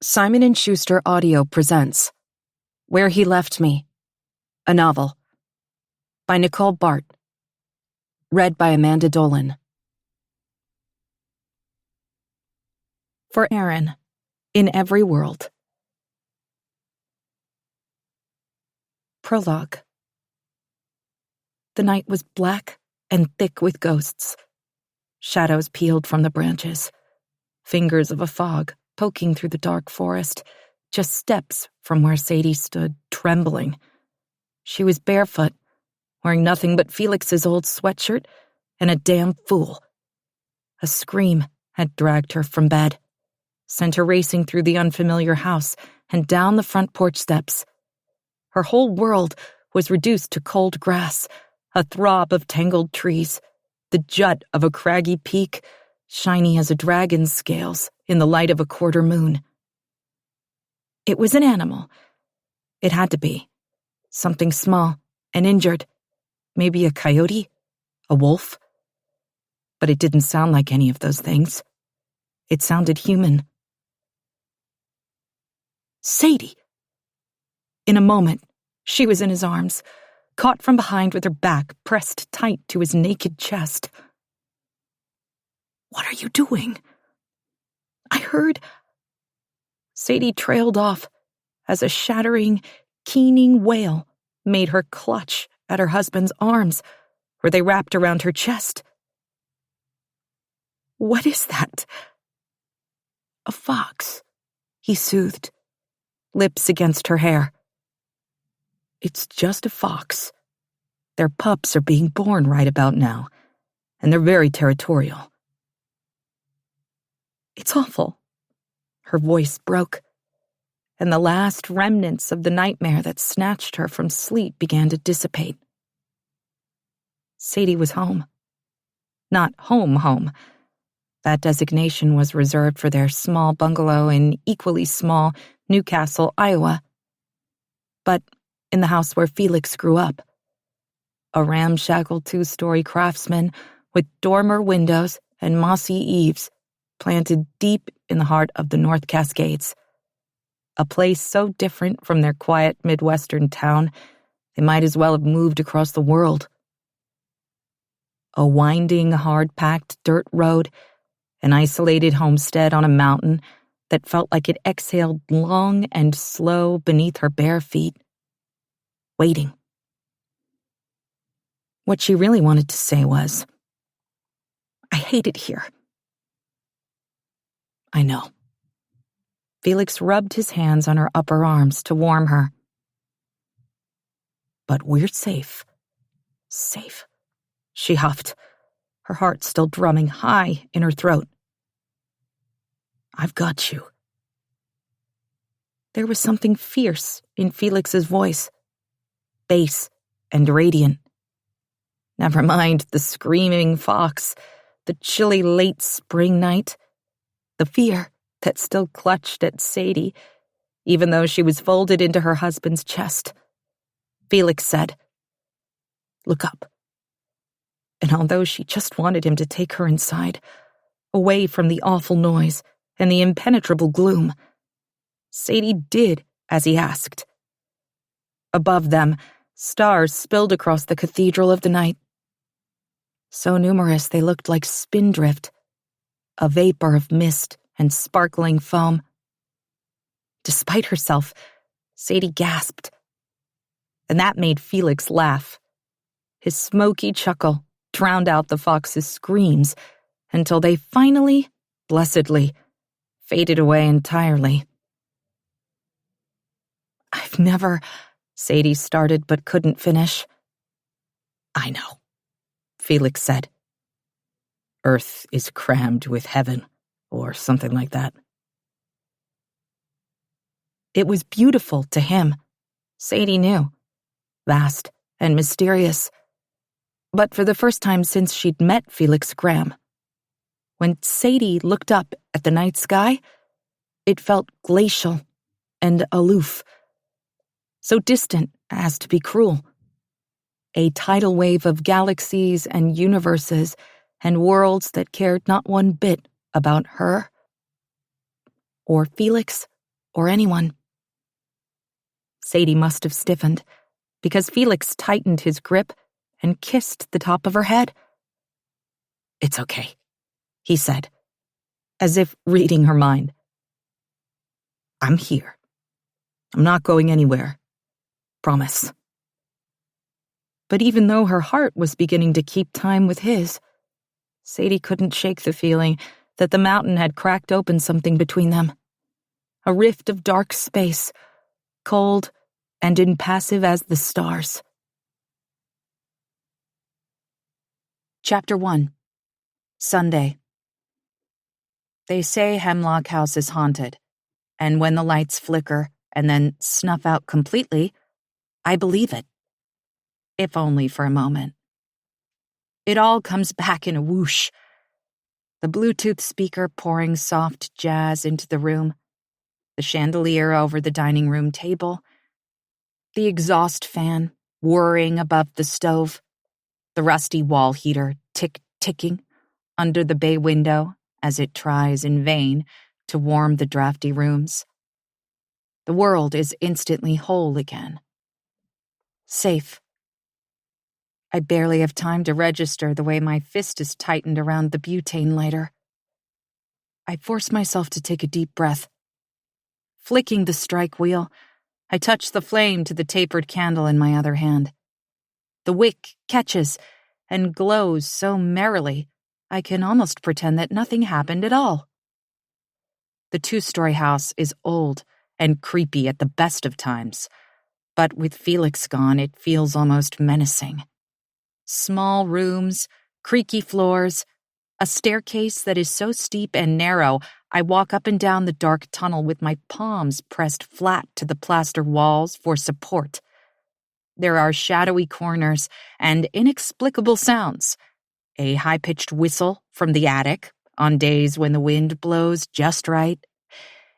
Simon & Schuster Audio presents Where He Left Me, a novel by Nicole Baart, read by Amanda Dolan. For Aaron, in every world. Prologue. The night was black and thick with ghosts. Shadows peeled from the branches, fingers of a fog poking through the dark forest, just steps from where Sadie stood, trembling. She was barefoot, wearing nothing but Felix's old sweatshirt and a damn fool. A scream had dragged her from bed, sent her racing through the unfamiliar house and down the front porch steps. Her whole world was reduced to cold grass, a throb of tangled trees, the jut of a craggy peak, shiny as a dragon's scales in the light of a quarter moon. It was an animal. It had to be. Something small and injured. Maybe a coyote? A wolf? But it didn't sound like any of those things. It sounded human. Sadie! In a moment, she was in his arms, caught from behind with her back pressed tight to his naked chest. "What are you doing?" "I heard..." Sadie trailed off as a shattering, keening wail made her clutch at her husband's arms, where they wrapped around her chest. "What is that?" "A fox," he soothed, lips against her hair. "It's just a fox. Their pups are being born right about now, and they're very territorial." "It's awful." Her voice broke, and the last remnants of the nightmare that snatched her from sleep began to dissipate. Sadie was home. Not home. That designation was reserved for their small bungalow in equally small Newcastle, Iowa. But in the house where Felix grew up, a ramshackle 2-story craftsman with dormer windows and mossy eaves, planted deep in the heart of the North Cascades. A place so different from their quiet Midwestern town, they might as well have moved across the world. A winding, hard-packed dirt road, an isolated homestead on a mountain that felt like it exhaled long and slow beneath her bare feet. Waiting. What she really wanted to say was, "I hate it here." "I know." Felix rubbed his hands on her upper arms to warm her. "But we're safe. Safe," she huffed, her heart still drumming high in her throat. "I've got you." There was something fierce in Felix's voice, bass and radiant. Never mind the screaming fox, the chilly late spring night, the fear that still clutched at Sadie, even though she was folded into her husband's chest. Felix said, "Look up." And although she just wanted him to take her inside, away from the awful noise and the impenetrable gloom, Sadie did as he asked. Above them, stars spilled across the cathedral of the night. So numerous they looked like spindrift, a vapor of mist and sparkling foam. Despite herself, Sadie gasped. And that made Felix laugh. His smoky chuckle drowned out the fox's screams until they finally, blessedly, faded away entirely. "I've never..." Sadie started but couldn't finish. "I know," Felix said. "Earth is crammed with heaven," or something like that. It was beautiful to him, Sadie knew, vast and mysterious. But for the first time since she'd met Felix Graham, when Sadie looked up at the night sky, it felt glacial and aloof, so distant as to be cruel. A tidal wave of galaxies and universes and worlds that cared not one bit about her or Felix or anyone. Sadie must have stiffened, because Felix tightened his grip and kissed the top of her head. "It's okay," he said, as if reading her mind. "I'm here. I'm not going anywhere. Promise." But even though her heart was beginning to keep time with his, Sadie couldn't shake the feeling that the mountain had cracked open something between them. A rift of dark space, cold and impassive as the stars. Chapter 1. Sunday. They say Hemlock House is haunted, and when the lights flicker and then snuff out completely, I believe it. If only for a moment. It all comes back in a whoosh. The Bluetooth speaker pouring soft jazz into the room, the chandelier over the dining room table, the exhaust fan whirring above the stove, the rusty wall heater ticking under the bay window as it tries in vain to warm the drafty rooms. The world is instantly whole again. Safe. I barely have time to register the way my fist is tightened around the butane lighter. I force myself to take a deep breath. Flicking the strike wheel, I touch the flame to the tapered candle in my other hand. The wick catches and glows so merrily, I can almost pretend that nothing happened at all. The 2-story house is old and creepy at the best of times, but with Felix gone, it feels almost menacing. Small rooms, creaky floors, a staircase that is so steep and narrow, I walk up and down the dark tunnel with my palms pressed flat to the plaster walls for support. There are shadowy corners and inexplicable sounds. A high-pitched whistle from the attic on days when the wind blows just right.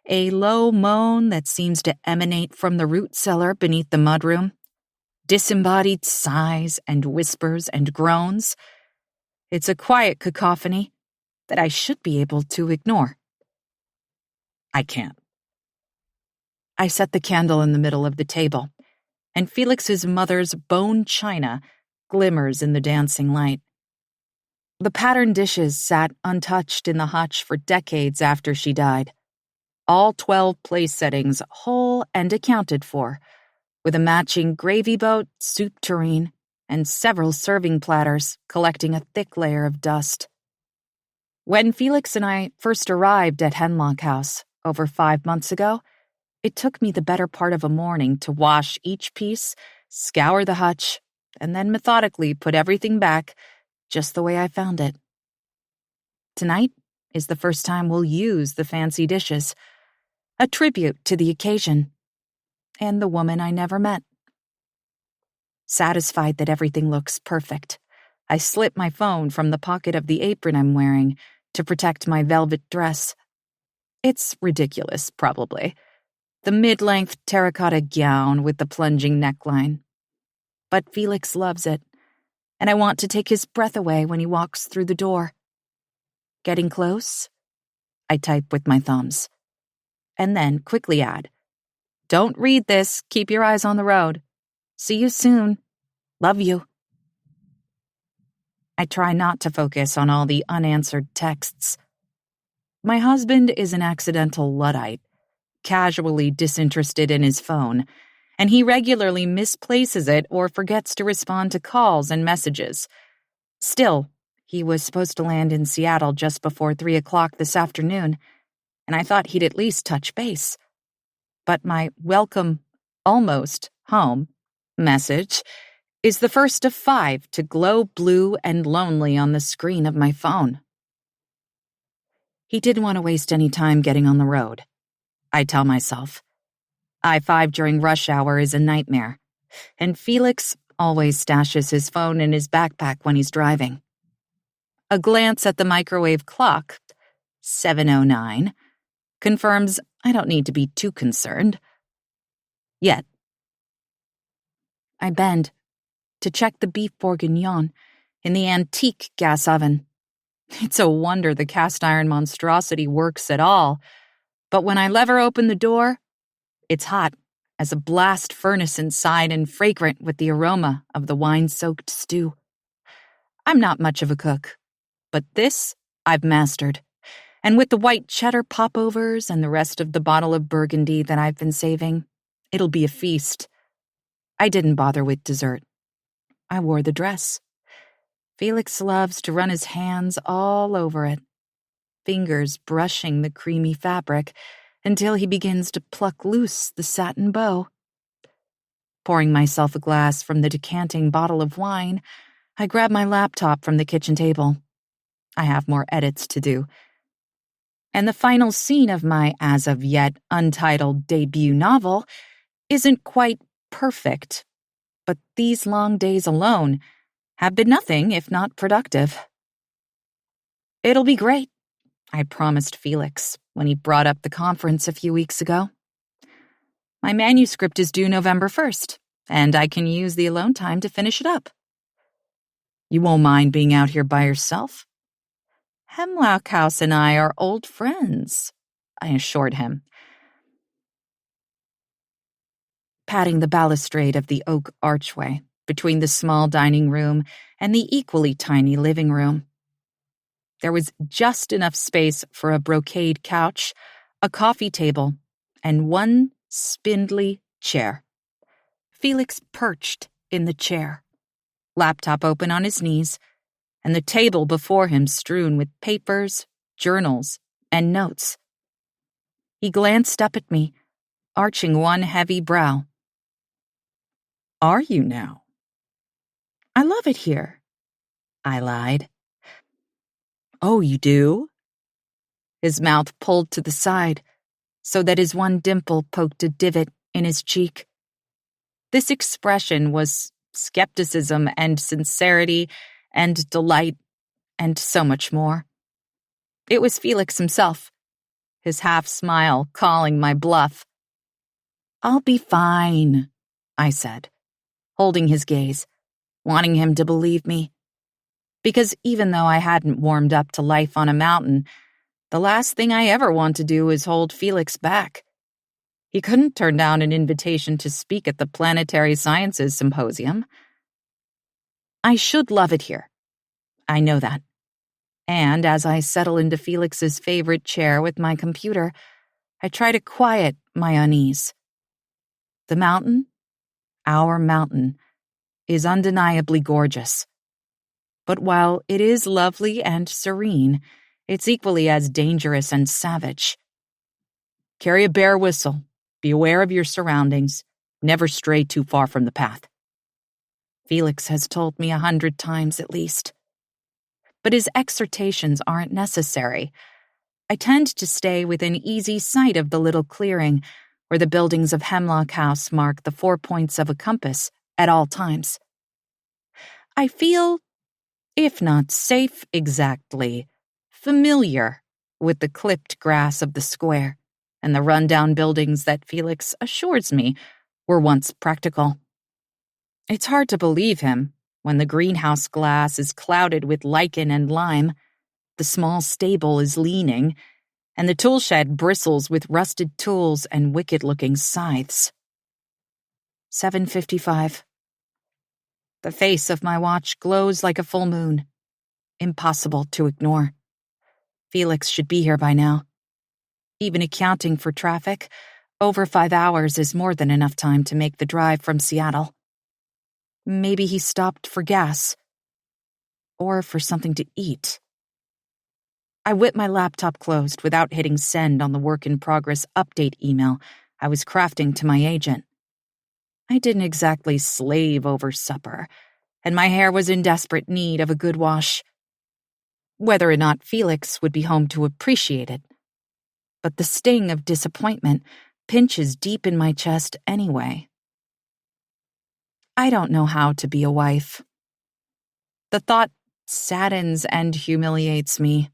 A low moan that seems to emanate from the root cellar beneath the mudroom. Disembodied sighs and whispers and groans. It's a quiet cacophony that I should be able to ignore. I can't. I set the candle in the middle of the table, and Felix's mother's bone china glimmers in the dancing light. The patterned dishes sat untouched in the hutch for decades after she died. All 12 place settings whole and accounted for, with a matching gravy boat, soup tureen, and several serving platters collecting a thick layer of dust. When Felix and I first arrived at Hemlock House over 5 months ago, it took me the better part of a morning to wash each piece, scour the hutch, and then methodically put everything back just the way I found it. Tonight is the first time we'll use the fancy dishes, a tribute to the occasion, and the woman I never met. Satisfied that everything looks perfect, I slip my phone from the pocket of the apron I'm wearing to protect my velvet dress. It's ridiculous, probably. The mid-length terracotta gown with the plunging neckline. But Felix loves it, and I want to take his breath away when he walks through the door. Getting close? I type with my thumbs. And then quickly add, "Don't read this, keep your eyes on the road. See you soon. Love you." I try not to focus on all the unanswered texts. My husband is an accidental Luddite, casually disinterested in his phone, and he regularly misplaces it or forgets to respond to calls and messages. Still, he was supposed to land in Seattle just before 3 o'clock this afternoon, and I thought he'd at least touch base. But my welcome, almost home message is the first of 5 to glow blue and lonely on the screen of my phone. He didn't want to waste any time getting on the road, I tell myself. I-5 during rush hour is a nightmare, and Felix always stashes his phone in his backpack when he's driving. A glance at the microwave clock, 7:09, confirms I don't need to be too concerned. Yet. I bend to check the beef bourguignon in the antique gas oven. It's a wonder the cast iron monstrosity works at all, but when I lever open the door, It's hot as a blast furnace inside and fragrant with the aroma of the wine-soaked stew. I'm not much of a cook, but this I've mastered. And with the white cheddar popovers and the rest of the bottle of Burgundy that I've been saving, it'll be a feast. I didn't bother with dessert. I wore the dress. Felix loves to run his hands all over it, fingers brushing the creamy fabric until he begins to pluck loose the satin bow. Pouring myself a glass from the decanting bottle of wine, I grab my laptop from the kitchen table. I have more edits to do. And the final scene of my as-of-yet untitled debut novel isn't quite perfect, but these long days alone have been nothing if not productive. It'll be great, I promised Felix when he brought up the conference a few weeks ago. My manuscript is due November 1st, and I can use the alone time to finish it up. You won't mind being out here by yourself? Hemlock House and I are old friends, I assured him, patting the balustrade of the oak archway between the small dining room and the equally tiny living room. There was just enough space for a brocade couch, a coffee table, and one spindly chair. Felix perched in the chair, laptop open on his knees, and the table before him strewn with papers, journals, and notes. He glanced up at me, arching one heavy brow. Are you now? I love it here, I lied. Oh, you do? His mouth pulled to the side, so that his one dimple poked a divot in his cheek. This expression was skepticism and sincerity and delight and so much more. It was Felix himself, his half-smile calling my bluff. I'll be fine, I said, holding his gaze, wanting him to believe me. Because even though I hadn't warmed up to life on a mountain, the last thing I ever want to do is hold Felix back. He couldn't turn down an invitation to speak at the Planetary Sciences Symposium. I should love it here. I know that. And as I settle into Felix's favorite chair with my computer, I try to quiet my unease. The mountain, our mountain, is undeniably gorgeous. But while it is lovely and serene, it's equally as dangerous and savage. Carry a bear whistle. Be aware of your surroundings. Never stray too far from the path. Felix has told me 100 times at least. But his exhortations aren't necessary. I tend to stay within easy sight of the little clearing where the buildings of Hemlock House mark the 4 points of a compass at all times. I feel, if not safe exactly, familiar with the clipped grass of the square and the rundown buildings that Felix assures me were once practical. It's hard to believe him when the greenhouse glass is clouded with lichen and lime, the small stable is leaning, and the tool shed bristles with rusted tools and wicked-looking scythes. 7:55. The face of my watch glows like a full moon. Impossible to ignore. Felix should be here by now. Even accounting for traffic, over 5 hours is more than enough time to make the drive from Seattle. Maybe he stopped for gas. Or for something to eat. I whipped my laptop closed without hitting send on the work-in-progress update email I was crafting to my agent. I didn't exactly slave over supper, and my hair was in desperate need of a good wash. Whether or not Felix would be home to appreciate it. But the sting of disappointment pinches deep in my chest anyway. I don't know how to be a wife. The thought saddens and humiliates me.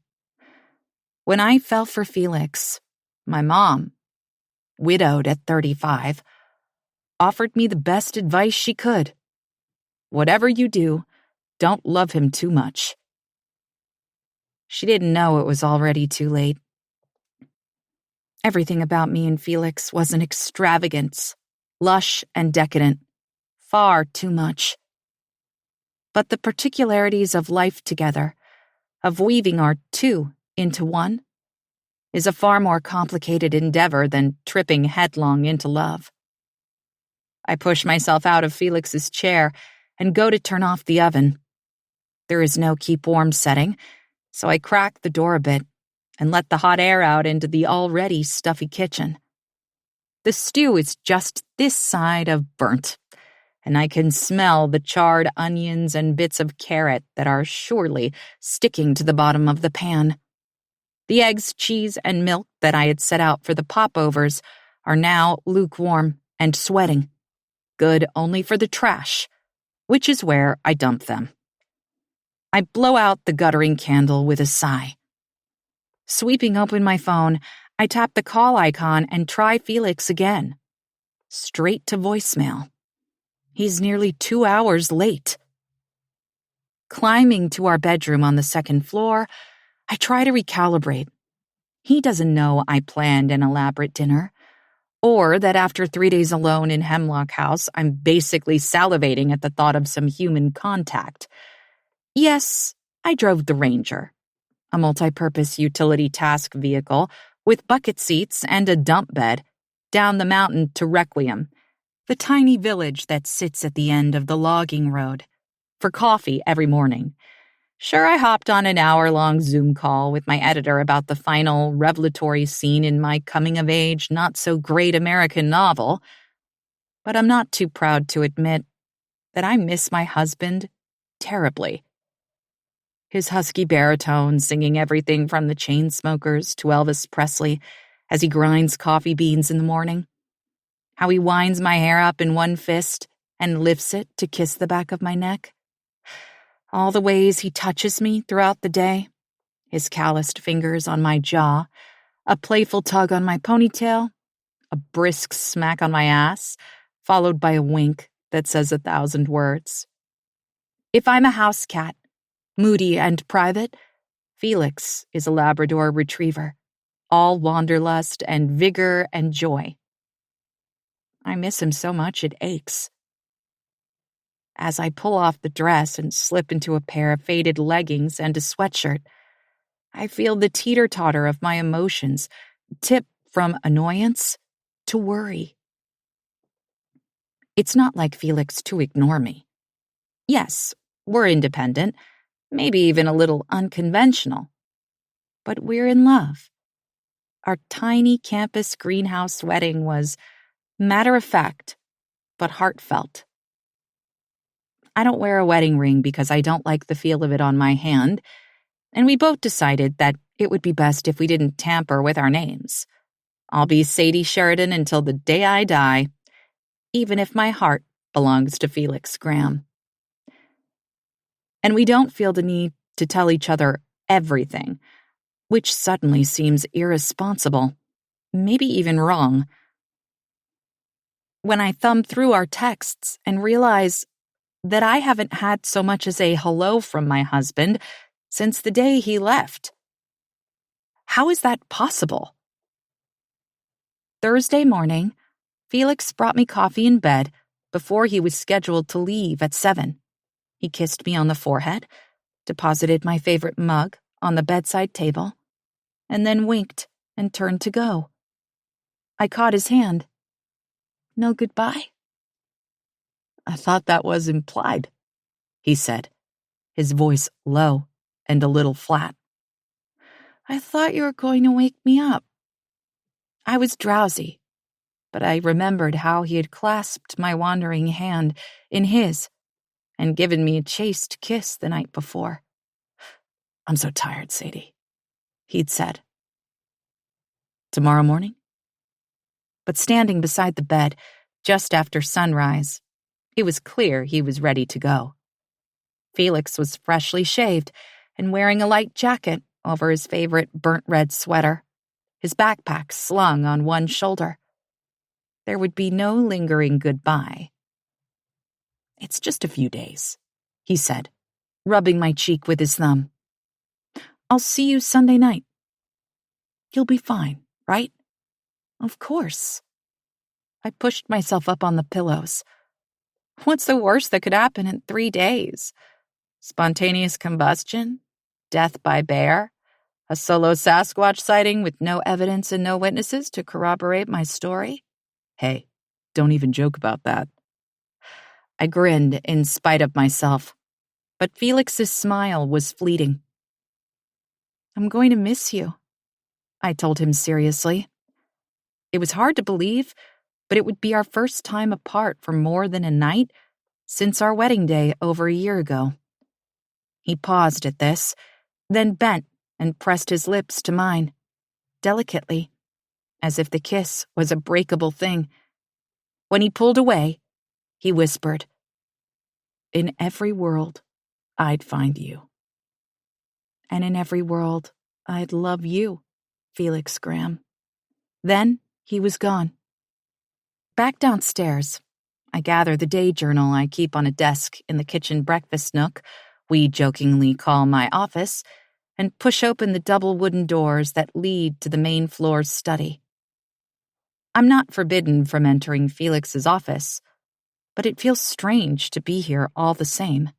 When I fell for Felix, my mom, widowed at 35, offered me the best advice she could. Whatever you do, don't love him too much. She didn't know it was already too late. Everything about me and Felix was an extravagance, lush and decadent, far too much. But the particularities of life together, of weaving our two into one, is a far more complicated endeavor than tripping headlong into love. I push myself out of Felix's chair and go to turn off the oven. There is no keep warm setting, so I crack the door a bit and let the hot air out into the already stuffy kitchen. The stew is just this side of burnt, and I can smell the charred onions and bits of carrot that are surely sticking to the bottom of the pan. The eggs, cheese, and milk that I had set out for the popovers are now lukewarm and sweating, good only for the trash, which is where I dump them. I blow out the guttering candle with a sigh. Sweeping open my phone, I tap the call icon and try Felix again. Straight to voicemail. He's nearly 2 hours late. Climbing to our bedroom on the second floor, I try to recalibrate. He doesn't know I planned an elaborate dinner, or that after 3 days alone in Hemlock House, I'm basically salivating at the thought of some human contact. Yes, I drove the Ranger, a multi-purpose utility task vehicle with bucket seats and a dump bed, down the mountain to Requiem, the tiny village that sits at the end of the logging road, for coffee every morning. Sure, I hopped on an hour-long Zoom call with my editor about the final revelatory scene in my coming-of-age, not-so-great American novel, but I'm not too proud to admit that I miss my husband terribly. His husky baritone singing everything from the Chainsmokers to Elvis Presley as he grinds coffee beans in the morning. How he winds my hair up in one fist and lifts it to kiss the back of my neck. All the ways he touches me throughout the day, his calloused fingers on my jaw, a playful tug on my ponytail, a brisk smack on my ass, followed by a wink that says 1,000 words. If I'm a house cat, moody and private, Felix is a Labrador retriever, all wanderlust and vigor and joy. I miss him so much it aches. As I pull off the dress and slip into a pair of faded leggings and a sweatshirt, I feel the teeter-totter of my emotions tip from annoyance to worry. It's not like Felix to ignore me. Yes, we're independent, maybe even a little unconventional, but we're in love. Our tiny campus greenhouse wedding was matter-of-fact, but heartfelt. I don't wear a wedding ring because I don't like the feel of it on my hand, and we both decided that it would be best if we didn't tamper with our names. I'll be Sadie Sheridan until the day I die, even if my heart belongs to Felix Graham. And we don't feel the need to tell each other everything, which suddenly seems irresponsible, maybe even wrong. When I thumb through our texts and realize that I haven't had so much as a hello from my husband since the day he left. How is that possible? Thursday morning, Felix brought me coffee in bed before he was scheduled to leave at 7. He kissed me on the forehead, deposited my favorite mug on the bedside table, and then winked and turned to go. I caught his hand. No goodbye? I thought that was implied, he said, his voice low and a little flat. I thought you were going to wake me up. I was drowsy, but I remembered how he had clasped my wandering hand in his and given me a chaste kiss the night before. I'm so tired, Sadie, he'd said. Tomorrow morning? But standing beside the bed, just after sunrise, it was clear he was ready to go. Felix was freshly shaved and wearing a light jacket over his favorite burnt red sweater, his backpack slung on one shoulder. There would be no lingering goodbye. It's just a few days, he said, rubbing my cheek with his thumb. I'll see you Sunday night. You'll be fine, right? Of course. I pushed myself up on the pillows. What's the worst that could happen in 3 days? Spontaneous combustion? Death by bear? A solo Sasquatch sighting with no evidence and no witnesses to corroborate my story? Hey, don't even joke about that. I grinned in spite of myself, but Felix's smile was fleeting. I'm going to miss you, I told him seriously. It was hard to believe, but it would be our first time apart for more than a night since our wedding day over a year ago. He paused at this, then bent and pressed his lips to mine, delicately, as if the kiss was a breakable thing. When he pulled away, he whispered, "In every world, I'd find you. And in every world, I'd love you, Felix Graham." Then he was gone. Back downstairs, I gather the day journal I keep on a desk in the kitchen breakfast nook we jokingly call my office, and push open the double wooden doors that lead to the main floor's study. I'm not forbidden from entering Felix's office, but it feels strange to be here all the same.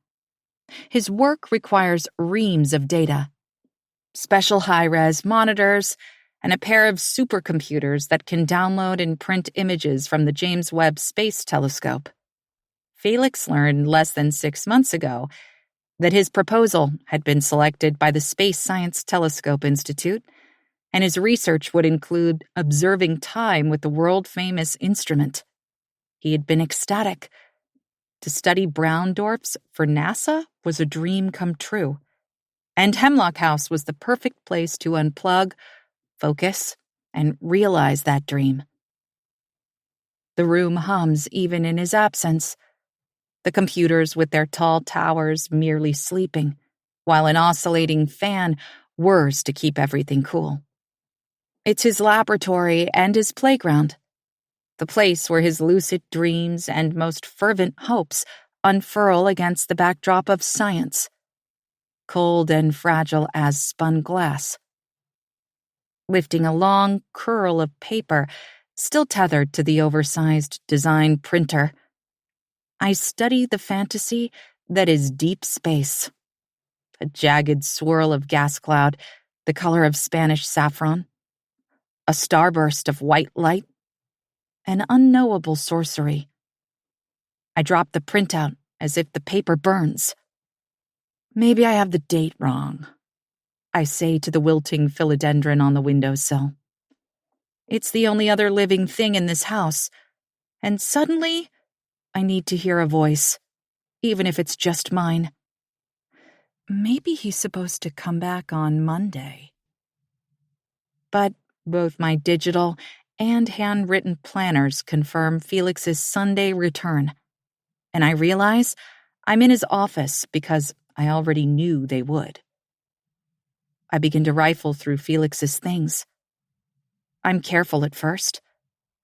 His work requires reams of data, special high-res monitors, and a pair of supercomputers that can download and print images from the James Webb Space Telescope. Felix learned less than 6 months ago that his proposal had been selected by the Space Science Telescope Institute, and his research would include observing time with the world-famous instrument. He had been ecstatic. To study brown dwarfs for NASA was a dream come true, and Hemlock House was the perfect place to unplug, focus, and realize that dream. The room hums even in his absence, the computers with their tall towers merely sleeping, while an oscillating fan whirs to keep everything cool. It's his laboratory and his playground, the place where his lucid dreams and most fervent hopes unfurl against the backdrop of science, cold and fragile as spun glass. Lifting a long curl of paper, still tethered to the oversized design printer, I study the fantasy that is deep space. A jagged swirl of gas cloud, the color of Spanish saffron. A starburst of white light. An unknowable sorcery. I drop the printout as if the paper burns. Maybe I have the date wrong, I say to the wilting philodendron on the windowsill. It's the only other living thing in this house, and suddenly I need to hear a voice, even if it's just mine. Maybe he's supposed to come back on Monday. But both my digital and handwritten planners confirm Felix's Sunday return, and I realize I'm in his office because I already knew they would. I begin to rifle through Felix's things. I'm careful at first,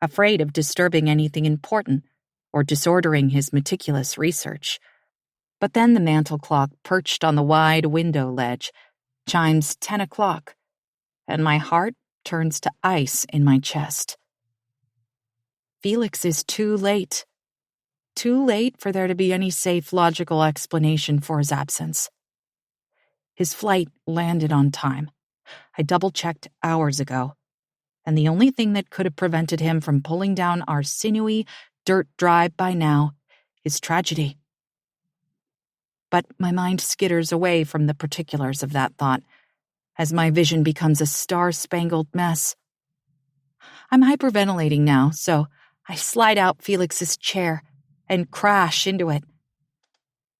afraid of disturbing anything important or disordering his meticulous research. But then the mantel clock perched on the wide window ledge chimes 10 o'clock, and my heart turns to ice in my chest. Felix is too late. Too late for there to be any safe, logical explanation for his absence. His flight landed on time. I double-checked hours ago, and the only thing that could have prevented him from pulling down our sinewy dirt drive by now is tragedy. But my mind skitters away from the particulars of that thought as my vision becomes a star-spangled mess. I'm hyperventilating now, so I slide out Felix's chair and crash into it,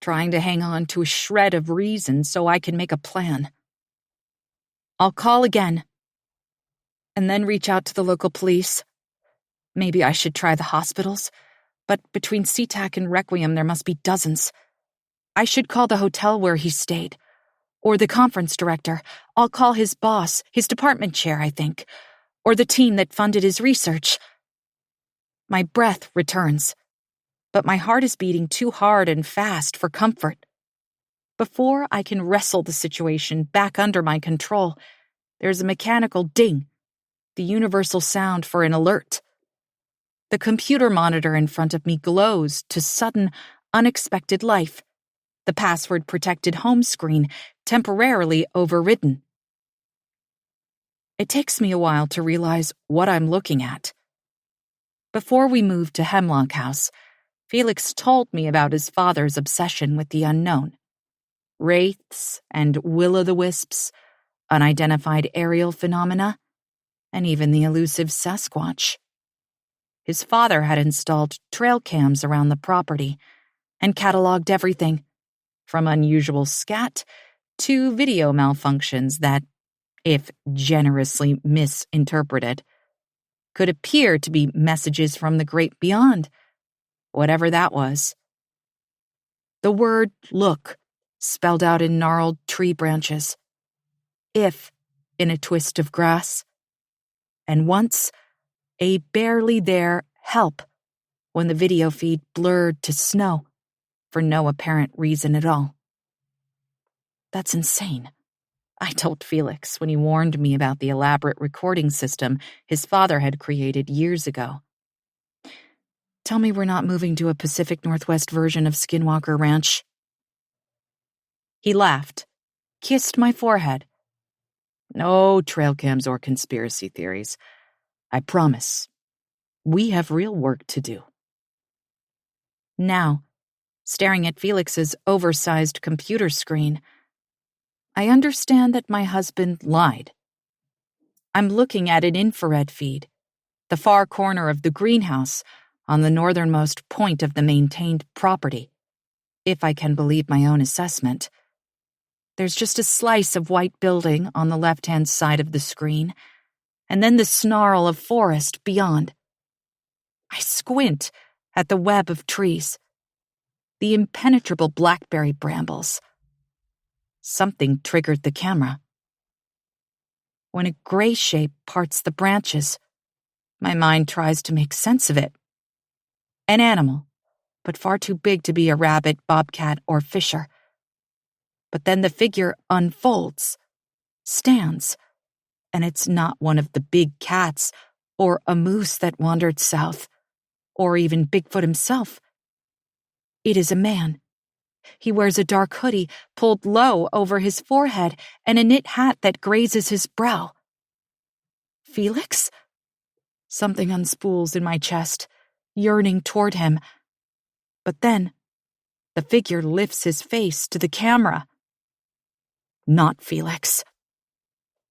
trying to hang on to a shred of reason so I can make a plan. I'll call again, and then reach out to the local police. Maybe I should try the hospitals, but between SeaTac and Requiem there must be dozens. I should call the hotel where he stayed, or the conference director. I'll call his boss, his department chair, I think, or the team that funded his research. My breath returns, but my heart is beating too hard and fast for comfort. Before I can wrestle the situation back under my control, there's a mechanical ding, the universal sound for an alert. The computer monitor in front of me glows to sudden, unexpected life, the password-protected home screen temporarily overridden. It takes me a while to realize what I'm looking at. Before we moved to Hemlock House, Felix told me about his father's obsession with the unknown. Wraiths and will-o'-the-wisps, unidentified aerial phenomena, and even the elusive Sasquatch. His father had installed trail cams around the property and cataloged everything, from unusual scat to video malfunctions that, if generously misinterpreted, could appear to be messages from the great beyond, whatever that was. The word look spelled out in gnarled tree branches. If in a twist of grass. And once, a barely there help when the video feed blurred to snow for no apparent reason at all. That's insane, I told Felix when he warned me about the elaborate recording system his father had created years ago. Tell me we're not moving to a Pacific Northwest version of Skinwalker Ranch. He laughed, kissed my forehead. No trail cams or conspiracy theories. I promise. We have real work to do. Now, staring at Felix's oversized computer screen, I understand that my husband lied. I'm looking at an infrared feed, the far corner of the greenhouse on the northernmost point of the maintained property, if I can believe my own assessment. There's just a slice of white building on the left-hand side of the screen, and then the snarl of forest beyond. I squint at the web of trees, the impenetrable blackberry brambles. Something triggered the camera. When a gray shape parts the branches, my mind tries to make sense of it. An animal, but far too big to be a rabbit, bobcat, or fisher. But then the figure unfolds, stands, and it's not one of the big cats or a moose that wandered south, or even Bigfoot himself. It is a man. He wears a dark hoodie pulled low over his forehead and a knit hat that grazes his brow. Felix? Something unspools in my chest, yearning toward him. But then, the figure lifts his face to the camera. Not Felix.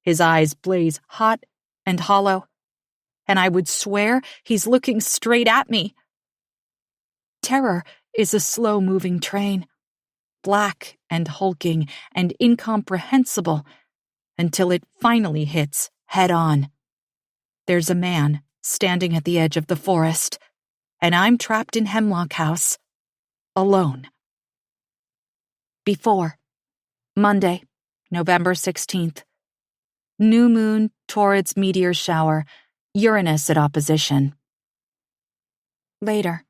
His eyes blaze hot and hollow, and I would swear he's looking straight at me. Terror is a slow-moving train, black and hulking and incomprehensible, until it finally hits head-on. There's a man standing at the edge of the forest, and I'm trapped in Hemlock House, alone. Before, Monday, November 16th. New moon, Taurids meteor shower, Uranus at opposition. Later,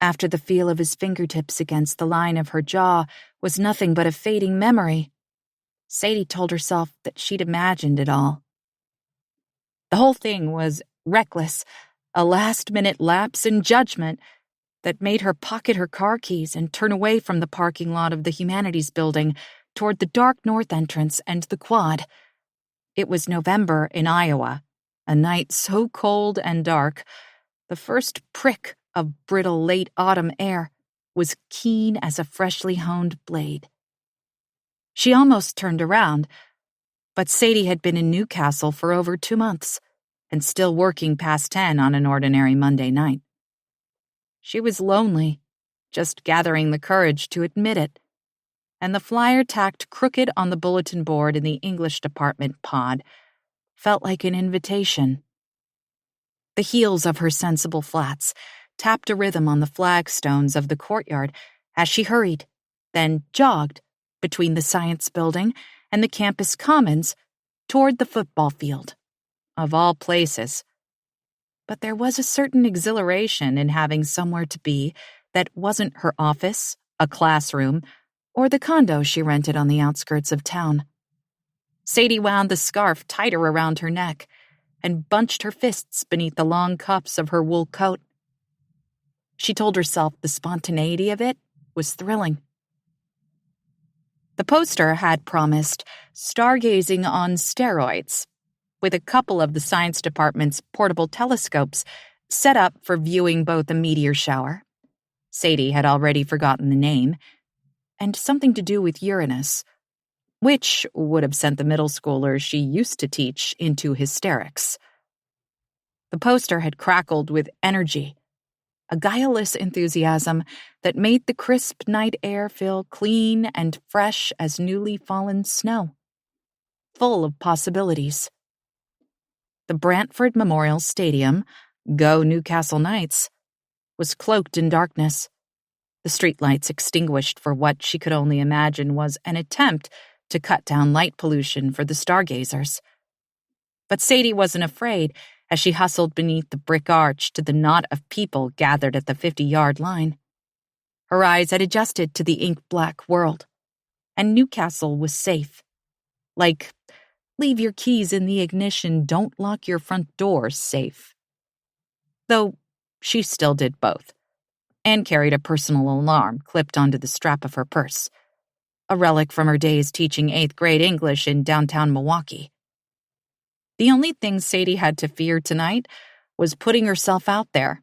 after the feel of his fingertips against the line of her jaw was nothing but a fading memory, Sadie told herself that she'd imagined it all. The whole thing was reckless, a last-minute lapse in judgment that made her pocket her car keys and turn away from the parking lot of the Humanities Building toward the dark north entrance and the quad. It was November in Iowa, a night so cold and dark, the first prick of brittle late autumn air was keen as a freshly honed blade. She almost turned around, but Sadie had been in Newcastle for over 2 months and still working past 10 on an ordinary Monday night. She was lonely, just gathering the courage to admit it, and the flyer tacked crooked on the bulletin board in the English department pod felt like an invitation. The heels of her sensible flats tapped a rhythm on the flagstones of the courtyard as she hurried, then jogged between the science building and the campus commons toward the football field, of all places. But there was a certain exhilaration in having somewhere to be that wasn't her office, a classroom, or the condo she rented on the outskirts of town. Sadie wound the scarf tighter around her neck, and bunched her fists beneath the long cuffs of her wool coat. She told herself the spontaneity of it was thrilling. The poster had promised stargazing on steroids, with a couple of the science department's portable telescopes set up for viewing both a meteor shower. Sadie had already forgotten the name, and something to do with Uranus, which would have sent the middle schoolers she used to teach into hysterics. The poster had crackled with energy, a guileless enthusiasm that made the crisp night air feel clean and fresh as newly fallen snow, full of possibilities. The Brantford Memorial Stadium, Go Newcastle Knights, was cloaked in darkness, the streetlights extinguished for what she could only imagine was an attempt to cut down light pollution for the stargazers. But Sadie wasn't afraid as she hustled beneath the brick arch to the knot of people gathered at the 50-yard line. Her eyes had adjusted to the ink-black world, and Newcastle was safe. Like, leave your keys in the ignition, don't lock your front door safe. Though she still did both, and carried a personal alarm clipped onto the strap of her purse, a relic from her days teaching 8th grade English in downtown Milwaukee. The only thing Sadie had to fear tonight was putting herself out there,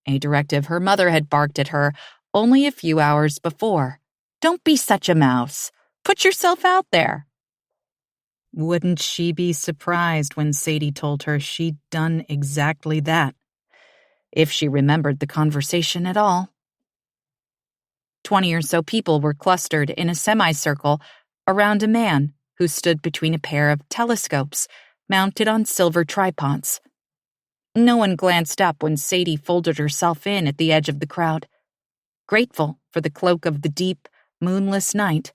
a directive her mother had barked at her only a few hours before. Don't be such a mouse. Put yourself out there. Wouldn't she be surprised when Sadie told her she'd done exactly that, if she remembered the conversation at all? 20 or so people were clustered in a semicircle around a man who stood between a pair of telescopes mounted on silver tripods. No one glanced up when Sadie folded herself in at the edge of the crowd, grateful for the cloak of the deep, moonless night.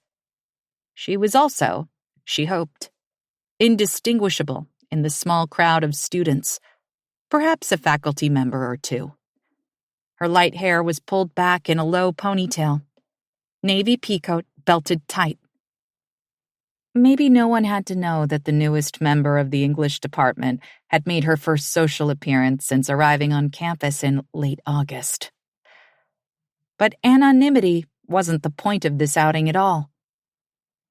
She was also, she hoped, indistinguishable in the small crowd of students, perhaps a faculty member or two. Her light hair was pulled back in a low ponytail, navy peacoat belted tight. Maybe no one had to know that the newest member of the English department had made her first social appearance since arriving on campus in late August. But anonymity wasn't the point of this outing at all.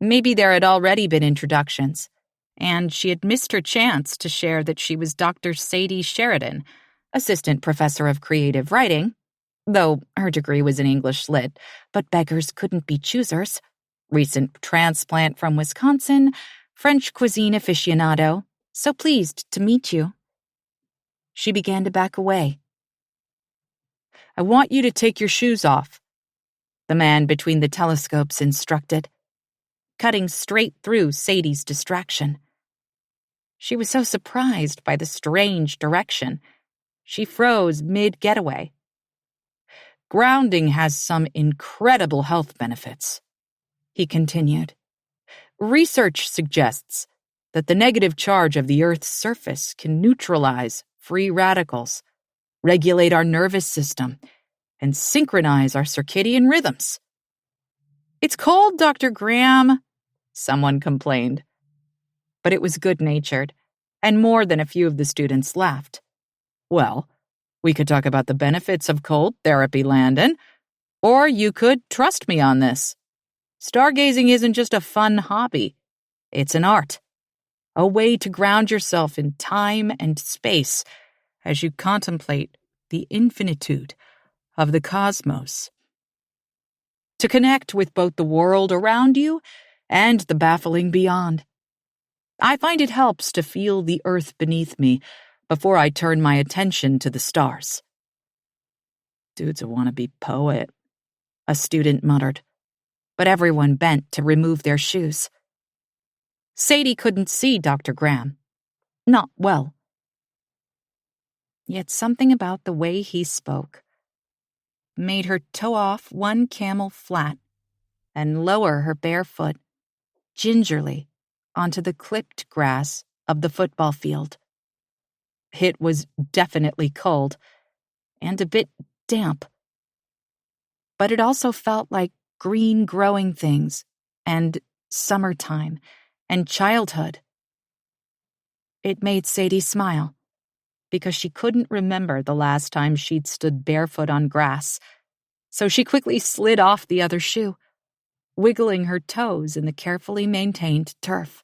Maybe there had already been introductions, and she had missed her chance to share that she was Dr. Sadie Sheridan, assistant professor of creative writing, though her degree was in English Lit, but beggars couldn't be choosers. Recent transplant from Wisconsin, French cuisine aficionado, so pleased to meet you. She began to back away. I want you to take your shoes off, the man between the telescopes instructed, cutting straight through Sadie's distraction. She was so surprised by the strange direction, she froze mid-getaway. Grounding has some incredible health benefits, he continued. Research suggests that the negative charge of the Earth's surface can neutralize free radicals, regulate our nervous system, and synchronize our circadian rhythms. It's cold, Dr. Graham, someone complained. But it was good-natured, and more than a few of the students laughed. Well, we could talk about the benefits of cold therapy, Landon, or you could trust me on this. Stargazing isn't just a fun hobby. It's an art, a way to ground yourself in time and space as you contemplate the infinitude of the cosmos. To connect with both the world around you and the baffling beyond. I find it helps to feel the earth beneath me before I turn my attention to the stars. Dude's a wannabe poet, a student muttered, but everyone bent to remove their shoes. Sadie couldn't see Dr. Graham. Not well. Yet something about the way he spoke made her toe off one camel flat and lower her bare foot gingerly onto the clipped grass of the football field. It was definitely cold and a bit damp, but it also felt like green growing things and summertime and childhood. It made Sadie smile, because she couldn't remember the last time she'd stood barefoot on grass, so she quickly slid off the other shoe, wiggling her toes in the carefully maintained turf.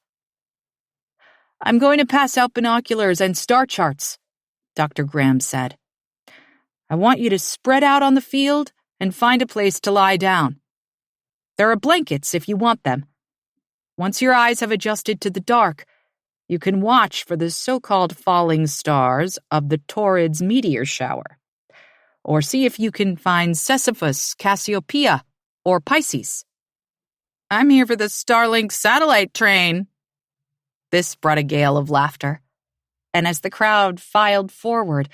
"I'm going to pass out binoculars and star charts," Dr. Graham said. "I want you to spread out on the field and find a place to lie down. There are blankets if you want them. Once your eyes have adjusted to the dark, you can watch for the so-called falling stars of the Taurids meteor shower, or see if you can find Sisyphus, Cassiopeia, or Pisces." "I'm here for the Starlink satellite train." This brought a gale of laughter, and as the crowd filed forward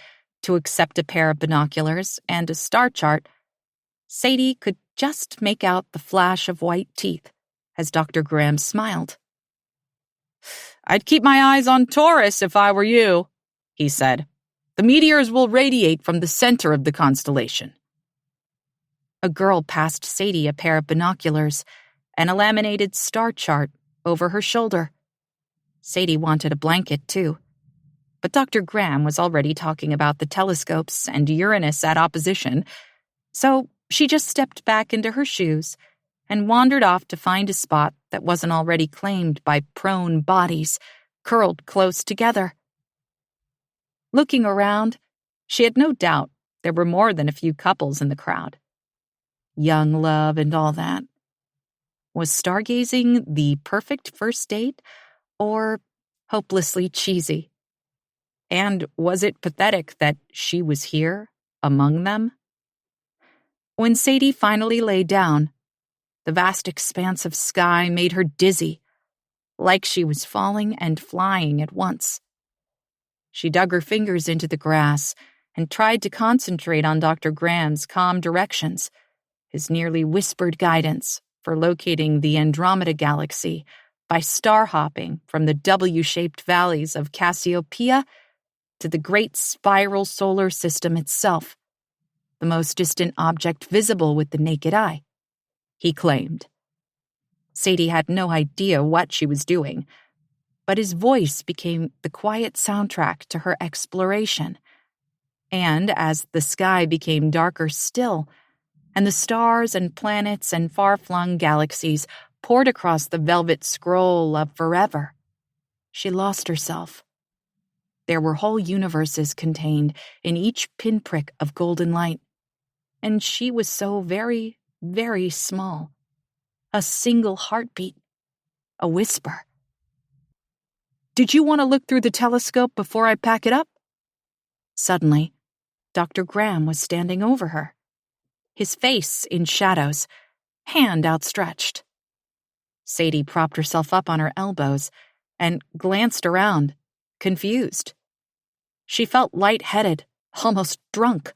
to accept a pair of binoculars and a star chart, Sadie could just make out the flash of white teeth as Dr. Graham smiled. "I'd keep my eyes on Taurus if I were you," he said. "The meteors will radiate from the center of the constellation." A girl passed Sadie a pair of binoculars and a laminated star chart over her shoulder. Sadie wanted a blanket, too, but Dr. Graham was already talking about the telescopes and Uranus at opposition, so she just stepped back into her shoes and wandered off to find a spot that wasn't already claimed by prone bodies curled close together. Looking around, she had no doubt there were more than a few couples in the crowd. Young love and all that. Was stargazing the perfect first date, or hopelessly cheesy? And was it pathetic that she was here, among them? When Sadie finally lay down, the vast expanse of sky made her dizzy, like she was falling and flying at once. She dug her fingers into the grass and tried to concentrate on Dr. Graham's calm directions, his nearly whispered guidance for locating the Andromeda Galaxy by star-hopping from the W-shaped valleys of Cassiopeia to the great spiral solar system itself, the most distant object visible with the naked eye, he claimed. Sadie had no idea what she was doing, but his voice became the quiet soundtrack to her exploration. And as the sky became darker still, and the stars and planets and far-flung galaxies poured across the velvet scroll of forever, she lost herself. There were whole universes contained in each pinprick of golden light, and she was so very, very small. A single heartbeat, a whisper. "Did you want to look through the telescope before I pack it up?" Suddenly, Dr. Graham was standing over her, his face in shadows, hand outstretched. Sadie propped herself up on her elbows and glanced around, confused. She felt lightheaded, almost drunk,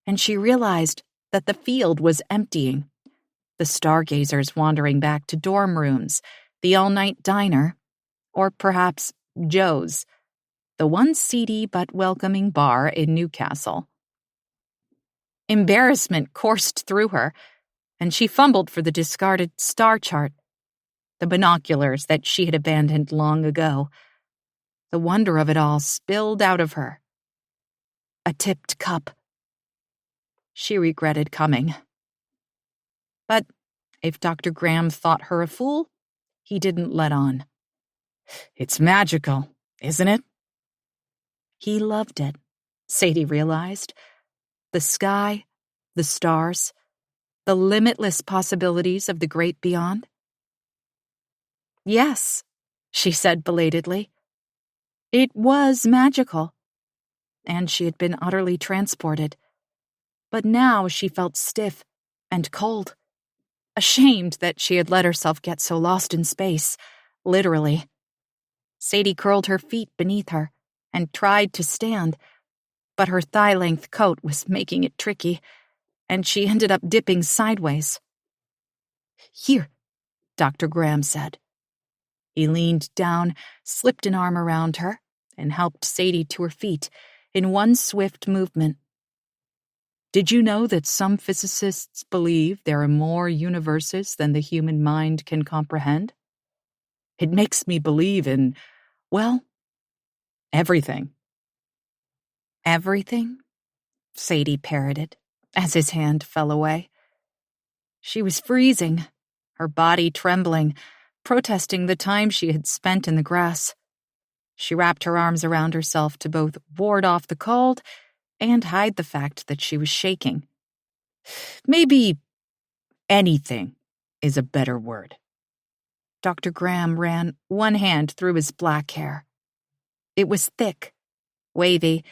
and she realized that the field was emptying, the stargazers wandering back to dorm rooms, the all-night diner, or perhaps Joe's, the one seedy but welcoming bar in Newcastle. Embarrassment coursed through her, and she fumbled for the discarded star chart, the binoculars that she had abandoned long ago. The wonder of it all spilled out of her. A tipped cup. She regretted coming. But if Dr. Graham thought her a fool, he didn't let on. "It's magical, isn't it?" He loved it, Sadie realized. The sky, the stars, the limitless possibilities of the great beyond. "Yes," she said belatedly. It was magical, and she had been utterly transported. But now she felt stiff and cold, ashamed that she had let herself get so lost in space, literally. Sadie curled her feet beneath her and tried to stand, but her thigh-length coat was making it tricky, and she ended up dipping sideways. "Here," Dr. Graham said. He leaned down, slipped an arm around her, and helped Sadie to her feet in one swift movement. "Did you know that some physicists believe there are more universes than the human mind can comprehend? It makes me believe in, well, Everything. Everything? Sadie parroted, as his hand fell away. She was freezing, her body trembling, protesting the time she had spent in the grass. She wrapped her arms around herself to both ward off the cold and hide the fact that she was shaking. Maybe anything is a better word. Dr. Graham ran one hand through his black hair. It was thick, wavy,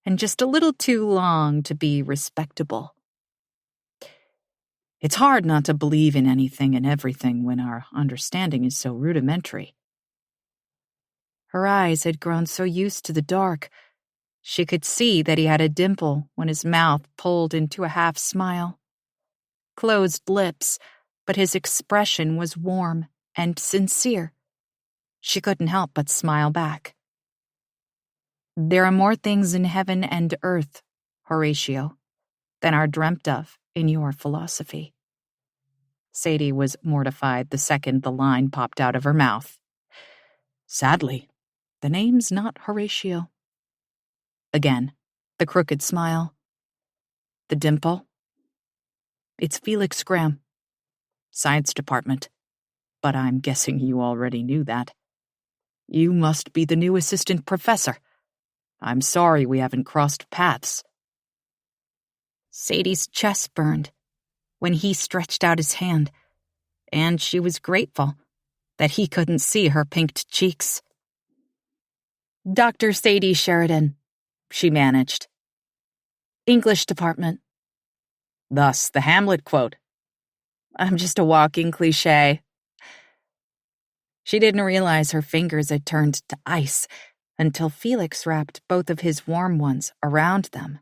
and just a little too long to be respectable. It's hard not to believe in anything and everything when our understanding is so rudimentary. Her eyes had grown so used to the dark, she could see that he had a dimple when his mouth pulled into a half smile. Closed lips, but his expression was warm and sincere. She couldn't help but smile back. There are more things in heaven and earth, Horatio, than are dreamt of in your philosophy. Sadie was mortified the second the line popped out of her mouth. Sadly, the name's not Horatio. Again, the crooked smile. The dimple. It's Felix Graham. Science department. But I'm guessing you already knew that. You must be the new assistant professor. I'm sorry we haven't crossed paths. Sadie's chest burned when he stretched out his hand, and she was grateful that he couldn't see her pinked cheeks. Dr. Sadie Sheridan, she managed. English department. Thus, the Hamlet quote. I'm just a walking cliché. She didn't realize her fingers had turned to ice until Felix wrapped both of his warm ones around them.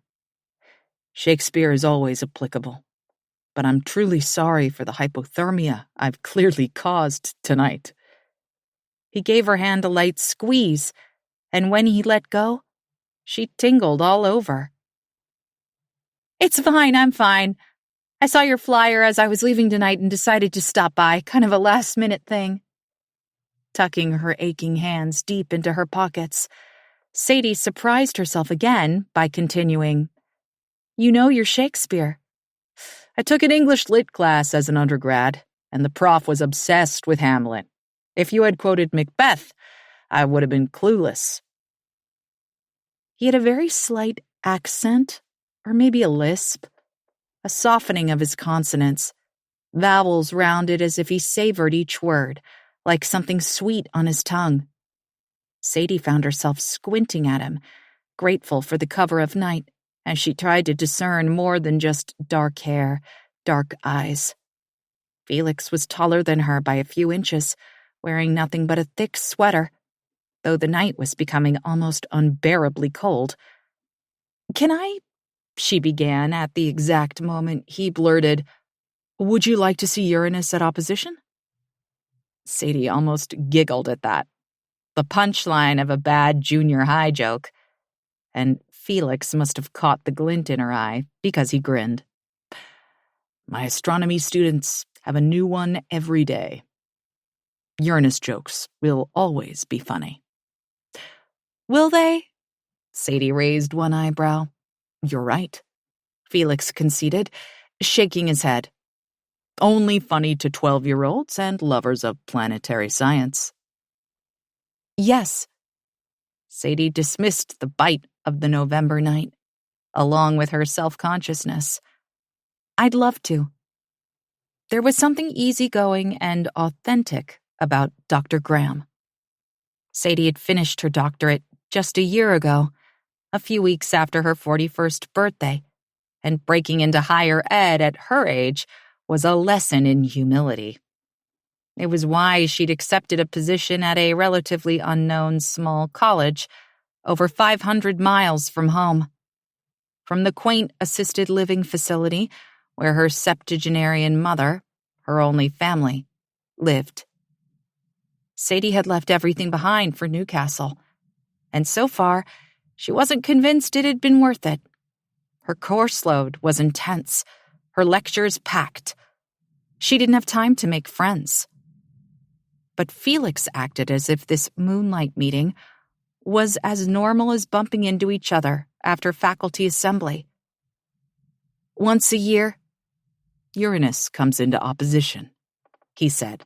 Shakespeare is always applicable, but I'm truly sorry for the hypothermia I've clearly caused tonight. He gave her hand a light squeeze, and when he let go, she tingled all over. It's fine, I'm fine. I saw your flyer as I was leaving tonight and decided to stop by, kind of a last-minute thing. Tucking her aching hands deep into her pockets, Sadie surprised herself again by continuing, You know your Shakespeare. I took an English lit class as an undergrad, and the prof was obsessed with Hamlet. If you had quoted Macbeth, I would have been clueless. He had a very slight accent, or maybe a lisp, a softening of his consonants, vowels rounded as if he savored each word, like something sweet on his tongue. Sadie found herself squinting at him, grateful for the cover of night, as she tried to discern more than just dark hair, dark eyes. Felix was taller than her by a few inches, wearing nothing but a thick sweater, though the night was becoming almost unbearably cold. Can I? She began at the exact moment he blurted, Would you like to see Uranus at opposition? Sadie almost giggled at that. The punchline of a bad junior high joke. And Felix must have caught the glint in her eye because he grinned. My astronomy students have a new one every day. Uranus jokes will always be funny. Will they? Sadie raised one eyebrow. You're right, Felix conceded, shaking his head. Only funny to 12-year-olds and lovers of planetary science. Yes. Sadie dismissed the bite of the November night, along with her self-consciousness. I'd love to. There was something easygoing and authentic about Dr. Graham. Sadie had finished her doctorate just a year ago, a few weeks after her 41st birthday, and breaking into higher ed at her age was a lesson in humility. It was why she'd accepted a position at a relatively unknown small college over 500 miles from home. From the quaint assisted living facility where her septuagenarian mother, her only family, lived. Sadie had left everything behind for Newcastle, and so far, she wasn't convinced it had been worth it. Her course load was intense, her lectures packed. She didn't have time to make friends. But Felix acted as if this moonlight meeting was as normal as bumping into each other after faculty assembly. Once a year, Uranus comes into opposition, he said,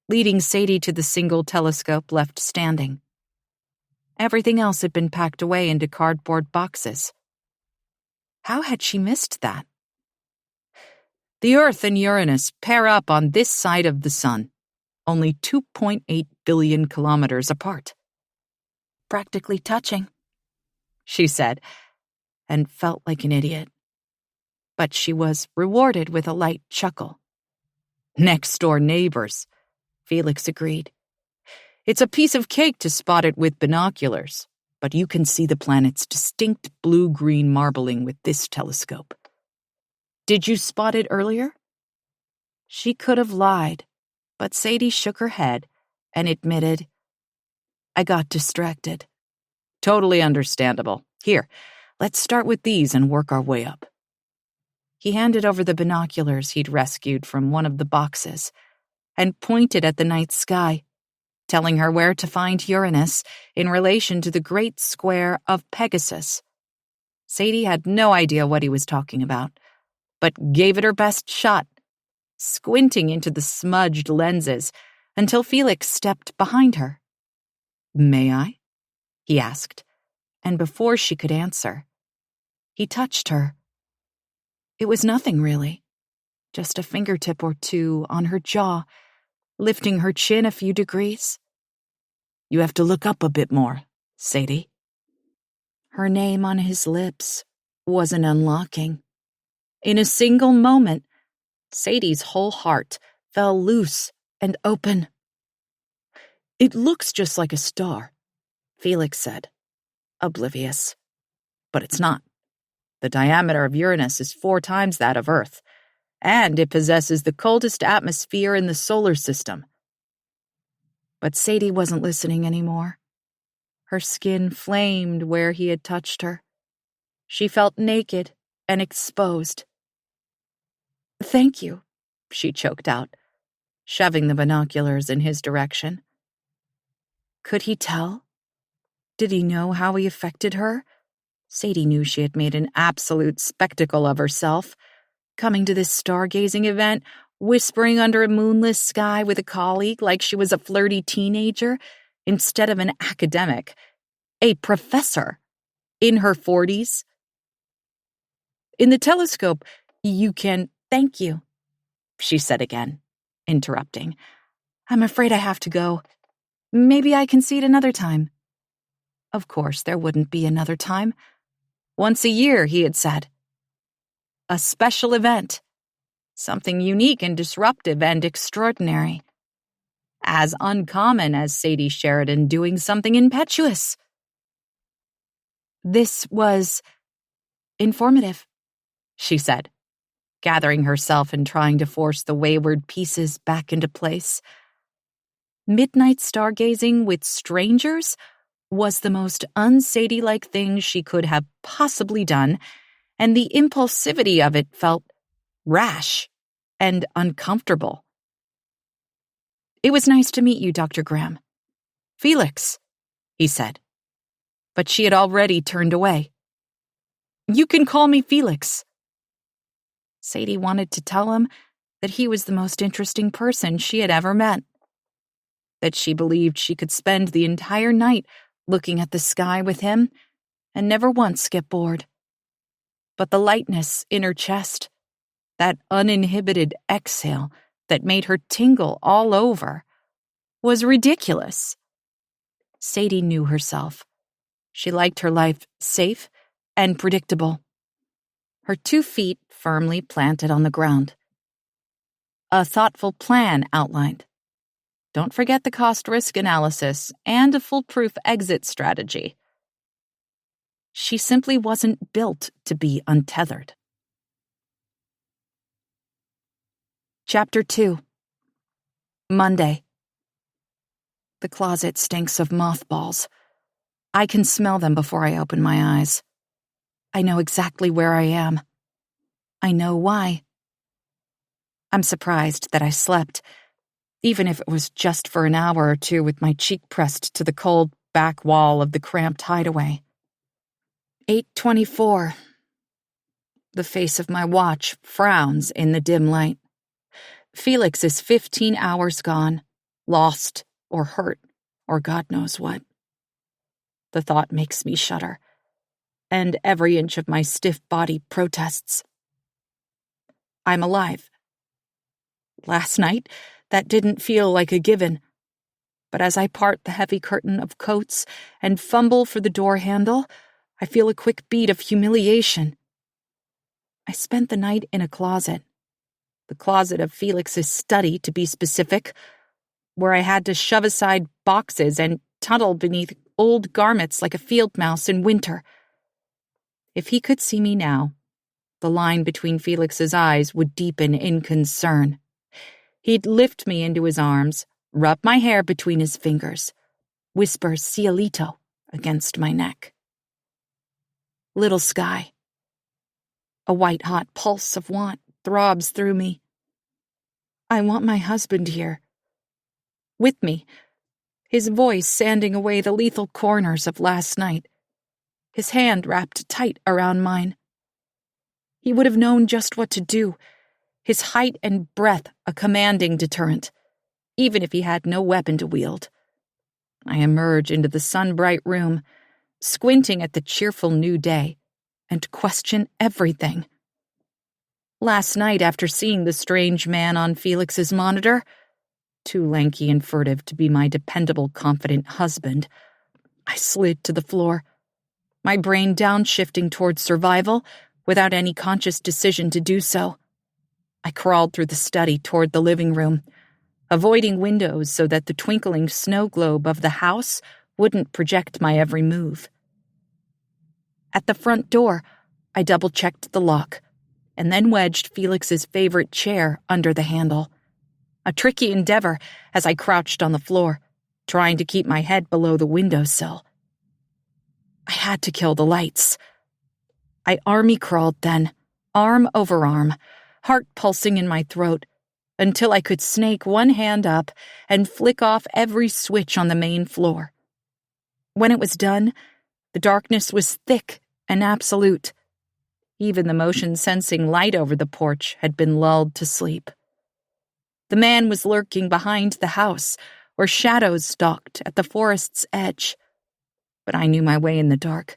leading Sadie to the single telescope left standing. Everything else had been packed away into cardboard boxes. How had she missed that? The Earth and Uranus pair up on this side of the Sun, only 2.8 billion kilometers apart. Practically touching, she said, and felt like an idiot. But she was rewarded with a light chuckle. Next-door neighbors, Felix agreed. It's a piece of cake to spot it with binoculars, but you can see the planet's distinct blue-green marbling with this telescope. Did you spot it earlier? She could have lied, but Sadie shook her head and admitted, I got distracted. Totally understandable. Here, let's start with these and work our way up. He handed over the binoculars he'd rescued from one of the boxes and pointed at the night sky, telling her where to find Uranus in relation to the great square of Pegasus. Sadie had no idea what he was talking about, but gave it her best shot, squinting into the smudged lenses until Felix stepped behind her. May I? He asked, and before she could answer, he touched her. It was nothing really, just a fingertip or two on her jaw, lifting her chin a few degrees. You have to look up a bit more, Sadie. Her name on his lips wasn't unlocking. In a single moment, Sadie's whole heart fell loose and open. It looks just like a star, Felix said, oblivious. But it's not. The diameter of Uranus is 4 times that of Earth, and it possesses the coldest atmosphere in the solar system. But Sadie wasn't listening anymore. Her skin flamed where he had touched her. She felt naked and exposed. Thank you, she choked out, shoving the binoculars in his direction. Could he tell? Did he know how he affected her? Sadie knew she had made an absolute spectacle of herself, coming to this stargazing event, whispering under a moonless sky with a colleague like she was a flirty teenager instead of an academic, a professor, in her 40s. In the telescope, you can... Thank you, she said again, interrupting. I'm afraid I have to go. Maybe I can see it another time. Of course, there wouldn't be another time. Once a year, he had said. A special event. Something unique and disruptive and extraordinary. As uncommon as Sadie Sheridan doing something impetuous. This was informative, she said, gathering herself and trying to force the wayward pieces back into place. Midnight stargazing with strangers was the most un-Sadie-like thing she could have possibly done, and the impulsivity of it felt rash and uncomfortable. It was nice to meet you, Dr. Graham. Felix, he said, but she had already turned away. You can call me Felix. Sadie wanted to tell him that he was the most interesting person she had ever met, that she believed she could spend the entire night looking at the sky with him and never once get bored. But the lightness in her chest, that uninhibited exhale that made her tingle all over, was ridiculous. Sadie knew herself. She liked her life safe and predictable. Her 2 feet firmly planted on the ground. A thoughtful plan outlined. Don't forget the cost-risk analysis and a foolproof exit strategy. She simply wasn't built to be untethered. Chapter 2. Monday. The closet stinks of mothballs. I can smell them before I open my eyes. I know exactly where I am. I know why. I'm surprised that I slept, even if it was just for an hour or two with my cheek pressed to the cold back wall of the cramped hideaway. 8:24. The face of my watch frowns in the dim light. Felix is 15 hours gone, lost or hurt or God knows what. The thought makes me shudder, and every inch of my stiff body protests. I'm alive. Last night, that didn't feel like a given, but as I part the heavy curtain of coats and fumble for the door handle, I feel a quick beat of humiliation. I spent the night in a closet. The closet of Felix's study, to be specific, where I had to shove aside boxes and tunnel beneath old garments like a field mouse in winter. If he could see me now, the line between Felix's eyes would deepen in concern. He'd lift me into his arms, rub my hair between his fingers, whisper cielito against my neck. Little sky. A white-hot pulse of want throbs through me. I want my husband here. With me, his voice sanding away the lethal corners of last night, his hand wrapped tight around mine. He would have known just what to do, his height and breadth a commanding deterrent, even if he had no weapon to wield. I emerge into the sun-bright room, squinting at the cheerful new day, and question everything. Last night, after seeing the strange man on Felix's monitor, too lanky and furtive to be my dependable, confident husband, I slid to the floor, my brain downshifting towards survival without any conscious decision to do so. I crawled through the study toward the living room, avoiding windows so that the twinkling snow globe of the house wouldn't project my every move. At the front door, I double-checked the lock, and then wedged Felix's favorite chair under the handle. A tricky endeavor as I crouched on the floor, trying to keep my head below the windowsill. I had to kill the lights. I army crawled then, arm over arm, heart pulsing in my throat, until I could snake one hand up and flick off every switch on the main floor. When it was done, the darkness was thick and absolute. Even the motion-sensing light over the porch had been lulled to sleep. The man was lurking behind the house, where shadows stalked at the forest's edge. But I knew my way in the dark,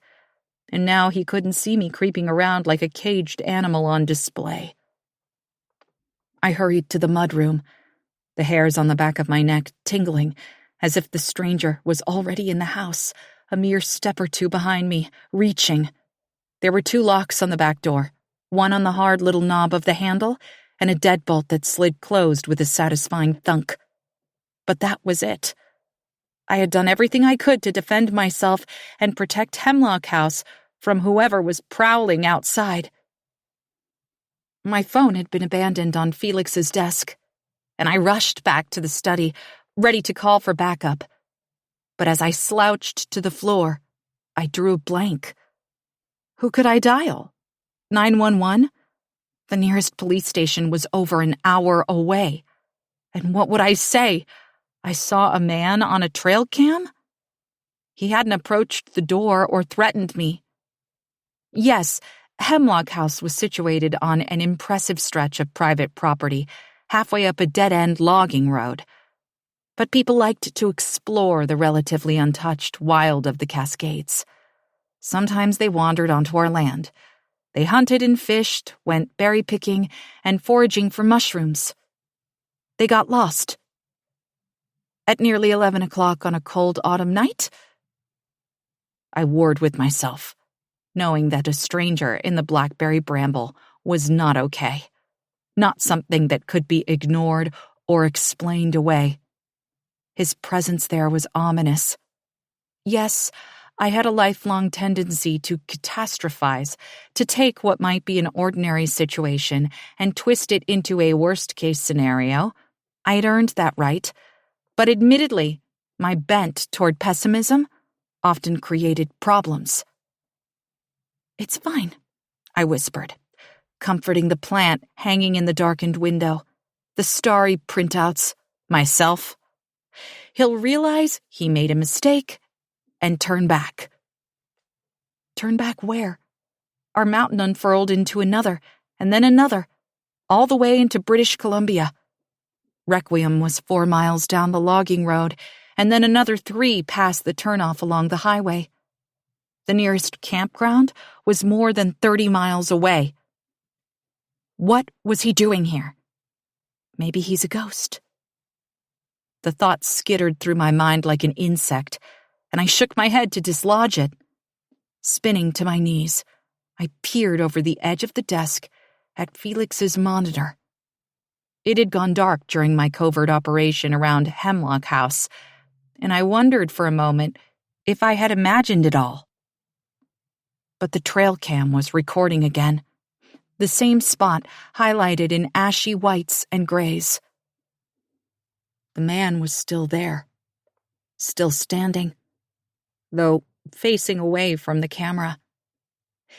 and now he couldn't see me creeping around like a caged animal on display. I hurried to the mudroom, the hairs on the back of my neck tingling, as if the stranger was already in the house, a mere step or two behind me, reaching. There were 2 locks on the back door, one on the hard little knob of the handle, and a deadbolt that slid closed with a satisfying thunk. But that was it. I had done everything I could to defend myself and protect Hemlock House from whoever was prowling outside. My phone had been abandoned on Felix's desk, and I rushed back to the study, ready to call for backup. But as I slouched to the floor, I drew a blank. Who could I dial? 911? The nearest police station was over an hour away. And what would I say? I saw a man on a trail cam? He hadn't approached the door or threatened me. Yes, Hemlock House was situated on an impressive stretch of private property, halfway up a dead-end logging road. But people liked to explore the relatively untouched wild of the Cascades. Sometimes they wandered onto our land. They hunted and fished, went berry picking, and foraging for mushrooms. They got lost. At nearly 11 o'clock on a cold autumn night, I warred with myself, knowing that a stranger in the blackberry bramble was not okay, not something that could be ignored or explained away. His presence there was ominous. Yes, I had a lifelong tendency to catastrophize, to take what might be an ordinary situation and twist it into a worst-case scenario. I'd earned that right, but admittedly, my bent toward pessimism often created problems. "It's fine," I whispered, comforting the plant hanging in the darkened window, the starry printouts, myself. He'll realize he made a mistake, and turn back. Turn back where? Our mountain unfurled into another, and then another, all the way into British Columbia. Requiem was 4 miles down the logging road, and then another 3 past the turnoff along the highway. The nearest campground was more than 30 miles away. What was he doing here? Maybe he's a ghost. The thought skittered through my mind like an insect, and I shook my head to dislodge it. Spinning to my knees, I peered over the edge of the desk at Felix's monitor. It had gone dark during my covert operation around Hemlock House, and I wondered for a moment if I had imagined it all. But the trail cam was recording again, the same spot highlighted in ashy whites and grays. The man was still there, still standing, though facing away from the camera,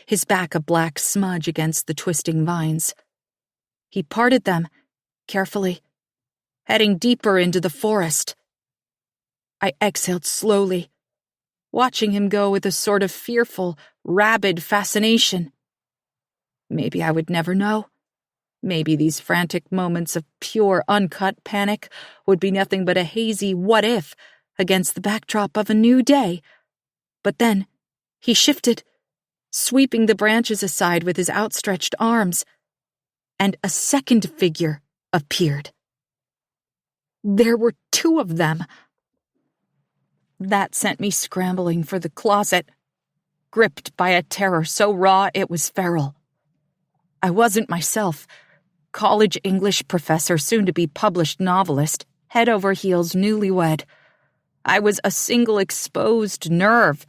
his back a black smudge against the twisting vines. He parted them, carefully, heading deeper into the forest. I exhaled slowly, watching him go with a sort of fearful, rabid fascination. Maybe I would never know. Maybe these frantic moments of pure, uncut panic would be nothing but a hazy what-if against the backdrop of a new day. But then, he shifted, sweeping the branches aside with his outstretched arms, and a second figure appeared. There were 2 of them. That sent me scrambling for the closet, gripped by a terror so raw it was feral. I wasn't myself, college English professor, soon-to-be published novelist, head over heels newlywed. I was a single exposed nerve,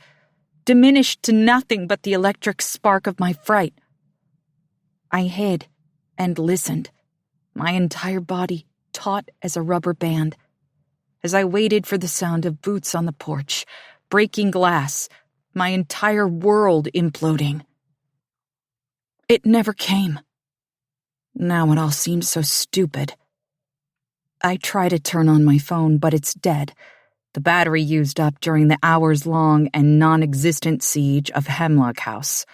diminished to nothing but the electric spark of my fright. I hid and listened, my entire body taut as a rubber band, as I waited for the sound of boots on the porch, breaking glass, my entire world imploding. It never came. Now it all seems so stupid. I try to turn on my phone, but it's dead, the battery used up during the hours-long and non-existent siege of Hemlock House.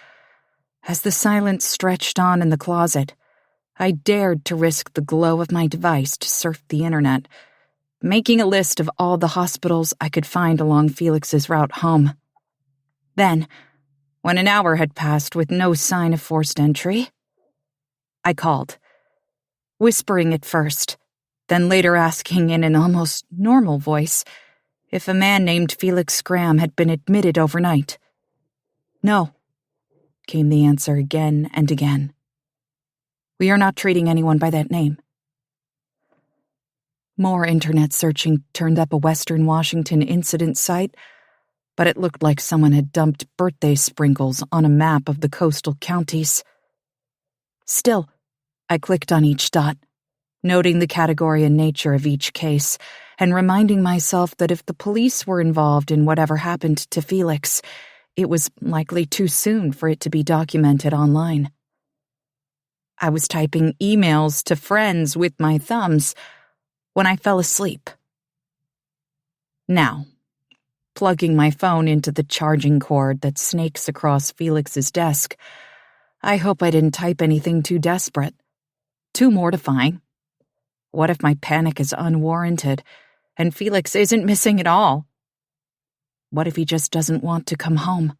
As the silence stretched on in the closet, I dared to risk the glow of my device to surf the internet, making a list of all the hospitals I could find along Felix's route home. Then, when an hour had passed with no sign of forced entry, I called, whispering at first, then later asking in an almost normal voice if a man named Felix Graham had been admitted overnight. No, came the answer again and again. We are not treating anyone by that name. More internet searching turned up a Western Washington incident site, but it looked like someone had dumped birthday sprinkles on a map of the coastal counties. Still, I clicked on each dot, noting the category and nature of each case, and reminding myself that if the police were involved in whatever happened to Felix, it was likely too soon for it to be documented online. I was typing emails to friends with my thumbs when I fell asleep. Now, plugging my phone into the charging cord that snakes across Felix's desk, I hope I didn't type anything too desperate, too mortifying. What if my panic is unwarranted and Felix isn't missing at all? What if he just doesn't want to come home?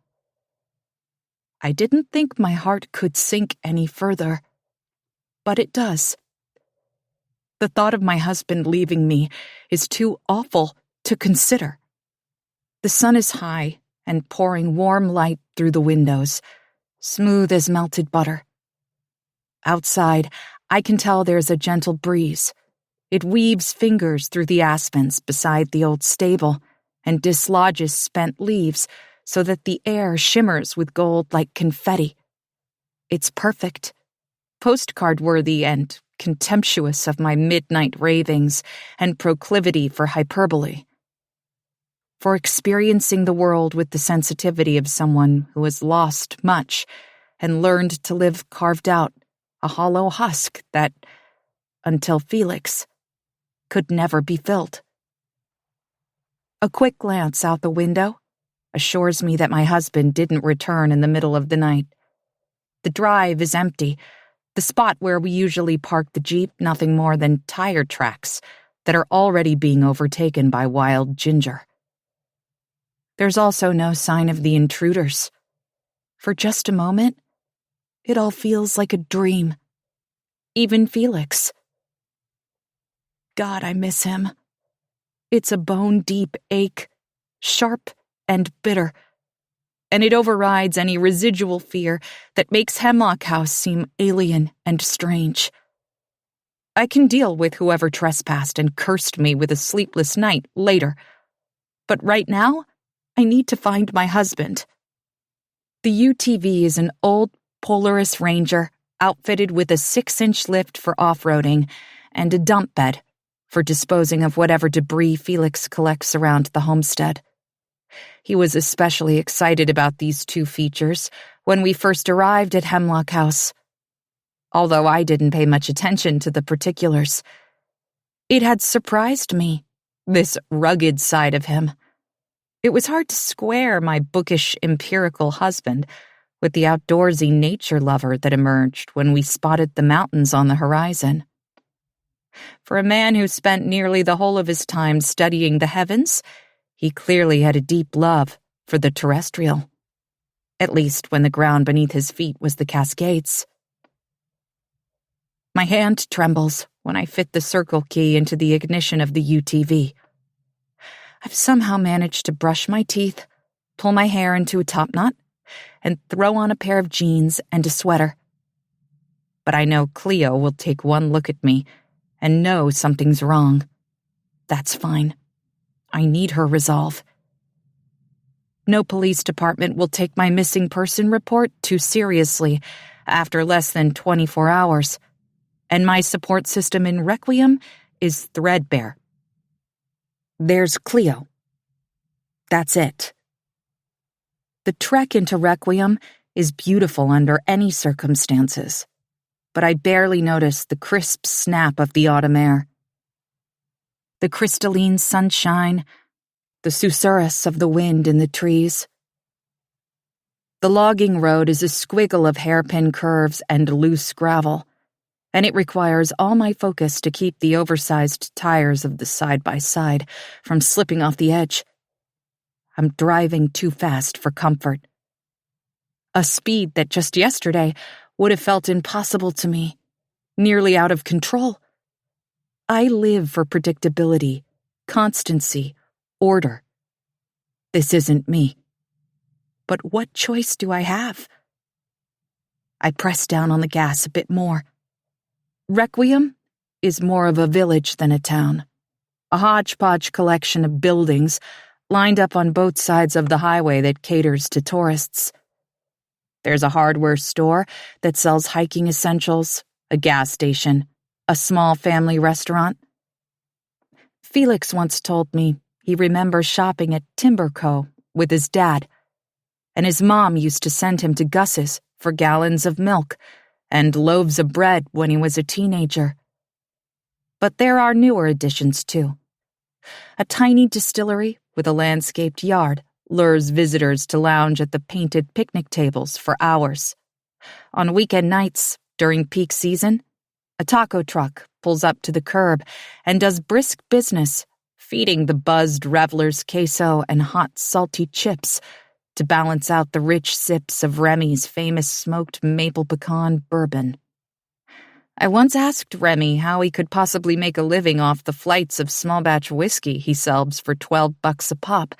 I didn't think my heart could sink any further, but it does. The thought of my husband leaving me is too awful to consider. The sun is high and pouring warm light through the windows, smooth as melted butter. Outside, I can tell there's a gentle breeze. It weaves fingers through the aspens beside the old stable and dislodges spent leaves so that the air shimmers with gold like confetti. It's perfect, postcard-worthy and contemptuous of my midnight ravings and proclivity for hyperbole. For experiencing the world with the sensitivity of someone who has lost much and learned to live carved out a hollow husk that, until Felix, could never be filled. A quick glance out the window, assures me that my husband didn't return in the middle of the night. The drive is empty. The spot where we usually park the Jeep, nothing more than tire tracks that are already being overtaken by wild ginger. There's also no sign of the intruders. For just a moment, it all feels like a dream. Even Felix. God, I miss him. It's a bone-deep ache, sharp and bitter, and it overrides any residual fear that makes Hemlock House seem alien and strange. I can deal with whoever trespassed and cursed me with a sleepless night later, but right now, I need to find my husband. The UTV is an old Polaris Ranger outfitted with a 6-inch lift for off-roading and a dump bed for disposing of whatever debris Felix collects around the homestead. He was especially excited about these two features when we first arrived at Hemlock House, although I didn't pay much attention to the particulars. It had surprised me, this rugged side of him. It was hard to square my bookish, empirical husband with the outdoorsy nature lover that emerged when we spotted the mountains on the horizon. For a man who spent nearly the whole of his time studying the heavens, he clearly had a deep love for the terrestrial, at least when the ground beneath his feet was the Cascades. My hand trembles when I fit the circle key into the ignition of the UTV. I've somehow managed to brush my teeth, pull my hair into a topknot, and throw on a pair of jeans and a sweater. But I know Cleo will take one look at me and know something's wrong. That's fine. I need her resolve. No police department will take my missing person report too seriously after less than 24 hours, and my support system in Requiem is threadbare. There's Cleo. That's it. The trek into Requiem is beautiful under any circumstances, but I barely notice the crisp snap of the autumn air. The crystalline sunshine, the susurrus of the wind in the trees. The logging road is a squiggle of hairpin curves and loose gravel, and it requires all my focus to keep the oversized tires of the side-by-side from slipping off the edge. I'm driving too fast for comfort. A speed that just yesterday would have felt impossible to me, nearly out of control. I live for predictability, constancy, order. This isn't me. But what choice do I have? I press down on the gas a bit more. Requiem is more of a village than a town, a hodgepodge collection of buildings lined up on both sides of the highway that caters to tourists. There's a hardware store that sells hiking essentials, a gas station, a small family restaurant. Felix once told me he remembers shopping at Timber Co. with his dad, and his mom used to send him to Gus's for gallons of milk and loaves of bread when he was a teenager. But there are newer additions, too. A tiny distillery with a landscaped yard lures visitors to lounge at the painted picnic tables for hours. On weekend nights, during peak season, a taco truck pulls up to the curb and does brisk business, feeding the buzzed revelers queso and hot, salty chips to balance out the rich sips of Remy's famous smoked maple pecan bourbon. I once asked Remy how he could possibly make a living off the flights of small-batch whiskey he sells for $12 a pop,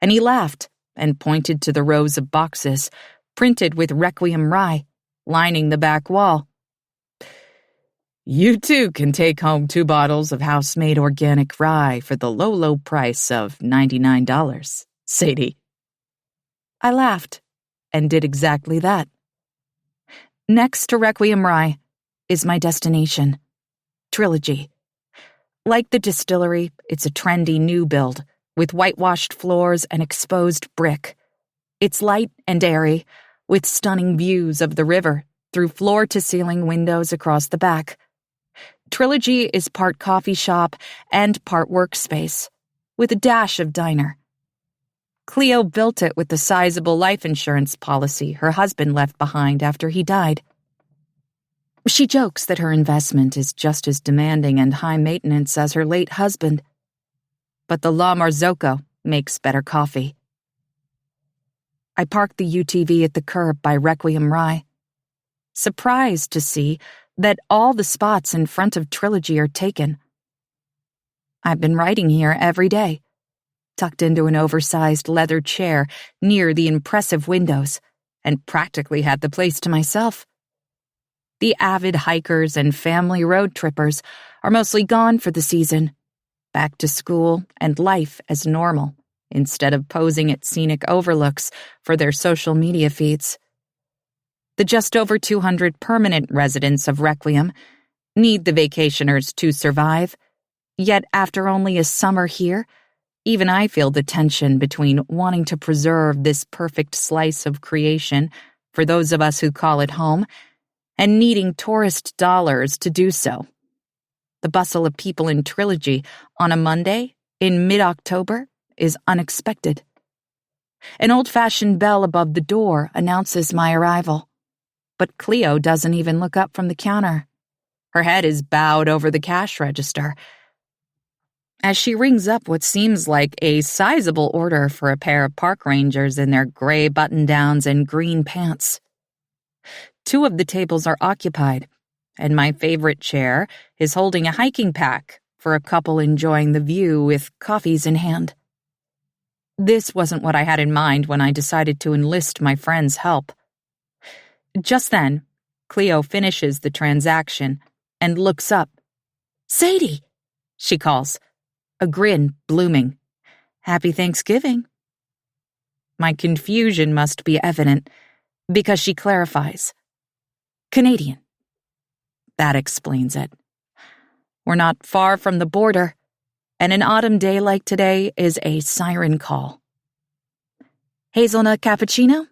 and he laughed and pointed to the rows of boxes, printed with Requiem rye, lining the back wall. You too can take home 2 bottles of house-made organic rye for the low, low price of $99, Sadie. I laughed and did exactly that. Next to Requiem rye is my destination, Trilogy. Like the distillery, it's a trendy new build with whitewashed floors and exposed brick. It's light and airy, with stunning views of the river through floor-to-ceiling windows across the back. Trilogy is part coffee shop and part workspace, with a dash of diner. Cleo built it with the sizable life insurance policy her husband left behind after he died. She jokes that her investment is just as demanding and high maintenance as her late husband. But the La Marzocco makes better coffee. I parked the UTV at the curb by Requiem Rye, surprised to see that all the spots in front of Trilogy are taken. I've been writing here every day, tucked into an oversized leather chair near the impressive windows, and practically had the place to myself. The avid hikers and family road trippers are mostly gone for the season, back to school and life as normal, instead of posing at scenic overlooks for their social media feeds. The just over 200 permanent residents of Requiem need the vacationers to survive, yet after only a summer here, even I feel the tension between wanting to preserve this perfect slice of creation for those of us who call it home and needing tourist dollars to do so. The bustle of people in Trilogy on a Monday in mid-October is unexpected. An old-fashioned bell above the door announces my arrival, but Cleo doesn't even look up from the counter. Her head is bowed over the cash register as she rings up what seems like a sizable order for a pair of park rangers in their gray button-downs and green pants. 2 of the tables are occupied, and my favorite chair is holding a hiking pack for a couple enjoying the view with coffees in hand. This wasn't what I had in mind when I decided to enlist my friend's help. Just then, Cleo finishes the transaction and looks up. "Sadie," she calls, a grin blooming. "Happy Thanksgiving." My confusion must be evident because she clarifies. "Canadian." That explains it. We're not far from the border, and an autumn day like today is a siren call. "Hazelnut cappuccino?"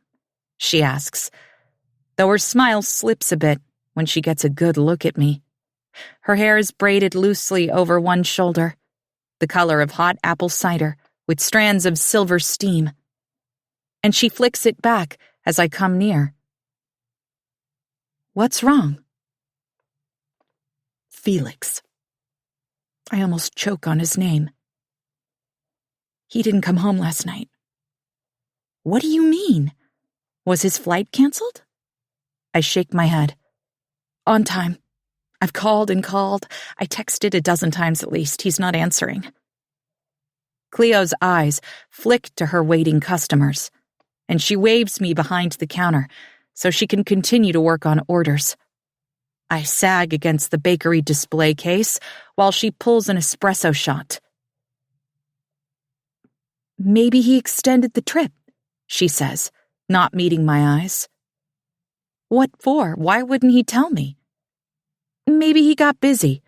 she asks, though her smile slips a bit when she gets a good look at me. Her hair is braided loosely over one shoulder, the color of hot apple cider with strands of silver steam, and she flicks it back as I come near. "What's wrong?" "Felix." I almost choke on his name. "He didn't come home last night." "What do you mean? Was his flight canceled?" I shake my head. "On time. I've called and called. I texted a dozen times at least. He's not answering." Cleo's eyes flick to her waiting customers, and she waves me behind the counter so she can continue to work on orders. I sag against the bakery display case while she pulls an espresso shot. "Maybe he extended the trip," she says, not meeting my eyes. "What for? Why wouldn't he tell me?" "Maybe he got busy.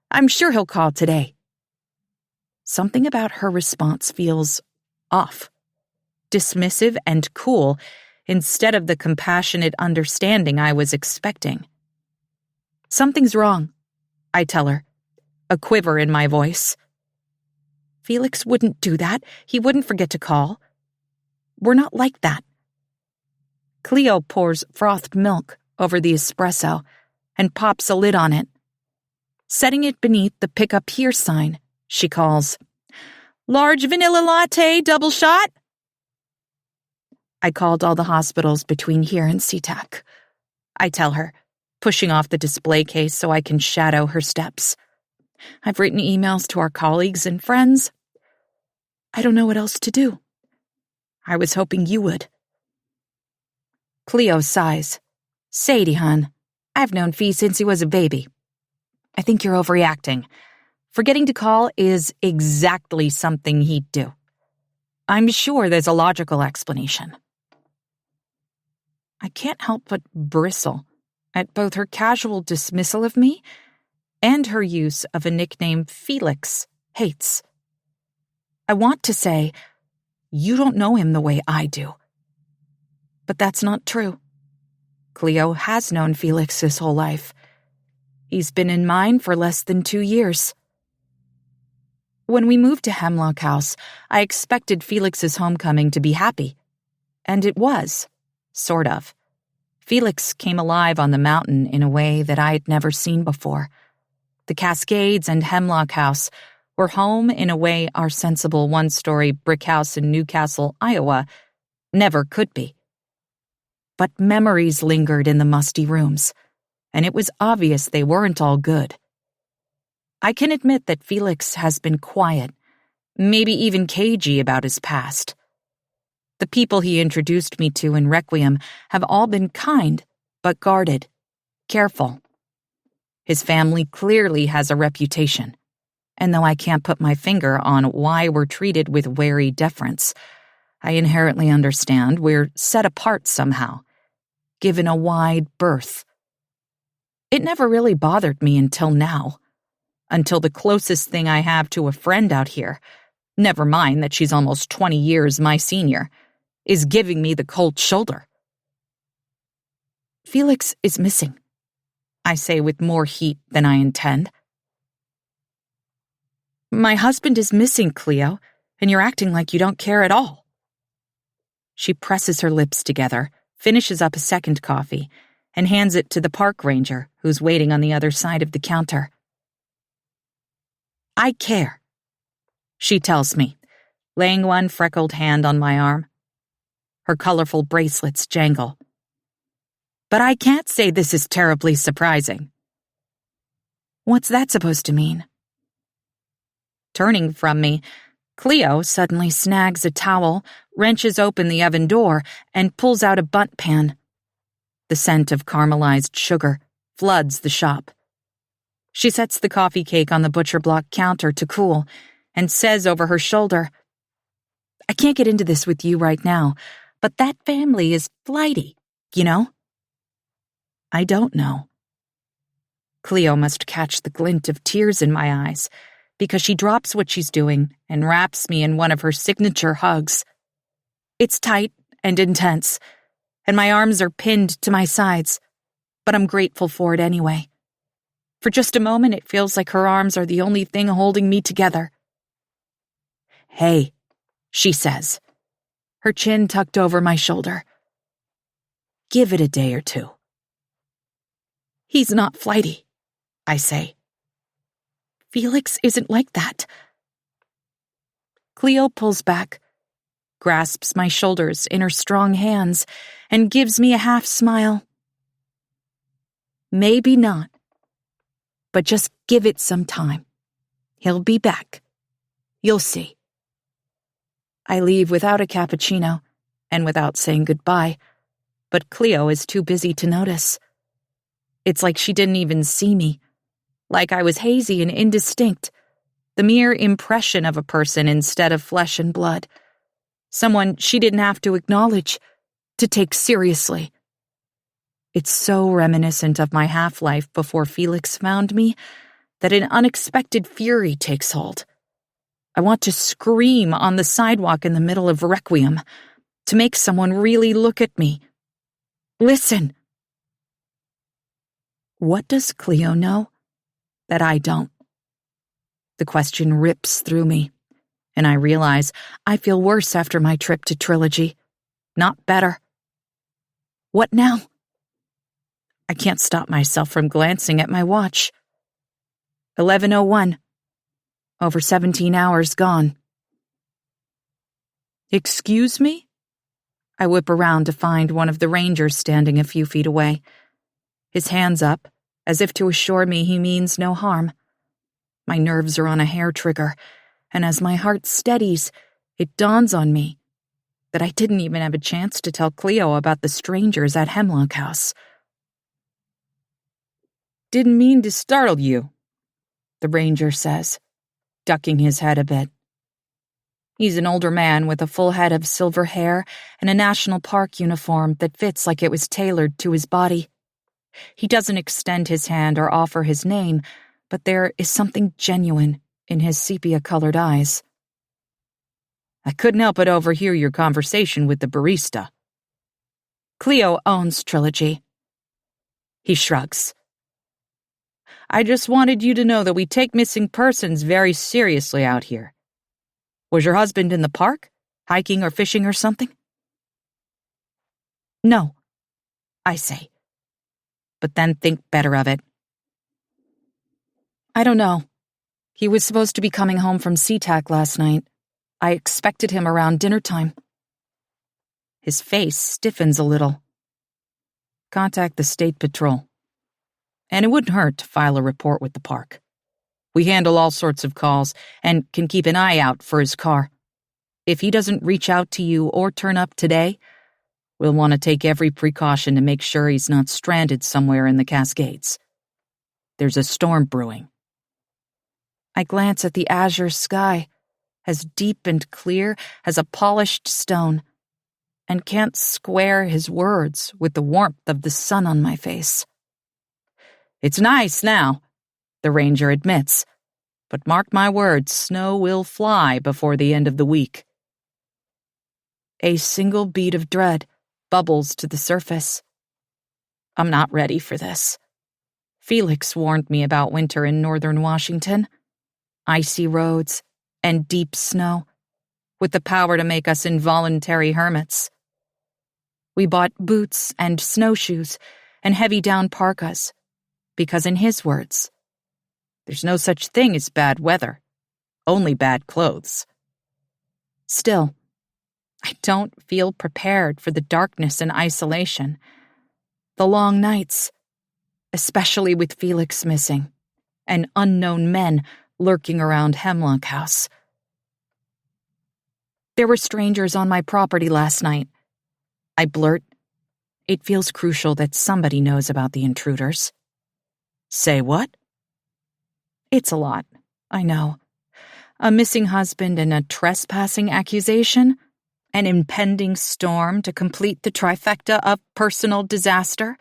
I'm sure he'll call today." Something about her response feels off, dismissive and cool, instead of the compassionate understanding I was expecting. "Something's wrong," I tell her, a quiver in my voice. "Felix wouldn't do that. He wouldn't forget to call. We're not like that." Cleo pours frothed milk over the espresso and pops a lid on it. Setting it beneath the Pick Up Here sign, she calls, "Large vanilla latte, double shot?" I called all the hospitals between here and SeaTac, I tell her, pushing off the display case so I can shadow her steps. "I've written emails to our colleagues and friends. I don't know what else to do. I was hoping you would." Cleo sighs. "Sadie, hun, I've known Fee since he was a baby. I think you're overreacting. Forgetting to call is exactly something he'd do. I'm sure there's a logical explanation." I can't help but bristle at both her casual dismissal of me and her use of a nickname Felix hates. I want to say, "You don't know him the way I do." But that's not true. Cleo has known Felix his whole life. He's been in mine for less than 2 years. When we moved to Hemlock House, I expected Felix's homecoming to be happy. And it was, sort of. Felix came alive on the mountain in a way that I had never seen before. The Cascades and Hemlock House were home in a way our sensible one-story brick house in Newcastle, Iowa, never could be. But memories lingered in the musty rooms, and it was obvious they weren't all good. I can admit that Felix has been quiet, maybe even cagey about his past. The people he introduced me to in Requiem have all been kind, but guarded, careful. His family clearly has a reputation, and though I can't put my finger on why we're treated with wary deference, I inherently understand we're set apart somehow, given a wide berth. It never really bothered me until now. Until the closest thing I have to a friend out here, never mind that she's almost 20 years my senior, is giving me the cold shoulder. Felix is missing, I say with more heat than I intend. My husband is missing, Cleo, and you're acting like you don't care at all. She presses her lips together, finishes up a second coffee, and hands it to the park ranger, who's waiting on the other side of the counter. I care, she tells me, laying one freckled hand on my arm. Her colorful bracelets jangle. But I can't say this is terribly surprising. What's that supposed to mean? Turning from me, Cleo suddenly snags a towel, wrenches open the oven door, and pulls out a bundt pan. The scent of caramelized sugar floods the shop. She sets the coffee cake on the butcher block counter to cool and says over her shoulder, I can't get into this with you right now, but that family is flighty, you know? I don't know. Cleo must catch the glint of tears in my eyes because she drops what she's doing and wraps me in one of her signature hugs. It's tight and intense, and my arms are pinned to my sides, but I'm grateful for it anyway. For just a moment, it feels like her arms are the only thing holding me together. Hey, she says, her chin tucked over my shoulder. Give it a day or two. He's not flighty, I say. Felix isn't like that. Cleo pulls back, grasps my shoulders in her strong hands, and gives me a half smile. Maybe not. But just give it some time. He'll be back. You'll see. I leave without a cappuccino and without saying goodbye, but Cleo is too busy to notice. It's like she didn't even see me, like I was hazy and indistinct, the mere impression of a person instead of flesh and blood, someone she didn't have to acknowledge, to take seriously. It's so reminiscent of my half-life before Felix found me that an unexpected fury takes hold. I want to scream on the sidewalk in the middle of Requiem, to make someone really look at me. Listen. What does Cleo know that I don't? The question rips through me, and I realize I feel worse after my trip to Trilogy, not better. What now? I can't stop myself from glancing at my watch. 11:01. Over 17 hours gone. Excuse me? I whip around to find one of the rangers standing a few feet away. His hands up, as if to assure me he means no harm. My nerves are on a hair trigger, and as my heart steadies, it dawns on me that I didn't even have a chance to tell Cleo about the strangers at Hemlock House. Didn't mean to startle you, the ranger says, ducking his head a bit. He's an older man with a full head of silver hair and a national park uniform that fits like it was tailored to his body. He doesn't extend his hand or offer his name, but there is something genuine in his sepia-colored eyes. I couldn't help but overhear your conversation with the barista. Cleo owns Trilogy. He shrugs. I just wanted you to know that we take missing persons very seriously out here. Was your husband in the park, hiking or fishing or something? No, I say, but then think better of it. I don't know. He was supposed to be coming home from SeaTac last night. I expected him around dinner time. His face stiffens a little. Contact the State Patrol. And it wouldn't hurt to file a report with the park. We handle all sorts of calls and can keep an eye out for his car. If he doesn't reach out to you or turn up today, we'll want to take every precaution to make sure he's not stranded somewhere in the Cascades. There's a storm brewing. I glance at the azure sky, as deep and clear as a polished stone, and can't square his words with the warmth of the sun on my face. It's nice now, the ranger admits, but mark my words, snow will fly before the end of the week. A single bead of dread bubbles to the surface. I'm not ready for this. Felix warned me about winter in northern Washington. Icy roads and deep snow, with the power to make us involuntary hermits. We bought boots and snowshoes and heavy down parkas, because in his words, there's no such thing as bad weather, only bad clothes. Still, I don't feel prepared for the darkness and isolation, the long nights, especially with Felix missing, and unknown men lurking around Hemlock House. There were strangers on my property last night. I blurt. It feels crucial that somebody knows about the intruders. Say what? It's a lot, I know. A missing husband and a trespassing accusation? An impending storm to complete the trifecta of personal disaster?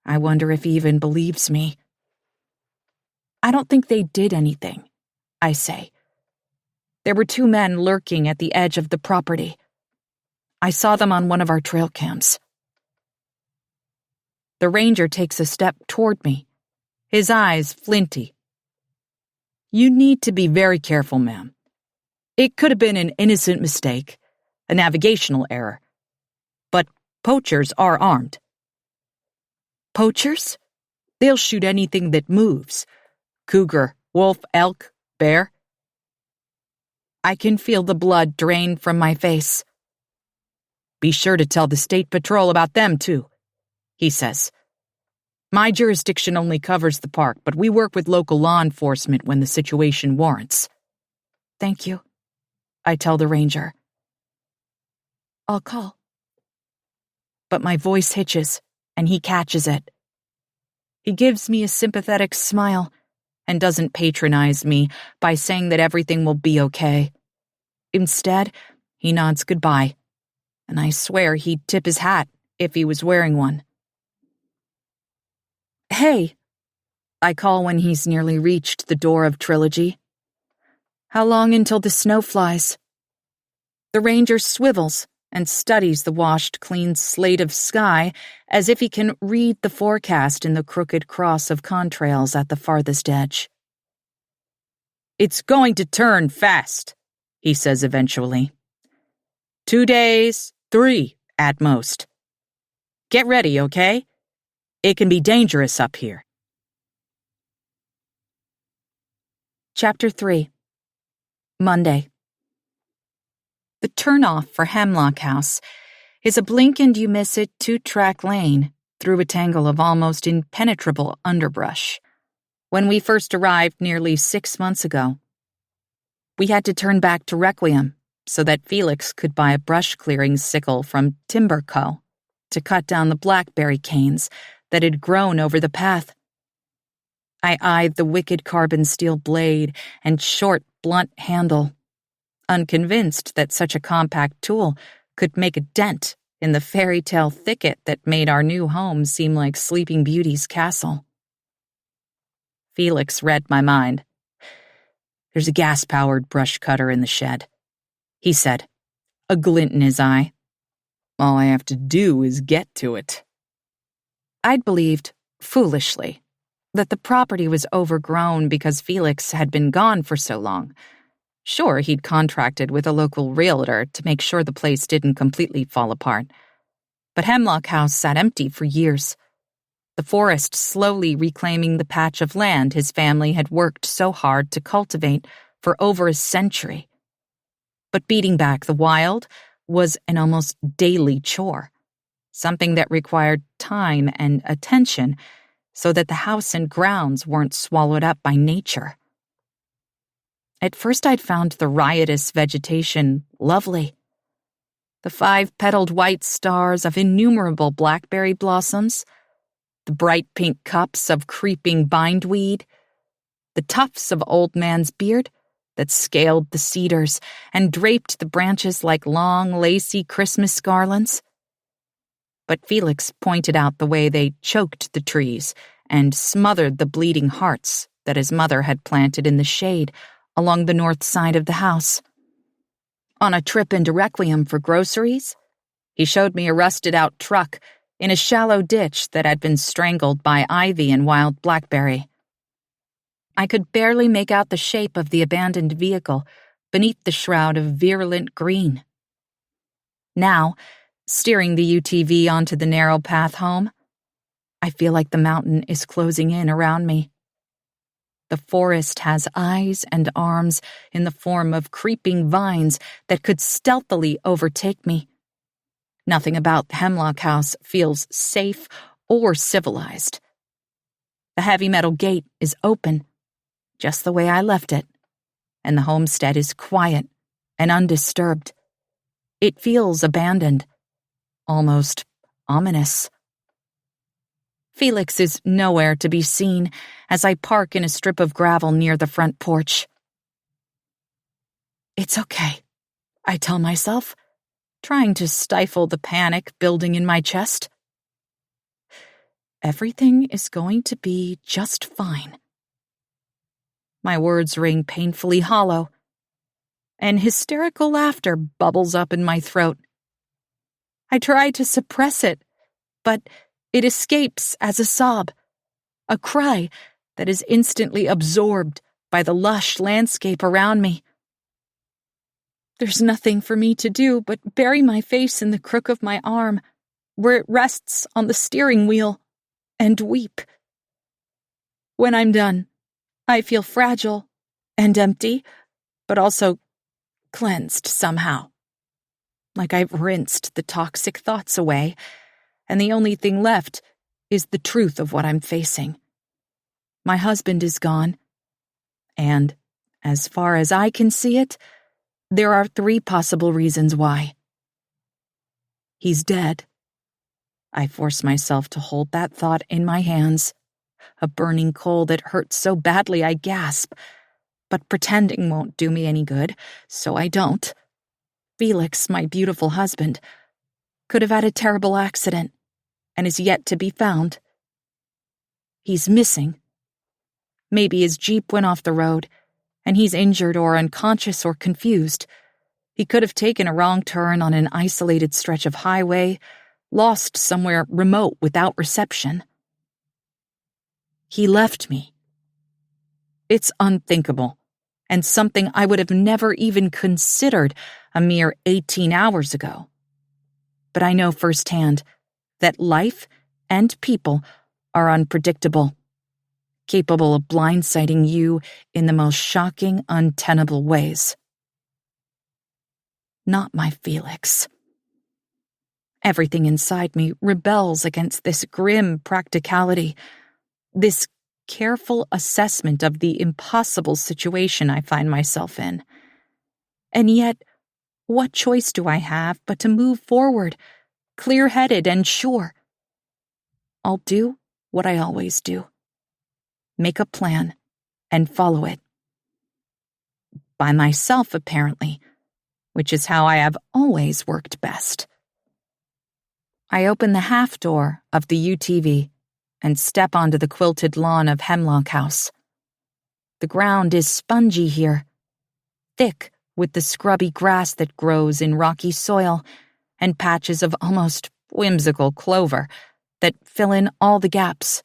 I wonder if he even believes me. I don't think they did anything, I say. There were 2 men lurking at the edge of the property. I saw them on one of our trail cams. The ranger takes a step toward me, his eyes flinty. You need to be very careful, ma'am. It could have been an innocent mistake, a navigational error. But poachers are armed. Poachers? They'll shoot anything that moves. Cougar, wolf, elk, bear. I can feel the blood drain from my face. Be sure to tell the State Patrol about them, too, he says. My jurisdiction only covers the park, but we work with local law enforcement when the situation warrants. Thank you, I tell the ranger. I'll call. But my voice hitches, and he catches it. He gives me a sympathetic smile and doesn't patronize me by saying that everything will be okay. Instead, he nods goodbye, and I swear he'd tip his hat if he was wearing one. Hey, I call when he's nearly reached the door of Trilogy. How long until the snow flies? The ranger swivels and studies the washed, clean slate of sky as if he can read the forecast in the crooked cross of contrails at the farthest edge. It's going to turn fast, he says eventually. 2 days, 3 at most. Get ready, okay? It can be dangerous up here. Chapter 3. Monday. The turnoff for Hemlock House is a blink-and-you-miss-it 2-track lane through a tangle of almost impenetrable underbrush. When we first arrived nearly 6 months ago, we had to turn back to Requiem so that Felix could buy a brush-clearing sickle from Timber Co. to cut down the blackberry canes that had grown over the path. I eyed the wicked carbon steel blade and short, blunt handle, unconvinced that such a compact tool could make a dent in the fairy tale thicket that made our new home seem like Sleeping Beauty's castle. Felix read my mind. There's a gas-powered brush cutter in the shed, he said, a glint in his eye. All I have to do is get to it. I'd believed, foolishly, that the property was overgrown because Felix had been gone for so long. Sure, he'd contracted with a local realtor to make sure the place didn't completely fall apart. But Hemlock House sat empty for years, the forest slowly reclaiming the patch of land his family had worked so hard to cultivate for over a century. But beating back the wild was an almost daily chore, something that required time and attention so that the house and grounds weren't swallowed up by nature. At first I'd found the riotous vegetation lovely. The 5-petaled white stars of innumerable blackberry blossoms, the bright pink cups of creeping bindweed, the tufts of old man's beard that scaled the cedars and draped the branches like long, lacy Christmas garlands. But Felix pointed out the way they choked the trees and smothered the bleeding hearts that his mother had planted in the shade along the north side of the house. On a trip into Requiem for groceries, he showed me a rusted-out truck in a shallow ditch that had been strangled by ivy and wild blackberry. I could barely make out the shape of the abandoned vehicle beneath the shroud of virulent green. Now, steering the UTV onto the narrow path home, I feel like the mountain is closing in around me. The forest has eyes and arms in the form of creeping vines that could stealthily overtake me. Nothing about the Hemlock House feels safe or civilized. The heavy metal gate is open, just the way I left it, and the homestead is quiet and undisturbed. It feels abandoned, almost ominous. Felix is nowhere to be seen as I park in a strip of gravel near the front porch. It's okay, I tell myself, trying to stifle the panic building in my chest. Everything is going to be just fine. My words ring painfully hollow, and hysterical laughter bubbles up in my throat. I try to suppress it, but it escapes as a sob, a cry that is instantly absorbed by the lush landscape around me. There's nothing for me to do but bury my face in the crook of my arm, where it rests on the steering wheel, and weep. When I'm done, I feel fragile and empty, but also cleansed somehow. Like I've rinsed the toxic thoughts away, and the only thing left is the truth of what I'm facing. My husband is gone, and, as far as I can see it, there are 3 possible reasons why. He's dead. I force myself to hold that thought in my hands, a burning coal that hurts so badly I gasp, but pretending won't do me any good, so I don't. Felix, my beautiful husband, could have had a terrible accident and is yet to be found. He's missing. Maybe his Jeep went off the road, and he's injured or unconscious or confused. He could have taken a wrong turn on an isolated stretch of highway, lost somewhere remote without reception. He left me. It's unthinkable, and something I would have never even considered a mere 18 hours ago. But I know firsthand that life and people are unpredictable, capable of blindsiding you in the most shocking, untenable ways. Not my Felix. Everything inside me rebels against this grim practicality, this careful assessment of the impossible situation I find myself in. And yet, what choice do I have but to move forward, clear-headed and sure? I'll do what I always do. Make a plan and follow it. By myself, apparently, which is how I have always worked best. I open the half door of the UTV and step onto the quilted lawn of Hemlock House. The ground is spongy here, thick with the scrubby grass that grows in rocky soil and patches of almost whimsical clover that fill in all the gaps.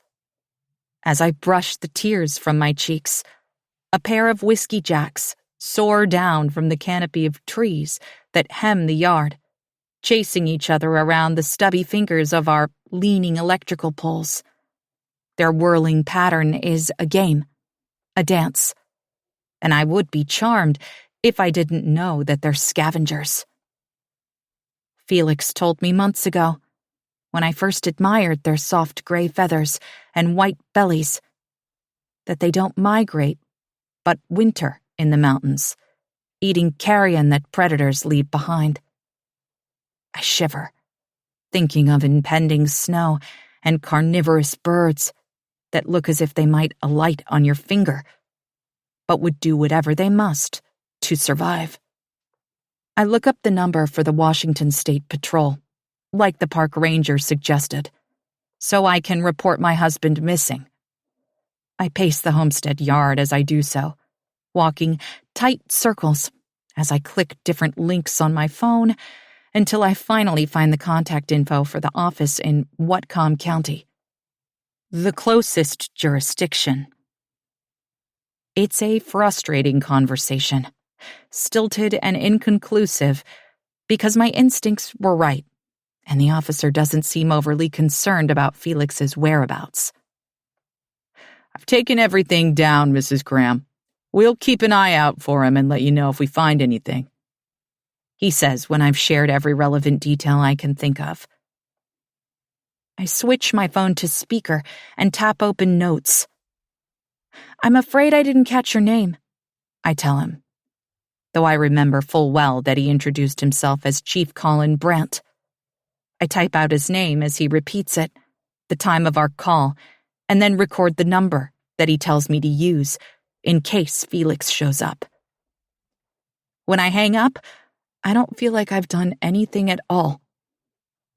As I brush the tears from my cheeks, a pair of whiskey jacks soar down from the canopy of trees that hem the yard, chasing each other around the stubby fingers of our leaning electrical poles. Their whirling pattern is a game, a dance, and I would be charmed if I didn't know that they're scavengers. Felix told me months ago, when I first admired their soft gray feathers and white bellies, that they don't migrate, but winter in the mountains, eating carrion that predators leave behind. I shiver, thinking of impending snow and carnivorous birds that look as if they might alight on your finger, but would do whatever they must to survive. I look up the number for the Washington State Patrol, like the park ranger suggested, so I can report my husband missing. I pace the homestead yard as I do so, walking tight circles as I click different links on my phone until I finally find the contact info for the office in Whatcom County, the closest jurisdiction. It's a frustrating conversation, stilted and inconclusive, because my instincts were right, and the officer doesn't seem overly concerned about Felix's whereabouts. "I've taken everything down, Mrs. Graham. We'll keep an eye out for him and let you know if we find anything," he says when I've shared every relevant detail I can think of. I switch my phone to speaker and tap open notes. "I'm afraid I didn't catch your name," I tell him, though I remember full well that he introduced himself as Chief Colin Brandt. I type out his name as he repeats it, the time of our call, and then record the number that he tells me to use in case Felix shows up. When I hang up, I don't feel like I've done anything at all.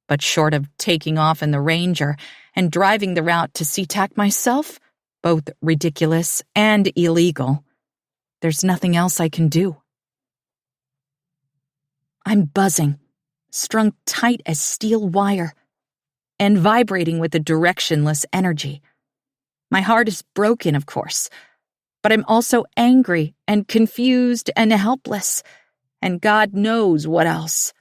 But short of taking off in the Ranger and driving the route to SeaTac myself, both ridiculous and illegal, there's nothing else I can do. I'm buzzing, strung tight as steel wire, and vibrating with a directionless energy. My heart is broken, of course, but I'm also angry and confused and helpless, and God knows what else.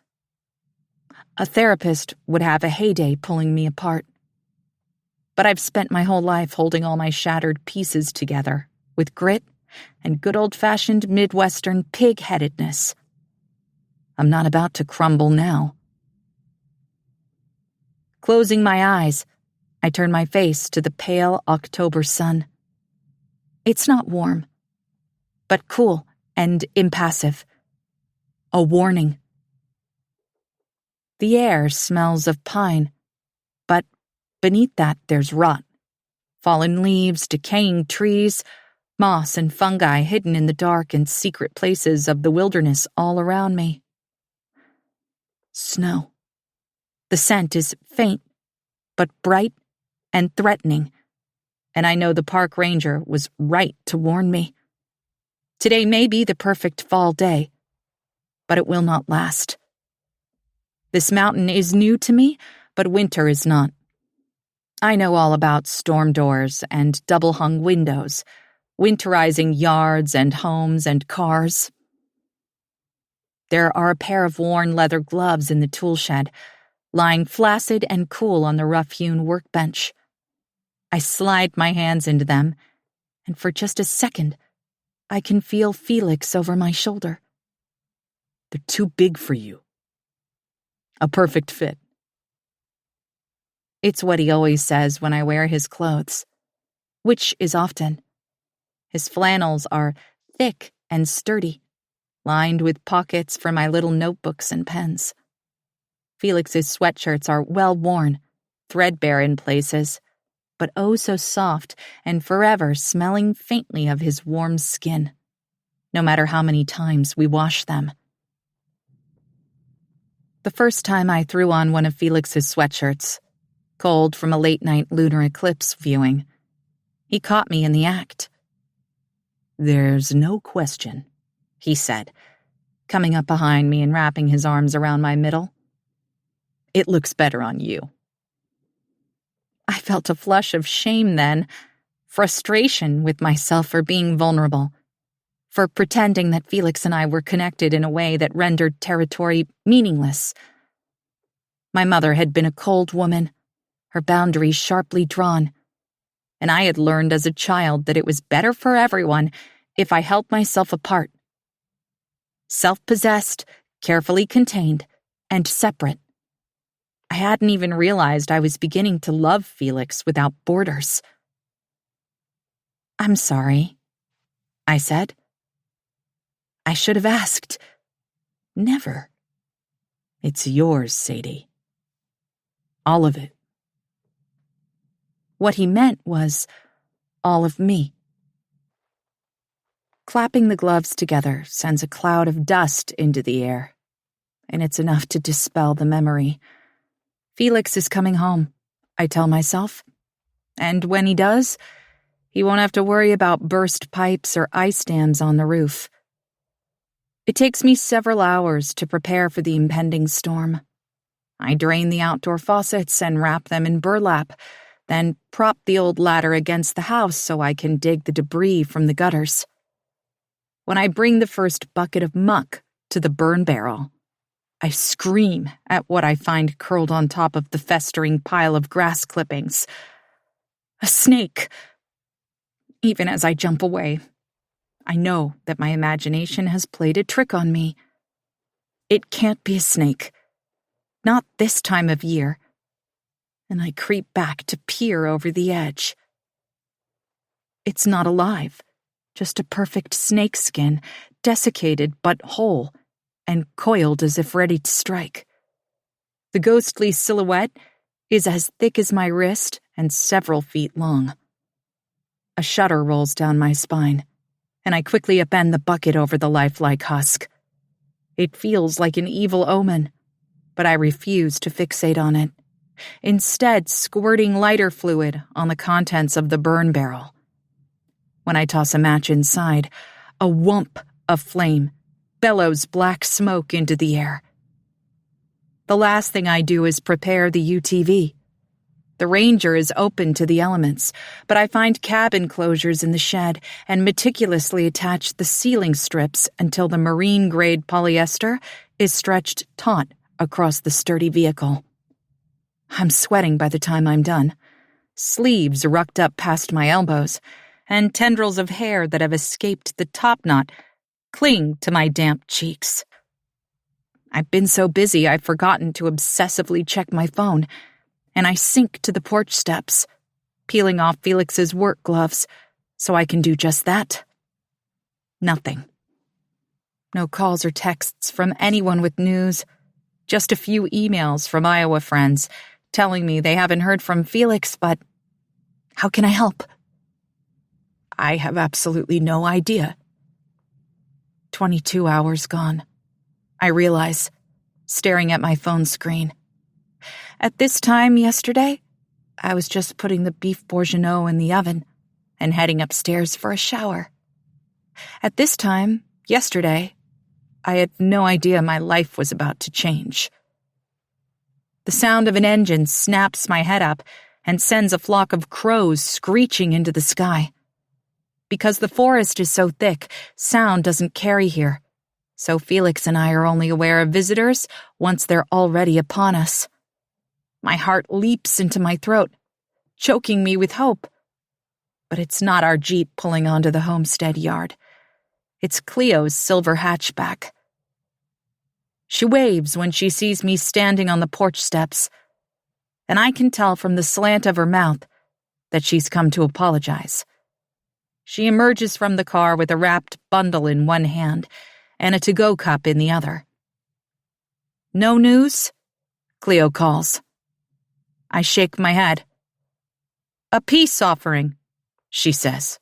A therapist would have a heyday pulling me apart. But I've spent my whole life holding all my shattered pieces together with grit and good old-fashioned Midwestern pig-headedness. I'm not about to crumble now. Closing my eyes, I turn my face to the pale October sun. It's not warm, but cool and impassive. A warning. The air smells of pine, but beneath that there's rot. Fallen leaves, decaying trees, moss and fungi hidden in the dark and secret places of the wilderness all around me. Snow. The scent is faint, but bright and threatening, and I know the park ranger was right to warn me. Today may be the perfect fall day, but it will not last. This mountain is new to me, but winter is not. I know all about storm doors and double-hung windows, winterizing yards and homes and cars. There are a pair of worn leather gloves in the tool shed, lying flaccid and cool on the rough-hewn workbench. I slide my hands into them, and for just a second, I can feel Felix over my shoulder. "They're too big for you." "A perfect fit." It's what he always says when I wear his clothes, which is often. His flannels are thick and sturdy, lined with pockets for my little notebooks and pens. Felix's sweatshirts are well-worn, threadbare in places, but oh so soft and forever smelling faintly of his warm skin, no matter how many times we wash them. The first time I threw on one of Felix's sweatshirts, cold from a late-night lunar eclipse viewing, he caught me in the act. "There's no question," he said, coming up behind me and wrapping his arms around my middle. "It looks better on you." I felt a flush of shame then, frustration with myself for being vulnerable, for pretending that Felix and I were connected in a way that rendered territory meaningless. My mother had been a cold woman, her boundaries sharply drawn, and I had learned as a child that it was better for everyone if I held myself apart. Self-possessed, carefully contained, and separate. I hadn't even realized I was beginning to love Felix without borders. "I'm sorry," I said. I should have asked. Never. "It's yours, Sadie. All of it." What he meant was all of me. Clapping the gloves together sends a cloud of dust into the air, and it's enough to dispel the memory. Felix is coming home, I tell myself. And when he does, he won't have to worry about burst pipes or ice dams on the roof. It takes me several hours to prepare for the impending storm. I drain the outdoor faucets and wrap them in burlap, then prop the old ladder against the house so I can dig the debris from the gutters. When I bring the first bucket of muck to the burn barrel, I scream at what I find curled on top of the festering pile of grass clippings. A snake! Even as I jump away, I know that my imagination has played a trick on me. It can't be a snake. Not this time of year. And I creep back to peer over the edge. It's not alive, just a perfect snakeskin, desiccated but whole, and coiled as if ready to strike. The ghostly silhouette is as thick as my wrist and several feet long. A shudder rolls down my spine, and I quickly upend the bucket over the lifelike husk. It feels like an evil omen, but I refuse to fixate on it, instead squirting lighter fluid on the contents of the burn barrel. When I toss a match inside, a whump of flame bellows black smoke into the air. The last thing I do is prepare the UTV. The Ranger is open to the elements, but I find cabin closures in the shed and meticulously attach the ceiling strips until the marine-grade polyester is stretched taut across the sturdy vehicle. I'm sweating by the time I'm done, sleeves rucked up past my elbows, and tendrils of hair that have escaped the top knot cling to my damp cheeks. I've been so busy I've forgotten to obsessively check my phone, and I sink to the porch steps, peeling off Felix's work gloves so I can do just that. Nothing. No calls or texts from anyone with news, just a few emails from Iowa friends telling me they haven't heard from Felix, but how can I help? I have absolutely no idea. 22 hours gone, I realize, staring at my phone screen. At this time yesterday, I was just putting the beef bourguignon in the oven and heading upstairs for a shower. At this time yesterday, I had no idea my life was about to change. The sound of an engine snaps my head up and sends a flock of crows screeching into the sky. Because the forest is so thick, sound doesn't carry here, so Felix and I are only aware of visitors once they're already upon us. My heart leaps into my throat, choking me with hope. But it's not our Jeep pulling onto the homestead yard. It's Cleo's silver hatchback. She waves when she sees me standing on the porch steps, and I can tell from the slant of her mouth that she's come to apologize. She emerges from the car with a wrapped bundle in one hand and a to-go cup in the other. "No news?" Cleo calls. I shake my head. "A peace offering," she says,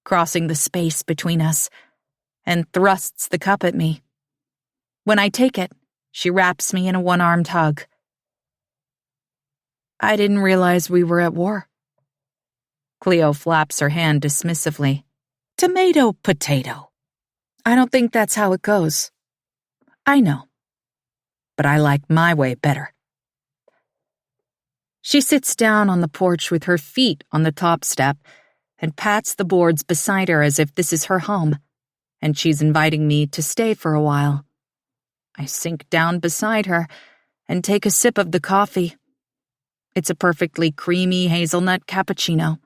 crossing the space between us, and thrusts the cup at me. When I take it, she wraps me in a one-armed hug. "I didn't realize we were at war." Cleo flaps her hand dismissively. "Tomato, potato. I don't think that's how it goes." "I know. But I like my way better." She sits down on the porch with her feet on the top step and pats the boards beside her as if this is her home, and she's inviting me to stay for a while. I sink down beside her and take a sip of the coffee. It's a perfectly creamy hazelnut cappuccino,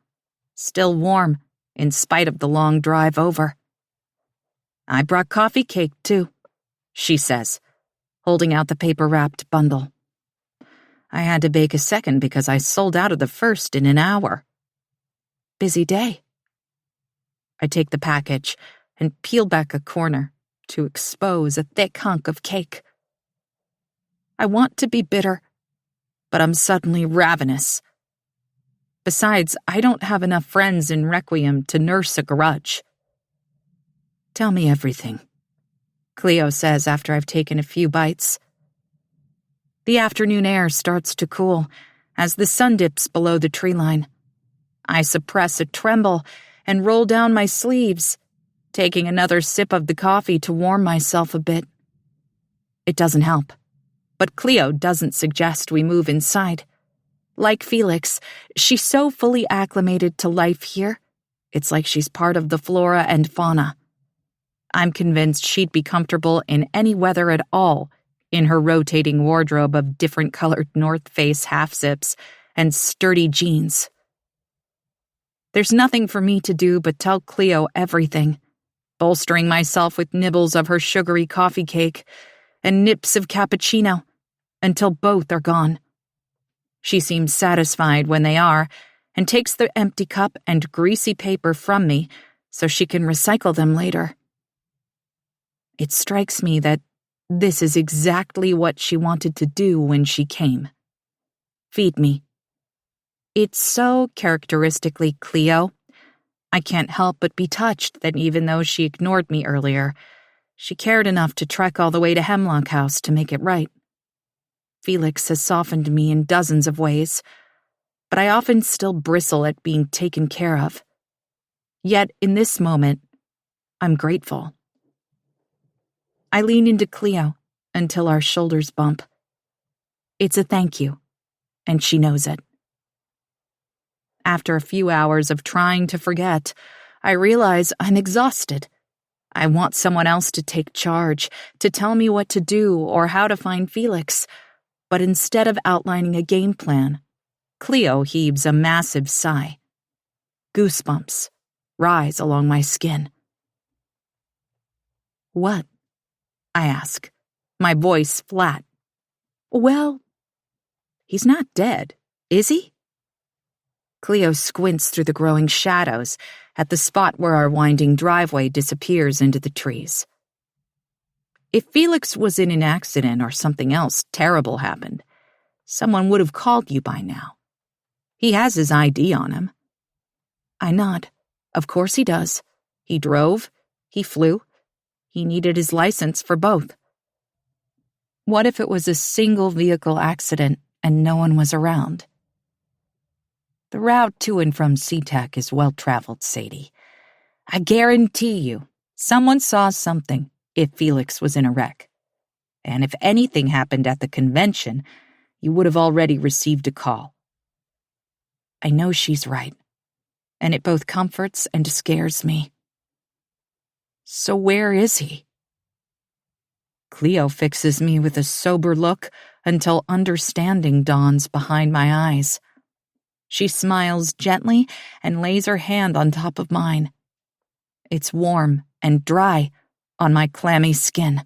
still warm in spite of the long drive over. "I brought coffee cake, too," she says, holding out the paper-wrapped bundle. "I had to bake a second because I sold out of the first in an hour. Busy day." I take the package and peel back a corner to expose a thick hunk of cake. I want to be bitter, but I'm suddenly ravenous. Besides, I don't have enough friends in Requiem to nurse a grudge. "Tell me everything," Cleo says after I've taken a few bites. The afternoon air starts to cool as the sun dips below the tree line. I suppress a tremble and roll down my sleeves, taking another sip of the coffee to warm myself a bit. It doesn't help, but Cleo doesn't suggest we move inside. Like Felix, she's so fully acclimated to life here, it's like she's part of the flora and fauna. I'm convinced she'd be comfortable in any weather at all in her rotating wardrobe of different colored North Face half-zips and sturdy jeans. There's nothing for me to do but tell Cleo everything, bolstering myself with nibbles of her sugary coffee cake and nips of cappuccino until both are gone. She seems satisfied when they are and takes the empty cup and greasy paper from me so she can recycle them later. It strikes me that this is exactly what she wanted to do when she came. Feed me. It's so characteristically Cleo. I can't help but be touched that even though she ignored me earlier, she cared enough to trek all the way to Hemlock House to make it right. Felix has softened me in dozens of ways, but I often still bristle at being taken care of. Yet, in this moment, I'm grateful. I lean into Cleo until our shoulders bump. It's a thank you, and she knows it. After a few hours of trying to forget, I realize I'm exhausted. I want someone else to take charge, to tell me what to do or how to find Felix. But instead of outlining a game plan, Cleo heaves a massive sigh. Goosebumps rise along my skin. "What?" I ask, my voice flat. "Well, he's not dead, is he?" Cleo squints through the growing shadows at the spot where our winding driveway disappears into the trees. "If Felix was in an accident or something else terrible happened, someone would have called you by now. He has his ID on him." I nod. Of course he does. He drove. He flew. He needed his license for both. What if it was a single vehicle accident and no one was around? The route to and from SeaTac is well-traveled, Sadie. I guarantee you, someone saw something if Felix was in a wreck. And if anything happened at the convention, you would have already received a call. I know she's right, and it both comforts and scares me. So where is he? Cleo fixes me with a sober look until understanding dawns behind my eyes. She smiles gently and lays her hand on top of mine. It's warm and dry on my clammy skin.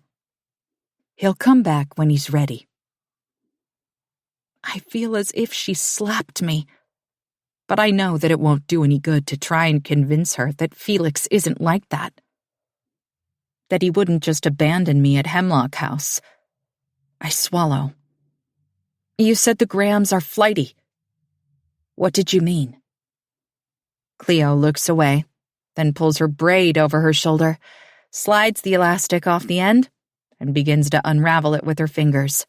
He'll come back when he's ready. I feel as if she slapped me, but I know that it won't do any good to try and convince her that Felix isn't like that. That he wouldn't just abandon me at Hemlock House. I swallow. You said the Grahams are flighty. What did you mean? Cleo looks away, then pulls her braid over her shoulder, slides the elastic off the end, and begins to unravel it with her fingers.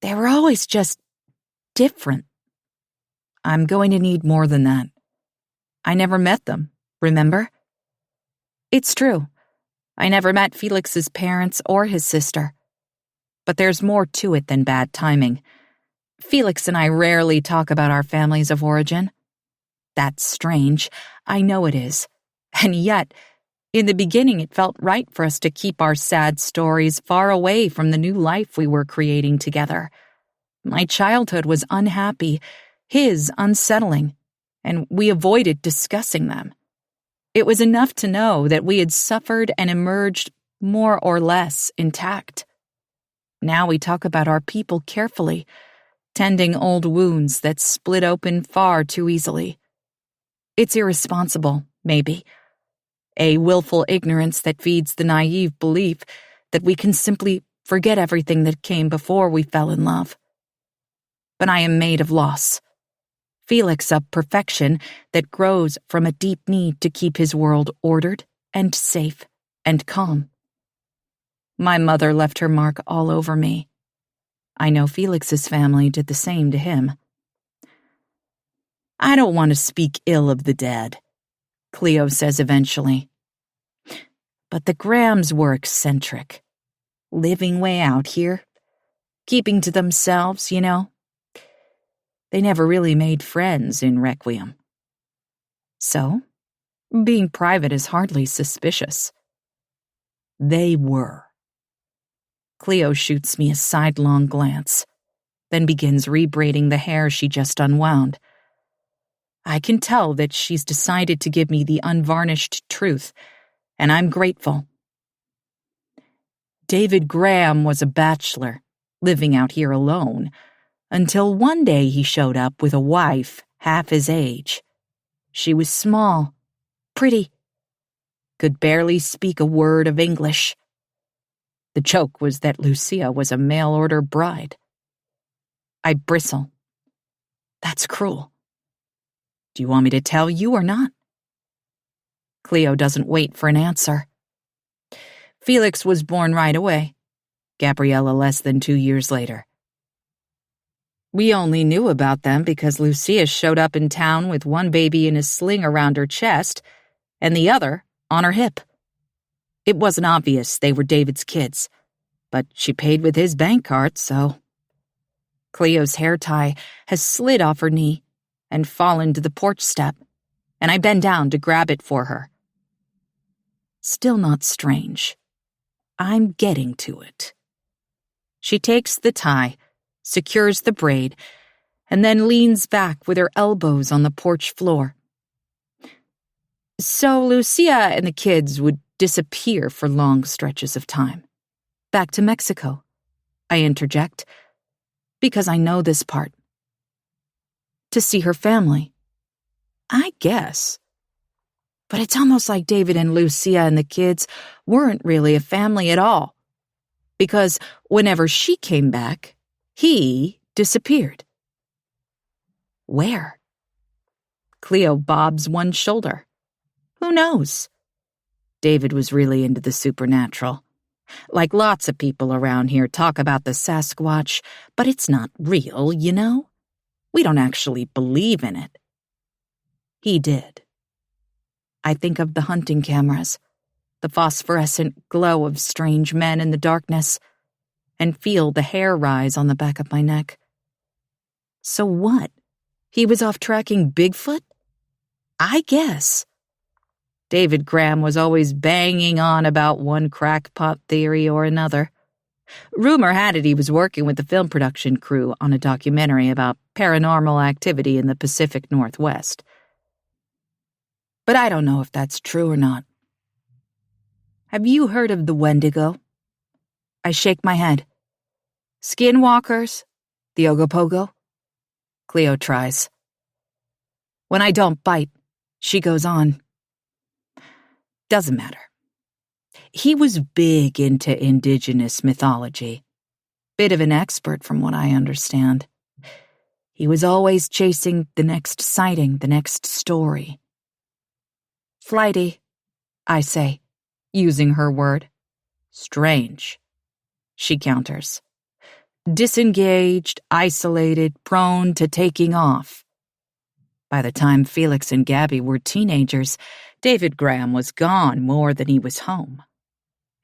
They were always just different. I'm going to need more than that. I never met them, remember? It's true. I never met Felix's parents or his sister. But there's more to it than bad timing. Felix and I rarely talk about our families of origin. That's strange. I know it is. And yet, in the beginning it felt right for us to keep our sad stories far away from the new life we were creating together. My childhood was unhappy, his unsettling, and we avoided discussing them. It was enough to know that we had suffered and emerged more or less intact. Now we talk about our people carefully, tending old wounds that split open far too easily. It's irresponsible, maybe. A willful ignorance that feeds the naive belief that we can simply forget everything that came before we fell in love. But I am made of loss. Felix of perfection that grows from a deep need to keep his world ordered and safe and calm. My mother left her mark all over me. I know Felix's family did the same to him. I don't want to speak ill of the dead, Cleo says eventually. But the Grahams were eccentric. Living way out here. Keeping to themselves, you know. They never really made friends in Requiem. So, being private is hardly suspicious. They were. Cleo shoots me a sidelong glance, then begins rebraiding the hair she just unwound. I can tell that she's decided to give me the unvarnished truth, and I'm grateful. David Graham was a bachelor, living out here alone, until one day he showed up with a wife half his age. She was small, pretty, could barely speak a word of English. The joke was that Lucia was a mail-order bride. I bristle. That's cruel. Do you want me to tell you or not? Cleo doesn't wait for an answer. Felix was born right away, Gabriella less than 2 years later. We only knew about them because Lucia showed up in town with one baby in a sling around her chest and the other on her hip. It wasn't obvious they were David's kids, but she paid with his bank card, so... Cleo's hair tie has slid off her knee and fallen to the porch step, and I bend down to grab it for her. Still not strange. I'm getting to it. She takes the tie, secures the braid, and then leans back with her elbows on the porch floor. So Lucia and the kids would disappear for long stretches of time. Back to Mexico, I interject, because I know this part. To see her family. I guess. But it's almost like David and Lucia and the kids weren't really a family at all. Because whenever she came back, he disappeared. Where? Cleo bobs one shoulder. Who knows? David was really into the supernatural. Like lots of people around here talk about the Sasquatch, but it's not real, you know? We don't actually believe in it. He did. I think of the hunting cameras, the phosphorescent glow of strange men in the darkness, and feel the hair rise on the back of my neck. So what? He was off tracking Bigfoot? I guess. David Graham was always banging on about one crackpot theory or another. Rumor had it he was working with the film production crew on a documentary about paranormal activity in the Pacific Northwest. But I don't know if that's true or not. Have you heard of the Wendigo? I shake my head. Skinwalkers? The Ogopogo? Cleo tries. When I don't bite, she goes on. Doesn't matter. He was big into indigenous mythology. Bit of an expert from what I understand. He was always chasing the next sighting, the next story. Flighty, I say, using her word. Strange, she counters. Disengaged, isolated, prone to taking off. By the time Felix and Gabby were teenagers, David Graham was gone more than he was home.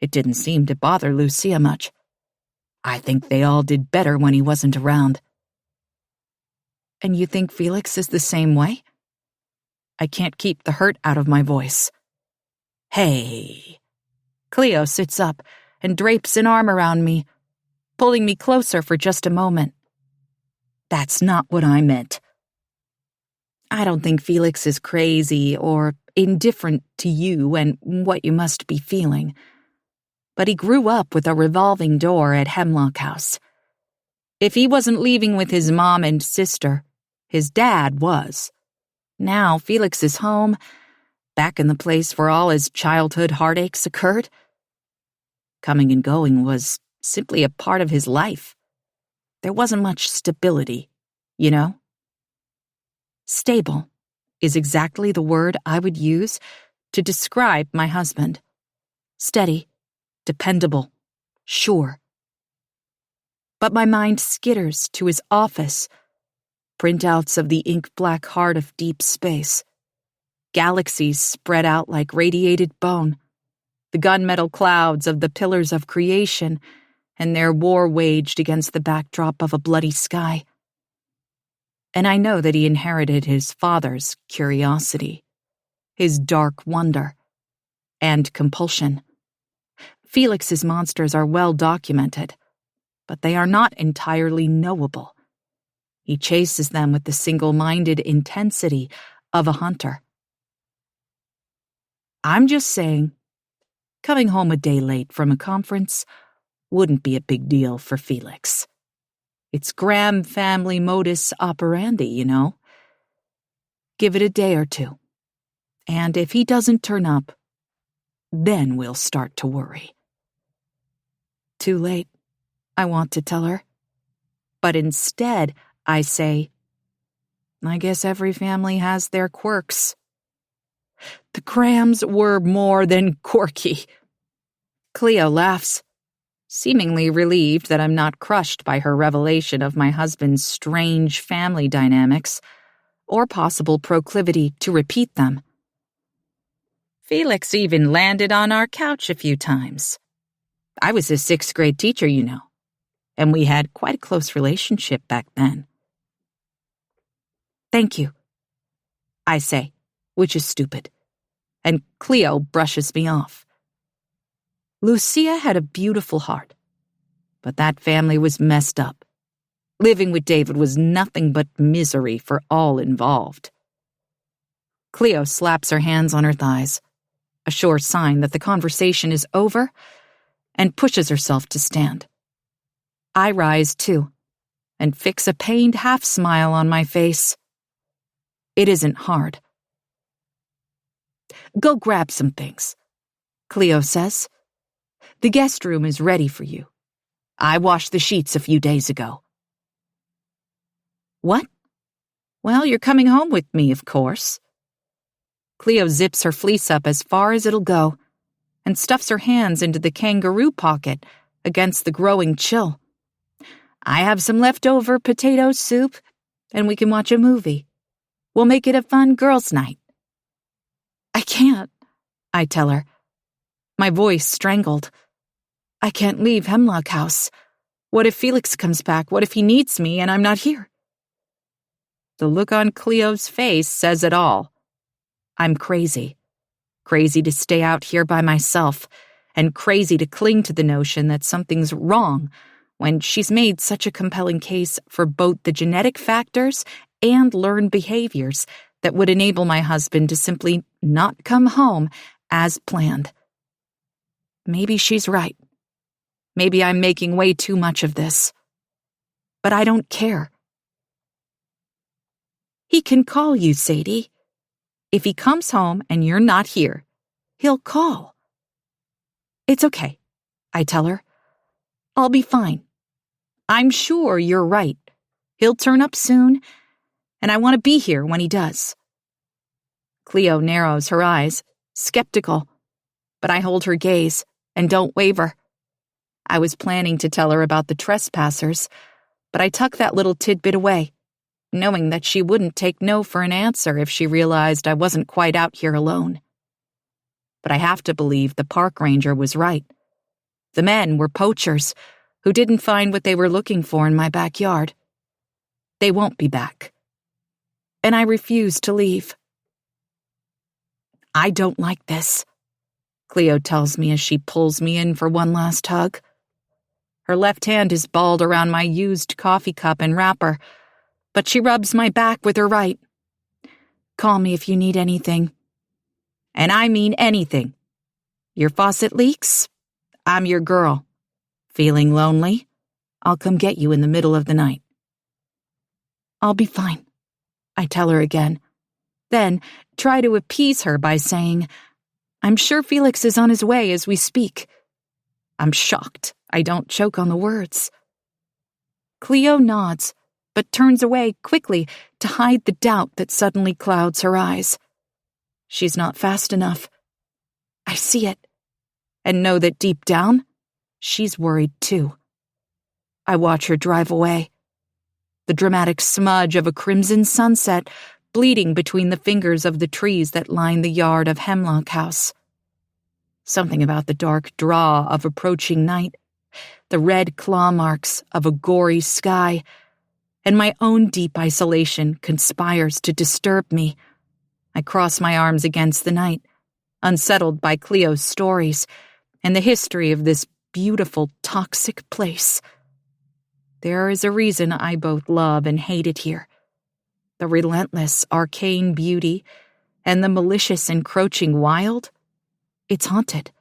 It didn't seem to bother Lucia much. I think they all did better when he wasn't around. And you think Felix is the same way? I can't keep the hurt out of my voice. Hey. Cleo sits up and drapes an arm around me, pulling me closer for just a moment. That's not what I meant. I don't think Felix is crazy or indifferent to you and what you must be feeling. But he grew up with a revolving door at Hemlock House. If he wasn't leaving with his mom and sister, his dad was. Now Felix is home, back in the place where all his childhood heartaches occurred. Coming and going was simply a part of his life. There wasn't much stability, you know? Stable is exactly the word I would use to describe my husband. Steady, dependable, sure. But my mind skitters to his office, printouts of the ink-black heart of deep space, galaxies spread out like radiated bone, the gunmetal clouds of the pillars of creation, and their war waged against the backdrop of a bloody sky. And I know that he inherited his father's curiosity, his dark wonder, and compulsion. Felix's monsters are well documented, but they are not entirely knowable. He chases them with the single-minded intensity of a hunter. I'm just saying, coming home a day late from a conference wouldn't be a big deal for Felix. It's Graham family modus operandi, you know. Give it a day or two, and if he doesn't turn up, then we'll start to worry. Too late, I want to tell her. But instead, I say, I guess every family has their quirks. The Grahams were more than quirky. Cleo laughs, seemingly relieved that I'm not crushed by her revelation of my husband's strange family dynamics or possible proclivity to repeat them. Felix even landed on our couch a few times. I was his 6th grade teacher, you know, and we had quite a close relationship back then. Thank you, I say, which is stupid, and Cleo brushes me off. Lucia had a beautiful heart, but that family was messed up. Living with David was nothing but misery for all involved. Cleo slaps her hands on her thighs, a sure sign that the conversation is over, and pushes herself to stand. I rise too, and fix a pained half-smile on my face. It isn't hard. Go grab some things, Cleo says. The guest room is ready for you. I washed the sheets a few days ago. What? Well, you're coming home with me, of course. Cleo zips her fleece up as far as it'll go and stuffs her hands into the kangaroo pocket against the growing chill. I have some leftover potato soup, and we can watch a movie. We'll make it a fun girls' night. I can't, I tell her, my voice strangled. I can't leave Hemlock House. What if Felix comes back? What if he needs me and I'm not here? The look on Cleo's face says it all. I'm crazy. Crazy to stay out here by myself, and crazy to cling to the notion that something's wrong when she's made such a compelling case for both the genetic factors and learned behaviors that would enable my husband to simply not come home as planned. Maybe she's right. Maybe I'm making way too much of this. But I don't care. He can call you, Sadie. If he comes home and you're not here, he'll call. It's okay, I tell her. I'll be fine. I'm sure you're right. He'll turn up soon, and I want to be here when he does. Cleo narrows her eyes, skeptical, but I hold her gaze and don't waver. I was planning to tell her about the trespassers, but I tuck that little tidbit away, knowing that she wouldn't take no for an answer if she realized I wasn't quite out here alone. But I have to believe the park ranger was right. The men were poachers who didn't find what they were looking for in my backyard. They won't be back. And I refuse to leave. I don't like this, Cleo tells me as she pulls me in for one last hug. Her left hand is balled around my used coffee cup and wrapper, but she rubs my back with her right. Call me if you need anything. And I mean anything. Your faucet leaks? I'm your girl. Feeling lonely? I'll come get you in the middle of the night. I'll be fine, I tell her again. Then try to appease her by saying, I'm sure Felix is on his way as we speak. I'm shocked I don't choke on the words. Cleo nods, but turns away quickly to hide the doubt that suddenly clouds her eyes. She's not fast enough. I see it, and know that deep down, she's worried too. I watch her drive away. The dramatic smudge of a crimson sunset bleeding between the fingers of the trees that line the yard of Hemlock House. Something about the dark draw of approaching night, the red claw marks of a gory sky, and my own deep isolation conspires to disturb me. I cross my arms against the night, unsettled by Cleo's stories and the history of this beautiful, toxic place. There is a reason I both love and hate it here. The relentless, arcane beauty and the malicious, encroaching wild. It's haunted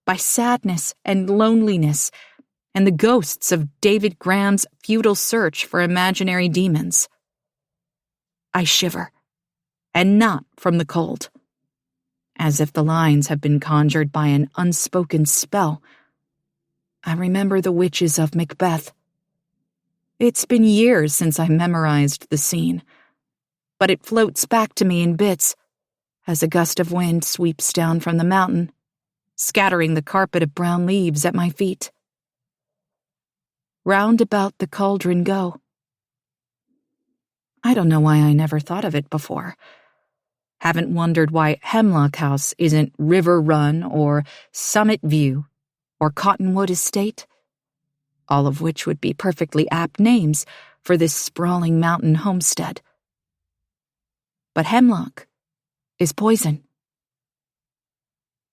by sadness and loneliness and the ghosts of David Graham's futile search for imaginary demons. I shiver, and not from the cold. As if the lines have been conjured by an unspoken spell. I remember the witches of Macbeth. It's been years since I memorized the scene, but it floats back to me in bits as a gust of wind sweeps down from the mountain, scattering the carpet of brown leaves at my feet. Round about the cauldron go. I don't know why I never thought of it before. Haven't wondered why Hemlock House isn't River Run or Summit View or Cottonwood Estate, all of which would be perfectly apt names for this sprawling mountain homestead. But Hemlock is poison.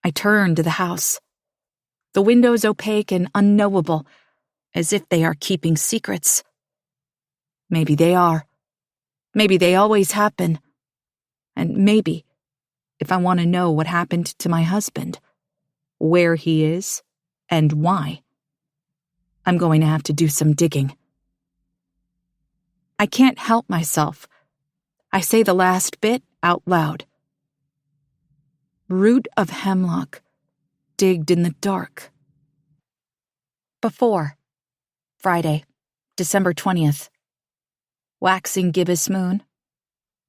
I turn to the house. The windows opaque and unknowable, as if they are keeping secrets. Maybe they are. Maybe they always have been. And maybe, if I want to know what happened to my husband, where he is, and why, I'm going to have to do some digging. I can't help myself. I say the last bit out loud. Root of hemlock, digged in the dark. Before. Friday, December 20th. Waxing gibbous moon.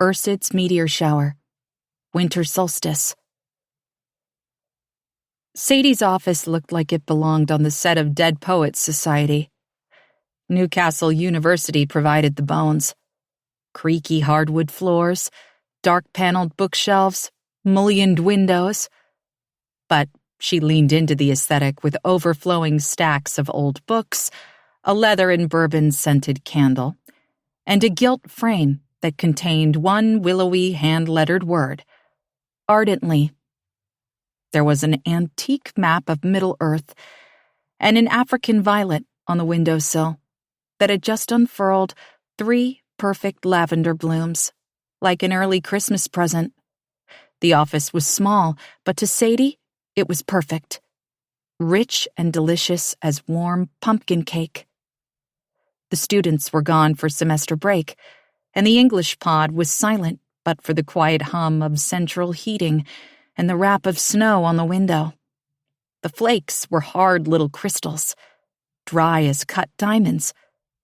Ursid's meteor shower. Winter solstice. Sadie's office looked like it belonged on the set of Dead Poets Society. Newcastle University provided the bones. Creaky hardwood floors, dark-paneled bookshelves, mullioned windows. But she leaned into the aesthetic with overflowing stacks of old books, a leather and bourbon-scented candle, and a gilt frame that contained one willowy hand-lettered word, ardently. There was an antique map of Middle-earth and an African violet on the windowsill that had just unfurled 3 perfect lavender blooms, like an early Christmas present. The office was small, but to Sadie, it was perfect. Rich and delicious as warm pumpkin cake. The students were gone for semester break, and the English pod was silent but for the quiet hum of central heating and the rap of snow on the window. The flakes were hard little crystals, dry as cut diamonds,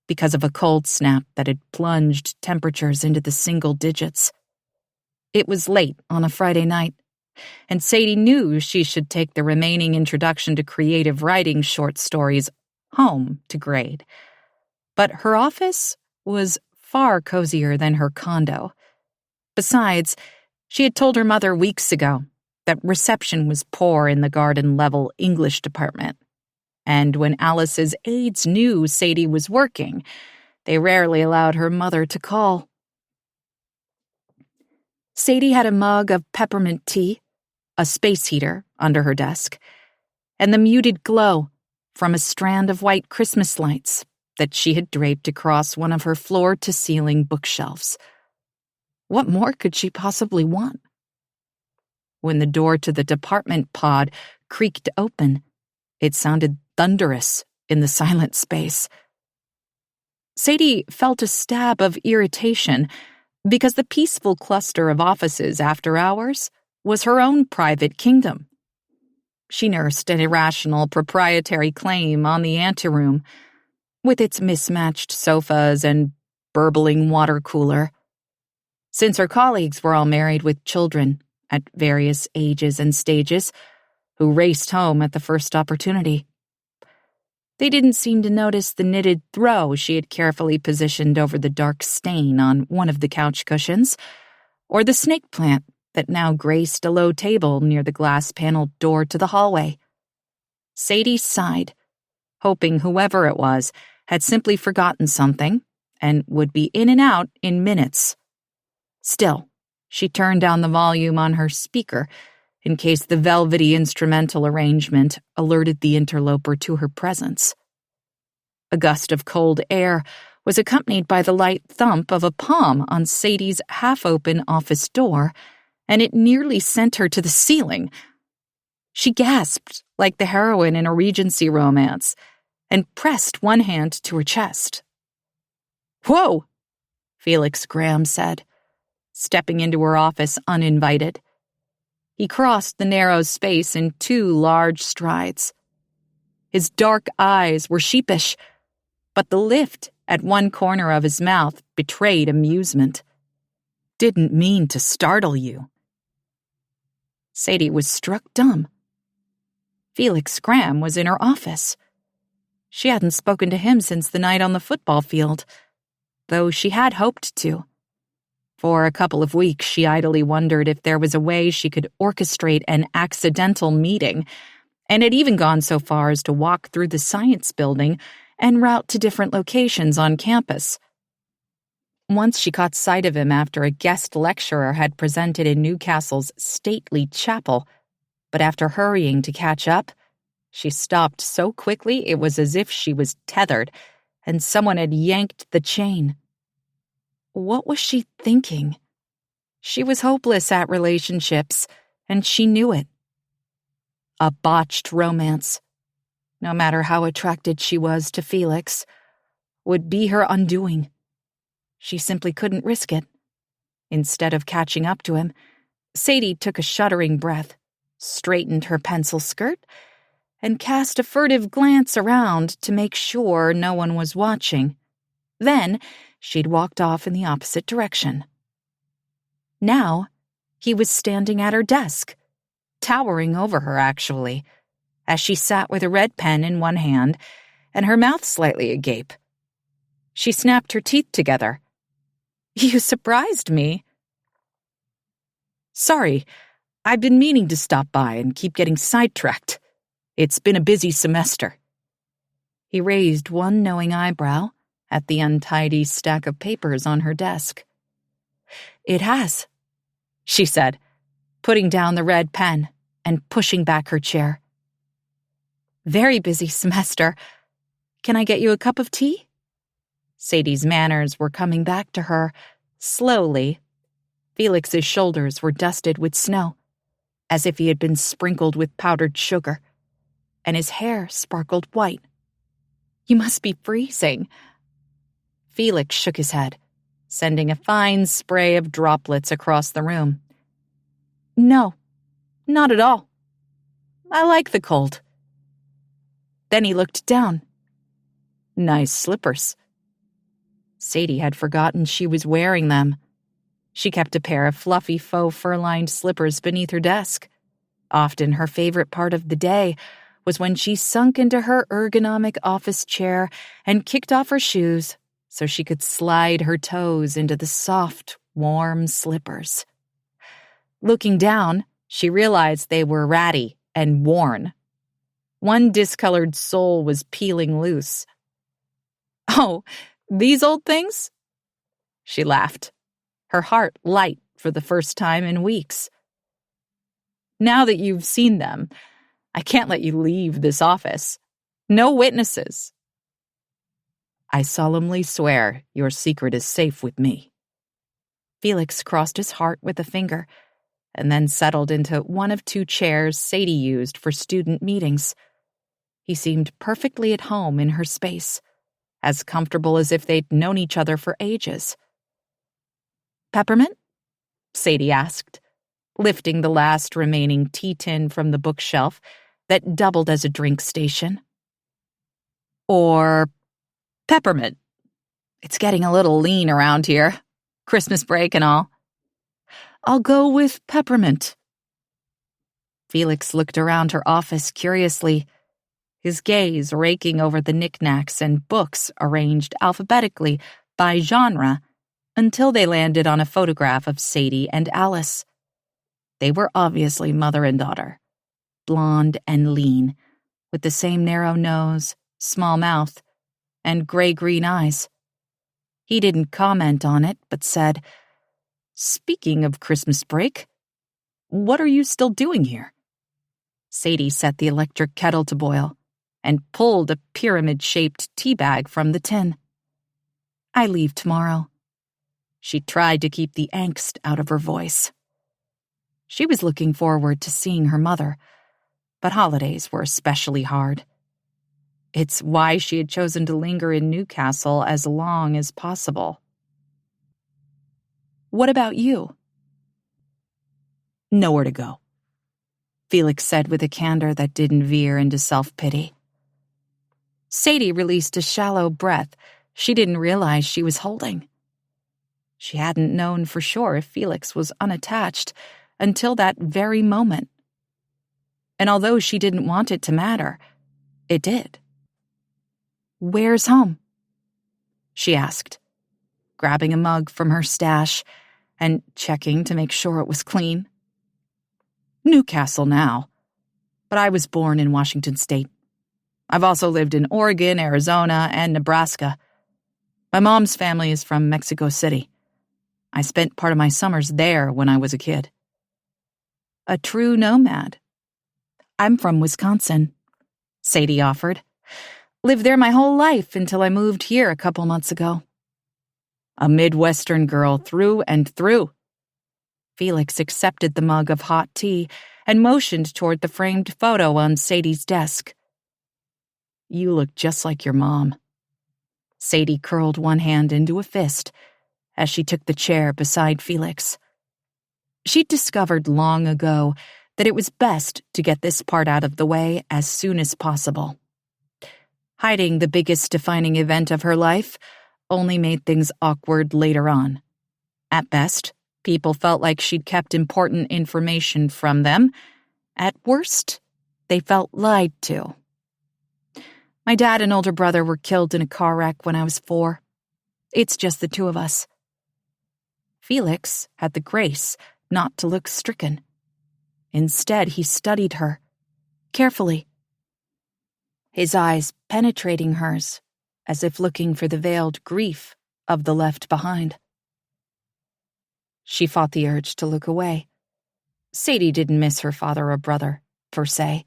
because of a cold snap that had plunged temperatures into the single digits. It was late on a Friday night, and Sadie knew she should take the remaining introduction to creative writing short stories home to grade. But her office was far cozier than her condo. Besides, she had told her mother weeks ago that reception was poor in the garden-level English department. And when Alice's aides knew Sadie was working, they rarely allowed her mother to call. Sadie had a mug of peppermint tea, a space heater under her desk, and the muted glow from a strand of white Christmas lights that she had draped across one of her floor-to-ceiling bookshelves. What more could she possibly want? When the door to the department pod creaked open, it sounded thunderous in the silent space. Sadie felt a stab of irritation because the peaceful cluster of offices after hours was her own private kingdom. She nursed an irrational proprietary claim on the anteroom, with its mismatched sofas and burbling water cooler. Since her colleagues were all married with children at various ages and stages, who raced home at the first opportunity, they didn't seem to notice the knitted throw she had carefully positioned over the dark stain on one of the couch cushions, or the snake plant that now graced a low table near the glass-paneled door to the hallway. Sadie sighed, hoping whoever it was had simply forgotten something and would be in and out in minutes. Still, she turned down the volume on her speaker in case the velvety instrumental arrangement alerted the interloper to her presence. A gust of cold air was accompanied by the light thump of a palm on Sadie's half-open office door, and it nearly sent her to the ceiling. She gasped like the heroine in a Regency romance and pressed one hand to her chest. "Whoa," Felix Graham said, stepping into her office uninvited. He crossed the narrow space in 2 large strides. His dark eyes were sheepish, but the lift at one corner of his mouth betrayed amusement. "Didn't mean to startle you." Sadie was struck dumb. Felix Graham was in her office. She hadn't spoken to him since the night on the football field, though she had hoped to. For a couple of weeks, she idly wondered if there was a way she could orchestrate an accidental meeting, and had even gone so far as to walk through the science building en route to different locations on campus. Once she caught sight of him after a guest lecturer had presented in Newcastle's stately chapel, but after hurrying to catch up, she stopped so quickly it was as if she was tethered, and someone had yanked the chain. What was she thinking? She was hopeless at relationships, and she knew it. A botched romance, no matter how attracted she was to Felix, would be her undoing. She simply couldn't risk it. Instead of catching up to him, Sadie took a shuddering breath, straightened her pencil skirt, and cast a furtive glance around to make sure no one was watching. Then she'd walked off in the opposite direction. Now, he was standing at her desk, towering over her, actually, as she sat with a red pen in one hand and her mouth slightly agape. She snapped her teeth together. "You surprised me." "Sorry, I've been meaning to stop by and keep getting sidetracked. It's been a busy semester." He raised one knowing eyebrow at the untidy stack of papers on her desk. "It has," she said, putting down the red pen and pushing back her chair. "Very busy semester. Can I get you a cup of tea?" Sadie's manners were coming back to her, slowly. Felix's shoulders were dusted with snow, as if he had been sprinkled with powdered sugar, and his hair sparkled white. "You must be freezing." Felix shook his head, sending a fine spray of droplets across the room. "No, not at all. I like the cold." Then he looked down. "Nice slippers." Sadie had forgotten she was wearing them. She kept a pair of fluffy faux fur-lined slippers beneath her desk. Often her favorite part of the day was when she sunk into her ergonomic office chair and kicked off her shoes so she could slide her toes into the soft, warm slippers. Looking down, she realized they were ratty and worn. One discolored sole was peeling loose. "Oh, these old things?" She laughed, her heart light for the first time in weeks. Now that you've seen them, I can't let you leave this office. No witnesses. I solemnly swear your secret is safe with me. Felix crossed his heart with a finger and then settled into one of two chairs Sadie used for student meetings. He seemed perfectly at home in her space, as comfortable as if they'd known each other for ages. Peppermint? Sadie asked, lifting the last remaining tea tin from the bookshelf that doubled as a drink station. Or peppermint. It's getting a little lean around here. Christmas break and all. I'll go with peppermint. Felix looked around her office curiously, his gaze raking over the knickknacks and books arranged alphabetically by genre until they landed on a photograph of Sadie and Alice. They were obviously mother and daughter, blonde and lean, with the same narrow nose, small mouth, and gray-green eyes. He didn't comment on it, but said, "Speaking of Christmas break, what are you still doing here?" Sadie set the electric kettle to boil and pulled a pyramid-shaped tea bag from the tin. "I leave tomorrow." She tried to keep the angst out of her voice. She was looking forward to seeing her mother, but holidays were especially hard. It's why she had chosen to linger in Newcastle as long as possible. "What about you?" "Nowhere to go," Felix said with a candor that didn't veer into self-pity. Sadie released a shallow breath she didn't realize she was holding. She hadn't known for sure if Felix was unattached until that very moment. And although she didn't want it to matter, it did. "Where's home?" she asked, grabbing a mug from her stash and checking to make sure it was clean. "Newcastle now, but I was born in Washington State. I've also lived in Oregon, Arizona, and Nebraska. My mom's family is from Mexico City. I spent part of my summers there when I was a kid." "A true nomad." "I'm from Wisconsin," Sadie offered. "Lived there my whole life until I moved here a couple months ago." "A Midwestern girl through and through." Felix accepted the mug of hot tea and motioned toward the framed photo on Sadie's desk. "You look just like your mom." Sadie curled one hand into a fist as she took the chair beside Felix. She'd discovered long ago that it was best to get this part out of the way as soon as possible. Hiding the biggest defining event of her life only made things awkward later on. At best, people felt like she'd kept important information from them. At worst, they felt lied to. "My dad and older brother were killed in a car wreck when I was 4. It's just the two of us." Felix had the grace not to look stricken. Instead, he studied her, carefully, his eyes penetrating hers, as if looking for the veiled grief of the left behind. She fought the urge to look away. Sadie didn't miss her father or brother, per se,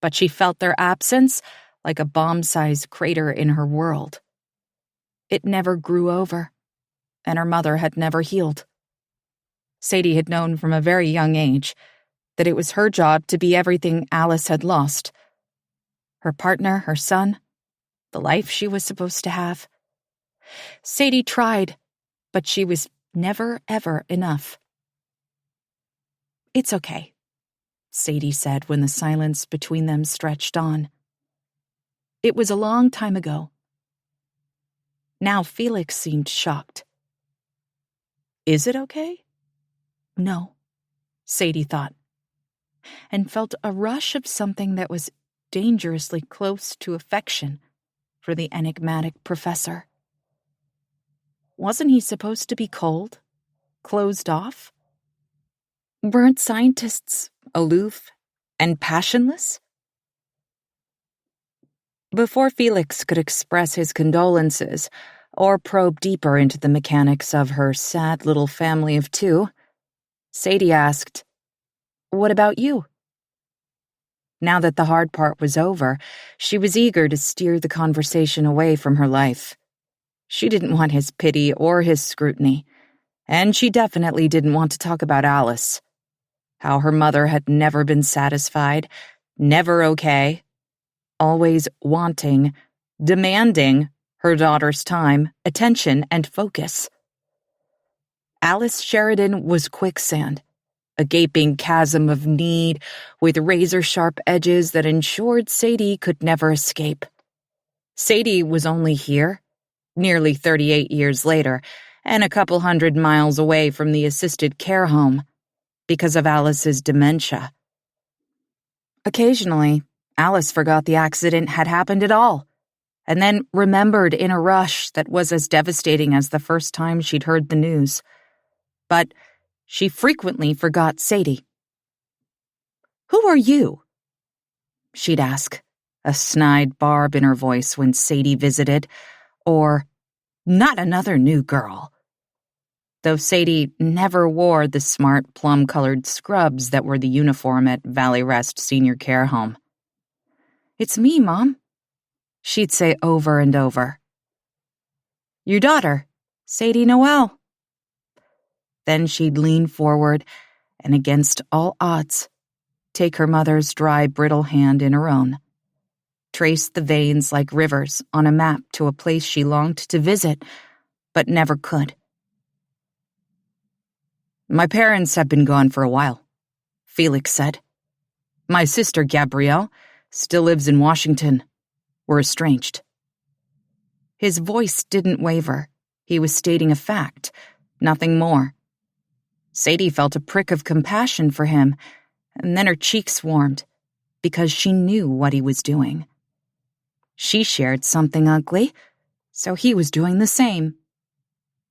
but she felt their absence like a bomb-sized crater in her world. It never grew over, and her mother had never healed. Sadie had known from a very young age that it was her job to be everything Alice had lost. Her partner, her son, the life she was supposed to have. Sadie tried, but she was never, ever enough. "It's okay," Sadie said when the silence between them stretched on. "It was a long time ago." Now Felix seemed shocked. "Is it okay?" "No," Sadie thought, and felt a rush of something that was dangerously close to affection for the enigmatic professor. Wasn't he supposed to be cold, closed off? Weren't scientists aloof and passionless? Before Felix could express his condolences or probe deeper into the mechanics of her sad little family of 2, Sadie asked, What about you? Now that the hard part was over, she was eager to steer the conversation away from her life. She didn't want his pity or his scrutiny, and she definitely didn't want to talk about Alice. How her mother had never been satisfied, never okay, always wanting, demanding her daughter's time, attention, and focus. Alice Sheridan was quicksand, a gaping chasm of need with razor-sharp edges that ensured Sadie could never escape. Sadie was only here, nearly 38 years later, and a couple 100 miles away from the assisted care home, because of Alice's dementia. Occasionally, Alice forgot the accident had happened at all, and then remembered in a rush that was as devastating as the first time she'd heard the news. But she frequently forgot Sadie. "Who are you?" she'd ask, a snide barb in her voice when Sadie visited, or, "Not another new girl." Though Sadie never wore the smart, plum-colored scrubs that were the uniform at Valley Rest Senior Care Home. "It's me, Mom," she'd say over and over. "Your daughter, Sadie Noel." Then she'd lean forward and, against all odds, take her mother's dry, brittle hand in her own, trace the veins like rivers on a map to a place she longed to visit, but never could. "My parents have been gone for a while," Felix said. "My sister, Gabrielle, still lives in Washington. We're estranged." His voice didn't waver. He was stating a fact, nothing more. Sadie felt a prick of compassion for him, and then her cheeks warmed, because she knew what he was doing. She shared something ugly, so he was doing the same.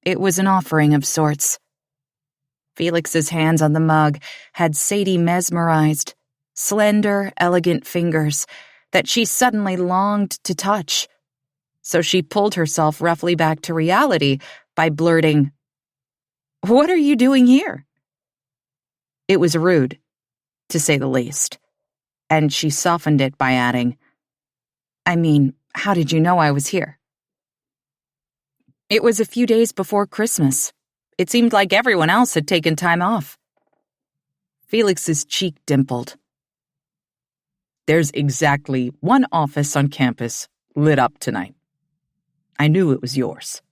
It was an offering of sorts. Felix's hands on the mug had Sadie mesmerized, slender, elegant fingers that she suddenly longed to touch. So she pulled herself roughly back to reality by blurting, "What are you doing here?" It was rude, to say the least, and she softened it by adding, "I mean, how did you know I was here?" "It was a few days before Christmas. It seemed like everyone else had taken time off." Felix's cheek dimpled. "There's exactly one office on campus lit up tonight. I knew it was yours."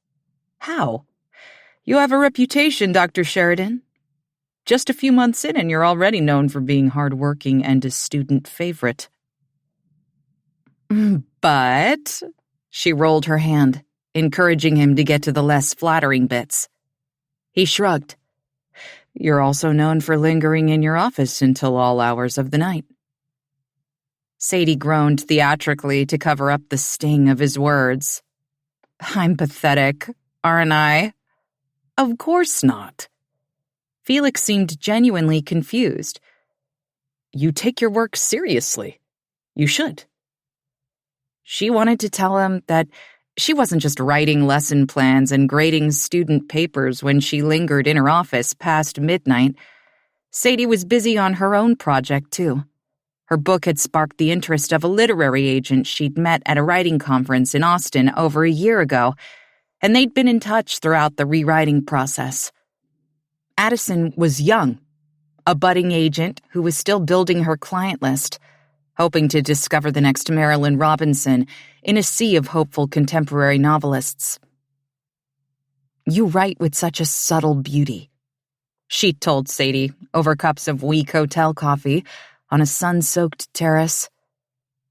"How?" "You have a reputation, Dr. Sheridan. Just a few months in and you're already known for being hardworking and a student favorite." "But," she rolled her hand, encouraging him to get to the less flattering bits. He shrugged. "You're also known for lingering in your office until all hours of the night." Sadie groaned theatrically to cover up the sting of his words. "I'm pathetic, aren't I?" "Of course not." Felix seemed genuinely confused. "You take your work seriously. You should." She wanted to tell him that she wasn't just writing lesson plans and grading student papers when she lingered in her office past midnight. Sadie was busy on her own project, too. Her book had sparked the interest of a literary agent she'd met at a writing conference in Austin over a year ago, and they'd been in touch throughout the rewriting process. Addison was young, a budding agent who was still building her client list, hoping to discover the next Marilyn Robinson in a sea of hopeful contemporary novelists. "You write with such a subtle beauty," she told Sadie over cups of weak hotel coffee on a sun-soaked terrace.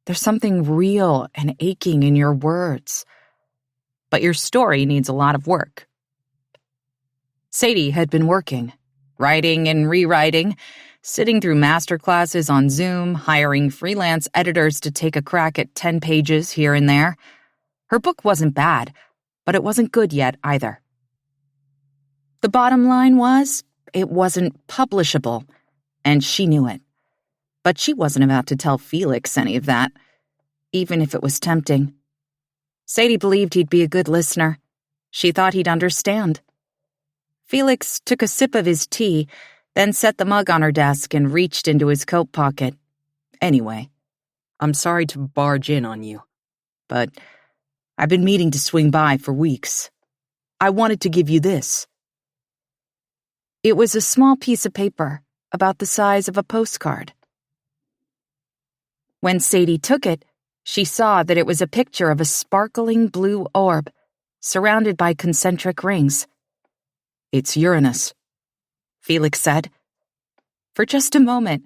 "There's something real and aching in your words. But your story needs a lot of work." Sadie had been working, writing and rewriting, sitting through master classes on Zoom, hiring freelance editors to take a crack at 10 pages here and there. Her book wasn't bad, but it wasn't good yet either. The bottom line was, it wasn't publishable, and she knew it. But she wasn't about to tell Felix any of that, even if it was tempting. Sadie believed he'd be a good listener. She thought he'd understand. Felix took a sip of his tea, then set the mug on her desk and reached into his coat pocket. Anyway, I'm sorry to barge in on you, but I've been meaning to swing by for weeks. I wanted to give you this. It was a small piece of paper, about the size of a postcard. When Sadie took it, she saw that it was a picture of a sparkling blue orb, surrounded by concentric rings. It's Uranus, Felix said. For just a moment,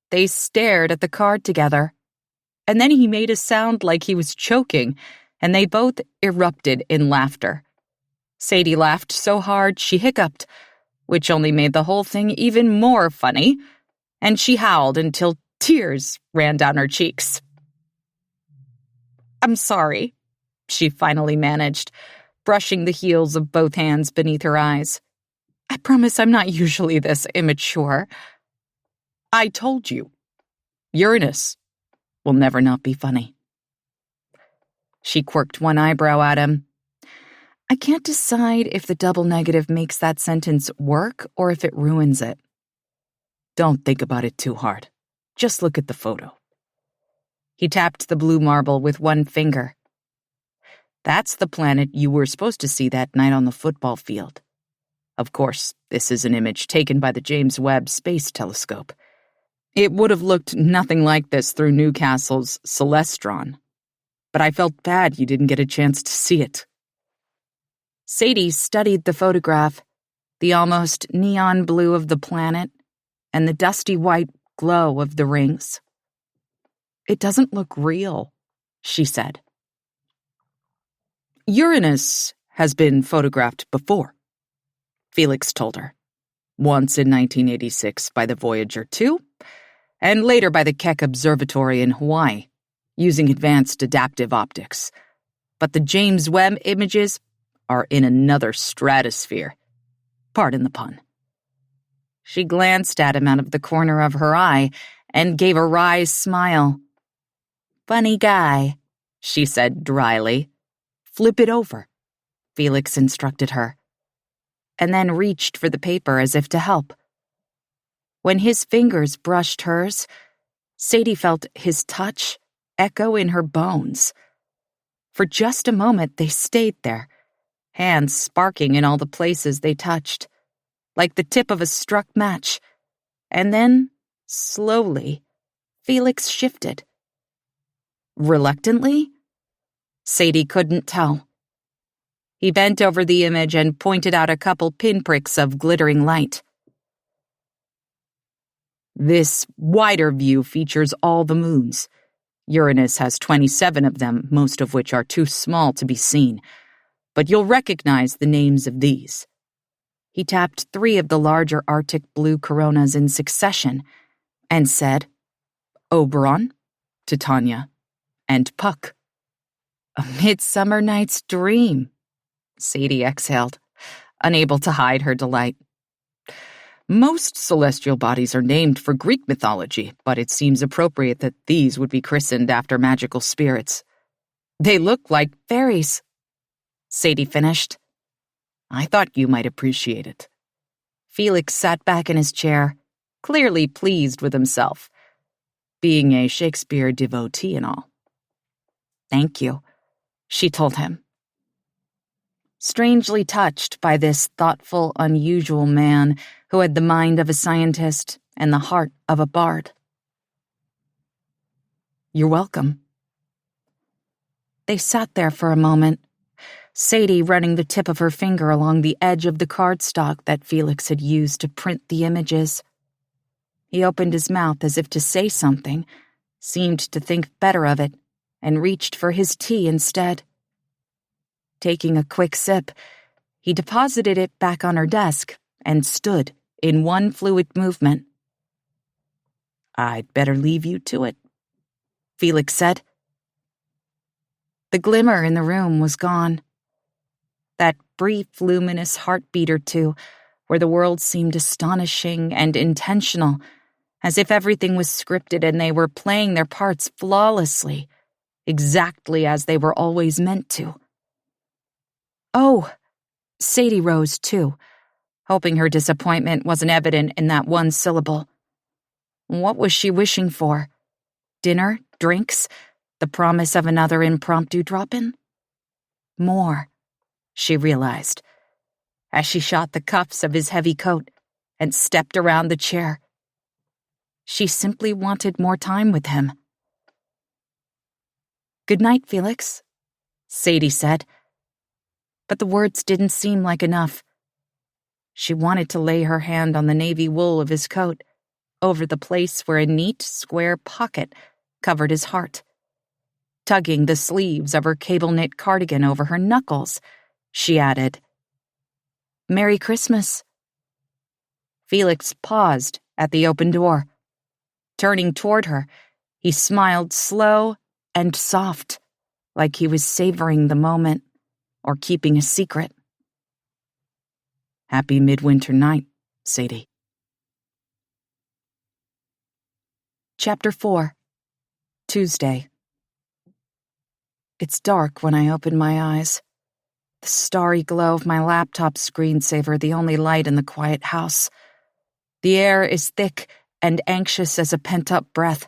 they stared at the card together, and then he made a sound like he was choking, and they both erupted in laughter. Sadie laughed so hard she hiccuped, which only made the whole thing even more funny, and she howled until tears ran down her cheeks. "I'm sorry," she finally managed, brushing the heels of both hands beneath her eyes. "I promise I'm not usually this immature." I told you. Uranus will never not be funny. She quirked one eyebrow at him. I can't decide if the double negative makes that sentence work or if it ruins it. Don't think about it too hard. Just look at the photo. He tapped the blue marble with one finger. That's the planet you were supposed to see that night on the football field. Of course, this is an image taken by the James Webb Space Telescope. It would have looked nothing like this through Newcastle's Celestron. But I felt bad you didn't get a chance to see it. Sadie studied the photograph, the almost neon blue of the planet, and the dusty white glow of the rings. It doesn't look real, she said. Uranus has been photographed before, Felix told her. Once in 1986 by the Voyager 2, and later by the Keck Observatory in Hawaii, using advanced adaptive optics. But the James Webb images are in another stratosphere. Pardon the pun. She glanced at him out of the corner of her eye and gave a wry smile. Funny guy, she said dryly. Flip it over, Felix instructed her, and then reached for the paper as if to help. When his fingers brushed hers, Sadie felt his touch echo in her bones. For just a moment they stayed there, hands sparking in all the places they touched, like the tip of a struck match. And then, slowly, Felix shifted. Reluctantly? Sadie couldn't tell. He bent over the image and pointed out a couple pinpricks of glittering light. This wider view features all the moons. Uranus has 27 of them, most of which are too small to be seen. But you'll recognize the names of these. He tapped 3 of the larger Arctic blue coronas in succession and said, Oberon, Titania, and Puck. A Midsummer Night's Dream, Sadie exhaled, unable to hide her delight. Most celestial bodies are named for Greek mythology, but it seems appropriate that these would be christened after magical spirits. They look like fairies, Sadie finished. I thought you might appreciate it. Felix sat back in his chair, clearly pleased with himself, being a Shakespeare devotee and all. Thank you, she told him. Strangely touched by this thoughtful, unusual man who had the mind of a scientist and the heart of a bard. You're welcome. They sat there for a moment, Sadie running the tip of her finger along the edge of the cardstock that Felix had used to print the images. He opened his mouth as if to say something, seemed to think better of it, and reached for his tea instead. Taking a quick sip, he deposited it back on her desk and stood in one fluid movement. I'd better leave you to it, Felix said. The glimmer in the room was gone. That brief, luminous heartbeat or two, where the world seemed astonishing and intentional, as if everything was scripted and they were playing their parts flawlessly, exactly as they were always meant to. Oh, Sadie rose too, hoping her disappointment wasn't evident in that one syllable. What was she wishing for? Dinner? Drinks? The promise of another impromptu drop-in? More, she realized, as she shot the cuffs of his heavy coat and stepped around the chair. She simply wanted more time with him. "Good night, Felix," Sadie said. But the words didn't seem like enough. She wanted to lay her hand on the navy wool of his coat, over the place where a neat, square pocket covered his heart. Tugging the sleeves of her cable-knit cardigan over her knuckles, she added, "Merry Christmas." Felix paused at the open door. Turning toward her, he smiled slow and soft, like he was savoring the moment or keeping a secret. "Happy midwinter night, Sadie." Chapter 4. Tuesday. It's dark when I open my eyes. The starry glow of my laptop screensaver the only light in the quiet house. The air is thick and anxious as a pent-up breath,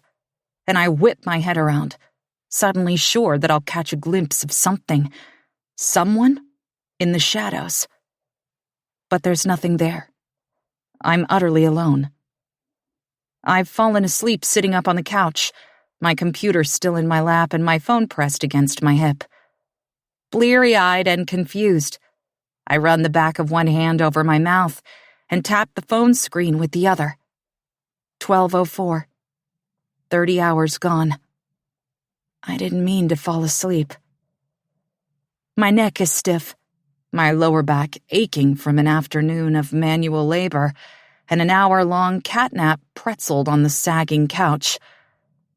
and I whip my head around, suddenly sure that I'll catch a glimpse of something, someone, in the shadows. But there's nothing there. I'm utterly alone. I've fallen asleep sitting up on the couch, my computer still in my lap and my phone pressed against my hip. Bleary-eyed and confused, I run the back of one hand over my mouth and tap the phone screen with the other. 12:04. 30 hours gone. I didn't mean to fall asleep. My neck is stiff, my lower back aching from an afternoon of manual labor and an hour-long catnap pretzeled on the sagging couch.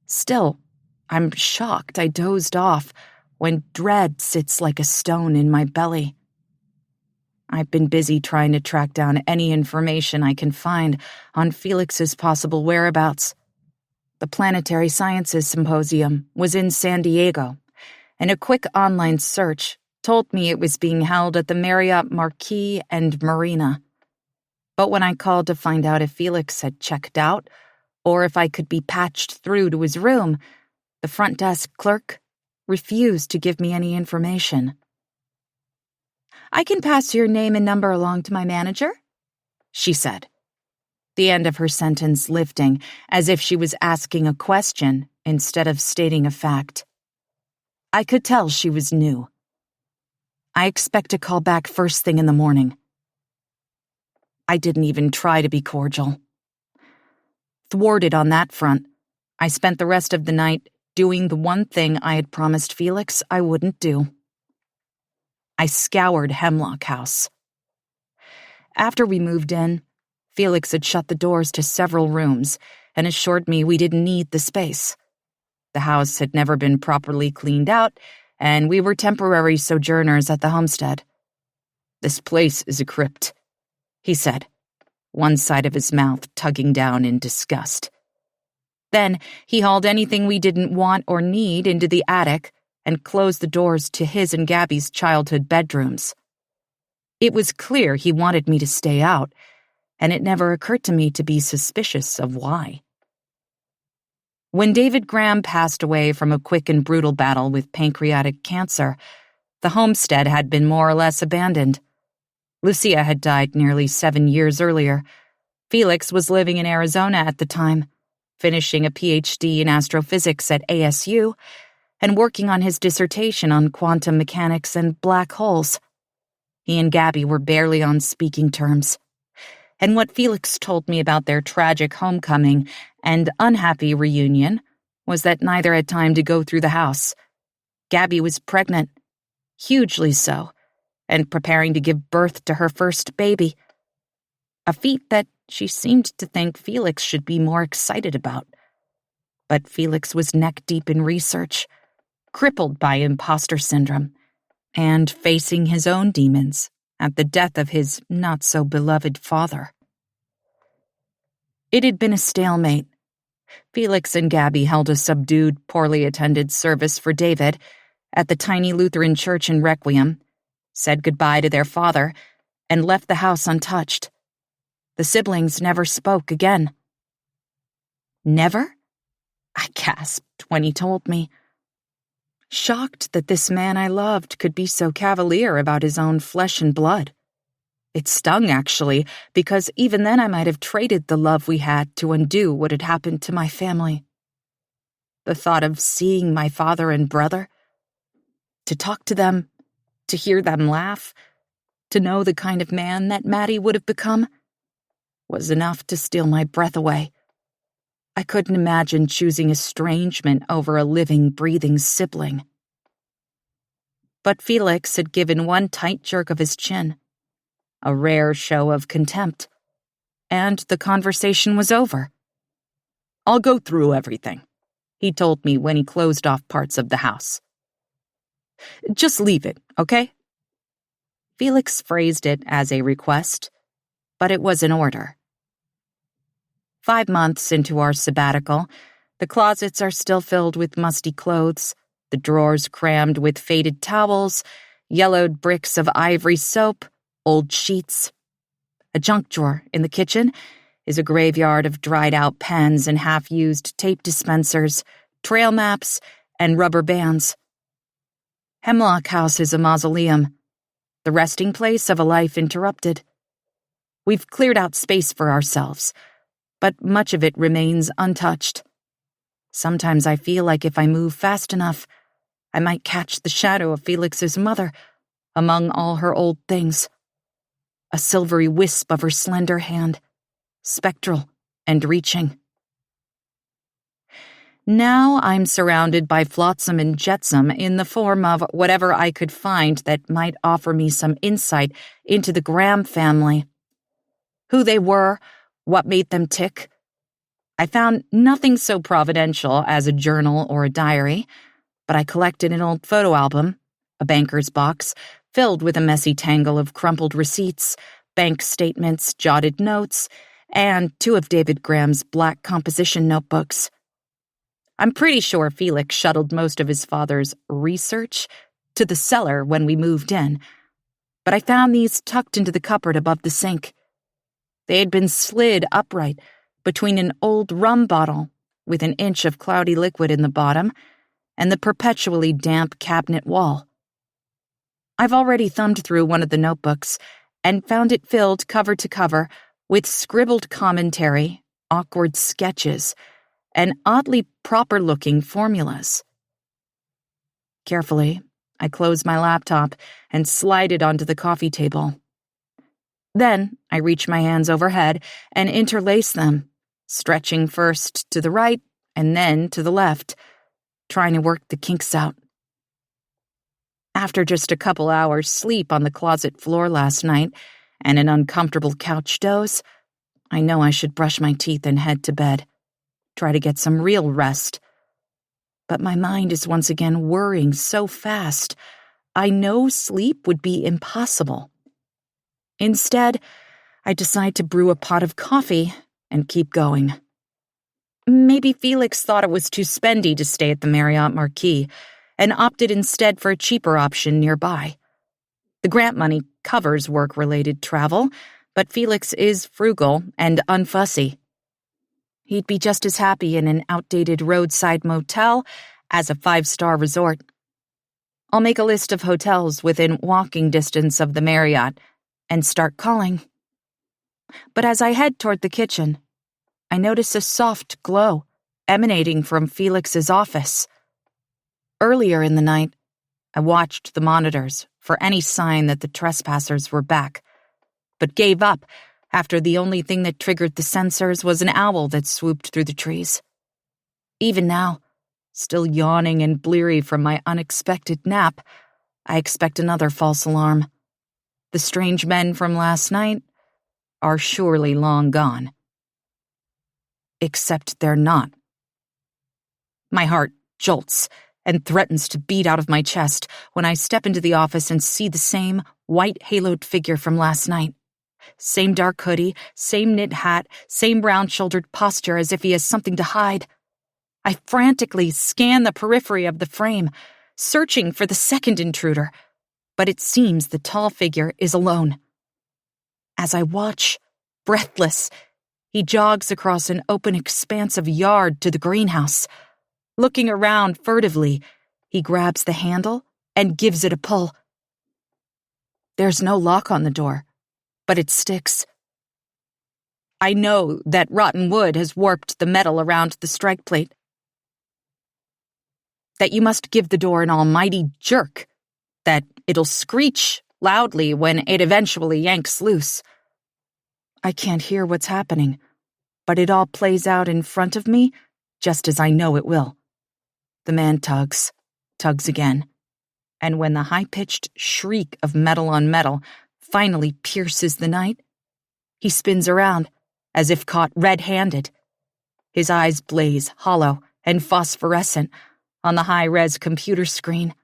Still, I'm shocked I dozed off when dread sits like a stone in my belly. I've been busy trying to track down any information I can find on Felix's possible whereabouts. The Planetary Sciences Symposium was in San Diego, and a quick online search told me it was being held at the Marriott Marquis and Marina. But when I called to find out if Felix had checked out or if I could be patched through to his room, the front desk clerk refused to give me any information. "I can pass your name and number along to my manager," she said, the end of her sentence lifting as if she was asking a question instead of stating a fact. I could tell she was new. "I expect a call back first thing in the morning." I didn't even try to be cordial. Thwarted on that front, I spent the rest of the night doing the one thing I had promised Felix I wouldn't do. I scoured Hemlock House. After we moved in, Felix had shut the doors to several rooms and assured me we didn't need the space. The house had never been properly cleaned out, and we were temporary sojourners at the homestead. "This place is a crypt," he said, one side of his mouth tugging down in disgust. Then he hauled anything we didn't want or need into the attic and closed the doors to his and Gabby's childhood bedrooms. It was clear he wanted me to stay out, and it never occurred to me to be suspicious of why. When David Graham passed away from a quick and brutal battle with pancreatic cancer, the homestead had been more or less abandoned. Lucia had died nearly 7 years earlier. Felix was living in Arizona at the time, finishing a PhD in astrophysics at ASU and working on his dissertation on quantum mechanics and black holes. He and Gabby were barely on speaking terms. And what Felix told me about their tragic homecoming and unhappy reunion was that neither had time to go through the house. Gabby was pregnant, hugely so, and preparing to give birth to her first baby, a feat that she seemed to think Felix should be more excited about. But Felix was neck-deep in research, crippled by imposter syndrome, and facing his own demons at the death of his not-so-beloved father. It had been a stalemate. Felix and Gabby held a subdued, poorly attended service for David at the tiny Lutheran church in Requiem, said goodbye to their father, and left the house untouched. The siblings never spoke again. Never? I gasped when he told me. Shocked that this man I loved could be so cavalier about his own flesh and blood. It stung, actually, because even then I might have traded the love we had to undo what had happened to my family. The thought of seeing my father and brother, to talk to them, to hear them laugh, to know the kind of man that Maddie would have become, was enough to steal my breath away. I couldn't imagine choosing estrangement over a living, breathing sibling. But Felix had given one tight jerk of his chin, a rare show of contempt, and the conversation was over. "I'll go through everything," he told me when he closed off parts of the house. "Just leave it, okay?" Felix phrased it as a request, but it was an order. 5 months into our sabbatical, the closets are still filled with musty clothes, the drawers crammed with faded towels, yellowed bricks of ivory soap, old sheets. A junk drawer in the kitchen is a graveyard of dried-out pens and half-used tape dispensers, trail maps, and rubber bands. Hemlock House is a mausoleum, the resting place of a life interrupted. We've cleared out space for ourselves, but much of it remains untouched. Sometimes I feel like if I move fast enough, I might catch the shadow of Felix's mother among all her old things. A silvery wisp of her slender hand, spectral and reaching. Now I'm surrounded by flotsam and jetsam in the form of whatever I could find that might offer me some insight into the Graham family. Who they were, what made them tick. I found nothing so providential as a journal or a diary, but I collected an old photo album, a banker's box, filled with a messy tangle of crumpled receipts, bank statements, jotted notes, and 2 of David Graham's black composition notebooks. I'm pretty sure Felix shuttled most of his father's research to the cellar when we moved in, but I found these tucked into the cupboard above the sink. They had been slid upright between an old rum bottle with an inch of cloudy liquid in the bottom and the perpetually damp cabinet wall. I've already thumbed through one of the notebooks and found it filled cover to cover with scribbled commentary, awkward sketches, and oddly proper-looking formulas. Carefully, I closed my laptop and slide it onto the coffee table. Then I reach my hands overhead and interlace them, stretching first to the right and then to the left, trying to work the kinks out. After just a couple hours sleep on the closet floor last night and an uncomfortable couch doze, I know I should brush my teeth and head to bed, try to get some real rest. But my mind is once again whirring so fast, I know sleep would be impossible. Instead, I decide to brew a pot of coffee and keep going. Maybe Felix thought it was too spendy to stay at the Marriott Marquis and opted instead for a cheaper option nearby. The grant money covers work-related travel, but Felix is frugal and unfussy. He'd be just as happy in an outdated roadside motel as a 5-star resort. I'll make a list of hotels within walking distance of the Marriott and start calling. But as I head toward the kitchen, I notice a soft glow emanating from Felix's office. Earlier in the night, I watched the monitors for any sign that the trespassers were back, but gave up after the only thing that triggered the sensors was an owl that swooped through the trees. Even now, still yawning and bleary from my unexpected nap, I expect another false alarm. The strange men from last night are surely long gone. Except they're not. My heart jolts and threatens to beat out of my chest when I step into the office and see the same white-haloed figure from last night. Same dark hoodie, same knit hat, same round-shouldered posture as if he has something to hide. I frantically scan the periphery of the frame, searching for the second intruder, but it seems the tall figure is alone. As I watch, breathless, he jogs across an open expanse of yard to the greenhouse. Looking around furtively, he grabs the handle and gives it a pull. There's no lock on the door, but it sticks. I know that rotten wood has warped the metal around the strike plate. That you must give the door an almighty jerk. That it'll screech loudly when it eventually yanks loose. I can't hear what's happening, but it all plays out in front of me just as I know it will. The man tugs again, and when the high-pitched shriek of metal on metal finally pierces the night, he spins around, as if caught red-handed. His eyes blaze hollow and phosphorescent on the high-res computer screen.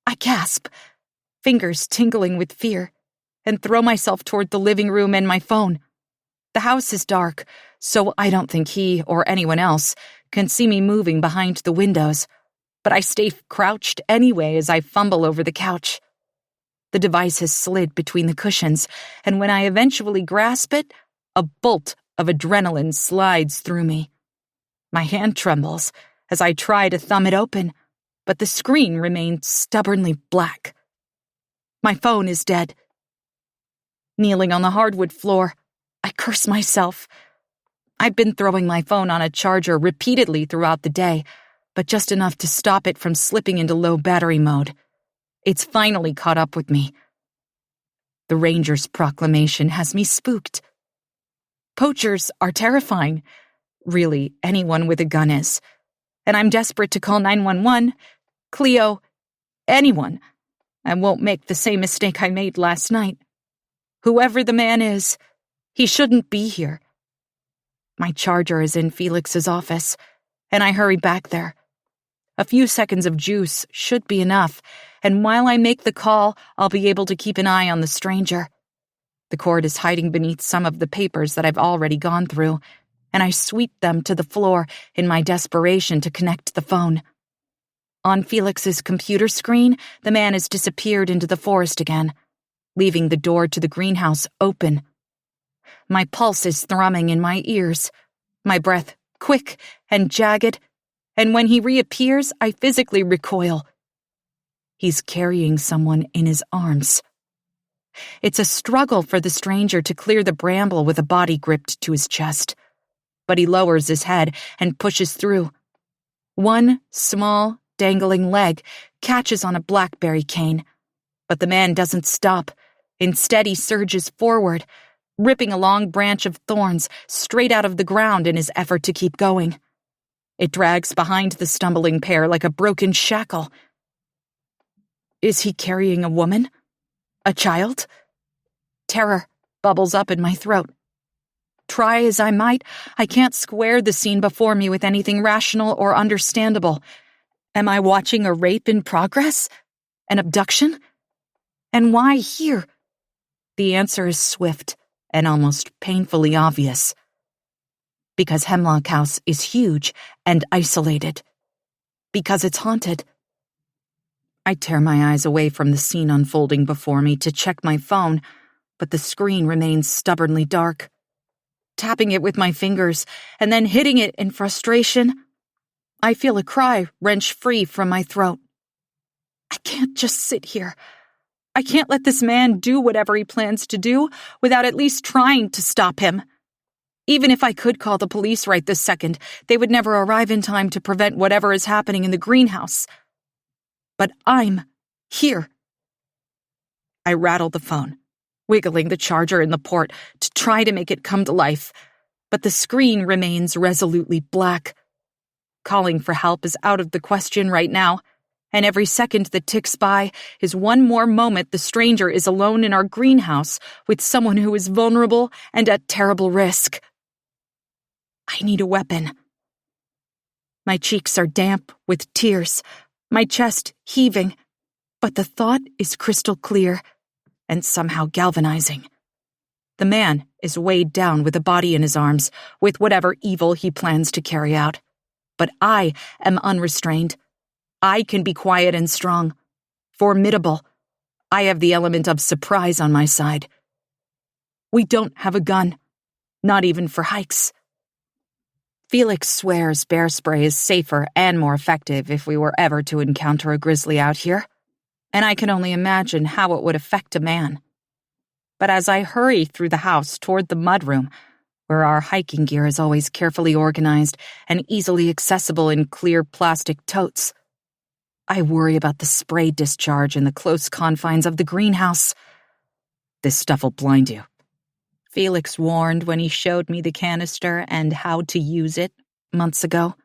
I gasp, fingers tingling with fear, and throw myself toward the living room and my phone. The house is dark, so I don't think he or anyone else can see me moving behind the windows, but I stay crouched anyway as I fumble over the couch. The device has slid between the cushions, and when I eventually grasp it, a bolt of adrenaline slides through me. My hand trembles as I try to thumb it open, but the screen remains stubbornly black. My phone is dead. Kneeling on the hardwood floor, I curse myself. I've been throwing my phone on a charger repeatedly throughout the day, but just enough to stop it from slipping into low battery mode. It's finally caught up with me. The Ranger's proclamation has me spooked. Poachers are terrifying. Really, anyone with a gun is. And I'm desperate to call 911, Cleo, anyone. I won't make the same mistake I made last night. Whoever the man is, he shouldn't be here. My charger is in Felix's office, and I hurry back there. A few seconds of juice should be enough, and while I make the call, I'll be able to keep an eye on the stranger. The cord is hiding beneath some of the papers that I've already gone through, and I sweep them to the floor in my desperation to connect the phone. On Felix's computer screen, the man has disappeared into the forest again, leaving the door to the greenhouse open. My pulse is thrumming in my ears, my breath quick and jagged, and when he reappears, I physically recoil. He's carrying someone in his arms. It's a struggle for the stranger to clear the bramble with a body gripped to his chest, but he lowers his head and pushes through. One small, dangling leg catches on a blackberry cane, but the man doesn't stop. Instead, he surges forward, ripping a long branch of thorns straight out of the ground in his effort to keep going. It drags behind the stumbling pair like a broken shackle. Is he carrying a woman? A child? Terror bubbles up in my throat. Try as I might, I can't square the scene before me with anything rational or understandable. Am I watching a rape in progress? An abduction? And why here? The answer is swift and almost painfully obvious. Because Hemlock House is huge and isolated. Because it's haunted. I tear my eyes away from the scene unfolding before me to check my phone, but the screen remains stubbornly dark. Tapping it with my fingers and then hitting it in frustration, I feel a cry wrench free from my throat. I can't just sit here. I can't let this man do whatever he plans to do without at least trying to stop him. Even if I could call the police right this second, they would never arrive in time to prevent whatever is happening in the greenhouse. But I'm here. I rattle the phone, wiggling the charger in the port to try to make it come to life, but the screen remains resolutely black. Calling for help is out of the question right now, and every second that ticks by is one more moment the stranger is alone in our greenhouse with someone who is vulnerable and at terrible risk. I need a weapon. My cheeks are damp with tears, my chest heaving, but the thought is crystal clear and somehow galvanizing. The man is weighed down with a body in his arms, with whatever evil he plans to carry out. But I am unrestrained. I can be quiet and strong, formidable. I have the element of surprise on my side. We don't have a gun. Not even for hikes. Felix swears bear spray is safer and more effective if we were ever to encounter a grizzly out here, and I can only imagine how it would affect a man. But as I hurry through the house toward the mudroom, where our hiking gear is always carefully organized and easily accessible in clear plastic totes, I worry about the spray discharge in the close confines of the greenhouse. This stuff'll blind you, Felix warned when he showed me the canister and how to use it months ago.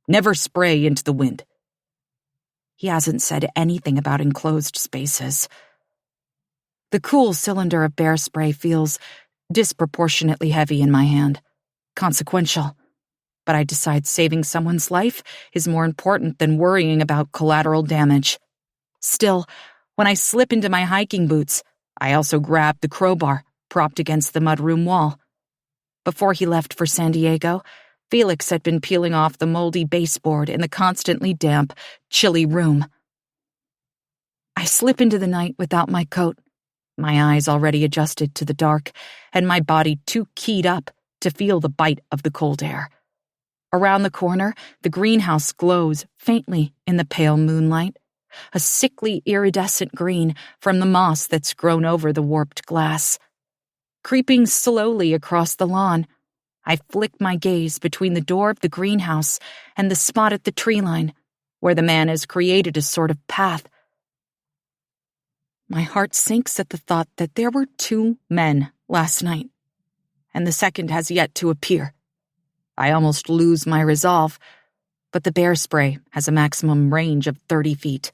Never spray into the wind. He hasn't said anything about enclosed spaces. The cool cylinder of bear spray feels disproportionately heavy in my hand, consequential, but I decide saving someone's life is more important than worrying about collateral damage. Still, when I slip into my hiking boots, I also grab the crowbar propped against the mudroom wall. Before he left for San Diego, Felix had been peeling off the moldy baseboard in the constantly damp, chilly room. I slip into the night without my coat, my eyes already adjusted to the dark, and my body too keyed up to feel the bite of the cold air. Around the corner, the greenhouse glows faintly in the pale moonlight, a sickly iridescent green from the moss that's grown over the warped glass. Creeping slowly across the lawn, I flick my gaze between the door of the greenhouse and the spot at the tree line, where the man has created a sort of path. My heart sinks at the thought that there were 2 men last night, and the second has yet to appear. I almost lose my resolve, but the bear spray has a maximum range of 30 feet.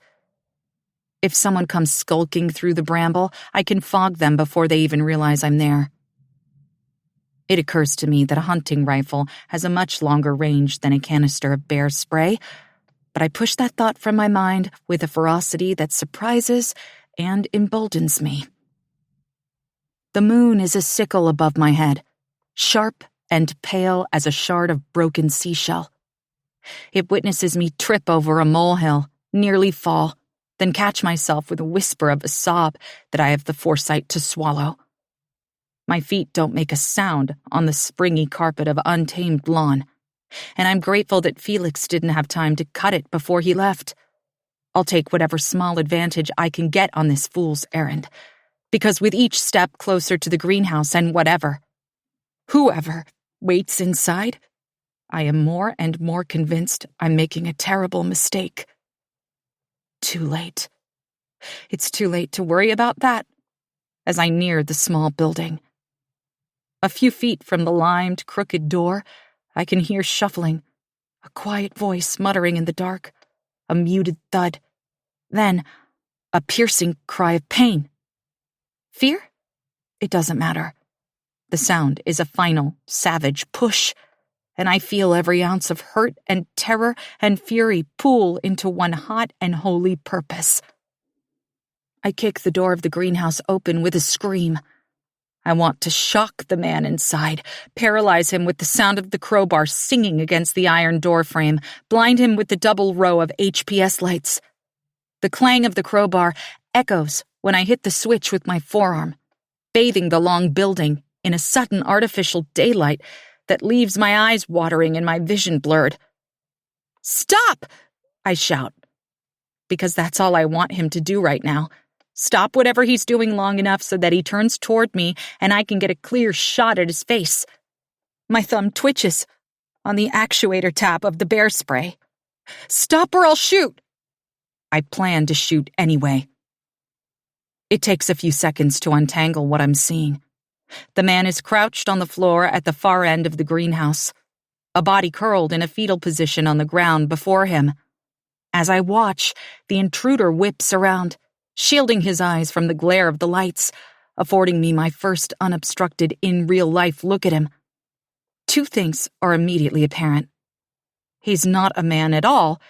If someone comes skulking through the bramble, I can fog them before they even realize I'm there. It occurs to me that a hunting rifle has a much longer range than a canister of bear spray, but I push that thought from my mind with a ferocity that surprises and emboldens me. The moon is a sickle above my head, sharp and pale as a shard of broken seashell. It witnesses me trip over a molehill, nearly fall, then catch myself with a whisper of a sob that I have the foresight to swallow. My feet don't make a sound on the springy carpet of untamed lawn, and I'm grateful that Felix didn't have time to cut it before he left. I'll take whatever small advantage I can get on this fool's errand, because with each step closer to the greenhouse and whoever waits inside, I am more and more convinced I'm making a terrible mistake. Too late. It's too late to worry about that as I near the small building. A few feet from the limed, crooked door, I can hear shuffling, a quiet voice muttering in the dark, a muted thud, then a piercing cry of pain. Fear? It doesn't matter. The sound is a final, savage push, and I feel every ounce of hurt and terror and fury pool into one hot and holy purpose. I kick the door of the greenhouse open with a scream. I want to shock the man inside, paralyze him with the sound of the crowbar singing against the iron doorframe, blind him with the double row of HPS lights. The clang of the crowbar echoes when I hit the switch with my forearm, bathing the long building in a sudden artificial daylight that leaves my eyes watering and my vision blurred. "Stop!" I shout, because that's all I want him to do right now. Stop whatever he's doing long enough so that he turns toward me and I can get a clear shot at his face. My thumb twitches on the actuator tab of the bear spray. "Stop or I'll shoot!" I plan to shoot anyway. It takes a few seconds to untangle what I'm seeing. The man is crouched on the floor at the far end of the greenhouse, a body curled in a fetal position on the ground before him. As I watch, the intruder whips around, shielding his eyes from the glare of the lights, affording me my first unobstructed in-real-life look at him. 2 things are immediately apparent. He's not a man at all,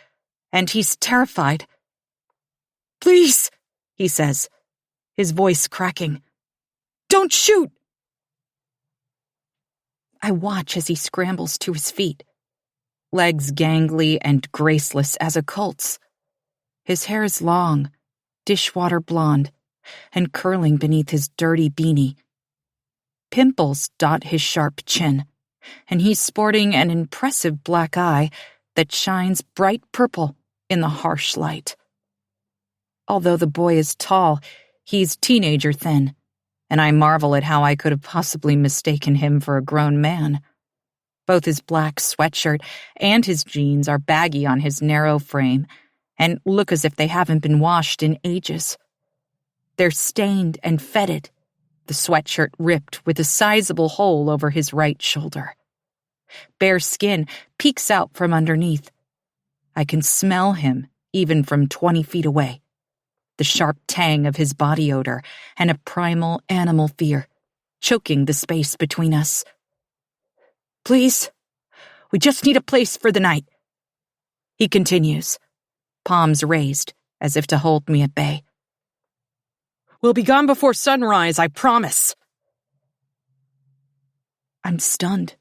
and he's terrified. "Please," he says, his voice cracking. "Don't shoot!" I watch as he scrambles to his feet, legs gangly and graceless as a colt's. His hair is long, dishwater blonde, and curling beneath his dirty beanie. pimples dot his sharp chin, and he's sporting an impressive black eye that shines bright purple in the harsh light. Although the boy is tall, he's teenager thin, and I marvel at how I could have possibly mistaken him for a grown man. Both his black sweatshirt and his jeans are baggy on his narrow frame and look as if they haven't been washed in ages. They're stained and fetid, the sweatshirt ripped with a sizable hole over his right shoulder. Bare skin peeks out from underneath. I can smell him even from 20 feet away, the sharp tang of his body odor and a primal animal fear choking the space between us. "Please, we just need a place for the night," he continues, palms raised as if to hold me at bay. "We'll be gone before sunrise, I promise." I'm stunned,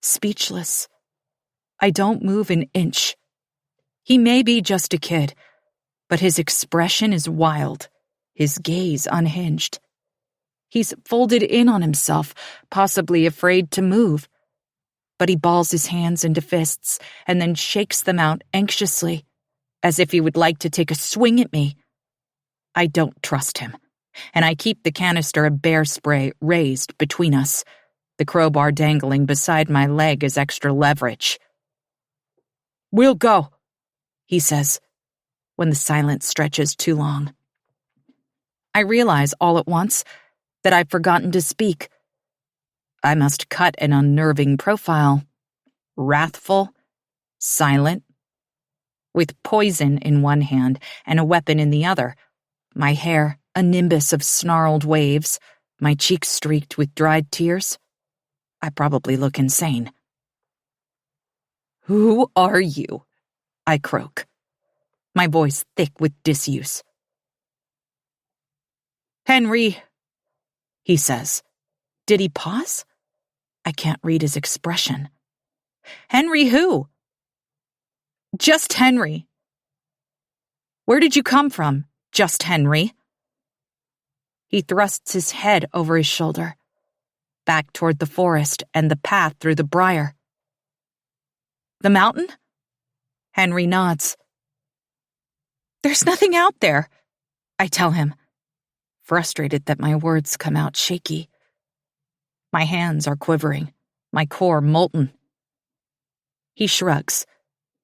speechless. I don't move an inch. He may be just a kid, but his expression is wild, his gaze unhinged. He's folded in on himself, possibly afraid to move. But he balls his hands into fists and then shakes them out anxiously, as if he would like to take a swing at me. I don't trust him, and I keep the canister of bear spray raised between us, the crowbar dangling beside my leg as extra leverage. "We'll go," he says, when the silence stretches too long. I realize all at once that I've forgotten to speak. I must cut an unnerving profile, wrathful, silent, with poison in one hand and a weapon in the other, my hair a nimbus of snarled waves, my cheeks streaked with dried tears. I probably look insane. "Who are you?" I croak, my voice thick with disuse. "Henry," he says. Did he pause? I can't read his expression. "Henry who?" "Just Henry." "Where did you come from, just Henry?" He thrusts his head over his shoulder, back toward the forest and the path through the briar. "The mountain?" Henry nods. "There's nothing out there," I tell him, frustrated that my words come out shaky. My hands are quivering, my core molten. He shrugs,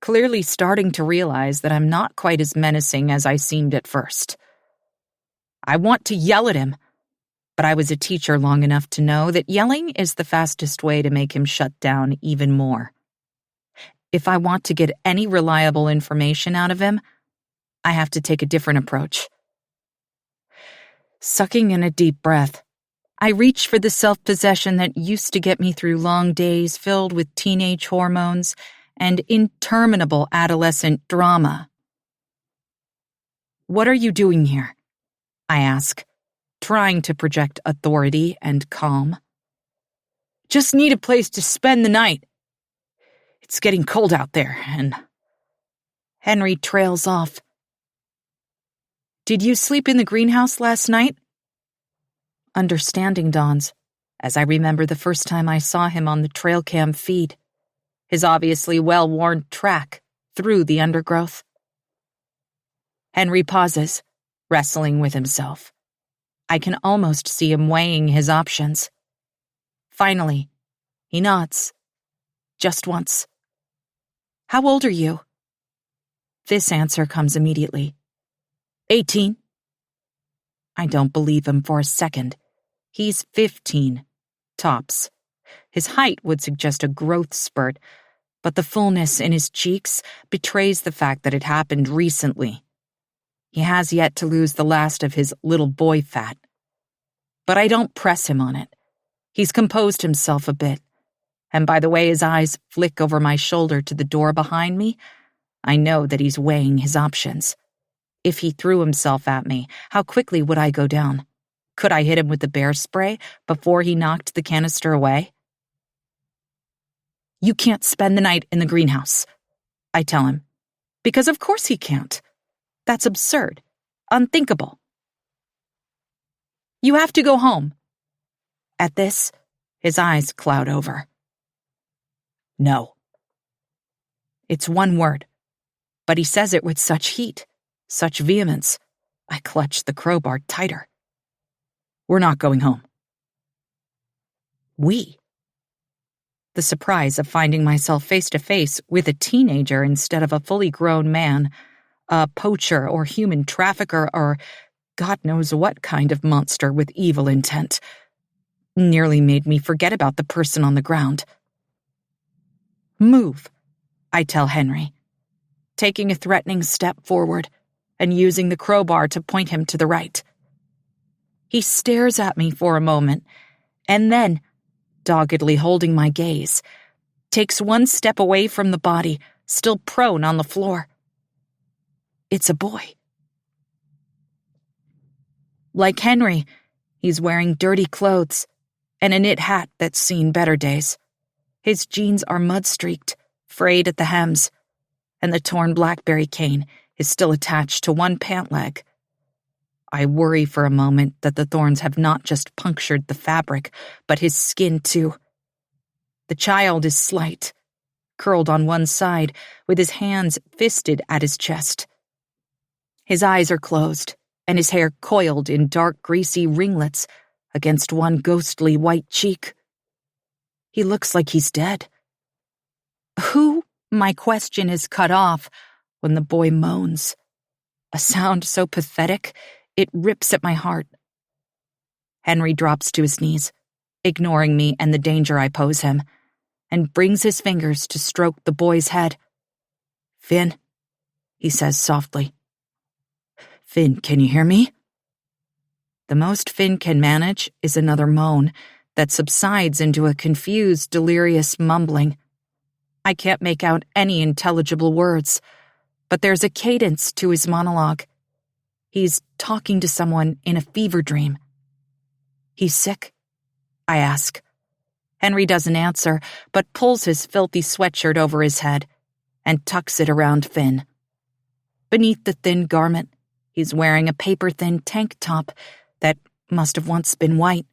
clearly starting to realize that I'm not quite as menacing as I seemed at first. I want to yell at him, but I was a teacher long enough to know that yelling is the fastest way to make him shut down even more. If I want to get any reliable information out of him, I have to take a different approach. Sucking in a deep breath, I reach for the self-possession that used to get me through long days filled with teenage hormones and interminable adolescent drama. "What are you doing here?" I ask, trying to project authority and calm. "Just need a place to spend the night. It's getting cold out there, and..." Henry trails off. "Did you sleep in the greenhouse last night?" Understanding dawns as I remember the first time I saw him on the trail cam feed, his obviously well-worn track through the undergrowth. Henry pauses, wrestling with himself. I can almost see him weighing his options. Finally, he nods. Just once. "How old are you?" This answer comes immediately. 18. I don't believe him for a second. He's 15, tops. His height would suggest a growth spurt, but the fullness in his cheeks betrays the fact that it happened recently. He has yet to lose the last of his little boy fat. But I don't press him on it. He's composed himself a bit, and by the way his eyes flick over my shoulder to the door behind me, I know that he's weighing his options. If he threw himself at me, how quickly would I go down? Could I hit him with the bear spray before he knocked the canister away? "You can't spend the night in the greenhouse," I tell him, because of course he can't. That's absurd, unthinkable. "You have to go home." At this, His eyes cloud over. No. It's one word, but he says it with such heat, such vehemence. I clutch the crowbar tighter. We're not going home. We. The surprise of finding myself face to face with a teenager instead of a fully grown man, a poacher or human trafficker or God knows what kind of monster with evil intent, nearly made me forget about the person on the ground. Move, I tell Henry, taking a threatening step forward and using the crowbar to point him to the right. He stares at me for a moment and then, doggedly holding my gaze, takes one step away from the body, still prone on the floor. It's a boy. Like Henry, he's wearing dirty clothes and a knit hat that's seen better days. His jeans are mud-streaked, frayed at the hems, and the torn blackberry cane is still attached to one pant leg. I worry for a moment that the thorns have not just punctured the fabric, but his skin too. The child is slight, curled on one side, with his hands fisted at his chest. His eyes are closed, and his hair coiled in dark, greasy ringlets against one ghostly white cheek. He looks like he's dead. Who? My question is cut off when the boy moans. A sound so pathetic, it rips at my heart. Henry drops to his knees, ignoring me and the danger I pose him, and brings his fingers to stroke the boy's head. Finn, he says softly. Finn, can you hear me? The most Finn can manage is another moan that subsides into a confused, delirious mumbling. I can't make out any intelligible words, but there's a cadence to his monologue. He's talking to someone in a fever dream. He's sick? I ask. Henry doesn't answer, but pulls his filthy sweatshirt over his head and tucks it around Finn. Beneath the thin garment, he's wearing a paper-thin tank top that must have once been white.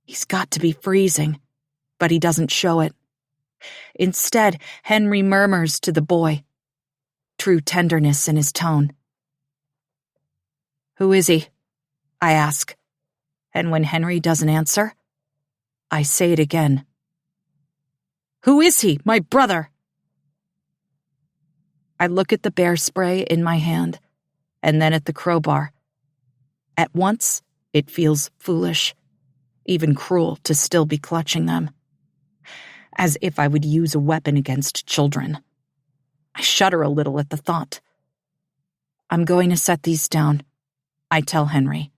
He's got to be freezing, but he doesn't show it. Instead, Henry murmurs to the boy, true tenderness in his tone. Who is he? I ask, and when Henry doesn't answer, I say it again. Who is he? My brother! I look at the bear spray in my hand, and then at the crowbar. At once, it feels foolish, even cruel to still be clutching them. As if I would use a weapon against children. I shudder a little at the thought. I'm going to set these down, I tell Henry.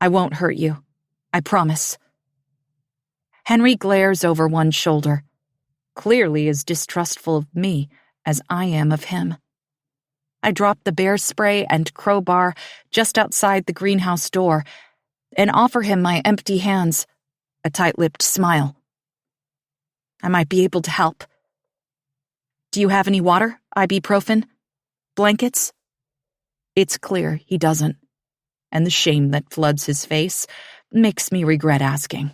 I won't hurt you, I promise. Henry glares over one shoulder, clearly as distrustful of me as I am of him. I drop the bear spray and crowbar just outside the greenhouse door and offer him my empty hands, a tight-lipped smile. I might be able to help. Do you have any water, ibuprofen? Blankets? It's clear he doesn't, and the shame that floods his face makes me regret asking.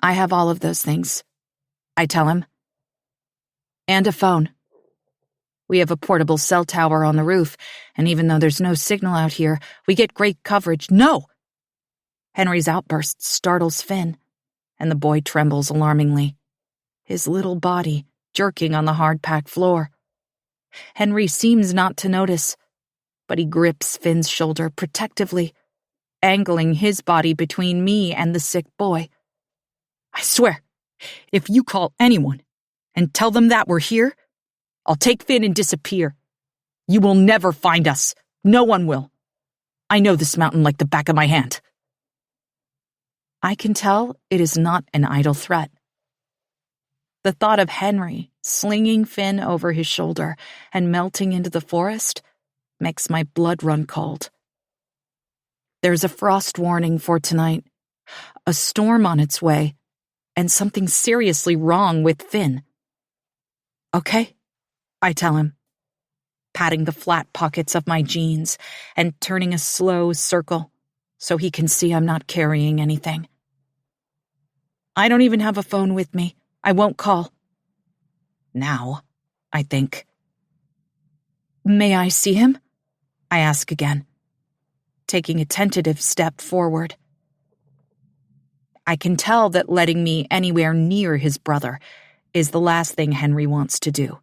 I have all of those things, I tell him. And a phone. We have a portable cell tower on the roof, and even though there's no signal out here, we get great coverage. No! Henry's outburst startles Finn, and the boy trembles alarmingly, his little body jerking on the hard-packed floor. Henry seems not to notice, but he grips Finn's shoulder protectively, angling his body between me and the sick boy. I swear, if you call anyone and tell them that we're here, I'll take Finn and disappear. You will never find us. No one will. I know this mountain like the back of my hand. I can tell it is not an idle threat. The thought of Henry slinging Finn over his shoulder and melting into the forest makes my blood run cold. There's a frost warning for tonight, a storm on its way, and something seriously wrong with Finn. Okay, I tell him, patting the flat pockets of my jeans and turning a slow circle so he can see I'm not carrying anything. I don't even have a phone with me. I won't call. Now, I think. May I see him? I ask again, taking a tentative step forward. I can tell that letting me anywhere near his brother is the last thing Henry wants to do.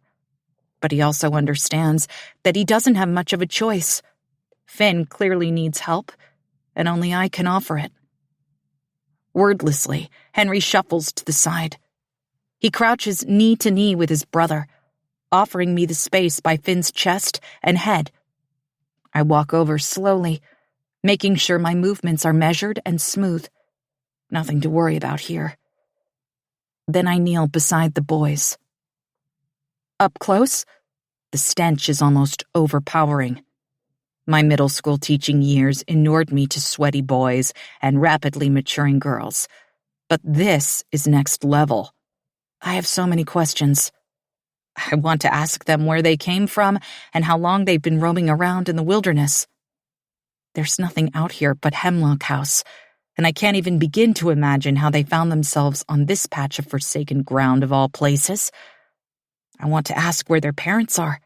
But he also understands that he doesn't have much of a choice. Finn clearly needs help, and only I can offer it. Wordlessly, Henry shuffles to the side. He crouches knee to knee with his brother, offering me the space by Finn's chest and head. I walk over slowly, making sure my movements are measured and smooth. Nothing to worry about here. Then I kneel beside the boys. Up close, the stench is almost overpowering. My middle school teaching years inured me to sweaty boys and rapidly maturing girls. But this is next level. I have so many questions. I want to ask them where they came from and how long they've been roaming around in the wilderness. There's nothing out here but Hemlock House, and I can't even begin to imagine how they found themselves on this patch of forsaken ground of all places. I want to ask where their parents are.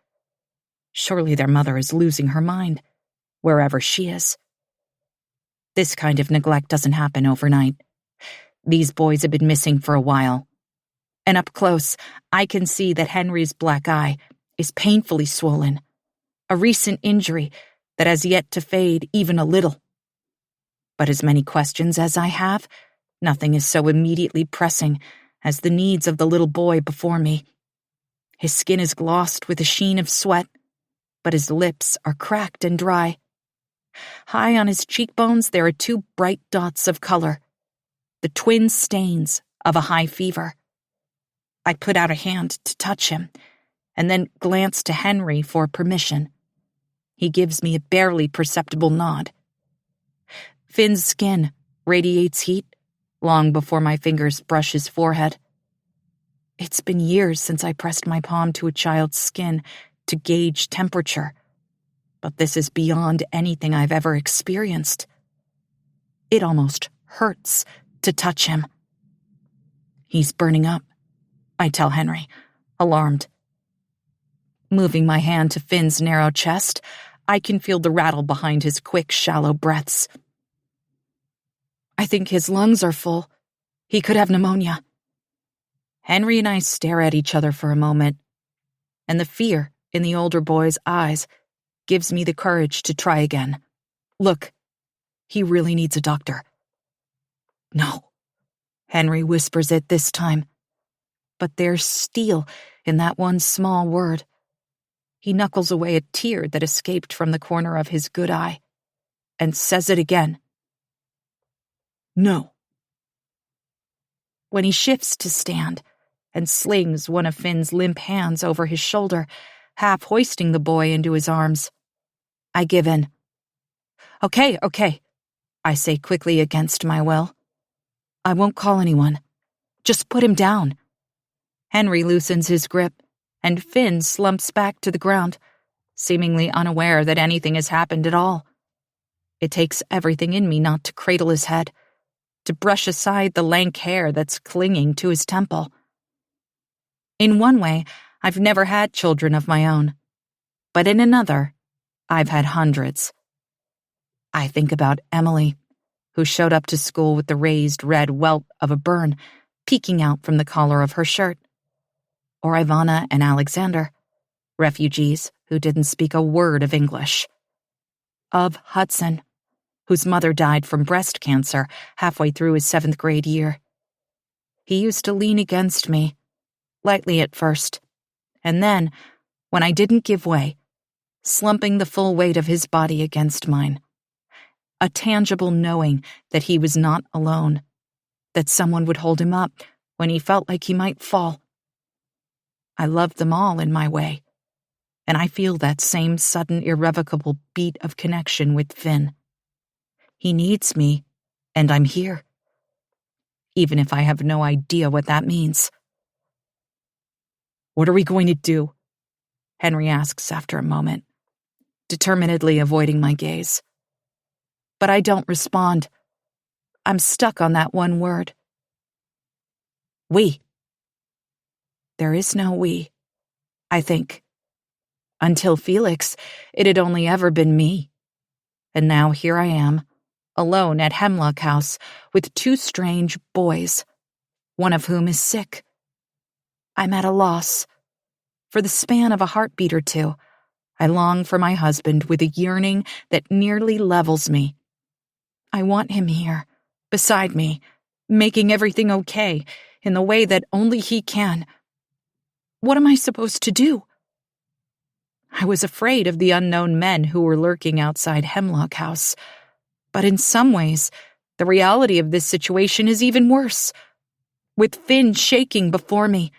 Surely their mother is losing her mind, wherever she is. This kind of neglect doesn't happen overnight. These boys have been missing for a while. And up close, I can see that Henry's black eye is painfully swollen, a recent injury that has yet to fade even a little. But as many questions as I have, nothing is so immediately pressing as the needs of the little boy before me. His skin is glossed with a sheen of sweat, but his lips are cracked and dry. High on his cheekbones there are 2 bright dots of color, the twin stains of a high fever. I put out a hand to touch him, and then glance to Henry for permission. He gives me a barely perceptible nod. Finn's skin radiates heat long before my fingers brush his forehead. It's been years since I pressed my palm to a child's skin to gauge temperature, but this is beyond anything I've ever experienced. It almost hurts to touch him. He's burning up, I tell Henry, alarmed. Moving my hand to Finn's narrow chest, I can feel the rattle behind his quick, shallow breaths. I think his lungs are full. He could have pneumonia. Henry and I stare at each other for a moment, and the fear in the older boy's eyes gives me the courage to try again. Look, he really needs a doctor. No, Henry whispers it this time. But there's steel in that one small word. He knuckles away a tear that escaped from the corner of his good eye, and says it again. No. When he shifts to stand and slings one of Finn's limp hands over his shoulder, half hoisting the boy into his arms, I give in. Okay, I say quickly against my will. I won't call anyone. Just put him down. Henry loosens his grip, and Finn slumps back to the ground, seemingly unaware that anything has happened at all. It takes everything in me not to cradle his head, to brush aside the lank hair that's clinging to his temple. In one way, I've never had children of my own, but in another, I've had hundreds. I think about Emily, who showed up to school with the raised red welt of a burn peeking out from the collar of her shirt. Or Ivana and Alexander, refugees who didn't speak a word of English. Of Hudson, whose mother died from breast cancer halfway through his 7th grade year. He used to lean against me, lightly at first, and then, when I didn't give way, slumping the full weight of his body against mine. A tangible knowing that he was not alone, that someone would hold him up when he felt like he might fall. I loved them all in my way, and I feel that same sudden irrevocable beat of connection with Finn. He needs me, and I'm here, even if I have no idea what that means. What are we going to do? Henry asks after a moment, determinedly avoiding my gaze. But I don't respond. I'm stuck on that one word. We. There is no we, I think. Until Felix, it had only ever been me. And now here I am, alone at Hemlock House with two strange boys, one of whom is sick. I'm at a loss. For the span of a heartbeat or two, I long for my husband with a yearning that nearly levels me. I want him here, beside me, making everything okay in the way that only he can. What am I supposed to do? I was afraid of the unknown men who were lurking outside Hemlock House, but in some ways, the reality of this situation is even worse. With Finn shaking before me,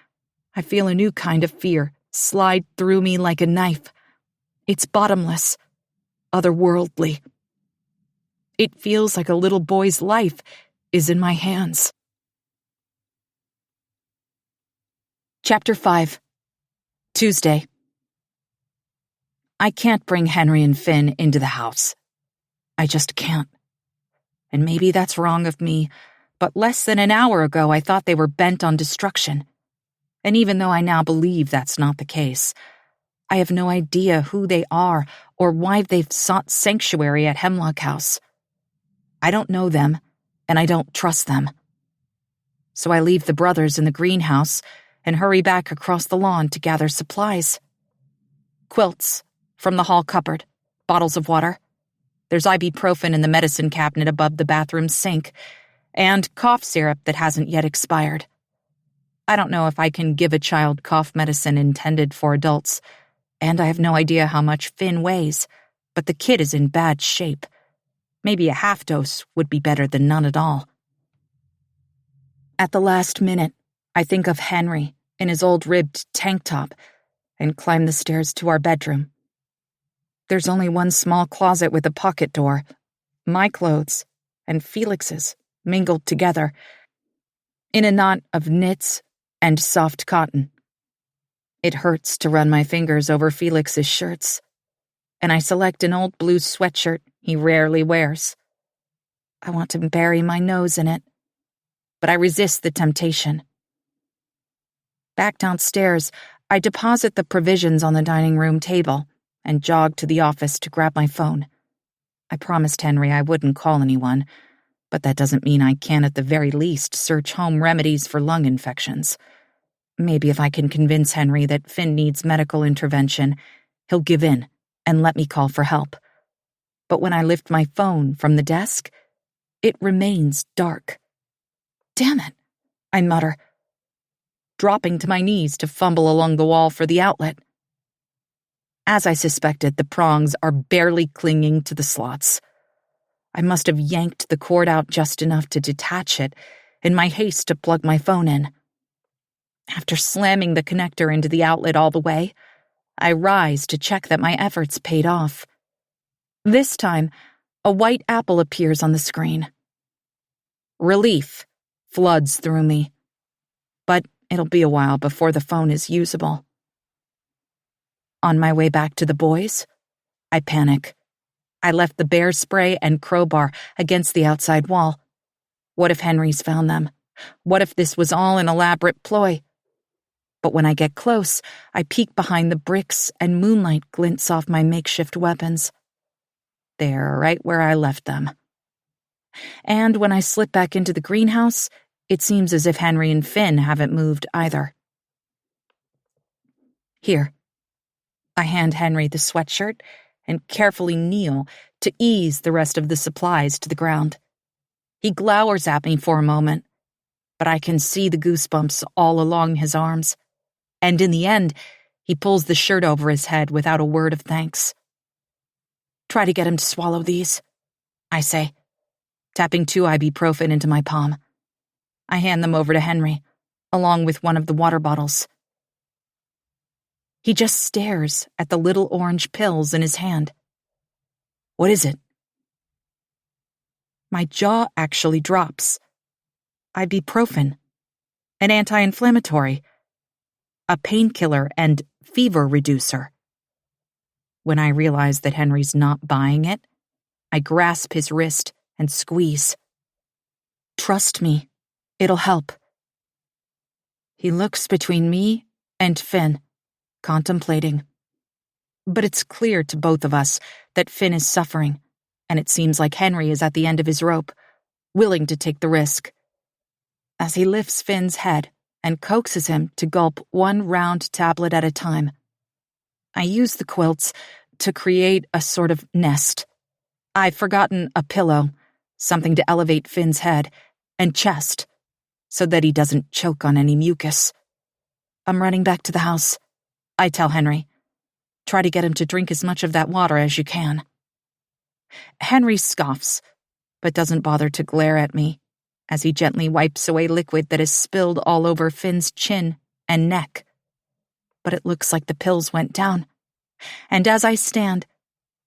I feel a new kind of fear slide through me like a knife. It's bottomless, otherworldly. It feels like a little boy's life is in my hands. Chapter 5. Tuesday. I can't bring Henry and Finn into the house. I just can't. And maybe that's wrong of me, but less than an hour ago I thought they were bent on destruction. And even though I now believe that's not the case, I have no idea who they are or why they've sought sanctuary at Hemlock House. I don't know them, and I don't trust them. So I leave the brothers in the greenhouse and hurry back across the lawn to gather supplies. Quilts from the hall cupboard, bottles of water. There's ibuprofen in the medicine cabinet above the bathroom sink, and cough syrup that hasn't yet expired. I don't know if I can give a child cough medicine intended for adults, and I have no idea how much Finn weighs, but the kid is in bad shape. Maybe a half dose would be better than none at all. At the last minute, I think of Henry in his old ribbed tank top and climb the stairs to our bedroom. There's only one small closet with a pocket door, my clothes and Felix's mingled together in a knot of knits and soft cotton. It hurts to run my fingers over Felix's shirts, and I select an old blue sweatshirt he rarely wears. I want to bury my nose in it, but I resist the temptation. Back downstairs, I deposit the provisions on the dining room table and jog to the office to grab my phone. I promised Henry I wouldn't call anyone, but that doesn't mean I can't at the very least search home remedies for lung infections. Maybe if I can convince Henry that Finn needs medical intervention, he'll give in and let me call for help. But when I lift my phone from the desk, it remains dark. Damn it, I mutter, dropping to my knees to fumble along the wall for the outlet. As I suspected, the prongs are barely clinging to the slots. I must have yanked the cord out just enough to detach it in my haste to plug my phone in. After slamming the connector into the outlet all the way, I rise to check that my efforts paid off. This time, a white apple appears on the screen. Relief floods through me, but it'll be a while before the phone is usable. On my way back to the boys, I panic. I left the bear spray and crowbar against the outside wall. What if Henry's found them? What if this was all an elaborate ploy? But when I get close, I peek behind the bricks and moonlight glints off my makeshift weapons. They're right where I left them. And when I slip back into the greenhouse, it seems as if Henry and Finn haven't moved either. Here. I hand Henry the sweatshirt and carefully kneel to ease the rest of the supplies to the ground. He glowers at me for a moment, but I can see the goosebumps all along his arms. And in the end, he pulls the shirt over his head without a word of thanks. Try to get him to swallow these, I say, tapping 2 ibuprofen into my palm. I hand them over to Henry, along with one of the water bottles. He just stares at the little orange pills in his hand. What is it? My jaw actually drops. Ibuprofen, an anti-inflammatory, a painkiller and fever reducer. When I realize that Henry's not buying it, I grasp his wrist and squeeze. Trust me, it'll help. He looks between me and Finn, contemplating. But it's clear to both of us that Finn is suffering, and it seems like Henry is at the end of his rope, willing to take the risk. As he lifts Finn's head and coaxes him to gulp one round tablet at a time, I use the quilts to create a sort of nest. I've forgotten a pillow, something to elevate Finn's head and chest, so that he doesn't choke on any mucus. I'm running back to the house. I tell Henry, try to get him to drink as much of that water as you can. Henry scoffs, but doesn't bother to glare at me, as he gently wipes away liquid that is spilled all over Finn's chin and neck. But it looks like the pills went down, and as I stand,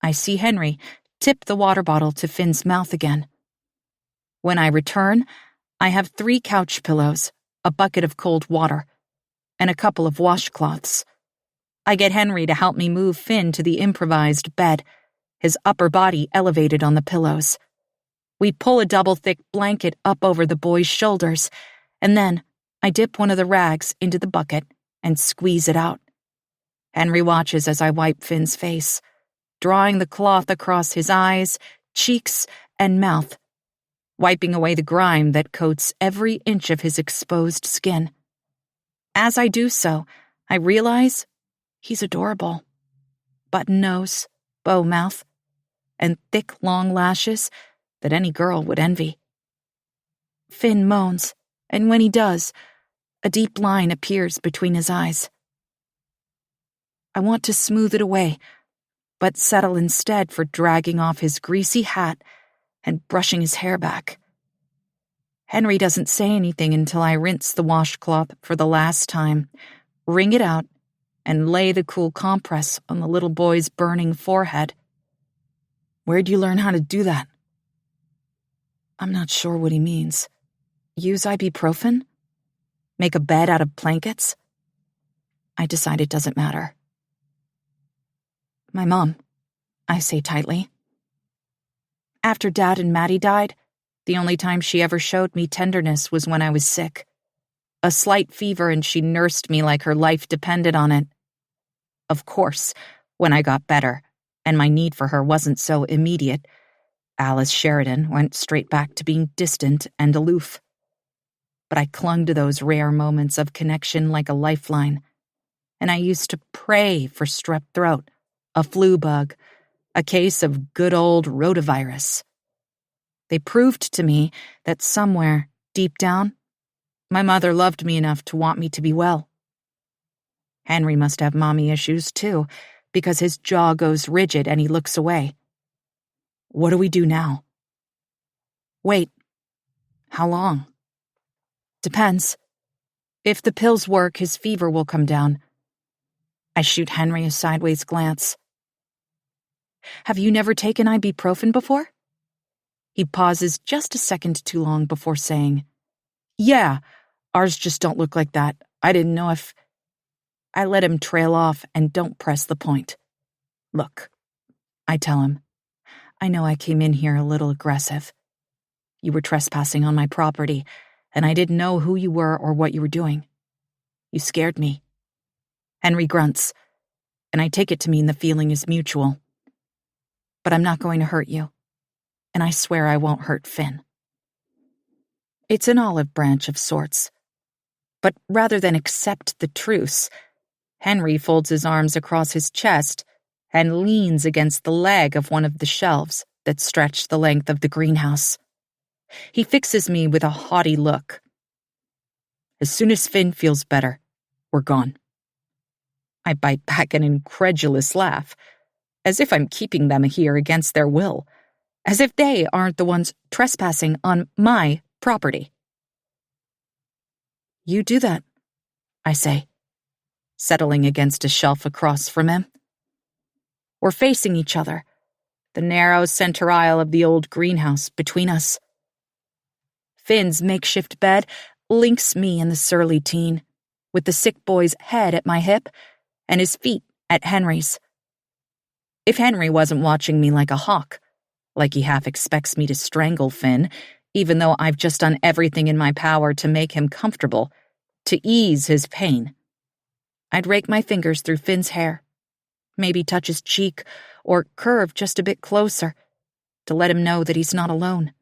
I see Henry tip the water bottle to Finn's mouth again. When I return, I have 3 couch pillows, a bucket of cold water, and a couple of washcloths. I get Henry to help me move Finn to the improvised bed, his upper body elevated on the pillows. We pull a double-thick blanket up over the boy's shoulders, and then I dip one of the rags into the bucket and squeeze it out. Henry watches as I wipe Finn's face, drawing the cloth across his eyes, cheeks, and mouth, wiping away the grime that coats every inch of his exposed skin. As I do so, I realize he's adorable. Button nose, bow mouth, and thick, long lashes that any girl would envy. Finn moans, and when he does, a deep line appears between his eyes. I want to smooth it away, but settle instead for dragging off his greasy hat and brushing his hair back. Henry doesn't say anything until I rinse the washcloth for the last time, wring it out, and lay the cool compress on the little boy's burning forehead. Where'd you learn how to do that? I'm not sure what he means. Use ibuprofen? Make a bed out of blankets? I decide it doesn't matter. My mom, I say tightly. After Dad and Maddie died, the only time she ever showed me tenderness was when I was sick. A slight fever, and she nursed me like her life depended on it. Of course, when I got better, and my need for her wasn't so immediate, Alice Sheridan went straight back to being distant and aloof. But I clung to those rare moments of connection like a lifeline, and I used to pray for strep throat, a flu bug, a case of good old rotavirus. They proved to me that somewhere, deep down, my mother loved me enough to want me to be well. Henry must have mommy issues, too, because his jaw goes rigid and he looks away. What do we do now? Wait. How long? Depends. If the pills work, his fever will come down. I shoot Henry a sideways glance. Have you never taken ibuprofen before? He pauses just a second too long before saying, Yeah, ours just don't look like that. I didn't know if... I let him trail off and don't press the point. Look, I tell him, I know I came in here a little aggressive. You were trespassing on my property, and I didn't know who you were or what you were doing. You scared me. Henry grunts, and I take it to mean the feeling is mutual. But I'm not going to hurt you, and I swear I won't hurt Finn. It's an olive branch of sorts. But rather than accept the truce, Henry folds his arms across his chest and leans against the leg of one of the shelves that stretch the length of the greenhouse. He fixes me with a haughty look. As soon as Finn feels better, we're gone. I bite back an incredulous laugh, as if I'm keeping them here against their will, as if they aren't the ones trespassing on my property. You do that, I say, settling against a shelf across from him. We're facing each other, the narrow center aisle of the old greenhouse between us. Finn's makeshift bed links me and the surly teen, with the sick boy's head at my hip and his feet at Henry's. If Henry wasn't watching me like a hawk, like he half expects me to strangle Finn, even though I've just done everything in my power to make him comfortable, To ease his pain, I'd rake my fingers through Finn's hair, maybe touch his cheek or curve just a bit closer to let him know that he's not alone.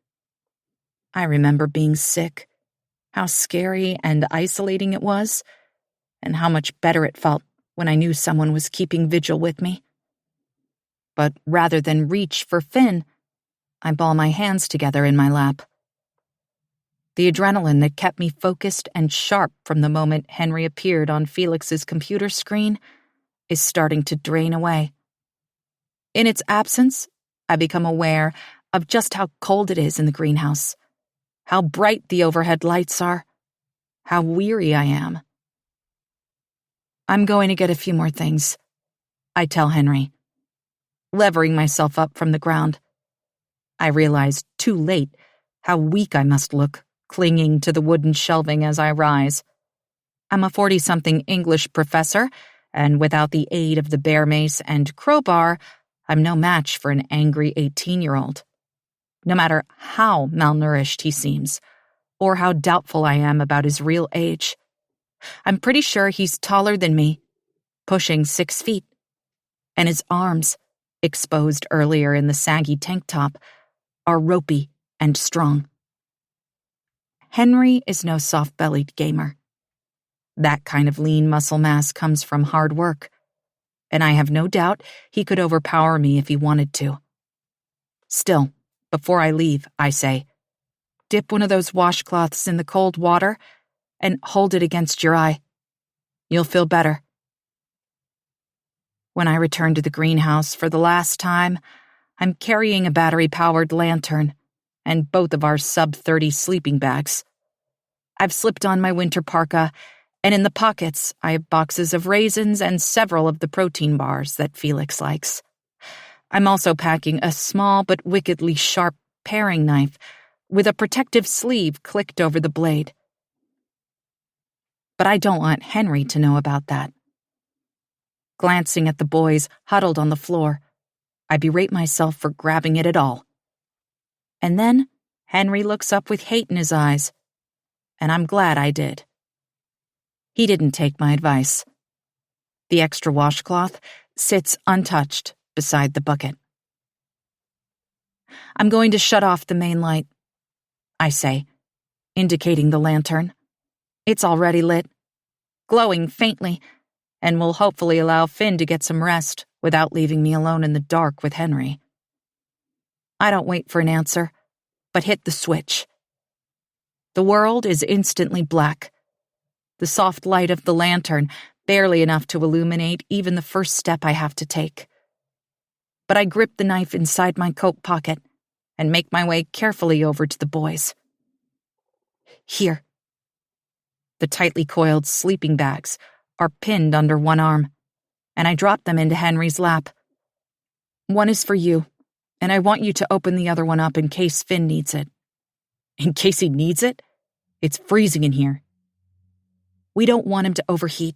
I remember being sick, how scary and isolating it was, and how much better it felt when I knew someone was keeping vigil with me. But rather than reach for Finn, I ball my hands together in my lap. The adrenaline that kept me focused and sharp from the moment Henry appeared on Felix's computer screen is starting to drain away. In its absence, I become aware of just how cold it is in the greenhouse, how bright the overhead lights are, how weary I am. I'm going to get a few more things, I tell Henry, levering myself up from the ground. I realize too late how weak I must look, clinging to the wooden shelving as I rise. I'm a 40-something English professor, and without the aid of the bear mace and crowbar, I'm no match for an angry 18-year-old. No matter how malnourished he seems, or how doubtful I am about his real age. I'm pretty sure he's taller than me, pushing 6 feet, and his arms, exposed earlier in the saggy tank top, are ropey and strong. Henry is no soft-bellied gamer. That kind of lean muscle mass comes from hard work, and I have no doubt he could overpower me if he wanted to. Still, before I leave, I say, dip one of those washcloths in the cold water and hold it against your eye. You'll feel better. When I return to the greenhouse for the last time, I'm carrying a battery-powered lantern and both of our sub-30 sleeping bags. I've slipped on my winter parka, and in the pockets I have boxes of raisins and several of the protein bars that Felix likes. I'm also packing a small but wickedly sharp paring knife with a protective sleeve clicked over the blade. But I don't want Henry to know about that. Glancing at the boys huddled on the floor, I berate myself for grabbing it at all. And then Henry looks up with hate in his eyes, and I'm glad I did. He didn't take my advice. The extra washcloth sits untouched beside the bucket. I'm going to shut off the main light, I say, indicating the lantern. It's already lit, glowing faintly, and will hopefully allow Finn to get some rest without leaving me alone in the dark with Henry. I don't wait for an answer, but hit the switch. The world is instantly black. The soft light of the lantern barely enough to illuminate even the first step I have to take. But I grip the knife inside my coat pocket and make my way carefully over to the boys. Here. The tightly coiled sleeping bags are pinned under one arm, and I drop them into Henry's lap. One is for you, and I want you to open the other one up in case Finn needs it. In case he needs it? It's freezing in here. We don't want him to overheat,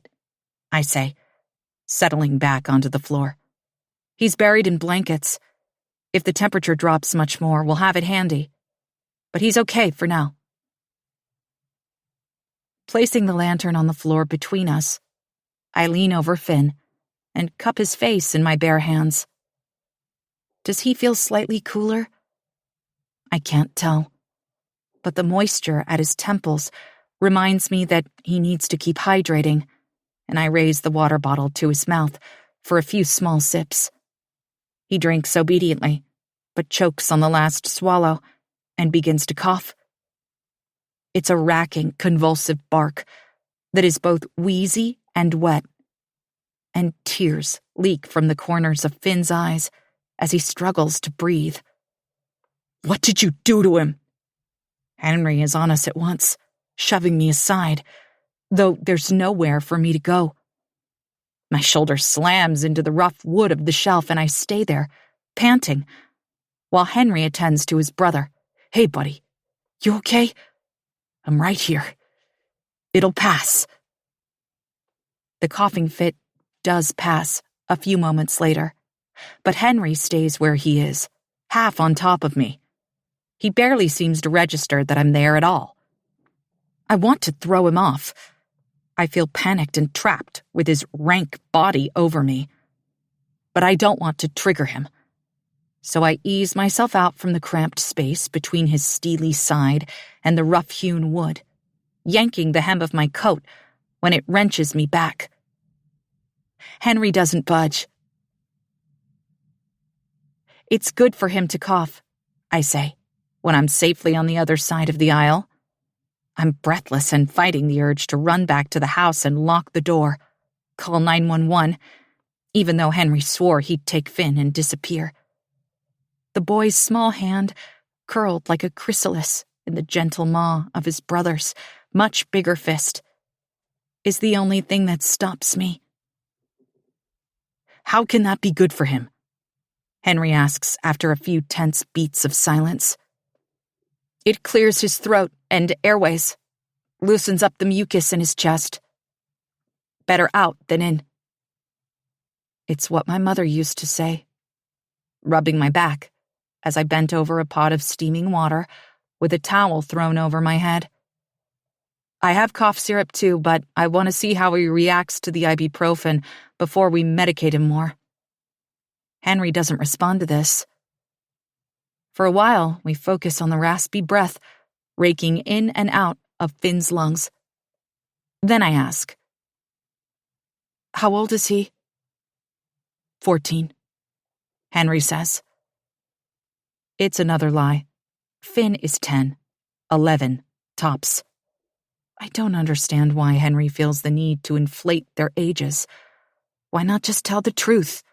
I say, settling back onto the floor. He's buried in blankets. If the temperature drops much more, we'll have it handy. But he's okay for now. Placing the lantern on the floor between us, I lean over Finn and cup his face in my bare hands. Does he feel slightly cooler? I can't tell, but the moisture at his temples reminds me that he needs to keep hydrating, and I raise the water bottle to his mouth for a few small sips. He drinks obediently, but chokes on the last swallow and begins to cough. It's a racking, convulsive bark that is both wheezy and wet, and tears leak from the corners of Finn's eyes as he struggles to breathe. What did you do to him? Henry is on us at once, shoving me aside, though there's nowhere for me to go. My shoulder slams into the rough wood of the shelf, and I stay there, panting, while Henry attends to his brother. Hey, buddy, you okay? I'm right here. It'll pass. The coughing fit does pass a few moments later, but Henry stays where he is, half on top of me. He barely seems to register that I'm there at all. I want to throw him off, I feel panicked and trapped with his rank body over me. But I don't want to trigger him. So I ease myself out from the cramped space between his steely side and the rough-hewn wood, yanking the hem of my coat when it wrenches me back. Henry doesn't budge. It's good for him to cough, I say, when I'm safely on the other side of the aisle. I'm breathless and fighting the urge to run back to the house and lock the door, call 911, even though Henry swore he'd take Finn and disappear. The boy's small hand, curled like a chrysalis in the gentle maw of his brother's much bigger fist, is the only thing that stops me. How can that be good for him? Henry asks after a few tense beats of silence. It clears his throat and airways, loosens up the mucus in his chest. Better out than in. It's what my mother used to say, rubbing my back as I bent over a pot of steaming water with a towel thrown over my head. I have cough syrup too, but I want to see how he reacts to the ibuprofen before we medicate him more. Henry doesn't respond to this. For a while, we focus on the raspy breath raking in and out of Finn's lungs. Then I ask, "How old is he?" 14, Henry says. It's another lie. Finn is 10, 11, tops. I don't understand why Henry feels the need to inflate their ages. Why not just tell the truth?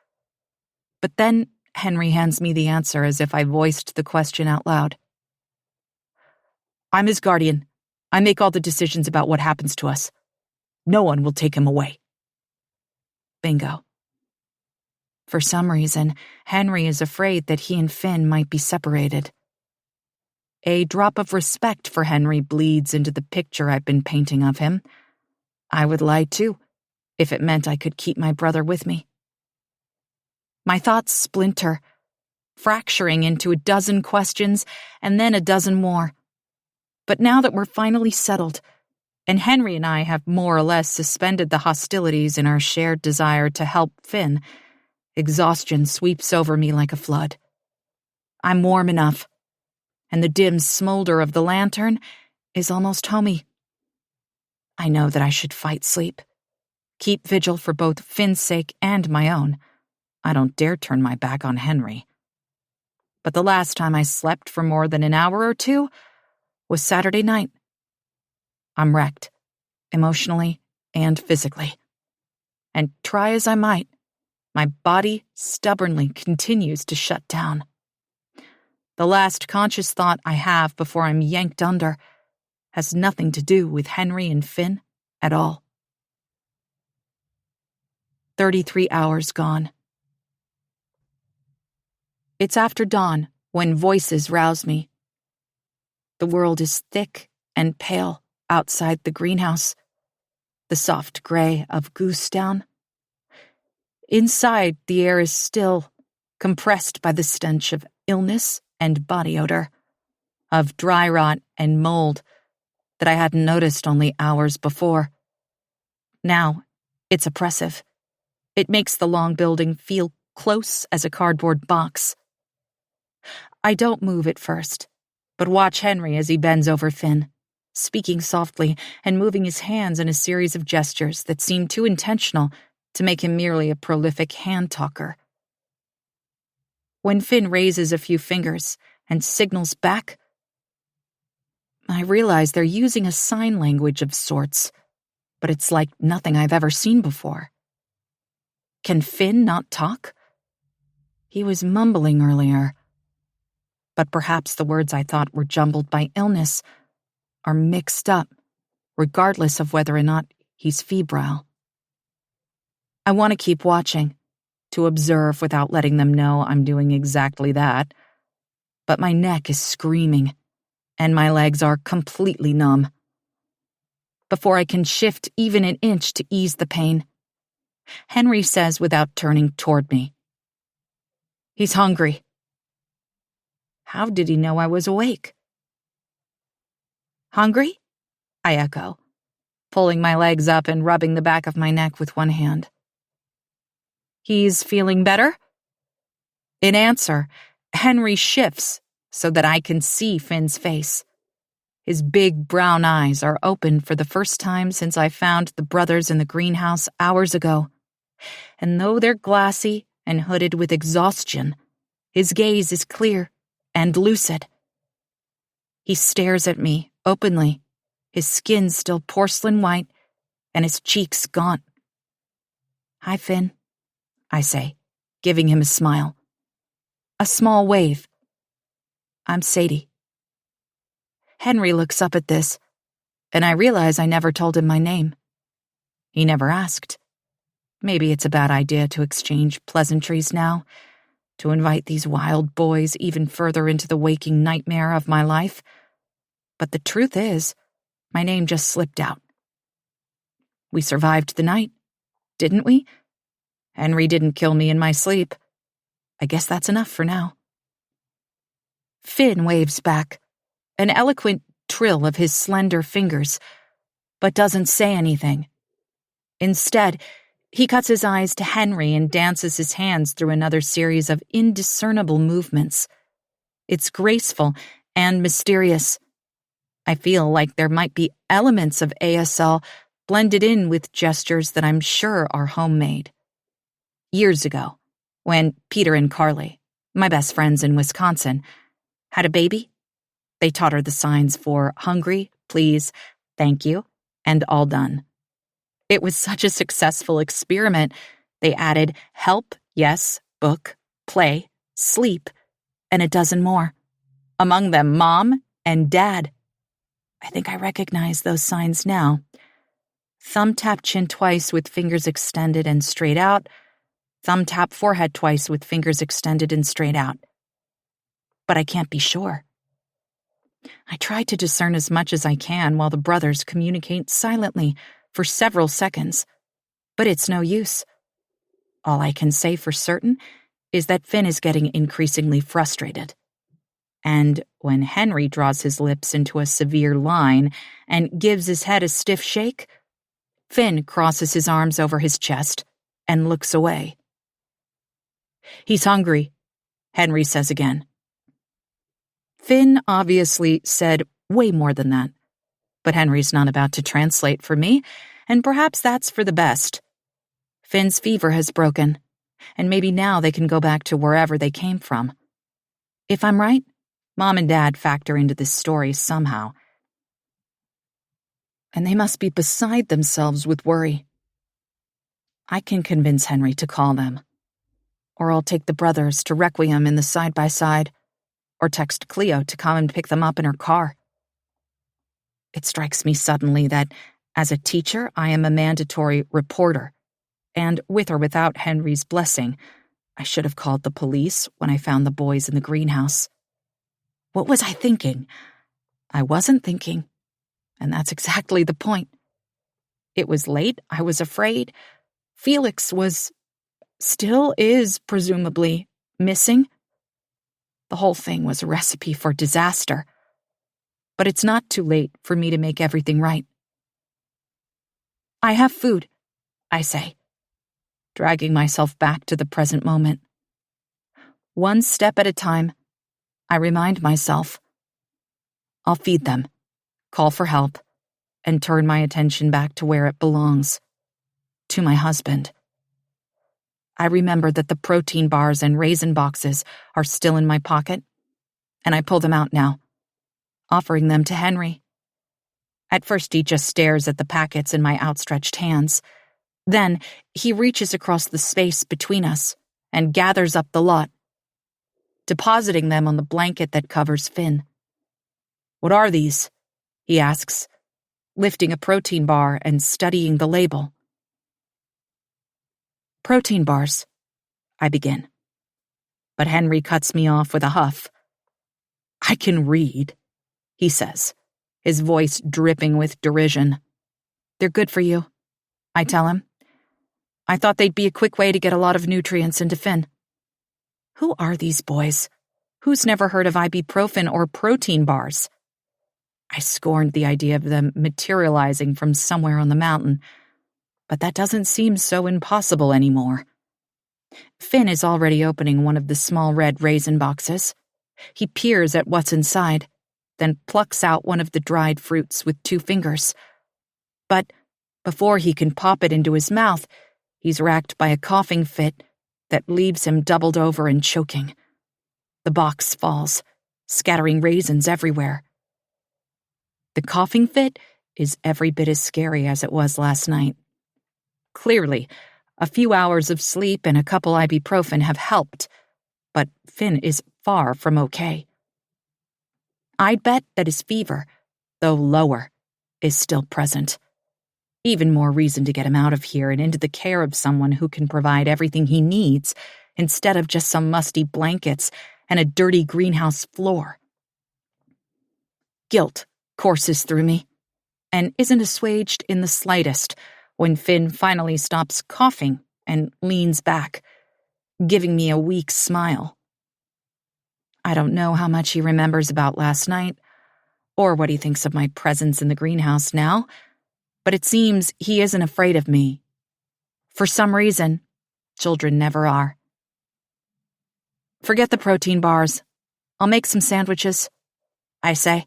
But then Henry hands me the answer as if I voiced the question out loud. I'm his guardian. I make all the decisions about what happens to us. No one will take him away. Bingo. For some reason, Henry is afraid that he and Finn might be separated. A drop of respect for Henry bleeds into the picture I've been painting of him. I would lie too, if it meant I could keep my brother with me. My thoughts splinter, fracturing into a dozen questions and then a dozen more. But now that we're finally settled, and Henry and I have more or less suspended the hostilities in our shared desire to help Finn, exhaustion sweeps over me like a flood. I'm warm enough, and the dim smolder of the lantern is almost homey. I know that I should fight sleep, keep vigil for both Finn's sake and my own. I don't dare turn my back on Henry. But the last time I slept for more than an hour or two was Saturday night. I'm wrecked, emotionally and physically. And try as I might, my body stubbornly continues to shut down. The last conscious thought I have before I'm yanked under has nothing to do with Henry and Finn at all. 33 hours gone. It's after dawn when voices rouse me. The world is thick and pale outside the greenhouse, the soft gray of goose down. Inside, the air is still, compressed by the stench of illness and body odor, of dry rot and mold that I hadn't noticed only hours before. Now, it's oppressive. It makes the long building feel close as a cardboard box. I don't move at first, but watch Henry as he bends over Finn, speaking softly and moving his hands in a series of gestures that seem too intentional to make him merely a prolific hand-talker. When Finn raises a few fingers and signals back, I realize they're using a sign language of sorts, but it's like nothing I've ever seen before. Can Finn not talk? He was mumbling earlier, but perhaps the words I thought were jumbled by illness are mixed up, regardless of whether or not he's febrile. I want to keep watching, to observe without letting them know I'm doing exactly that, but my neck is screaming, and my legs are completely numb. Before I can shift even an inch to ease the pain, Henry says without turning toward me, "He's hungry." How did he know I was awake? Hungry? I echo, pulling my legs up and rubbing the back of my neck with one hand. "He's feeling better?" In answer, Henry shifts so that I can see Finn's face. His big brown eyes are open for the first time since I found the brothers in the greenhouse hours ago. And though they're glassy and hooded with exhaustion, his gaze is clear and lucid. He stares at me openly, his skin still porcelain white and his cheeks gaunt. "Hi, Finn," I say, giving him a smile. A small wave. "I'm Sadie." Henry looks up at this, and I realize I never told him my name. He never asked. Maybe it's a bad idea to exchange pleasantries now, to invite these wild boys even further into the waking nightmare of my life. But the truth is, my name just slipped out. We survived the night, didn't we? Henry didn't kill me in my sleep. I guess that's enough for now. Finn waves back, an eloquent trill of his slender fingers, but doesn't say anything. Instead, he cuts his eyes to Henry and dances his hands through another series of indiscernible movements. It's graceful and mysterious. I feel like there might be elements of ASL blended in with gestures that I'm sure are homemade. Years ago, when Peter and Carly, my best friends in Wisconsin, had a baby, they taught her the signs for hungry, please, thank you, and all done. It was such a successful experiment, they added help, yes, book, play, sleep, and a dozen more. Among them, Mom and Dad. I think I recognize those signs now. Thumb tap chin twice with fingers extended and straight out. Thumb tap forehead twice with fingers extended and straight out. But I can't be sure. I try to discern as much as I can while the brothers communicate silently for several seconds, but it's no use. All I can say for certain is that Finn is getting increasingly frustrated. And when Henry draws his lips into a severe line and gives his head a stiff shake, Finn crosses his arms over his chest and looks away. "He's hungry," Henry says again. Finn obviously said way more than that. But Henry's not about to translate for me, and perhaps that's for the best. Finn's fever has broken, and maybe now they can go back to wherever they came from. If I'm right, Mom and Dad factor into this story somehow. And they must be beside themselves with worry. I can convince Henry to call them. Or I'll take the brothers to Requiem in the side-by-side, or text Cleo to come and pick them up in her car. It strikes me suddenly that, as a teacher, I am a mandatory reporter, and with or without Henry's blessing, I should have called the police when I found the boys in the greenhouse. What was I thinking? I wasn't thinking, and that's exactly the point. It was late, I was afraid. Felix still is, presumably, missing. The whole thing was a recipe for disaster. But it's not too late for me to make everything right. "I have food," I say, dragging myself back to the present moment. One step at a time, I remind myself. I'll feed them, call for help, and turn my attention back to where it belongs, to my husband. I remember that the protein bars and raisin boxes are still in my pocket, and I pull them out now, offering them to Henry. At first he just stares at the packets in my outstretched hands. Then he reaches across the space between us and gathers up the lot, depositing them on the blanket that covers Finn. "What are these?" he asks, lifting a protein bar and studying the label. "Protein bars," I begin. But Henry cuts me off with a huff. "I can read," he says, his voice dripping with derision. "They're good for you," I tell him. "I thought they'd be a quick way to get a lot of nutrients into Finn." Who are these boys? Who's never heard of ibuprofen or protein bars? I scorned the idea of them materializing from somewhere on the mountain, but that doesn't seem so impossible anymore. Finn is already opening one of the small red raisin boxes. He peers at what's inside, then plucks out one of the dried fruits with 2 fingers. But before he can pop it into his mouth, he's racked by a coughing fit that leaves him doubled over and choking. The box falls, scattering raisins everywhere. The coughing fit is every bit as scary as it was last night. Clearly, a few hours of sleep and a couple ibuprofen have helped, but Finn is far from okay. I'd bet that his fever, though lower, is still present. Even more reason to get him out of here and into the care of someone who can provide everything he needs instead of just some musty blankets and a dirty greenhouse floor. Guilt courses through me and isn't assuaged in the slightest when Finn finally stops coughing and leans back, giving me a weak smile. I don't know how much he remembers about last night, or what he thinks of my presence in the greenhouse now, but it seems he isn't afraid of me. For some reason, children never are. Forget the protein bars. I'll make some sandwiches, I say,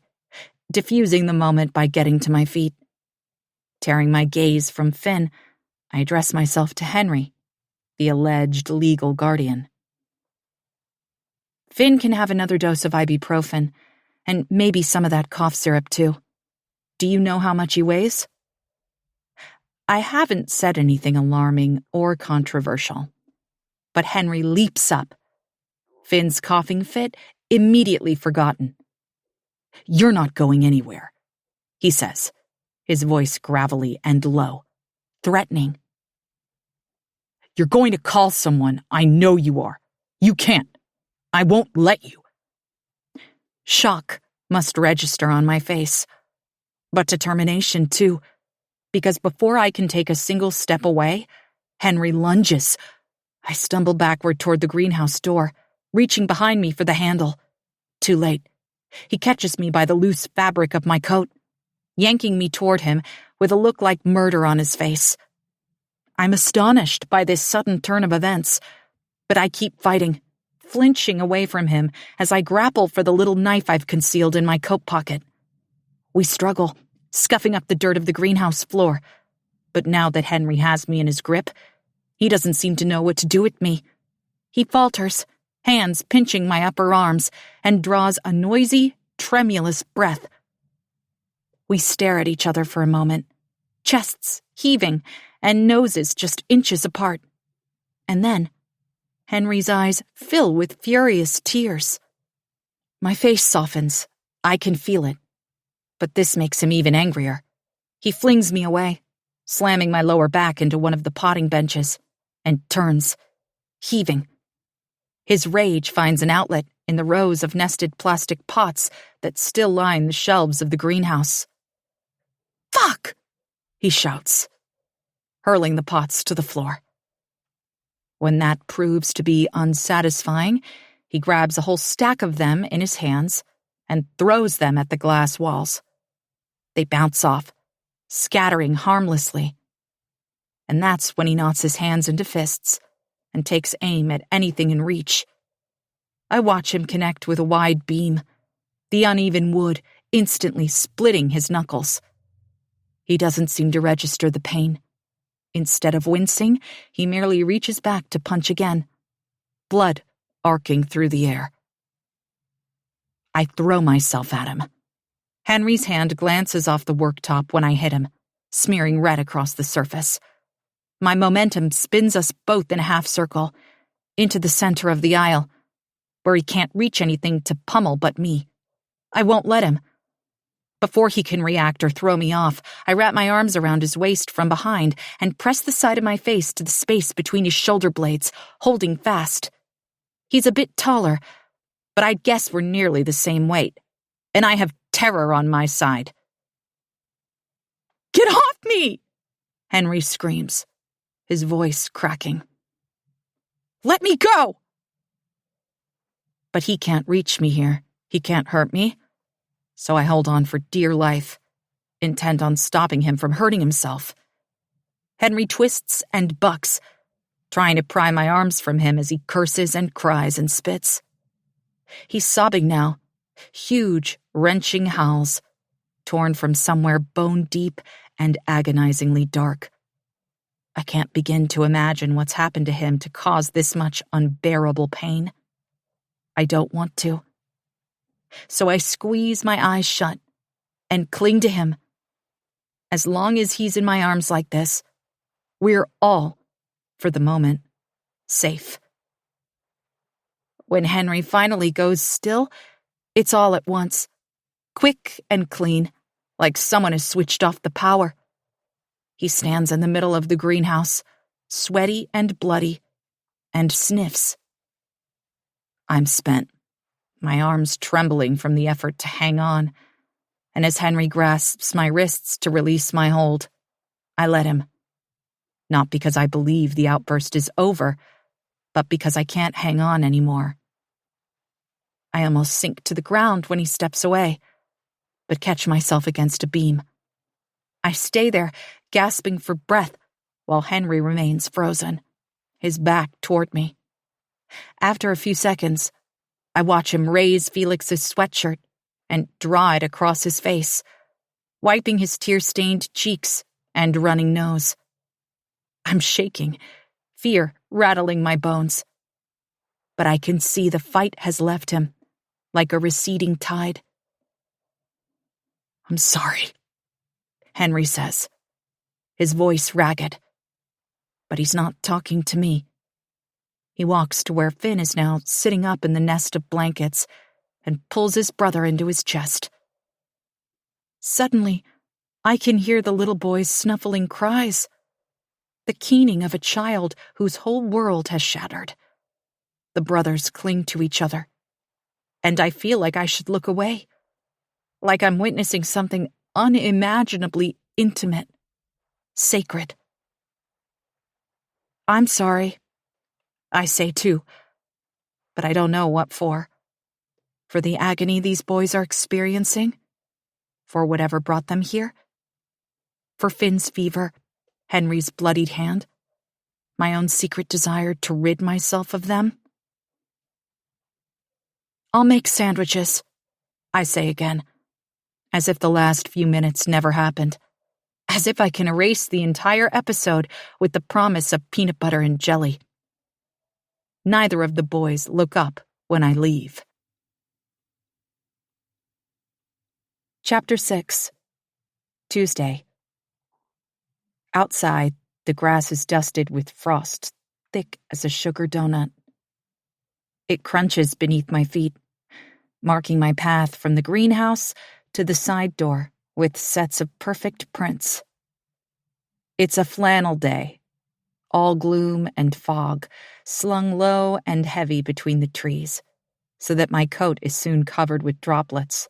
diffusing the moment by getting to my feet. Tearing my gaze from Finn, I address myself to Henry, the alleged legal guardian. Finn can have another dose of ibuprofen, and maybe some of that cough syrup too. Do you know how much he weighs? I haven't said anything alarming or controversial, but Henry leaps up. Finn's coughing fit immediately forgotten. "You're not going anywhere," he says, his voice gravelly and low, threatening. "You're going to call someone. I know you are. You can't. I won't let you." Shock must register on my face, but determination too, because before I can take a single step away, Henry lunges. I stumble backward toward the greenhouse door, reaching behind me for the handle. Too late. He catches me by the loose fabric of my coat, yanking me toward him with a look like murder on his face. I'm astonished by this sudden turn of events, but I keep fighting, flinching away from him as I grapple for the little knife I've concealed in my coat pocket. We struggle, scuffing up the dirt of the greenhouse floor, but now that Henry has me in his grip, he doesn't seem to know what to do with me. He falters, hands pinching my upper arms, and draws a noisy, tremulous breath. We stare at each other for a moment, chests heaving and noses just inches apart. And then, Henry's eyes fill with furious tears. My face softens. I can feel it. But this makes him even angrier. He flings me away, slamming my lower back into one of the potting benches, and turns, heaving. His rage finds an outlet in the rows of nested plastic pots that still line the shelves of the greenhouse. "Fuck!" he shouts, hurling the pots to the floor. When that proves to be unsatisfying, he grabs a whole stack of them in his hands and throws them at the glass walls. They bounce off, scattering harmlessly. And that's when he knots his hands into fists and takes aim at anything in reach. I watch him connect with a wide beam, the uneven wood instantly splitting his knuckles. He doesn't seem to register the pain. Instead of wincing, he merely reaches back to punch again, blood arcing through the air. I throw myself at him. Henry's hand glances off the worktop when I hit him, smearing red across the surface. My momentum spins us both in a half circle, into the center of the aisle, where he can't reach anything to pummel but me. I won't let him. Before he can react or throw me off, I wrap my arms around his waist from behind and press the side of my face to the space between his shoulder blades, holding fast. He's a bit taller, but I'd guess we're nearly the same weight, and I have terror on my side. "Get off me!" Henry screams, his voice cracking. "Let me go!" But he can't reach me here. He can't hurt me. so I hold on for dear life, intent on stopping him from hurting himself. Henry twists and bucks, trying to pry my arms from him as he curses and cries and spits. He's sobbing now, huge, wrenching howls, torn from somewhere bone-deep and agonizingly dark. I can't begin to imagine what's happened to him to cause this much unbearable pain. I don't want to. So I squeeze my eyes shut and cling to him. As long as he's in my arms like this, we're all, for the moment, safe. When Henry finally goes still, it's all at once, quick and clean, like someone has switched off the power. He stands in the middle of the greenhouse, sweaty and bloody, and sniffs. I'm spent, my arms trembling from the effort to hang on, and as Henry grasps my wrists to release my hold, I let him. Not because I believe the outburst is over, but because I can't hang on anymore. I almost sink to the ground when he steps away, but catch myself against a beam. I stay there, gasping for breath, while Henry remains frozen, his back toward me. After a few seconds, I watch him raise Felix's sweatshirt and draw it across his face, wiping his tear-stained cheeks and running nose. I'm shaking, fear rattling my bones. But I can see the fight has left him, like a receding tide. I'm sorry, Henry says, his voice ragged. But he's not talking to me. He walks to where Finn is now sitting up in the nest of blankets and pulls his brother into his chest. Suddenly, I can hear the little boy's snuffling cries, the keening of a child whose whole world has shattered. The brothers cling to each other, and I feel like I should look away, like I'm witnessing something unimaginably intimate, sacred. I'm sorry, I say too, but I don't know what for. For the agony these boys are experiencing? For whatever brought them here? For Finn's fever, Henry's bloodied hand, my own secret desire to rid myself of them? I'll make sandwiches, I say again, as if the last few minutes never happened, as if I can erase the entire episode with the promise of peanut butter and jelly. Neither of the boys look up when I leave. Chapter 6. Tuesday. Outside, the grass is dusted with frost, thick as a sugar donut. It crunches beneath my feet, marking my path from the greenhouse to the side door with sets of perfect prints. It's a flannel day, all gloom and fog, slung low and heavy between the trees, so that my coat is soon covered with droplets.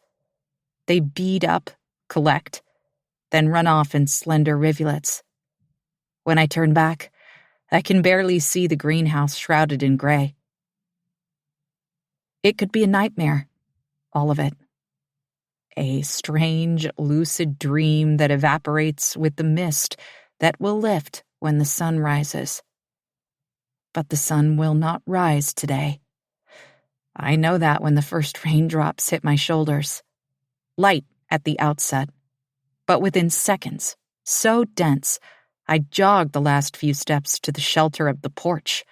They bead up, collect, then run off in slender rivulets. When I turn back, I can barely see the greenhouse shrouded in gray. It could be a nightmare, all of it. A strange, lucid dream that evaporates with the mist that will lift when the sun rises. But the sun will not rise today. I know that when the first raindrops hit my shoulders. Light at the outset, but within seconds, so dense, I jogged the last few steps to the shelter of the porch.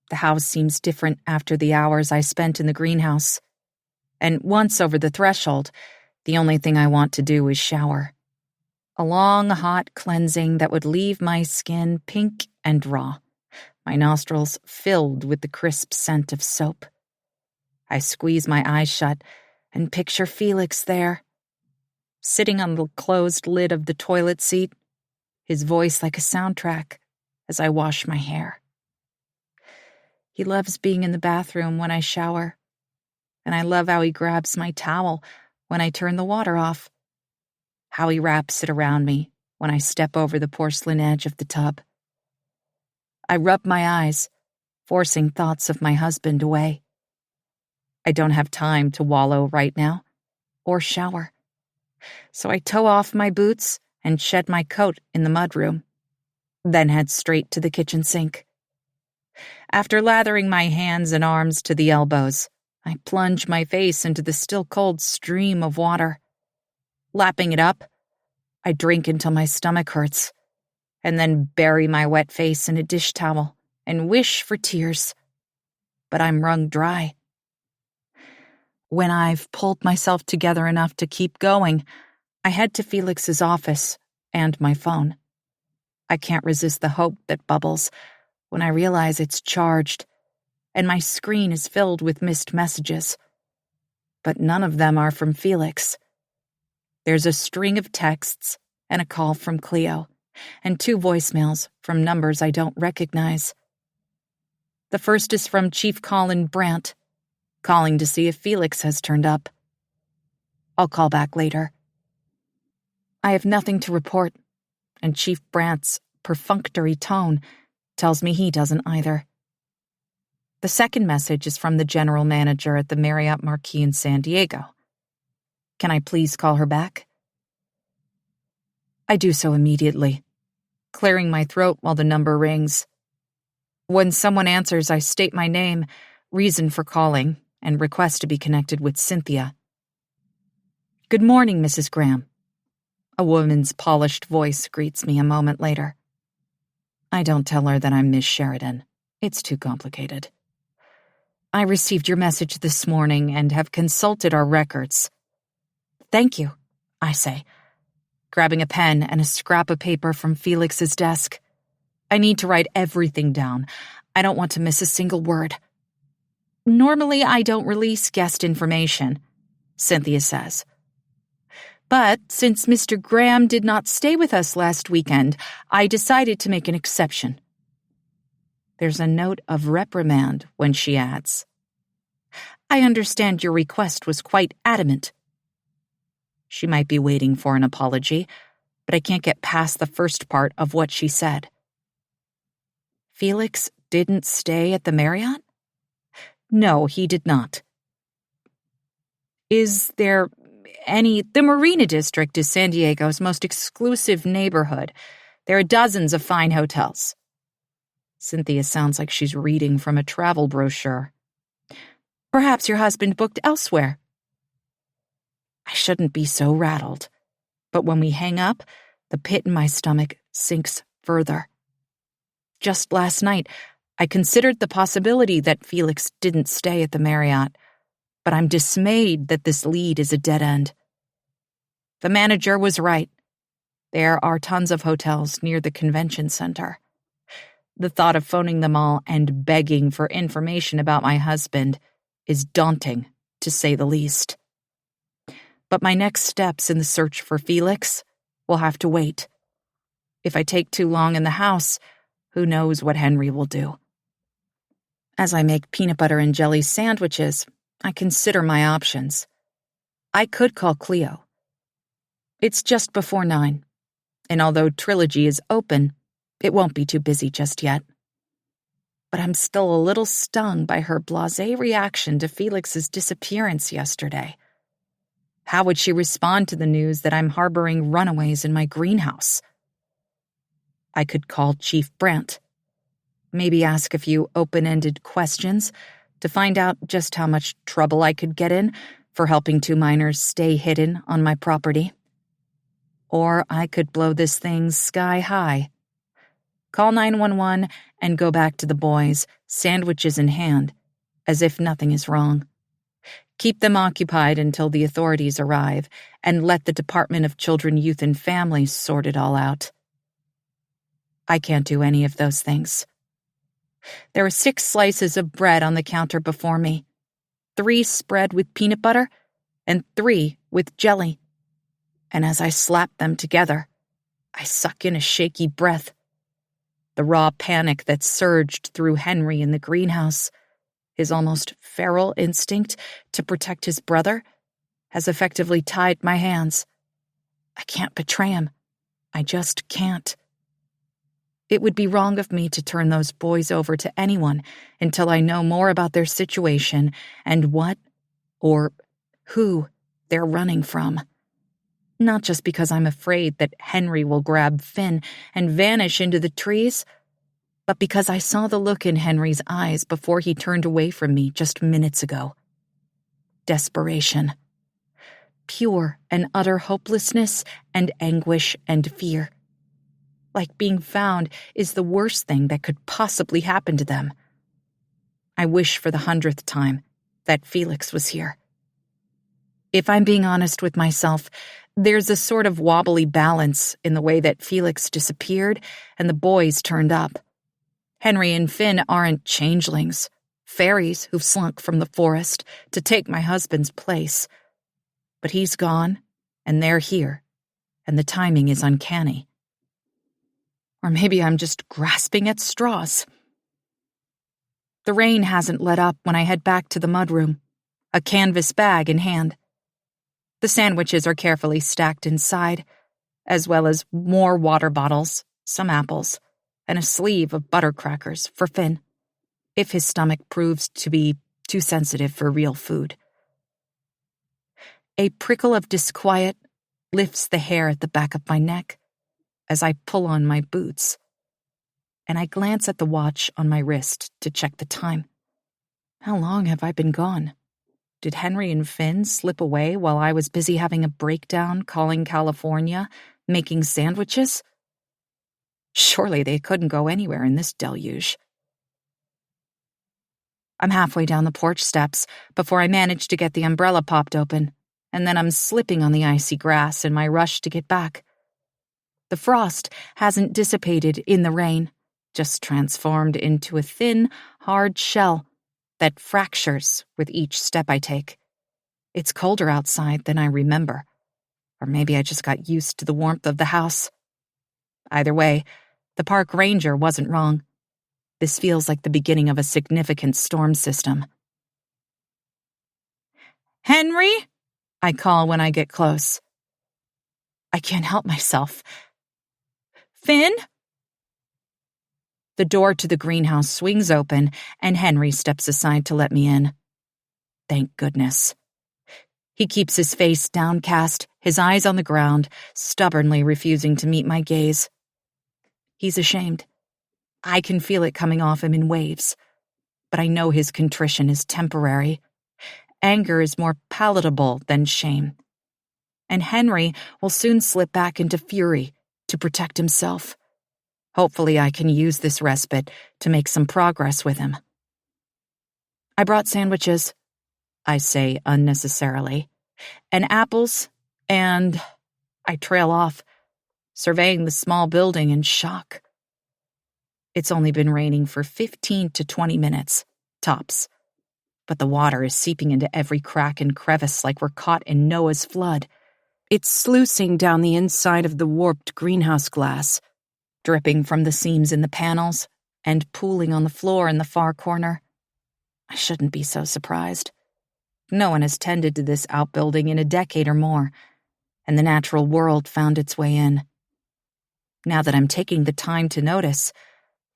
The house seems different after the hours I spent in the greenhouse, and once over the threshold, the only thing I want to do is shower. A long, hot cleansing that would leave my skin pink and raw, my nostrils filled with the crisp scent of soap. I squeeze my eyes shut and picture Felix there, sitting on the closed lid of the toilet seat, his voice like a soundtrack as I wash my hair. He loves being in the bathroom when I shower, and I love how he grabs my towel when I turn the water off, how he wraps it around me when I step over the porcelain edge of the tub. I rub my eyes, forcing thoughts of my husband away. I don't have time to wallow right now. or shower. So I tow off my boots and shed my coat in the mudroom, then head straight to the kitchen sink. After lathering my hands and arms to the elbows, I plunge my face into the still cold stream of water. Lapping it up, I drink until my stomach hurts, and then bury my wet face in a dish towel and wish for tears. But I'm wrung dry. When I've pulled myself together enough to keep going, I head to Felix's office and my phone. I can't resist the hope that bubbles when I realize it's charged, and my screen is filled with missed messages. But none of them are from Felix. There's a string of texts and a call from Cleo, and 2 voicemails from numbers I don't recognize. The first is from Chief Colin Brandt, calling to see if Felix has turned up. I'll call back later. I have nothing to report, and Chief Brandt's perfunctory tone tells me he doesn't either. The second message is from the general manager at the Marriott Marquis in San Diego. Can I please call her back? I do so immediately, clearing my throat while the number rings. When someone answers, I state my name, reason for calling, and request to be connected with Cynthia. Good morning, Mrs. Graham. A woman's polished voice greets me a moment later. I don't tell her that I'm Miss Sheridan. It's too complicated. I received your message this morning and have consulted our records. Thank you, I say, grabbing a pen and a scrap of paper from Felix's desk. I need to write everything down. I don't want to miss a single word. Normally, I don't release guest information, Cynthia says. But since Mr. Graham did not stay with us last weekend, I decided to make an exception. There's a note of reprimand when she adds, I understand your request was quite adamant. She might be waiting for an apology, but I can't get past the first part of what she said. Felix didn't stay at the Marriott? No, he did not. Is there any... The Marina District is San Diego's most exclusive neighborhood. There are dozens of fine hotels. Cynthia sounds like she's reading from a travel brochure. Perhaps your husband booked elsewhere. I shouldn't be so rattled, but when we hang up, the pit in my stomach sinks further. Just last night, I considered the possibility that Felix didn't stay at the Marriott, but I'm dismayed that this lead is a dead end. The manager was right. There are tons of hotels near the convention center. The thought of phoning them all and begging for information about my husband is daunting, to say the least. But my next steps in the search for Felix will have to wait. If I take too long in the house, who knows what Henry will do. As I make peanut butter and jelly sandwiches, I consider my options. I could call Cleo. It's just before 9, and although Trilogy is open, it won't be too busy just yet. But I'm still a little stung by her blasé reaction to Felix's disappearance yesterday. How would she respond to the news that I'm harboring runaways in my greenhouse? I could call Chief Brandt. Maybe ask a few open-ended questions to find out just how much trouble I could get in for helping 2 minors stay hidden on my property. Or I could blow this thing sky high. Call 911 and go back to the boys, sandwiches in hand, as if nothing is wrong. Keep them occupied until the authorities arrive, and let the Department of Children, Youth, and Families sort it all out. I can't do any of those things. There are 6 slices of bread on the counter before me, 3 spread with peanut butter, and 3 with jelly. And as I slap them together, I suck in a shaky breath. The raw panic that surged through Henry in the greenhouse, his almost feral instinct to protect his brother, has effectively tied my hands. I can't betray him. I just can't. It would be wrong of me to turn those boys over to anyone until I know more about their situation and what, or who, they're running from. Not just because I'm afraid that Henry will grab Finn and vanish into the trees, but because I saw the look in Henry's eyes before he turned away from me just minutes ago. Desperation. Pure and utter hopelessness and anguish and fear. Like being found is the worst thing that could possibly happen to them. I wish for the 100th time that Felix was here. If I'm being honest with myself, there's a sort of wobbly balance in the way that Felix disappeared and the boys turned up. Henry and Finn aren't changelings, fairies who've slunk from the forest to take my husband's place. But he's gone, and they're here, and the timing is uncanny. Or maybe I'm just grasping at straws. The rain hasn't let up when I head back to the mudroom, a canvas bag in hand. The sandwiches are carefully stacked inside, as well as more water bottles, some apples, and a sleeve of butter crackers for Finn, if his stomach proves to be too sensitive for real food. A prickle of disquiet lifts the hair at the back of my neck as I pull on my boots, and I glance at the watch on my wrist to check the time. How long have I been gone? Did Henry and Finn slip away while I was busy having a breakdown, calling California, making sandwiches? Surely they couldn't go anywhere in this deluge. I'm halfway down the porch steps before I manage to get the umbrella popped open, and then I'm slipping on the icy grass in my rush to get back. The frost hasn't dissipated in the rain, just transformed into a thin, hard shell that fractures with each step I take. It's colder outside than I remember, or maybe I just got used to the warmth of the house. Either way, the park ranger wasn't wrong. This feels like the beginning of a significant storm system. "Henry?" I call when I get close. I can't help myself. "Finn?" The door to the greenhouse swings open, and Henry steps aside to let me in. Thank goodness. He keeps his face downcast, his eyes on the ground, stubbornly refusing to meet my gaze. He's ashamed. I can feel it coming off him in waves, but I know his contrition is temporary. Anger is more palatable than shame. And Henry will soon slip back into fury to protect himself. Hopefully I can use this respite to make some progress with him. "I brought sandwiches," I say unnecessarily, "and apples, and..." I trail off, surveying the small building in shock. It's only been raining for 15 to 20 minutes, tops, but the water is seeping into every crack and crevice like we're caught in Noah's flood. It's sluicing down the inside of the warped greenhouse glass, dripping from the seams in the panels and pooling on the floor in the far corner. I shouldn't be so surprised. No one has tended to this outbuilding in a decade or more, and the natural world found its way in. Now that I'm taking the time to notice,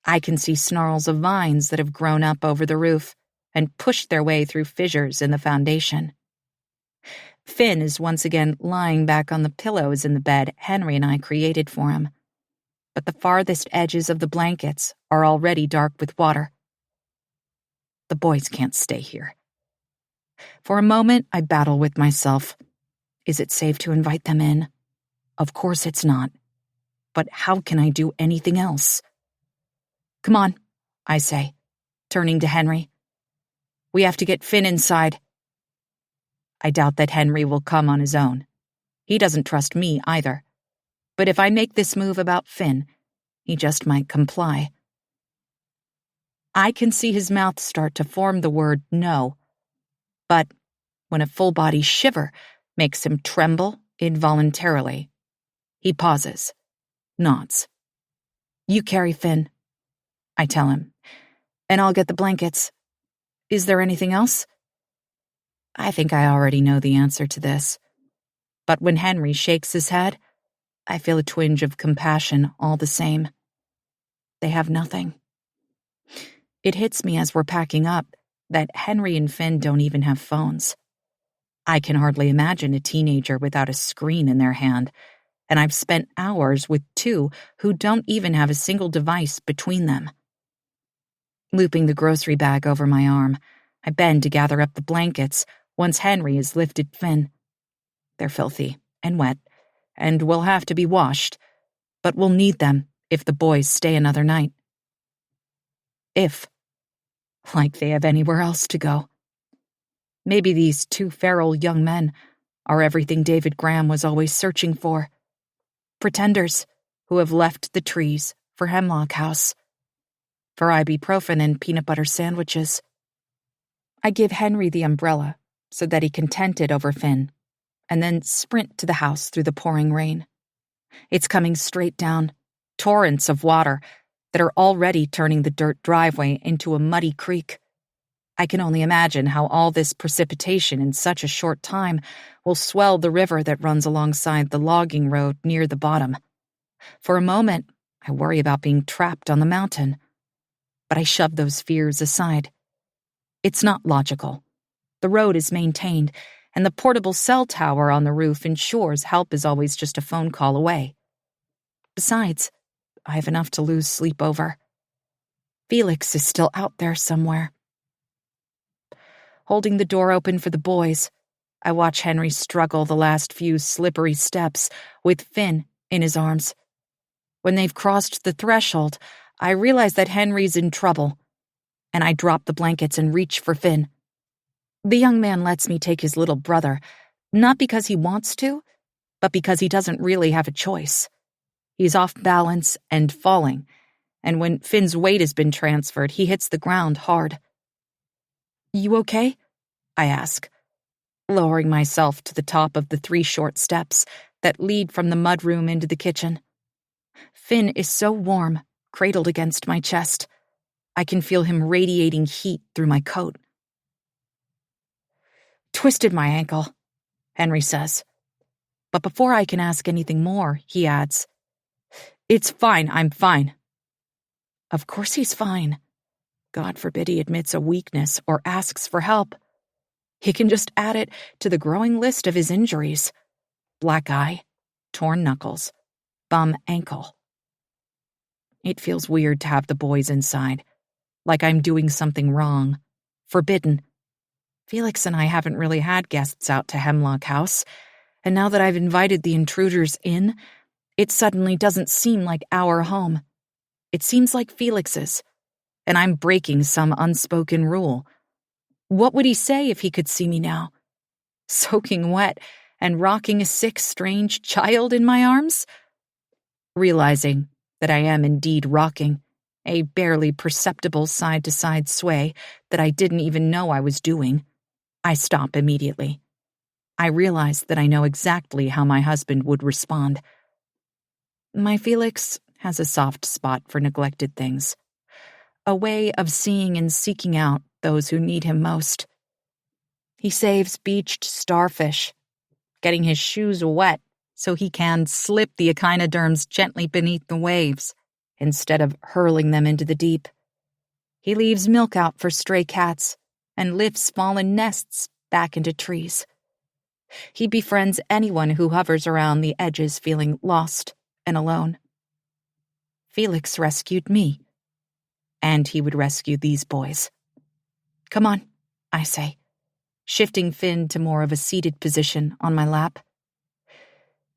I can see snarls of vines that have grown up over the roof and pushed their way through fissures in the foundation. Finn is once again lying back on the pillows in the bed Henry and I created for him, but the farthest edges of the blankets are already dark with water. The boys can't stay here. For a moment, I battle with myself. Is it safe to invite them in? Of course it's not. But how can I do anything else? "Come on," I say, turning to Henry. "We have to get Finn inside." I doubt that Henry will come on his own. He doesn't trust me either. But if I make this move about Finn, he just might comply. I can see his mouth start to form the word no, but when a full-body shiver makes him tremble involuntarily, he pauses, nods. "You carry Finn," I tell him, "and I'll get the blankets. Is there anything else?" I think I already know the answer to this, but when Henry shakes his head, I feel a twinge of compassion all the same. They have nothing. It hits me as we're packing up that Henry and Finn don't even have phones. I can hardly imagine a teenager without a screen in their hand, and I've spent hours with two who don't even have a single device between them. Looping the grocery bag over my arm, I bend to gather up the blankets once Henry has lifted Finn. They're filthy and wet, and will have to be washed, but we'll need them if the boys stay another night. If. Like they have anywhere else to go. Maybe these two feral young men are everything David Graham was always searching for. Pretenders who have left the trees for Hemlock House. For ibuprofen and peanut butter sandwiches. I give Henry the umbrella so that he can tent it over Finn, and then sprint to the house through the pouring rain. It's coming straight down, torrents of water that are already turning the dirt driveway into a muddy creek. I can only imagine how all this precipitation in such a short time will swell the river that runs alongside the logging road near the bottom. For a moment, I worry about being trapped on the mountain. But I shove those fears aside. It's not logical. The road is maintained, and the portable cell tower on the roof ensures help is always just a phone call away. Besides, I have enough to lose sleep over. Felix is still out there somewhere. Holding the door open for the boys, I watch Henry struggle the last few slippery steps with Finn in his arms. When they've crossed the threshold, I realize that Henry's in trouble, and I drop the blankets and reach for Finn. The young man lets me take his little brother, not because he wants to, but because he doesn't really have a choice. He's off balance and falling, and when Finn's weight has been transferred, he hits the ground hard. "You okay?" I ask, lowering myself to the top of the 3 short steps that lead from the mudroom into the kitchen. Finn is so warm, cradled against my chest. I can feel him radiating heat through my coat. "Twisted my ankle," Henry says. But before I can ask anything more, he adds, "It's fine, I'm fine." Of course he's fine. God forbid he admits a weakness or asks for help. He can just add it to the growing list of his injuries. Black eye, torn knuckles, bum ankle. It feels weird to have the boys inside, like I'm doing something wrong, forbidden. Felix and I haven't really had guests out to Hemlock House, and now that I've invited the intruders in, it suddenly doesn't seem like our home. It seems like Felix's, and I'm breaking some unspoken rule. What would he say if he could see me now? Soaking wet and rocking a sick, strange child in my arms? Realizing that I am indeed rocking, a barely perceptible side-to-side sway that I didn't even know I was doing, I stop immediately. I realize that I know exactly how my husband would respond. My Felix has a soft spot for neglected things, a way of seeing and seeking out those who need him most. He saves beached starfish, getting his shoes wet so he can slip the echinoderms gently beneath the waves instead of hurling them into the deep. He leaves milk out for stray cats and lifts fallen nests back into trees. He befriends anyone who hovers around the edges feeling lost and alone. Felix rescued me, and he would rescue these boys. "Come on," I say, shifting Finn to more of a seated position on my lap.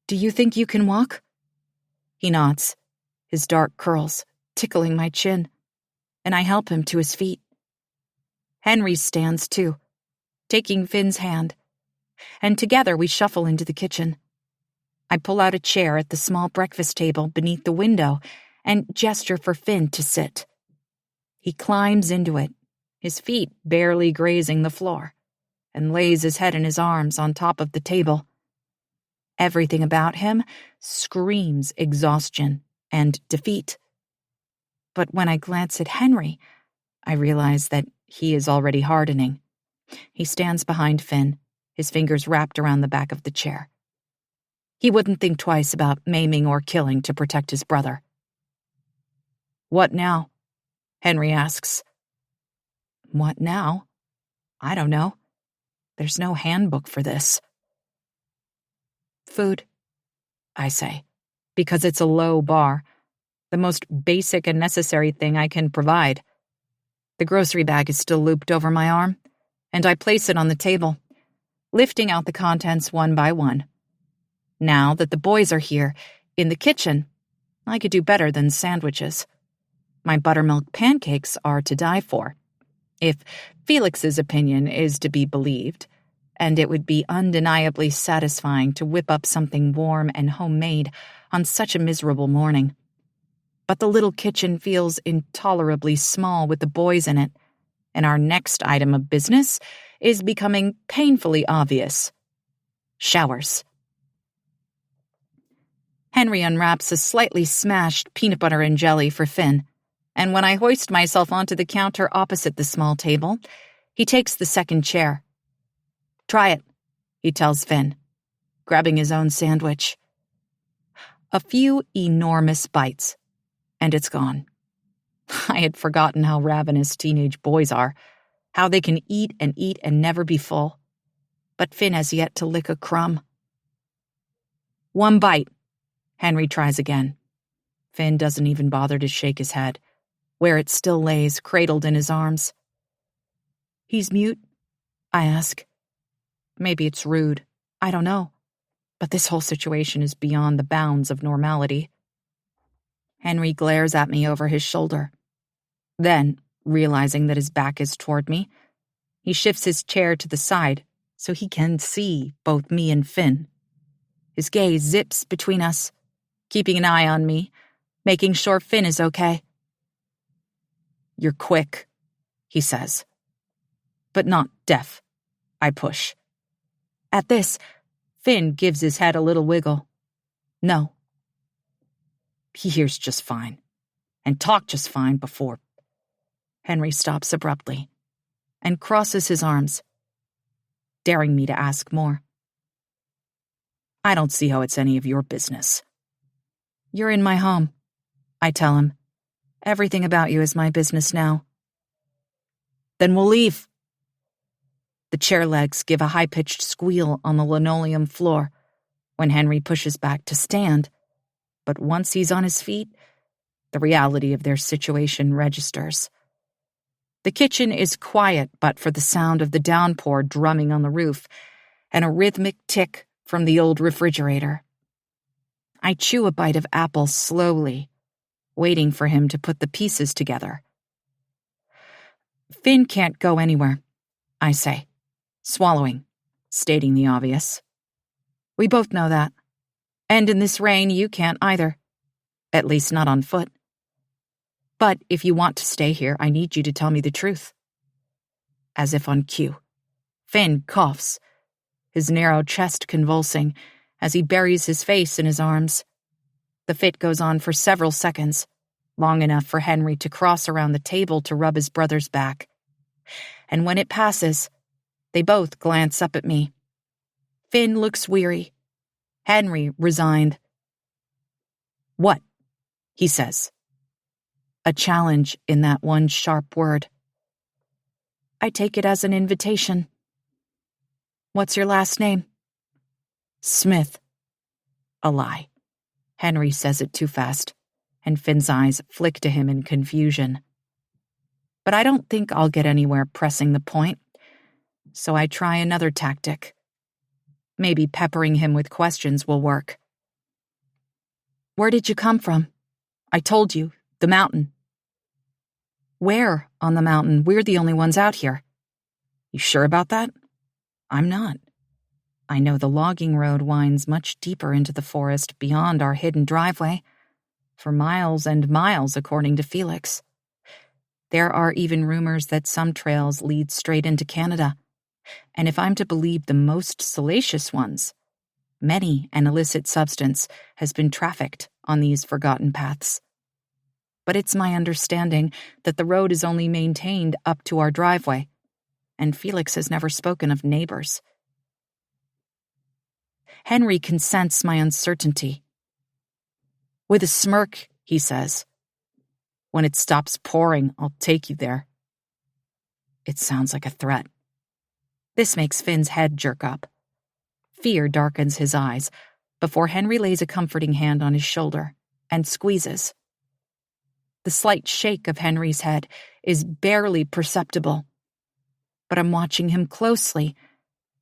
"Do you think you can walk?" He nods, his dark curls tickling my chin, and I help him to his feet. Henry stands too, taking Finn's hand, and together we shuffle into the kitchen. I pull out a chair at the small breakfast table beneath the window and gesture for Finn to sit. He climbs into it, his feet barely grazing the floor, and lays his head in his arms on top of the table. Everything about him screams exhaustion and defeat. But when I glance at Henry, I realize that he is already hardening. He stands behind Finn, his fingers wrapped around the back of the chair. He wouldn't think twice about maiming or killing to protect his brother. "What now?" Henry asks. What now? I don't know. There's no handbook for this. Food, I say, because it's a low bar, the most basic and necessary thing I can provide. The grocery bag is still looped over my arm, and I place it on the table, lifting out the contents one by one. Now that the boys are here, in the kitchen, I could do better than sandwiches. My buttermilk pancakes are to die for, if Felix's opinion is to be believed, and it would be undeniably satisfying to whip up something warm and homemade on such a miserable morning. But the little kitchen feels intolerably small with the boys in it, and our next item of business is becoming painfully obvious. Showers. Henry unwraps a slightly smashed peanut butter and jelly for Finn, and when I hoist myself onto the counter opposite the small table, he takes the second chair. Try it, he tells Finn, grabbing his own sandwich. A few enormous bites, and it's gone. I had forgotten how ravenous teenage boys are, how they can eat and never be full. But Finn has yet to lick a crumb. One bite, Henry tries again. Finn doesn't even bother to shake his head, where it still lays, cradled in his arms. He's mute? I ask. Maybe it's rude. I don't know. But this whole situation is beyond the bounds of normality. Henry glares at me over his shoulder. Then, realizing that his back is toward me, he shifts his chair to the side so he can see both me and Finn. His gaze zips between us, keeping an eye on me, making sure Finn is okay. You're quick, he says. But not deaf, I push. At this, Finn gives his head a little wiggle. No. He hears just fine, and talked just fine before. Henry stops abruptly and crosses his arms, daring me to ask more. I don't see how it's any of your business. You're in my home, I tell him. Everything about you is my business now. Then we'll leave. The chair legs give a high-pitched squeal on the linoleum floor when Henry pushes back to stand, but once he's on his feet, the reality of their situation registers. The kitchen is quiet but for the sound of the downpour drumming on the roof and a rhythmic tick from the old refrigerator. I chew a bite of apple slowly, waiting for him to put the pieces together. Finn can't go anywhere, I say, swallowing, stating the obvious. We both know that. And in this rain, you can't either. At least not on foot. But if you want to stay here, I need you to tell me the truth. As if on cue, Finn coughs, his narrow chest convulsing as he buries his face in his arms. The fit goes on for several seconds, long enough for Henry to cross around the table to rub his brother's back. And when it passes, they both glance up at me. Finn looks weary. Henry resigned. What? He says. A challenge in that one sharp word. I take it as an invitation. What's your last name? Smith. A lie. Henry says it too fast, and Finn's eyes flick to him in confusion. But I don't think I'll get anywhere pressing the point, so I try another tactic. Maybe peppering him with questions will work. Where did you come from? I told you, the mountain. Where on the mountain? We're the only ones out here. You sure about that? I'm not. I know the logging road winds much deeper into the forest beyond our hidden driveway, for miles and miles, according to Felix. There are even rumors that some trails lead straight into Canada, and if I'm to believe the most salacious ones, many an illicit substance has been trafficked on these forgotten paths. But it's my understanding that the road is only maintained up to our driveway, and Felix has never spoken of neighbors. Henry can sense my uncertainty. With a smirk, he says, "When it stops pouring, I'll take you there." It sounds like a threat. This makes Finn's head jerk up. Fear darkens his eyes before Henry lays a comforting hand on his shoulder and squeezes. The slight shake of Henry's head is barely perceptible, but I'm watching him closely,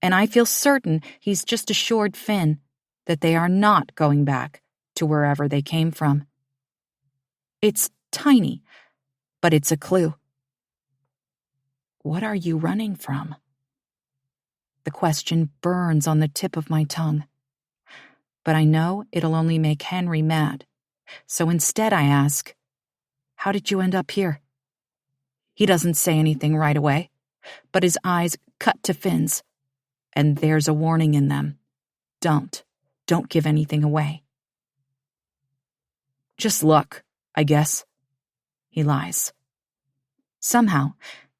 and I feel certain he's just assured Finn that they are not going back to wherever they came from. It's tiny, but it's a clue. What are you running from? The question burns on the tip of my tongue. But I know it'll only make Henry mad, so instead I ask, how did you end up here? He doesn't say anything right away, but his eyes cut to Finn's, and there's a warning in them. Don't give anything away. Just luck, I guess. He lies. Somehow,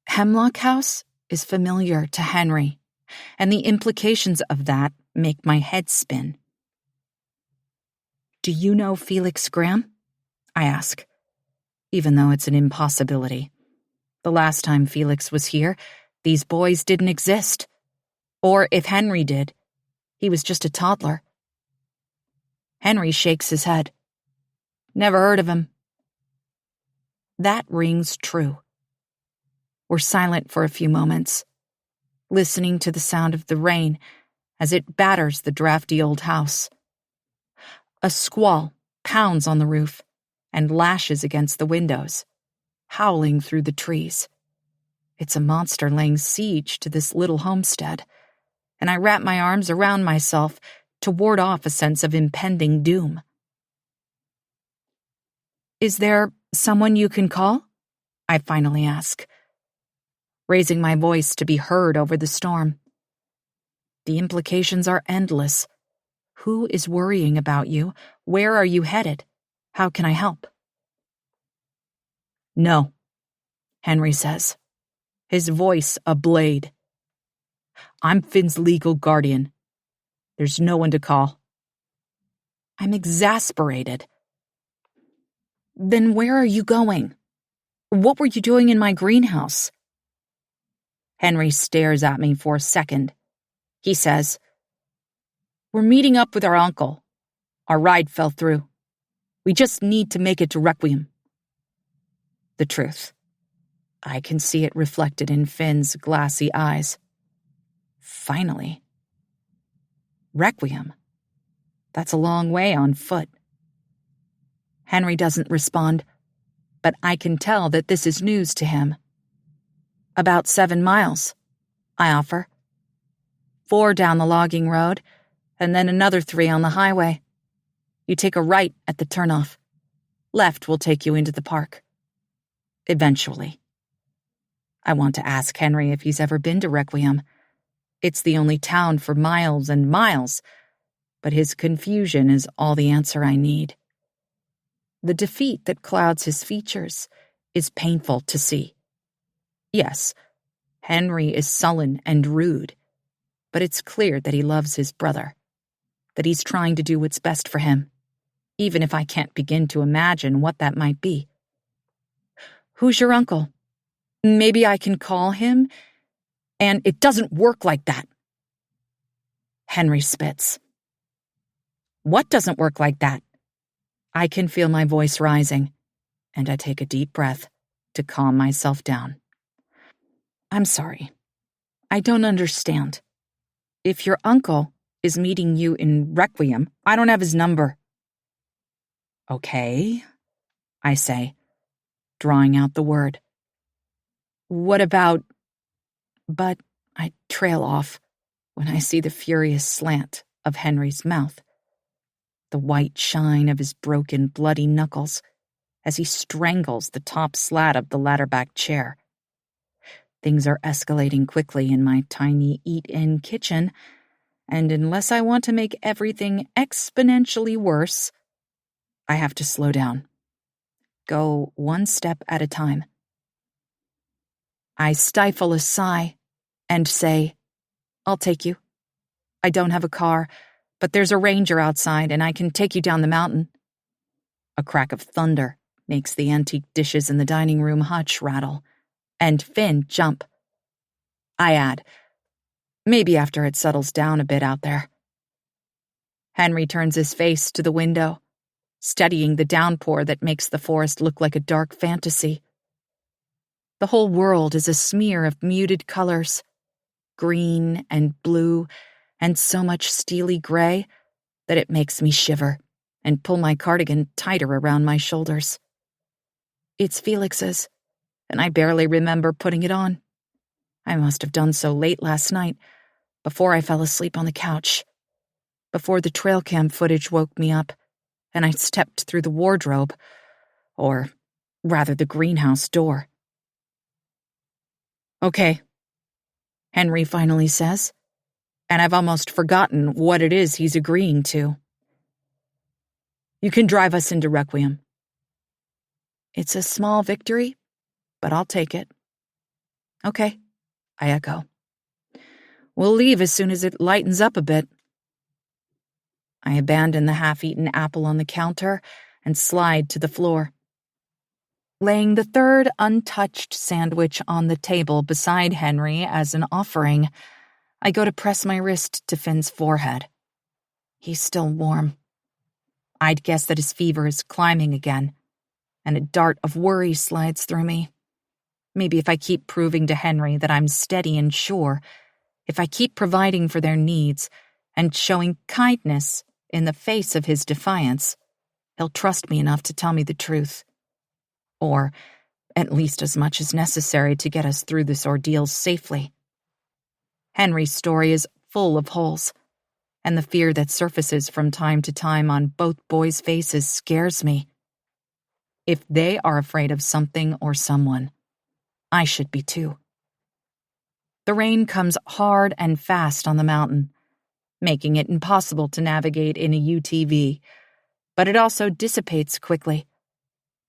Hemlock House is familiar to Henry, and the implications of that make my head spin. Do you know Felix Graham? I ask, even though it's an impossibility. The last time Felix was here, these boys didn't exist. Or if Henry did, he was just a toddler. Henry shakes his head. Never heard of him. That rings true. We're silent for a few moments, listening to the sound of the rain as it batters the drafty old house. A squall pounds on the roof and lashes against the windows, howling through the trees. It's a monster laying siege to this little homestead, and I wrap my arms around myself to ward off a sense of impending doom. Is there someone you can call? I finally ask, raising my voice to be heard over the storm. The implications are endless. Who is worrying about you? Where are you headed? How can I help? No, Henry says, his voice a blade. I'm Finn's legal guardian. There's no one to call. I'm exasperated. Then where are you going? What were you doing in my greenhouse? Henry stares at me for a second. He says, We're meeting up with our uncle. Our ride fell through. We just need to make it to Requiem. The truth. I can see it reflected in Finn's glassy eyes. Finally. Requiem. That's a long way on foot. Henry doesn't respond, but I can tell that this is news to him. About 7 miles, I offer. 4 down the logging road, and then another 3 on the highway. You take a right at the turnoff. Left will take you into the park. Eventually. I want to ask Henry if he's ever been to Requiem. It's the only town for miles and miles, but his confusion is all the answer I need. The defeat that clouds his features is painful to see. Yes, Henry is sullen and rude, but it's clear that he loves his brother, that he's trying to do what's best for him, even if I can't begin to imagine what that might be. Who's your uncle? Maybe I can call him, and it doesn't work like that. Henry spits. What doesn't work like that? I can feel my voice rising, and I take a deep breath to calm myself down. I'm sorry. I don't understand. If your uncle is meeting you in Requiem, I don't have his number. Okay, I say, drawing out the word. What about... But I trail off when I see the furious slant of Henry's mouth, the white shine of his broken, bloody knuckles as he strangles the top slat of the ladder-back chair. Things are escalating quickly in my tiny eat-in kitchen, and unless I want to make everything exponentially worse, I have to slow down. Go one step at a time. I stifle a sigh and say, I'll take you. I don't have a car, but there's a ranger outside and I can take you down the mountain. A crack of thunder makes the antique dishes in the dining room hutch rattle, and Finn jump. I add, Maybe after it settles down a bit out there. Henry turns his face to the window, studying the downpour that makes the forest look like a dark fantasy. The whole world is a smear of muted colors, green and blue, and so much steely gray that it makes me shiver and pull my cardigan tighter around my shoulders. It's Felix's, and I barely remember putting it on. I must have done so late last night, before I fell asleep on the couch, before the trail cam footage woke me up, and I stepped through the wardrobe, or rather the greenhouse door. Okay, Henry finally says, and I've almost forgotten what it is he's agreeing to. You can drive us into Requiem. It's a small victory, but I'll take it. Okay, I echo. We'll leave as soon as it lightens up a bit. I abandon the half-eaten apple on the counter and slide to the floor. Laying the third untouched sandwich on the table beside Henry as an offering, I go to press my wrist to Finn's forehead. He's still warm. I'd guess that his fever is climbing again, and a dart of worry slides through me. Maybe if I keep proving to Henry that I'm steady and sure, if I keep providing for their needs and showing kindness in the face of his defiance, he'll trust me enough to tell me the truth. Or at least as much as necessary to get us through this ordeal safely. Henry's story is full of holes, and the fear that surfaces from time to time on both boys' faces scares me. If they are afraid of something or someone, I should be too. The rain comes hard and fast on the mountain, making it impossible to navigate in a UTV, but it also dissipates quickly.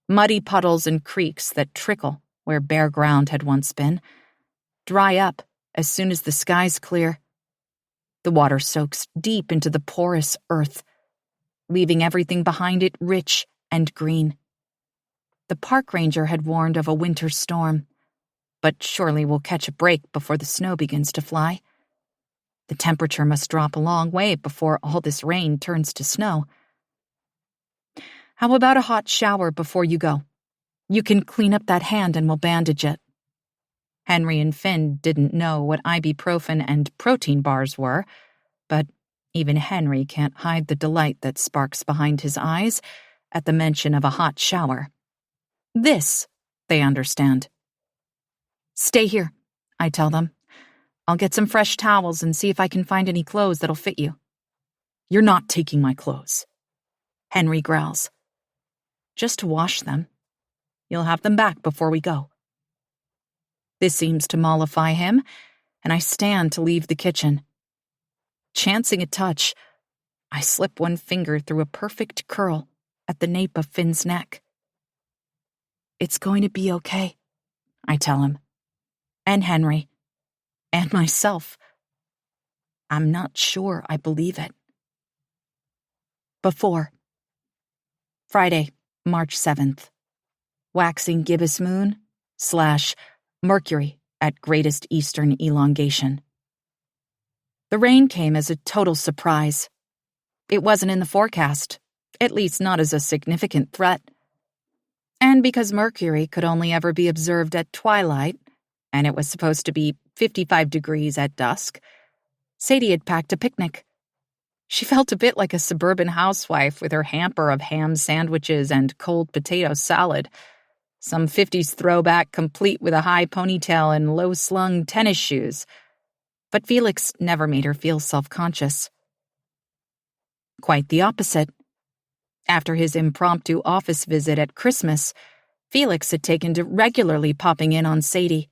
Muddy puddles and creeks that trickle where bare ground had once been dry up as soon as the skies clear. The water soaks deep into the porous earth, leaving everything behind it rich and green. The park ranger had warned of a winter storm, but surely we'll catch a break before the snow begins to fly. The temperature must drop a long way before all this rain turns to snow. How about a hot shower before you go? You can clean up that hand and we'll bandage it. Henry and Finn didn't know what ibuprofen and protein bars were, but even Henry can't hide the delight that sparks behind his eyes at the mention of a hot shower. This, they understand. Stay here, I tell them. I'll get some fresh towels and see if I can find any clothes that'll fit you. You're not taking my clothes, Henry growls. Just to wash them. You'll have them back before we go. This seems to mollify him, and I stand to leave the kitchen. Chancing a touch, I slip one finger through a perfect curl at the nape of Finn's neck. It's going to be okay, I tell him. And Henry. And myself. I'm not sure I believe it. Before. Friday, March 7th. Waxing gibbous moon / Mercury at greatest eastern elongation. The rain came as a total surprise. It wasn't in the forecast, at least not as a significant threat. And because Mercury could only ever be observed at twilight, and it was supposed to be 55 degrees at dusk, Sadie had packed a picnic. She felt a bit like a suburban housewife with her hamper of ham sandwiches and cold potato salad, some 50s throwback complete with a high ponytail and low-slung tennis shoes. But Felix never made her feel self-conscious. Quite the opposite. After his impromptu office visit at Christmas, Felix had taken to regularly popping in on Sadie.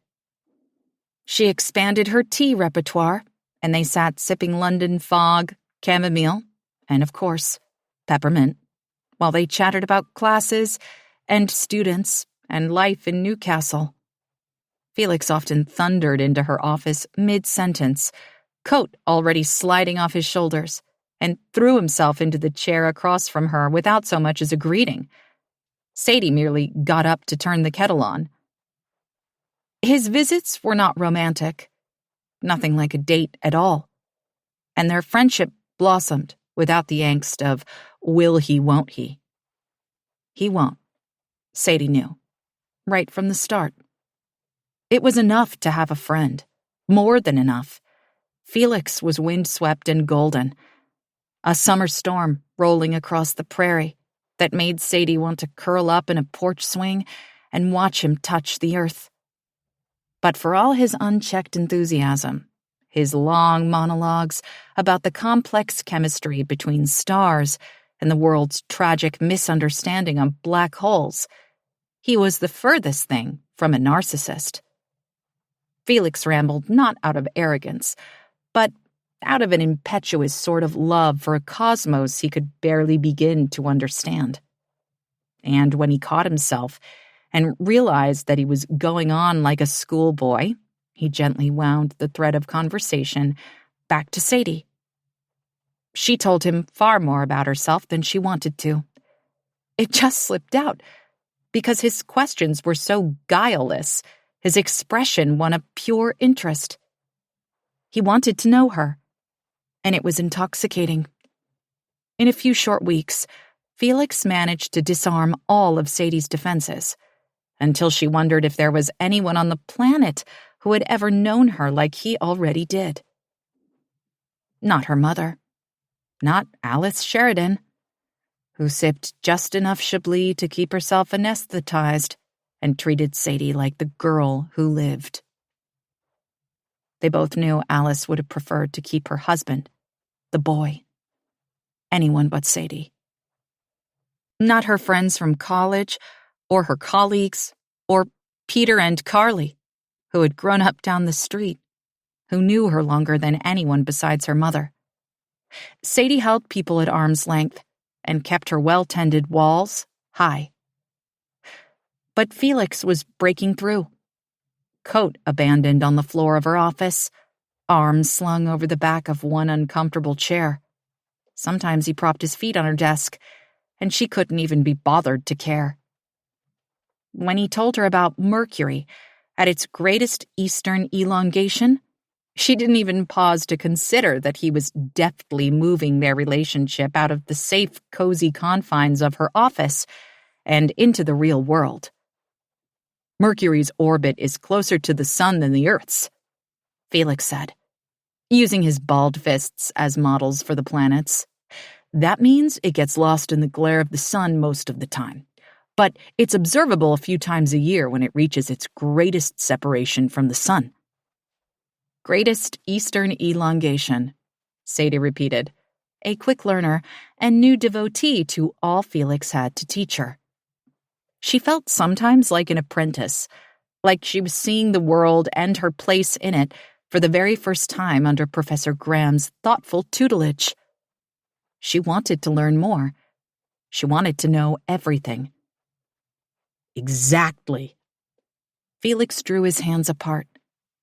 She expanded her tea repertoire, and they sat sipping London Fog, chamomile, and, of course, peppermint, while they chattered about classes and students and life in Newcastle. Felix often thundered into her office mid-sentence, coat already sliding off his shoulders, and threw himself into the chair across from her without so much as a greeting. Sadie merely got up to turn the kettle on. His visits were not romantic. nothing like a date at all. And their friendship blossomed without the angst of will he, won't he. He won't, Sadie knew, right from the start. It was enough to have a friend, more than enough. Felix was windswept and golden, a summer storm rolling across the prairie that made Sadie want to curl up in a porch swing and watch him touch the earth. But for all his unchecked enthusiasm, his long monologues about the complex chemistry between stars and the world's tragic misunderstanding of black holes, he was the furthest thing from a narcissist. Felix rambled not out of arrogance, but out of an impetuous sort of love for a cosmos he could barely begin to understand. And when he caught himself and realized that he was going on like a schoolboy, he gently wound the thread of conversation back to Sadie. She told him far more about herself than she wanted to. It just slipped out, because his questions were so guileless, his expression one of pure interest. He wanted to know her, and it was intoxicating. In a few short weeks, Felix managed to disarm all of Sadie's defenses, until she wondered if there was anyone on the planet who had ever known her like he already did. Not her mother. Not Alice Sheridan, who sipped just enough Chablis to keep herself anesthetized and treated Sadie like the girl who lived. They both knew Alice would have preferred to keep her husband, the boy. Anyone but Sadie. Not her friends from college, or her colleagues, or Peter and Carly, who had grown up down the street, who knew her longer than anyone besides her mother. Sadie held people at arm's length and kept her well-tended walls high. But Felix was breaking through. Coat abandoned on the floor of her office, arms slung over the back of one uncomfortable chair. Sometimes he propped his feet on her desk, and she couldn't even be bothered to care. When he told her about Mercury at its greatest eastern elongation, she didn't even pause to consider that he was deftly moving their relationship out of the safe, cozy confines of her office and into the real world. Mercury's orbit is closer to the sun than the Earth's, Felix said, using his balled fists as models for the planets. That means it gets lost in the glare of the sun most of the time, but it's observable a few times a year when it reaches its greatest separation from the sun. Greatest eastern elongation, Sadie repeated, a quick learner and new devotee to all Felix had to teach her. She felt sometimes like an apprentice, like she was seeing the world and her place in it for the very first time under Professor Graham's thoughtful tutelage. She wanted to learn more. She wanted to know everything. Exactly. Felix drew his hands apart,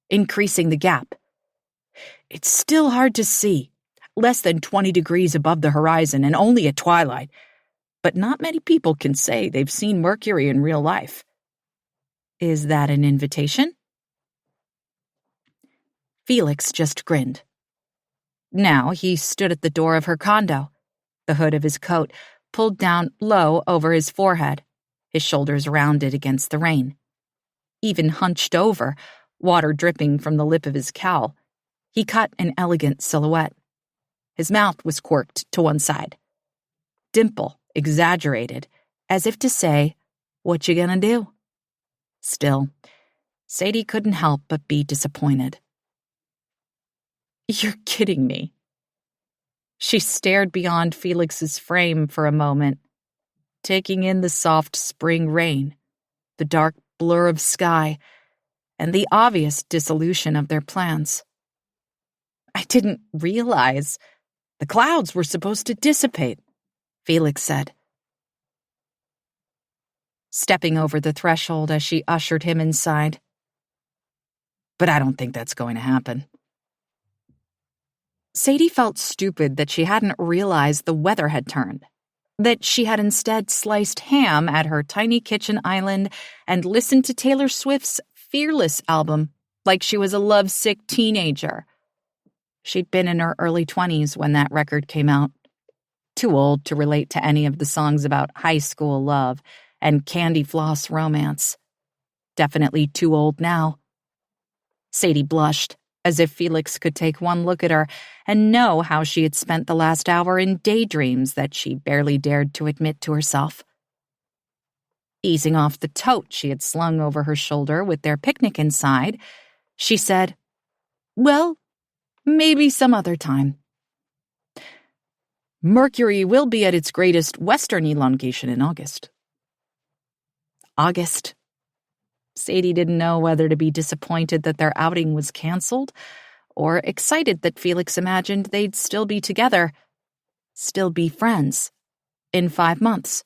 increasing the gap. It's still hard to see, less than 20 degrees above the horizon and only at twilight, but not many people can say they've seen Mercury in real life. Is that an invitation? Felix just grinned. Now he stood at the door of her condo, the hood of his coat pulled down low over his forehead, his shoulders rounded against the rain. Even hunched over, water dripping from the lip of his cowl, he cut an elegant silhouette. His mouth was quirked to one side. Dimple exaggerated, as if to say, "What you gonna do?" Still, Sadie couldn't help but be disappointed. You're kidding me. She stared beyond Felix's frame for a moment, taking in the soft spring rain, the dark blur of sky, and the obvious dissolution of their plans. I didn't realize. The clouds were supposed to dissipate, Felix said, stepping over the threshold as she ushered him inside. But I don't think that's going to happen. Sadie felt stupid that she hadn't realized the weather had turned, that she had instead sliced ham at her tiny kitchen island and listened to Taylor Swift's Fearless album like she was a lovesick teenager. She'd been in her early 20s when that record came out. Too old to relate to any of the songs about high school love and candy floss romance. Definitely too old now. Sadie blushed, as if Felix could take one look at her and know how she had spent the last hour in daydreams that she barely dared to admit to herself. Easing off the tote she had slung over her shoulder with their picnic inside, she said, "Well, maybe some other time. Mercury will be at its greatest western elongation in August." August. Sadie didn't know whether to be disappointed that their outing was canceled or excited that Felix imagined they'd still be together, still be friends, in 5 months.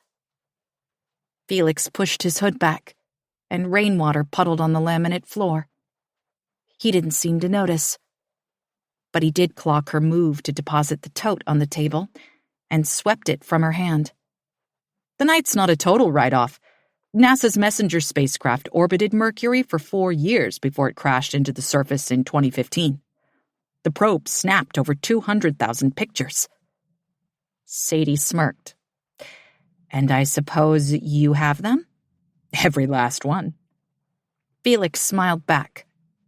Felix pushed his hood back, and rainwater puddled on the laminate floor. He didn't seem to notice, but he did clock her move to deposit the tote on the table and swept it from her hand. The night's not a total write-off. NASA's Messenger spacecraft orbited Mercury for 4 years before it crashed into the surface in 2015. The probe snapped over 200,000 pictures. Sadie smirked. "And I suppose you have them?" "Every last one." Felix smiled back.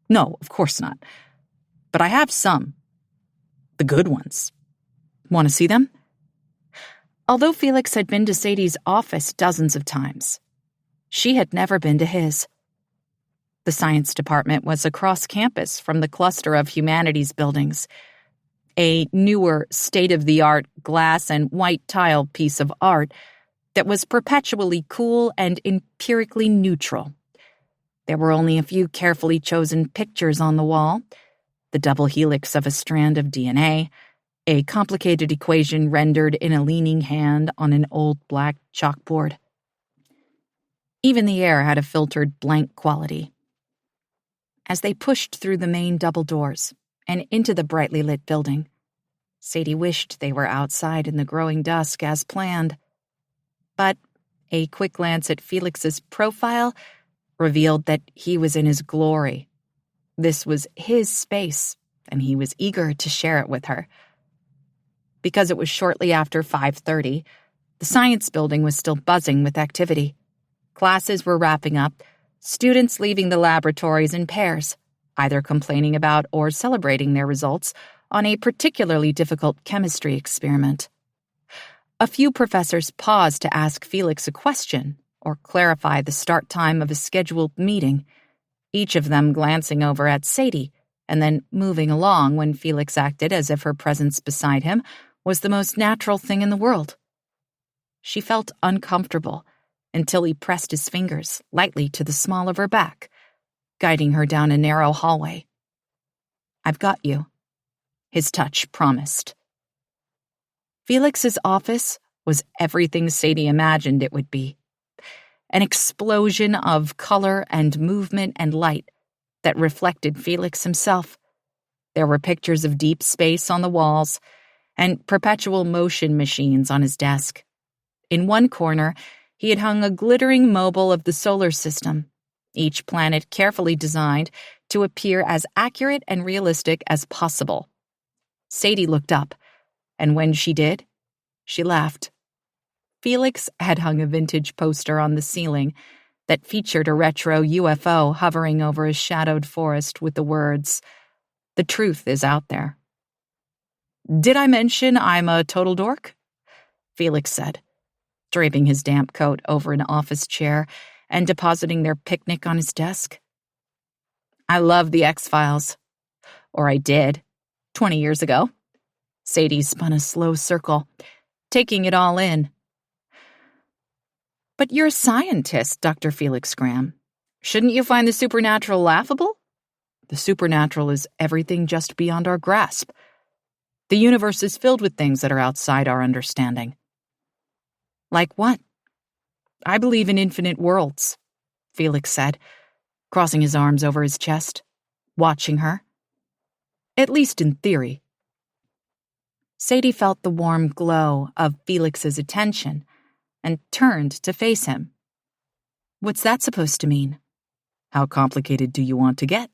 "No, of course not. But I have some. The good ones. Want to see them?" Although Felix had been to Sadie's office dozens of times, she had never been to his. The science department was across campus from the cluster of humanities buildings. A newer, state-of-the-art glass and white tile piece of art that was perpetually cool and empirically neutral. There were only a few carefully chosen pictures on the wall: the double helix of a strand of DNA, a complicated equation rendered in a leaning hand on an old black chalkboard. Even the air had a filtered blank quality. As they pushed through the main double doors and into the brightly lit building, Sadie wished they were outside in the growing dusk as planned. But a quick glance at Felix's profile revealed that he was in his glory. This was his space, and he was eager to share it with her. Because it was shortly after 5:30, the science building was still buzzing with activity. Classes were wrapping up, students leaving the laboratories in pairs, either complaining about or celebrating their results on a particularly difficult chemistry experiment. A few professors paused to ask Felix a question or clarify the start time of a scheduled meeting, each of them glancing over at Sadie and then moving along when Felix acted as if her presence beside him was the most natural thing in the world. She felt uncomfortable until he pressed his fingers lightly to the small of her back, guiding her down a narrow hallway. "I've got you," his touch promised. Felix's office was everything Sadie imagined it would be. An explosion of color and movement and light that reflected Felix himself. There were pictures of deep space on the walls and perpetual motion machines on his desk. In one corner, he had hung a glittering mobile of the solar system, each planet carefully designed to appear as accurate and realistic as possible. Sadie looked up, and when she did, she laughed. Felix had hung a vintage poster on the ceiling that featured a retro UFO hovering over a shadowed forest with the words, "The truth is out there." "Did I mention I'm a total dork?" Felix said, draping his damp coat over an office chair and depositing their picnic on his desk. "I love the X-Files. Or I did, 20 years ago." Sadie spun a slow circle, taking it all in. "But you're a scientist, Dr. Felix Graham. Shouldn't you find the supernatural laughable?" "The supernatural is everything just beyond our grasp. The universe is filled with things that are outside our understanding." "Like what?" "I believe in infinite worlds," Felix said, crossing his arms over his chest, watching her. "At least in theory." Sadie felt the warm glow of Felix's attention and turned to face him. "What's that supposed to mean?" "How complicated do you want to get?"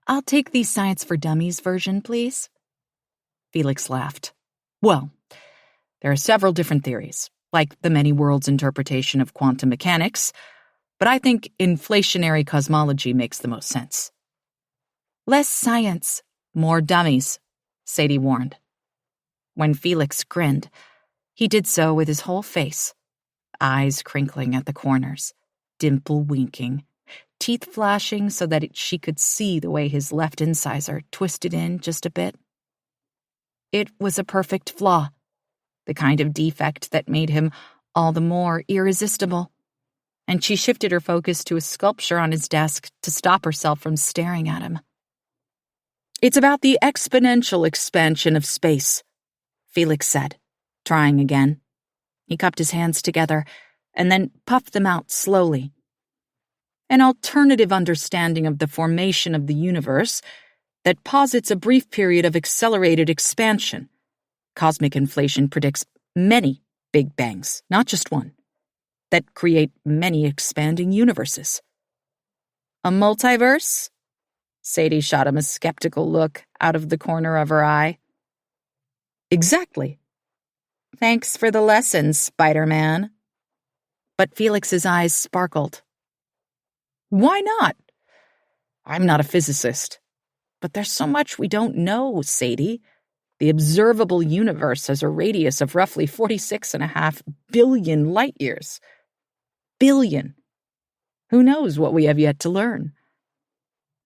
I'll take the Science for Dummies version, please. Felix laughed. Well, there are several different theories, like the many worlds interpretation of quantum mechanics, but I think inflationary cosmology makes the most sense. Less science, more dummies, Sadie warned. When Felix grinned, he did so with his whole face, eyes crinkling at the corners, dimple winking, teeth flashing so that she could see the way his left incisor twisted in just a bit. It was a perfect flaw, the kind of defect that made him all the more irresistible, and she shifted her focus to a sculpture on his desk to stop herself from staring at him. It's about the exponential expansion of space, Felix said, trying again. He cupped his hands together and then puffed them out slowly. An alternative understanding of the formation of the universe that posits a brief period of accelerated expansion. Cosmic inflation predicts many big bangs, not just one, that create many expanding universes. A multiverse? Sadie shot him a skeptical look out of the corner of her eye. Exactly. Thanks for the lesson, Spider-Man. But Felix's eyes sparkled. Why not? I'm not a physicist. But there's so much we don't know, Sadie. The observable universe has a radius of roughly 46.5 billion light-years. Billion. Who knows what we have yet to learn?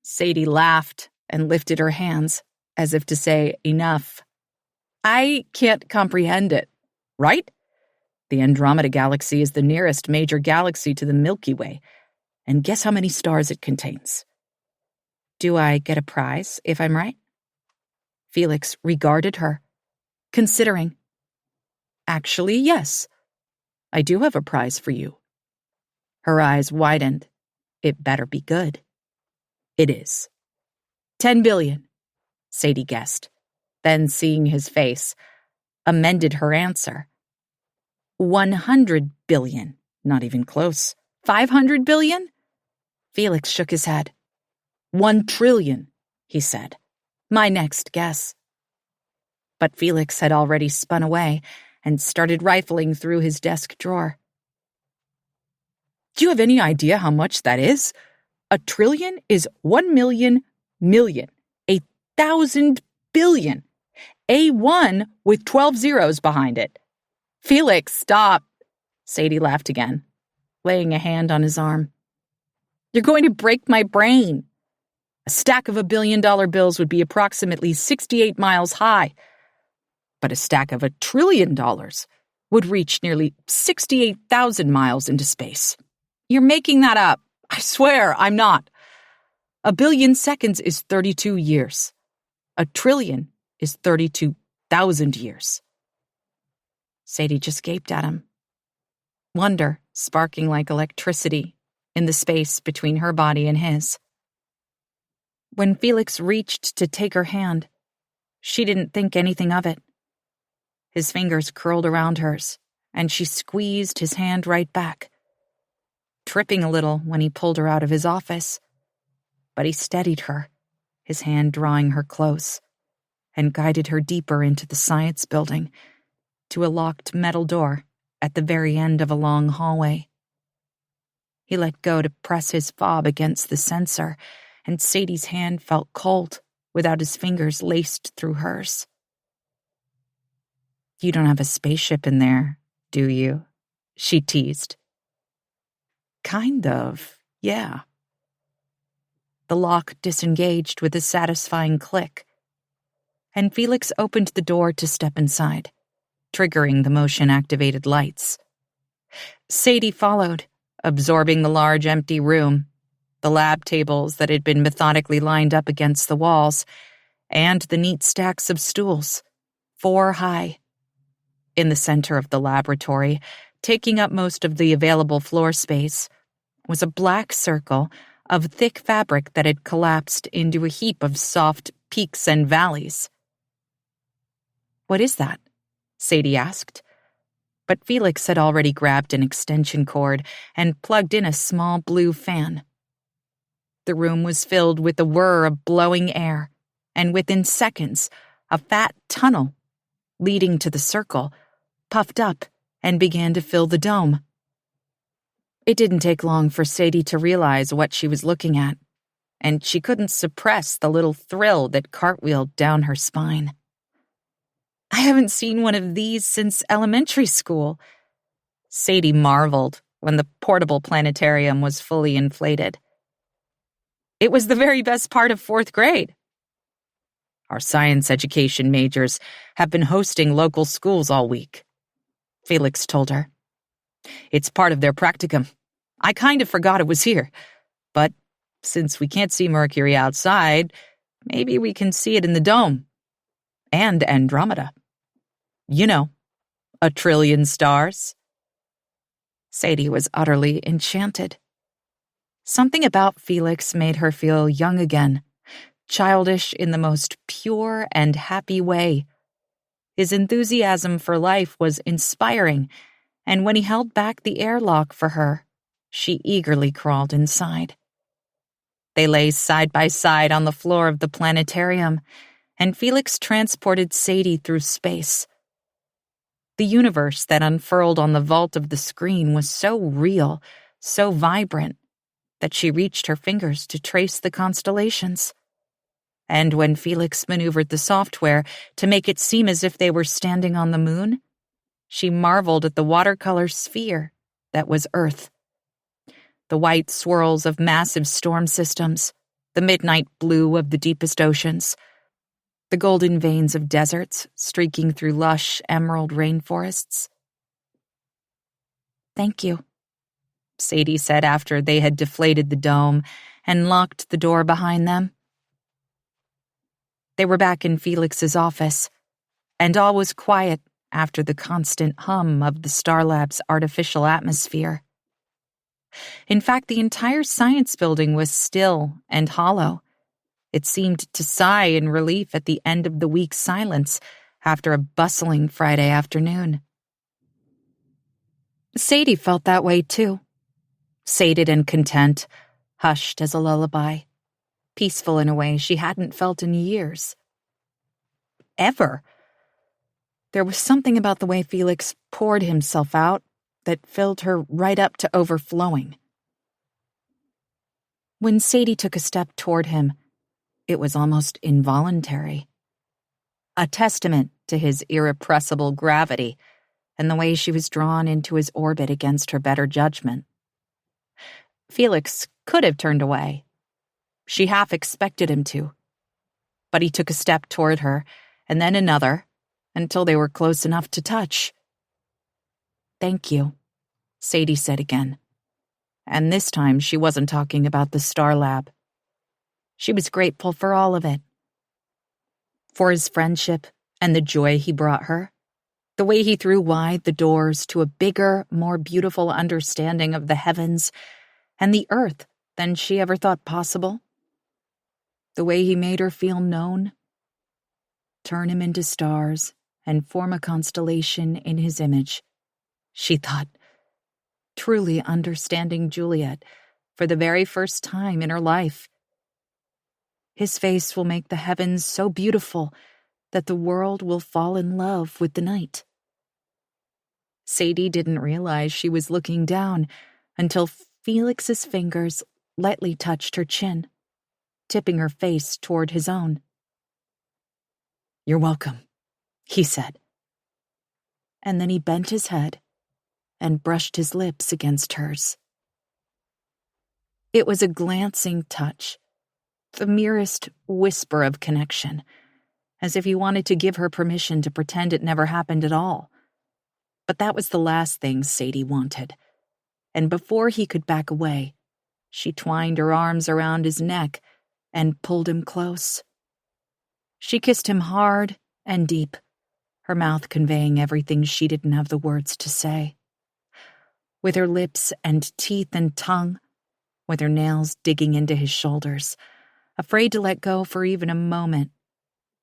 Sadie laughed and lifted her hands, as if to say, enough. I can't comprehend it, right? The Andromeda Galaxy is the nearest major galaxy to the Milky Way, and guess how many stars it contains? Do I get a prize if I'm right? Felix regarded her, considering. Actually, yes. I do have a prize for you. Her eyes widened. It better be good. It is. 10 billion, Sadie guessed, then seeing his face, amended her answer. 100 billion, not even close. 500 billion? Felix shook his head. 1 trillion, he said. My next guess. But Felix had already spun away and started rifling through his desk drawer. Do you have any idea how much that is? 1 trillion is 1 million million. 1,000 billion. A1 with 12 zeros behind it. Felix, stop. Sadie laughed again, laying a hand on his arm. You're going to break my brain. A stack of $1 billion bills would be approximately 68 miles high, but a stack of $1 trillion would reach nearly 68,000 miles into space. You're making that up. I swear, I'm not. 1 billion seconds is 32 years. 1 trillion is 32,000 years. Sadie just gaped at him. Wonder sparking like electricity in the space between her body and his. When Felix reached to take her hand, she didn't think anything of it. His fingers curled around hers, and she squeezed his hand right back, tripping a little when he pulled her out of his office. But he steadied her, his hand drawing her close, and guided her deeper into the science building, to a locked metal door at the very end of a long hallway. He let go to press his fob against the sensor, and Sadie's hand felt cold without his fingers laced through hers. You don't have a spaceship in there, do you? She teased. Kind of, yeah. The lock disengaged with a satisfying click, and Felix opened the door to step inside, triggering the motion-activated lights. Sadie followed, absorbing the large empty room, the lab tables that had been methodically lined up against the walls, and the neat stacks of stools, 4 high. In the center of the laboratory, taking up most of the available floor space, was a black circle of thick fabric that had collapsed into a heap of soft peaks and valleys. What is that? Sadie asked. But Felix had already grabbed an extension cord and plugged in a small blue fan. The room was filled with the whir of blowing air, and within seconds, a fat tunnel, leading to the circle, puffed up and began to fill the dome. It didn't take long for Sadie to realize what she was looking at, and she couldn't suppress the little thrill that cartwheeled down her spine. "I haven't seen one of these since elementary school," Sadie marveled when the portable planetarium was fully inflated. "It was the very best part of 4th grade. Our science education majors have been hosting local schools all week," Felix told her. "It's part of their practicum. I kind of forgot it was here. But since we can't see Mercury outside, maybe we can see it in the dome. And Andromeda. You know, a trillion stars." Sadie was utterly enchanted. Something about Felix made her feel young again, childish in the most pure and happy way. His enthusiasm for life was inspiring, and when he held back the airlock for her, she eagerly crawled inside. They lay side by side on the floor of the planetarium, and Felix transported Sadie through space. The universe that unfurled on the vault of the screen was so real, so vibrant, that she reached her fingers to trace the constellations. And when Felix maneuvered the software to make it seem as if they were standing on the moon, she marveled at the watercolor sphere that was Earth. The white swirls of massive storm systems, the midnight blue of the deepest oceans, the golden veins of deserts streaking through lush emerald rainforests. "Thank you," Sadie said after they had deflated the dome and locked the door behind them. They were back in Felix's office, and all was quiet after the constant hum of the Star Lab's artificial atmosphere. In fact, the entire science building was still and hollow. It seemed to sigh in relief at the end of the week's silence after a bustling Friday afternoon. Sadie felt that way too, sated and content, hushed as a lullaby, peaceful in a way she hadn't felt in years. Ever. There was something about the way Felix poured himself out that filled her right up to overflowing. When Sadie took a step toward him, it was almost involuntary. A testament to his irrepressible gravity and the way she was drawn into his orbit against her better judgment. Felix could have turned away. She half expected him to. But he took a step toward her, and then another, until they were close enough to touch. "Thank you," Sadie said again. And this time she wasn't talking about the Star Lab. She was grateful for all of it. For his friendship and the joy he brought her. The way he threw wide the doors to a bigger, more beautiful understanding of the heavens and the earth than she ever thought possible. The way he made her feel known. Turn him into stars and form a constellation in his image. She thought, truly understanding Juliet for the very first time in her life. His face will make the heavens so beautiful that the world will fall in love with the night. Sadie didn't realize she was looking down until Felix's fingers lightly touched her chin, tipping her face toward his own. "You're welcome," he said. And then he bent his head and brushed his lips against hers. It was a glancing touch, the merest whisper of connection, as if he wanted to give her permission to pretend it never happened at all. But that was the last thing Sadie wanted, and before he could back away, she twined her arms around his neck and pulled him close. She kissed him hard and deep, her mouth conveying everything she didn't have the words to say. With her lips and teeth and tongue, with her nails digging into his shoulders, afraid to let go for even a moment,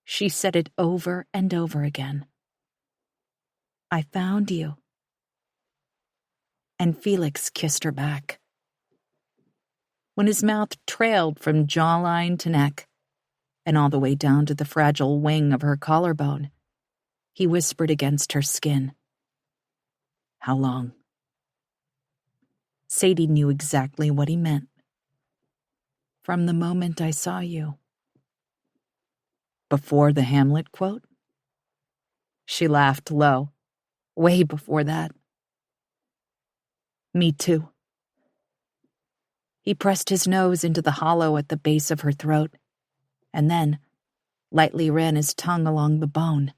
she said it over and over again. "I found you." And Felix kissed her back. when his mouth trailed from jawline to neck, and all the way down to the fragile wing of her collarbone, he whispered against her skin, "How long?" Sadie knew exactly what he meant. "From the moment I saw you." Before the Hamlet quote? She laughed low. Way before that. "Me too." He pressed his nose into the hollow at the base of her throat, and then lightly ran his tongue along the bone.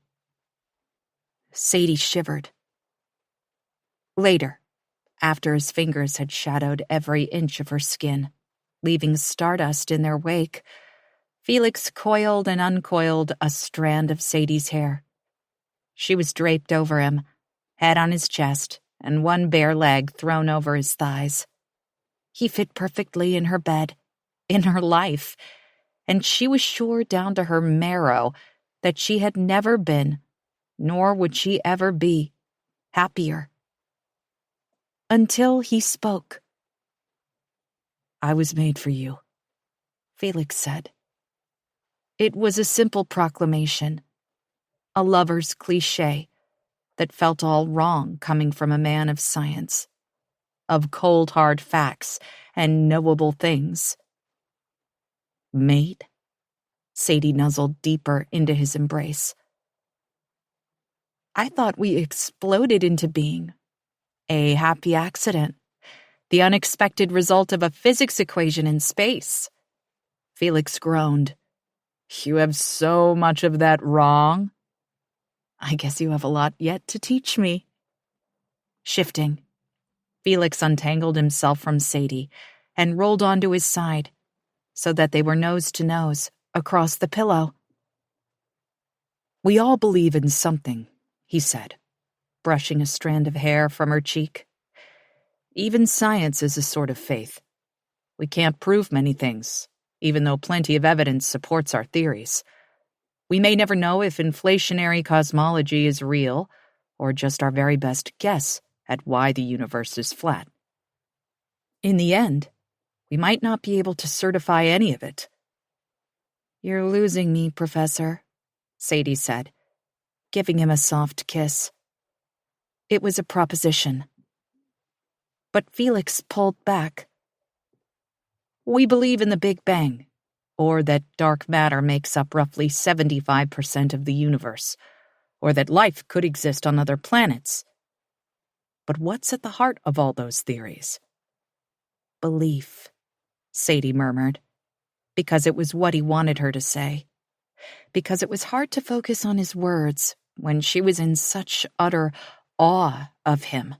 Sadie shivered. Later, after his fingers had shadowed every inch of her skin, leaving stardust in their wake, Felix coiled and uncoiled a strand of Sadie's hair. She was draped over him, head on his chest, and one bare leg thrown over his thighs. He fit perfectly in her bed, in her life, and she was sure down to her marrow that she had never been, nor would she ever be, happier. Until he spoke. "I was made for you," Felix said. It was a simple proclamation, a lover's cliché that felt all wrong coming from a man of science, of cold hard facts and knowable things. "Mate?" Sadie nuzzled deeper into his embrace. "I thought we exploded into being. A happy accident. The unexpected result of a physics equation in space." Felix groaned. "You have so much of that wrong." "I guess you have a lot yet to teach me." Shifting, Felix untangled himself from Sadie and rolled onto his side, so that they were nose to nose, across the pillow. "We all believe in something," he said, brushing a strand of hair from her cheek. "Even science is a sort of faith. We can't prove many things, even though plenty of evidence supports our theories. We may never know if inflationary cosmology is real, or just our very best guess at why the universe is flat. In the end, we might not be able to certify any of it." "You're losing me, Professor," Sadie said, giving him a soft kiss. It was a proposition. But Felix pulled back. "We believe in the Big Bang, or that dark matter makes up roughly 75% of the universe, or that life could exist on other planets. But what's at the heart of all those theories?" "Belief," Sadie murmured, because it was what he wanted her to say, because it was hard to focus on his words when she was in such utter awe of him.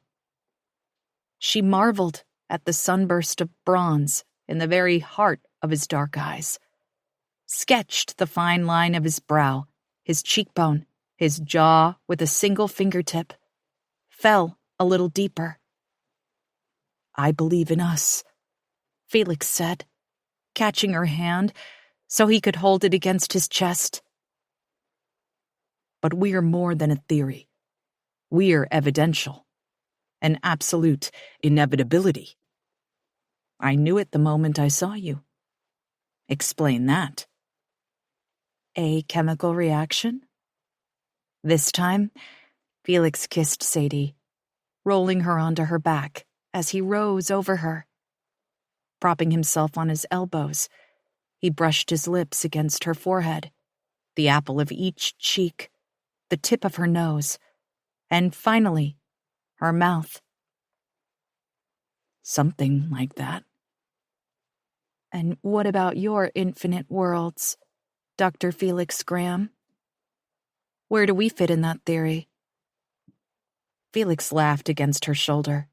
She marveled at the sunburst of bronze in the very heart of his dark eyes, sketched the fine line of his brow, his cheekbone, his jaw with a single fingertip, fell a little deeper. "I believe in us," Felix said, catching her hand so he could hold it against his chest. "But we're more than a theory. We're evidential. An absolute inevitability. I knew it the moment I saw you." "Explain that." "A chemical reaction?" This time, Felix kissed Sadie, rolling her onto her back as he rose over her. Propping himself on his elbows, he brushed his lips against her forehead, the apple of each cheek, the tip of her nose, and finally, her mouth. "Something like that." "And what about your infinite worlds, Dr. Felix Graham? Where do we fit in that theory?" Felix laughed against her shoulder,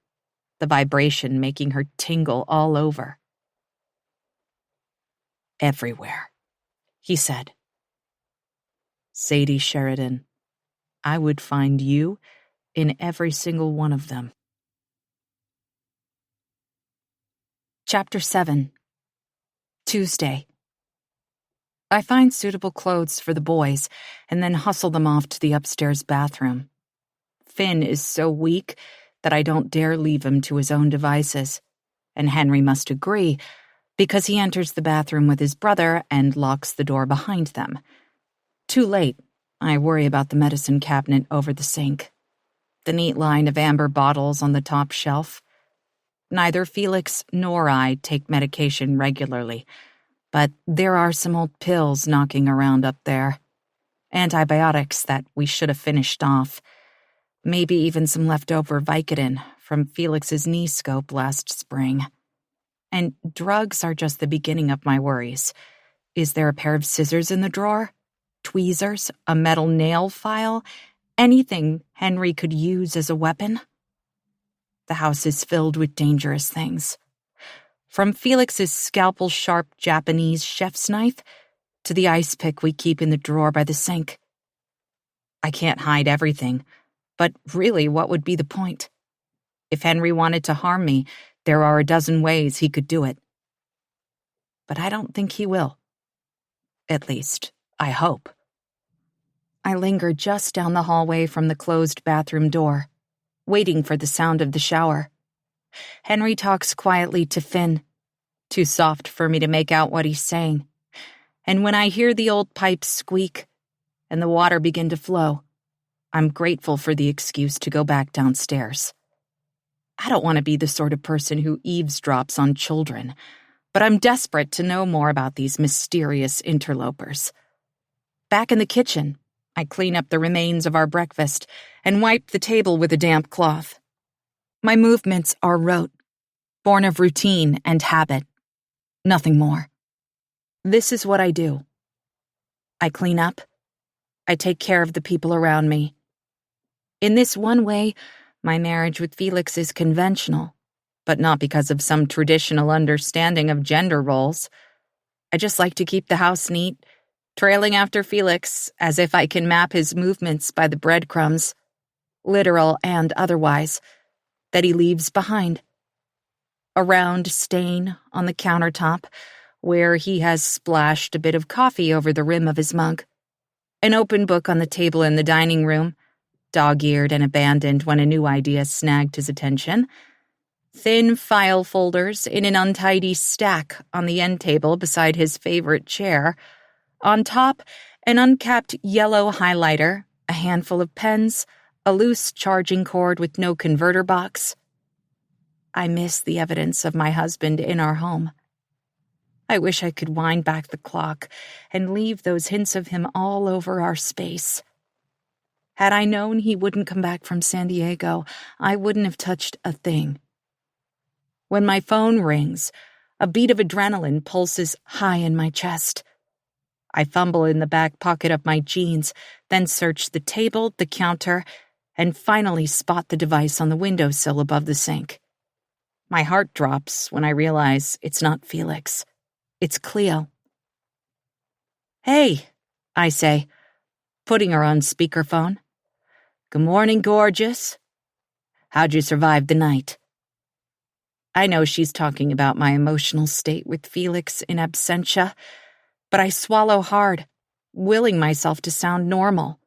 the vibration making her tingle all over. "Everywhere," he said. "Sadie Sheridan, I would find you in every single one of them." Chapter 7. Tuesday. I find suitable clothes for the boys and then hustle them off to the upstairs bathroom. Finn is so weak that I don't dare leave him to his own devices, and Henry must agree, because he enters the bathroom with his brother and locks the door behind them. Too late, I worry about the medicine cabinet over the sink, the neat line of amber bottles on the top shelf. Neither Felix nor I take medication regularly, but there are some old pills knocking around up there. Antibiotics that we should have finished off. Maybe even some leftover Vicodin from Felix's knee scope last spring. And drugs are just the beginning of my worries. Is there a pair of scissors in the drawer? Tweezers? A metal nail file? Anything Henry could use as a weapon? The house is filled with dangerous things. From Felix's scalpel-sharp Japanese chef's knife to the ice pick we keep in the drawer by the sink. I can't hide everything, but really, what would be the point? If Henry wanted to harm me, there are a dozen ways he could do it. But I don't think he will. At least, I hope. I linger just down the hallway from the closed bathroom door, waiting for the sound of the shower. Henry talks quietly to Finn, too soft for me to make out what he's saying. And when I hear the old pipes squeak and the water begin to flow, I'm grateful for the excuse to go back downstairs. I don't want to be the sort of person who eavesdrops on children, but I'm desperate to know more about these mysterious interlopers. Back in the kitchen, I clean up the remains of our breakfast and wipe the table with a damp cloth. My movements are rote, born of routine and habit. Nothing more. This is what I do. I clean up. I take care of the people around me. In this one way, my marriage with Felix is conventional, but not because of some traditional understanding of gender roles. I just like to keep the house neat, trailing after Felix as if I can map his movements by the breadcrumbs, literal and otherwise, that he leaves behind. A round stain on the countertop where he has splashed a bit of coffee over the rim of his mug. An open book on the table in the dining room, dog-eared and abandoned when a new idea snagged his attention. Thin file folders in an untidy stack on the end table beside his favorite chair. On top, an uncapped yellow highlighter, a handful of pens, a loose charging cord with no converter box. I miss the evidence of my husband in our home. I wish I could wind back the clock and leave those hints of him all over our space. Had I known he wouldn't come back from San Diego, I wouldn't have touched a thing. When my phone rings, a beat of adrenaline pulses high in my chest. I fumble in the back pocket of my jeans, then search the table, the counter, and finally spot the device on the windowsill above the sink. My heart drops when I realize it's not Felix. It's Cleo. "Hey," I say, putting her on speakerphone. "Good morning, gorgeous. How'd you survive the night?" I know she's talking about my emotional state with Felix in absentia, but I swallow hard, willing myself to sound normal.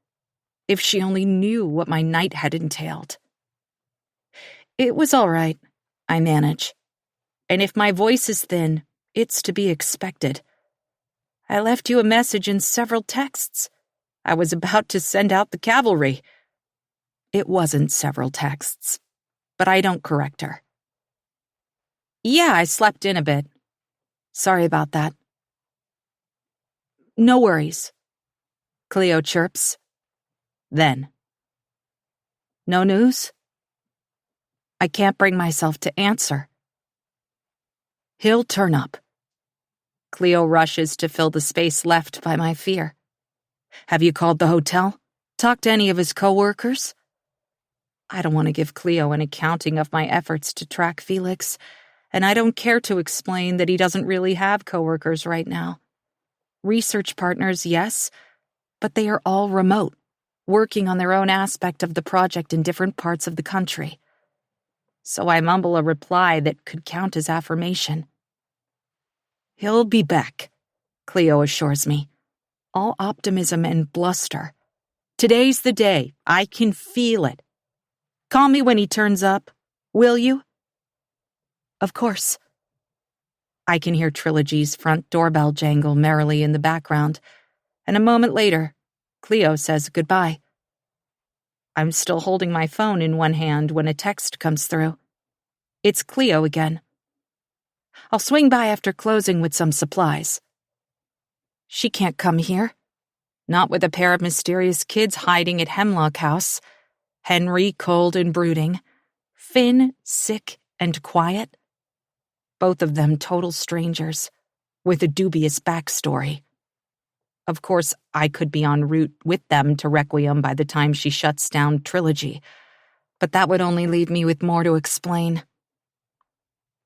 If she only knew what my night had entailed. "It was all right," I manage. "And if my voice is thin, it's to be expected. I left you a message and several texts. I was about to send out the cavalry." It wasn't several texts, but I don't correct her. "Yeah, I slept in a bit. Sorry about that." "No worries," Cleo chirps. Then, "No news?" I can't bring myself to answer. "He'll turn up." Cleo rushes to fill the space left by my fear. "Have you called the hotel? Talked to any of his coworkers?" I don't want to give Cleo an accounting of my efforts to track Felix, and I don't care to explain that he doesn't really have coworkers right now. Research partners, yes, but they are all remote, working on their own aspect of the project in different parts of the country. So I mumble a reply that could count as affirmation. "He'll be back," Cleo assures me, all optimism and bluster. "Today's the day. I can feel it. Call me when he turns up, will you?" "Of course." I can hear Trilogy's front doorbell jangle merrily in the background, and a moment later, Cleo says goodbye. I'm still holding my phone in one hand when a text comes through. It's Cleo again. I'll swing by after closing with some supplies. She can't come here. Not with a pair of mysterious kids hiding at Hemlock House. Henry cold and brooding. Finn sick and quiet. Both of them total strangers, with a dubious backstory. Of course, I could be en route with them to Requiem by the time she shuts down Trilogy, but that would only leave me with more to explain.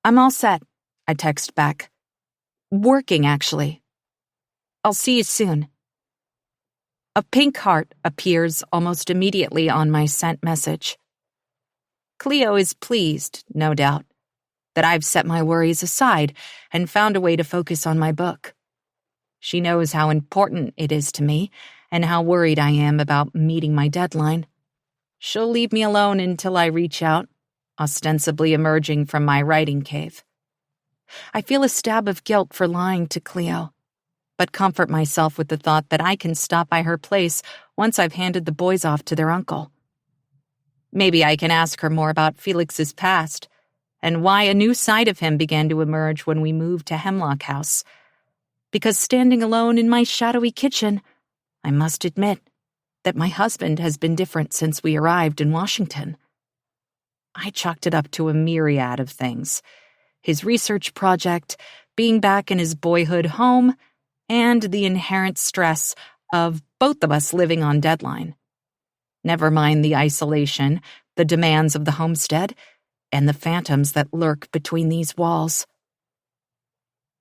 I'm all set, I text back. Working, actually. I'll see you soon. A pink heart appears almost immediately on my sent message. Cleo is pleased, no doubt, that I've set my worries aside and found a way to focus on my book. She knows how important it is to me and how worried I am about meeting my deadline. She'll leave me alone until I reach out, ostensibly emerging from my writing cave. I feel a stab of guilt for lying to Cleo, but comfort myself with the thought that I can stop by her place once I've handed the boys off to their uncle. Maybe I can ask her more about Felix's past and why a new side of him began to emerge when we moved to Hemlock House. Because standing alone in my shadowy kitchen, I must admit that my husband has been different since we arrived in Washington. I chalked it up to a myriad of things. His research project, being back in his boyhood home, and the inherent stress of both of us living on deadline. Never mind the isolation, the demands of the homestead, and the phantoms that lurk between these walls.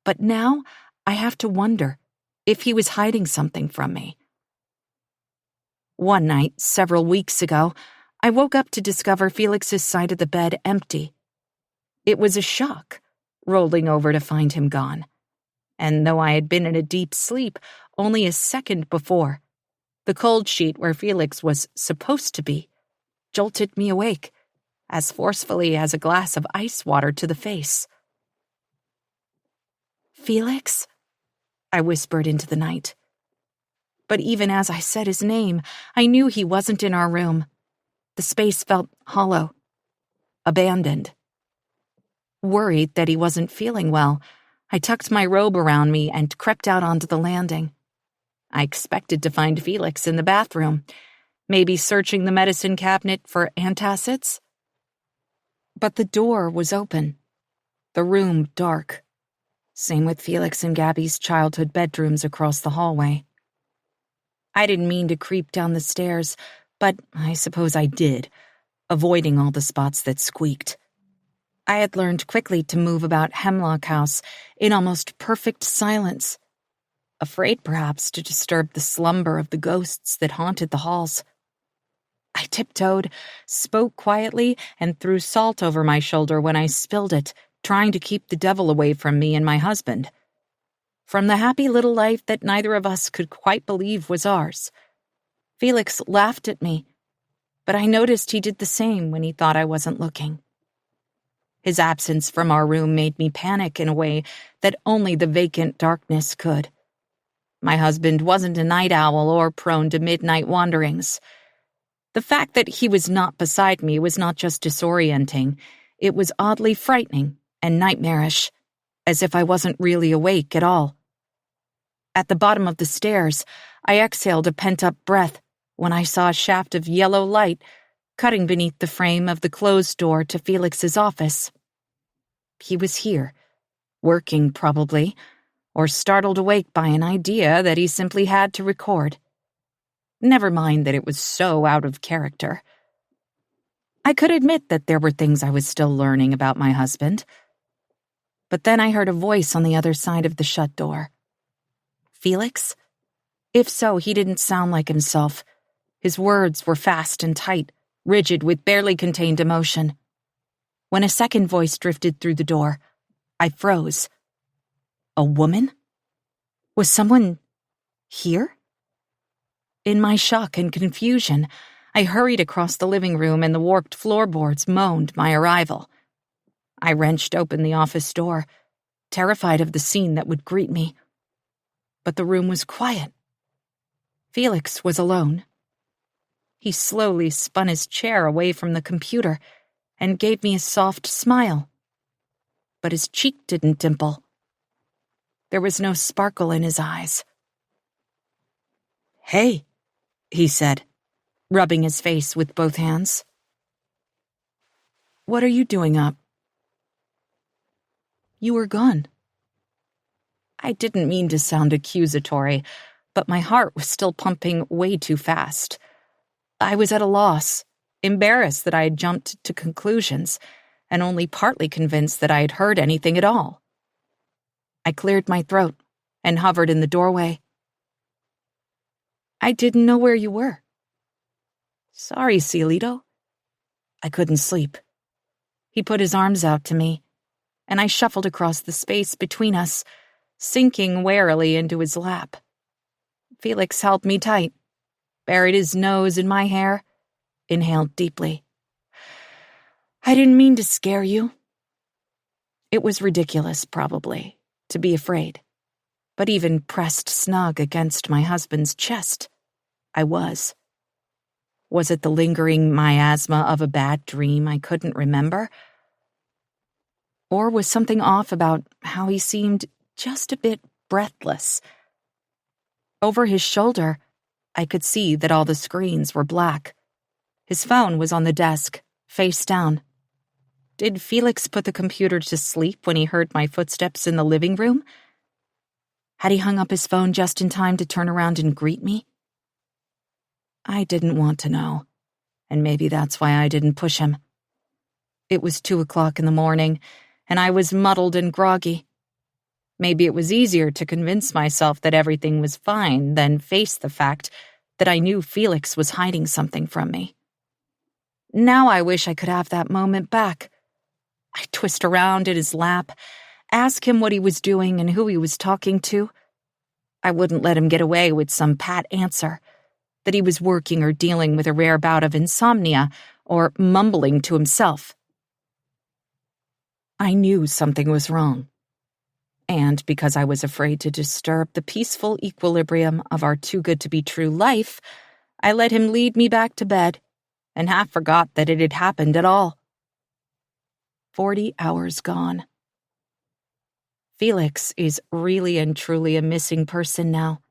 But now, I have to wonder if he was hiding something from me. One night, several weeks ago, I woke up to discover Felix's side of the bed empty. It was a shock, rolling over to find him gone. And though I had been in a deep sleep only a second before, the cold sheet where Felix was supposed to be jolted me awake, as forcefully as a glass of ice water to the face. Felix? I whispered into the night. But even as I said his name, I knew he wasn't in our room. The space felt hollow, abandoned. Worried that he wasn't feeling well, I tucked my robe around me and crept out onto the landing. I expected to find Felix in the bathroom, maybe searching the medicine cabinet for antacids. But the door was open, the room dark. Same with Felix and Gabby's childhood bedrooms across the hallway. I didn't mean to creep down the stairs, but I suppose I did, avoiding all the spots that squeaked. I had learned quickly to move about Hemlock House in almost perfect silence, afraid perhaps to disturb the slumber of the ghosts that haunted the halls. I tiptoed, spoke quietly, and threw salt over my shoulder when I spilled it, trying to keep the devil away from me and my husband. From the happy little life that neither of us could quite believe was ours. Felix laughed at me, but I noticed he did the same when he thought I wasn't looking. His absence from our room made me panic in a way that only the vacant darkness could. My husband wasn't a night owl or prone to midnight wanderings. The fact that he was not beside me was not just disorienting, it was oddly frightening and nightmarish, as if I wasn't really awake at all. At the bottom of the stairs, I exhaled a pent-up breath when I saw a shaft of yellow light cutting beneath the frame of the closed door to Felix's office. He was here, working probably, or startled awake by an idea that he simply had to record. Never mind that it was so out of character. I could admit that there were things I was still learning about my husband. But then I heard a voice on the other side of the shut door. Felix? If so, he didn't sound like himself. His words were fast and tight, rigid with barely contained emotion. When a second voice drifted through the door, I froze. A woman? Was someone here? In my shock and confusion, I hurried across the living room and the warped floorboards moaned my arrival. I wrenched open the office door, terrified of the scene that would greet me. But the room was quiet. Felix was alone. He slowly spun his chair away from the computer and gave me a soft smile. But his cheek didn't dimple. There was no sparkle in his eyes. "Hey," he said, rubbing his face with both hands. "What are you doing up?" "You were gone." I didn't mean to sound accusatory, but my heart was still pumping way too fast. I was at a loss, embarrassed that I had jumped to conclusions, and only partly convinced that I had heard anything at all. I cleared my throat and hovered in the doorway. "I didn't know where you were." "Sorry, Cielito." I couldn't sleep. He put his arms out to me, and I shuffled across the space between us, sinking warily into his lap. Felix held me tight, buried his nose in my hair, inhaled deeply. "I didn't mean to scare you." It was ridiculous, probably, to be afraid. But even pressed snug against my husband's chest, I was. Was it the lingering miasma of a bad dream I couldn't remember? Or was something off about how he seemed just a bit breathless? Over his shoulder, I could see that all the screens were black. His phone was on the desk, face down. Did Felix put the computer to sleep when he heard my footsteps in the living room? Had he hung up his phone just in time to turn around and greet me? I didn't want to know, and maybe that's why I didn't push him. It was 2:00 in the morning, and I was muddled and groggy. Maybe it was easier to convince myself that everything was fine than face the fact that I knew Felix was hiding something from me. Now I wish I could have that moment back. I'd twist around in his lap, ask him what he was doing and who he was talking to. I wouldn't let him get away with some pat answer, that he was working or dealing with a rare bout of insomnia or mumbling to himself. I knew something was wrong. And because I was afraid to disturb the peaceful equilibrium of our too-good-to-be-true life, I let him lead me back to bed and half forgot that it had happened at all. 40 hours gone. Felix is really and truly a missing person now,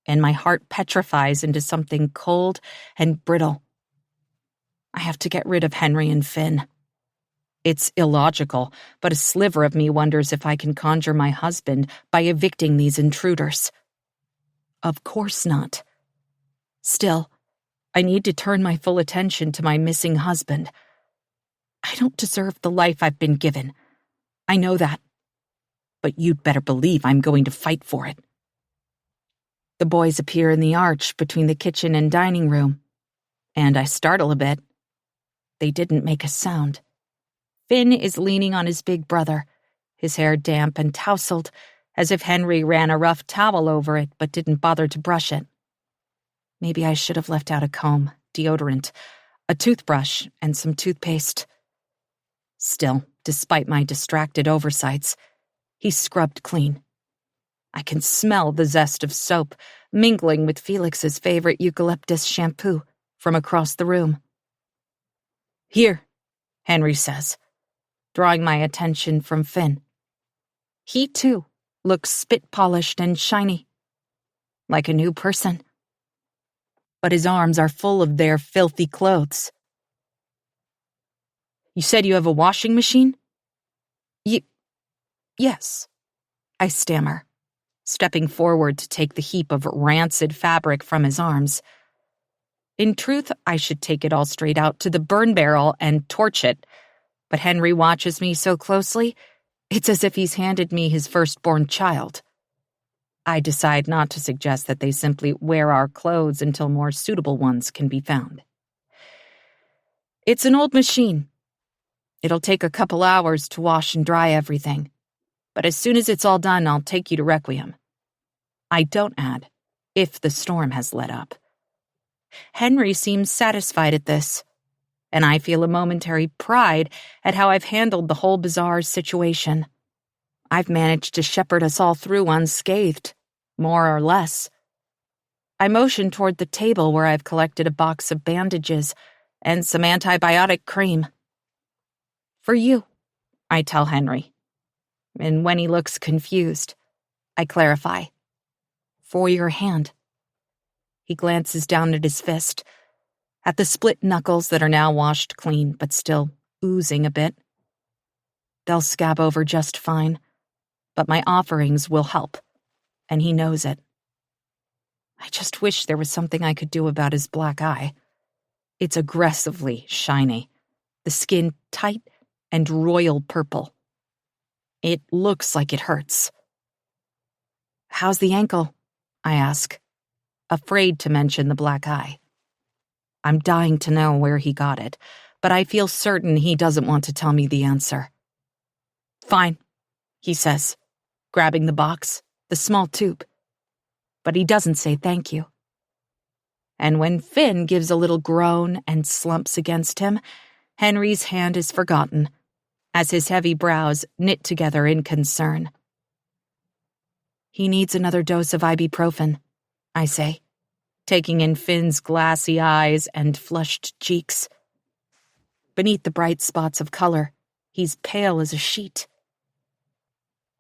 and my heart petrifies into something cold and brittle. I have to get rid of Henry and Finn. It's illogical, but a sliver of me wonders if I can conjure my husband by evicting these intruders. Of course not. Still, I need to turn my full attention to my missing husband. I don't deserve the life I've been given. I know that. But you'd better believe I'm going to fight for it. The boys appear in the arch between the kitchen and dining room, and I startle a bit. They didn't make a sound. Finn is leaning on his big brother, his hair damp and tousled, as if Henry ran a rough towel over it but didn't bother to brush it. Maybe I should have left out a comb, deodorant, a toothbrush, and some toothpaste. Still, despite my distracted oversights, he's scrubbed clean. I can smell the zest of soap mingling with Felix's favorite eucalyptus shampoo from across the room. "Here," Henry says, drawing my attention from Finn. He, too, looks spit-polished and shiny, like a new person. But his arms are full of their filthy clothes. "You said you have a washing machine?" Yes, I stammer, stepping forward to take the heap of rancid fabric from his arms. In truth, I should take it all straight out to the burn barrel and torch it, but Henry watches me so closely, it's as if he's handed me his firstborn child. I decide not to suggest that they simply wear our clothes until more suitable ones can be found. It's an old machine. It'll take a couple hours to wash and dry everything, but as soon as it's all done, I'll take you to Requiem. I don't add, if the storm has let up. Henry seems satisfied at this, and I feel a momentary pride at how I've handled the whole bizarre situation. I've managed to shepherd us all through unscathed, more or less. I motion toward the table where I've collected a box of bandages and some antibiotic cream. For you, I tell Henry. And when he looks confused, I clarify. For your hand. He glances down at his fist, at the split knuckles that are now washed clean but still oozing a bit. They'll scab over just fine, but my offerings will help, and he knows it. I just wish there was something I could do about his black eye. It's aggressively shiny, the skin tight and royal purple. It looks like it hurts. How's the ankle? I ask, afraid to mention the black eye. I'm dying to know where he got it, but I feel certain he doesn't want to tell me the answer. Fine, he says, grabbing the box, the small tube. But he doesn't say thank you. And when Finn gives a little groan and slumps against him, Henry's hand is forgotten, as his heavy brows knit together in concern. He needs another dose of ibuprofen, I say, taking in Finn's glassy eyes and flushed cheeks. Beneath the bright spots of color, he's pale as a sheet.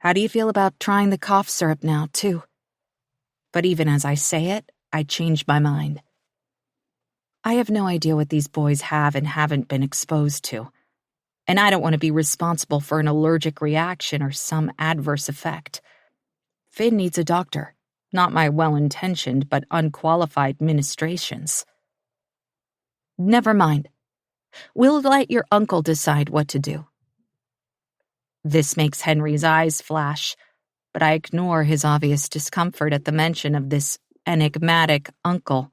How do you feel about trying the cough syrup now, too? But even as I say it, I change my mind. I have no idea what these boys have and haven't been exposed to, and I don't want to be responsible for an allergic reaction or some adverse effect. Finn needs a doctor, not my well-intentioned but unqualified ministrations. Never mind. We'll let your uncle decide what to do. This makes Henry's eyes flash, but I ignore his obvious discomfort at the mention of this enigmatic uncle.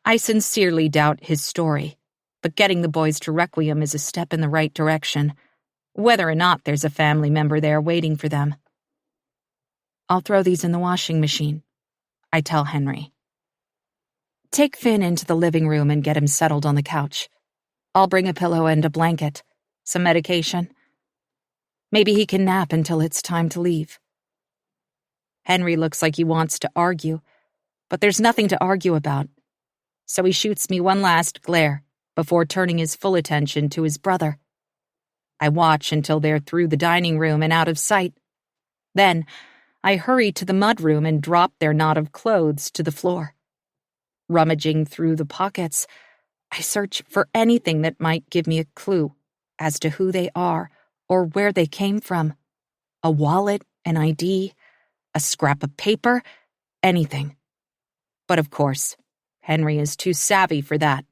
I sincerely doubt his story, but getting the boys to Requiem is a step in the right direction, whether or not there's a family member there waiting for them. I'll throw these in the washing machine, I tell Henry. Take Finn into the living room and get him settled on the couch. I'll bring a pillow and a blanket, some medication. Maybe he can nap until it's time to leave. Henry looks like he wants to argue, but there's nothing to argue about. So he shoots me one last glare before turning his full attention to his brother. I watch until they're through the dining room and out of sight. Then I hurry to the mudroom and drop their knot of clothes to the floor. Rummaging through the pockets, I search for anything that might give me a clue as to who they are or where they came from. A wallet, an ID, a scrap of paper, anything. But of course, Henry is too savvy for that.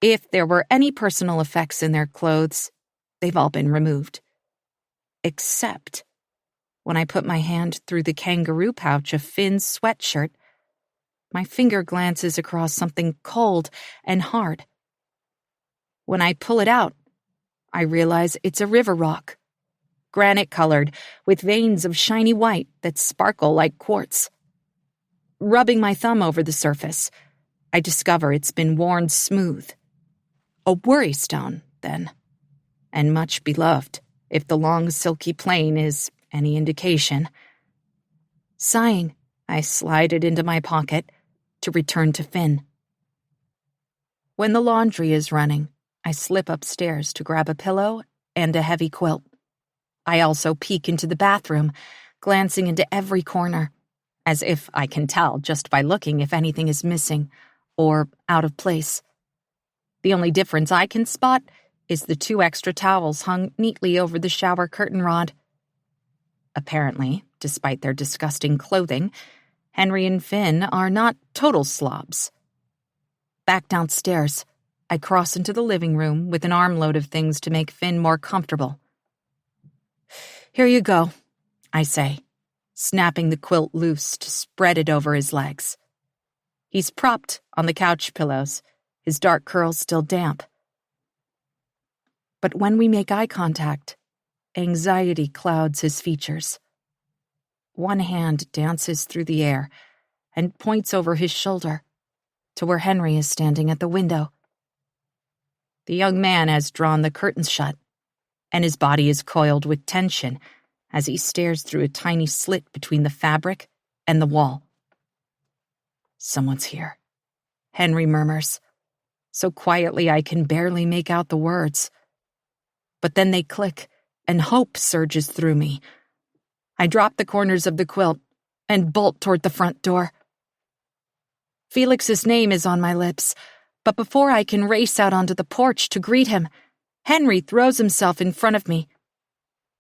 If there were any personal effects in their clothes, they've all been removed. Except when I put my hand through the kangaroo pouch of Finn's sweatshirt, my finger glances across something cold and hard. When I pull it out, I realize it's a river rock, granite-colored, with veins of shiny white that sparkle like quartz. Rubbing my thumb over the surface, I discover it's been worn smooth. A worry stone, then, and much beloved, if the long silky plane is any indication. Sighing, I slide it into my pocket to return to Finn. When the laundry is running, I slip upstairs to grab a pillow and a heavy quilt. I also peek into the bathroom, glancing into every corner, as if I can tell just by looking if anything is missing or out of place. The only difference I can spot is the 2 extra towels hung neatly over the shower curtain rod. Apparently, despite their disgusting clothing, Henry and Finn are not total slobs. Back downstairs, I cross into the living room with an armload of things to make Finn more comfortable. Here you go, I say, snapping the quilt loose to spread it over his legs. He's propped on the couch pillows, his dark curls still damp. But when we make eye contact, anxiety clouds his features. One hand dances through the air and points over his shoulder to where Henry is standing at the window. The young man has drawn the curtains shut, and his body is coiled with tension as he stares through a tiny slit between the fabric and the wall. "Someone's here," Henry murmurs, so quietly I can barely make out the words. But then they click, and hope surges through me. I drop the corners of the quilt and bolt toward the front door. Felix's name is on my lips, but before I can race out onto the porch to greet him, Henry throws himself in front of me.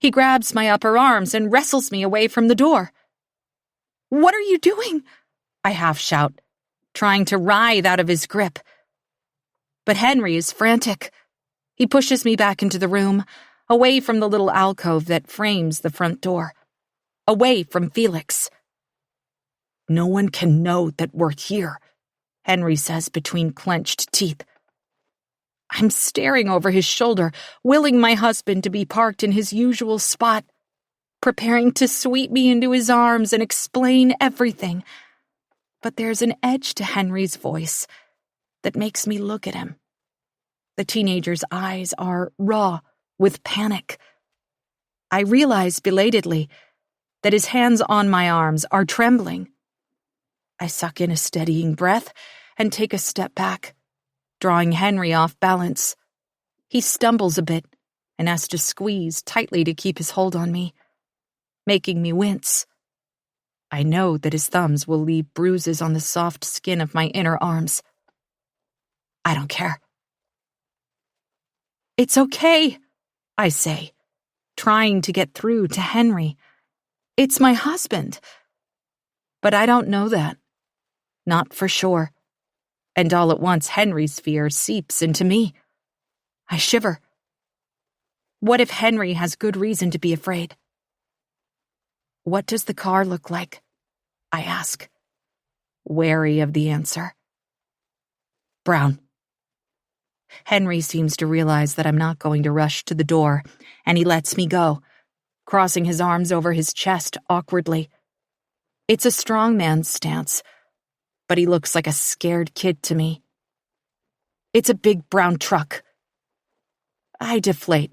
He grabs my upper arms and wrestles me away from the door. "What are you doing?" I half shout, trying to writhe out of his grip. But Henry is frantic. He pushes me back into the room, away from the little alcove that frames the front door, away from Felix. "No one can know that we're here," Henry says between clenched teeth. I'm staring over his shoulder, willing my husband to be parked in his usual spot, preparing to sweep me into his arms and explain everything. But there's an edge to Henry's voice that makes me look at him. The teenager's eyes are raw with panic. I realize belatedly that his hands on my arms are trembling. I suck in a steadying breath and take a step back, drawing Henry off balance. He stumbles a bit and has to squeeze tightly to keep his hold on me, making me wince. I know that his thumbs will leave bruises on the soft skin of my inner arms. I don't care. "It's okay," I say, trying to get through to Henry. "It's my husband." But I don't know that. Not for sure. And all at once Henry's fear seeps into me. I shiver. What if Henry has good reason to be afraid? "What does the car look like?" I ask, wary of the answer. "Brown." Henry seems to realize that I'm not going to rush to the door, and he lets me go, crossing his arms over his chest awkwardly. It's a strong man's stance, but he looks like a scared kid to me. It's a big brown truck. I deflate,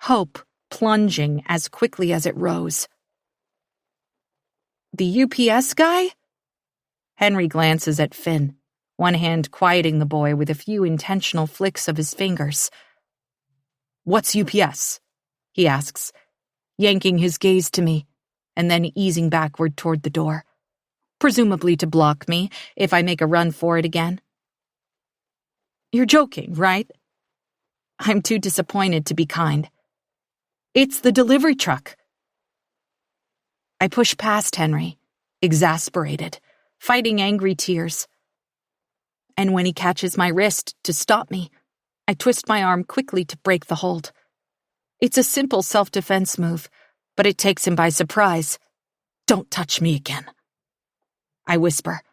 hope plunging as quickly as it rose. "The UPS guy?" Henry glances at Finn, one hand quieting the boy with a few intentional flicks of his fingers. "What's UPS?" he asks, yanking his gaze to me, and then easing backward toward the door, presumably to block me if I make a run for it again. "You're joking, right?" I'm too disappointed to be kind. "It's the delivery truck." I push past Henry, exasperated, fighting angry tears. And when he catches my wrist to stop me, I twist my arm quickly to break the hold. It's a simple self-defense move, but it takes him by surprise. "Don't touch me again," I whisper,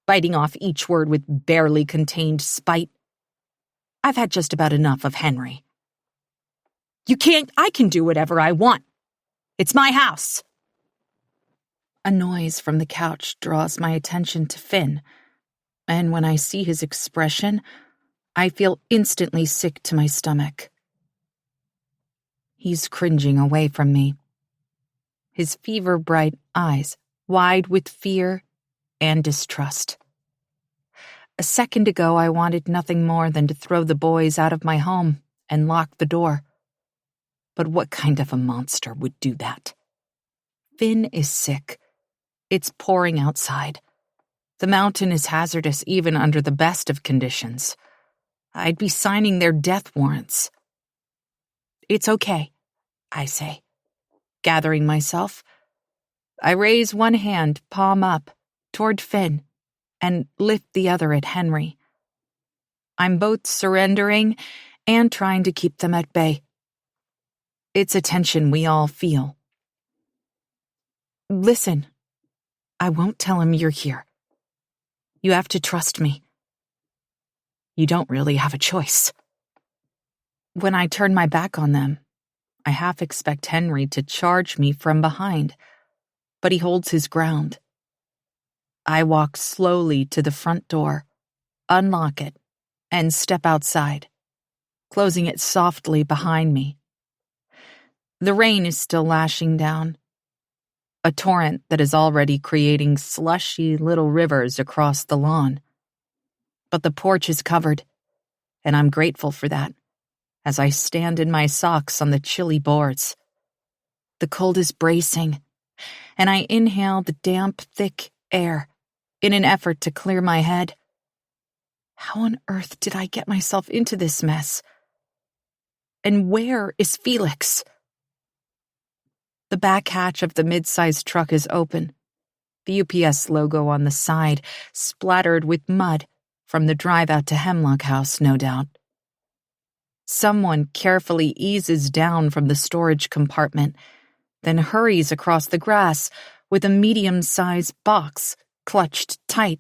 biting off each word with barely contained spite. I've had just about enough of Henry. "You can't, I can do whatever I want. It's my house." A noise from the couch draws my attention to Finn, and when I see his expression, I feel instantly sick to my stomach. He's cringing away from me, his fever-bright eyes wide with fear and distrust. A second ago, I wanted nothing more than to throw the boys out of my home and lock the door. But what kind of a monster would do that? Finn is sick. It's pouring outside. The mountain is hazardous even under the best of conditions. I'd be signing their death warrants. "It's okay," I say, gathering myself. I raise one hand, palm up, toward Finn, and lift the other at Henry. I'm both surrendering and trying to keep them at bay. It's a tension we all feel. "Listen, I won't tell him you're here. You have to trust me. You don't really have a choice." When I turn my back on them, I half expect Henry to charge me from behind, but he holds his ground. I walk slowly to the front door, unlock it, and step outside, closing it softly behind me. The rain is still lashing down, a torrent that is already creating slushy little rivers across the lawn. But the porch is covered, and I'm grateful for that, as I stand in my socks on the chilly boards. The cold is bracing, and I inhale the damp, thick air in an effort to clear my head. How on earth did I get myself into this mess? And where is Felix? The back hatch of the mid-sized truck is open, the UPS logo on the side splattered with mud from the drive out to Hemlock house, no doubt. Someone carefully eases down from the storage compartment, then hurries across the grass with a medium-sized box clutched tight.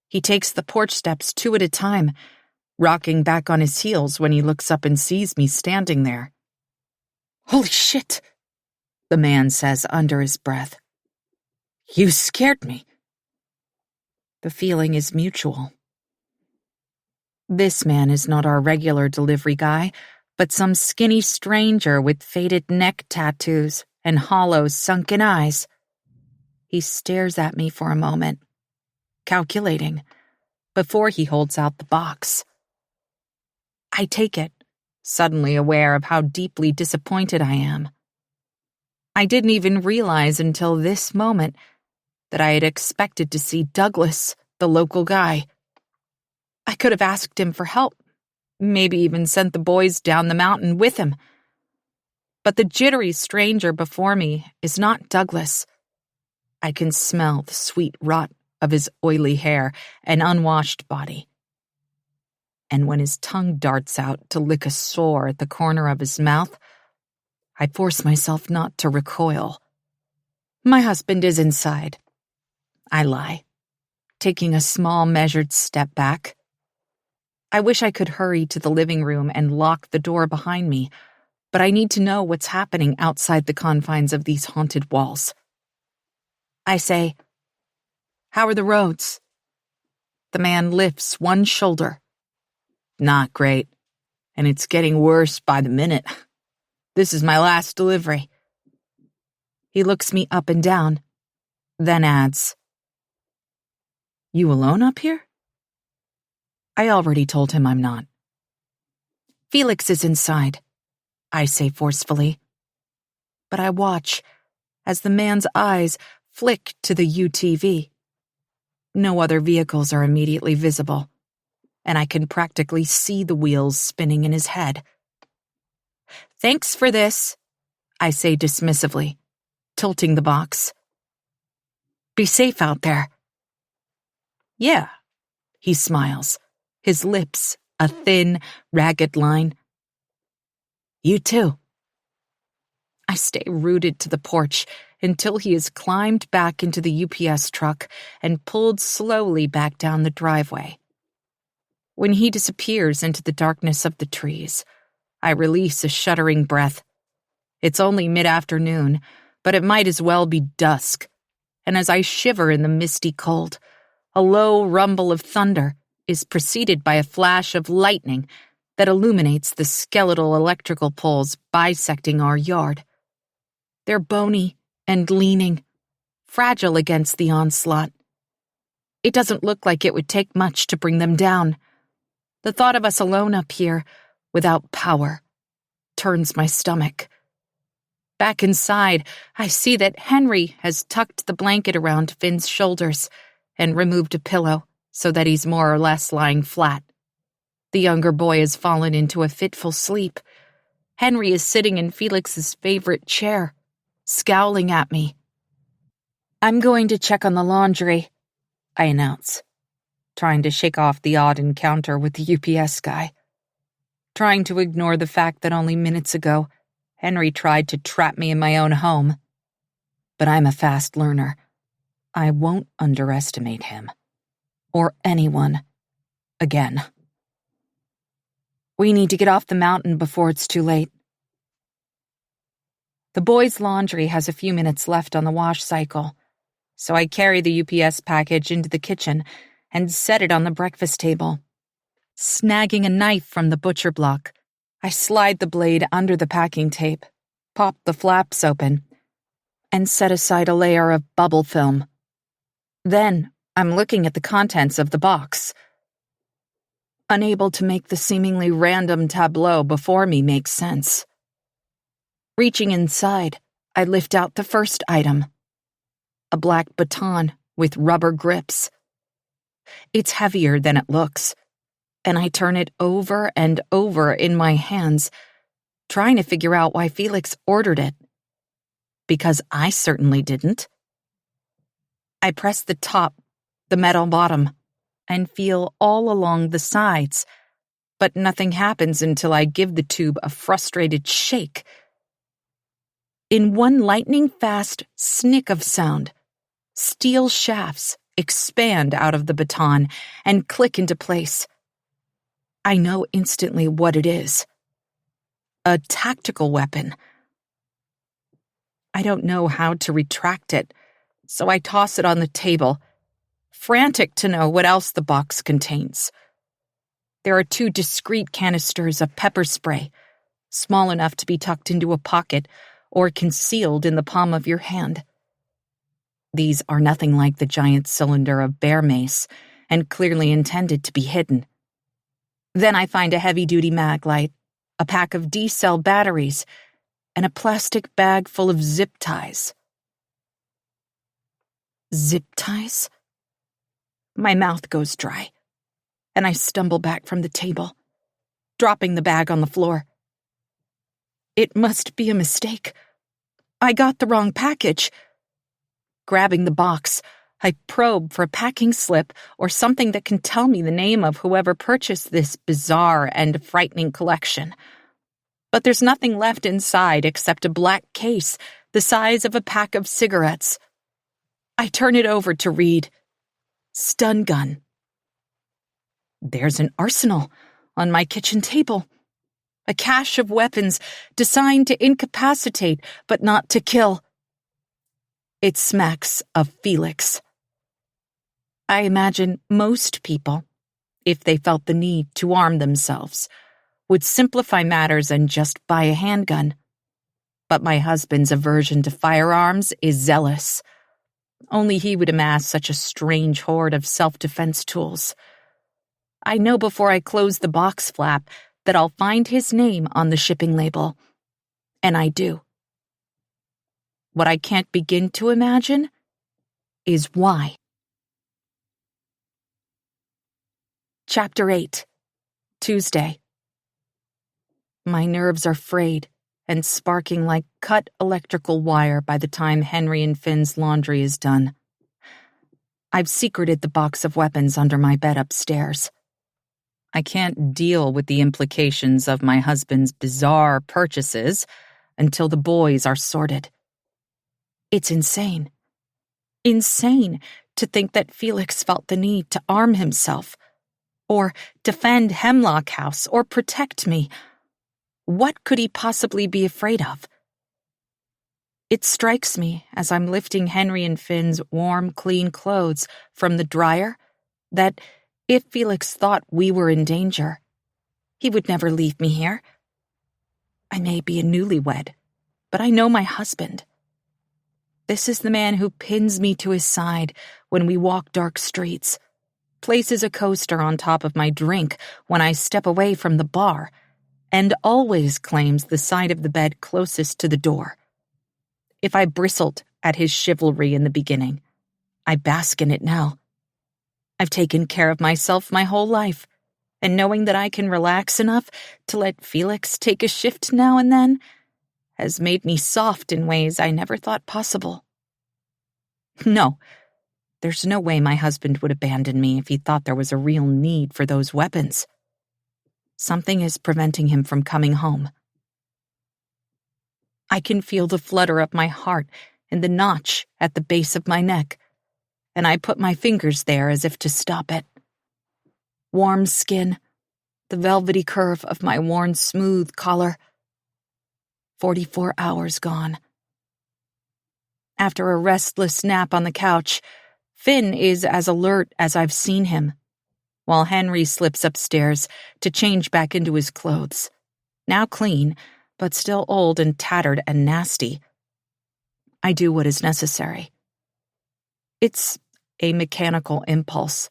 He takes the porch steps 2 at a time, rocking back on his heels when he looks up and sees me standing there. "Holy shit," the man says under his breath. "You scared me." The feeling is mutual. This man is not our regular delivery guy, but some skinny stranger with faded neck tattoos and hollow, sunken eyes. He stares at me for a moment, calculating, before he holds out the box. I take it, suddenly aware of how deeply disappointed I am. I didn't even realize until this moment that I had expected to see Douglas, the local guy. I could have asked him for help, maybe even sent the boys down the mountain with him. But the jittery stranger before me is not Douglas. I can smell the sweet rot of his oily hair and unwashed body. And when his tongue darts out to lick a sore at the corner of his mouth, I force myself not to recoil. "My husband is inside." I lie, taking a small measured step back. I wish I could hurry to the living room and lock the door behind me, but I need to know what's happening outside the confines of these haunted walls. I say, "How are the roads?" The man lifts one shoulder. "Not great, and it's getting worse by the minute. This is my last delivery." He looks me up and down, then adds, "You alone up here?" I already told him I'm not. "Felix is inside," I say forcefully. But I watch as the man's eyes flick to the UTV. No other vehicles are immediately visible, and I can practically see the wheels spinning in his head. "Thanks for this," I say dismissively, tilting the box. "Be safe out there." "Yeah," he smiles, his lips a thin, ragged line. "You too." I stay rooted to the porch until he has climbed back into the UPS truck and pulled slowly back down the driveway. When he disappears into the darkness of the trees, I release a shuddering breath. It's only mid-afternoon, but it might as well be dusk, and as I shiver in the misty cold, a low rumble of thunder is preceded by a flash of lightning that illuminates the skeletal electrical poles bisecting our yard. They're bony and leaning, fragile against the onslaught. It doesn't look like it would take much to bring them down. The thought of us alone up here, without power, turns my stomach. Back inside, I see that Henry has tucked the blanket around Finn's shoulders and removed a pillow so that he's more or less lying flat. The younger boy has fallen into a fitful sleep. Henry is sitting in Felix's favorite chair, scowling at me. "I'm going to check on the laundry," I announce, trying to shake off the odd encounter with the UPS guy, trying to ignore the fact that only minutes ago Henry tried to trap me in my own home. But I'm a fast learner. I won't underestimate him. Or anyone. Again. We need to get off the mountain before it's too late. The boys' laundry has a few minutes left on the wash cycle, so I carry the UPS package into the kitchen and set it on the breakfast table. Snagging a knife from the butcher block, I slide the blade under the packing tape, pop the flaps open, and set aside a layer of bubble film. Then I'm looking at the contents of the box. Unable to make the seemingly random tableau before me make sense. Reaching inside, I lift out the first item. A black baton with rubber grips. It's heavier than it looks, and I turn it over and over in my hands, trying to figure out why Felix ordered it. Because I certainly didn't. I press the top, the metal bottom, and feel all along the sides, but nothing happens until I give the tube a frustrated shake. In one lightning-fast snick of sound, steel shafts expand out of the baton and click into place. I know instantly what it is. A tactical weapon. I don't know how to retract it, so I toss it on the table, frantic to know what else the box contains. There are 2 discreet canisters of pepper spray, small enough to be tucked into a pocket or concealed in the palm of your hand. These are nothing like the giant cylinder of bear mace, and clearly intended to be hidden. Then I find a heavy-duty mag light, a pack of D-cell batteries, and a plastic bag full of zip ties. Zip ties? My mouth goes dry, and I stumble back from the table, dropping the bag on the floor. It must be a mistake. I got the wrong package. Grabbing the box, I probe for a packing slip or something that can tell me the name of whoever purchased this bizarre and frightening collection. But there's nothing left inside except a black case the size of a pack of cigarettes. I turn it over to read. Stun gun. There's an arsenal on my kitchen table. A cache of weapons designed to incapacitate but not to kill. It smacks of Felix. I imagine most people, if they felt the need to arm themselves, would simplify matters and just buy a handgun. But my husband's aversion to firearms is zealous. Only he would amass such a strange hoard of self-defense tools. I know before I close the box flap that I'll find his name on the shipping label. And I do. What I can't begin to imagine is why. Chapter 8. Tuesday. My nerves are frayed and sparking like cut electrical wire by the time Henry and Finn's laundry is done. I've secreted the box of weapons under my bed upstairs. I can't deal with the implications of my husband's bizarre purchases until the boys are sorted. It's insane. Insane to think that Felix felt the need to arm himself, or defend Hemlock House, or protect me. What could he possibly be afraid of? It strikes me as I'm lifting Henry and Finn's warm, clean clothes from the dryer that if Felix thought we were in danger, he would never leave me here. I may be a newlywed, but I know my husband. This is the man who pins me to his side when we walk dark streets, places a coaster on top of my drink when I step away from the bar, and always claims the side of the bed closest to the door. If I bristled at his chivalry in the beginning, I bask in it now. I've taken care of myself my whole life, and knowing that I can relax enough to let Felix take a shift now and then has made me soft in ways I never thought possible. No, there's no way my husband would abandon me if he thought there was a real need for those weapons. Something is preventing him from coming home. I can feel the flutter of my heart in the notch at the base of my neck, and I put my fingers there as if to stop it. Warm skin, the velvety curve of my worn smooth collar. 44 hours gone. After a restless nap on the couch, Finn is as alert as I've seen him, while Henry slips upstairs to change back into his clothes, now clean, but still old and tattered and nasty. I do what is necessary. It's a mechanical impulse,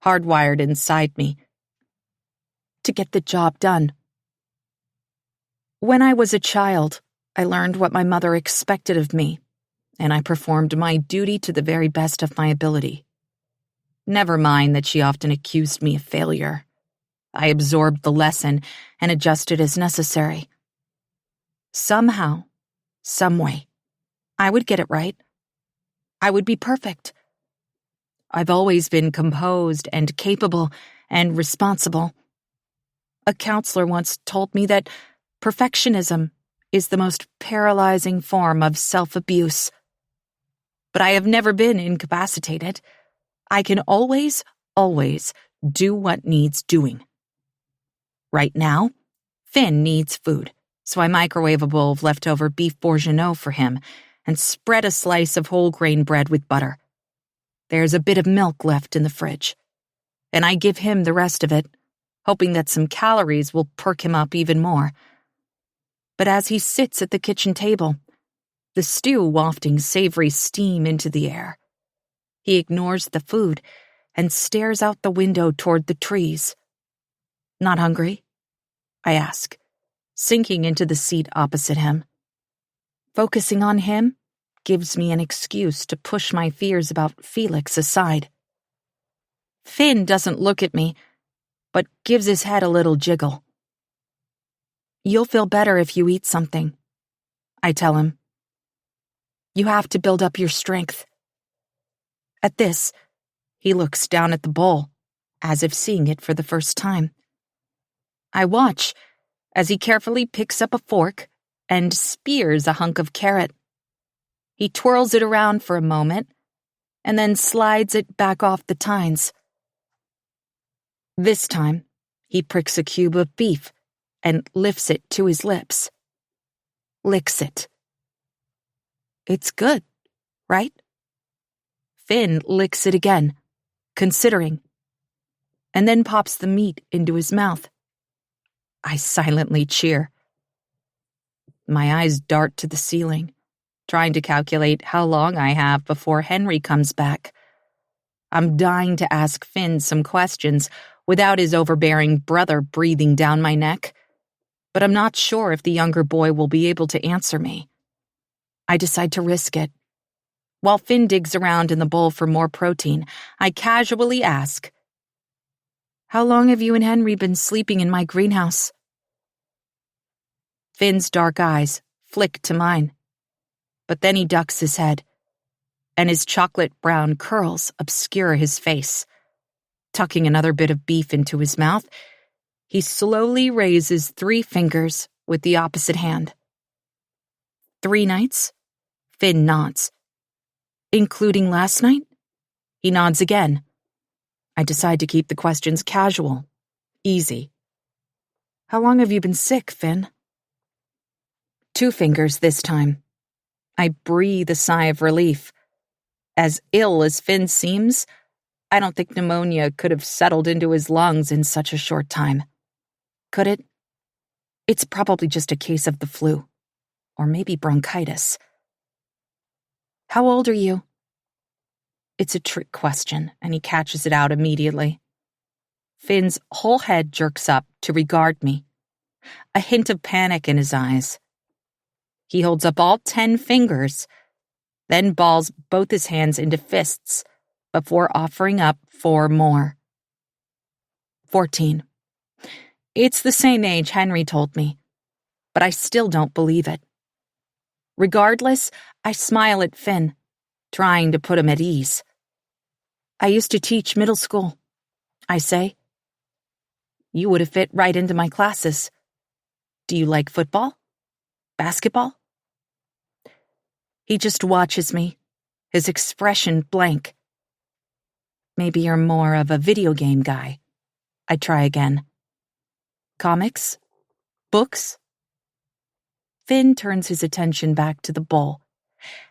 hardwired inside me, to get the job done. When I was a child, I learned what my mother expected of me, and I performed my duty to the very best of my ability. Never mind that she often accused me of failure. I absorbed the lesson and adjusted as necessary. Somehow, someway, I would get it right. I would be perfect. I've always been composed and capable and responsible. A counselor once told me that perfectionism is the most paralyzing form of self-abuse. But I have never been incapacitated. I can always do what needs doing. Right now, Finn needs food, so I microwave a bowl of leftover beef bourguignon for him and spread a slice of whole grain bread with butter. There's a bit of milk left in the fridge, and I give him the rest of it, hoping that some calories will perk him up even more. But as he sits at the kitchen table, the stew wafting savory steam into the air, he ignores the food and stares out the window toward the trees. Not hungry? I ask, sinking into the seat opposite him. Focusing on him gives me an excuse to push my fears about Felix aside. Finn doesn't look at me, but gives his head a little jiggle. You'll feel better if you eat something, I tell him. You have to build up your strength. At this, he looks down at the bowl, as if seeing it for the first time. I watch as he carefully picks up a fork and spears a hunk of carrot. He twirls it around for a moment and then slides it back off the tines. This time, he pricks a cube of beef and lifts it to his lips. Licks it. It's good, right? Finn licks it again, considering, and then pops the meat into his mouth. I silently cheer. My eyes dart to the ceiling, trying to calculate how long I have before Henry comes back. I'm dying to ask Finn some questions without his overbearing brother breathing down my neck, but I'm not sure if the younger boy will be able to answer me. I decide to risk it. While Finn digs around in the bowl for more protein, I casually ask, How long have you and Henry been sleeping in my greenhouse? Finn's dark eyes flick to mine, but then he ducks his head, and his chocolate-brown curls obscure his face. Tucking another bit of beef into his mouth, he slowly raises 3 fingers with the opposite hand. 3 nights? Finn nods. Including last night? He nods again. I decide to keep the questions casual, easy. How long have you been sick, Finn? 2 fingers this time. I breathe a sigh of relief. As ill as Finn seems, I don't think pneumonia could have settled into his lungs in such a short time. Could it? It's probably just a case of the flu. Or maybe bronchitis. How old are you? It's a trick question, and he catches it out immediately. Finn's whole head jerks up to regard me, a hint of panic in his eyes. He holds up all 10 fingers, then balls both his hands into fists before offering up 4 more. 14. It's the same age Henry told me, but I still don't believe it. Regardless, I smile at Finn, trying to put him at ease. I used to teach middle school, I say. You would have fit right into my classes. Do you like football? Basketball? He just watches me, his expression blank. Maybe you're more of a video game guy. I try again. Comics? Books? Finn turns his attention back to the bowl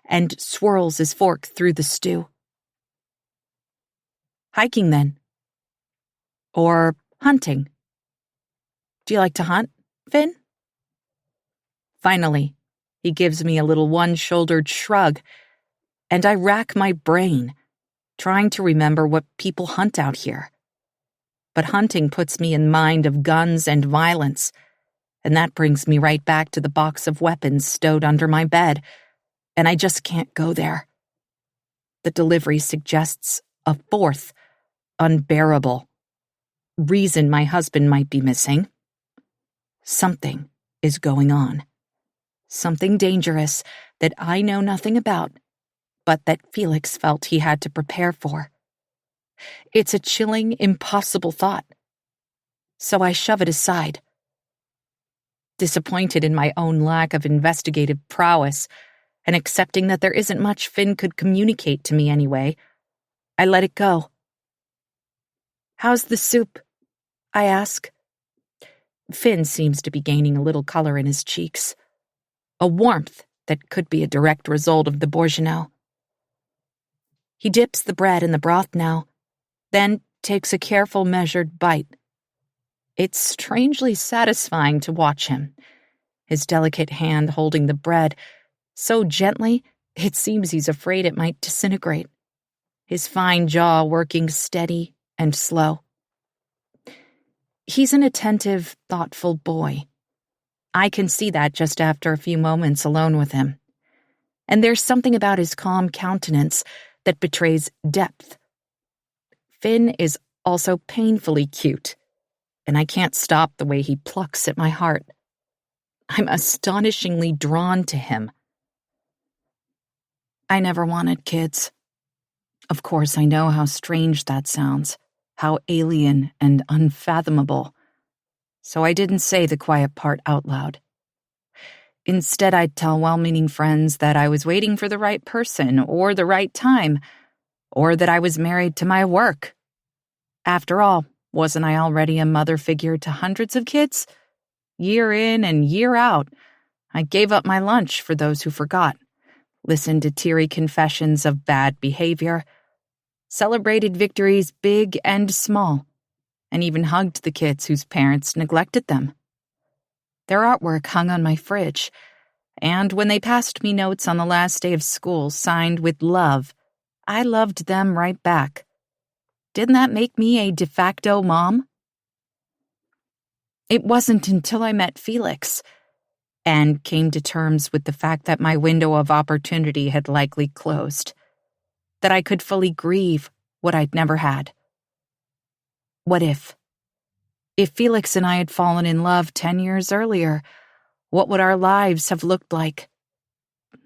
and swirls his fork through the stew. Hiking, then. Or hunting. Do you like to hunt, Finn? Finally, he gives me a little one-shouldered shrug, and I rack my brain, trying to remember what people hunt out here. But hunting puts me in mind of guns and violence, and that brings me right back to the box of weapons stowed under my bed, and I just can't go there. The delivery suggests a fourth, unbearable reason my husband might be missing. Something is going on. Something dangerous that I know nothing about, but that Felix felt he had to prepare for. It's a chilling, impossible thought. So I shove it aside. Disappointed in my own lack of investigative prowess, and accepting that there isn't much Finn could communicate to me anyway, I let it go. "How's the soup?" I ask. Finn seems to be gaining a little color in his cheeks, a warmth that could be a direct result of the bourguignon. He dips the bread in the broth now, then takes a careful, measured bite. It's strangely satisfying to watch him, his delicate hand holding the bread so gently it seems he's afraid it might disintegrate, his fine jaw working steady and slow. He's an attentive, thoughtful boy. I can see that just after a few moments alone with him. And there's something about his calm countenance that betrays depth. Finn is also painfully cute, and I can't stop the way he plucks at my heart. I'm astonishingly drawn to him. I never wanted kids. Of course, I know how strange that sounds, how alien and unfathomable. So I didn't say the quiet part out loud. Instead, I'd tell well-meaning friends that I was waiting for the right person or the right time, or that I was married to my work. After all, wasn't I already a mother figure to hundreds of kids? Year in and year out, I gave up my lunch for those who forgot, listened to teary confessions of bad behavior, celebrated victories big and small, and even hugged the kids whose parents neglected them. Their artwork hung on my fridge, and when they passed me notes on the last day of school signed with love, I loved them right back. Didn't that make me a de facto mom? It wasn't until I met Felix and came to terms with the fact that my window of opportunity had likely closed, that I could fully grieve what I'd never had. What if? If Felix and I had fallen in love 10 years earlier, what would our lives have looked like?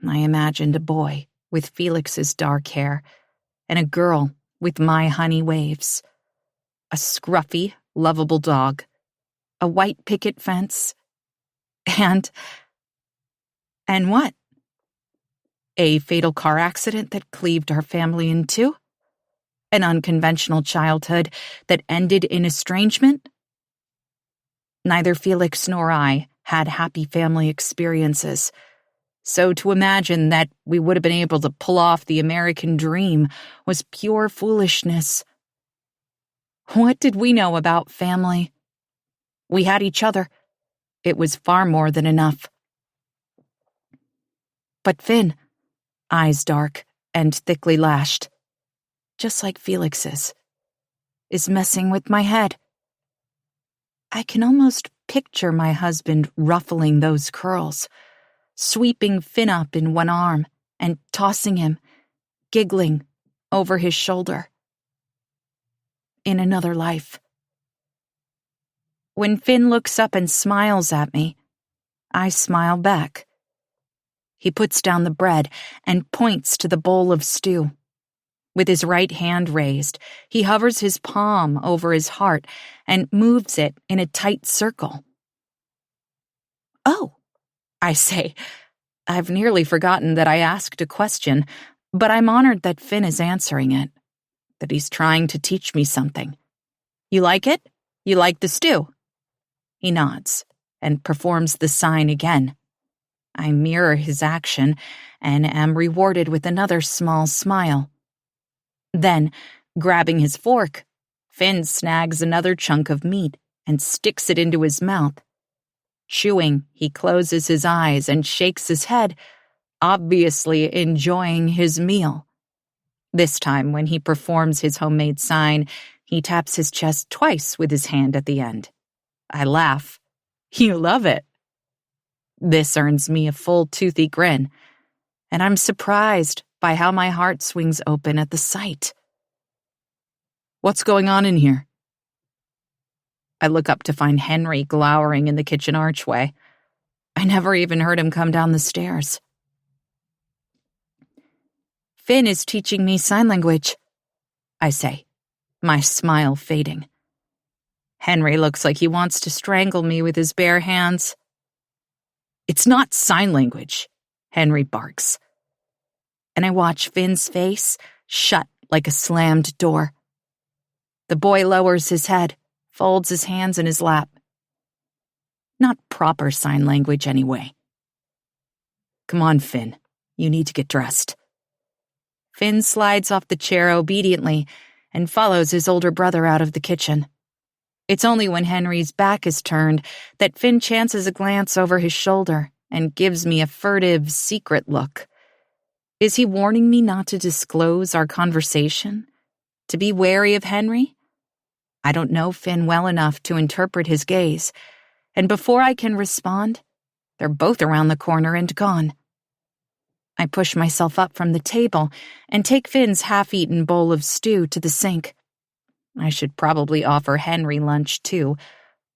I imagined a boy with Felix's dark hair and a girl with my honey waves, a scruffy, lovable dog, a white picket fence, and what? A fatal car accident that cleaved our family in two? An unconventional childhood that ended in estrangement? Neither Felix nor I had happy family experiences, so to imagine that we would have been able to pull off the American dream was pure foolishness. What did we know about family? We had each other. It was far more than enough. But Finn, eyes dark and thickly lashed, just like Felix's, is messing with my head. I can almost picture my husband ruffling those curls, sweeping Finn up in one arm and tossing him, giggling, over his shoulder. In another life. When Finn looks up and smiles at me, I smile back. He puts down the bread and points to the bowl of stew. With his right hand raised, he hovers his palm over his heart and moves it in a tight circle. "Oh," I say. I've nearly forgotten that I asked a question, but I'm honored that Finn is answering it, that he's trying to teach me something. "You like it? You like the stew?" He nods and performs the sign again. I mirror his action and am rewarded with another small smile. Then, grabbing his fork, Finn snags another chunk of meat and sticks it into his mouth. Chewing, he closes his eyes and shakes his head, obviously enjoying his meal. This time, when he performs his homemade sign, he taps his chest twice with his hand at the end. I laugh. You love it. This earns me a full toothy grin, and I'm surprised by how my heart swings open at the sight. What's going on in here? I look up to find Henry glowering in the kitchen archway. I never even heard him come down the stairs. Finn is teaching me sign language, I say, my smile fading. Henry looks like he wants to strangle me with his bare hands. It's not sign language, Henry barks. And I watch Finn's face shut like a slammed door. The boy lowers his head, folds his hands in his lap. Not proper sign language, anyway. Come on, Finn. You need to get dressed. Finn slides off the chair obediently and follows his older brother out of the kitchen. It's only when Henry's back is turned that Finn chances a glance over his shoulder and gives me a furtive, secret look. Is he warning me not to disclose our conversation? To be wary of Henry? I don't know Finn well enough to interpret his gaze, and before I can respond, they're both around the corner and gone. I push myself up from the table and take Finn's half-eaten bowl of stew to the sink. I should probably offer Henry lunch too,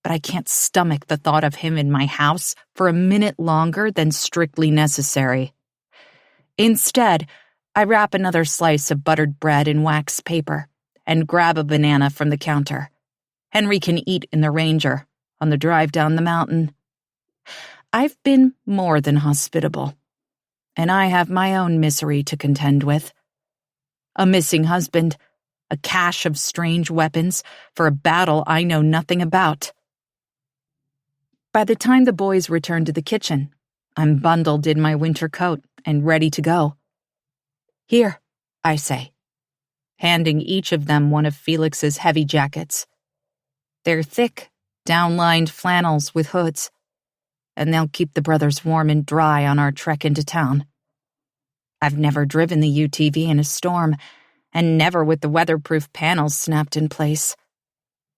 but I can't stomach the thought of him in my house for a minute longer than strictly necessary. Instead, I wrap another slice of buttered bread in wax paper and grab a banana from the counter. Henry can eat in the Ranger on the drive down the mountain. I've been more than hospitable, and I have my own misery to contend with. A missing husband, a cache of strange weapons for a battle I know nothing about. By the time the boys return to the kitchen, I'm bundled in my winter coat and ready to go. Here, I say, handing each of them one of Felix's heavy jackets. They're thick, down-lined flannels with hoods, and they'll keep the brothers warm and dry on our trek into town. I've never driven the UTV in a storm, and never with the weatherproof panels snapped in place.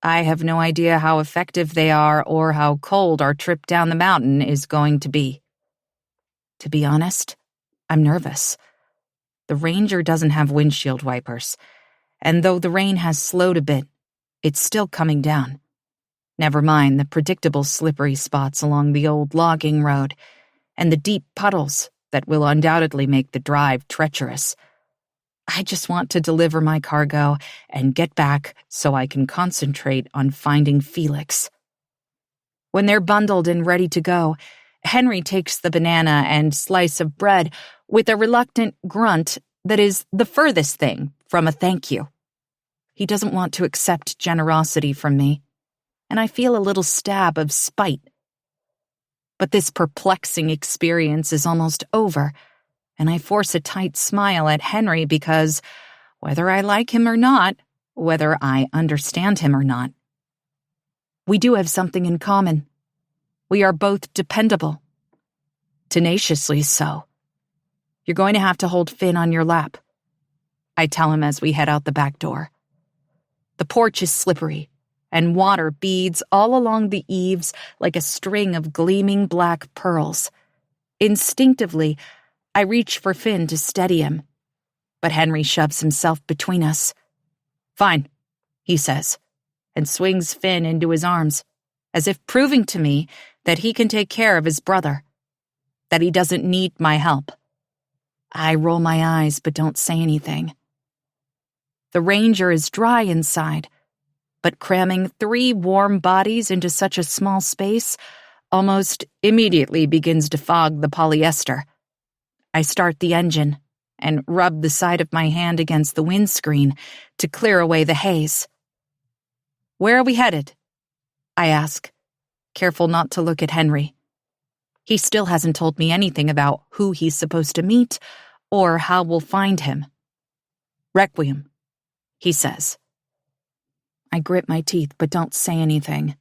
I have no idea how effective they are or how cold our trip down the mountain is going to be. To be honest, I'm nervous. The Ranger doesn't have windshield wipers, and though the rain has slowed a bit, it's still coming down. Never mind the predictable slippery spots along the old logging road and the deep puddles that will undoubtedly make the drive treacherous. I just want to deliver my cargo and get back so I can concentrate on finding Felix. When they're bundled and ready to go, Henry takes the banana and slice of bread with a reluctant grunt that is the furthest thing from a thank you. He doesn't want to accept generosity from me, and I feel a little stab of spite. But this perplexing experience is almost over, and I force a tight smile at Henry because, whether I like him or not, whether I understand him or not, we do have something in common. We are both dependable. Tenaciously so. You're going to have to hold Finn on your lap, I tell him as we head out the back door. The porch is slippery, and water beads all along the eaves like a string of gleaming black pearls. Instinctively, I reach for Finn to steady him, but Henry shoves himself between us. Fine, he says, and swings Finn into his arms, as if proving to me that he can take care of his brother, that he doesn't need my help. I roll my eyes but don't say anything. The Ranger is dry inside, but cramming 3 warm bodies into such a small space almost immediately begins to fog the polyester. I start the engine and rub the side of my hand against the windscreen to clear away the haze. Where are we headed? I ask, careful not to look at Henry. He still hasn't told me anything about who he's supposed to meet or how we'll find him. Requiem, he says. I grit my teeth but don't say anything.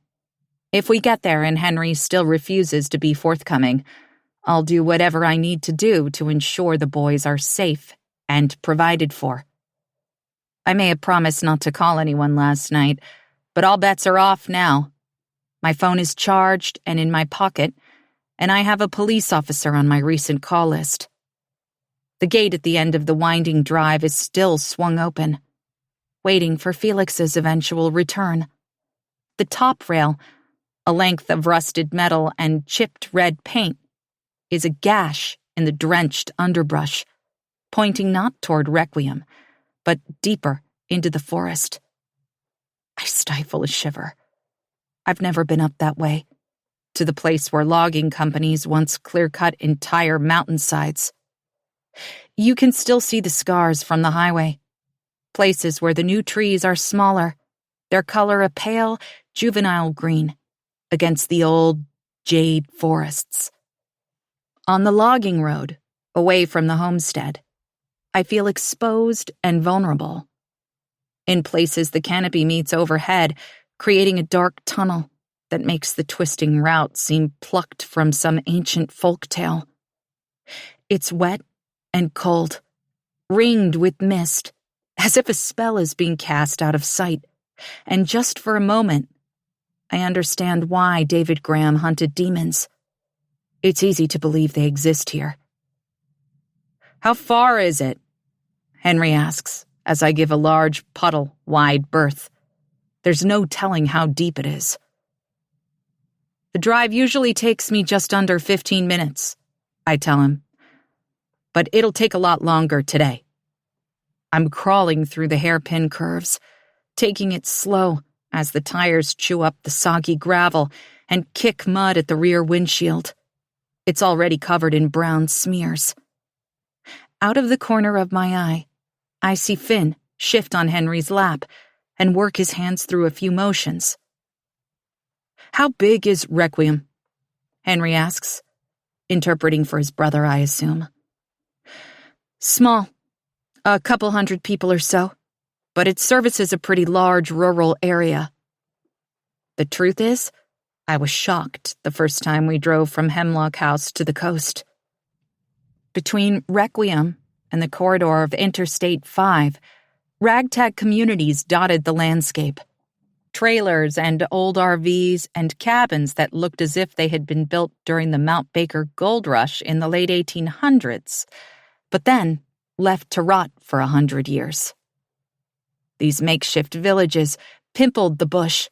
If we get there and Henry still refuses to be forthcoming, I'll do whatever I need to do to ensure the boys are safe and provided for. I may have promised not to call anyone last night, but all bets are off now. My phone is charged and in my pocket, and I have a police officer on my recent call list. The gate at the end of the winding drive is still swung open, waiting for Felix's eventual return. The top rail, a length of rusted metal and chipped red paint, is a gash in the drenched underbrush, pointing not toward Requiem, but deeper into the forest. I stifle a shiver. I've never been up that way, to the place where logging companies once clear-cut entire mountainsides. You can still see the scars from the highway, places where the new trees are smaller, their color a pale, juvenile green, against the old jade forests. On the logging road, away from the homestead, I feel exposed and vulnerable. In places, the canopy meets overhead, creating a dark tunnel that makes the twisting route seem plucked from some ancient folktale. It's wet and cold, ringed with mist, as if a spell is being cast out of sight, and just for a moment, I understand why David Graham hunted demons. It's easy to believe they exist here. "How far is it?" Henry asks, as I give a large puddle wide berth. There's no telling how deep it is. "The drive usually takes me just under 15 minutes, I tell him. But it'll take a lot longer today. I'm crawling through the hairpin curves, taking it slow as the tires chew up the soggy gravel and kick mud at the rear windshield. It's already covered in brown smears. Out of the corner of my eye, I see Finn shift on Henry's lap and work his hands through a few motions. "How big is Requiem?" Henry asks, interpreting for his brother, I assume. "Small. A couple hundred people or so, but it services a pretty large rural area." The truth is, I was shocked the first time we drove from Hemlock House to the coast. Between Requiem and the corridor of Interstate 5, ragtag communities dotted the landscape. Trailers and old RVs and cabins that looked as if they had been built during the Mount Baker gold rush in the late 1800s, but then left to rot for 100 years. These makeshift villages pimpled the bush,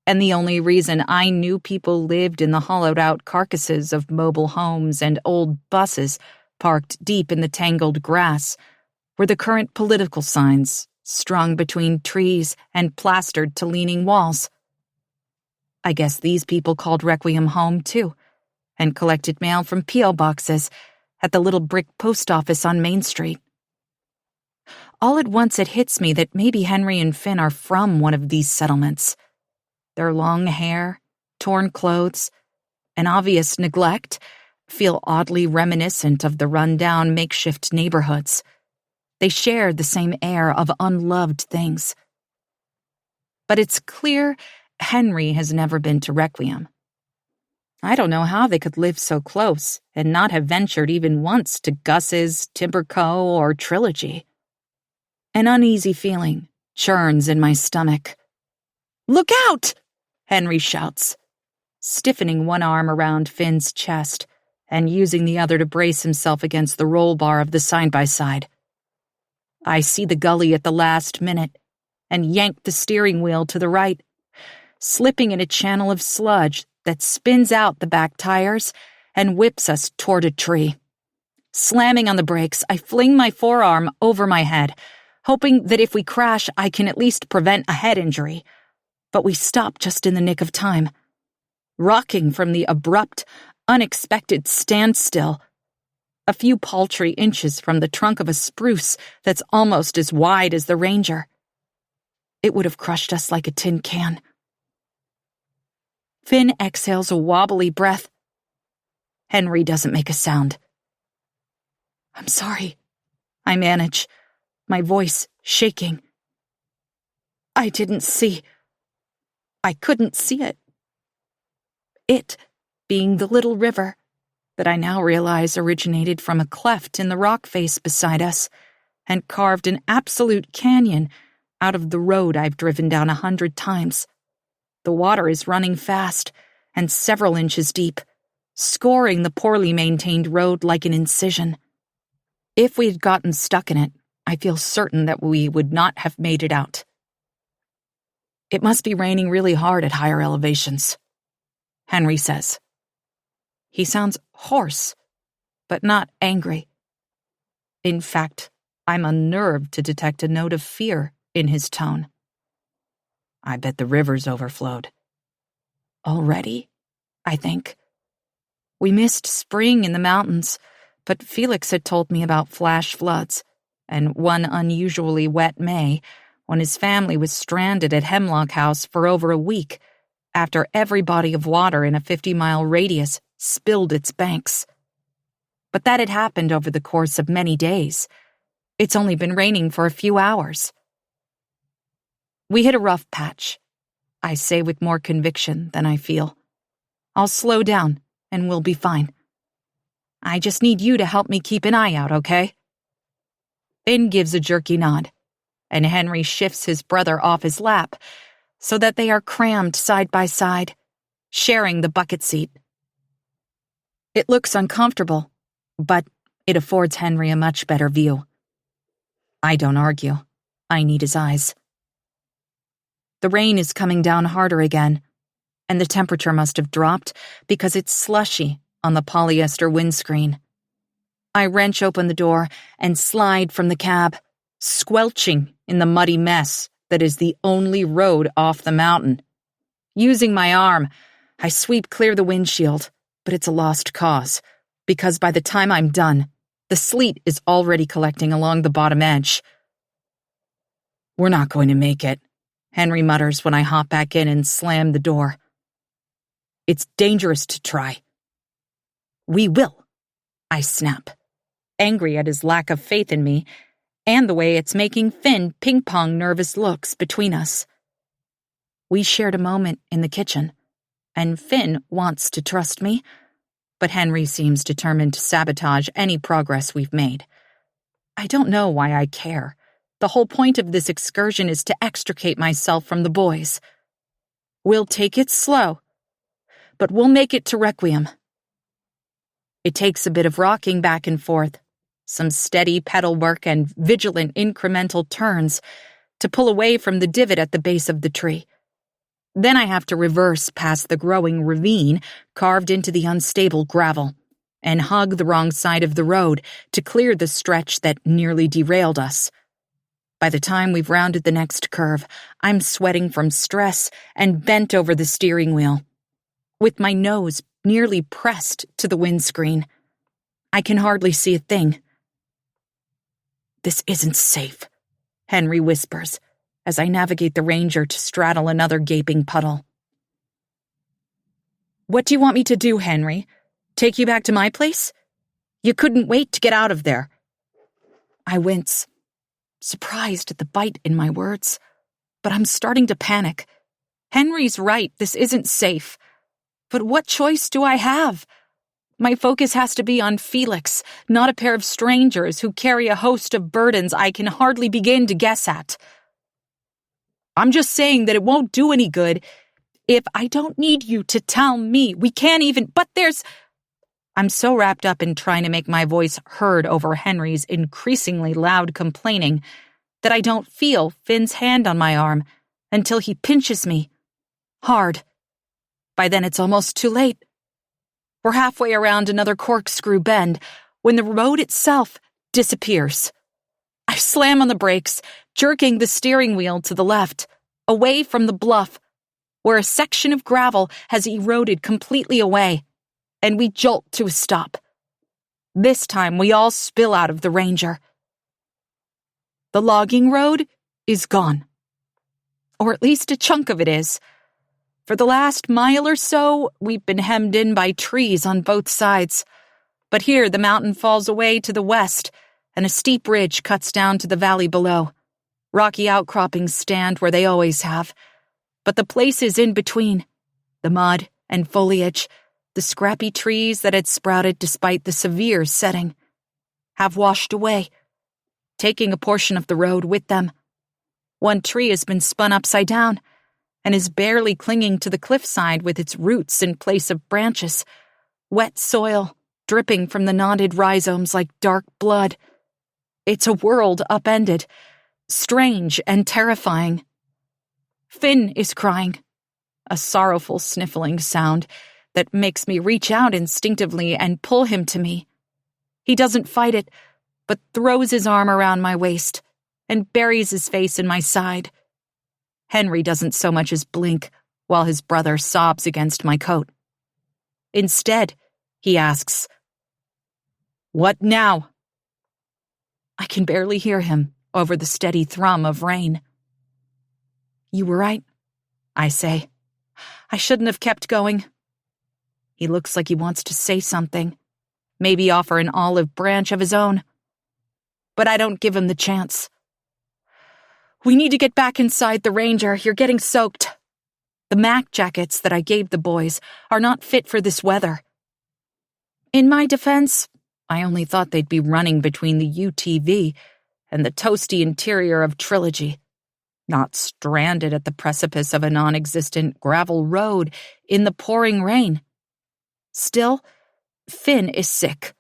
and the only reason I knew people lived in the hollowed-out carcasses of mobile homes and old buses parked deep in the tangled grass were the current political signs strung between trees and plastered to leaning walls. I guess these people called Requiem home, too, and collected mail from P.O. boxes at the little brick post office on Main Street. All at once it hits me that maybe Henry and Finn are from one of these settlements. Their long hair, torn clothes, and obvious neglect feel oddly reminiscent of the run-down makeshift neighborhoods. They share the same air of unloved things. But it's clear Henry has never been to Requiem. I don't know how they could live so close and not have ventured even once to Gus's, Timber Co., or Trilogy. An uneasy feeling churns in my stomach. "Look out!" Henry shouts, stiffening one arm around Finn's chest and using the other to brace himself against the roll bar of the side-by-side. I see the gully at the last minute and yank the steering wheel to the right, slipping in a channel of sludge that spins out the back tires and whips us toward a tree. Slamming on the brakes, I fling my forearm over my head, hoping that if we crash, I can at least prevent a head injury. But we stop just in the nick of time, rocking from the abrupt, unexpected standstill, a few paltry inches from the trunk of a spruce that's almost as wide as the Ranger. It would have crushed us like a tin can. Finn exhales a wobbly breath. Henry doesn't make a sound. "I'm sorry," I manage, my voice shaking. I couldn't see it. It being the little river that I now realize originated from a cleft in the rock face beside us and carved an absolute canyon out of the road I've driven down 100 times. The water is running fast and several inches deep, scoring the poorly maintained road like an incision. If we had gotten stuck in it, I feel certain that we would not have made it out. It must be raining really hard at higher elevations, Henry says. He sounds hoarse, but not angry. In fact, I'm unnerved to detect a note of fear in his tone. I bet the river's overflowed. Already? I think. We missed spring in the mountains, but Felix had told me about flash floods, and one unusually wet May when his family was stranded at Hemlock House for over a week after every body of water in a 50-mile radius spilled its banks. But that had happened over the course of many days. It's only been raining for a few hours. We hit a rough patch, I say with more conviction than I feel. I'll slow down, and we'll be fine. I just need you to help me keep an eye out, okay? Finn gives a jerky nod, and Henry shifts his brother off his lap so that they are crammed side by side, sharing the bucket seat. It looks uncomfortable, but it affords Henry a much better view. I don't argue. I need his eyes. The rain is coming down harder again, and the temperature must have dropped because it's slushy on the polyester windscreen. I wrench open the door and slide from the cab, squelching in the muddy mess that is the only road off the mountain. Using my arm, I sweep clear the windshield, but it's a lost cause, because by the time I'm done, the sleet is already collecting along the bottom edge. We're not going to make it, Henry mutters when I hop back in and slam the door. It's dangerous to try. We will, I snap, angry at his lack of faith in me and the way it's making Finn ping-pong nervous looks between us. We shared a moment in the kitchen, and Finn wants to trust me, but Henry seems determined to sabotage any progress we've made. I don't know why I care. The whole point of this excursion is to extricate myself from the boys. We'll take it slow, but we'll make it to Requiem. It takes a bit of rocking back and forth, some steady pedal work and vigilant incremental turns to pull away from the divot at the base of the tree. Then I have to reverse past the growing ravine carved into the unstable gravel and hug the wrong side of the road to clear the stretch that nearly derailed us. By the time we've rounded the next curve, I'm sweating from stress and bent over the steering wheel, with my nose nearly pressed to the windscreen. I can hardly see a thing. This isn't safe, Henry whispers, as I navigate the Ranger to straddle another gaping puddle. What do you want me to do, Henry? Take you back to my place? You couldn't wait to get out of there. I wince, surprised at the bite in my words, but I'm starting to panic. Henry's right, this isn't safe. But what choice do I have? My focus has to be on Felix, not a pair of strangers who carry a host of burdens I can hardly begin to guess at. I'm just saying that it won't do any good if I don't need you to tell me. We can't even, but there's... I'm so wrapped up in trying to make my voice heard over Henry's increasingly loud complaining that I don't feel Finn's hand on my arm until he pinches me. Hard. By then it's almost too late. We're halfway around another corkscrew bend when the road itself disappears. I slam on the brakes, jerking the steering wheel to the left, away from the bluff, where a section of gravel has eroded completely away, and we jolt to a stop. This time we all spill out of the Ranger. The logging road is gone. Or at least a chunk of it is. For the last mile or so, we've been hemmed in by trees on both sides. But here the mountain falls away to the west, and a steep ridge cuts down to the valley below. Rocky outcroppings stand where they always have. But the places in between, the mud and foliage, the scrappy trees that had sprouted despite the severe setting, have washed away, taking a portion of the road with them. One tree has been spun upside down and is barely clinging to the cliffside with its roots in place of branches, wet soil dripping from the knotted rhizomes like dark blood. It's a world upended, strange and terrifying. Finn is crying, a sorrowful sniffling sound that makes me reach out instinctively and pull him to me. He doesn't fight it, but throws his arm around my waist and buries his face in my side. Henry doesn't so much as blink while his brother sobs against my coat. Instead, he asks, "What now?" I can barely hear him over the steady thrum of rain. "You were right," I say. "I shouldn't have kept going." He looks like he wants to say something, maybe offer an olive branch of his own. But I don't give him the chance. "We need to get back inside the Ranger. You're getting soaked. The Mac jackets that I gave the boys are not fit for this weather." In my defense, I only thought they'd be running between the UTV and the toasty interior of Trilogy, not stranded at the precipice of a non-existent gravel road in the pouring rain. Still, Finn is sick,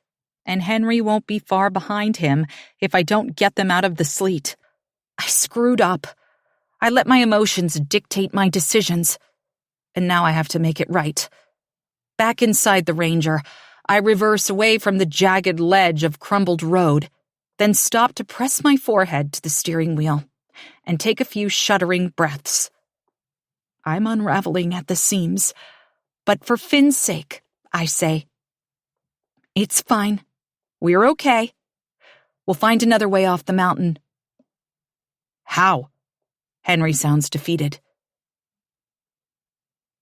and Henry won't be far behind him if I don't get them out of the sleet. I screwed up. I let my emotions dictate my decisions, and now I have to make it right. Back inside the Ranger, I reverse away from the jagged ledge of crumbled road, then stop to press my forehead to the steering wheel and take a few shuddering breaths. I'm unraveling at the seams, but for Finn's sake, I say, "It's fine. We're okay. We'll find another way off the mountain." "How?" Henry sounds defeated.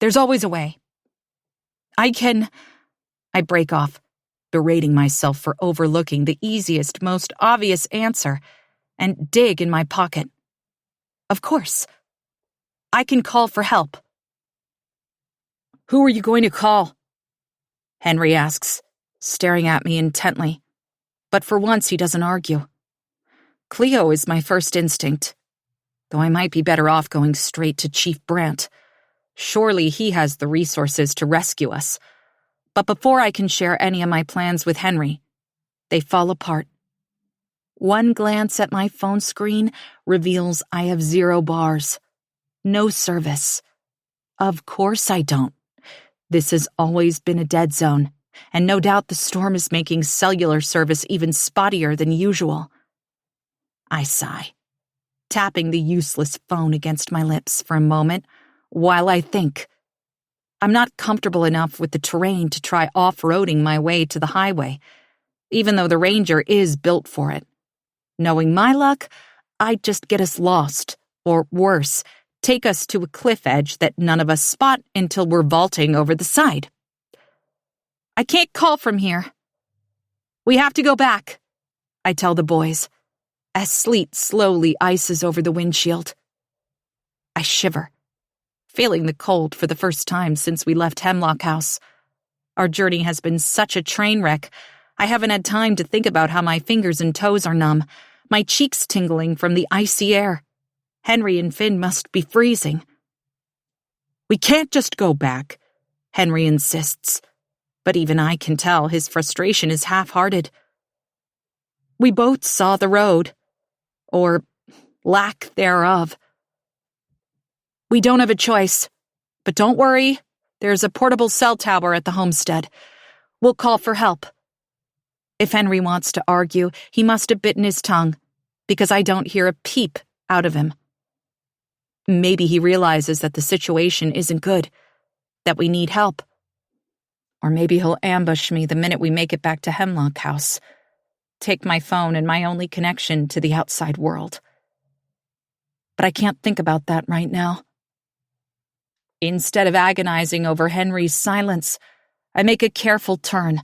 "There's always a way. I break off, berating myself for overlooking the easiest, most obvious answer, and dig in my pocket. Of course. I can call for help." "Who are you going to call?" Henry asks, staring at me intently. But for once he doesn't argue. Cleo is my first instinct, though I might be better off going straight to Chief Brandt. Surely he has the resources to rescue us. But before I can share any of my plans with Henry, they fall apart. One glance at my phone screen reveals I have 0 bars. No service. Of course I don't. This has always been a dead zone, and no doubt the storm is making cellular service even spottier than usual. I sigh, tapping the useless phone against my lips for a moment while I think. I'm not comfortable enough with the terrain to try off-roading my way to the highway, even though the Ranger is built for it. Knowing my luck, I'd just get us lost, or worse, take us to a cliff edge that none of us spot until we're vaulting over the side. "I can't call from here. We have to go back," I tell the boys, as sleet slowly ices over the windshield. I shiver, feeling the cold for the first time since we left Hemlock House. Our journey has been such a train wreck, I haven't had time to think about how my fingers and toes are numb, my cheeks tingling from the icy air. Henry and Finn must be freezing. "We can't just go back," Henry insists, but even I can tell his frustration is half-hearted. We both saw the road, or lack thereof. "We don't have a choice, but don't worry, there's a portable cell tower at the homestead. We'll call for help." If Henry wants to argue, he must have bitten his tongue, because I don't hear a peep out of him. Maybe he realizes that the situation isn't good, that we need help. Or maybe he'll ambush me the minute we make it back to Hemlock House, take my phone and my only connection to the outside world. But I can't think about that right now. Instead of agonizing over Henry's silence, I make a careful turn,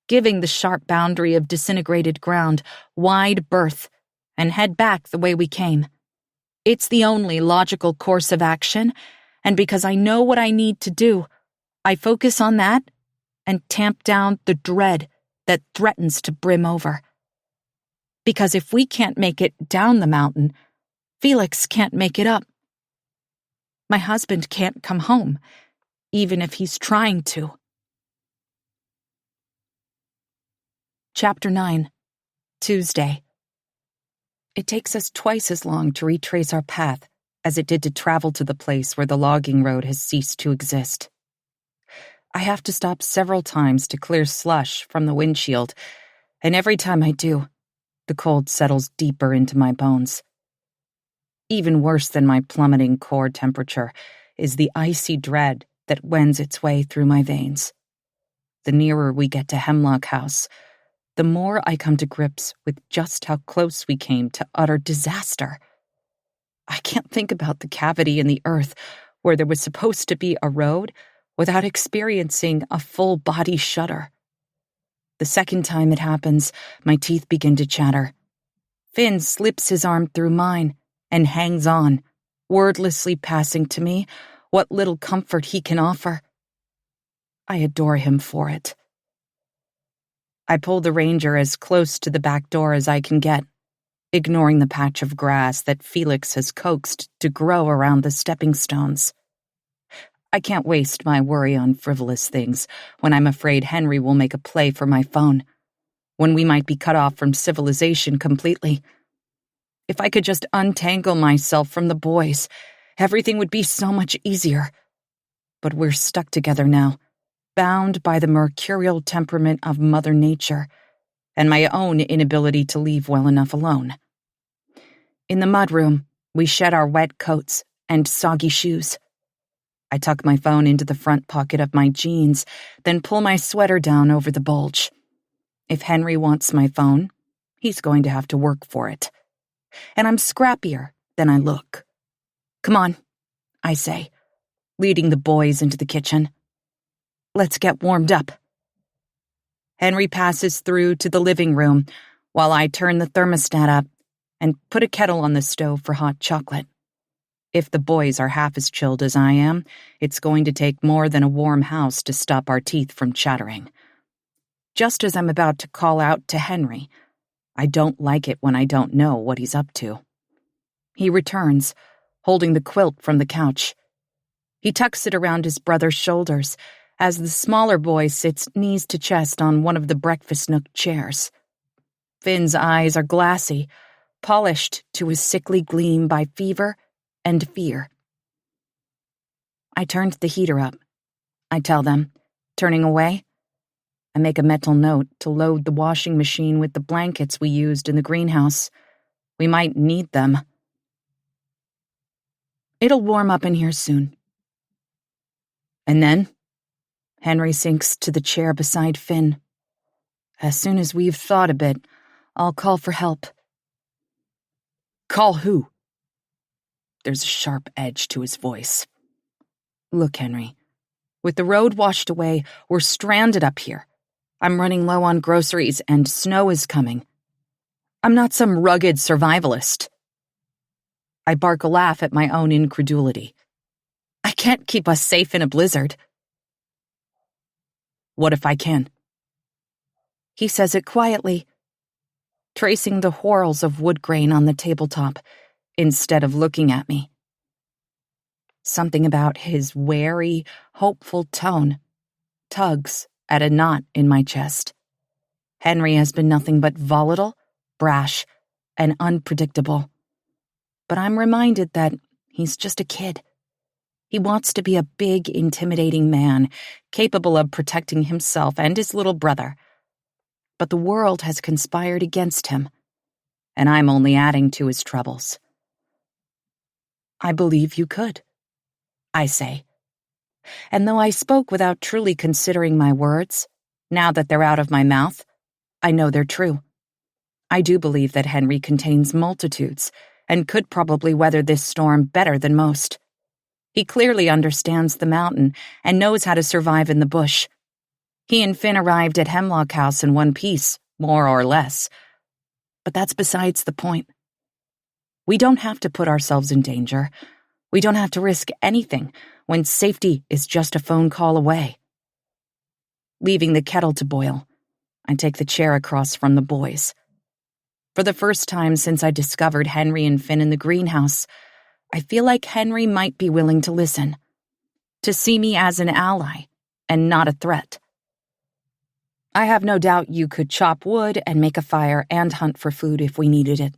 giving the sharp boundary of disintegrated ground wide berth, and head back the way we came. It's the only logical course of action, and because I know what I need to do, I focus on that and tamp down the dread that threatens to brim over. Because if we can't make it down the mountain, Felix can't make it up. My husband can't come home, even if he's trying to. Chapter 9, Tuesday. It takes us twice as long to retrace our path as it did to travel to the place where the logging road has ceased to exist. I have to stop several times to clear slush from the windshield, and every time I do, the cold settles deeper into my bones. Even worse than my plummeting core temperature is the icy dread that wends its way through my veins. The nearer we get to Hemlock House, the more I come to grips with just how close we came to utter disaster. I can't think about the cavity in the earth where there was supposed to be a road without experiencing a full-body shudder. The second time it happens, my teeth begin to chatter. Finn slips his arm through mine and hangs on, wordlessly passing to me what little comfort he can offer. I adore him for it. I pull the Ranger as close to the back door as I can get, ignoring the patch of grass that Felix has coaxed to grow around the stepping stones. I can't waste my worry on frivolous things when I'm afraid Henry will make a play for my phone, when we might be cut off from civilization completely. If I could just untangle myself from the boys, everything would be so much easier. But we're stuck together now, bound by the mercurial temperament of Mother Nature, and my own inability to leave well enough alone. In the mudroom, we shed our wet coats and soggy shoes. I tuck my phone into the front pocket of my jeans, then pull my sweater down over the bulge. If Henry wants my phone, he's going to have to work for it. And I'm scrappier than I look. Come on, I say, leading the boys into the kitchen. Let's get warmed up. Henry passes through to the living room while I turn the thermostat up and put a kettle on the stove for hot chocolate. If the boys are half as chilled as I am, it's going to take more than a warm house to stop our teeth from chattering. Just as I'm about to call out to Henry, I don't like it when I don't know what he's up to. He returns, holding the quilt from the couch. He tucks it around his brother's shoulders as the smaller boy sits knees to chest on one of the breakfast nook chairs. Finn's eyes are glassy, polished to a sickly gleam by fever and fear. I turned the heater up, I tell them, turning away. I make a mental note to load the washing machine with the blankets we used in the greenhouse. We might need them. It'll warm up in here soon. And then, Henry sinks to the chair beside Finn. As soon as we've thawed a bit, I'll call for help. Call who? There's a sharp edge to his voice. Look, Henry, with the road washed away, we're stranded up here. I'm running low on groceries and snow is coming. I'm not some rugged survivalist. I bark a laugh at my own incredulity. I can't keep us safe in a blizzard. What if I can? He says it quietly, tracing the whorls of wood grain on the tabletop instead of looking at me. Something about his wary, hopeful tone tugs at a knot in my chest. Henry has been nothing but volatile, brash, and unpredictable. But I'm reminded that he's just a kid. He wants to be a big, intimidating man, capable of protecting himself and his little brother. But the world has conspired against him, and I'm only adding to his troubles. I believe you could, I say. And though I spoke without truly considering my words, now that they're out of my mouth, I know they're true. I do believe that Henry contains multitudes and could probably weather this storm better than most. He clearly understands the mountain and knows how to survive in the bush. He and Finn arrived at Hemlock House in one piece, more or less. But that's besides the point. We don't have to put ourselves in danger. We don't have to risk anything when safety is just a phone call away. Leaving the kettle to boil, I take the chair across from the boys. For the first time since I discovered Henry and Finn in the greenhouse, I feel like Henry might be willing to listen, to see me as an ally and not a threat. I have no doubt you could chop wood and make a fire and hunt for food if we needed it.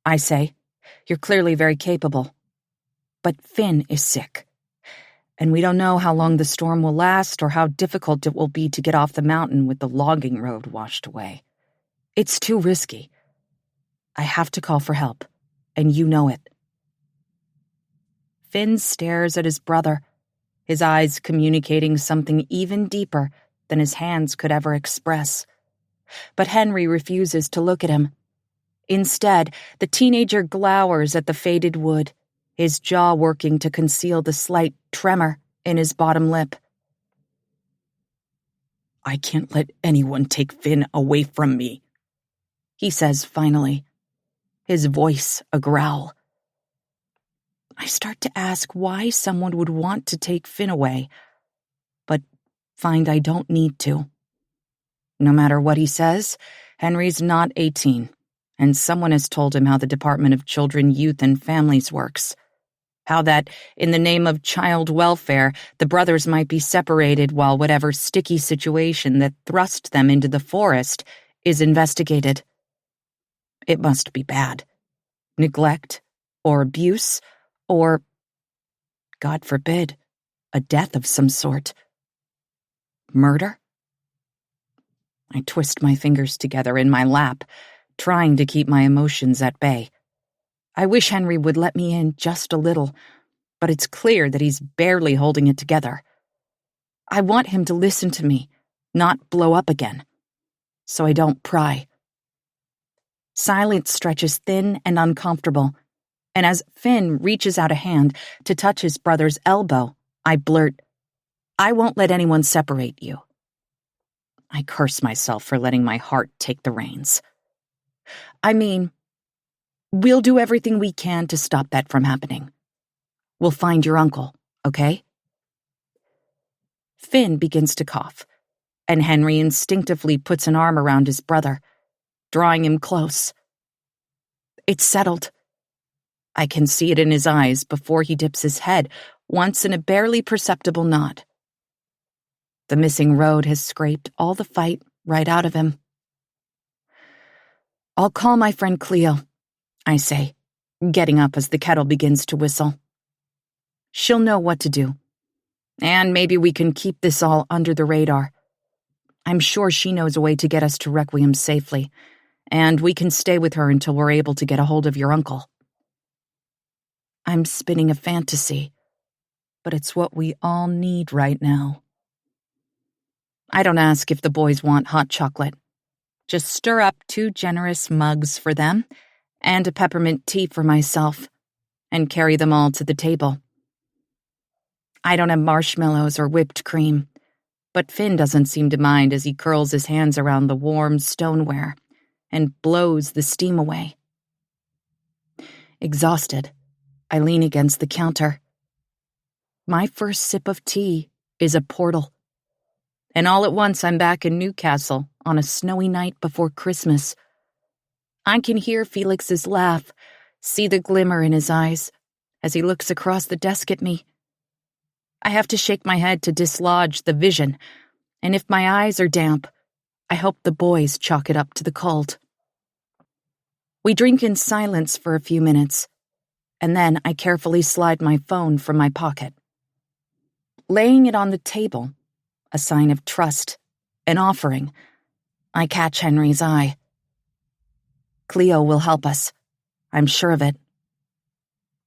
I say, you're clearly very capable. But Finn is sick, and we don't know how long the storm will last or how difficult it will be to get off the mountain with the logging road washed away. It's too risky. I have to call for help, and you know it. Finn stares at his brother, his eyes communicating something even deeper than his hands could ever express. But Henry refuses to look at him. Instead, the teenager glowers at the faded wood, his jaw working to conceal the slight tremor in his bottom lip. "I can't let anyone take Finn away from me," he says finally, his voice a growl. I start to ask why someone would want to take Finn away, but find I don't need to. No matter what he says, Henry's not 18, and someone has told him how the Department of Children, Youth, and Families works. How that, in the name of child welfare, the brothers might be separated while whatever sticky situation that thrust them into the forest is investigated. It must be bad. Neglect, or abuse, or, God forbid, a death of some sort. Murder? I twist my fingers together in my lap, trying to keep my emotions at bay. I wish Henry would let me in just a little, but it's clear that he's barely holding it together. I want him to listen to me, not blow up again, so I don't pry. Silence stretches thin and uncomfortable, and as Finn reaches out a hand to touch his brother's elbow, I blurt, "I won't let anyone separate you." I curse myself for letting my heart take the reins. I mean, we'll do everything we can to stop that from happening. We'll find your uncle, okay? Finn begins to cough, and Henry instinctively puts an arm around his brother, drawing him close. It's settled. I can see it in his eyes before he dips his head once in a barely perceptible nod. The missing road has scraped all the fight right out of him. "I'll call my friend Cleo," I say, getting up as the kettle begins to whistle. "She'll know what to do. And maybe we can keep this all under the radar. I'm sure she knows a way to get us to Requiem safely, and we can stay with her until we're able to get a hold of your uncle." I'm spinning a fantasy, but it's what we all need right now. I don't ask if the boys want hot chocolate. Just stir up 2 generous mugs for them and a peppermint tea for myself, and carry them all to the table. I don't have marshmallows or whipped cream, but Finn doesn't seem to mind as he curls his hands around the warm stoneware and blows the steam away. Exhausted, I lean against the counter. My first sip of tea is a portal, and all at once I'm back in Newcastle on a snowy night before Christmas. I can hear Felix's laugh, see the glimmer in his eyes as he looks across the desk at me. I have to shake my head to dislodge the vision, and if my eyes are damp, I hope the boys chalk it up to the cold. We drink in silence for a few minutes, and then I carefully slide my phone from my pocket. Laying it on the table, a sign of trust, an offering, I catch Henry's eye. Cleo will help us. I'm sure of it.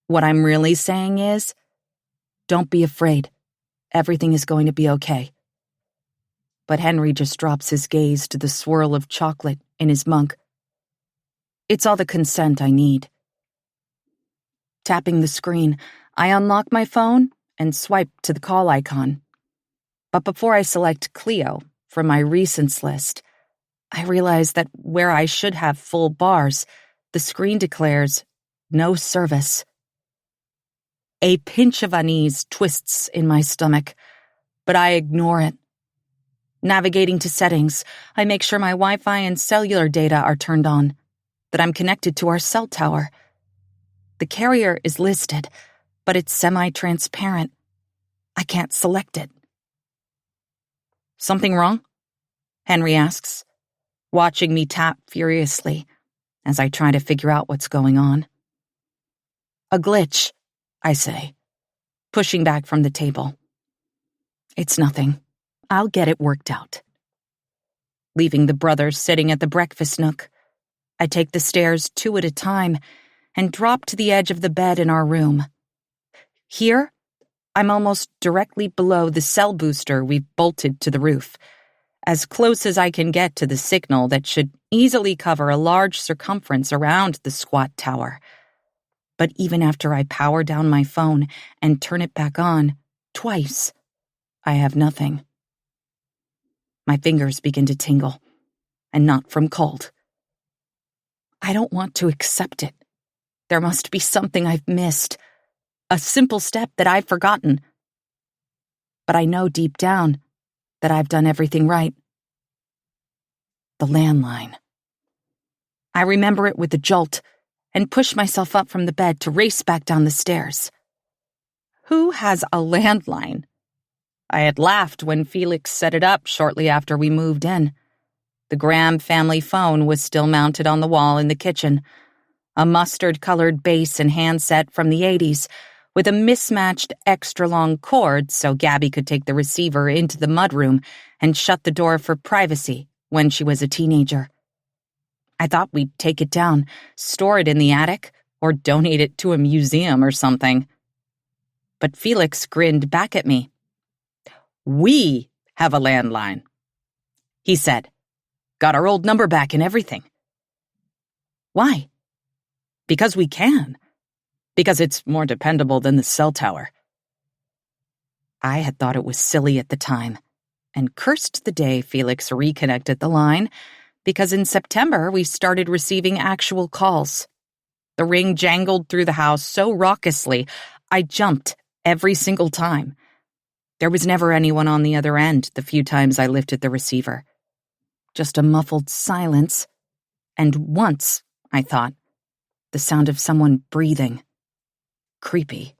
What I'm really saying is, don't be afraid. Everything is going to be okay. But Henry just drops his gaze to the swirl of chocolate in his mug. It's all the consent I need. Tapping the screen, I unlock my phone and swipe to the call icon. But before I select Cleo from my recents list, I realize that where I should have full bars, the screen declares no service. A pinch of unease twists in my stomach, but I ignore it. Navigating to settings, I make sure my Wi-Fi and cellular data are turned on, that I'm connected to our cell tower. The carrier is listed, but it's semi-transparent. I can't select it. Something wrong? Henry asks, watching me tap furiously as I try to figure out what's going on. A glitch, I say, pushing back from the table. It's nothing. I'll get it worked out. Leaving the brothers sitting at the breakfast nook, I take the stairs 2 at a time and drop to the edge of the bed in our room. Here, I'm almost directly below the cell booster we've bolted to the roof, as close as I can get to the signal that should easily cover a large circumference around the squat tower. But even after I power down my phone and turn it back on, twice, I have nothing. My fingers begin to tingle, and not from cold. I don't want to accept it. There must be something I've missed, a simple step that I've forgotten. But I know deep down that I've done everything right. The landline. I remember it with a jolt and push myself up from the bed to race back down the stairs. Who has a landline? I had laughed when Felix set it up shortly after we moved in. The Graham family phone was still mounted on the wall in the kitchen, a mustard-colored base and handset from the 80s, with a mismatched extra-long cord so Gabby could take the receiver into the mudroom and shut the door for privacy when she was a teenager. I thought we'd take it down, store it in the attic, or donate it to a museum or something. But Felix grinned back at me. "We have a landline," he said. "Got our old number back and everything." "Why?" "Because we can. Because it's more dependable than the cell tower." I had thought it was silly at the time, and cursed the day Felix reconnected the line, because in September we started receiving actual calls. The ring jangled through the house so raucously, I jumped every single time. There was never anyone on the other end the few times I lifted the receiver. Just a muffled silence, and once, I thought, the sound of someone breathing. Creepy.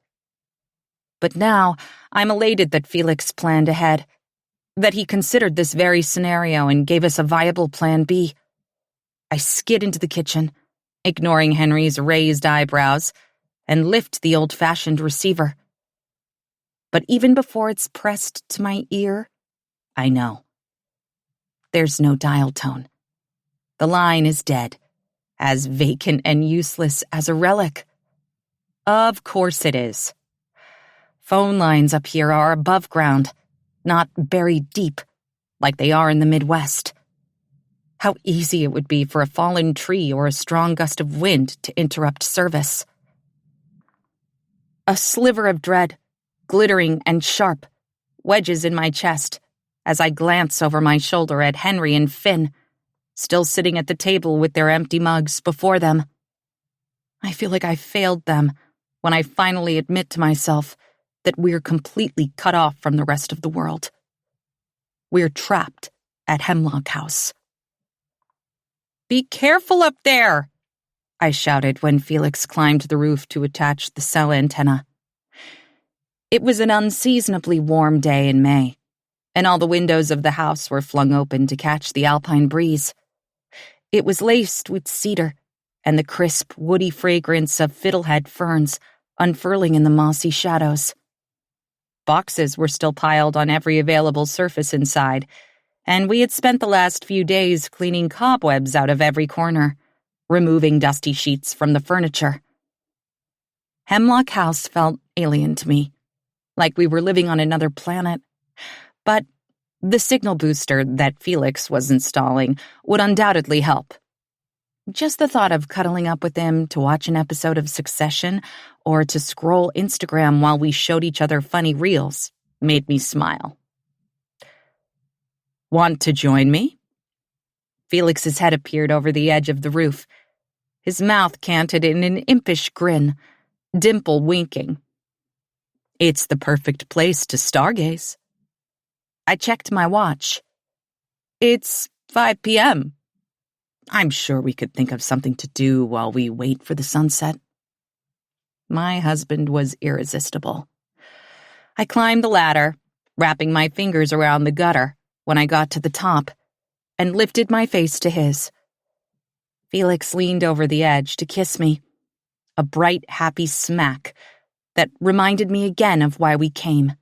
But now, I'm elated that Felix planned ahead, that he considered this very scenario and gave us a viable plan B. I skid into the kitchen, ignoring Henry's raised eyebrows, and lift the old-fashioned receiver. But even before it's pressed to my ear, I know. There's no dial tone. The line is dead, as vacant and useless as a relic. Of course it is. Phone lines up here are above ground, not buried deep, like they are in the Midwest. How easy it would be for a fallen tree or a strong gust of wind to interrupt service. A sliver of dread, glittering and sharp, wedges in my chest as I glance over my shoulder at Henry and Finn, still sitting at the table with their empty mugs before them. I feel like I failed them when I finally admit to myself that we're completely cut off from the rest of the world. We're trapped at Hemlock House. "Be careful up there!" I shouted when Felix climbed the roof to attach the cell antenna. It was an unseasonably warm day in May, and all the windows of the house were flung open to catch the alpine breeze. It was laced with cedar and the crisp, woody fragrance of fiddlehead ferns unfurling in the mossy shadows. Boxes were still piled on every available surface inside, and we had spent the last few days cleaning cobwebs out of every corner, removing dusty sheets from the furniture. Hemlock House felt alien to me, like we were living on another planet. But the signal booster that Felix was installing would undoubtedly help. Just the thought of cuddling up with him to watch an episode of Succession or to scroll Instagram while we showed each other funny reels made me smile. "Want to join me?" Felix's head appeared over the edge of the roof, his mouth canted in an impish grin, dimple winking. It's the perfect place to stargaze. I checked my watch. It's 5 p.m. I'm sure we could think of something to do while we wait for the sunset. My husband was irresistible. I climbed the ladder, wrapping my fingers around the gutter when I got to the top, and lifted my face to his. Felix leaned over the edge to kiss me, a bright, happy smack that reminded me again of why we came.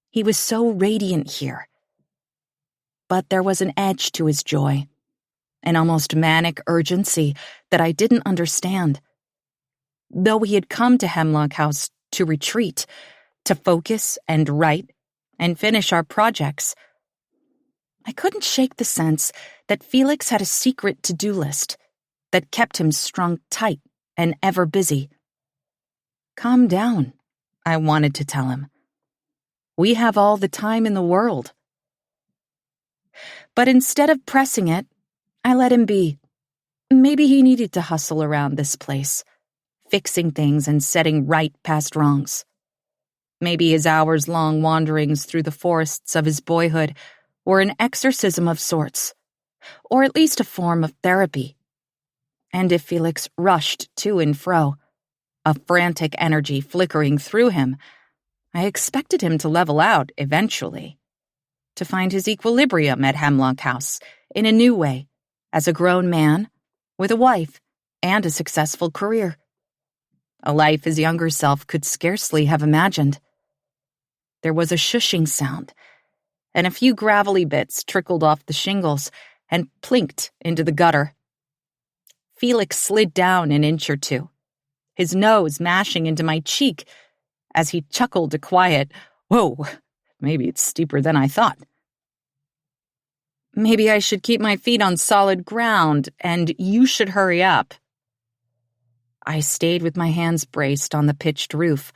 He was so radiant here. But there was an edge to his joy, an almost manic urgency that I didn't understand. Though he had come to Hemlock House to retreat, to focus and write and finish our projects, I couldn't shake the sense that Felix had a secret to-do list that kept him strung tight and ever busy. Calm down, I wanted to tell him. We have all the time in the world. But instead of pressing it, I let him be. Maybe he needed to hustle around this place, fixing things and setting right past wrongs. Maybe his hours-long wanderings through the forests of his boyhood were an exorcism of sorts, or at least a form of therapy. And if Felix rushed to and fro, a frantic energy flickering through him, I expected him to level out eventually, to find his equilibrium at Hemlock House in a new way, as a grown man, with a wife, and a successful career. A life his younger self could scarcely have imagined. There was a shushing sound, and a few gravelly bits trickled off the shingles and plinked into the gutter. Felix slid down an inch or two, his nose mashing into my cheek as he chuckled a quiet, "Whoa, maybe it's steeper than I thought." Maybe I should keep my feet on solid ground, and you should hurry up. I stayed with my hands braced on the pitched roof,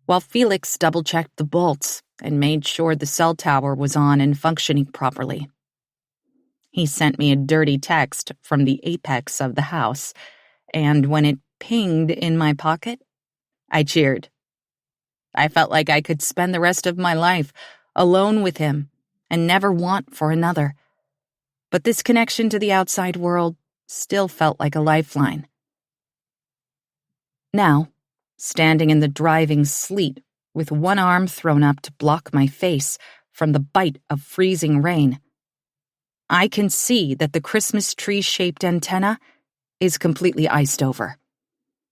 while Felix double-checked the bolts and made sure the cell tower was on and functioning properly. He sent me a dirty text from the apex of the house, and when it pinged in my pocket, I cheered. I felt like I could spend the rest of my life alone with him and never want for another. But this connection to the outside world still felt like a lifeline. Now, standing in the driving sleet with one arm thrown up to block my face from the bite of freezing rain, I can see that the Christmas tree-shaped antenna is completely iced over.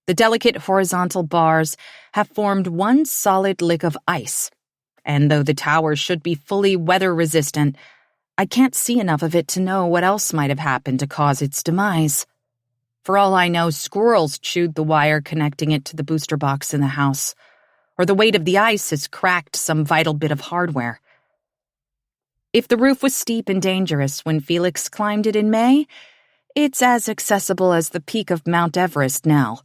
The delicate horizontal bars have formed one solid lick of ice, and though the tower should be fully weather-resistant, I can't see enough of it to know what else might have happened to cause its demise. For all I know, squirrels chewed the wire connecting it to the booster box in the house, or the weight of the ice has cracked some vital bit of hardware. If the roof was steep and dangerous when Felix climbed it in May, it's as accessible as the peak of Mount Everest now.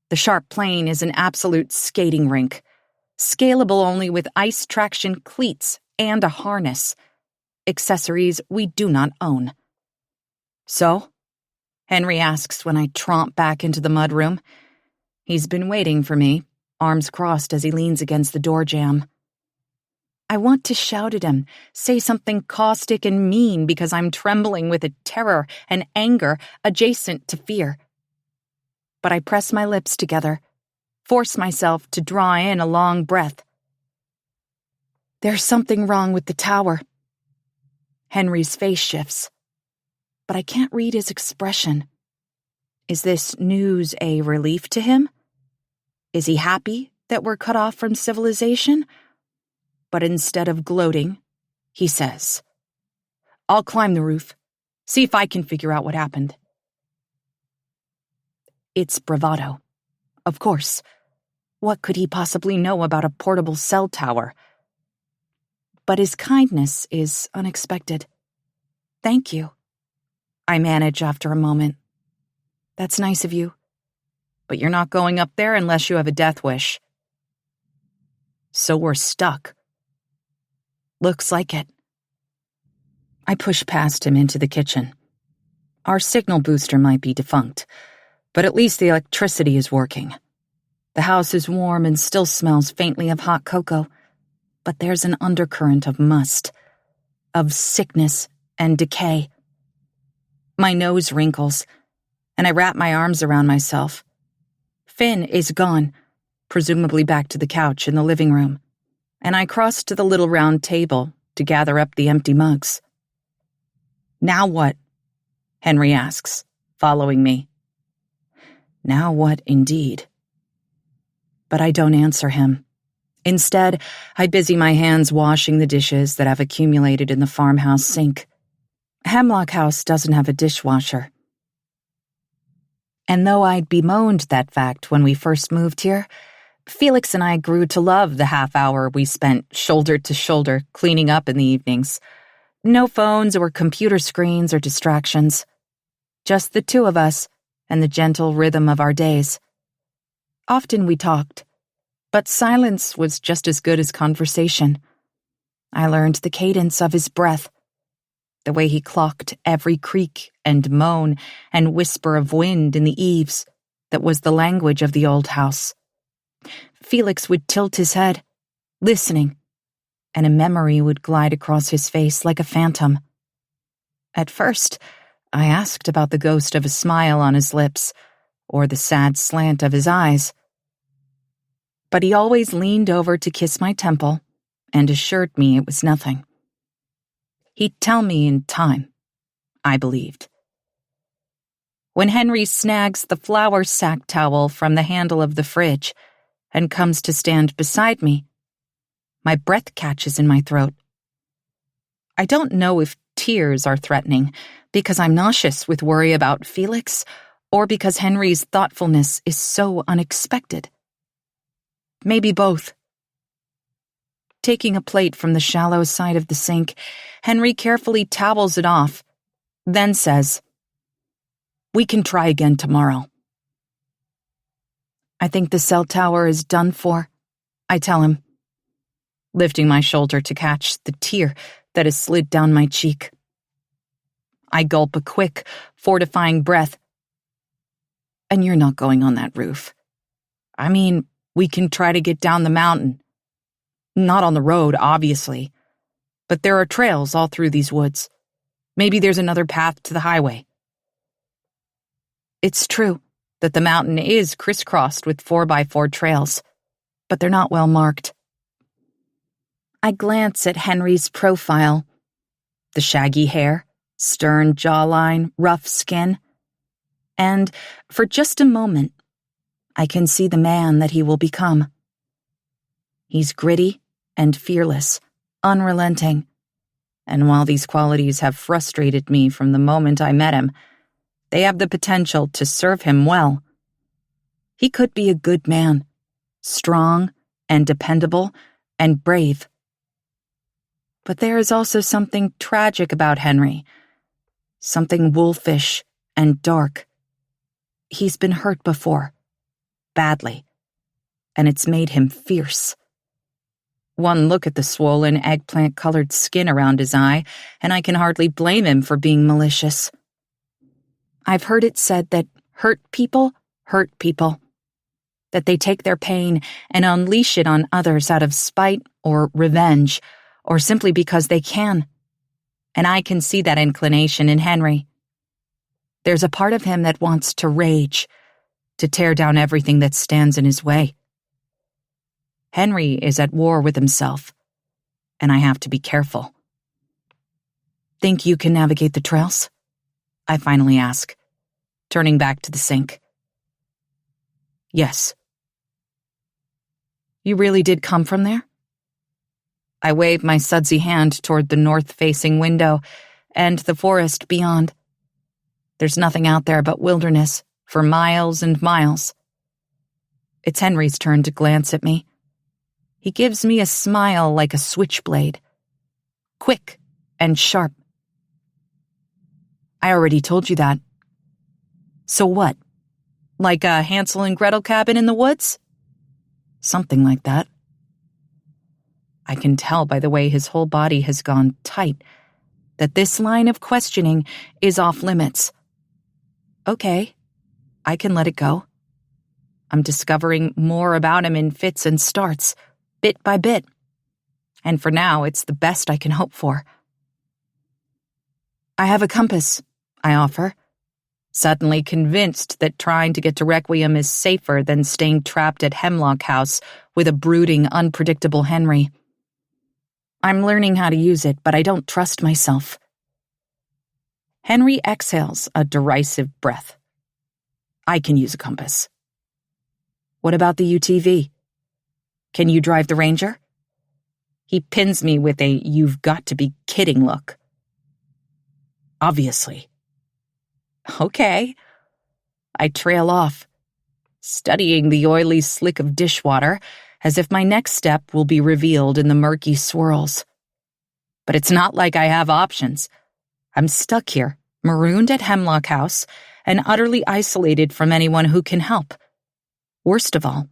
The sharp plane is an absolute skating rink, scalable only with ice traction cleats and a harness, accessories we do not own. "So?" Henry asks when I tromp back into the mudroom. He's been waiting for me, arms crossed as he leans against the door jamb. I want to shout at him, say something caustic and mean because I'm trembling with a terror and anger adjacent to fear. But I press my lips together, force myself to draw in a long breath. There's something wrong with the tower. Henry's face shifts, but I can't read his expression. Is this news a relief to him? Is he happy that we're cut off from civilization? But instead of gloating, he says, "I'll climb the roof, see if I can figure out what happened." It's bravado. Of course. What could he possibly know about a portable cell tower? But his kindness is unexpected. "Thank you," I manage after a moment. "That's nice of you. But you're not going up there unless you have a death wish." So we're stuck. Looks like it. I push past him into the kitchen. Our signal booster might be defunct, but at least the electricity is working. The house is warm and still smells faintly of hot cocoa, but there's an undercurrent of must, of sickness and decay. My nose wrinkles, and I wrap my arms around myself. Finn is gone, presumably back to the couch in the living room, and I cross to the little round table to gather up the empty mugs. "Now what?" Henry asks, following me. Now what indeed? But I don't answer him. Instead, I busy my hands washing the dishes that have accumulated in the farmhouse sink. Hemlock House doesn't have a dishwasher. And though I'd bemoaned that fact when we first moved here, Felix and I grew to love the half hour we spent shoulder to shoulder cleaning up in the evenings. No phones or computer screens or distractions. Just the two of us and the gentle rhythm of our days. Often we talked, but silence was just as good as conversation. I learned the cadence of his breath, the way he clocked every creak and moan and whisper of wind in the eaves that was the language of the old house. Felix would tilt his head, listening, and a memory would glide across his face like a phantom. At first, I asked about the ghost of a smile on his lips, or the sad slant of his eyes. But he always leaned over to kiss my temple and assured me it was nothing. He'd tell me in time, I believed. When Henry snags the flour sack towel from the handle of the fridge and comes to stand beside me, my breath catches in my throat. I don't know if tears are threatening because I'm nauseous with worry about Felix or because Henry's thoughtfulness is so unexpected. Maybe both. Taking a plate from the shallow side of the sink, Henry carefully towels it off, then says, "We can try again tomorrow." "I think the cell tower is done for," I tell him, lifting my shoulder to catch the tear that has slid down my cheek. I gulp a quick, fortifying breath. "And you're not going on that roof. I mean, we can try to get down the mountain. Not on the road, obviously, but there are trails all through these woods. Maybe there's another path to the highway." It's true that the mountain is crisscrossed with 4x4 trails, but they're not well marked. I glance at Henry's profile. The shaggy hair, stern jawline, rough skin. And for just a moment, I can see the man that he will become. He's gritty and fearless, unrelenting. And while these qualities have frustrated me from the moment I met him, they have the potential to serve him well. He could be a good man, strong and dependable and brave. But there is also something tragic about Henry, something wolfish and dark. He's been hurt before, badly, and it's made him fierce. One look at the swollen, eggplant-colored skin around his eye, and I can hardly blame him for being malicious. I've heard it said that hurt people, that they take their pain and unleash it on others out of spite or revenge, or simply because they can. And I can see that inclination in Henry. There's a part of him that wants to rage, to tear down everything that stands in his way. Henry is at war with himself, and I have to be careful. "Think you can navigate the trails?" I finally ask, turning back to the sink. "Yes." "You really did come from there?" I wave my sudsy hand toward the north-facing window and the forest beyond. There's nothing out there but wilderness for miles and miles. It's Henry's turn to glance at me. He gives me a smile like a switchblade, quick and sharp. "I already told you that." "So what? Like a Hansel and Gretel cabin in the woods?" "Something like that." I can tell by the way his whole body has gone tight that this line of questioning is off limits. Okay, I can let it go. I'm discovering more about him in fits and starts, bit by bit. And for now, it's the best I can hope for. I have a compass, I offer, suddenly convinced that trying to get to Requiem is safer than staying trapped at Hemlock House with a brooding, unpredictable Henry. I'm learning how to use it, but I don't trust myself. Henry exhales a derisive breath. I can use a compass. What about the UTV? Can you drive the Ranger? He pins me with a "you've got to be kidding" look. Obviously. Okay. I trail off, studying the oily slick of dishwater as if my next step will be revealed in the murky swirls. But it's not like I have options. I'm stuck here, marooned at Hemlock House, and utterly isolated from anyone who can help. Worst of all,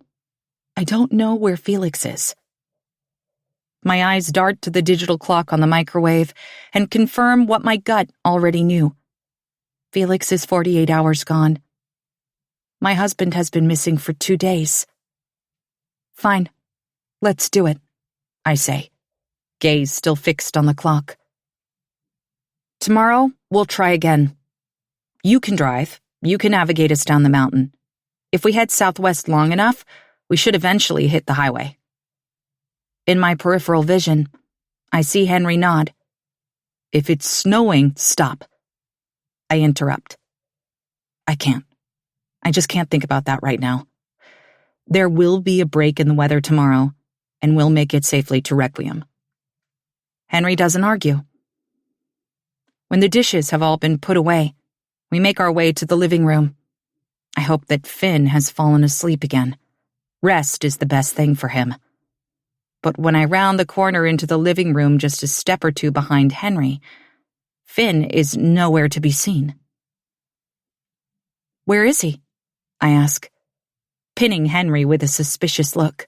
I don't know where Felix is. My eyes dart to the digital clock on the microwave and confirm what my gut already knew. Felix is 48 hours gone. My husband has been missing for 2 days. Fine, let's do it, I say, gaze still fixed on the clock. Tomorrow, we'll try again. You can drive. You can navigate us down the mountain. If we head southwest long enough, we should eventually hit the highway. In my peripheral vision, I see Henry nod. If it's snowing, stop. I interrupt. I can't. I just can't think about that right now. There will be a break in the weather tomorrow, and we'll make it safely to Requiem. Henry doesn't argue. When the dishes have all been put away, we make our way to the living room. I hope that Finn has fallen asleep again. Rest is the best thing for him. But when I round the corner into the living room just a step or two behind Henry, Finn is nowhere to be seen. Where is he? I ask, pinning Henry with a suspicious look.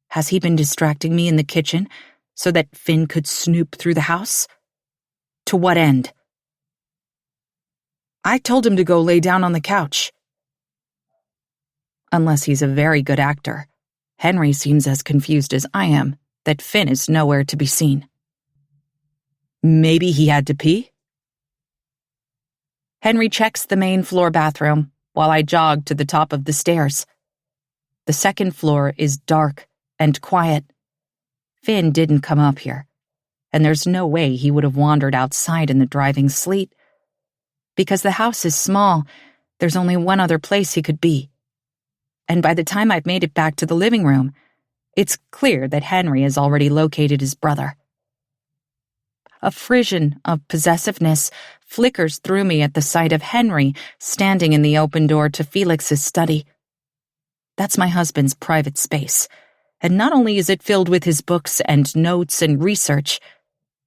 Has he been distracting me in the kitchen so that Finn could snoop through the house? To what end? I told him to go lay down on the couch. Unless he's a very good actor, Henry seems as confused as I am that Finn is nowhere to be seen. Maybe he had to pee? Henry checks the main floor bathroom while I jog to the top of the stairs. The second floor is dark and quiet. Finn didn't come up here, and there's no way he would have wandered outside in the driving sleet. Because the house is small, there's only one other place he could be. And by the time I've made it back to the living room, it's clear that Henry has already located his brother. A frisson of possessiveness flickers through me at the sight of Henry standing in the open door to Felix's study. That's my husband's private space, and not only is it filled with his books and notes and research,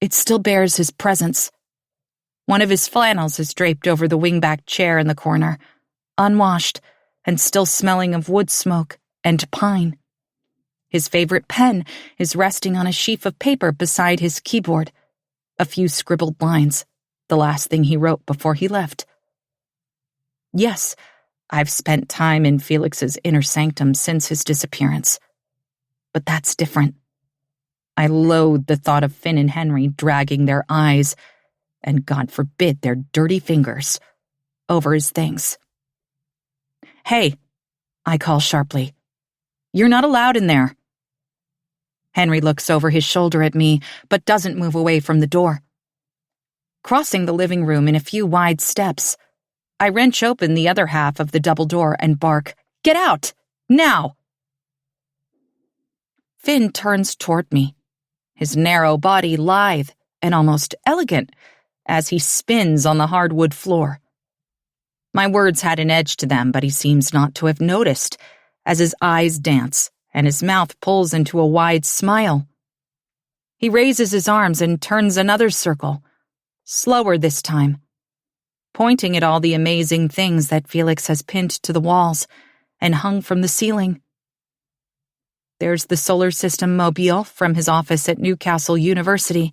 it still bears his presence. One of his flannels is draped over the wingback chair in the corner, unwashed and still smelling of wood smoke and pine. His favorite pen is resting on a sheaf of paper beside his keyboard. A few scribbled lines, the last thing he wrote before he left. Yes, I've spent time in Felix's inner sanctum since his disappearance. But that's different. I loathe the thought of Finn and Henry dragging their eyes, and God forbid their dirty fingers, over his things. Hey, I call sharply. You're not allowed in there. Henry looks over his shoulder at me, but doesn't move away from the door. Crossing the living room in a few wide steps, I wrench open the other half of the double door and bark, "Get out! Now!" Finn turns toward me, his narrow body lithe and almost elegant as he spins on the hardwood floor. My words had an edge to them, but he seems not to have noticed, as his eyes dance and his mouth pulls into a wide smile. He raises his arms and turns another circle, slower this time, pointing at all the amazing things that Felix has pinned to the walls and hung from the ceiling. There's the solar system mobile from his office at Newcastle University,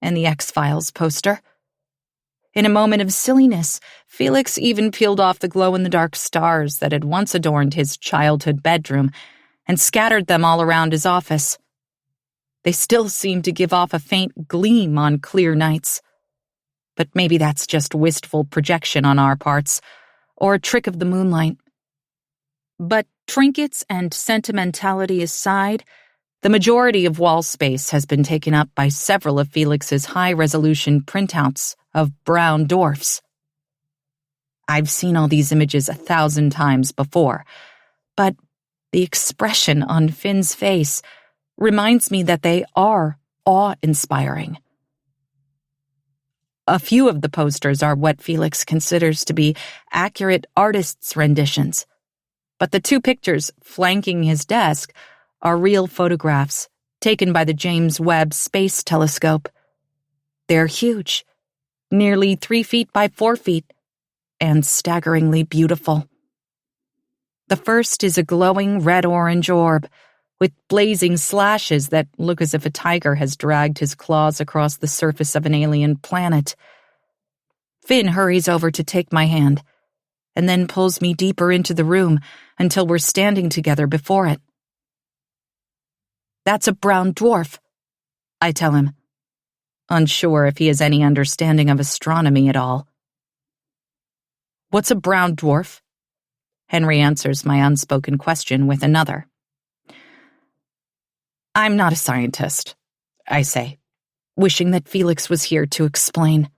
and the X-Files poster. In a moment of silliness, Felix even peeled off the glow-in-the-dark stars that had once adorned his childhood bedroom and scattered them all around his office. They still seemed to give off a faint gleam on clear nights. But maybe that's just wistful projection on our parts, or a trick of the moonlight. But trinkets and sentimentality aside, the majority of wall space has been taken up by several of Felix's high-resolution printouts of brown dwarfs. I've seen all these images 1,000 times before, but the expression on Finn's face reminds me that they are awe-inspiring. A few of the posters are what Felix considers to be accurate artists' renditions, but the 2 pictures flanking his desk are real photographs taken by the James Webb Space Telescope. They're huge, nearly 3 feet by 4 feet, and staggeringly beautiful. The first is a glowing red-orange orb, with blazing slashes that look as if a tiger has dragged his claws across the surface of an alien planet. Finn hurries over to take my hand, and then pulls me deeper into the room until we're standing together before it. "That's a brown dwarf," I tell him, unsure if he has any understanding of astronomy at all. "What's a brown dwarf?" Henry answers my unspoken question with another. "I'm not a scientist," I say, wishing that Felix was here to explain.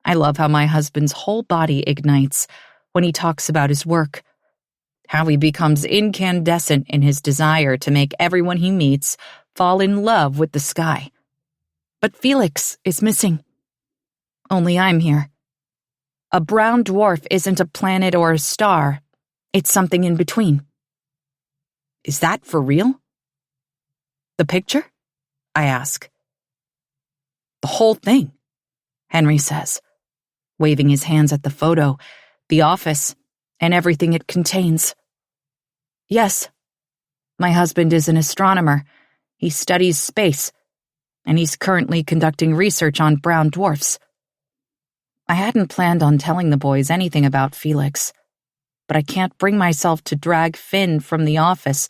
I love how my husband's whole body ignites when he talks about his work, how he becomes incandescent in his desire to make everyone he meets fall in love with the sky. But Felix is missing. Only I'm here. A brown dwarf isn't a planet or a star. It's something in between. "Is that for real?" "The picture?" I ask. "The whole thing," Henry says, waving his hands at the photo, the office, and everything it contains. "Yes. My husband is an astronomer. He studies space, and he's currently conducting research on brown dwarfs." I hadn't planned on telling the boys anything about Felix, but I can't bring myself to drag Finn from the office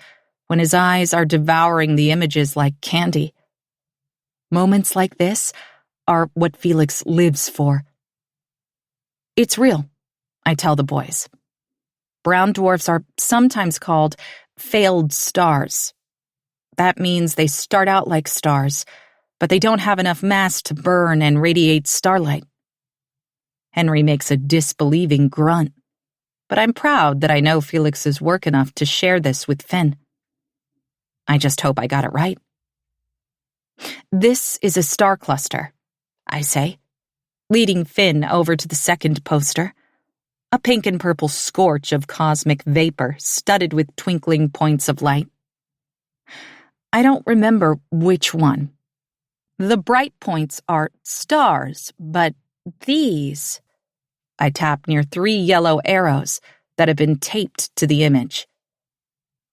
when his eyes are devouring the images like candy. Moments like this are what Felix lives for. "It's real," I tell the boys. Brown dwarfs are sometimes called failed stars. That means they start out like stars, but they don't have enough mass to burn and radiate starlight. Henry makes a disbelieving grunt, but I'm proud that I know Felix is work enough to share this with Finn. I just hope I got it right. "This is a star cluster," I say, leading Finn over to the second poster, a pink and purple scorch of cosmic vapor studded with twinkling points of light. I don't remember which one. The bright points are stars, but these... I tap near 3 yellow arrows that have been taped to the image.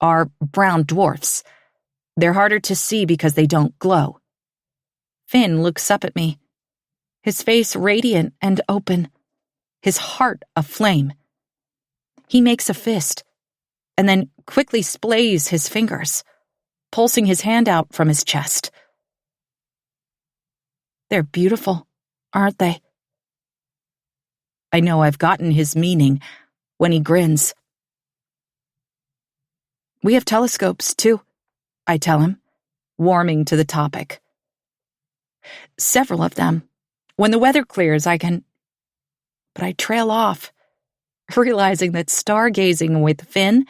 Are brown dwarfs. They're harder to see because they don't glow. Finn looks up at me, his face radiant and open, his heart aflame. He makes a fist, and then quickly splays his fingers, pulsing his hand out from his chest. "They're beautiful, aren't they?" I know I've gotten his meaning when he grins. "We have telescopes, too," I tell him, warming to the topic. "Several of them. When the weather clears, I can..." But I trail off, realizing that stargazing with Finn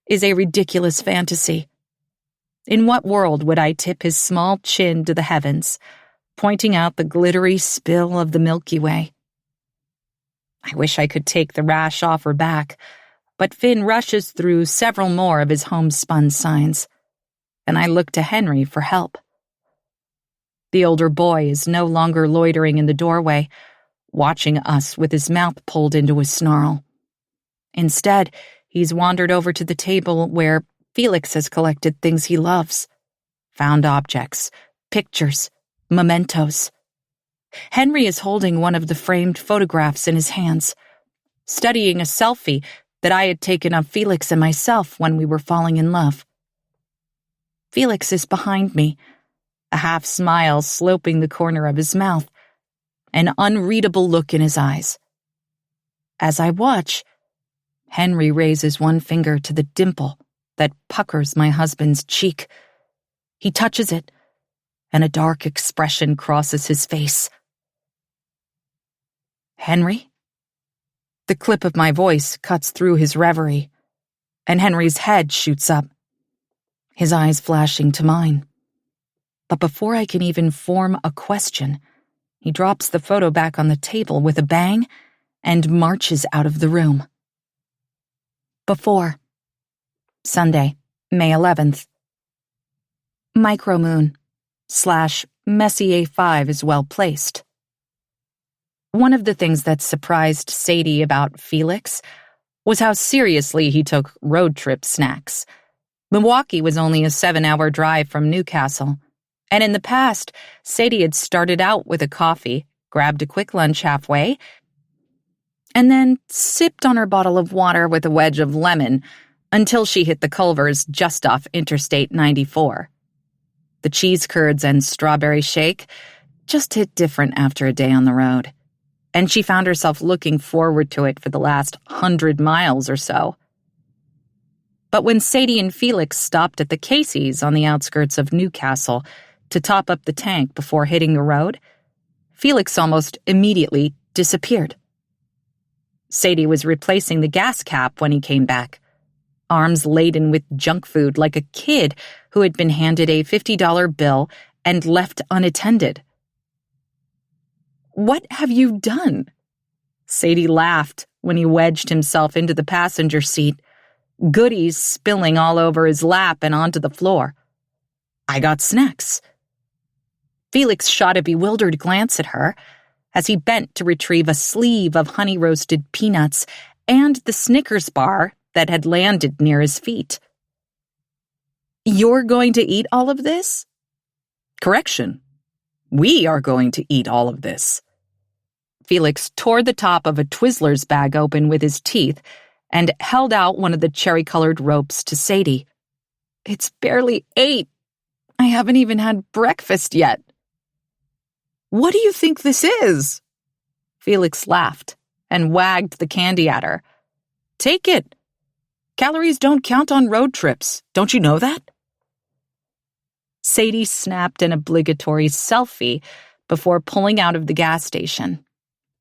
is a ridiculous fantasy. In what world would I tip his small chin to the heavens, pointing out the glittery spill of the Milky Way? I wish I could take the rash off her back, but Finn rushes through several more of his homespun signs, and I look to Henry for help. The older boy is no longer loitering in the doorway, watching us with his mouth pulled into a snarl. Instead, he's wandered over to the table where Felix has collected things he loves. Found objects, pictures, mementos. Henry is holding one of the framed photographs in his hands, studying a selfie that I had taken of Felix and myself when we were falling in love. Felix is behind me, a half smile sloping the corner of his mouth, an unreadable look in his eyes. As I watch, Henry raises one finger to the dimple that puckers my husband's cheek. He touches it, and a dark expression crosses his face. Henry? The clip of my voice cuts through his reverie, and Henry's head shoots up, his eyes flashing to mine. But before I can even form a question, he drops the photo back on the table with a bang and marches out of the room. Before. Sunday, May 11th. Micromoon / Messier 5 is well placed. One of the things that surprised Sadie about Felix was how seriously he took road trip snacks. Milwaukee was only a 7-hour drive from Newcastle, and in the past, Sadie had started out with a coffee, grabbed a quick lunch halfway, and then sipped on her bottle of water with a wedge of lemon until she hit the Culvers just off Interstate 94. The cheese curds and strawberry shake just hit different after a day on the road, and she found herself looking forward to it for the last 100 miles or so. But when Sadie and Felix stopped at the Casey's on the outskirts of Newcastle to top up the tank before hitting the road, Felix almost immediately disappeared. Sadie was replacing the gas cap when he came back, arms laden with junk food like a kid who had been handed a $50 bill and left unattended. "What have you done?" Sadie laughed when he wedged himself into the passenger seat, goodies spilling all over his lap and onto the floor. "I got snacks." Felix shot a bewildered glance at her as he bent to retrieve a sleeve of honey-roasted peanuts and the Snickers bar that had landed near his feet. "You're going to eat all of this?" "Correction. We are going to eat all of this." Felix tore the top of a Twizzlers bag open with his teeth and held out one of the cherry-colored ropes to Sadie. "It's barely 8. I haven't even had breakfast yet." "What do you think this is?" Felix laughed and wagged the candy at her. "Take it. Calories don't count on road trips. Don't you know that?" Sadie snapped an obligatory selfie before pulling out of the gas station.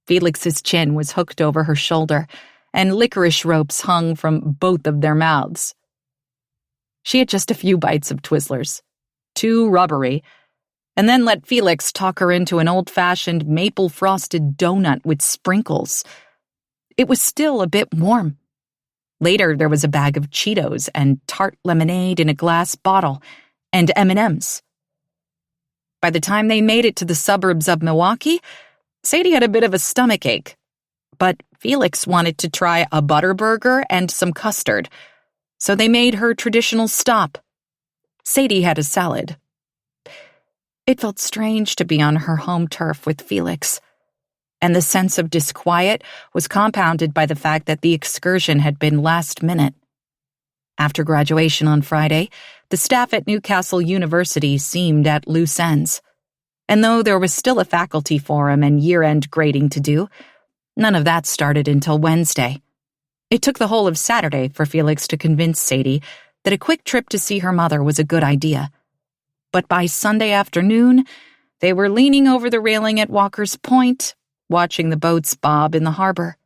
Felix's chin was hooked over her shoulder, and licorice ropes hung from both of their mouths. She had just a few bites of Twizzlers, too rubbery, and then let Felix talk her into an old-fashioned maple-frosted donut with sprinkles. It was still a bit warm. Later, there was a bag of Cheetos and tart lemonade in a glass bottle, and M&Ms. By the time they made it to the suburbs of Milwaukee, Sadie had a bit of a stomachache, but Felix wanted to try a Butterburger and some custard, so they made her traditional stop. Sadie had a salad. It felt strange to be on her home turf with Felix, and the sense of disquiet was compounded by the fact that the excursion had been last minute. After graduation on Friday, the staff at Newcastle University seemed at loose ends, and though there was still a faculty forum and year-end grading to do, none of that started until Wednesday. It took the whole of Saturday for Felix to convince Sadie that a quick trip to see her mother was a good idea. But by Sunday afternoon, they were leaning over the railing at Walker's Point, watching the boats bob in the harbor.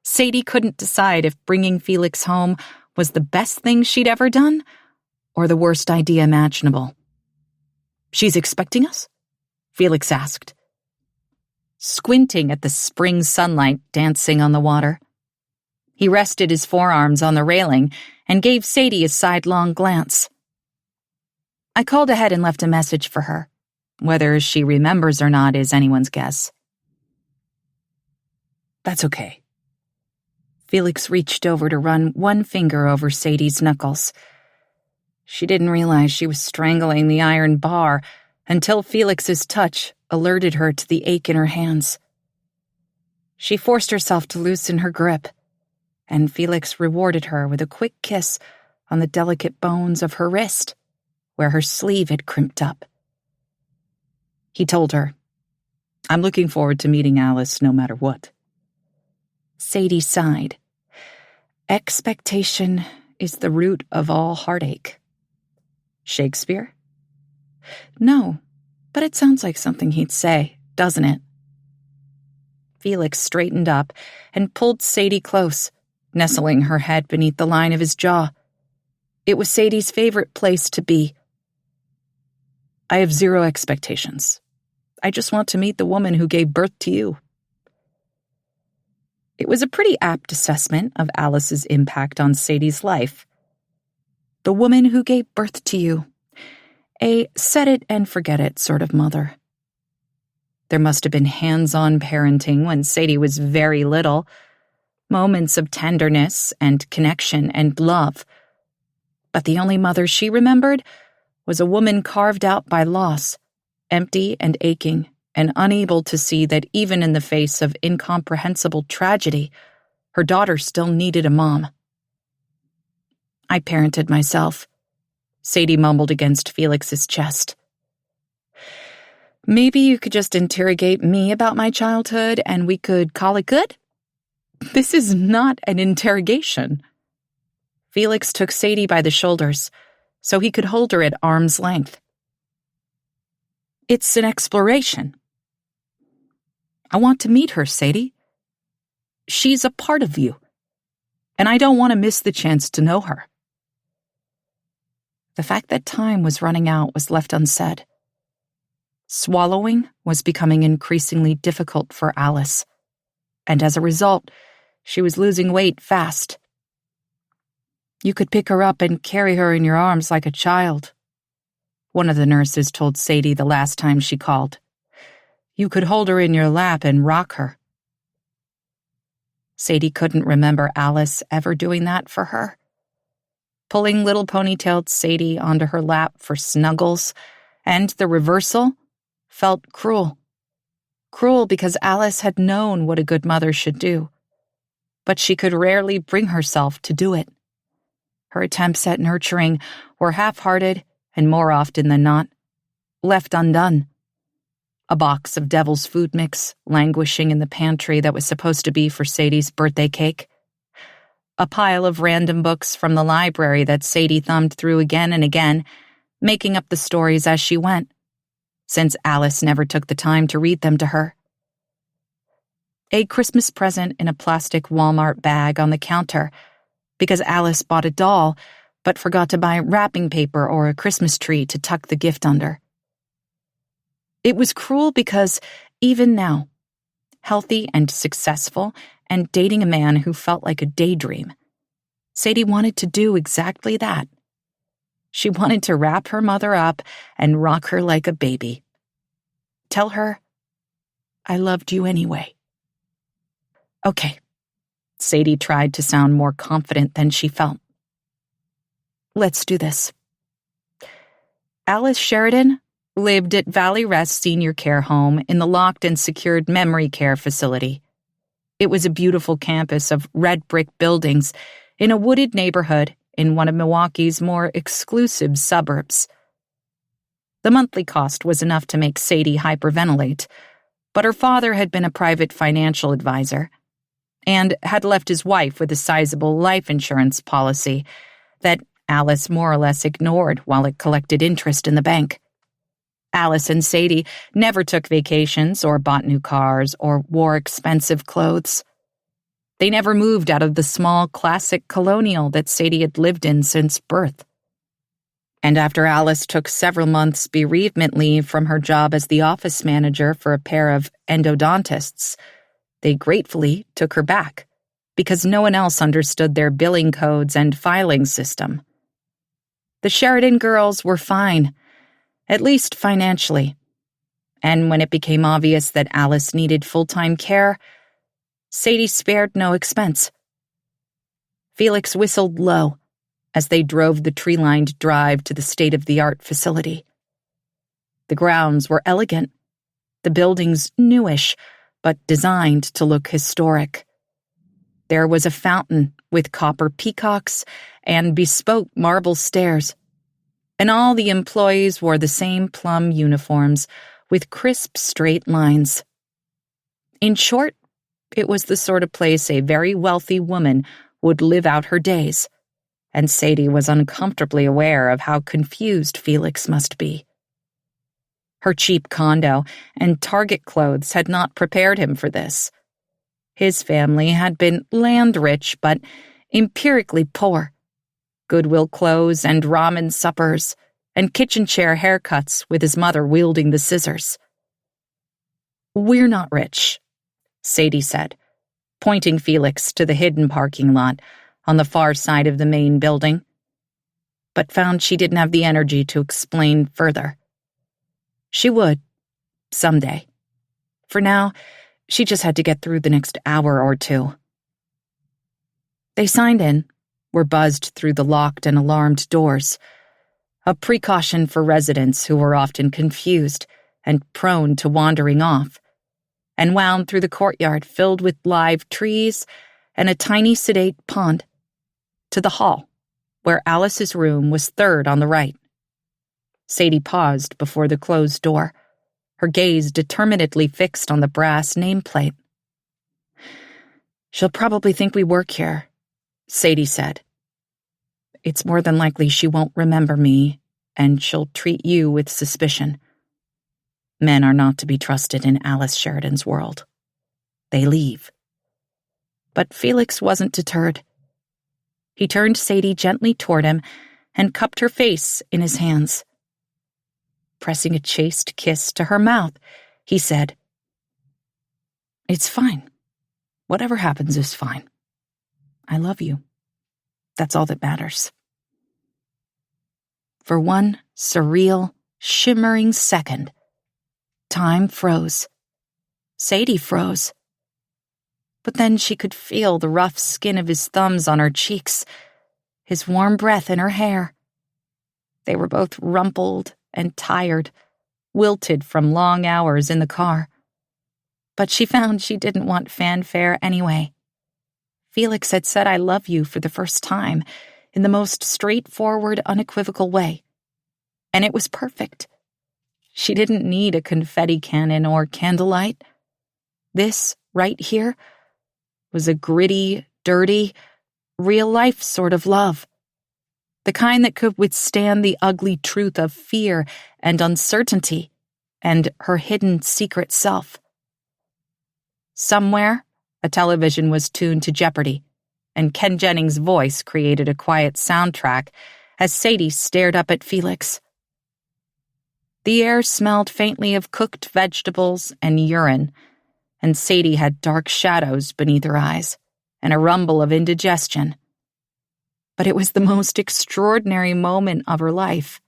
Sadie couldn't decide if bringing Felix home was the best thing she'd ever done or the worst idea imaginable. "She's expecting us?" Felix asked, squinting at the spring sunlight dancing on the water. He rested his forearms on the railing and gave Sadie a sidelong glance. "I called ahead and left a message for her. Whether she remembers or not is anyone's guess." "That's okay." Felix reached over to run one finger over Sadie's knuckles. She didn't realize she was strangling the iron bar until Felix's touch alerted her to the ache in her hands. She forced herself to loosen her grip, and Felix rewarded her with a quick kiss on the delicate bones of her wrist, where her sleeve had crimped up. He told her, "I'm looking forward to meeting Alice no matter what." Sadie sighed. Expectation is the root of all heartache. Shakespeare? No, but it sounds like something he'd say, doesn't it? Felix straightened up and pulled Sadie close, nestling her head beneath the line of his jaw. It was Sadie's favorite place to be. "I have zero expectations. I just want to meet the woman who gave birth to you." It was a pretty apt assessment of Alice's impact on Sadie's life. The woman who gave birth to you. A set-it-and-forget-it sort of mother. There must have been hands-on parenting when Sadie was very little, moments of tenderness and connection and love. But the only mother she remembered was a woman carved out by loss, empty and aching, and unable to see that even in the face of incomprehensible tragedy, her daughter still needed a mom. "I parented myself," Sadie mumbled against Felix's chest. "Maybe you could just interrogate me about my childhood and we could call it good?" "This is not an interrogation." Felix took Sadie by the shoulders so he could hold her at arm's length. "It's an exploration. I want to meet her, Sadie. She's a part of you, and I don't want to miss the chance to know her." The fact that time was running out was left unsaid. Swallowing was becoming increasingly difficult for Alice, and as a result, she was losing weight fast. "You could pick her up and carry her in your arms like a child," one of the nurses told Sadie the last time she called. "You could hold her in your lap and rock her." Sadie couldn't remember Alice ever doing that for her. Pulling little ponytailed Sadie onto her lap for snuggles, and the reversal felt cruel. Cruel because Alice had known what a good mother should do, but she could rarely bring herself to do it. Her attempts at nurturing were half-hearted and, more often than not, left undone. A box of Devil's Food Mix languishing in the pantry that was supposed to be for Sadie's birthday cake. A pile of random books from the library that Sadie thumbed through again and again, making up the stories as she went, since Alice never took the time to read them to her. A Christmas present in a plastic Walmart bag on the counter, because Alice bought a doll but forgot to buy wrapping paper or a Christmas tree to tuck the gift under. It was cruel because, even now, healthy and successful and dating a man who felt like a daydream, Sadie wanted to do exactly that. She wanted to wrap her mother up and rock her like a baby. Tell her, "I loved you anyway." "Okay." Sadie tried to sound more confident than she felt. "Let's do this." Alice Sheridan lived at Valley Rest Senior Care Home in the locked and secured memory care facility. It was a beautiful campus of red brick buildings in a wooded neighborhood in one of Milwaukee's more exclusive suburbs. The monthly cost was enough to make Sadie hyperventilate, but her father had been a private financial advisor and had left his wife with a sizable life insurance policy that Alice more or less ignored while it collected interest in the bank. Alice and Sadie never took vacations or bought new cars or wore expensive clothes. They never moved out of the small, classic colonial that Sadie had lived in since birth. And after Alice took several months' bereavement leave from her job as the office manager for a pair of endodontists, they gratefully took her back because no one else understood their billing codes and filing system. The Sheridan girls were fine, at least financially. And when it became obvious that Alice needed full-time care, Sadie spared no expense. Felix whistled low as they drove the tree-lined drive to the state-of-the-art facility. The grounds were elegant, the buildings newish, but designed to look historic. There was a fountain with copper peacocks and bespoke marble stairs, and all the employees wore the same plum uniforms with crisp, straight lines. In short, it was the sort of place a very wealthy woman would live out her days, and Sadie was uncomfortably aware of how confused Felix must be. Her cheap condo and Target clothes had not prepared him for this. His family had been land-rich but empirically poor. Goodwill clothes and ramen suppers, and kitchen chair haircuts with his mother wielding the scissors. "We're not rich," Sadie said, pointing Felix to the hidden parking lot on the far side of the main building, but found she didn't have the energy to explain further. She would, someday. For now, she just had to get through the next hour or two. They signed in, were buzzed through the locked and alarmed doors, a precaution for residents who were often confused and prone to wandering off, and wound through the courtyard filled with live trees and a tiny sedate pond, to the hall, where Alice's room was third on the right. Sadie paused before the closed door, her gaze determinedly fixed on the brass nameplate. "She'll probably think we work here," Sadie said. "It's more than likely she won't remember me, and she'll treat you with suspicion. Men are not to be trusted in Alice Sheridan's world. They leave." But Felix wasn't deterred. He turned Sadie gently toward him and cupped her face in his hands. Pressing a chaste kiss to her mouth, he said, "It's fine. Whatever happens is fine. I love you. That's all that matters." For one surreal, shimmering second, time froze. Sadie froze. But then she could feel the rough skin of his thumbs on her cheeks, his warm breath in her hair. They were both rumpled and tired, wilted from long hours in the car. But she found she didn't want fanfare anyway. Felix had said "I love you" for the first time, in the most straightforward, unequivocal way. And it was perfect. She didn't need a confetti cannon or candlelight. This, right here, was a gritty, dirty, real-life sort of love. The kind that could withstand the ugly truth of fear and uncertainty and her hidden secret self. Somewhere, a television was tuned to Jeopardy, and Ken Jennings' voice created a quiet soundtrack as Sadie stared up at Felix. The air smelled faintly of cooked vegetables and urine, and Sadie had dark shadows beneath her eyes and a rumble of indigestion. But it was the most extraordinary moment of her life,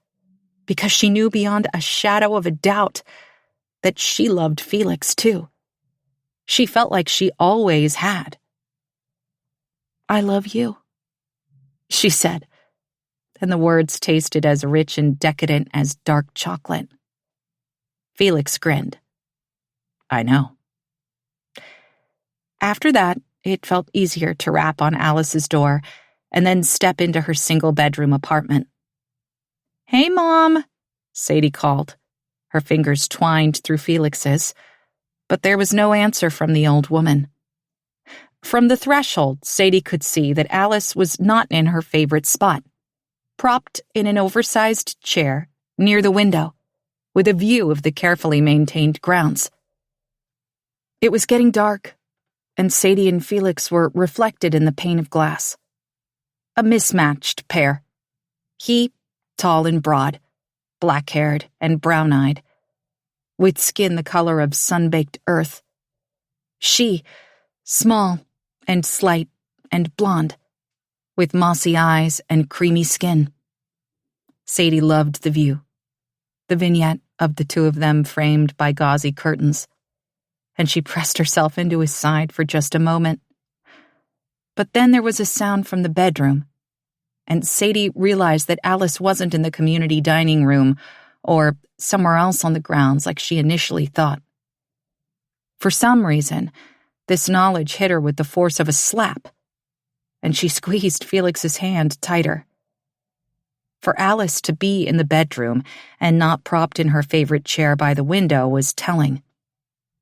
because she knew beyond a shadow of a doubt that she loved Felix too. She felt like she always had. "I love you," she said, and the words tasted as rich and decadent as dark chocolate. Felix grinned. "I know." After that, it felt easier to rap on Alice's door and then step into her single-bedroom apartment. "Hey, Mom," Sadie called, her fingers twined through Felix's, but there was no answer from the old woman. From the threshold, Sadie could see that Alice was not in her favorite spot, propped in an oversized chair near the window, with a view of the carefully maintained grounds. It was getting dark, and Sadie and Felix were reflected in the pane of glass. A mismatched pair. He, tall and broad, black-haired and brown-eyed, with skin the color of sun-baked earth. She, small and slight and blonde, with mossy eyes and creamy skin. Sadie loved the view, the vignette of the two of them framed by gauzy curtains, and she pressed herself into his side for just a moment. But then there was a sound from the bedroom, and Sadie realized that Alice wasn't in the community dining room or somewhere else on the grounds like she initially thought. For some reason, this knowledge hit her with the force of a slap, and she squeezed Felix's hand tighter. For Alice to be in the bedroom and not propped in her favorite chair by the window was telling,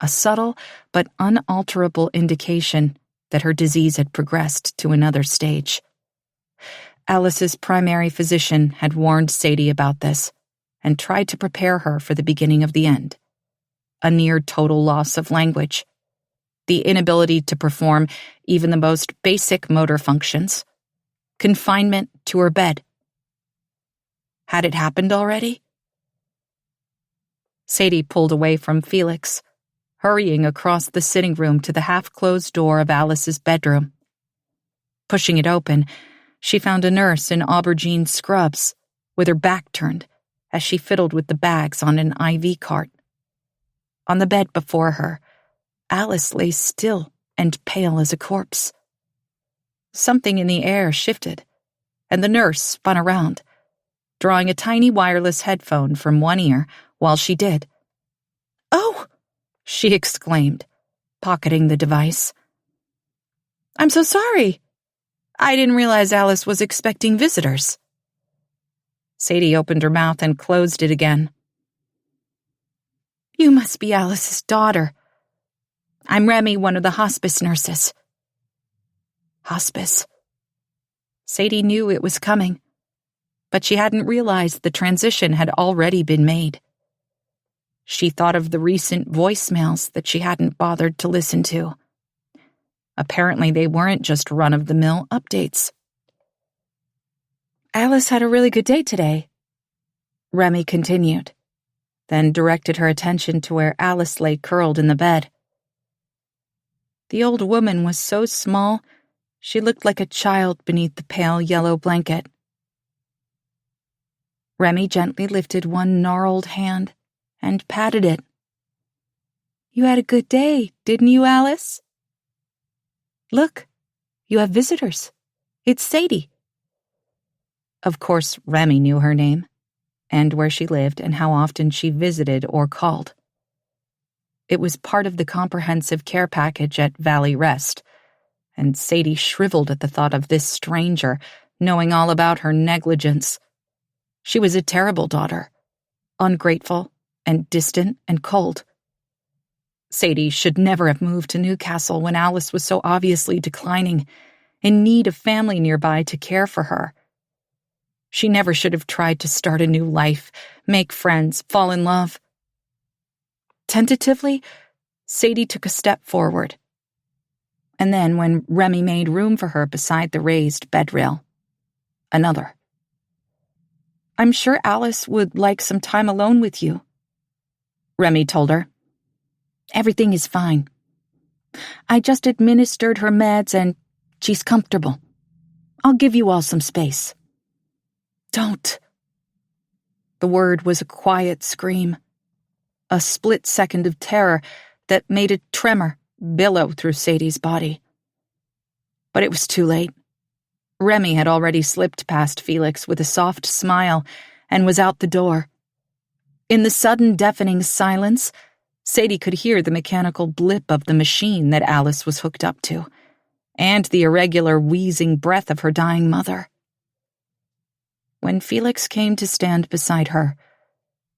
a subtle but unalterable indication that her disease had progressed to another stage. Alice's primary physician had warned Sadie about this and tried to prepare her for the beginning of the end. A near-total loss of language, the inability to perform even the most basic motor functions, confinement to her bed. Had it happened already? Sadie pulled away from Felix, hurrying across the sitting room to the half-closed door of Alice's bedroom. Pushing it open, she found a nurse in aubergine scrubs, with her back turned, as she fiddled with the bags on an IV cart. On the bed before her, Alice lay still and pale as a corpse. Something in the air shifted, and the nurse spun around, drawing a tiny wireless headphone from one ear while she did. "Oh!" she exclaimed, pocketing the device. "I'm so sorry. I didn't realize Alice was expecting visitors." Sadie opened her mouth and closed it again. "You must be Alice's daughter. I'm Remy, one of the hospice nurses." Hospice. Sadie knew it was coming, but she hadn't realized the transition had already been made. She thought of the recent voicemails that she hadn't bothered to listen to. Apparently, they weren't just run-of-the-mill updates. "Alice had a really good day today," Remy continued, then directed her attention to where Alice lay curled in the bed. The old woman was so small, she looked like a child beneath the pale yellow blanket. Remy gently lifted one gnarled hand and patted it. "You had a good day, didn't you, Alice? Look, you have visitors. It's Sadie." Of course, Remy knew her name, and where she lived and how often she visited or called. It was part of the comprehensive care package at Valley Rest, and Sadie shriveled at the thought of this stranger knowing all about her negligence. She was a terrible daughter, ungrateful and distant and cold. Sadie should never have moved to Newcastle when Alice was so obviously declining, in need of family nearby to care for her. She never should have tried to start a new life, make friends, fall in love. Tentatively, Sadie took a step forward. And then, when Remy made room for her beside the raised bed rail, another. "I'm sure Alice would like some time alone with you," Remy told her. "Everything is fine. I just administered her meds and she's comfortable. I'll give you all some space." "Don't." The word was a quiet scream, a split second of terror that made a tremor billow through Sadie's body. But it was too late. Remy had already slipped past Felix with a soft smile and was out the door. In the sudden deafening silence, Sadie could hear the mechanical blip of the machine that Alice was hooked up to, and the irregular wheezing breath of her dying mother. When Felix came to stand beside her,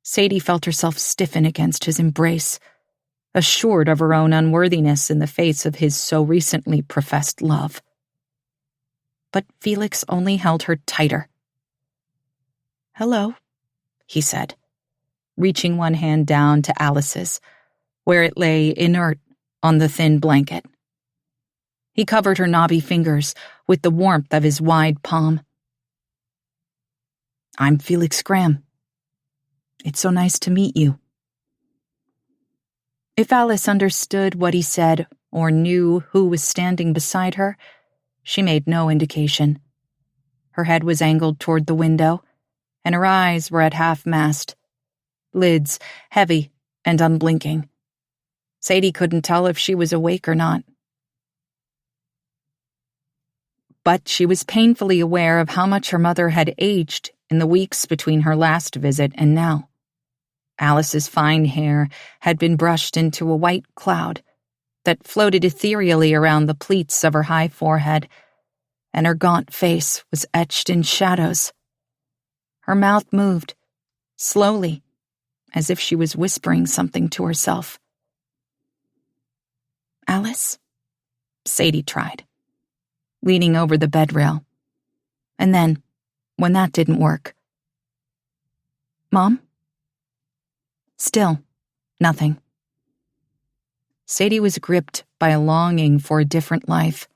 Sadie felt herself stiffen against his embrace, assured of her own unworthiness in the face of his so recently professed love. But Felix only held her tighter. "Hello," he said, reaching one hand down to Alice's, where it lay inert on the thin blanket. He covered her knobby fingers with the warmth of his wide palm. "I'm Felix Graham. It's so nice to meet you." If Alice understood what he said or knew who was standing beside her, she made no indication. Her head was angled toward the window, and her eyes were at half-mast, lids heavy and unblinking. Sadie couldn't tell if she was awake or not. But she was painfully aware of how much her mother had aged in the weeks between her last visit and now. Alice's fine hair had been brushed into a white cloud that floated ethereally around the pleats of her high forehead, and her gaunt face was etched in shadows. Her mouth moved, slowly, as if she was whispering something to herself. "Alice?" Sadie tried, leaning over the bed rail. And then, when that didn't work, "Mom?" Still, nothing. Sadie was gripped by a longing for a different life.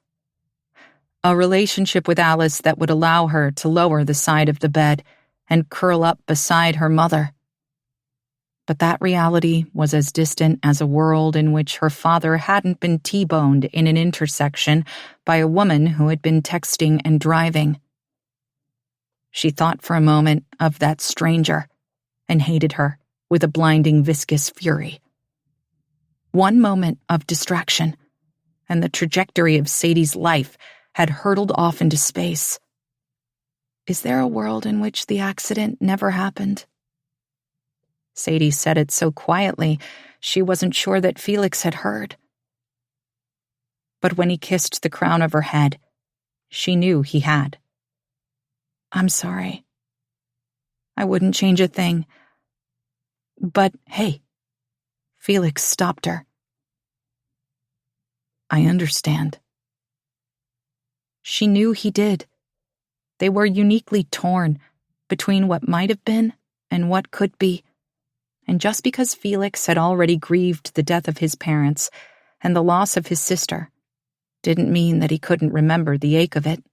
A relationship with Alice that would allow her to lower the side of the bed and curl up beside her mother. But that reality was as distant as a world in which her father hadn't been T-boned in an intersection by a woman who had been texting and driving. She thought for a moment of that stranger and hated her with a blinding, viscous fury. One moment of distraction, and the trajectory of Sadie's life had hurtled off into space. Is there a world in which the accident never happened? Sadie said it so quietly, she wasn't sure that Felix had heard. But when he kissed the crown of her head, she knew he had. "I'm sorry. I wouldn't change a thing. But, hey," Felix stopped her. "I understand." She knew he did. They were uniquely torn between what might have been and what could be. And just because Felix had already grieved the death of his parents and the loss of his sister, didn't mean that he couldn't remember the ache of it.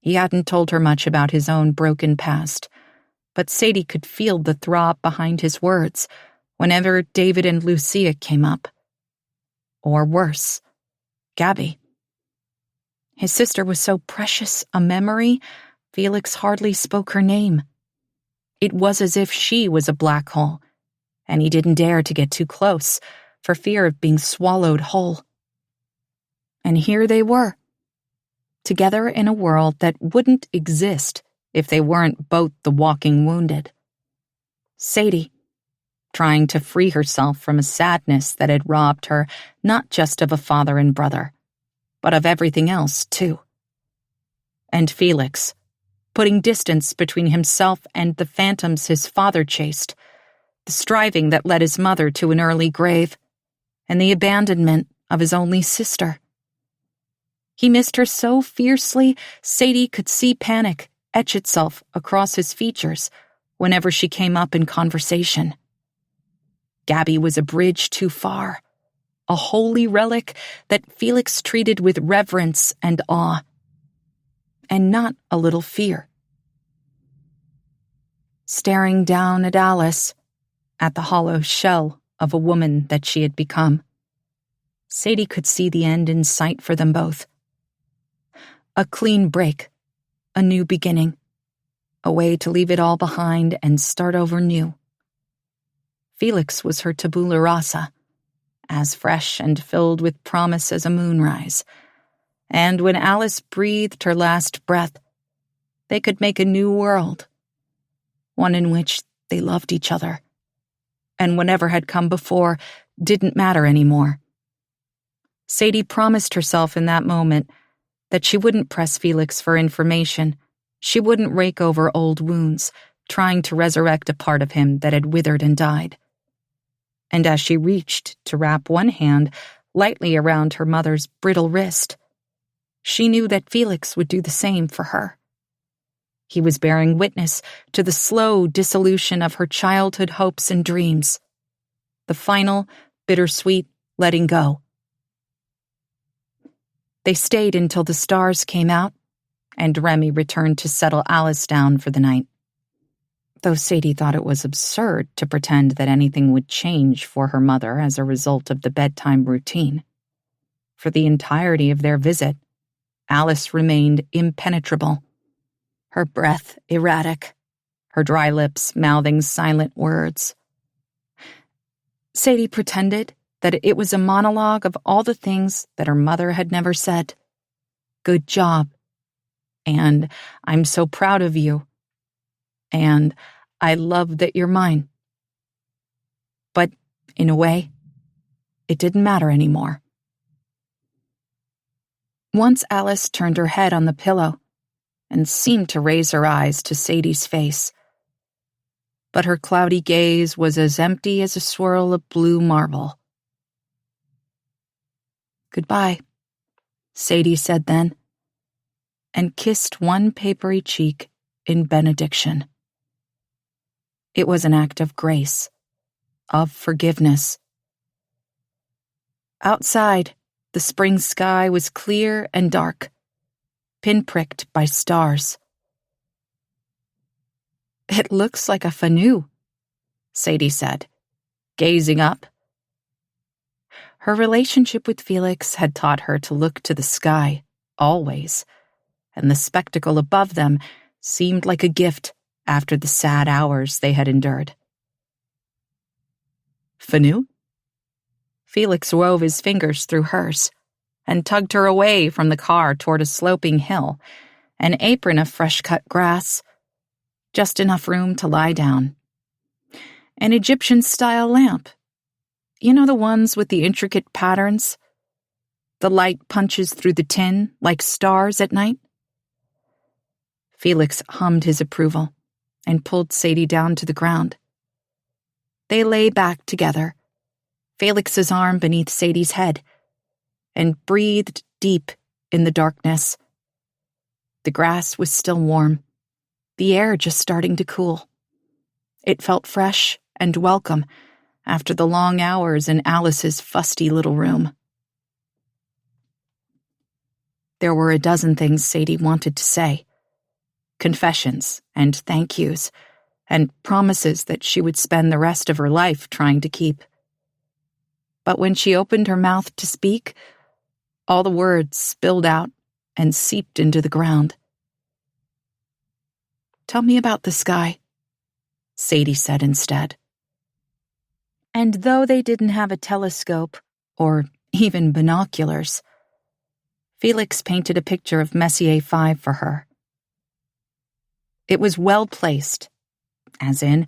He hadn't told her much about his own broken past, but Sadie could feel the throb behind his words whenever David and Lucia came up. Or worse, Gabby. His sister was so precious a memory, Felix hardly spoke her name. It was as if she was a black hole, and he didn't dare to get too close for fear of being swallowed whole. And here they were, together in a world that wouldn't exist if they weren't both the walking wounded. Sadie, trying to free herself from a sadness that had robbed her not just of a father and brother, but of everything else, too. And Felix, putting distance between himself and the phantoms his father chased, the striving that led his mother to an early grave, and the abandonment of his only sister. He missed her so fiercely, Sadie could see panic etch itself across his features whenever she came up in conversation. Gabby was a bridge too far, a holy relic that Felix treated with reverence and awe, and not a little fear. Staring down at Alice, at the hollow shell of a woman that she had become, Sadie could see the end in sight for them both. A clean break, a new beginning, a way to leave it all behind and start over new. Felix was her tabula rasa, as fresh and filled with promise as a moonrise. And when Alice breathed her last breath, they could make a new world, one in which they loved each other, and whatever had come before didn't matter anymore. Sadie promised herself in that moment that she wouldn't press Felix for information, she wouldn't rake over old wounds, trying to resurrect a part of him that had withered and died. And as she reached to wrap one hand lightly around her mother's brittle wrist, she knew that Felix would do the same for her. He was bearing witness to the slow dissolution of her childhood hopes and dreams, the final, bittersweet letting go. They stayed until the stars came out, and Remy returned to settle Alice down for the night. Though Sadie thought it was absurd to pretend that anything would change for her mother as a result of the bedtime routine. For the entirety of their visit, Alice remained impenetrable, her breath erratic, her dry lips mouthing silent words. Sadie pretended that it was a monologue of all the things that her mother had never said. Good job. And I'm so proud of you. And I love that you're mine. In a way, it didn't matter anymore. Once Alice turned her head on the pillow and seemed to raise her eyes to Sadie's face. But her cloudy gaze was as empty as a swirl of blue marble. "Goodbye," Sadie said then, and kissed one papery cheek in benediction. It was an act of grace, of forgiveness. Outside, the spring sky was clear and dark, pinpricked by stars. "It looks like a fanu," Sadie said, gazing up. Her relationship with Felix had taught her to look to the sky, always, and the spectacle above them seemed like a gift after the sad hours they had endured. "Fanu?" Felix wove his fingers through hers and tugged her away from the car toward a sloping hill, an apron of fresh-cut grass, just enough room to lie down. An Egyptian-style lamp. You know, the ones with the intricate patterns? The light punches through the tin like stars at night. Felix hummed his approval and pulled Sadie down to the ground. They lay back together, Felix's arm beneath Sadie's head, and breathed deep in the darkness. The grass was still warm, the air just starting to cool. It felt fresh and welcome after the long hours in Alice's fusty little room. There were a dozen things Sadie wanted to say. Confessions and thank yous, and promises that she would spend the rest of her life trying to keep. But when she opened her mouth to speak, all the words spilled out and seeped into the ground. "Tell me about the sky," Sadie said instead. And though they didn't have a telescope, or even binoculars, Felix painted a picture of Messier 5 for her. It was well placed, as in,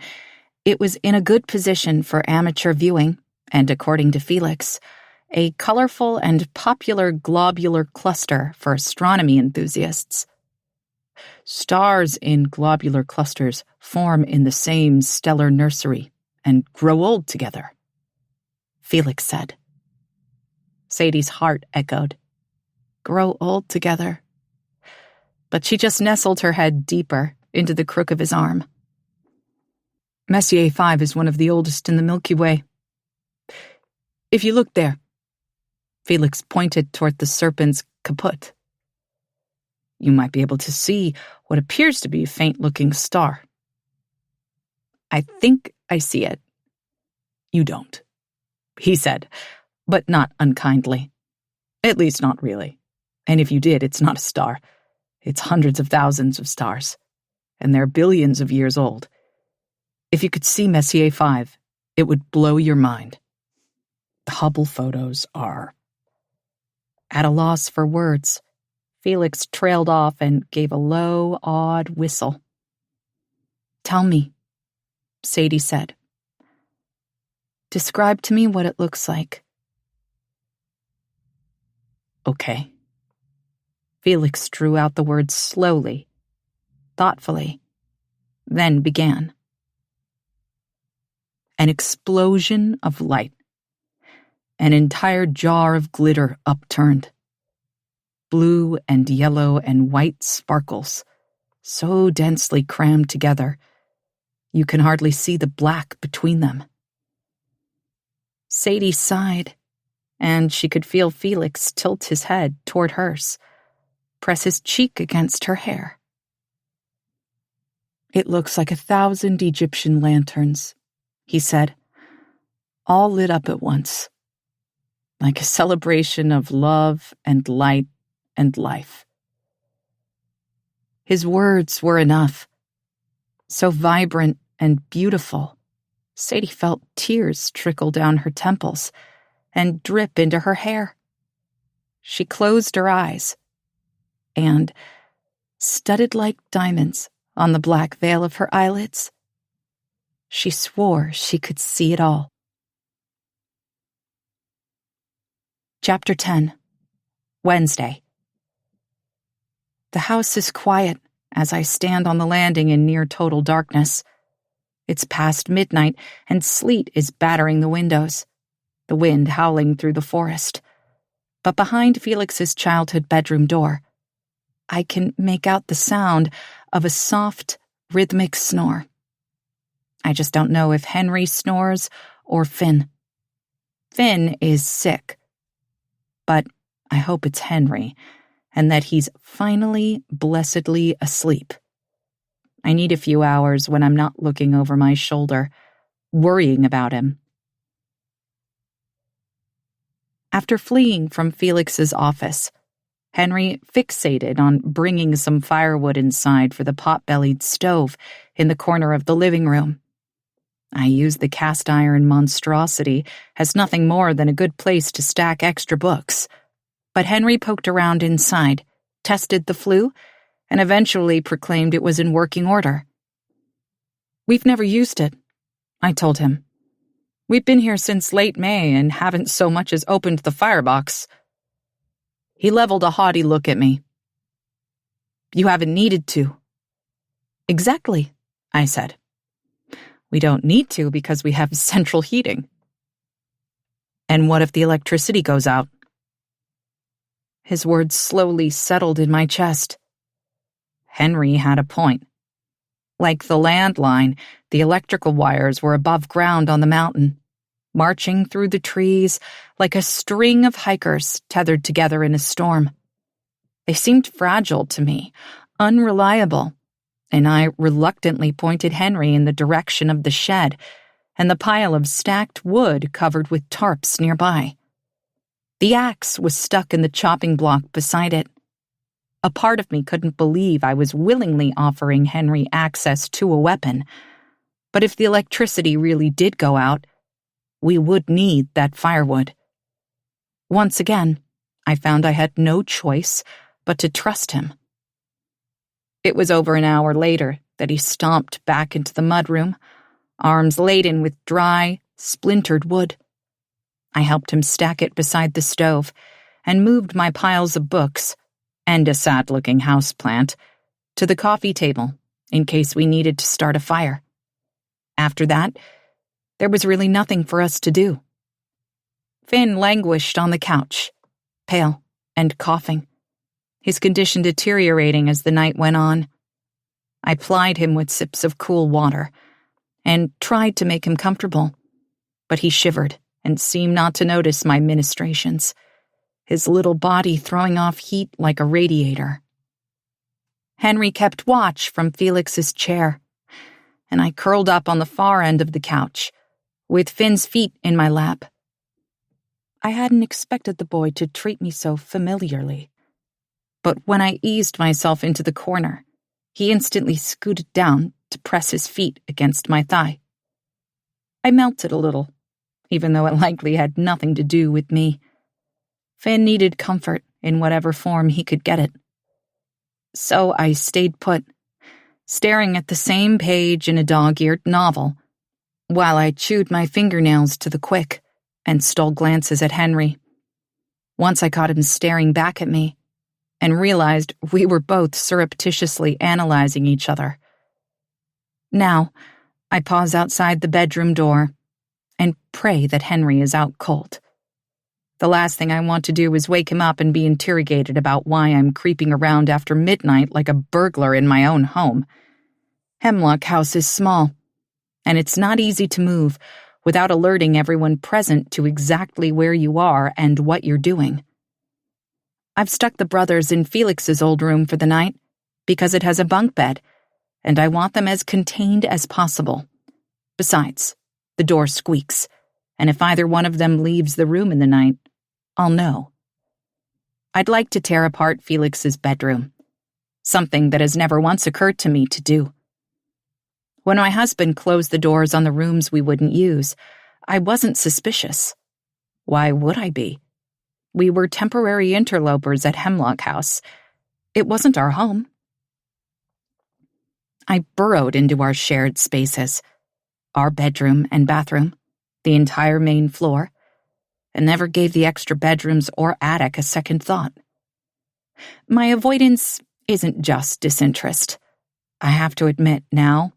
it was in a good position for amateur viewing, and according to Felix, a colorful and popular globular cluster for astronomy enthusiasts. Stars in globular clusters form in the same stellar nursery and grow old together, Felix said. Sadie's heart echoed. Grow old together. But she just nestled her head deeper into the crook of his arm. Messier 5 is one of the oldest in the Milky Way. If you look there, Felix pointed toward the serpent's kaput, you might be able to see what appears to be a faint-looking star. I think I see it. You don't, he said, but not unkindly. At least not really. And if you did, it's not a star. It's hundreds of thousands of stars, and they're billions of years old. If you could see Messier 5, it would blow your mind. The Hubble photos are... At a loss for words, Felix trailed off and gave a low, awed whistle. Tell me, Sadie said. Describe to me what it looks like. Okay. Felix drew out the words slowly, thoughtfully, then began. An explosion of light. An entire jar of glitter upturned. Blue and yellow and white sparkles, so densely crammed together, you can hardly see the black between them. Sadie sighed, and she could feel Felix tilt his head toward hers, press his cheek against her hair. It looks like 1,000 Egyptian lanterns, he said, all lit up at once, like a celebration of love and light and life. His words were enough, so vibrant and beautiful. Sadie felt tears trickle down her temples and drip into her hair. She closed her eyes, and, studded like diamonds on the black veil of her eyelids, she swore she could see it all. Chapter 10. Wednesday. The house is quiet as I stand on the landing in near total darkness. It's past midnight and sleet is battering the windows, the wind howling through the forest. But behind Felix's childhood bedroom door, I can make out the sound of a soft, rhythmic snore. I just don't know if Henry snores or Finn. Finn is sick. But I hope it's Henry, and that he's finally, blessedly asleep. I need a few hours when I'm not looking over my shoulder, worrying about him. After fleeing from Felix's office, Henry fixated on bringing some firewood inside for the pot-bellied stove in the corner of the living room. I used the cast-iron monstrosity as nothing more than a good place to stack extra books. But Henry poked around inside, tested the flue, and eventually proclaimed it was in working order. "We've never used it," I told him. "We've been here since late May and haven't so much as opened the firebox." He leveled a haughty look at me. "You haven't needed to." "Exactly," I said. "We don't need to because we have central heating." "And what if the electricity goes out?" His words slowly settled in my chest. Henry had a point. Like the landline, the electrical wires were above ground on the mountain, marching through the trees like a string of hikers tethered together in a storm. They seemed fragile to me, unreliable, and I reluctantly pointed Henry in the direction of the shed and the pile of stacked wood covered with tarps nearby. The axe was stuck in the chopping block beside it. A part of me couldn't believe I was willingly offering Henry access to a weapon, but if the electricity really did go out, we would need that firewood. Once again, I found I had no choice but to trust him. It was over an hour later that he stomped back into the mudroom, arms laden with dry, splintered wood. I helped him stack it beside the stove and moved my piles of books and a sad-looking houseplant to the coffee table in case we needed to start a fire. After that, there was really nothing for us to do. Finn languished on the couch, pale and coughing, his condition deteriorating as the night went on. I plied him with sips of cool water and tried to make him comfortable, but he shivered and seemed not to notice my ministrations, his little body throwing off heat like a radiator. Henry kept watch from Felix's chair, and I curled up on the far end of the couch, with Finn's feet in my lap. I hadn't expected the boy to treat me so familiarly. But when I eased myself into the corner, he instantly scooted down to press his feet against my thigh. I melted a little, even though it likely had nothing to do with me. Finn needed comfort in whatever form he could get it. So I stayed put, staring at the same page in a dog-eared novel, while I chewed my fingernails to the quick and stole glances at Henry. Once I caught him staring back at me, and realized we were both surreptitiously analyzing each other. Now, I pause outside the bedroom door and pray that Henry is out cold. The last thing I want to do is wake him up and be interrogated about why I'm creeping around after midnight like a burglar in my own home. Hemlock House is small, and it's not easy to move without alerting everyone present to exactly where you are and what you're doing. I've stuck the brothers in Felix's old room for the night because it has a bunk bed, and I want them as contained as possible. Besides, the door squeaks, and if either one of them leaves the room in the night, I'll know. I'd like to tear apart Felix's bedroom, something that has never once occurred to me to do. When my husband closed the doors on the rooms we wouldn't use, I wasn't suspicious. Why would I be? We were temporary interlopers at Hemlock House. It wasn't our home. I burrowed into our shared spaces, our bedroom and bathroom, the entire main floor, and never gave the extra bedrooms or attic a second thought. My avoidance isn't just disinterest. I have to admit now,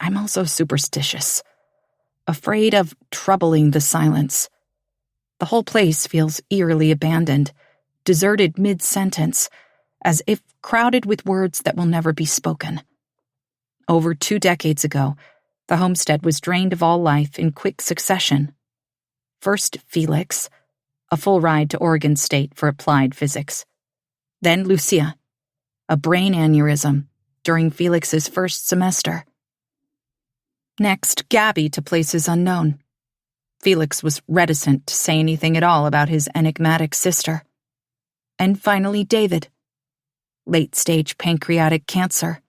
I'm also superstitious, afraid of troubling the silence. The whole place feels eerily abandoned, deserted mid-sentence, as if crowded with words that will never be spoken. Over 2 decades ago, the homestead was drained of all life in quick succession. First Felix, a full ride to Oregon State for applied physics. Then Lucia, a brain aneurysm during Felix's first semester. Next, Gabby to places unknown. Felix was reticent to say anything at all about his enigmatic sister. And finally David, late-stage pancreatic cancer.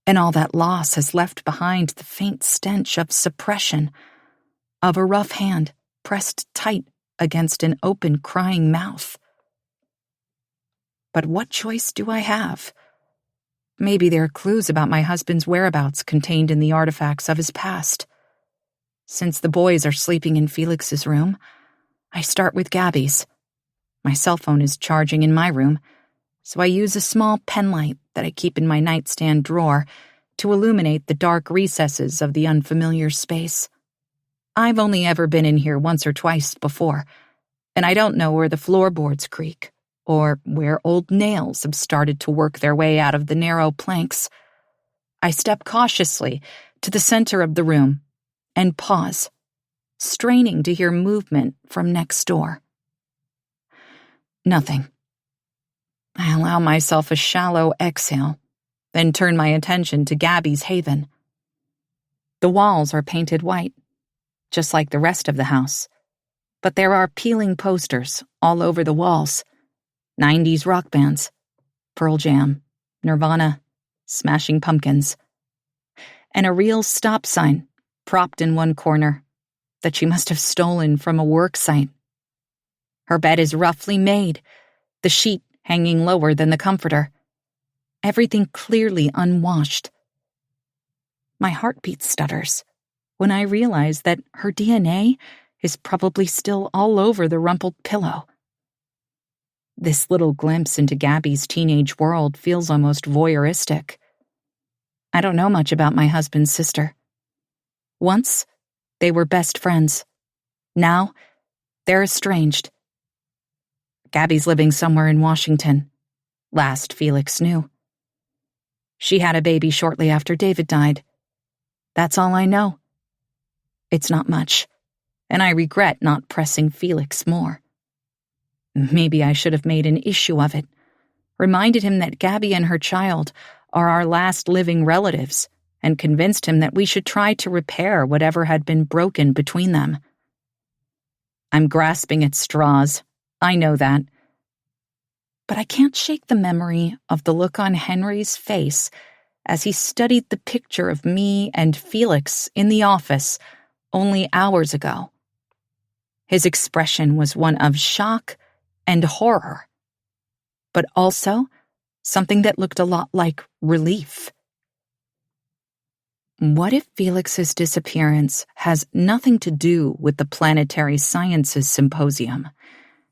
And all that loss has left behind the faint stench of suppression, of a rough hand pressed tight against an open, crying mouth. But what choice do I have? Maybe there are clues about my husband's whereabouts contained in the artifacts of his past. Since the boys are sleeping in Felix's room, I start with Gabby's. My cell phone is charging in my room, so I use a small pen light that I keep in my nightstand drawer to illuminate the dark recesses of the unfamiliar space. I've only ever been in here once or twice before, and I don't know where the floorboards creak, or where old nails have started to work their way out of the narrow planks. I step cautiously to the center of the room and pause, straining to hear movement from next door. Nothing. I allow myself a shallow exhale, then turn my attention to Gabby's haven. The walls are painted white, just like the rest of the house, but there are peeling posters all over the walls. 90s rock bands, Pearl Jam, Nirvana, Smashing Pumpkins, and a real stop sign propped in one corner that she must have stolen from a work site. Her bed is roughly made, the sheet hanging lower than the comforter. Everything clearly unwashed. My heartbeat stutters when I realize that her DNA is probably still all over the rumpled pillow. This little glimpse into Gabby's teenage world feels almost voyeuristic. I don't know much about my husband's sister. Once, they were best friends. Now, they're estranged. Gabby's living somewhere in Washington. Last Felix knew. She had a baby shortly after David died. That's all I know. It's not much, and I regret not pressing Felix more. Maybe I should have made an issue of it, reminded him that Gabby and her child are our last living relatives, and convinced him that we should try to repair whatever had been broken between them. I'm grasping at straws, I know that. But I can't shake the memory of the look on Henry's face as he studied the picture of me and Felix in the office only hours ago. His expression was one of shock and horror, but also something that looked a lot like relief. What if Felix's disappearance has nothing to do with the Planetary Sciences Symposium,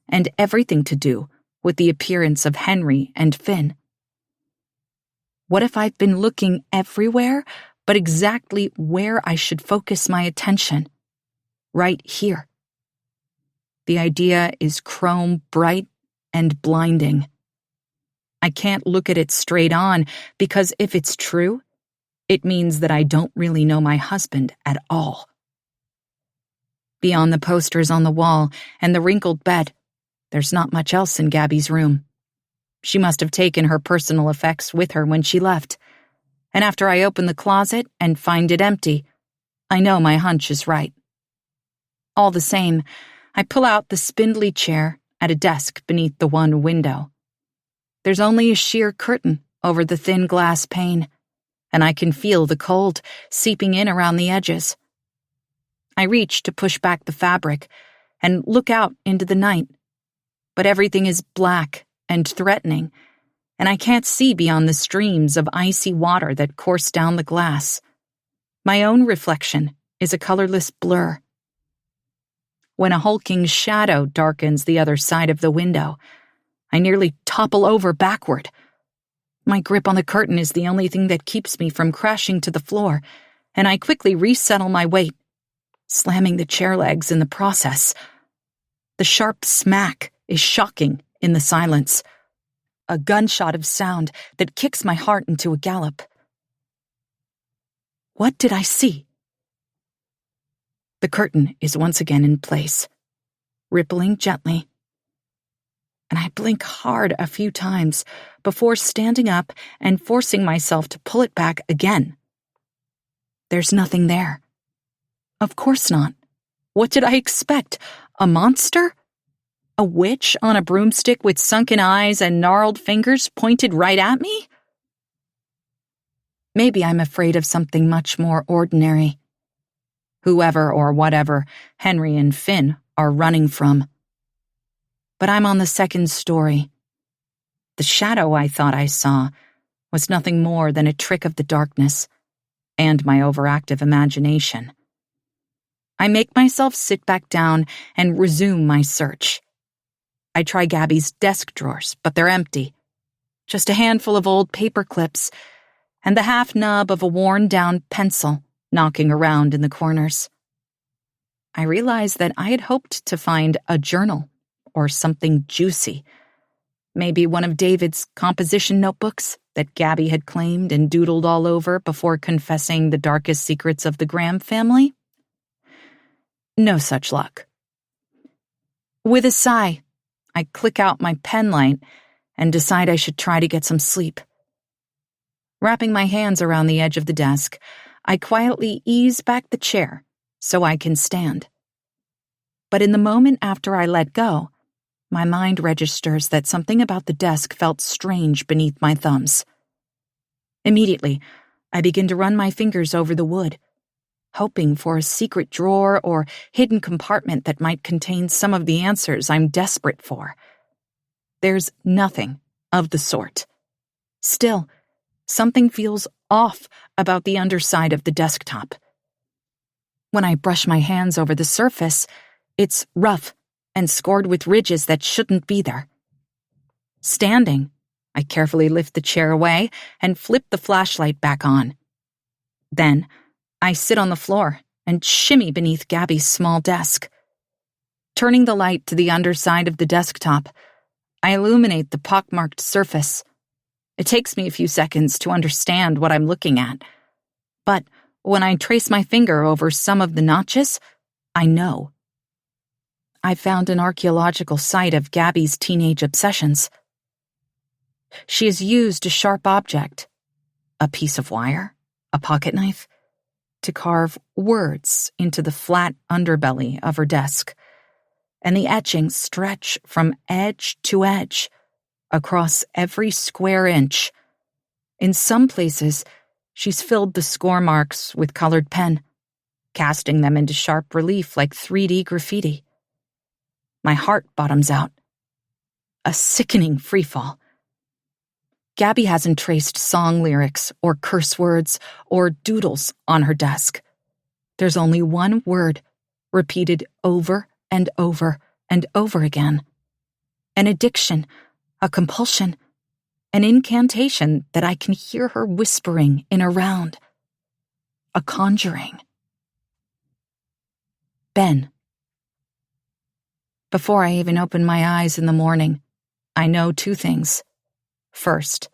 and everything to do with the appearance of Henry and Finn? What if I've been looking everywhere, but exactly where I should focus my attention? Right here. The idea is chrome bright and blinding. I can't look at it straight on, because if it's true, it means that I don't really know my husband at all. Beyond the posters on the wall and the wrinkled bed, there's not much else in Gabby's room. She must have taken her personal effects with her when she left. And after I open the closet and find it empty, I know my hunch is right. All the same, I pull out the spindly chair at a desk beneath the one window. There's only a sheer curtain over the thin glass pane, and I can feel the cold seeping in around the edges. I reach to push back the fabric and look out into the night, but everything is black and threatening, and I can't see beyond the streams of icy water that course down the glass. My own reflection is a colorless blur. when a hulking shadow darkens the other side of the window. I nearly topple over backward. My grip on the curtain is the only thing that keeps me from crashing to the floor, and I quickly resettle my weight, slamming the chair legs in the process. The sharp smack is shocking in the silence, a gunshot of sound that kicks my heart into a gallop. What did I see? The curtain is once again in place, rippling gently, and I blink hard a few times before standing up and forcing myself to pull it back again. There's nothing there. Of course not. What did I expect? A monster? A witch on a broomstick with sunken eyes and gnarled fingers pointed right at me? Maybe I'm afraid of something much more ordinary. Whoever or whatever Henry and Finn are running from. But I'm on the second story. The shadow I thought I saw was nothing more than a trick of the darkness and my overactive imagination. I make myself sit back down and resume my search. I try Gabby's desk drawers, but they're empty. Just a handful of old paper clips and the half nub of a worn-down pencil knocking around in the corners. I realized that I had hoped to find a journal or something juicy. Maybe one of David's composition notebooks that Gabby had claimed and doodled all over before confessing the darkest secrets of the Graham family. No such luck. With a sigh, I click out my pen light and decide I should try to get some sleep. Wrapping my hands around the edge of the desk, I quietly ease back the chair so I can stand. But in the moment after I let go, my mind registers that something about the desk felt strange beneath my thumbs. Immediately, I begin to run my fingers over the wood, hoping for a secret drawer or hidden compartment that might contain some of the answers I'm desperate for. There's nothing of the sort. Still, something feels off about the underside of the desktop. When I brush my hands over the surface, it's rough and scored with ridges that shouldn't be there. Standing, I carefully lift the chair away and flip the flashlight back on. Then, I sit on the floor and shimmy beneath Gabby's small desk. Turning the light to the underside of the desktop, I illuminate the pockmarked surface. It takes me a few seconds to understand what I'm looking at. But when I trace my finger over some of the notches, I know. I found an archaeological site of Gabby's teenage obsessions. She has used a sharp object, a piece of wire, a pocket knife, to carve words into the flat underbelly of her desk, and the etchings stretch from edge to edge, across every square inch. In some places, she's filled the score marks with colored pen, casting them into sharp relief like 3D graffiti. My heart bottoms out. A sickening freefall. Gabby hasn't traced song lyrics or curse words or doodles on her desk. There's only one word, repeated over and over and over again. An addiction, a compulsion, an incantation that I can hear her whispering in a round. A conjuring. Ben. Before I even open my eyes in the morning, I know two things. First,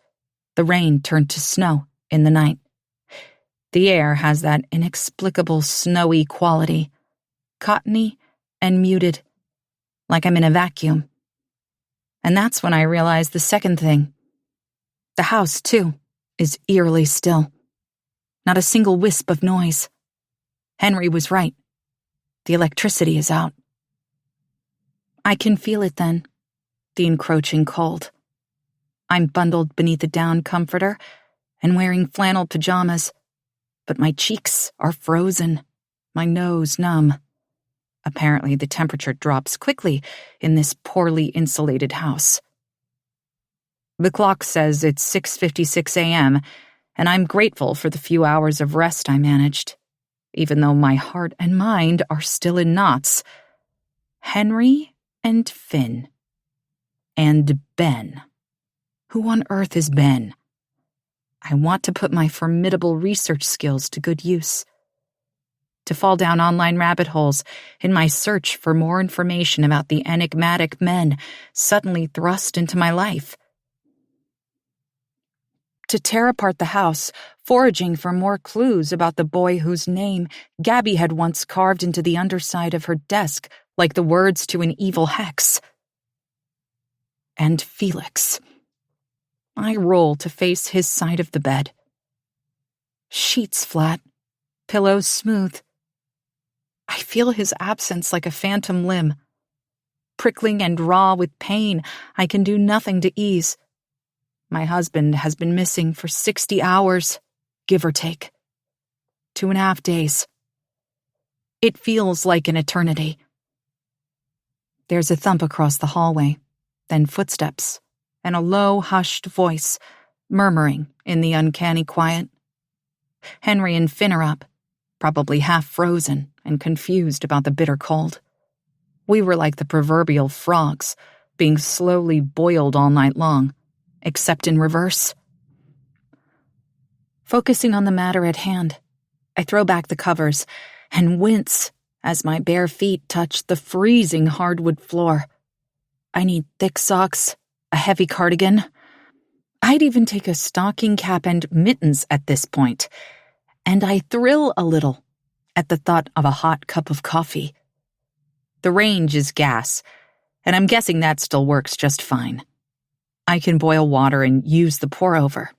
the rain turned to snow in the night. The air has that inexplicable snowy quality, cottony and muted, like I'm in a vacuum. And that's when I realize the second thing. The house, too, is eerily still. Not a single wisp of noise. Henry was right. The electricity is out. I can feel it then, the encroaching cold. I'm bundled beneath a down comforter and wearing flannel pajamas, but my cheeks are frozen, my nose numb. Apparently, the temperature drops quickly in this poorly insulated house. The clock says it's 6:56 a.m., and I'm grateful for the few hours of rest I managed, even though my heart and mind are still in knots. Henry and Finn. And Ben. Who on earth is Ben? I want to put my formidable research skills to good use. To fall down online rabbit holes in my search for more information about the enigmatic men suddenly thrust into my life. To tear apart the house, foraging for more clues about the boy whose name Gabby had once carved into the underside of her desk like the words to an evil hex. And Felix. I roll to face his side of the bed. Sheets flat, pillows smooth. I feel his absence like a phantom limb. Prickling and raw with pain, I can do nothing to ease. My husband has been missing for 60 hours, give or take. 2.5 days. It feels like an eternity. There's a thump across the hallway, then footsteps, and a low, hushed voice, murmuring in the uncanny quiet. Henry and Finn are up, probably half frozen and confused about the bitter cold. We were like the proverbial frogs, being slowly boiled all night long, except in reverse. Focusing on the matter at hand, I throw back the covers and wince as my bare feet touch the freezing hardwood floor. I need thick socks, a heavy cardigan. I'd even take a stocking cap and mittens at this point, and I thrill a little at the thought of a hot cup of coffee. The range is gas, and I'm guessing that still works just fine. I can boil water and use the pour-over.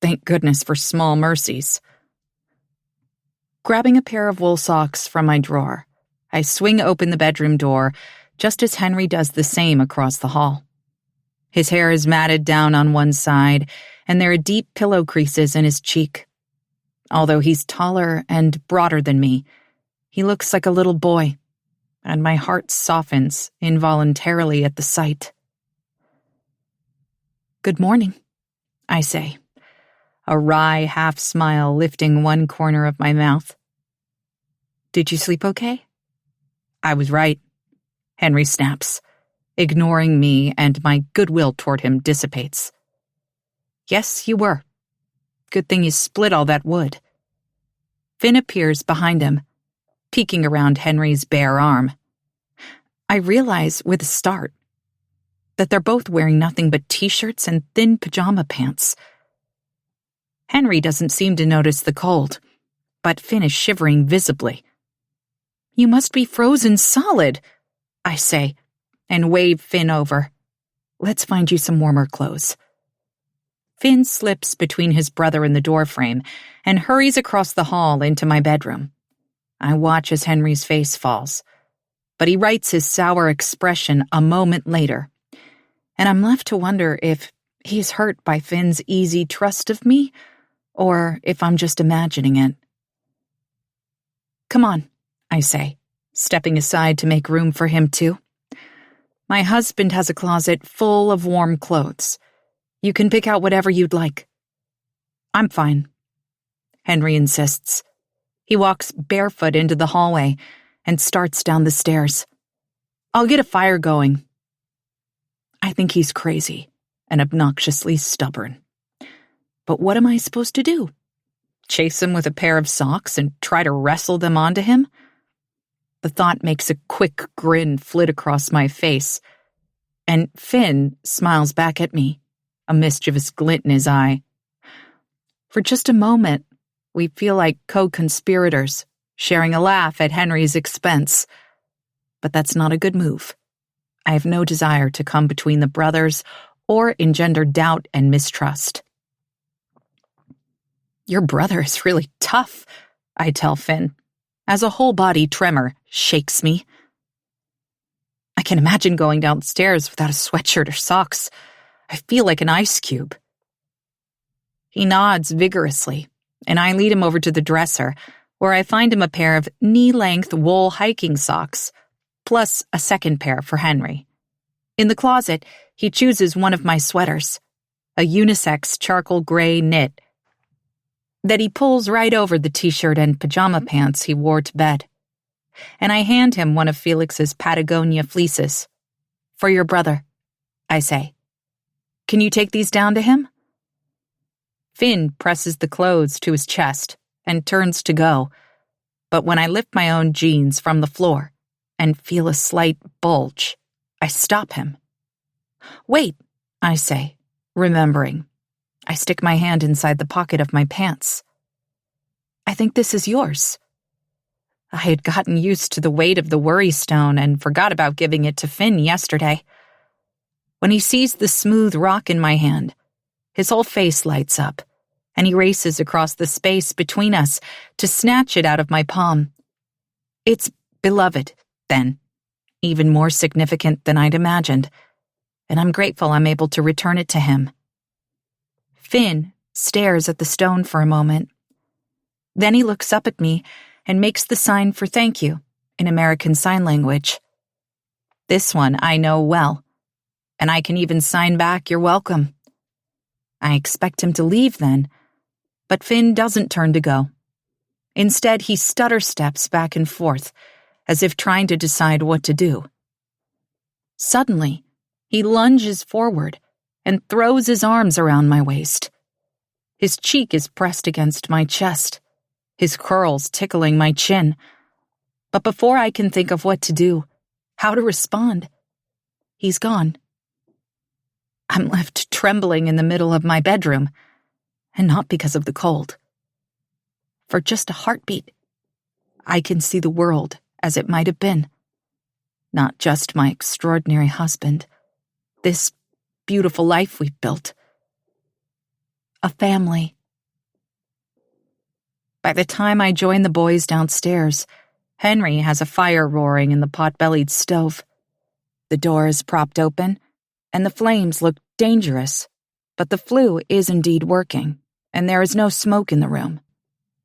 Thank goodness for small mercies. Grabbing a pair of wool socks from my drawer, I swing open the bedroom door just as Henry does the same across the hall. His hair is matted down on one side, and there are deep pillow creases in his cheek. Although he's taller and broader than me, he looks like a little boy, and my heart softens involuntarily at the sight. "Good morning," I say, a wry half-smile lifting one corner of my mouth. "Did you sleep okay?" "I was right," Henry snaps, ignoring me, and my goodwill toward him dissipates. "Yes, you were. Good thing you split all that wood." Finn appears behind him, peeking around Henry's bare arm. I realize with a start that they're both wearing nothing but t-shirts and thin pajama pants. Henry doesn't seem to notice the cold, but Finn is shivering visibly. "You must be frozen solid," I say, and wave Finn over. "Let's find you some warmer clothes." Finn slips between his brother and the doorframe and hurries across the hall into my bedroom. I watch as Henry's face falls, but he rights his sour expression a moment later, and I'm left to wonder if he's hurt by Finn's easy trust of me, or if I'm just imagining it. "Come on," I say, stepping aside to make room for him too. "My husband has a closet full of warm clothes. You can pick out whatever you'd like." "I'm fine," Henry insists. He walks barefoot into the hallway and starts down the stairs. "I'll get a fire going." I think he's crazy and obnoxiously stubborn. But what am I supposed to do? Chase him with a pair of socks and try to wrestle them onto him? The thought makes a quick grin flit across my face, and Finn smiles back at me, a mischievous glint in his eye. For just a moment, we feel like co-conspirators, sharing a laugh at Henry's expense. But that's not a good move. I have no desire to come between the brothers or engender doubt and mistrust. "Your brother is really tough," I tell Finn, as a whole-body tremor shakes me. I can imagine going downstairs without a sweatshirt or socks. I feel like an ice cube. He nods vigorously, and I lead him over to the dresser, where I find him a pair of knee-length wool hiking socks, plus a second pair for Henry. In the closet, he chooses one of my sweaters, a unisex charcoal gray knit, that he pulls right over the t-shirt and pajama pants he wore to bed. and I hand him one of Felix's Patagonia fleeces. "For your brother," I say. "Can you take these down to him?" Finn presses the clothes to his chest and turns to go, but when I lift my own jeans from the floor and feel a slight bulge, I stop him. "Wait," I say, remembering. I stick my hand inside the pocket of my pants. "I think this is yours." I had gotten used to the weight of the worry stone and forgot about giving it to Finn yesterday. When he sees the smooth rock in my hand, his whole face lights up, and he races across the space between us to snatch it out of my palm. It's beloved, then, even more significant than I'd imagined, and I'm grateful I'm able to return it to him. Finn stares at the stone for a moment. Then he looks up at me and makes the sign for thank you in American Sign Language. This one I know well, and I can even sign back "You're welcome." I expect him to leave then, but Finn doesn't turn to go. Instead, he stutter steps back and forth, as if trying to decide what to do. Suddenly, he lunges forward and throws his arms around my waist. His cheek is pressed against my chest, his curls tickling my chin. But before I can think of what to do, how to respond, he's gone. I'm left trembling in the middle of my bedroom, and not because of the cold. For just a heartbeat, I can see the world as it might have been. Not just my extraordinary husband, this beautiful life we've built. A family. By the time I join the boys downstairs, Henry has a fire roaring in the pot-bellied stove. The door is propped open, and the flames look dangerous, but the flue is indeed working, and there is no smoke in the room,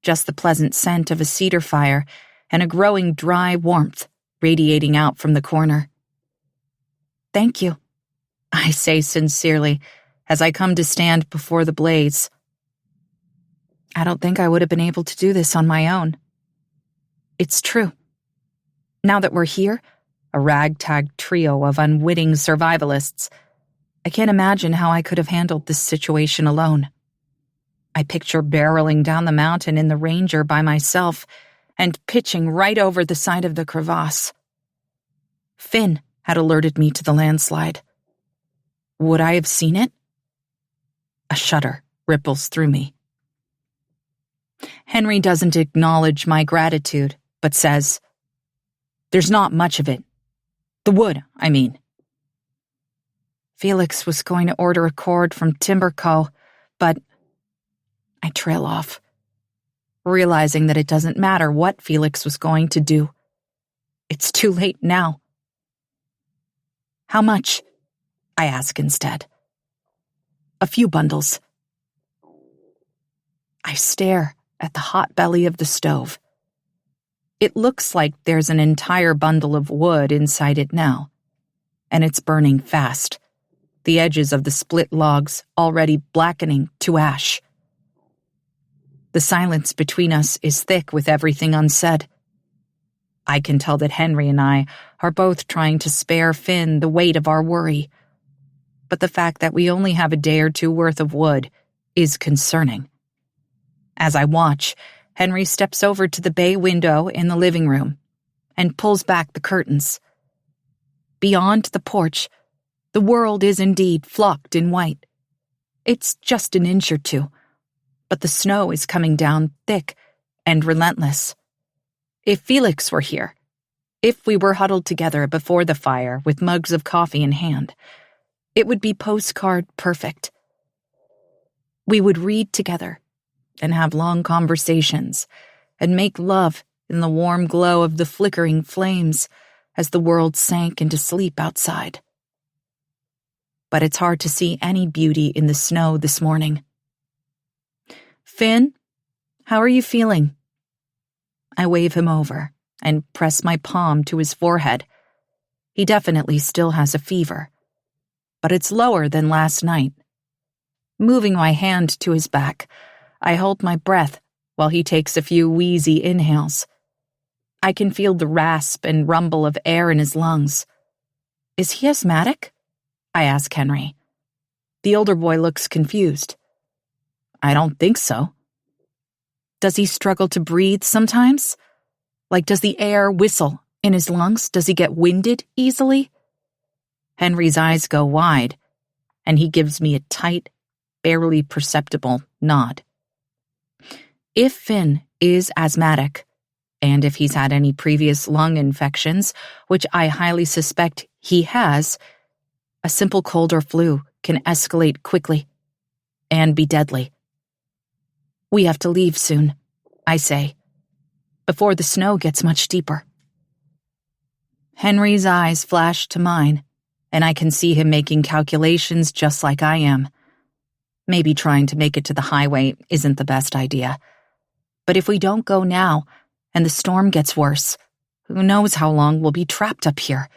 just the pleasant scent of a cedar fire and a growing dry warmth radiating out from the corner. "Thank you," I say sincerely as I come to stand before the blaze. I don't think I would have been able to do this on my own. It's true. Now that we're here, a ragtag trio of unwitting survivalists, I can't imagine how I could have handled this situation alone. I picture barreling down the mountain in the Ranger by myself and pitching right over the side of the crevasse. Finn had alerted me to the landslide. Would I have seen it? A shudder ripples through me. Henry doesn't acknowledge my gratitude, but says, "There's not much of it. The wood, I mean." Felix was going to order a cord from Timber Co., but I trail off, realizing that it doesn't matter what Felix was going to do. It's too late now. "How much?" I ask instead. "A few bundles." I stare at the hot belly of the stove. It looks like there's an entire bundle of wood inside it now, and it's burning fast, the edges of the split logs already blackening to ash. The silence between us is thick with everything unsaid. I can tell that Henry and I are both trying to spare Finn the weight of our worry, but the fact that we only have a day or two worth of wood is concerning. As I watch, Henry steps over to the bay window in the living room and pulls back the curtains. Beyond the porch, the world is indeed flocked in white. It's just an inch or two, but the snow is coming down thick and relentless. If Felix were here, if we were huddled together before the fire with mugs of coffee in hand, it would be postcard perfect. We would read together and have long conversations and make love in the warm glow of the flickering flames as the world sank into sleep outside. But it's hard to see any beauty in the snow this morning. "Finn, how are you feeling?" I wave him over and press my palm to his forehead. He definitely still has a fever, but it's lower than last night. Moving my hand to his back, I hold my breath while he takes a few wheezy inhales. I can feel the rasp and rumble of air in his lungs. Is he asthmatic? I ask Henry. The older boy looks confused. I don't think so. Does he struggle to breathe sometimes? Like, does the air whistle in his lungs? Does he get winded easily? Henry's eyes go wide, and he gives me a tight, barely perceptible nod. If Finn is asthmatic, and if he's had any previous lung infections, which I highly suspect he has, a simple cold or flu can escalate quickly and be deadly. We have to leave soon, I say, before the snow gets much deeper. Henry's eyes flash to mine, and I can see him making calculations just like I am. Maybe trying to make it to the highway isn't the best idea. But if we don't go now, and the storm gets worse, who knows how long we'll be trapped up here.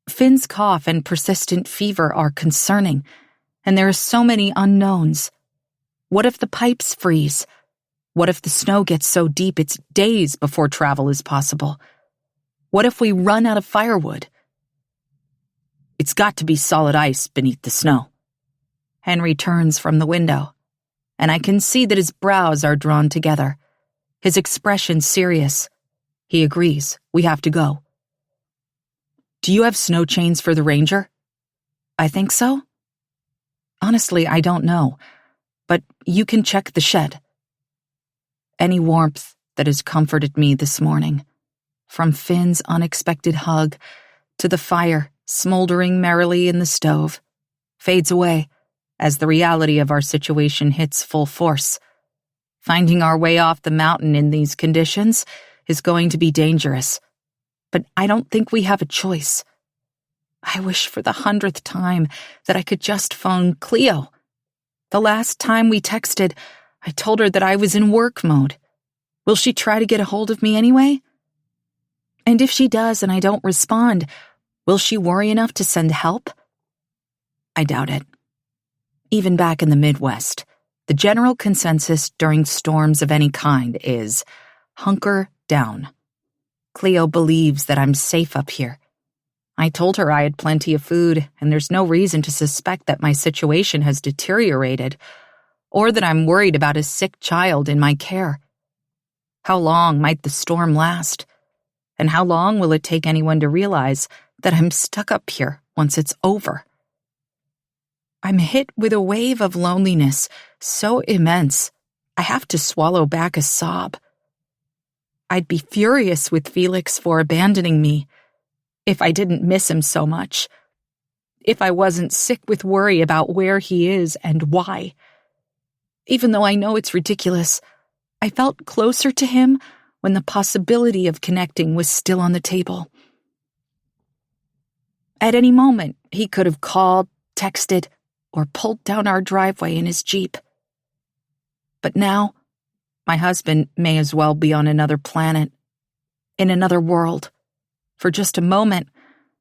Finn's cough and persistent fever are concerning, and there are so many unknowns. What if the pipes freeze? What if the snow gets so deep it's days before travel is possible? What if we run out of firewood? It's got to be solid ice beneath the snow. Henry turns from the window, and I can see that his brows are drawn together. His expression serious. He agrees. We have to go. Do you have snow chains for the Ranger? I think so. Honestly, I don't know, but you can check the shed. Any warmth that has comforted me this morning, from Finn's unexpected hug to the fire smoldering merrily in the stove, fades away as the reality of our situation hits full force. Finding our way off the mountain in these conditions is going to be dangerous, but I don't think we have a choice. I wish for the 100th time that I could just phone Cleo. The last time we texted, I told her that I was in work mode. Will she try to get a hold of me anyway? And if she does and I don't respond, will she worry enough to send help? I doubt it. Even back in the Midwest, the general consensus during storms of any kind is hunker down. Cleo believes that I'm safe up here. I told her I had plenty of food, and there's no reason to suspect that my situation has deteriorated, or that I'm worried about a sick child in my care. How long might the storm last? And how long will it take anyone to realize that I'm stuck up here once it's over? I'm hit with a wave of loneliness so immense, I have to swallow back a sob. I'd be furious with Felix for abandoning me if I didn't miss him so much, if I wasn't sick with worry about where he is and why. Even though I know it's ridiculous, I felt closer to him when the possibility of connecting was still on the table. At any moment, he could have called, texted, or pulled down our driveway in his Jeep. But now, my husband may as well be on another planet, in another world. For just a moment,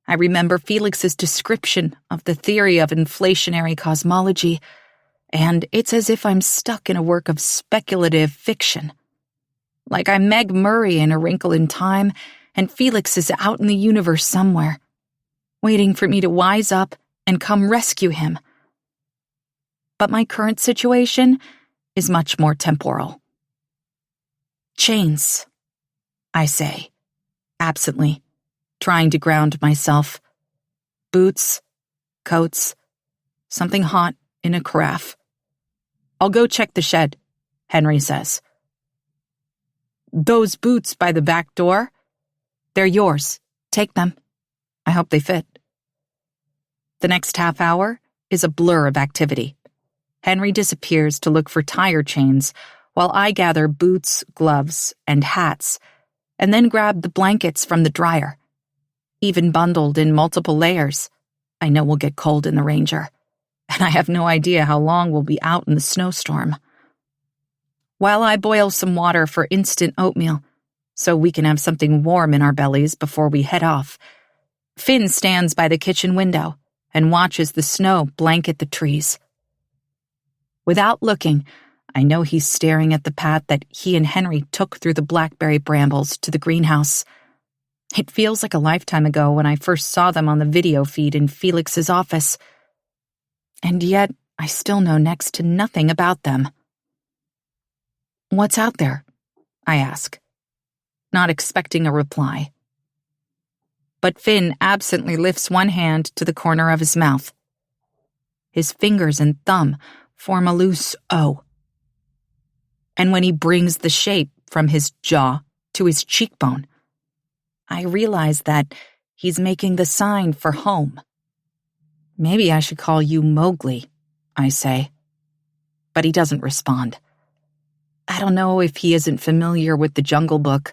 I remember Felix's description of the theory of inflationary cosmology, and it's as if I'm stuck in a work of speculative fiction. Like I'm Meg Murray in A Wrinkle in Time, and Felix is out in the universe somewhere, waiting for me to wise up and come rescue him. But my current situation is much more temporal. Chains, I say, absently, trying to ground myself. Boots, coats, something hot in a carafe. I'll go check the shed, Henry says. Those boots by the back door? They're yours. Take them. I hope they fit. The next half hour is a blur of activity. Henry disappears to look for tire chains while I gather boots, gloves, and hats, and then grab the blankets from the dryer. Even bundled in multiple layers, I know we'll get cold in the Ranger, and I have no idea how long we'll be out in the snowstorm. While I boil some water for instant oatmeal, so we can have something warm in our bellies before we head off, Finn stands by the kitchen window and watches the snow blanket the trees. Without looking, I know he's staring at the path that he and Henry took through the blackberry brambles to the greenhouse. It feels like a lifetime ago when I first saw them on the video feed in Felix's office. And yet, I still know next to nothing about them. "What's out there?" I ask, not expecting a reply. But Finn absently lifts one hand to the corner of his mouth. His fingers and thumb form a loose O. And when he brings the shape from his jaw to his cheekbone, I realize that he's making the sign for home. "Maybe I should call you Mowgli," I say. But he doesn't respond. I don't know if he isn't familiar with the Jungle Book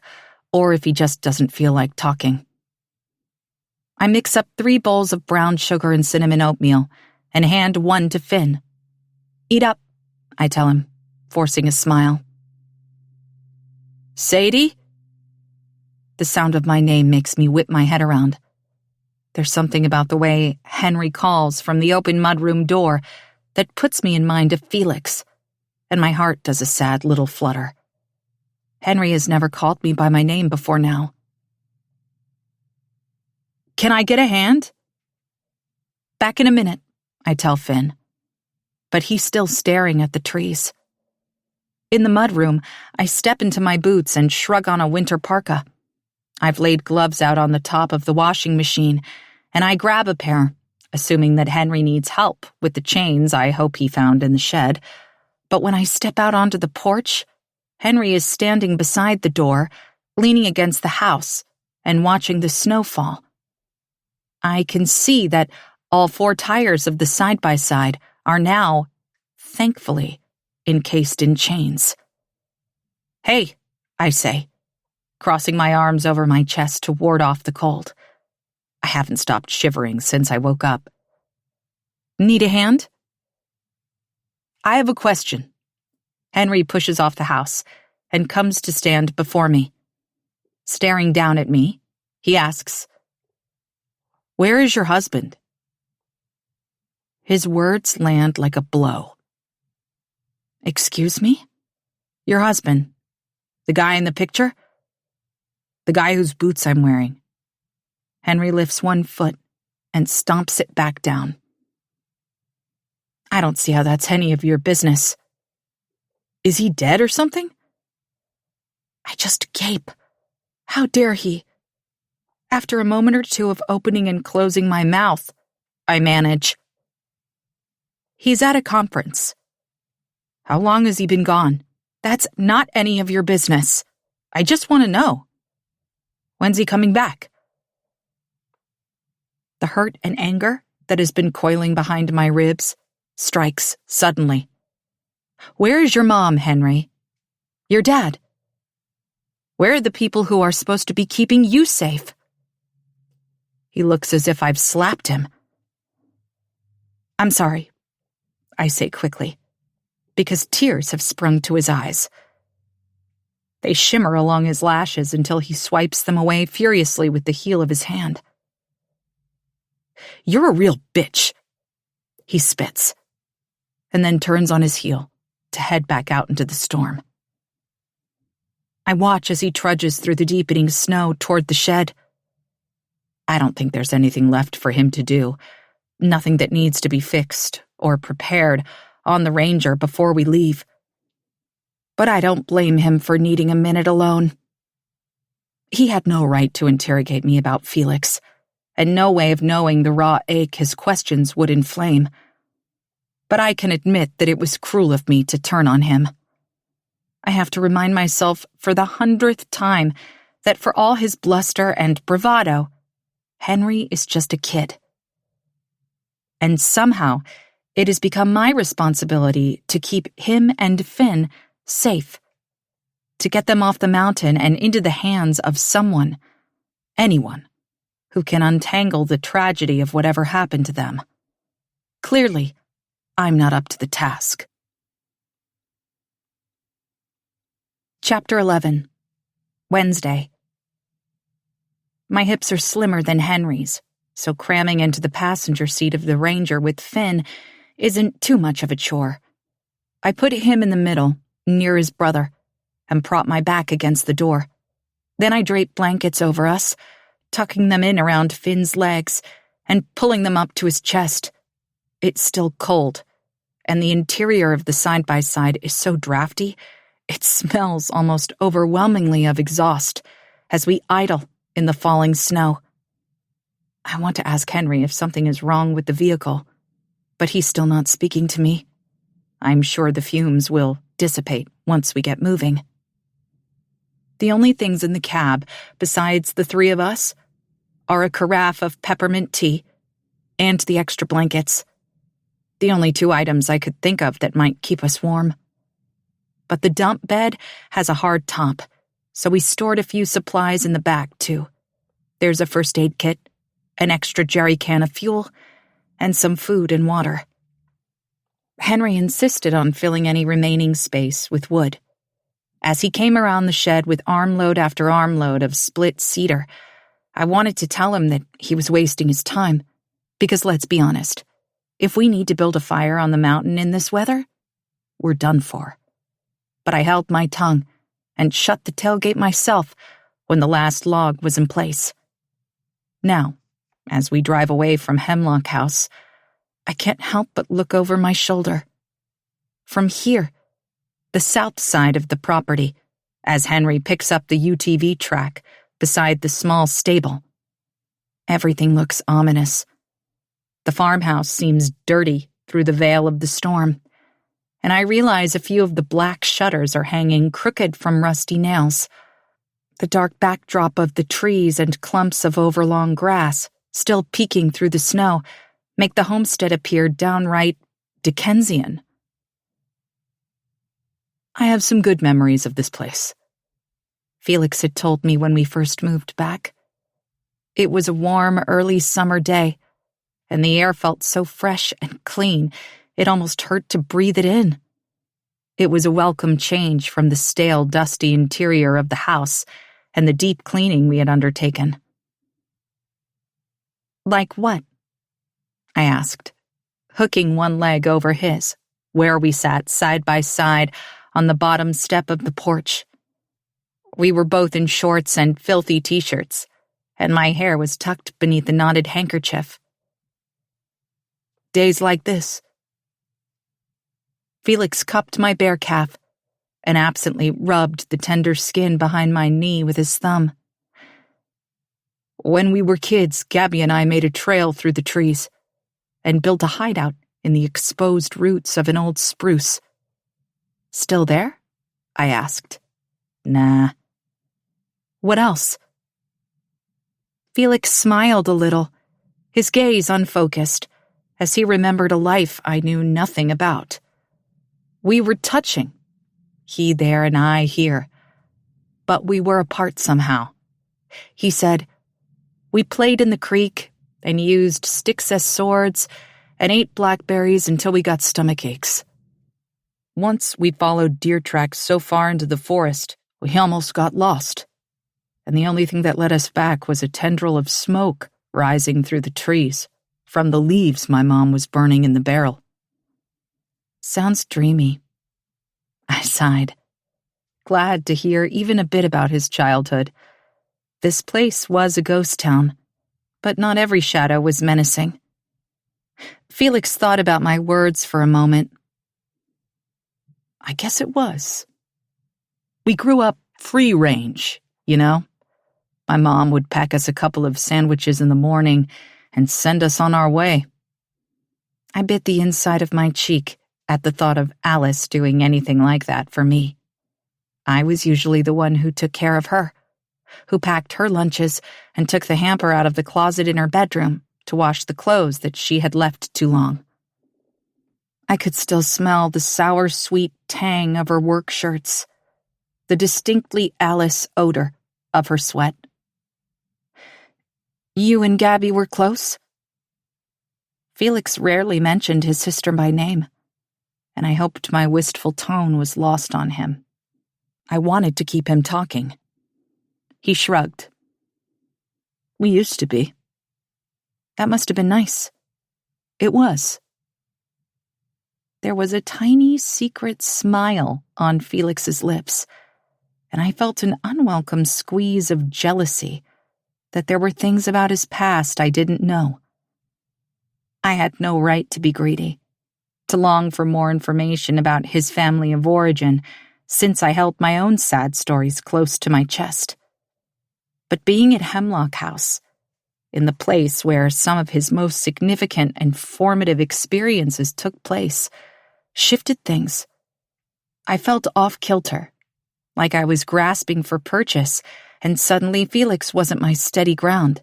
or if he just doesn't feel like talking. I mix up 3 bowls of brown sugar and cinnamon oatmeal and hand one to Finn. "Eat up," I tell him, forcing a smile. "Sadie?" The sound of my name makes me whip my head around. There's something about the way Henry calls from the open mudroom door that puts me in mind of Felix, and my heart does a sad little flutter. Henry has never called me by my name before now. "Can I get a hand?" "Back in a minute," I tell Finn. But he's still staring at the trees. In the mudroom, I step into my boots and shrug on a winter parka. I've laid gloves out on the top of the washing machine, and I grab a pair, assuming that Henry needs help with the chains I hope he found in the shed. But when I step out onto the porch, Henry is standing beside the door, leaning against the house and watching the snow fall. I can see that all 4 tires of the side-by-side are now, thankfully, encased in chains. "Hey," I say, crossing my arms over my chest to ward off the cold. I haven't stopped shivering since I woke up. "Need a hand?" "I have a question." Henry pushes off the house and comes to stand before me. Staring down at me, he asks, "Where is your husband?" His words land like a blow. "Excuse me? Your husband? The guy in the picture?" "The guy whose boots I'm wearing." Henry lifts one foot and stomps it back down. "I don't see how that's any of your business. Is he dead or something?" I just gape. How dare he? After a moment or two of opening and closing my mouth, I manage. "He's at a conference." "How long has he been gone?" "That's not any of your business. I just want to know." "When's he coming back?" The hurt and anger that has been coiling behind my ribs strikes suddenly. "Where is your mom, Henry? Your dad? Where are the people who are supposed to be keeping you safe?" He looks as if I've slapped him. "I'm sorry," I say quickly, because tears have sprung to his eyes. They shimmer along his lashes until he swipes them away furiously with the heel of his hand. "You're a real bitch," he spits, and then turns on his heel to head back out into the storm. I watch as he trudges through the deepening snow toward the shed. I don't think there's anything left for him to do, nothing that needs to be fixed or prepared on the Ranger before we leave. But I don't blame him for needing a minute alone. He had no right to interrogate me about Felix, and no way of knowing the raw ache his questions would inflame. But I can admit that it was cruel of me to turn on him. I have to remind myself for the 100th time that for all his bluster and bravado, Henry is just a kid. And somehow, it has become my responsibility to keep him and Finn safe, to get them off the mountain and into the hands of someone, anyone, who can untangle the tragedy of whatever happened to them. Clearly, I'm not up to the task. Chapter 11. Wednesday. My hips are slimmer than Henry's, so cramming into the passenger seat of the Ranger with Finn isn't too much of a chore. I put him in the middle, near his brother, and propped my back against the door. Then I draped blankets over us, tucking them in around Finn's legs and pulling them up to his chest. It's still cold, and the interior of the side-by-side is so drafty, it smells almost overwhelmingly of exhaust as we idle in the falling snow. I want to ask Henry if something is wrong with the vehicle, but he's still not speaking to me. I'm sure the fumes will dissipate once we get moving. The only things in the cab, besides the three of us, are a carafe of peppermint tea and the extra blankets. The only two items I could think of that might keep us warm. But the dump bed has a hard top, so we stored a few supplies in the back, too. There's a first aid kit, an extra jerry can of fuel, and some food and water. Henry insisted on filling any remaining space with wood. As he came around the shed with armload after armload of split cedar, I wanted to tell him that he was wasting his time, because let's be honest, if we need to build a fire on the mountain in this weather, we're done for. But I held my tongue and shut the tailgate myself when the last log was in place. Now, as we drive away from Hemlock House, I can't help but look over my shoulder. From here, the south side of the property, as Henry picks up the UTV track beside the small stable. Everything looks ominous. The farmhouse seems dirty through the veil of the storm, and I realize a few of the black shutters are hanging crooked from rusty nails. The dark backdrop of the trees and clumps of overlong grass, still peeking through the snow, make the homestead appear downright Dickensian. I have some good memories of this place. Felix had told me when we first moved back. It was a warm, early summer day, and the air felt so fresh and clean, it almost hurt to breathe it in. It was a welcome change from the stale, dusty interior of the house and the deep cleaning we had undertaken. Like what? I asked, hooking one leg over his, where we sat side by side on the bottom step of the porch. We were both in shorts and filthy t-shirts, and my hair was tucked beneath a knotted handkerchief. Days like this. Felix cupped my bare calf and absently rubbed the tender skin behind my knee with his thumb. When we were kids, Gabby and I made a trail through the trees and built a hideout in the exposed roots of an old spruce. Still there? I asked. Nah. What else? Felix smiled a little, his gaze unfocused, as he remembered a life I knew nothing about. We were touching, he there and I here, but we were apart somehow. He said, we played in the creek and used sticks as swords and ate blackberries until we got stomach aches. Once we followed deer tracks so far into the forest, we almost got lost, and the only thing that led us back was a tendril of smoke rising through the trees from the leaves my mom was burning in the barrel. Sounds dreamy. I sighed, glad to hear even a bit about his childhood. This place was a ghost town, but not every shadow was menacing. Felix thought about my words for a moment. I guess it was. We grew up free range, you know? My mom would pack us a couple of sandwiches in the morning and send us on our way. I bit the inside of my cheek at the thought of Alice doing anything like that for me. I was usually the one who took care of her, who packed her lunches and took the hamper out of the closet in her bedroom to wash the clothes that she had left too long. I could still smell the sour, sweet tang of her work shirts, the distinctly Alice odor of her sweat. You and Gabby were close? Felix rarely mentioned his sister by name, and I hoped my wistful tone was lost on him. I wanted to keep him talking. He shrugged. We used to be. That must have been nice. It was. there was a tiny secret smile on Felix's lips, and I felt an unwelcome squeeze of jealousy that there were things about his past I didn't know. I had no right to be greedy, to long for more information about his family of origin, since I held my own sad stories close to my chest. But being at Hemlock House, in the place where some of his most significant and formative experiences took place, shifted things. I felt off-kilter, like I was grasping for purchase, and suddenly Felix wasn't my steady ground.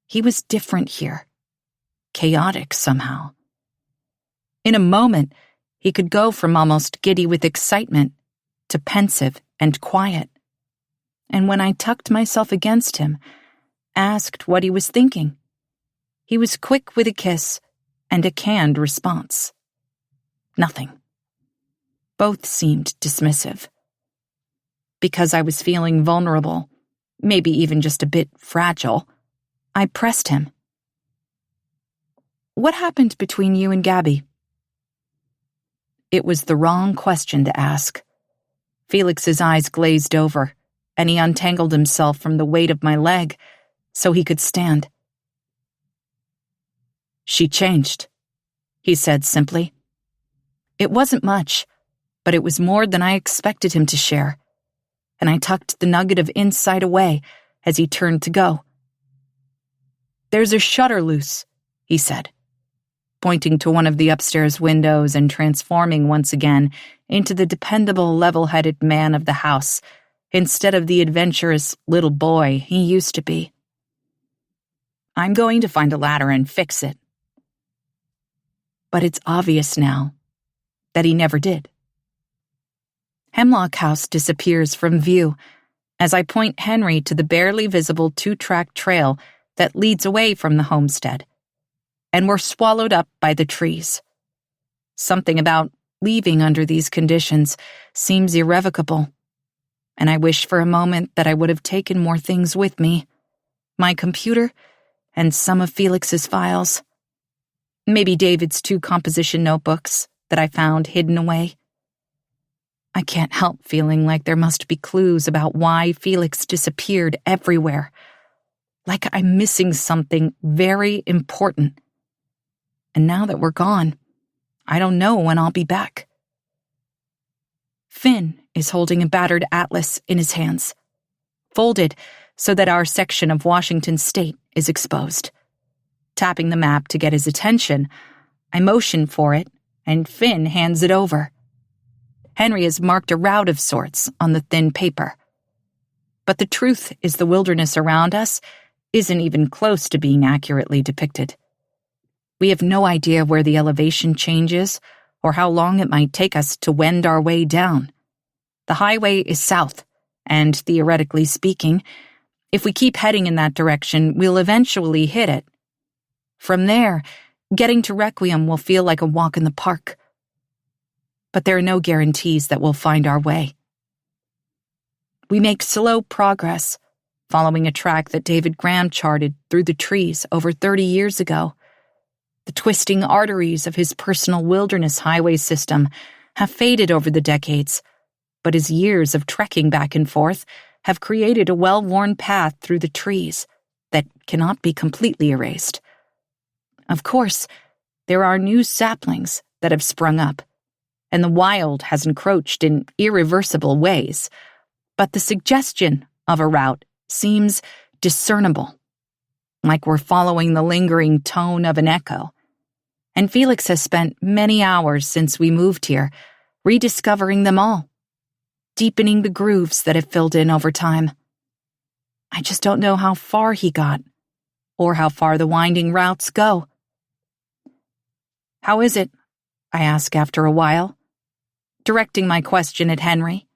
He was different here, chaotic somehow. In a moment, he could go from almost giddy with excitement to pensive and quiet. And when I tucked myself against him, asked what he was thinking, he was quick with a kiss and a canned response. Nothing. Both seemed dismissive. Because I was feeling vulnerable, maybe even just a bit fragile, I pressed him. "What happened between you and Gabby?" It was the wrong question to ask. Felix's eyes glazed over, and he untangled himself from the weight of my leg so he could stand. "She changed," he said simply. It wasn't much, but it was more than I expected him to share, and I tucked the nugget of insight away as he turned to go. "There's a shutter loose," he said, pointing to one of the upstairs windows and transforming once again into the dependable, level-headed man of the house, instead of the adventurous little boy he used to be. "I'm going to find a ladder and fix it." But it's obvious now that he never did. Hemlock House disappears from view as I point Henry to the barely visible 2-track trail that leads away from the homestead, and we're swallowed up by the trees. Something about leaving under these conditions seems irrevocable, and I wish for a moment that I would have taken more things with me, my computer and some of Felix's files. Maybe David's 2 composition notebooks that I found hidden away. I can't help feeling like there must be clues about why Felix disappeared everywhere, like I'm missing something very important. And now that we're gone, I don't know when I'll be back. Finn is holding a battered atlas in his hands, folded so that our section of Washington state is exposed. Tapping the map to get his attention, I motion for it, and Finn hands it over. Henry has marked a route of sorts on the thin paper. But the truth is the wilderness around us isn't even close to being accurately depicted. We have no idea where the elevation changes or how long it might take us to wend our way down. The highway is south, and theoretically speaking, if we keep heading in that direction, we'll eventually hit it. From there, getting to Requiem will feel like a walk in the park. But there are no guarantees that we'll find our way. We make slow progress, following a track that David Graham charted through the trees over 30 years ago. The twisting arteries of his personal wilderness highway system have faded over the decades, but his years of trekking back and forth have created a well-worn path through the trees that cannot be completely erased. Of course, there are new saplings that have sprung up, and the wild has encroached in irreversible ways, but the suggestion of a route seems discernible, like we're following the lingering tone of an echo. And Felix has spent many hours since we moved here, rediscovering them all, deepening the grooves that have filled in over time. I just don't know how far he got, or how far the winding routes go. "How is it?" I ask after a while, directing my question at Henry.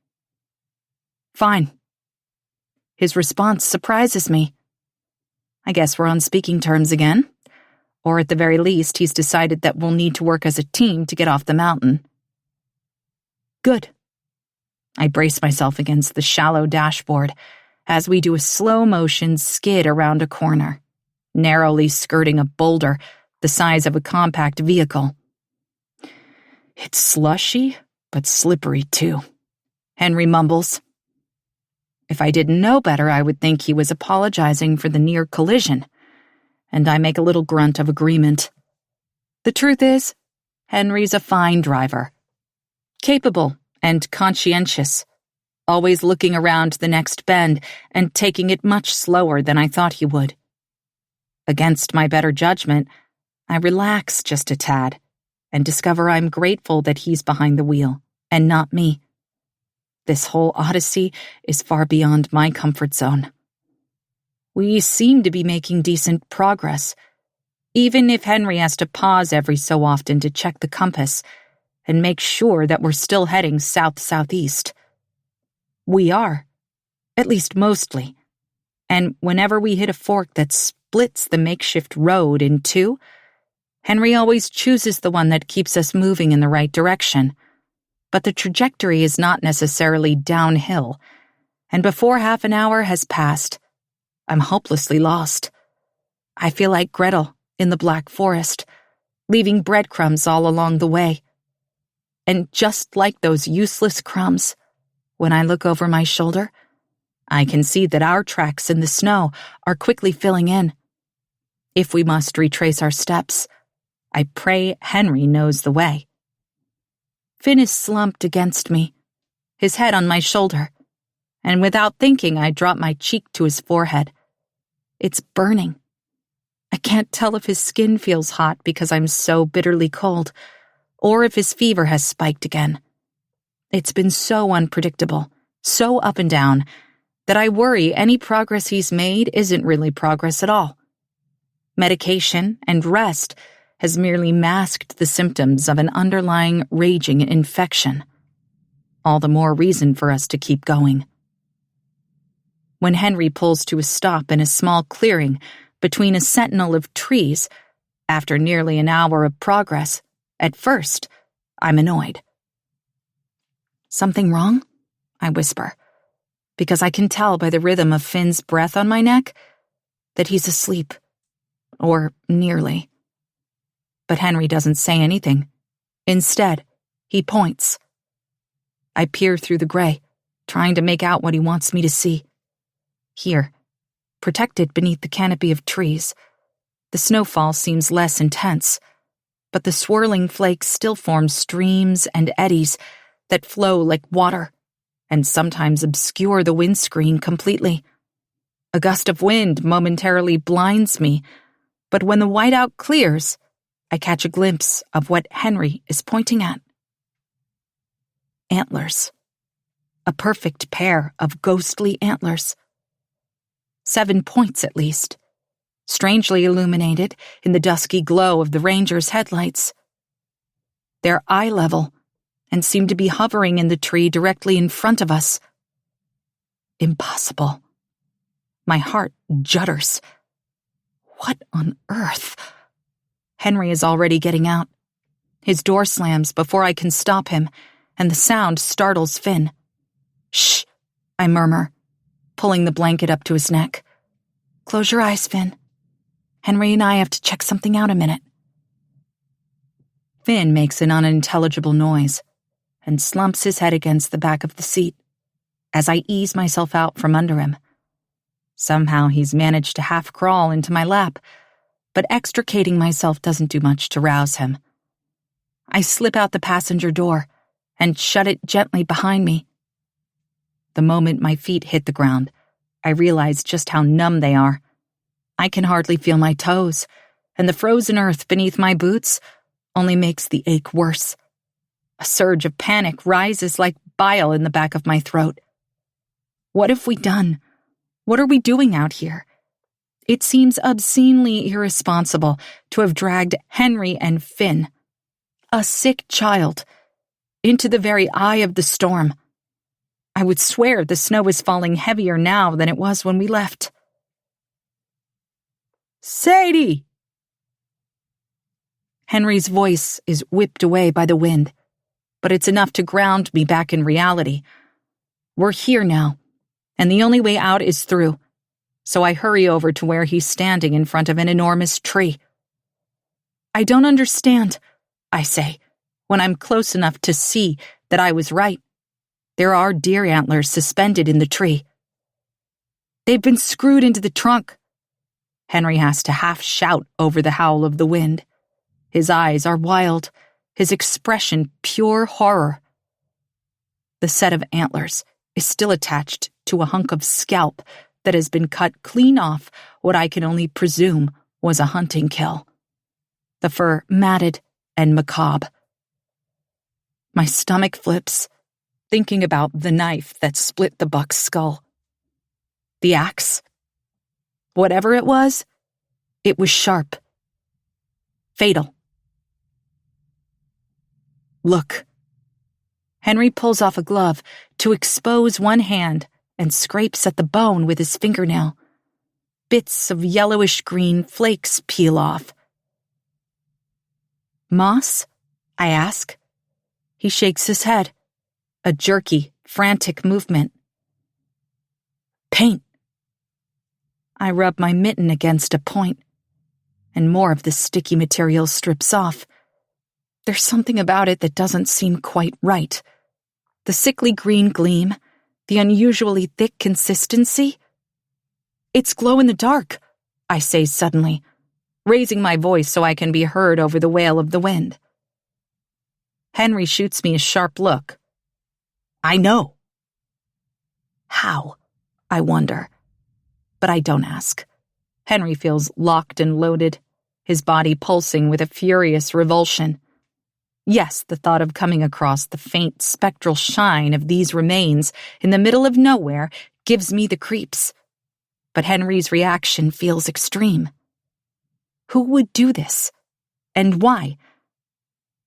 "Fine." His response surprises me. I guess we're on speaking terms again. Or at the very least, he's decided that we'll need to work as a team to get off the mountain. Good. I brace myself against the shallow dashboard as we do a slow-motion skid around a corner, narrowly skirting a boulder the size of a compact vehicle. It's slushy, but slippery too, Henry mumbles. If I didn't know better, I would think he was apologizing for the near collision, and I make a little grunt of agreement. The truth is, Henry's a fine driver. Capable and conscientious, always looking around the next bend and taking it much slower than I thought he would. Against my better judgment, I relax just a tad and discover I'm grateful that he's behind the wheel and not me. This whole odyssey is far beyond my comfort zone. We seem to be making decent progress, even if Henry has to pause every so often to check the compass and make sure that we're still heading south-southeast. We are, at least mostly, and whenever we hit a fork that splits the makeshift road in two, Henry always chooses the one that keeps us moving in the right direction. But the trajectory is not necessarily downhill, and before half an hour has passed, I'm hopelessly lost. I feel like Gretel in the Black Forest, leaving breadcrumbs all along the way. And just like those useless crumbs, when I look over my shoulder, I can see that our tracks in the snow are quickly filling in. If we must retrace our steps, I pray Henry knows the way. Finn is slumped against me, his head on my shoulder, and without thinking I drop my cheek to his forehead. It's burning. I can't tell if his skin feels hot because I'm so bitterly cold, or if his fever has spiked again. It's been so unpredictable, so up and down, that I worry any progress he's made isn't really progress at all. Medication and rest has merely masked the symptoms of an underlying raging infection. All the more reason for us to keep going. When Henry pulls to a stop in a small clearing between a sentinel of trees, after nearly an hour of progress, at first, I'm annoyed. Something wrong? I whisper, because I can tell by the rhythm of Finn's breath on my neck that he's asleep, or nearly. But Henry doesn't say anything. Instead, he points. I peer through the gray, trying to make out what he wants me to see. Here, protected beneath the canopy of trees, the snowfall seems less intense, but the swirling flakes still form streams and eddies that flow like water, and sometimes obscure the windscreen completely. A gust of wind momentarily blinds me, but when the whiteout clears, I catch a glimpse of what Henry is pointing at. Antlers. A perfect pair of ghostly antlers. 7 points at least, strangely illuminated in the dusky glow of the ranger's headlights. They're eye level and seem to be hovering in the tree directly in front of us. Impossible. My heart judders. What on earth? Henry is already getting out. His door slams before I can stop him, and the sound startles Finn. Shh, I murmur, pulling the blanket up to his neck. Close your eyes, Finn. Henry and I have to check something out a minute. Finn makes an unintelligible noise and slumps his head against the back of the seat as I ease myself out from under him. Somehow he's managed to half crawl into my lap, but extricating myself doesn't do much to rouse him. I slip out the passenger door and shut it gently behind me. The moment my feet hit the ground, I realize just how numb they are. I can hardly feel my toes, and the frozen earth beneath my boots only makes the ache worse. A surge of panic rises like bile in the back of my throat. What have we done? What are we doing out here? It seems obscenely irresponsible to have dragged Henry and Finn, a sick child, into the very eye of the storm. I would swear the snow is falling heavier now than it was when we left. Sadie! Henry's voice is whipped away by the wind, but it's enough to ground me back in reality. We're here now, and the only way out is through, so I hurry over to where he's standing in front of an enormous tree. I don't understand, I say, when I'm close enough to see that I was right. There are deer antlers suspended in the tree. They've been screwed into the trunk. Henry has to half shout over the howl of the wind. His eyes are wild, his expression pure horror. The set of antlers is still attached to a hunk of scalp that has been cut clean off what I can only presume was a hunting kill. The fur matted and macabre. My stomach flips, thinking about the knife that split the buck's skull. The axe. Whatever it was sharp. Fatal. Look. Henry pulls off a glove to expose one hand and scrapes at the bone with his fingernail. Bits of yellowish-green flakes peel off. Moss? I ask. He shakes his head. A jerky, frantic movement. Paint. I rub my mitten against a point, and more of the sticky material strips off. There's something about it that doesn't seem quite right. The sickly green gleam, the unusually thick consistency. It's glow in the dark, I say suddenly, raising my voice so I can be heard over the wail of the wind. Henry shoots me a sharp look. I know. How? I wonder. But I don't ask. Henry feels locked and loaded, his body pulsing with a furious revulsion. Yes, the thought of coming across the faint spectral shine of these remains in the middle of nowhere gives me the creeps. But Henry's reaction feels extreme. Who would do this? And why?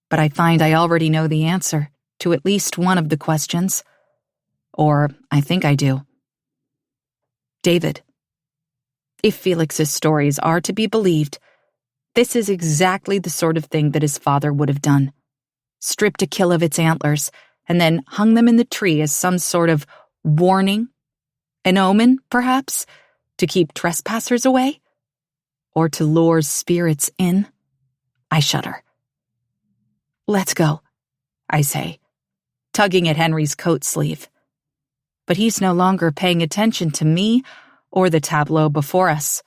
But I find I already know the answer to at least one of the questions. Or I think I do. David. If Felix's stories are to be believed, this is exactly the sort of thing that his father would have done. Stripped a kill of its antlers, and then hung them in the tree as some sort of warning? An omen, perhaps, to keep trespassers away? Or to lure spirits in? I shudder. Let's go, I say, tugging at Henry's coat sleeve. But he's no longer paying attention to me or the tableau before us.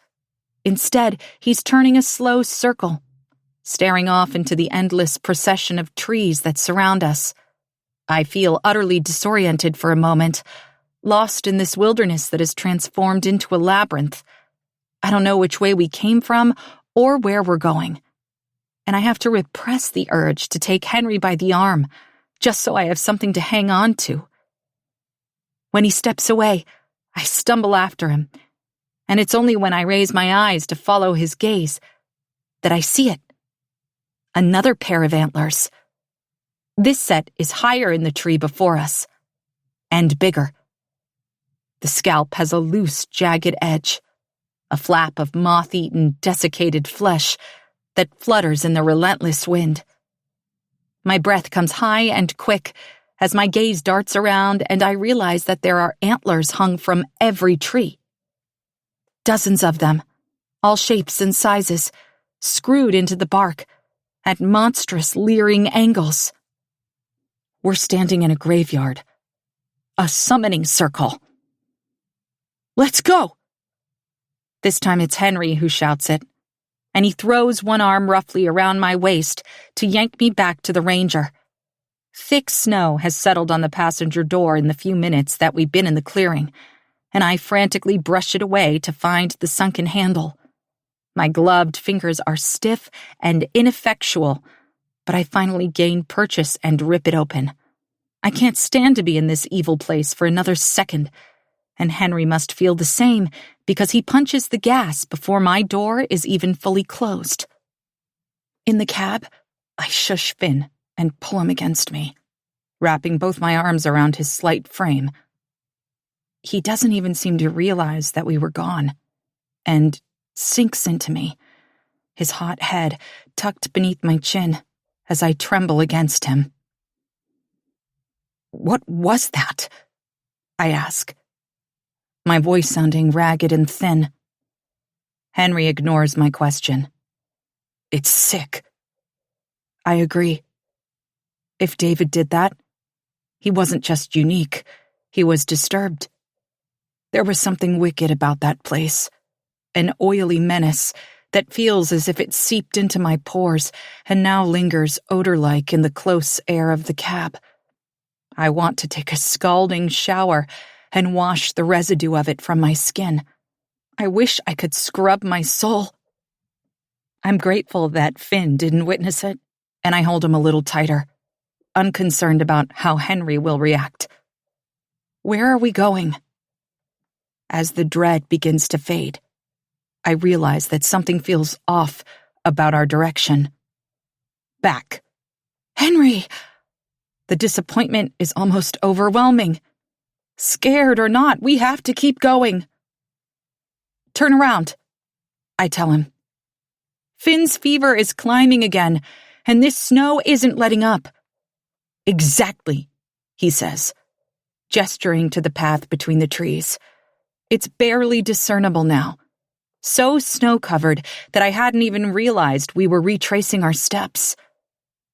Instead, he's turning a slow circle, staring off into the endless procession of trees that surround us. I feel utterly disoriented for a moment, lost in this wilderness that is transformed into a labyrinth. I don't know which way we came from or where we're going. And I have to repress the urge to take Henry by the arm, just so I have something to hang on to. When he steps away, I stumble after him, and it's only when I raise my eyes to follow his gaze that I see it. Another pair of antlers. This set is higher in the tree before us, and bigger. The scalp has a loose, jagged edge, a flap of moth-eaten, desiccated flesh that flutters in the relentless wind. My breath comes high and quick as my gaze darts around and I realize that there are antlers hung from every tree. Dozens of them, all shapes and sizes, screwed into the bark at monstrous, leering angles. We're standing in a graveyard, a summoning circle. Let's go! This time it's Henry who shouts it, and he throws one arm roughly around my waist to yank me back to the Ranger. Thick snow has settled on the passenger door in the few minutes that we've been in the clearing, and I frantically brush it away to find the sunken handle. My gloved fingers are stiff and ineffectual, but I finally gain purchase and rip it open. I can't stand to be in this evil place for another second, and Henry must feel the same because he punches the gas before my door is even fully closed. In the cab, I shush Finn and pull him against me, wrapping both my arms around his slight frame. He doesn't even seem to realize that we were gone, and sinks into me, his hot head tucked beneath my chin as I tremble against him. "What was that?" I ask, my voice sounding ragged and thin. Henry ignores my question. "It's sick." I agree. If David did that, he wasn't just unique, he was disturbed. There was something wicked about that place, an oily menace that feels as if it seeped into my pores and now lingers odor-like in the close air of the cab. I want to take a scalding shower and wash the residue of it from my skin. I wish I could scrub my soul. I'm grateful that Finn didn't witness it, and I hold him a little tighter, unconcerned about how Henry will react. Where are we going? As the dread begins to fade, I realize that something feels off about our direction. Back. Henry! The disappointment is almost overwhelming. Scared or not, we have to keep going. Turn around, I tell him. Finn's fever is climbing again, and this snow isn't letting up. Exactly, he says, gesturing to the path between the trees. It's barely discernible now, so snow-covered that I hadn't even realized we were retracing our steps.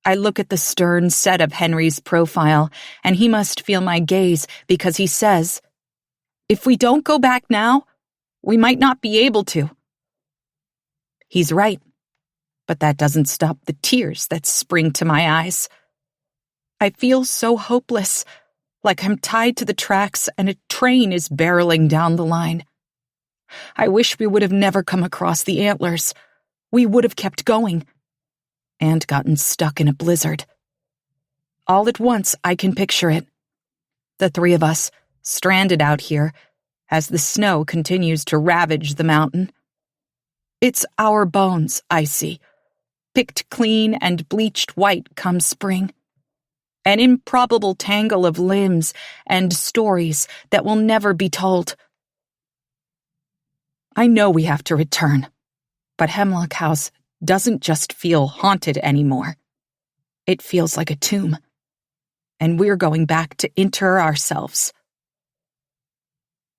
I look at the stern set of Henry's profile, and he must feel my gaze because he says, "If we don't go back now, we might not be able to." He's right, but that doesn't stop the tears that spring to my eyes. I feel so hopeless, like I'm tied to the tracks and a train is barreling down the line. I wish we would have never come across the antlers. We would have kept going and gotten stuck in a blizzard. All at once, I can picture it. The three of us, stranded out here, as the snow continues to ravage the mountain. It's our bones, I see, picked clean and bleached white come spring. An improbable tangle of limbs and stories that will never be told. I know we have to return, but Hemlock House doesn't just feel haunted anymore. It feels like a tomb, and we're going back to inter ourselves.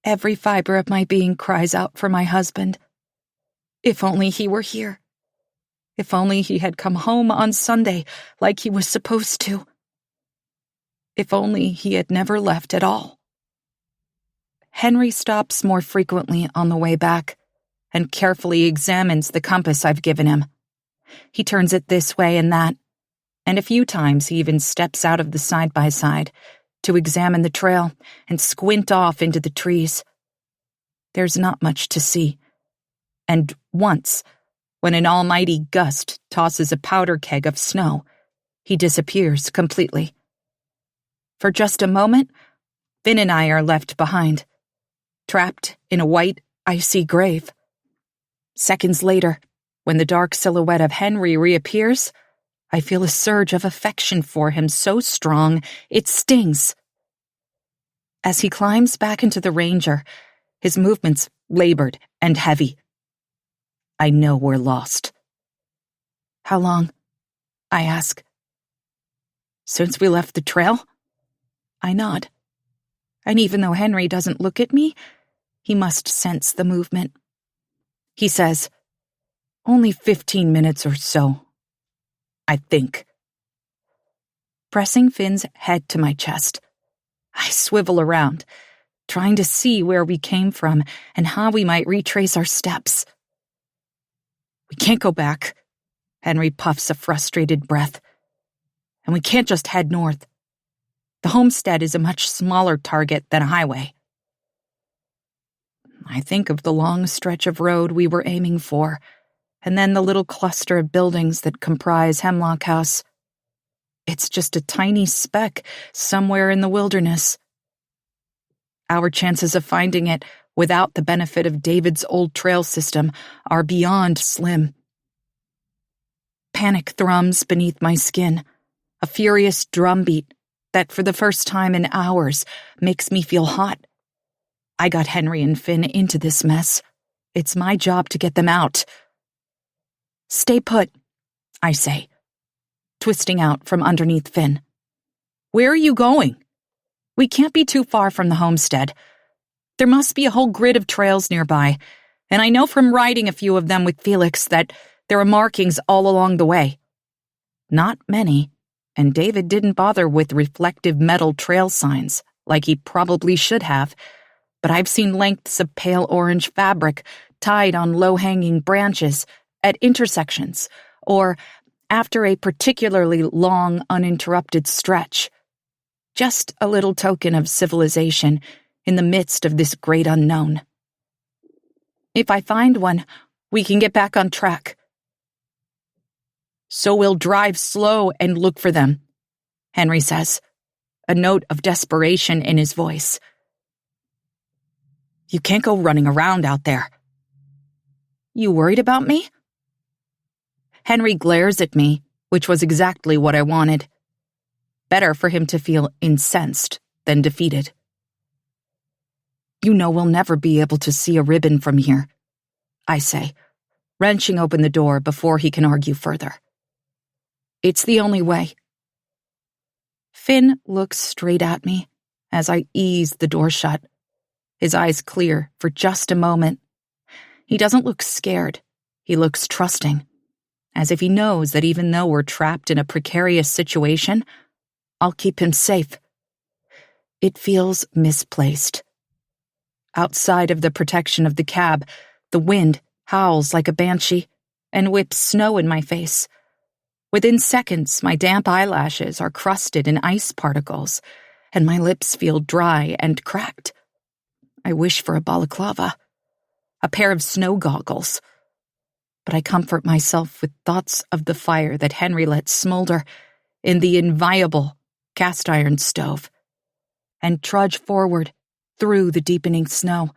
Every fiber of my being cries out for my husband. If only he were here. If only he had come home on Sunday like he was supposed to. If only he had never left at all. Henry stops more frequently on the way back and carefully examines the compass I've given him. He turns it this way and that, and a few times he even steps out of the side-by-side to examine the trail and squint off into the trees. There's not much to see, and once, when an almighty gust tosses a powder keg of snow, he disappears completely. For just a moment, Finn and I are left behind, trapped in a white, icy grave. Seconds later, when the dark silhouette of Henry reappears, I feel a surge of affection for him so strong it stings. As he climbs back into the Ranger, his movements labored and heavy. I know we're lost. How long? I ask. Since we left the trail? I nod. And even though Henry doesn't look at me, he must sense the movement. He says, only 15 minutes or so, I think. Pressing Finn's head to my chest, I swivel around, trying to see where we came from and how we might retrace our steps. We can't go back, Henry puffs a frustrated breath. And we can't just head north. The homestead is a much smaller target than a highway. I think of the long stretch of road we were aiming for, and then the little cluster of buildings that comprise Hemlock House. It's just a tiny speck somewhere in the wilderness. Our chances of finding it without the benefit of David's old trail system are beyond slim. Panic thrums beneath my skin, a furious drumbeat that for the first time in hours makes me feel hot. I got Henry and Finn into this mess. It's my job to get them out. Stay put, I say, twisting out from underneath Finn. Where are you going? We can't be too far from the homestead. There must be a whole grid of trails nearby, and I know from riding a few of them with Felix that there are markings all along the way. Not many, and David didn't bother with reflective metal trail signs like he probably should have, but I've seen lengths of pale orange fabric tied on low-hanging branches at intersections or after a particularly long, uninterrupted stretch. Just a little token of civilization in the midst of this great unknown. If I find one, we can get back on track. So we'll drive slow and look for them, Henry says, a note of desperation in his voice. You can't go running around out there. You worried about me? Henry glares at me, which was exactly what I wanted. Better for him to feel incensed than defeated. You know we'll never be able to see a ribbon from here, I say, wrenching open the door before he can argue further. It's the only way. Finn looks straight at me as I ease the door shut, his eyes clear for just a moment. He doesn't look scared. He looks trusting, as if he knows that even though we're trapped in a precarious situation, I'll keep him safe. It feels misplaced. Outside of the protection of the cab, the wind howls like a banshee and whips snow in my face. Within seconds, my damp eyelashes are crusted in ice particles, and my lips feel dry and cracked. I wish for a balaclava, a pair of snow goggles. But I comfort myself with thoughts of the fire that Henry let smolder in the inviolable cast-iron stove, and trudge forward through the deepening snow.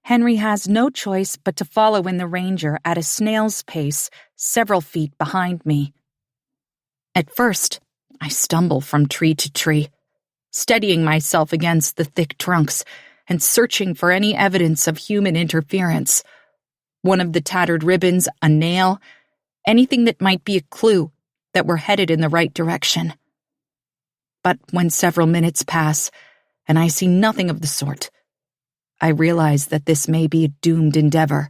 Henry has no choice but to follow in the Ranger at a snail's pace several feet behind me. At first, I stumble from tree to tree, steadying myself against the thick trunks and searching for any evidence of human interference. One of the tattered ribbons, a nail, anything that might be a clue that we're headed in the right direction. But when several minutes pass and I see nothing of the sort, I realize that this may be a doomed endeavor.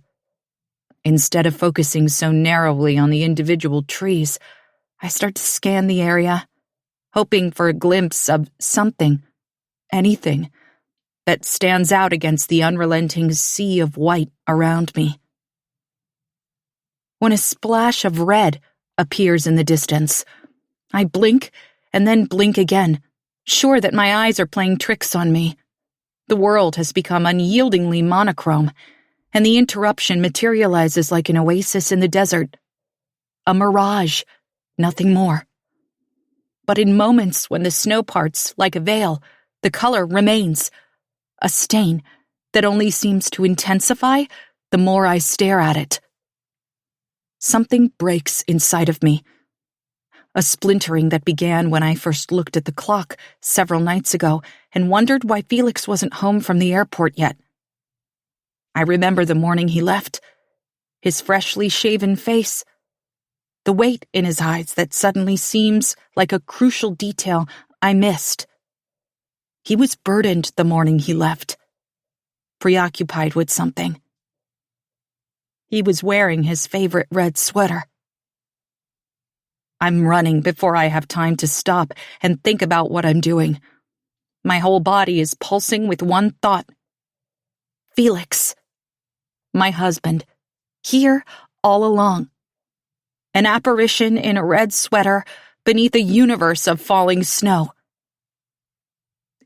Instead of focusing so narrowly on the individual trees, I start to scan the area, hoping for a glimpse of something, anything, that stands out against the unrelenting sea of white around me. When a splash of red appears in the distance, I blink and then blink again, sure that my eyes are playing tricks on me. The world has become unyieldingly monochrome, and the interruption materializes like an oasis in the desert. A mirage, nothing more. But in moments when the snow parts like a veil, the color remains, a stain that only seems to intensify the more I stare at it. Something breaks inside of me. A splintering that began when I first looked at the clock several nights ago and wondered why Felix wasn't home from the airport yet. I remember the morning he left, his freshly shaven face, the weight in his eyes that suddenly seems like a crucial detail I missed. He was burdened the morning he left, preoccupied with something. He was wearing his favorite red sweater. I'm running before I have time to stop and think about what I'm doing. My whole body is pulsing with one thought. Felix. My husband. Here all along. An apparition in a red sweater beneath a universe of falling snow.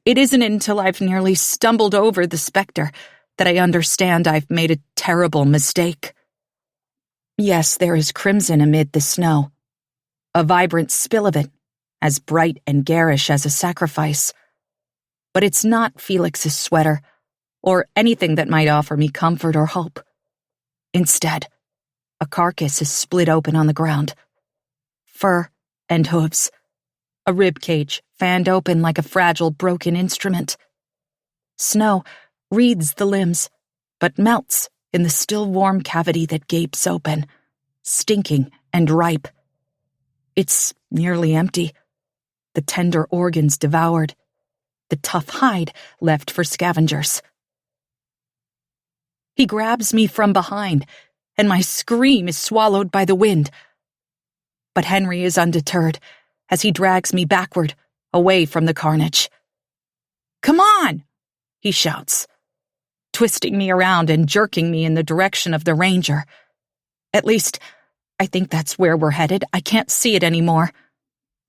It isn't until I've nearly stumbled over the specter that I understand I've made a terrible mistake. Yes, there is crimson amid the snow. A vibrant spill of it, as bright and garish as a sacrifice. But it's not Felix's sweater, or anything that might offer me comfort or hope. Instead, a carcass is split open on the ground. Fur and hooves. A rib cage fanned open like a fragile broken instrument. Snow wreathes the limbs, but melts in the still warm cavity that gapes open, stinking and ripe. It's nearly empty, the tender organs devoured, the tough hide left for scavengers. He grabs me from behind, and my scream is swallowed by the wind. But Henry is undeterred as he drags me backward, away from the carnage. "Come on!" he shouts, twisting me around and jerking me in the direction of the ranger. At least, I think that's where we're headed. I can't see it anymore.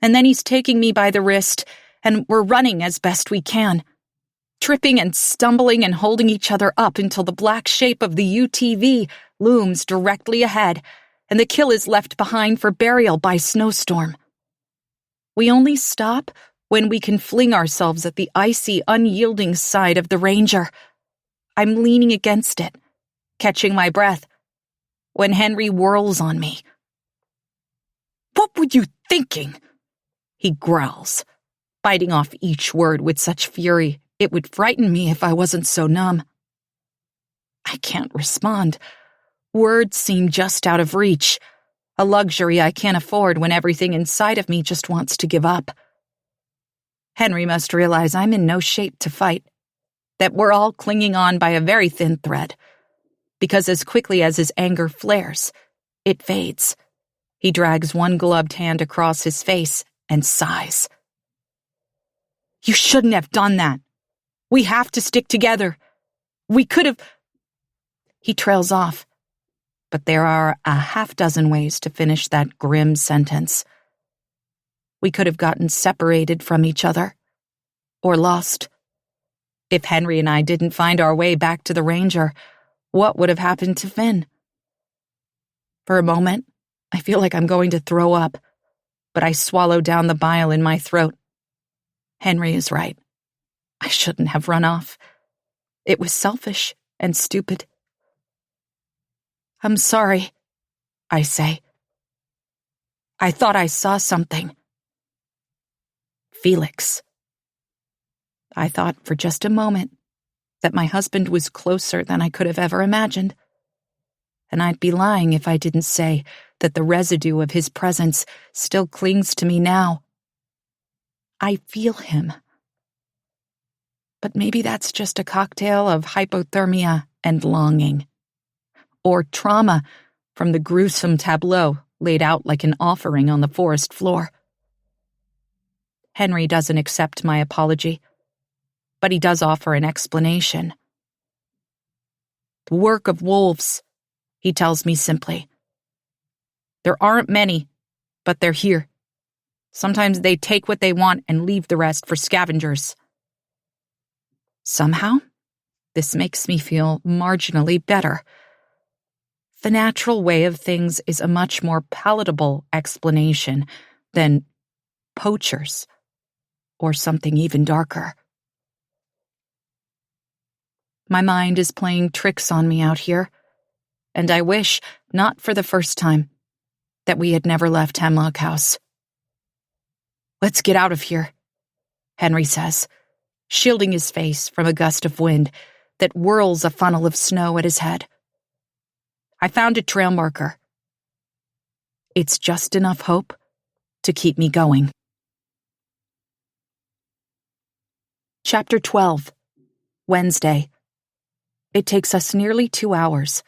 And then he's taking me by the wrist, and we're running as best we can, tripping and stumbling and holding each other up until the black shape of the UTV looms directly ahead, and the kill is left behind for burial by snowstorm. We only stop when we can fling ourselves at the icy, unyielding side of the ranger. I'm leaning against it, catching my breath, when Henry whirls on me. "What were you thinking?" he growls, biting off each word with such fury it would frighten me if I wasn't so numb. I can't respond. Words seem just out of reach, a luxury I can't afford when everything inside of me just wants to give up. Henry must realize I'm in no shape to fight, that we're all clinging on by a very thin thread, because as quickly as his anger flares, it fades. He drags one gloved hand across his face and sighs. "You shouldn't have done that. We have to stick together. We could have—" He trails off, but there are a half-dozen ways to finish that grim sentence. We could have gotten separated from each other, or lost. If Henry and I didn't find our way back to the ranger, what would have happened to Finn? For a moment, I feel like I'm going to throw up, but I swallow down the bile in my throat. Henry is right. I shouldn't have run off. It was selfish and stupid. "I'm sorry," I say. "I thought I saw something." Felix. I thought for just a moment that my husband was closer than I could have ever imagined. And I'd be lying if I didn't say that the residue of his presence still clings to me now. I feel him. But maybe that's just a cocktail of hypothermia and longing. Or trauma from the gruesome tableau laid out like an offering on the forest floor. Henry doesn't accept my apology, but he does offer an explanation. "The work of wolves," he tells me simply. "There aren't many, but they're here. Sometimes they take what they want and leave the rest for scavengers." Somehow, this makes me feel marginally better. The natural way of things is a much more palatable explanation than poachers, or something even darker. My mind is playing tricks on me out here, and I wish, not for the first time, that we had never left Hemlock House. "Let's get out of here," Henry says, shielding his face from a gust of wind that whirls a funnel of snow at his head. "I found a trail marker. It's just enough hope to keep me going." Chapter 12. Wednesday. It takes us nearly 2 hours,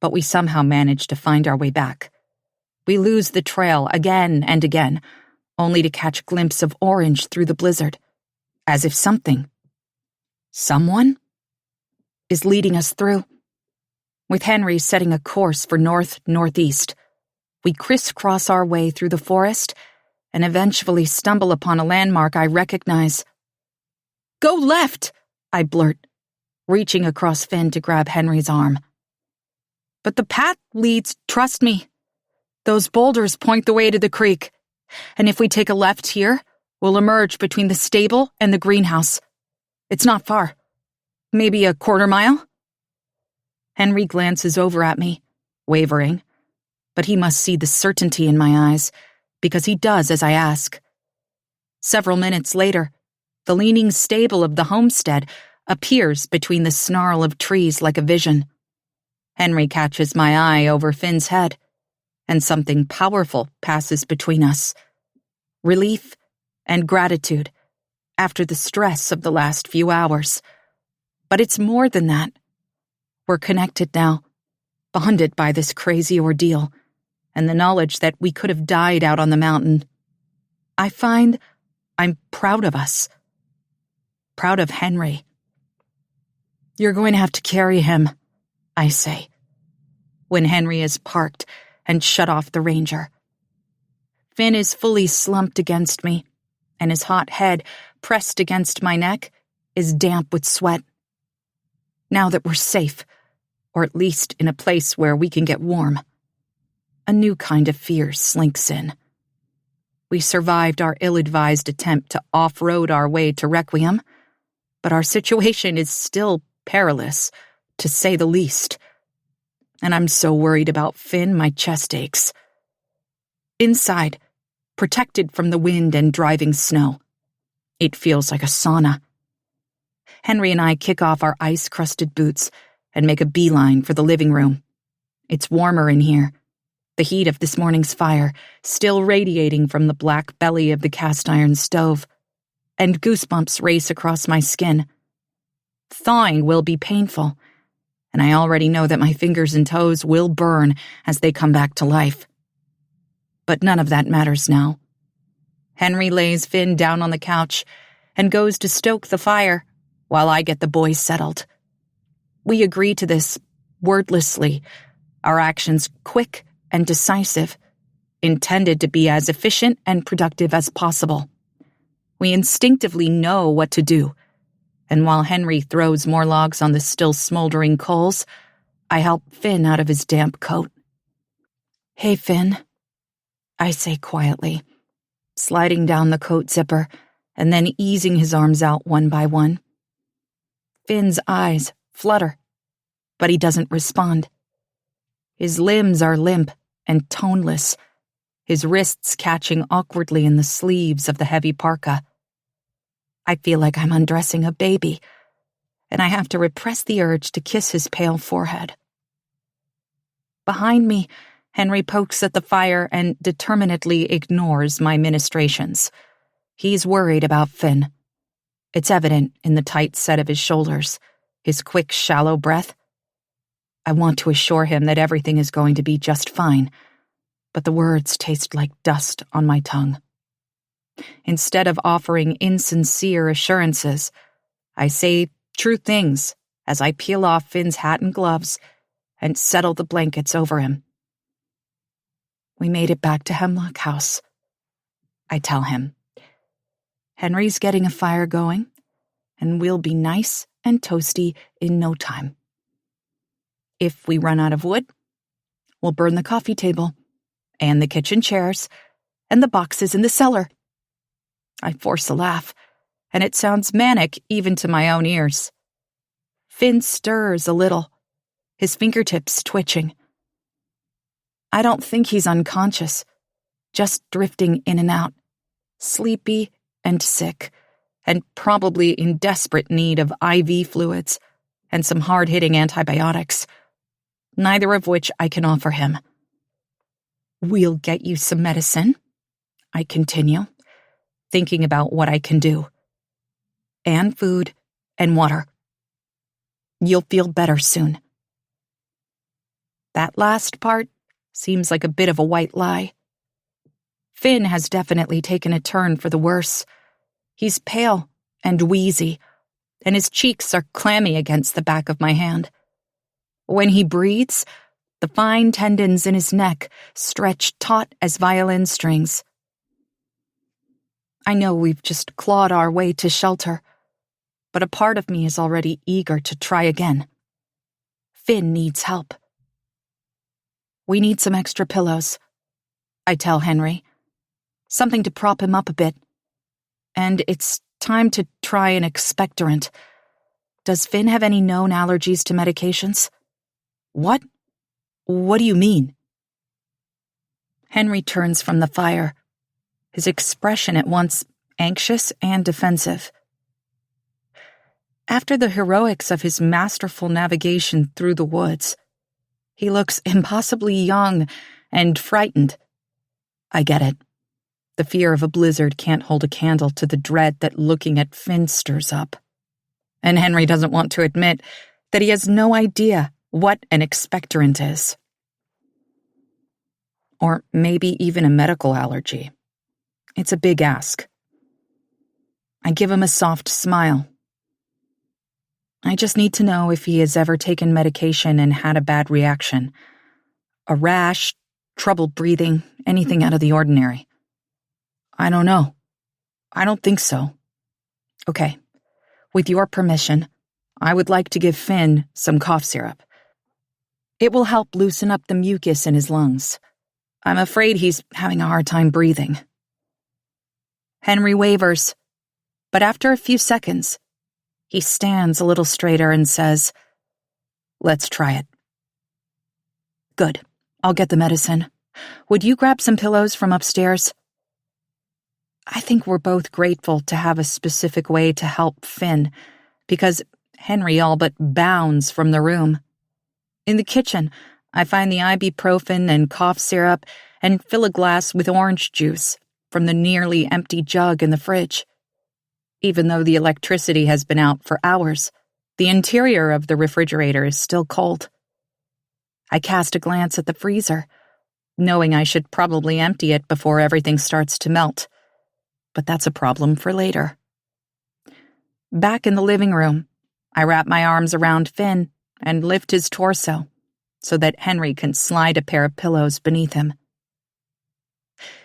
but we somehow manage to find our way back. We lose the trail again and again, only to catch a glimpse of orange through the blizzard, as if someone, is leading us through. With Henry setting a course for north-northeast, we crisscross our way through the forest and eventually stumble upon a landmark I recognize. "Go left!" I blurt, reaching across Finn to grab Henry's arm. "But the path leads, trust me. Those boulders point the way to the creek, and if we take a left here, we'll emerge between the stable and the greenhouse. It's not far. Maybe a quarter mile?" Henry glances over at me, wavering, but he must see the certainty in my eyes, because he does as I ask. Several minutes later, the leaning stable of the homestead appears between the snarl of trees like a vision. Henry catches my eye over Finn's head, and something powerful passes between us. Relief and gratitude after the stress of the last few hours. But it's more than that. We're connected now, bonded by this crazy ordeal, and the knowledge that we could have died out on the mountain, I find I'm proud of us. Proud of Henry. "You're going to have to carry him," I say, when Henry is parked and shut off the Ranger. Finn is fully slumped against me, and his hot head, pressed against my neck, is damp with sweat. Now that we're safe, or at least in a place where we can get warm, a new kind of fear slinks in. We survived our ill-advised attempt to off-road our way to Requiem, but our situation is still perilous, to say the least. And I'm so worried about Finn, my chest aches. Inside, protected from the wind and driving snow, it feels like a sauna. Henry and I kick off our ice-crusted boots and make a beeline for the living room. It's warmer in here, the heat of this morning's fire still radiating from the black belly of the cast-iron stove, and goosebumps race across my skin. Thawing will be painful, and I already know that my fingers and toes will burn as they come back to life. But none of that matters now. Henry lays Finn down on the couch and goes to stoke the fire while I get the boys settled. We agree to this wordlessly, our actions quick and decisive, intended to be as efficient and productive as possible. We instinctively know what to do, and while Henry throws more logs on the still smoldering coals, I help Finn out of his damp coat. "Hey, Finn," I say quietly, sliding down the coat zipper and then easing his arms out one by one. Finn's eyes flutter, but he doesn't respond. His limbs are limp and toneless, his wrists catching awkwardly in the sleeves of the heavy parka. I feel like I'm undressing a baby, and I have to repress the urge to kiss his pale forehead. Behind me, Henry pokes at the fire and determinedly ignores my ministrations. He's worried about Finn. It's evident in the tight set of his shoulders, his quick, shallow breath. I want to assure him that everything is going to be just fine, but the words taste like dust on my tongue. Instead of offering insincere assurances, I say true things as I peel off Finn's hat and gloves and settle the blankets over him. "We made it back to Hemlock House," I tell him. "Henry's getting a fire going, and we'll be nice and toasty in no time. If we run out of wood, we'll burn the coffee table, and the kitchen chairs, and the boxes in the cellar." I force a laugh, and it sounds manic even to my own ears. Finn stirs a little, his fingertips twitching. I don't think he's unconscious, just drifting in and out, sleepy and sick, and probably in desperate need of IV fluids and some hard-hitting antibiotics, neither of which I can offer him. "We'll get you some medicine," I continue, thinking about what I can do. "And food and water. You'll feel better soon." That last part seems like a bit of a white lie. Finn has definitely taken a turn for the worse. He's pale and wheezy, and his cheeks are clammy against the back of my hand. When he breathes, the fine tendons in his neck stretch taut as violin strings. I know we've just clawed our way to shelter, but a part of me is already eager to try again. Finn needs help. "We need some extra pillows," I tell Henry. "Something to prop him up a bit. And it's time to try an expectorant. Does Finn have any known allergies to medications?" "What? What do you mean?" Henry turns from the fire, his expression at once anxious and defensive. After the heroics of his masterful navigation through the woods, he looks impossibly young and frightened. I get it. The fear of a blizzard can't hold a candle to the dread that looking at Finn stirs up. And Henry doesn't want to admit that he has no idea what an expectorant is. or maybe even a medical allergy. It's a big ask. I give him a soft smile. I just need to know if he has ever taken medication and had a bad reaction. A rash, trouble breathing, anything out of the ordinary. I don't know. I don't think so. Okay, with your permission, I would like to give Finn some cough syrup. It will help loosen up the mucus in his lungs. I'm afraid he's having a hard time breathing. Henry wavers, but after a few seconds, he stands a little straighter and says, "Let's try it." Good. I'll get the medicine. Would you grab some pillows from upstairs? I think we're both grateful to have a specific way to help Finn, because Henry all but bounds from the room. In the kitchen, I find the ibuprofen and cough syrup and fill a glass with orange juice from the nearly empty jug in the fridge. Even though the electricity has been out for hours, the interior of the refrigerator is still cold. I cast a glance at the freezer, knowing I should probably empty it before everything starts to melt. But that's a problem for later. Back in the living room, I wrap my arms around Finn and lift his torso so that Henry can slide a pair of pillows beneath him.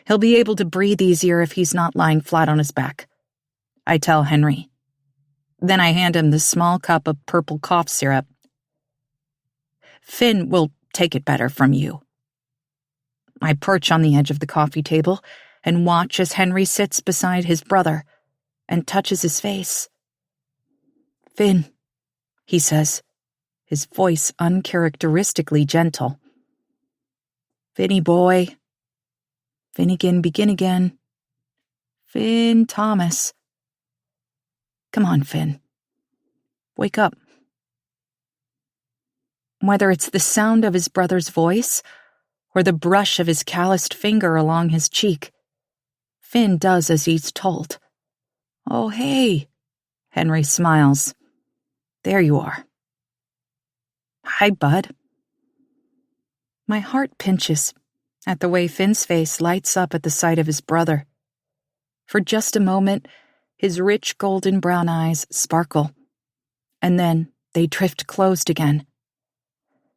He'll be able to breathe easier if he's not lying flat on his back, I tell Henry. Then I hand him the small cup of purple cough syrup. Finn will take it better from you. I perch on the edge of the coffee table and watch as Henry sits beside his brother and touches his face. "Finn," he says, his voice uncharacteristically gentle. "Finny boy. Finnegan begin again. Finn Thomas. Come on, Finn. Wake up." Whether it's the sound of his brother's voice or the brush of his calloused finger along his cheek, Finn does as he's told. "Oh, hey," Henry smiles. "There you are." "Hi, bud." My heart pinches at the way Finn's face lights up at the sight of his brother. For just a moment, his rich golden brown eyes sparkle, and then they drift closed again.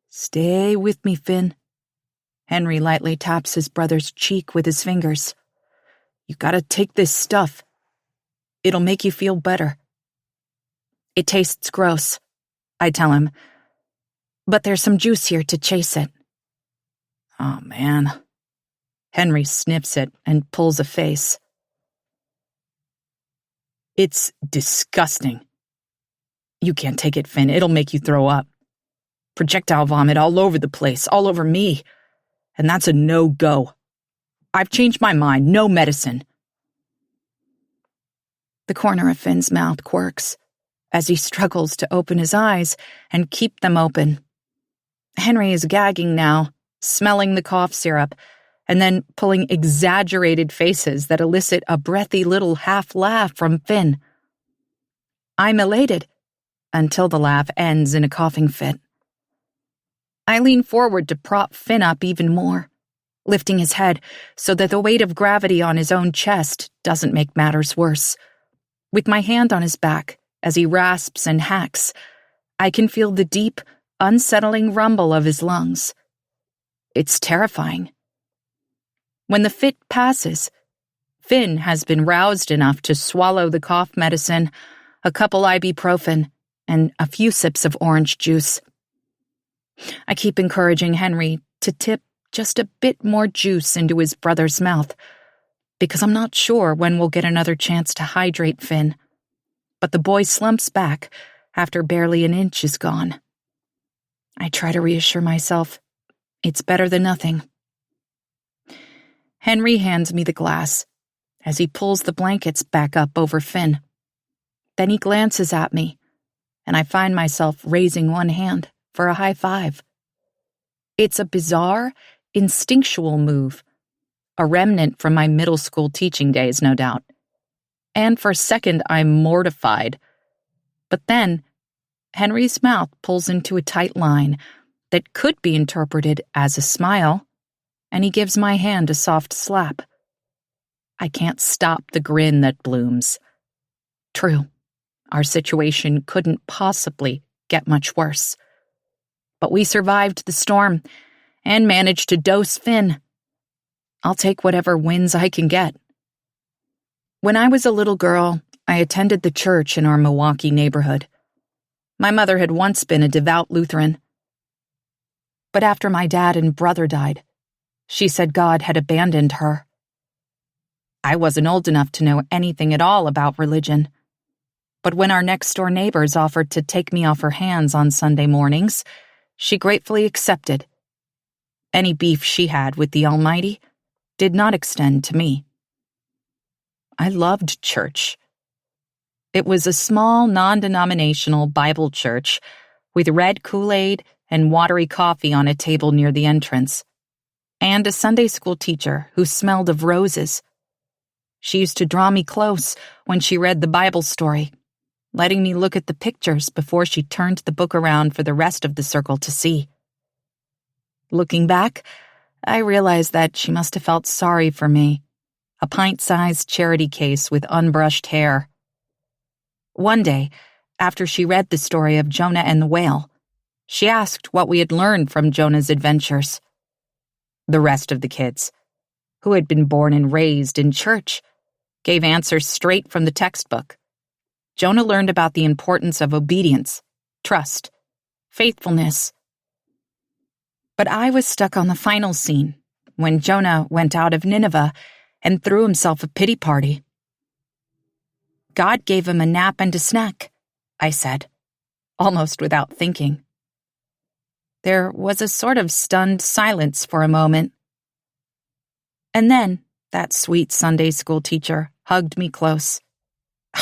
"Stay with me, Finn." Henry lightly taps his brother's cheek with his fingers. "You gotta take this stuff. It'll make you feel better." "It tastes gross," I tell him, "but there's some juice here to chase it." "Oh, man." Henry sniffs it and pulls a face. "It's disgusting." "You can't take it, Finn. It'll make you throw up. Projectile vomit all over the place, all over me. And that's a no-go. I've changed my mind. No medicine." The corner of Finn's mouth quirks as he struggles to open his eyes and keep them open. Henry is gagging now, smelling the cough syrup, and then pulling exaggerated faces that elicit a breathy little half-laugh from Finn. I'm elated until the laugh ends in a coughing fit. I lean forward to prop Finn up even more, lifting his head so that the weight of gravity on his own chest doesn't make matters worse. With my hand on his back, as he rasps and hacks, I can feel the deep, unsettling rumble of his lungs. It's terrifying. When the fit passes, Finn has been roused enough to swallow the cough medicine, a couple ibuprofen, and a few sips of orange juice. I keep encouraging Henry to tip just a bit more juice into his brother's mouth, because I'm not sure when we'll get another chance to hydrate Finn. But the boy slumps back after barely an inch is gone. I try to reassure myself it's better than nothing. Henry hands me the glass as he pulls the blankets back up over Finn. Then he glances at me, and I find myself raising one hand for a high five. It's a bizarre, instinctual move, a remnant from my middle school teaching days, no doubt. And for a second, I'm mortified. But then, Henry's mouth pulls into a tight line that could be interpreted as a smile, and he gives my hand a soft slap. I can't stop the grin that blooms. True, our situation couldn't possibly get much worse. But we survived the storm and managed to dose Finn. I'll take whatever wins I can get. When I was a little girl, I attended the church in our Milwaukee neighborhood. My mother had once been a devout Lutheran. But after my dad and brother died, she said God had abandoned her. I wasn't old enough to know anything at all about religion. But when our next-door neighbors offered to take me off her hands on Sunday mornings, she gratefully accepted. Any beef she had with the Almighty did not extend to me. I loved church. It was a small, non-denominational Bible church with red Kool-Aid and watery coffee on a table near the entrance, and a Sunday school teacher who smelled of roses. She used to draw me close when she read the Bible story, letting me look at the pictures before she turned the book around for the rest of the circle to see. Looking back, I realized that she must have felt sorry for me, a pint-sized charity case with unbrushed hair. One day, after she read the story of Jonah and the whale, she asked what we had learned from Jonah's adventures. The rest of the kids, who had been born and raised in church, gave answers straight from the textbook. Jonah learned about the importance of obedience, trust, faithfulness. But I was stuck on the final scene, when Jonah went out of Nineveh and threw himself a pity party. God gave him a nap and a snack, I said, almost without thinking. There was a sort of stunned silence for a moment. And then that sweet Sunday school teacher hugged me close.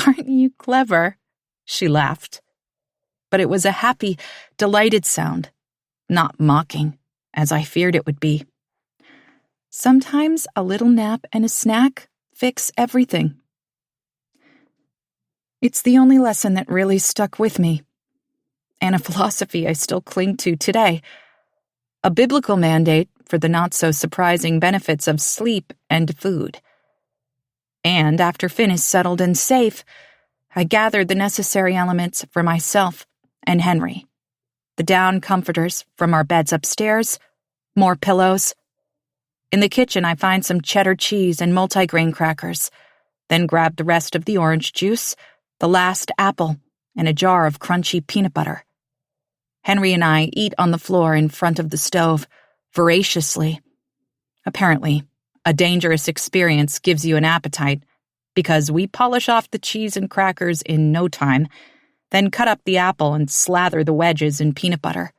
"Aren't you clever?" she laughed. But it was a happy, delighted sound, not mocking, as I feared it would be. Sometimes a little nap and a snack fix everything. It's the only lesson that really stuck with me, and a philosophy I still cling to today. A biblical mandate for the not-so-surprising benefits of sleep and food. And after Finn is settled and safe, I gathered the necessary elements for myself and Henry. The down comforters from our beds upstairs, more pillows. In the kitchen, I find some cheddar cheese and multigrain crackers, then grab the rest of the orange juice, the last apple, and a jar of crunchy peanut butter. Henry and I eat on the floor in front of the stove, voraciously. Apparently, a dangerous experience gives you an appetite, because we polish off the cheese and crackers in no time, then cut up the apple and slather the wedges in peanut butter.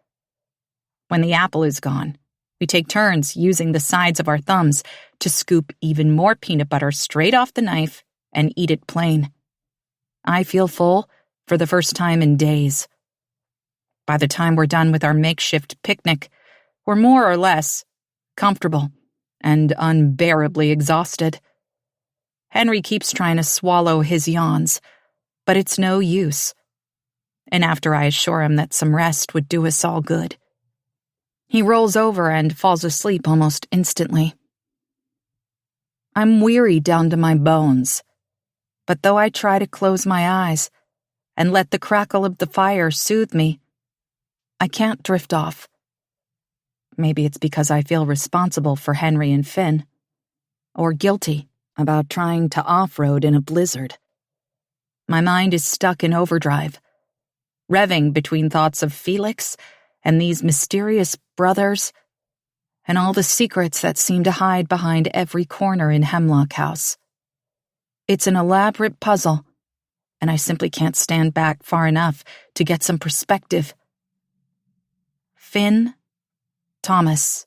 When the apple is gone, we take turns using the sides of our thumbs to scoop even more peanut butter straight off the knife and eat it plain. I feel full for the first time in days. By the time we're done with our makeshift picnic, we're more or less comfortable and unbearably exhausted. Henry keeps trying to swallow his yawns, but it's no use. And after I assure him that some rest would do us all good, he rolls over and falls asleep almost instantly. I'm weary down to my bones, but though I try to close my eyes and let the crackle of the fire soothe me, I can't drift off. Maybe it's because I feel responsible for Henry and Finn, or guilty about trying to off-road in a blizzard. My mind is stuck in overdrive, revving between thoughts of Felix and these mysterious brothers, and all the secrets that seem to hide behind every corner in Hemlock House. It's an elaborate puzzle, and I simply can't stand back far enough to get some perspective. Finn, Thomas.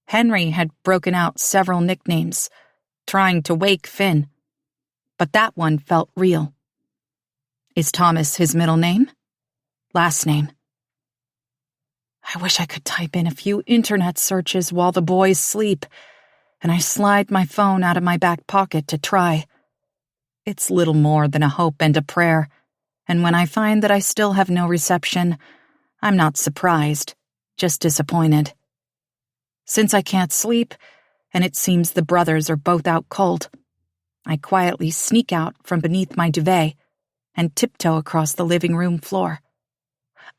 Henry had broken out several nicknames, trying to wake Finn, but that one felt real. Is Thomas his middle name? Last name? I wish I could type in a few internet searches while the boys sleep, and I slide my phone out of my back pocket to try. It's little more than a hope and a prayer, and when I find that I still have no reception, I'm not surprised, just disappointed. Since I can't sleep, and it seems the brothers are both out cold, I quietly sneak out from beneath my duvet and tiptoe across the living room floor.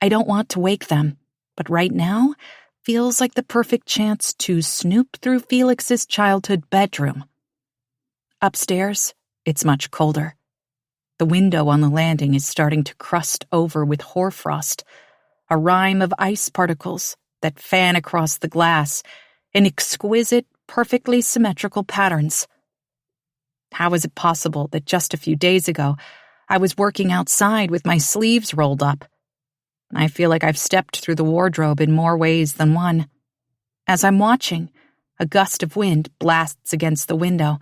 I don't want to wake them, but right now feels like the perfect chance to snoop through Felix's childhood bedroom. Upstairs, it's much colder. The window on the landing is starting to crust over with hoarfrost, a rime of ice particles that fan across the glass in exquisite, perfectly symmetrical patterns. How is it possible that just a few days ago I was working outside with my sleeves rolled up? I feel like I've stepped through the wardrobe in more ways than one. As I'm watching, a gust of wind blasts against the window,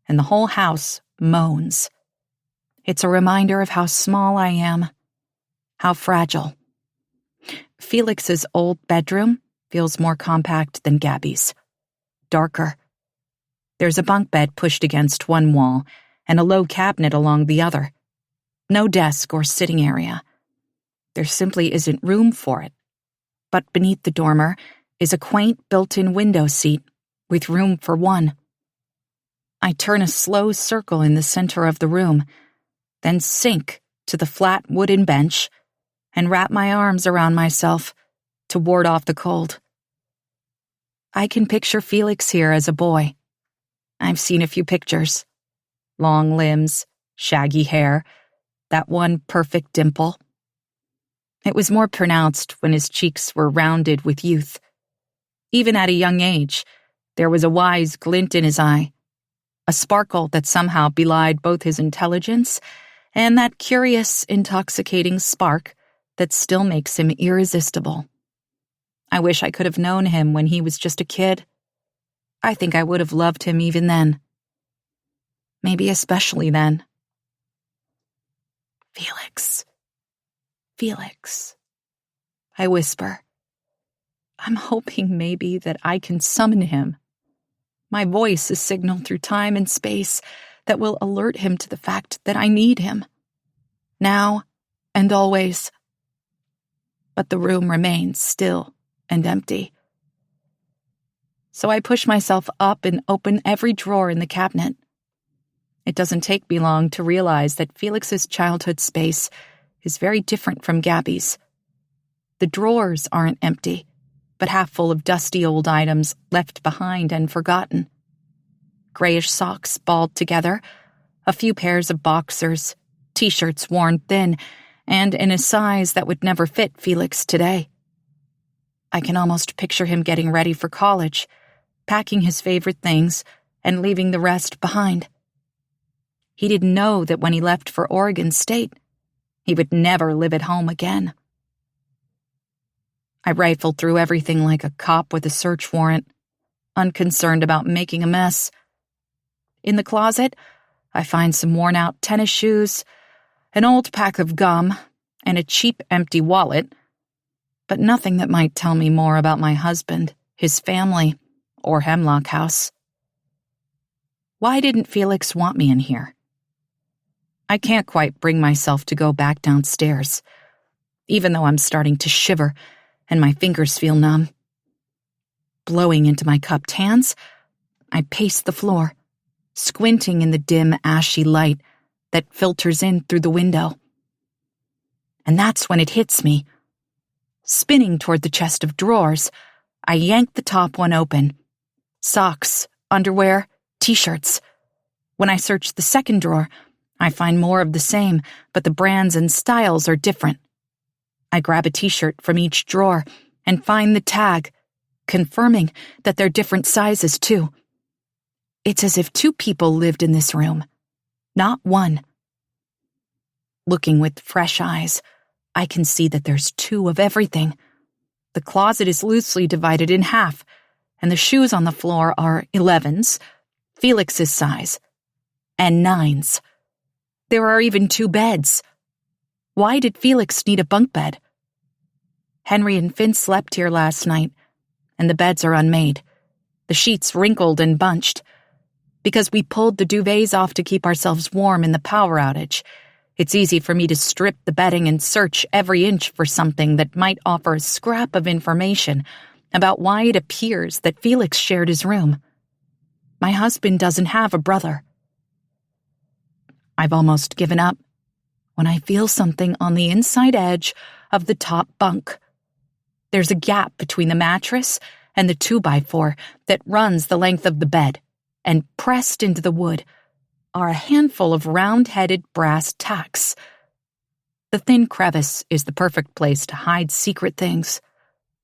and the whole house moans. It's a reminder of how small I am, how fragile. Felix's old bedroom feels more compact than Gabby's. Darker. There's a bunk bed pushed against one wall and a low cabinet along the other. No desk or sitting area. There simply isn't room for it. But beneath the dormer is a quaint built-in window seat with room for one. I turn a slow circle in the center of the room, then sink to the flat wooden bench and wrap my arms around myself to ward off the cold. I can picture Felix here as a boy. I've seen a few pictures. Long limbs, shaggy hair, that one perfect dimple. It was more pronounced when his cheeks were rounded with youth. Even at a young age, there was a wise glint in his eye, a sparkle that somehow belied both his intelligence and that curious, intoxicating spark that still makes him irresistible. I wish I could have known him when he was just a kid. I think I would have loved him even then. Maybe especially then. Felix. Felix. I whisper. I'm hoping maybe that I can summon him. My voice is signaled through time and space that will alert him to the fact that I need him. Now and always. But the room remains still and empty. So I push myself up and open every drawer in the cabinet. It doesn't take me long to realize that Felix's childhood space is very different from Gabby's. The drawers aren't empty, but half full of dusty old items left behind and forgotten. Grayish socks balled together, a few pairs of boxers, t-shirts worn thin, and in a size that would never fit Felix today. I can almost picture him getting ready for college, packing his favorite things, and leaving the rest behind. He didn't know that when he left for Oregon State, he would never live at home again. I rifled through everything like a cop with a search warrant, unconcerned about making a mess. In the closet, I find some worn-out tennis shoes, an old pack of gum, and a cheap empty wallet, but nothing that might tell me more about my husband, his family, or Hemlock House. Why didn't Felix want me in here? I can't quite bring myself to go back downstairs, even though I'm starting to shiver and my fingers feel numb. Blowing into my cupped hands, I pace the floor, squinting in the dim, ashy light that filters in through the window. And that's when it hits me. Spinning toward the chest of drawers, I yank the top one open. Socks, underwear, t-shirts. When I search the second drawer, I find more of the same, but the brands and styles are different. I grab a t-shirt from each drawer and find the tag, confirming that they're different sizes too. It's as if two people lived in this room, not one. Looking with fresh eyes, I can see that there's two of everything. The closet is loosely divided in half, and the shoes on the floor are 11s, Felix's size, and 9s. There are even two beds. Why did Felix need a bunk bed? Henry and Finn slept here last night, and the beds are unmade, the sheets wrinkled and bunched. Because we pulled the duvets off to keep ourselves warm in the power outage, it's easy for me to strip the bedding and search every inch for something that might offer a scrap of information about why it appears that Felix shared his room. My husband doesn't have a brother. I've almost given up when I feel something on the inside edge of the top bunk. There's a gap between the mattress and the 2x4 that runs the length of the bed, and pressed into the wood are a handful of round-headed brass tacks. The thin crevice is the perfect place to hide secret things,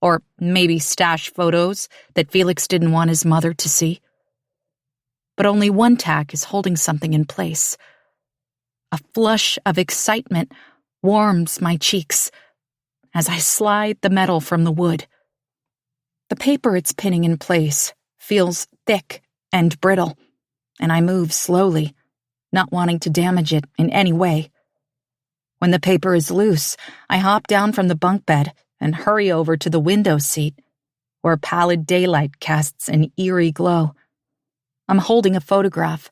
or maybe stash photos that Felix didn't want his mother to see. But only one tack is holding something in place. A flush of excitement warms my cheeks as I slide the metal from the wood. The paper it's pinning in place feels thick and brittle, and I move slowly, not wanting to damage it in any way. When the paper is loose, I hop down from the bunk bed and hurry over to the window seat, where pallid daylight casts an eerie glow. I'm holding a photograph,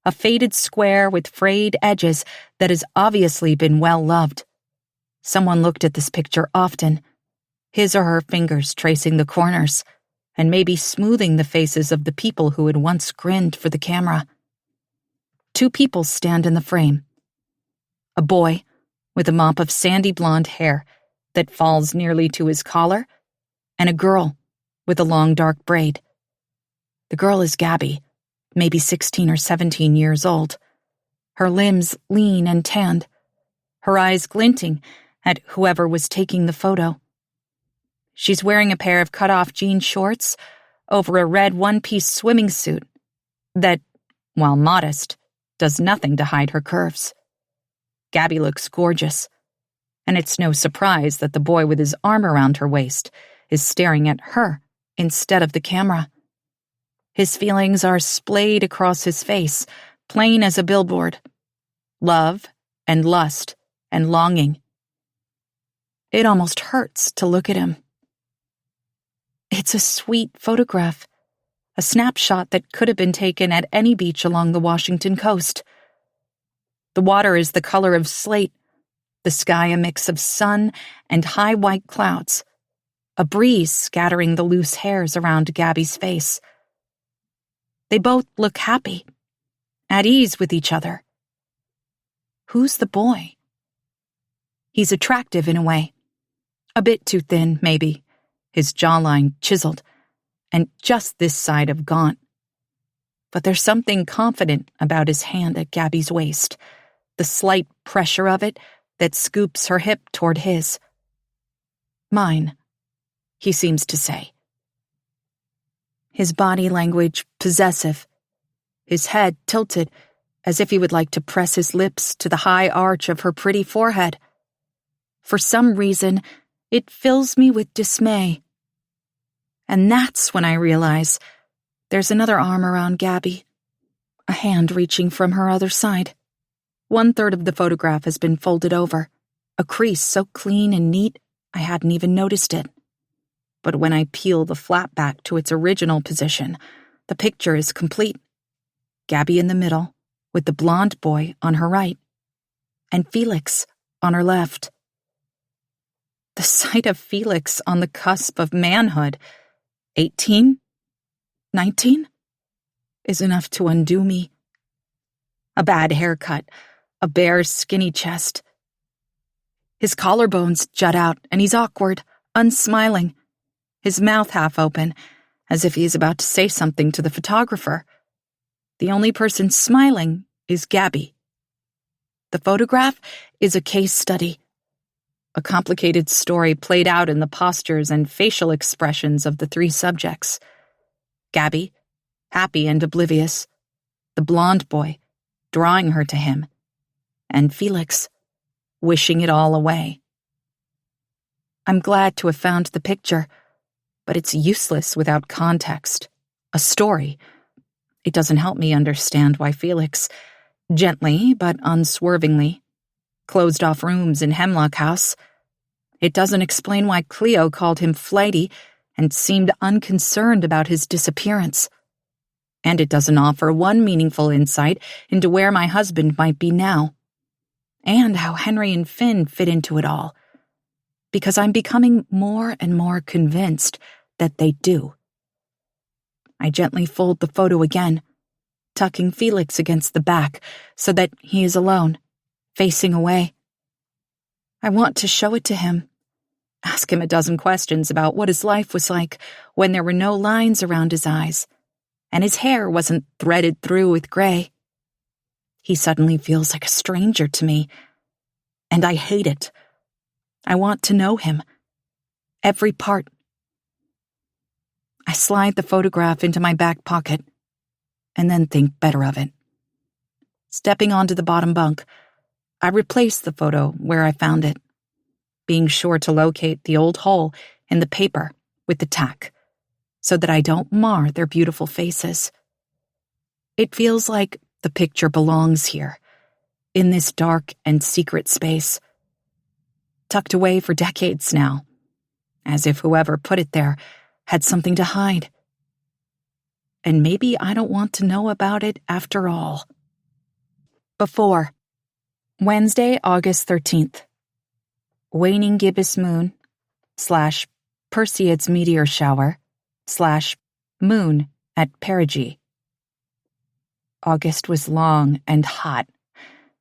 a faded square with frayed edges that has obviously been well loved. Someone looked at this picture often, his or her fingers tracing the corners, and maybe smoothing the faces of the people who had once grinned for the camera. 2 people stand in the frame. A boy with a mop of sandy blonde hair that falls nearly to his collar, and a girl with a long dark braid. The girl is Gabby, maybe 16 or 17 years old, her limbs lean and tanned, her eyes glinting at whoever was taking the photo. She's wearing a pair of cut-off jean shorts over a red one-piece swimming suit that, while modest, does nothing to hide her curves. Gabby looks gorgeous, and it's no surprise that the boy with his arm around her waist is staring at her instead of the camera. His feelings are splayed across his face, plain as a billboard. Love and lust and longing. It almost hurts to look at him. It's a sweet photograph, a snapshot that could have been taken at any beach along the Washington coast. The water is the color of slate, the sky a mix of sun and high white clouds, a breeze scattering the loose hairs around Gabby's face. They both look happy, at ease with each other. Who's the boy? He's attractive in a way. A bit too thin, maybe, his jawline chiseled, and just this side of gaunt. But there's something confident about his hand at Gabby's waist, the slight pressure of it that scoops her hip toward his. Mine, he seems to say. His body language possessive, his head tilted as if he would like to press his lips to the high arch of her pretty forehead. For some reason, it fills me with dismay. And that's when I realize there's another arm around Gabby, a hand reaching from her other side. 1/3 of the photograph has been folded over, a crease so clean and neat I hadn't even noticed it. But when I peel the flap back to its original position, the picture is complete. Gabby in the middle, with the blonde boy on her right, and Felix on her left. The sight of Felix on the cusp of manhood, 18, 19, is enough to undo me. A bad haircut, a bare, skinny chest. His collarbones jut out, and he's awkward, unsmiling, his mouth half open, as if he is about to say something to the photographer. The only person smiling is Gabby. The photograph is a case study, a complicated story played out in the postures and facial expressions of the 3 subjects. Gabby, happy and oblivious, the blonde boy, drawing her to him, and Felix, wishing it all away. I'm glad to have found the picture, but it's useless without context, a story. It doesn't help me understand why Felix, gently but unswervingly, closed off rooms in Hemlock House. It doesn't explain why Cleo called him flighty and seemed unconcerned about his disappearance. And it doesn't offer one meaningful insight into where my husband might be now, and how Henry and Finn fit into it all. Because I'm becoming more and more convinced that they do. I gently fold the photo again, tucking Felix against the back so that he is alone, facing away. I want to show it to him, ask him a dozen questions about what his life was like when there were no lines around his eyes, and his hair wasn't threaded through with gray. He suddenly feels like a stranger to me, and I hate it. I want to know him, every part. I slide the photograph into my back pocket, and then think better of it. Stepping onto the bottom bunk, I replace the photo where I found it, being sure to locate the old hole in the paper with the tack, so that I don't mar their beautiful faces. It feels like the picture belongs here, in this dark and secret space, tucked away for decades now, as if whoever put it there had something to hide. And maybe I don't want to know about it after all. Before, Wednesday, August 13th. Waning gibbous moon / Perseids meteor shower / moon at perigee. August was long and hot,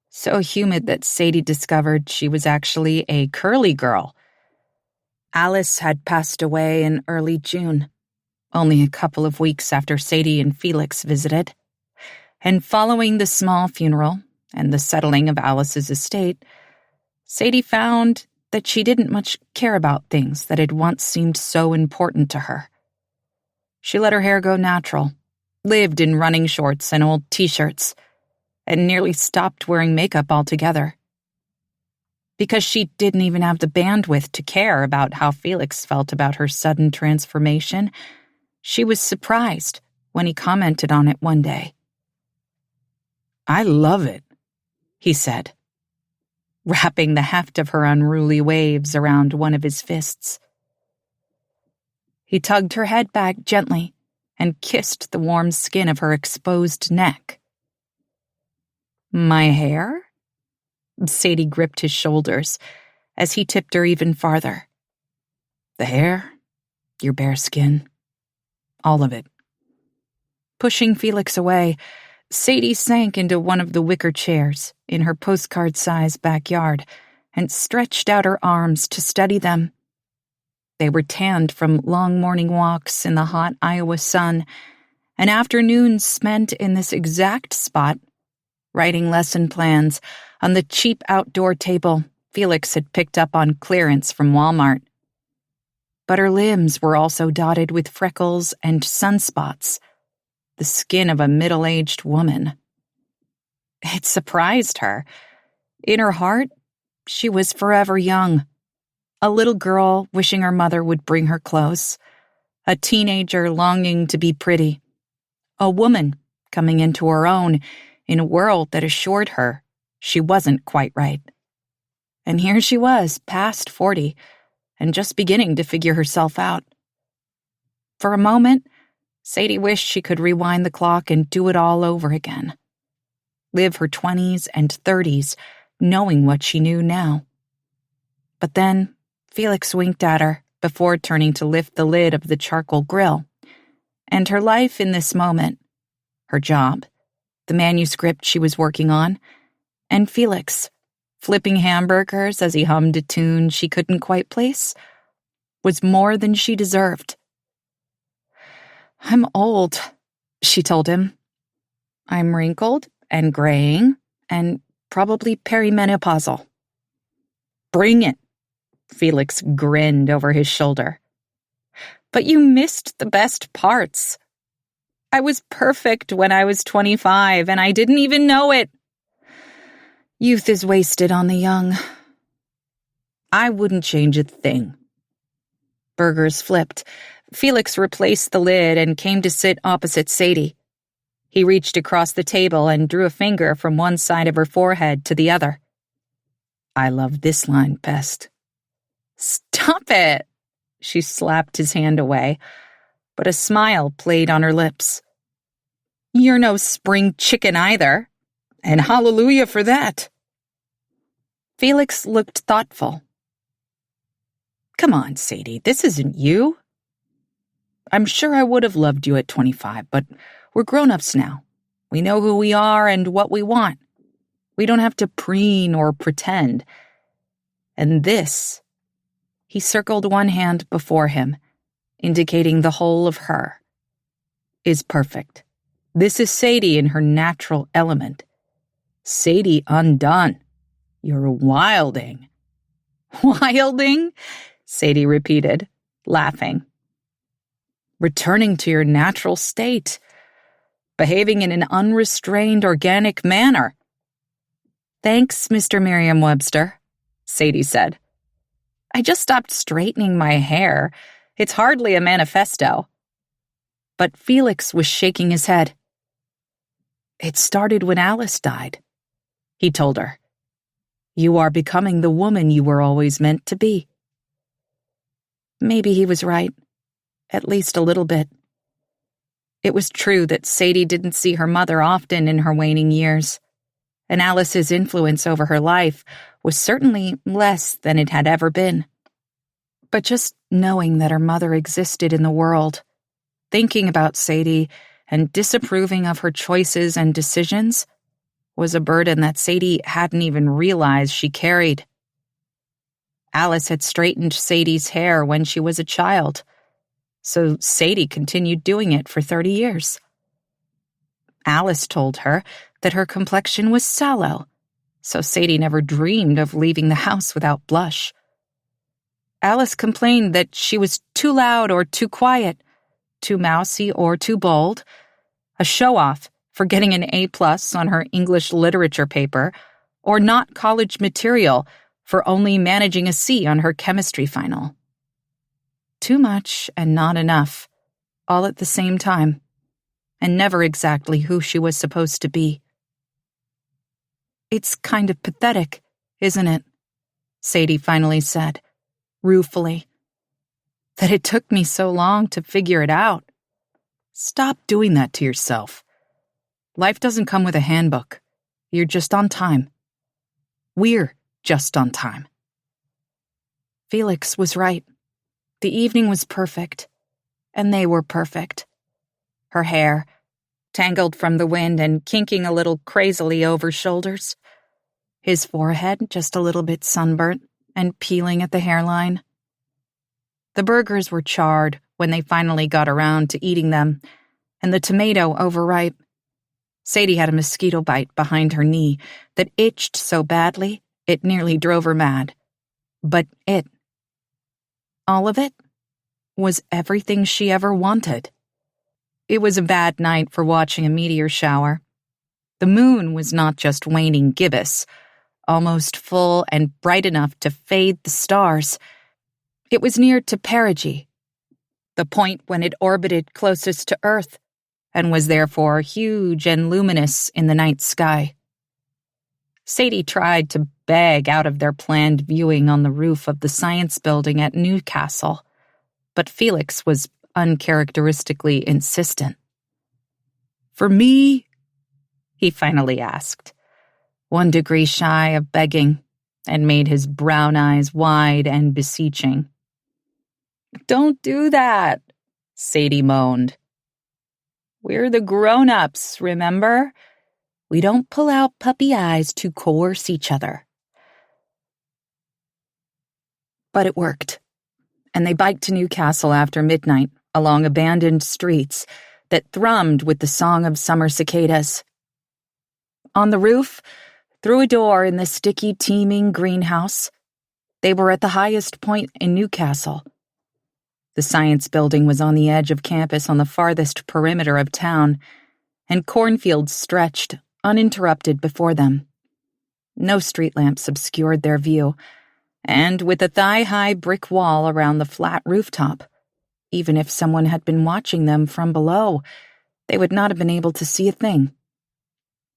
so humid that Sadie discovered she was actually a curly girl. Alice had passed away in early June, only a couple of weeks after Sadie and Felix visited. And following the small funeral and the settling of Alice's estate, Sadie found that she didn't much care about things that had once seemed so important to her. She let her hair go natural, lived in running shorts and old t-shirts, and nearly stopped wearing makeup altogether. Because she didn't even have the bandwidth to care about how Felix felt about her sudden transformation, she was surprised when he commented on it one day. "I love it," he said, wrapping the heft of her unruly waves around one of his fists. He tugged her head back gently and kissed the warm skin of her exposed neck. "My hair?" Sadie gripped his shoulders as he tipped her even farther. "The hair, your bare skin, all of it." Pushing Felix away, Sadie sank into one of the wicker chairs in her postcard-sized backyard and stretched out her arms to study them. They were tanned from long morning walks in the hot Iowa sun, and afternoons spent in this exact spot, writing lesson plans on the cheap outdoor table Felix had picked up on clearance from Walmart. But her limbs were also dotted with freckles and sunspots, the skin of a middle-aged woman. It surprised her. In her heart, she was forever young. A little girl wishing her mother would bring her close. A teenager longing to be pretty. A woman coming into her own in a world that assured her she wasn't quite right. And here she was, past 40, and just beginning to figure herself out. For a moment, Sadie wished she could rewind the clock and do it all over again. Live her 20s and 30s, knowing what she knew now. But then Felix winked at her before turning to lift the lid of the charcoal grill. And her life in this moment, her job, the manuscript she was working on, and Felix, flipping hamburgers as he hummed a tune she couldn't quite place, was more than she deserved. "I'm old," she told him. "I'm wrinkled and graying and probably perimenopausal." "Bring it," Felix grinned over his shoulder. "But you missed the best parts. I was perfect when I was 25, and I didn't even know it. Youth is wasted on the young." "I wouldn't change a thing." Burgers flipped. Felix replaced the lid and came to sit opposite Sadie. He reached across the table and drew a finger from one side of her forehead to the other. "I love this line best." "Stop it!" She slapped his hand away, but a smile played on her lips. "You're no spring chicken either, and hallelujah for that." Felix looked thoughtful. "Come on, Sadie, this isn't you." I'm sure I would have loved you at 25, but we're grown-ups now. We know who we are and what we want. We don't have to preen or pretend. And this," he circled one hand before him, indicating the whole of her, "is perfect. This is Sadie in her natural element. Sadie undone. You're wilding." "Wilding?" Sadie repeated, laughing. "Returning to your natural state. Behaving in an unrestrained, organic manner." "Thanks, Mr. Merriam-Webster," Sadie said. "I just stopped straightening my hair. It's hardly a manifesto." But Felix was shaking his head. "It started when Alice died," he told her. "You are becoming the woman you were always meant to be." Maybe he was right, at least a little bit. It was true that Sadie didn't see her mother often in her waning years, and Alice's influence over her life was certainly less than it had ever been. But just knowing that her mother existed in the world, thinking about Sadie and disapproving of her choices and decisions, was a burden that Sadie hadn't even realized she carried. Alice had straightened Sadie's hair when she was a child, so Sadie continued doing it for 30 years. Alice told her that her complexion was sallow, so Sadie never dreamed of leaving the house without blush. Alice complained that she was too loud or too quiet, too mousy or too bold, a show-off for getting an A+ on her English literature paper, or not college material for only managing a C on her chemistry final. Too much and not enough, all at the same time, and never exactly who she was supposed to be. "It's kind of pathetic, isn't it?" Sadie finally said, ruefully. "That it took me so long to figure it out." "Stop doing that to yourself. Life doesn't come with a handbook. You're just on time. We're just on time." Felix was right. The evening was perfect, and they were perfect. Her hair, tangled from the wind and kinking a little crazily over shoulders. His forehead just a little bit sunburnt and peeling at the hairline. The burgers were charred when they finally got around to eating them, and the tomato overripe. Sadie had a mosquito bite behind her knee that itched so badly it nearly drove her mad. But all of it, was everything she ever wanted. It was a bad night for watching a meteor shower. The moon was not just waning gibbous, almost full and bright enough to fade the stars. It was near to perigee, the point when it orbited closest to Earth, and was therefore huge and luminous in the night sky. Sadie tried to beg out of their planned viewing on the roof of the science building at Newcastle, but Felix was uncharacteristically insistent. "For me?" he finally asked, 1 degree shy of begging, and made his brown eyes wide and beseeching. "Don't do that," Sadie moaned. "We're the grown-ups, remember? We don't pull out puppy eyes to coerce each other." But it worked, and they biked to Newcastle after midnight along abandoned streets that thrummed with the song of summer cicadas. On the roof, through a door in the sticky, teeming greenhouse, they were at the highest point in Newcastle. The science building was on the edge of campus on the farthest perimeter of town, and cornfields stretched, uninterrupted, before them. No street lamps obscured their view, and with a thigh-high brick wall around the flat rooftop, even if someone had been watching them from below, they would not have been able to see a thing.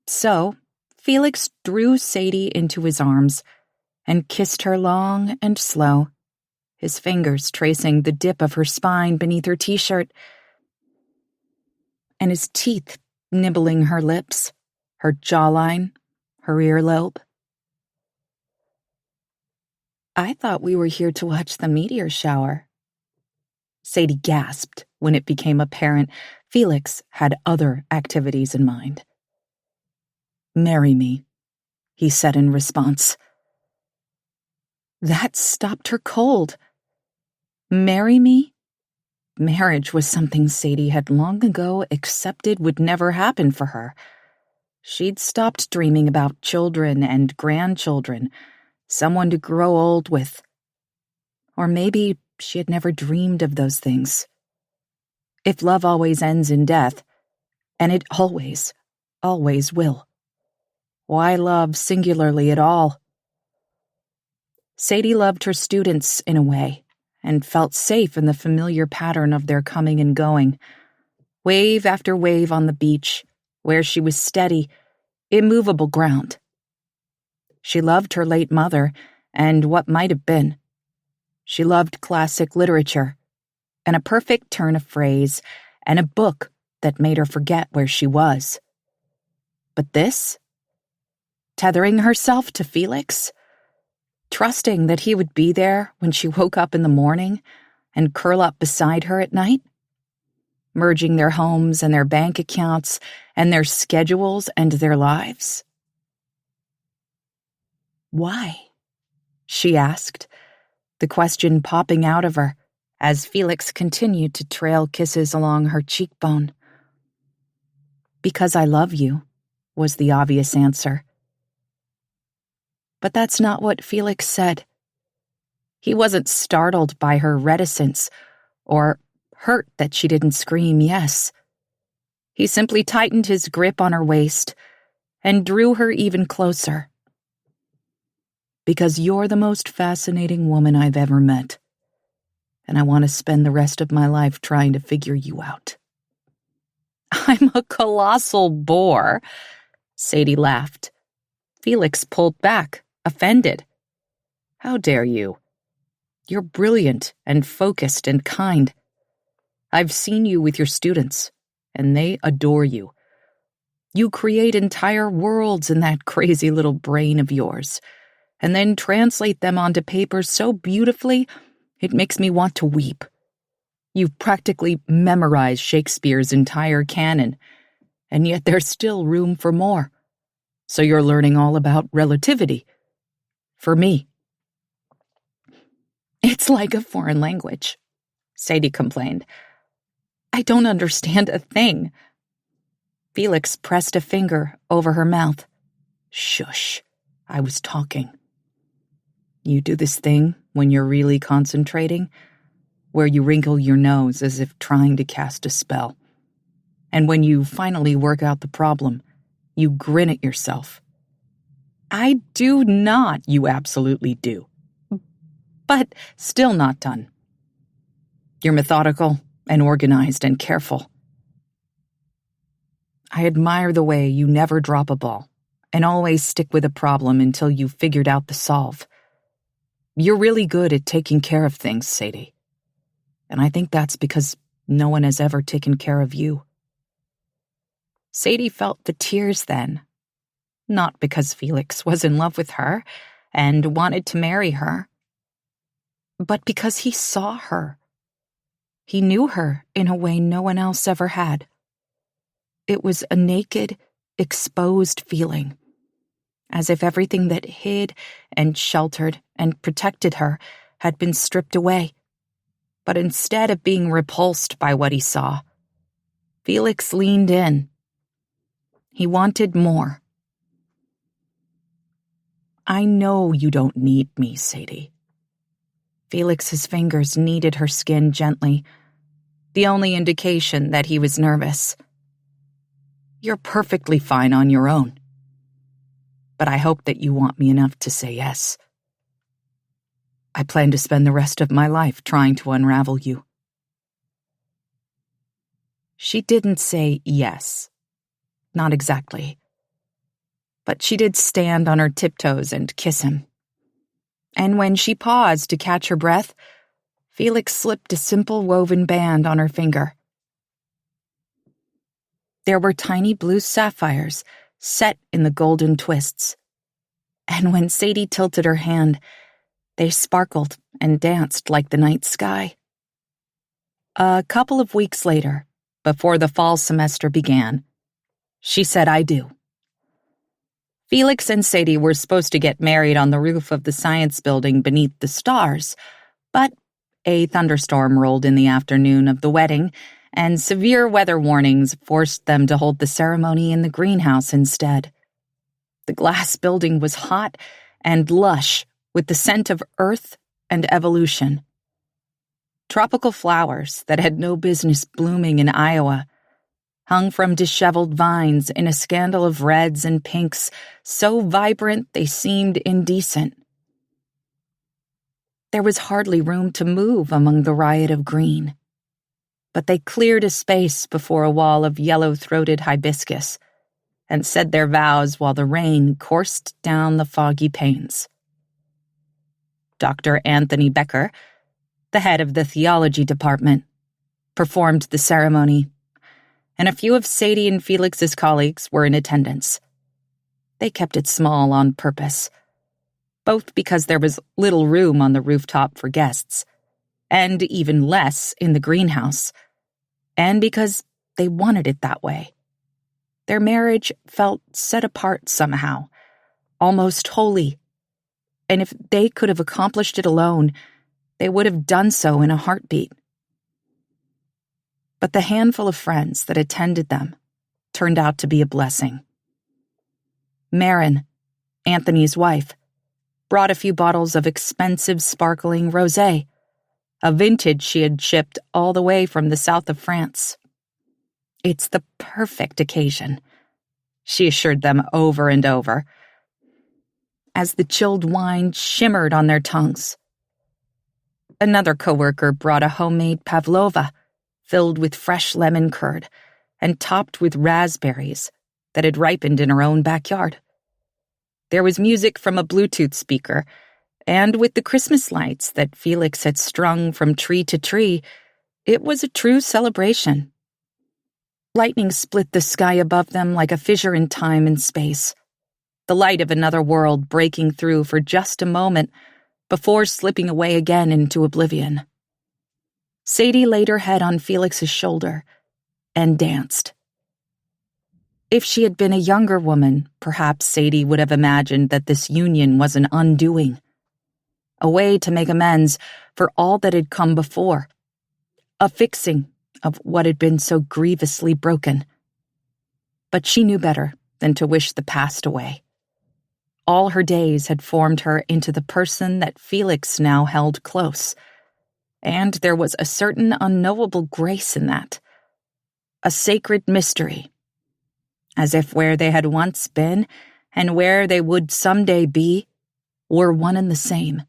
So, Felix drew Sadie into his arms and kissed her long and slow, his fingers tracing the dip of her spine beneath her t-shirt, and his teeth nibbling her lips, her jawline, her earlobe. "I thought we were here to watch the meteor shower," Sadie gasped when it became apparent Felix had other activities in mind. "Marry me," he said in response. That stopped her cold. Marry me? Marriage was something Sadie had long ago accepted would never happen for her. She'd stopped dreaming about children and grandchildren, someone to grow old with. Or maybe she had never dreamed of those things. If love always ends in death, and it always, always will, why love singularly at all? Sadie loved her students in a way, and felt safe in the familiar pattern of their coming and going. Wave after wave on the beach, where she was steady, immovable ground. She loved her late mother, and what might have been. She loved classic literature, and a perfect turn of phrase, and a book that made her forget where she was. But this? Tethering herself to Felix? Trusting that he would be there when she woke up in the morning and curl up beside her at night? Merging their homes and their bank accounts and their schedules and their lives? Why? She asked, the question popping out of her as Felix continued to trail kisses along her cheekbone. "Because I love you," was the obvious answer. But that's not what Felix said. He wasn't startled by her reticence or hurt that she didn't scream yes. He simply tightened his grip on her waist and drew her even closer. "Because you're the most fascinating woman I've ever met, and I want to spend the rest of my life trying to figure you out." "I'm a colossal bore," Sadie laughed. Felix pulled back, offended. "How dare you? You're brilliant and focused and kind. I've seen you with your students, and they adore you. You create entire worlds in that crazy little brain of yours, and then translate them onto paper so beautifully it makes me want to weep. You've practically memorized Shakespeare's entire canon, and yet there's still room for more. So you're learning all about relativity. For me." "It's like a foreign language," Sadie complained. "I don't understand a thing." Felix pressed a finger over her mouth. "Shush, I was talking. You do this thing when you're really concentrating, where you wrinkle your nose as if trying to cast a spell. And when you finally work out the problem, you grin at yourself. I do not, you absolutely do. But still not done. You're methodical and organized and careful. I admire the way you never drop a ball and always stick with a problem until you've figured out the solve. You're really good at taking care of things, Sadie. And I think that's because no one has ever taken care of you." Sadie felt the tears then. Not because Felix was in love with her and wanted to marry her, but because he saw her. He knew her in a way no one else ever had. It was a naked, exposed feeling, as if everything that hid and sheltered and protected her had been stripped away. But instead of being repulsed by what he saw, Felix leaned in. He wanted more. "I know you don't need me, Sadie." Felix's fingers kneaded her skin gently, the only indication that he was nervous. "You're perfectly fine on your own. But I hope that you want me enough to say yes. I plan to spend the rest of my life trying to unravel you." She didn't say yes. Not exactly. But she did stand on her tiptoes and kiss him. And when she paused to catch her breath, Felix slipped a simple woven band on her finger. There were tiny blue sapphires set in the golden twists. And when Sadie tilted her hand, they sparkled and danced like the night sky. A couple of weeks later, before the fall semester began, she said I do. Felix and Sadie were supposed to get married on the roof of the science building beneath the stars, but a thunderstorm rolled in the afternoon of the wedding, and severe weather warnings forced them to hold the ceremony in the greenhouse instead. The glass building was hot and lush with the scent of earth and evolution. Tropical flowers that had no business blooming in Iowa hung from disheveled vines in a scandal of reds and pinks so vibrant they seemed indecent. There was hardly room to move among the riot of green, but they cleared a space before a wall of yellow-throated hibiscus and said their vows while the rain coursed down the foggy panes. Dr. Anthony Becker, the head of the theology department, performed the ceremony, and a few of Sadie and Felix's colleagues were in attendance. They kept it small on purpose, both because there was little room on the rooftop for guests, and even less in the greenhouse, and because they wanted it that way. Their marriage felt set apart somehow, almost holy, and if they could have accomplished it alone, they would have done so in a heartbeat. But the handful of friends that attended them turned out to be a blessing. Marin, Anthony's wife, brought a few bottles of expensive sparkling rosé, a vintage she had shipped all the way from the south of France. It's the perfect occasion, she assured them over and over, as the chilled wine shimmered on their tongues. Another coworker brought a homemade pavlova, filled with fresh lemon curd and topped with raspberries that had ripened in her own backyard. There was music from a Bluetooth speaker, and with the Christmas lights that Felix had strung from tree to tree, it was a true celebration. Lightning split the sky above them like a fissure in time and space, the light of another world breaking through for just a moment before slipping away again into oblivion. Sadie laid her head on Felix's shoulder and danced. If she had been a younger woman, perhaps Sadie would have imagined that this union was an undoing, a way to make amends for all that had come before, a fixing of what had been so grievously broken. But she knew better than to wish the past away. All her days had formed her into the person that Felix now held close, and there was a certain unknowable grace in that, a sacred mystery, as if where they had once been and where they would someday be were one and the same,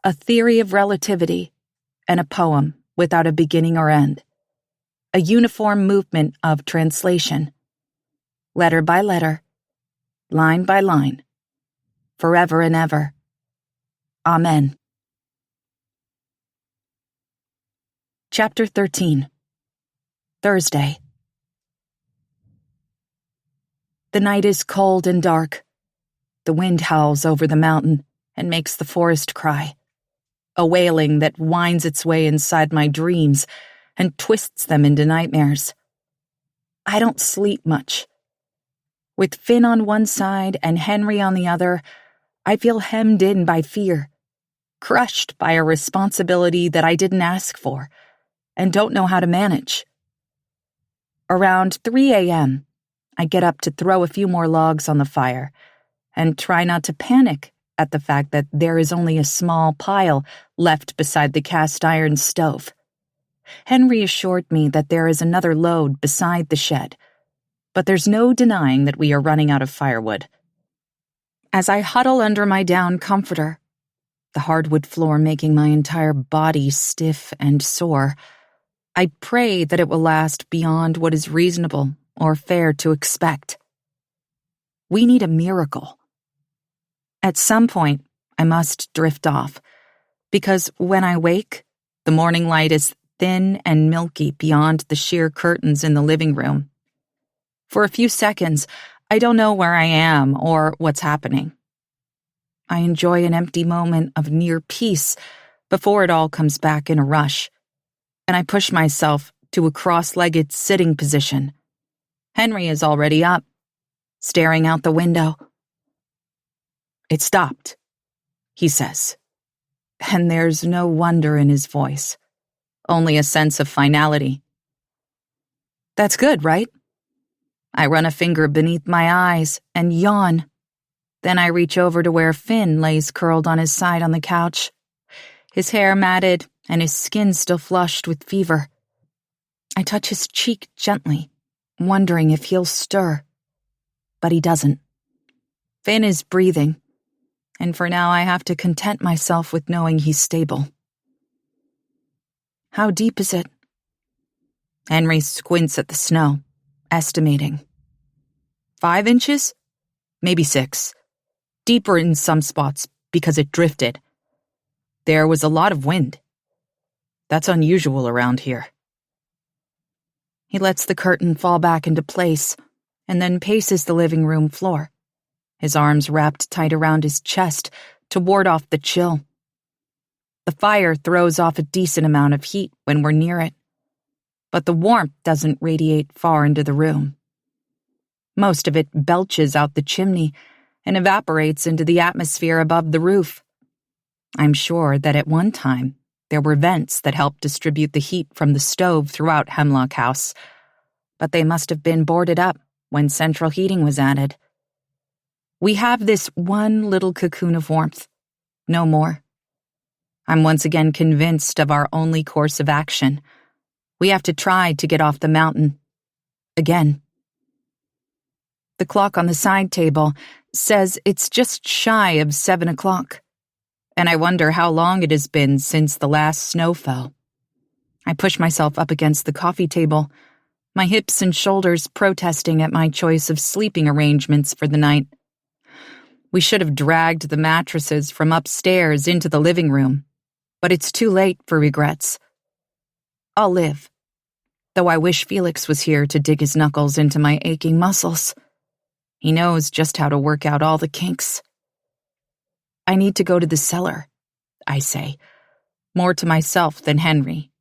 a theory of relativity and a poem without a beginning or end, a uniform movement of translation, letter by letter, line by line, forever and ever. Amen. Chapter 13. Thursday. The night is cold and dark. The wind howls over the mountain and makes the forest cry, a wailing that winds its way inside my dreams and twists them into nightmares. I don't sleep much. With Finn on one side and Henry on the other, I feel hemmed in by fear, crushed by a responsibility that I didn't ask for and don't know how to manage. Around 3 a.m., I get up to throw a few more logs on the fire and try not to panic at the fact that there is only a small pile left beside the cast iron stove. Henry assured me that there is another load beside the shed, but there's no denying that we are running out of firewood. As I huddle under my down comforter, the hardwood floor making my entire body stiff and sore, I pray that it will last beyond what is reasonable or fair to expect. We need a miracle. At some point, I must drift off, because when I wake, the morning light is thin and milky beyond the sheer curtains in the living room. For a few seconds, I don't know where I am or what's happening. I enjoy an empty moment of near peace before it all comes back in a rush. and I push myself to a cross-legged sitting position. Henry is already up, staring out the window. "It stopped," he says, and there's no wonder in his voice, only a sense of finality. "That's good, right?" I run a finger beneath my eyes and yawn. Then I reach over to where Finn lays curled on his side on the couch, his hair matted and his skin still flushed with fever. I touch his cheek gently, wondering if he'll stir. But he doesn't. Finn is breathing, and for now I have to content myself with knowing he's stable. "How deep is it?" Henry squints at the snow, estimating. 5 inches? Maybe 6. Deeper in some spots because it drifted. There was a lot of wind. That's unusual around here. He lets the curtain fall back into place and then paces the living room floor, his arms wrapped tight around his chest to ward off the chill. The fire throws off a decent amount of heat when we're near it, but the warmth doesn't radiate far into the room. Most of it belches out the chimney and evaporates into the atmosphere above the roof. I'm sure that at one time there were vents that helped distribute the heat from the stove throughout Hemlock House, but they must have been boarded up when central heating was added. We have this one little cocoon of warmth, no more. I'm once again convinced of our only course of action. We have to try to get off the mountain. Again. The clock on the side table says it's just shy of 7 o'clock, and I wonder how long it has been since the last snow fell. I push myself up against the coffee table, my hips and shoulders protesting at my choice of sleeping arrangements for the night. We should have dragged the mattresses from upstairs into the living room, but it's too late for regrets. I'll live, though I wish Felix was here to dig his knuckles into my aching muscles. He knows just how to work out all the kinks. I need to go to the cellar, I say, more to myself than Henry.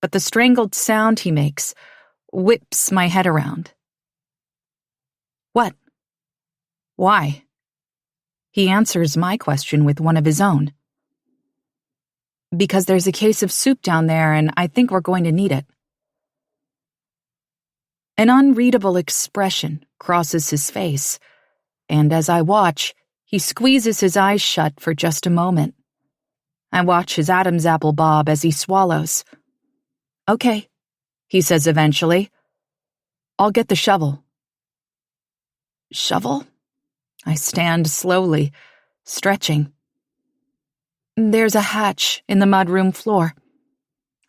But the strangled sound he makes whips my head around. What? Why? He answers my question with one of his own. Because there's a case of soup down there and I think we're going to need it. An unreadable expression crosses his face, and as I watch, he squeezes his eyes shut for just a moment. I watch his Adam's apple bob as he swallows. "Okay," he says eventually. "I'll get the shovel." Shovel? I stand slowly, stretching. There's a hatch in the mudroom floor.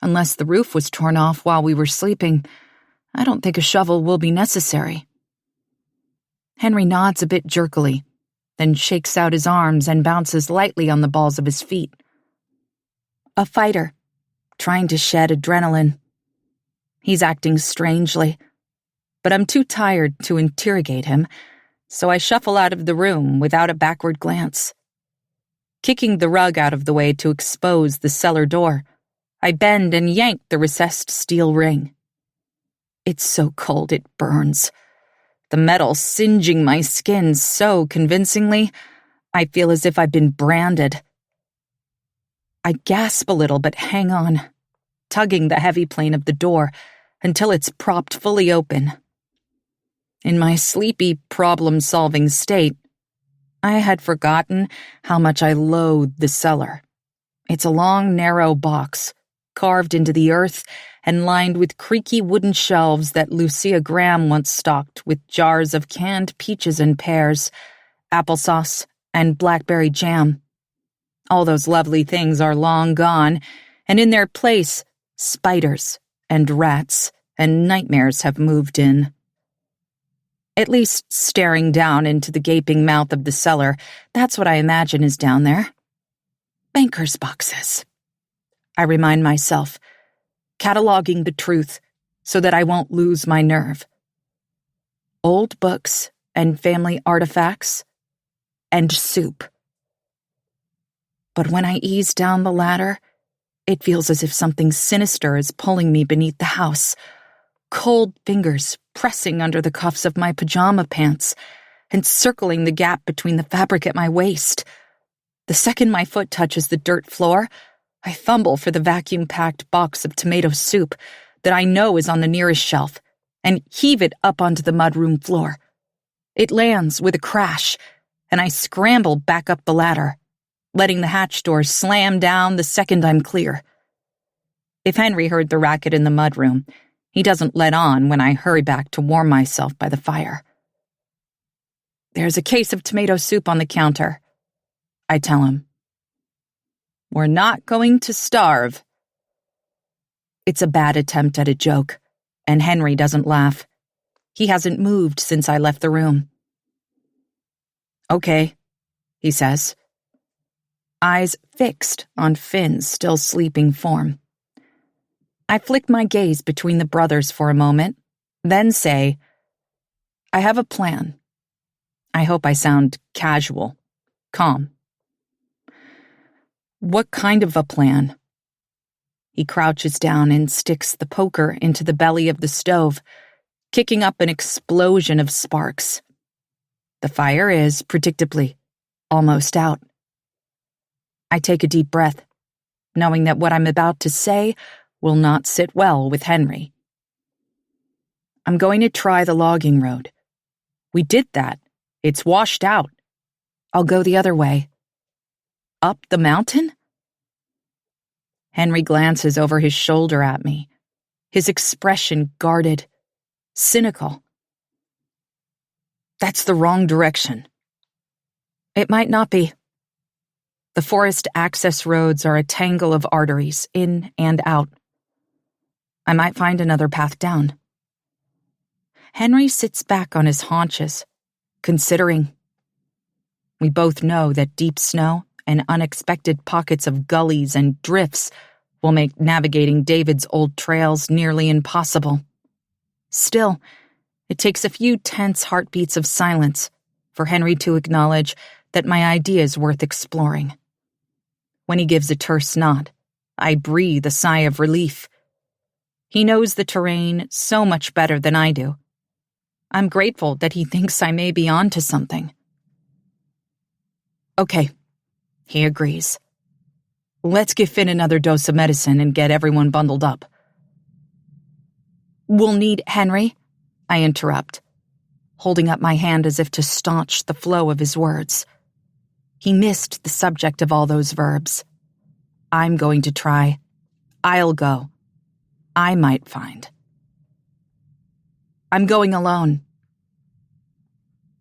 Unless the roof was torn off while we were sleeping, I don't think a shovel will be necessary. Henry nods a bit jerkily, then shakes out his arms and bounces lightly on the balls of his feet. A fighter, trying to shed adrenaline. He's acting strangely, but I'm too tired to interrogate him, so I shuffle out of the room without a backward glance. Kicking the rug out of the way to expose the cellar door, I bend and yank the recessed steel ring. It's so cold it burns. The metal singeing my skin so convincingly, I feel as if I've been branded. I gasp a little but hang on, tugging the heavy plane of the door until it's propped fully open. In my sleepy, problem-solving state, I had forgotten how much I loathe the cellar. It's a long, narrow box, carved into the earth and lined with creaky wooden shelves that Lucia Graham once stocked with jars of canned peaches and pears, applesauce, and blackberry jam. All those lovely things are long gone, and in their place, spiders and rats and nightmares have moved in. At least staring down into the gaping mouth of the cellar, that's what I imagine is down there. Banker's boxes. I remind myself, cataloging the truth so that I won't lose my nerve. Old books and family artifacts and soup. But when I ease down the ladder, It feels as if something sinister is pulling me beneath the house. Cold fingers pressing under the cuffs of my pajama pants and circling the gap between the fabric at my waist. The second my foot touches the dirt floor, I fumble for the vacuum-packed box of tomato soup that I know is on the nearest shelf and heave it up onto the mudroom floor. It lands with a crash, and I scramble back up the ladder, letting the hatch doors slam down the second I'm clear. If Henry heard the racket in the mudroom, he doesn't let on when I hurry back to warm myself by the fire. "There's a case of tomato soup on the counter," I tell him. "We're not going to starve." It's a bad attempt at a joke, and Henry doesn't laugh. He hasn't moved since I left the room. "Okay," he says, eyes fixed on Finn's still sleeping form. I flick my gaze between the brothers for a moment, then say, "I have a plan." I hope I sound casual, calm. "What kind of a plan?" He crouches down and sticks the poker into the belly of the stove, kicking up an explosion of sparks. The fire is, predictably, almost out. I take a deep breath, knowing that what I'm about to say will not sit well with Henry. I'm going to try the logging road. We did that. It's washed out. I'll go the other way. Up the mountain? Henry glances over his shoulder at me, his expression guarded, cynical. "That's the wrong direction." It might not be. The forest access roads are a tangle of arteries, in and out. I might find another path down. Henry sits back on his haunches, considering. We both know that deep snow and unexpected pockets of gullies and drifts will make navigating David's old trails nearly impossible. Still, it takes a few tense heartbeats of silence for Henry to acknowledge that my idea is worth exploring. When he gives a terse nod, I breathe a sigh of relief. He knows the terrain so much better than I do. I'm grateful that he thinks I may be onto something. "Okay," he agrees. "Let's give Finn another dose of medicine and get everyone bundled up." "We'll need Henry," I interrupt, holding up my hand as if to staunch the flow of his words. He missed the subject of all those verbs. I'm going to try. I'll go. I might find. "I'm going alone."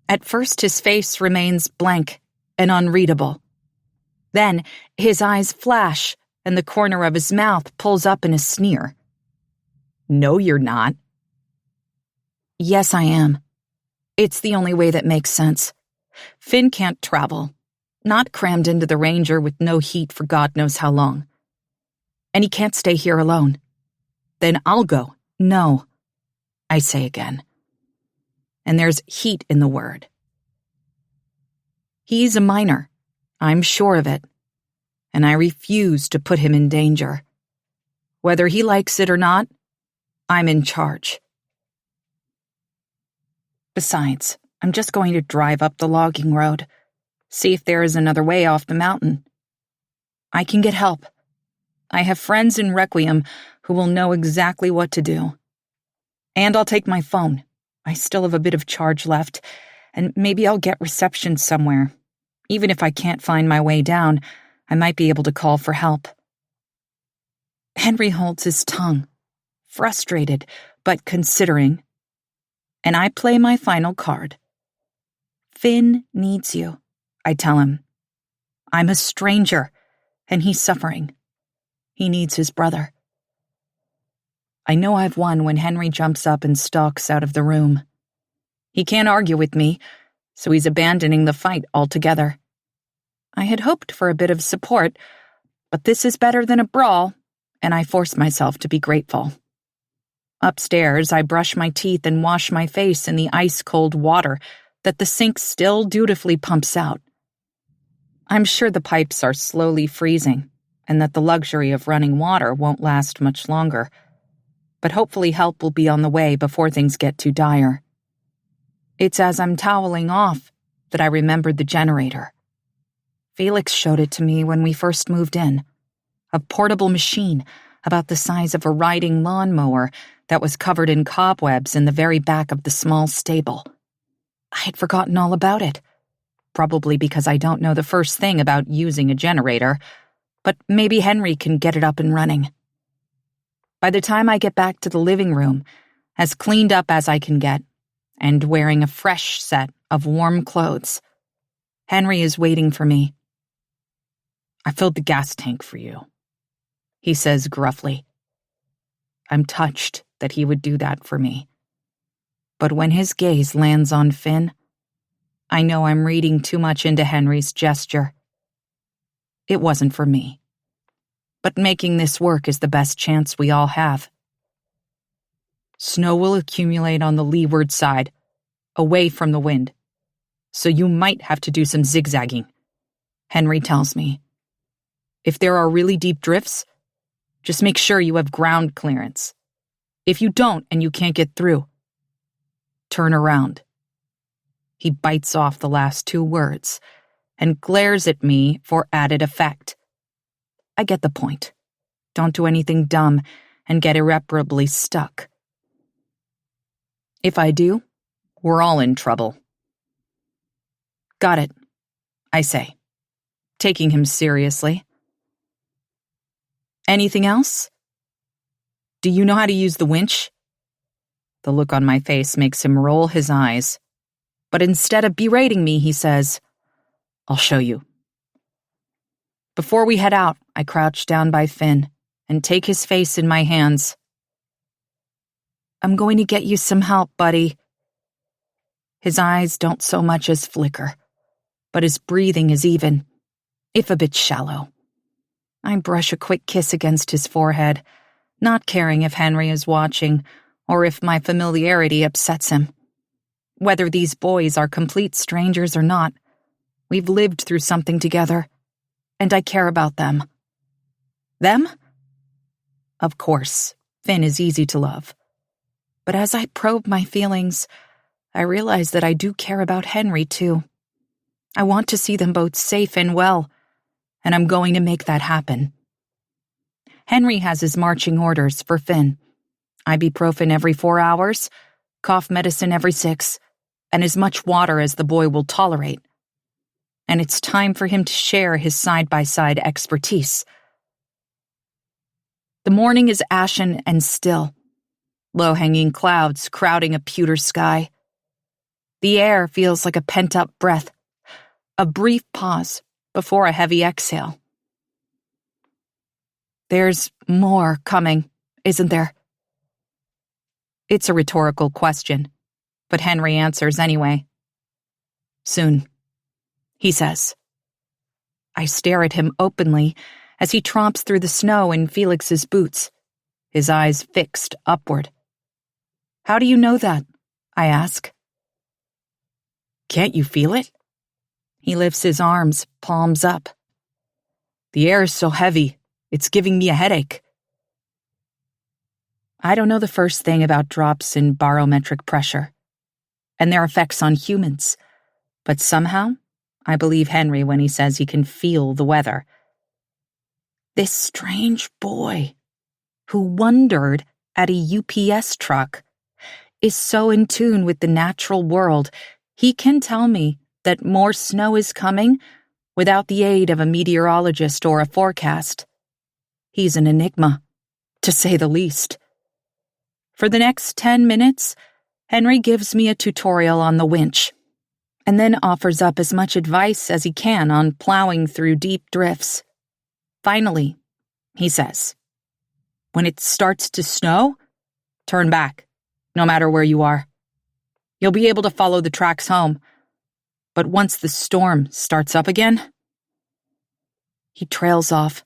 At first his face remains blank and unreadable. Then his eyes flash and the corner of his mouth pulls up in a sneer. "No, you're not." "Yes, I am. It's the only way that makes sense. Finn can't travel, not crammed into the Ranger with no heat for God knows how long. And he can't stay here alone. Then I'll go. No, I say again. And there's heat in the word. He's a minor. I'm sure of it. And I refuse to put him in danger. Whether he likes it or not, I'm in charge. Besides, I'm just going to drive up the logging road, see if there is another way off the mountain. I can get help. I have friends in Requiem who will know exactly what to do. And I'll take my phone. I still have a bit of charge left, and maybe I'll get reception somewhere. Even if I can't find my way down, I might be able to call for help. Henry holds his tongue, frustrated, but considering. And I play my final card. Finn needs you, I tell him. I'm a stranger, and he's suffering. He needs his brother. I know I've won when Henry jumps up and stalks out of the room. He can't argue with me, so he's abandoning the fight altogether. I had hoped for a bit of support, but this is better than a brawl, and I force myself to be grateful. Upstairs, I brush my teeth and wash my face in the ice-cold water that the sink still dutifully pumps out. I'm sure the pipes are slowly freezing, and that the luxury of running water won't last much longer. But hopefully help will be on the way before things get too dire. It's as I'm toweling off that I remembered the generator. Felix showed it to me when we first moved in. A portable machine about the size of a riding lawnmower that was covered in cobwebs in the very back of the small stable. I had forgotten all about it, probably because I don't know the first thing about using a generator, but maybe Henry can get it up and running. By the time I get back to the living room, as cleaned up as I can get, and wearing a fresh set of warm clothes, Henry is waiting for me. "I filled the gas tank for you," he says gruffly. I'm touched that he would do that for me. But when his gaze lands on Finn, I know I'm reading too much into Henry's gesture. It wasn't for me. But making this work is the best chance we all have. Snow will accumulate on the leeward side, away from the wind, so you might have to do some zigzagging, Henry tells me. If there are really deep drifts, just make sure you have ground clearance. If you don't and you can't get through, turn around. He bites off the last two words and glares at me for added effect. I get the point. Don't do anything dumb and get irreparably stuck. If I do, we're all in trouble. Got it, I say, taking him seriously. Anything else? Do you know how to use the winch? The look on my face makes him roll his eyes, but instead of berating me, he says, "I'll show you." Before we head out, I crouch down by Finn and take his face in my hands. "I'm going to get you some help, buddy." His eyes don't so much as flicker, but his breathing is even, if a bit shallow. I brush a quick kiss against his forehead, not caring if Henry is watching or if my familiarity upsets him. Whether these boys are complete strangers or not, we've lived through something together, and I care about them. Them? Of course, Finn is easy to love. But as I probe my feelings, I realize that I do care about Henry, too. I want to see them both safe and well, and I'm going to make that happen. Henry has his marching orders for Finn. Ibuprofen every 4 hours, cough medicine every 6, and as much water as the boy will tolerate. And it's time for him to share his side-by-side expertise. The morning is ashen and still, low-hanging clouds crowding a pewter sky. The air feels like a pent-up breath, a brief pause before a heavy exhale. There's more coming, isn't there? It's a rhetorical question, but Henry answers anyway. Soon, he says. I stare at him openly as he tromps through the snow in Felix's boots, his eyes fixed upward. How do you know that? I ask. Can't you feel it? He lifts his arms, palms up. The air is so heavy, it's giving me a headache. I don't know the first thing about drops in barometric pressure and their effects on humans, but somehow I believe Henry when he says he can feel the weather. This strange boy who wondered at a UPS truck is so in tune with the natural world, he can tell me that more snow is coming without the aid of a meteorologist or a forecast. He's an enigma, to say the least. For the next 10 minutes, Henry gives me a tutorial on the winch, and then offers up as much advice as he can on plowing through deep drifts. Finally, he says, when it starts to snow, turn back, no matter where you are. You'll be able to follow the tracks home. But once the storm starts up again, he trails off,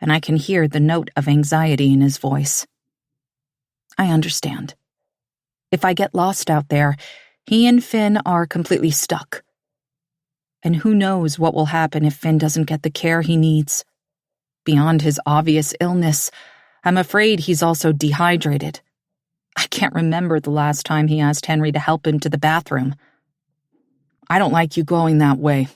and I can hear the note of anxiety in his voice. I understand. If I get lost out there, he and Finn are completely stuck. And who knows what will happen if Finn doesn't get the care he needs. Beyond his obvious illness, I'm afraid he's also dehydrated. I can't remember the last time he asked Henry to help him to the bathroom. I don't like you going that way.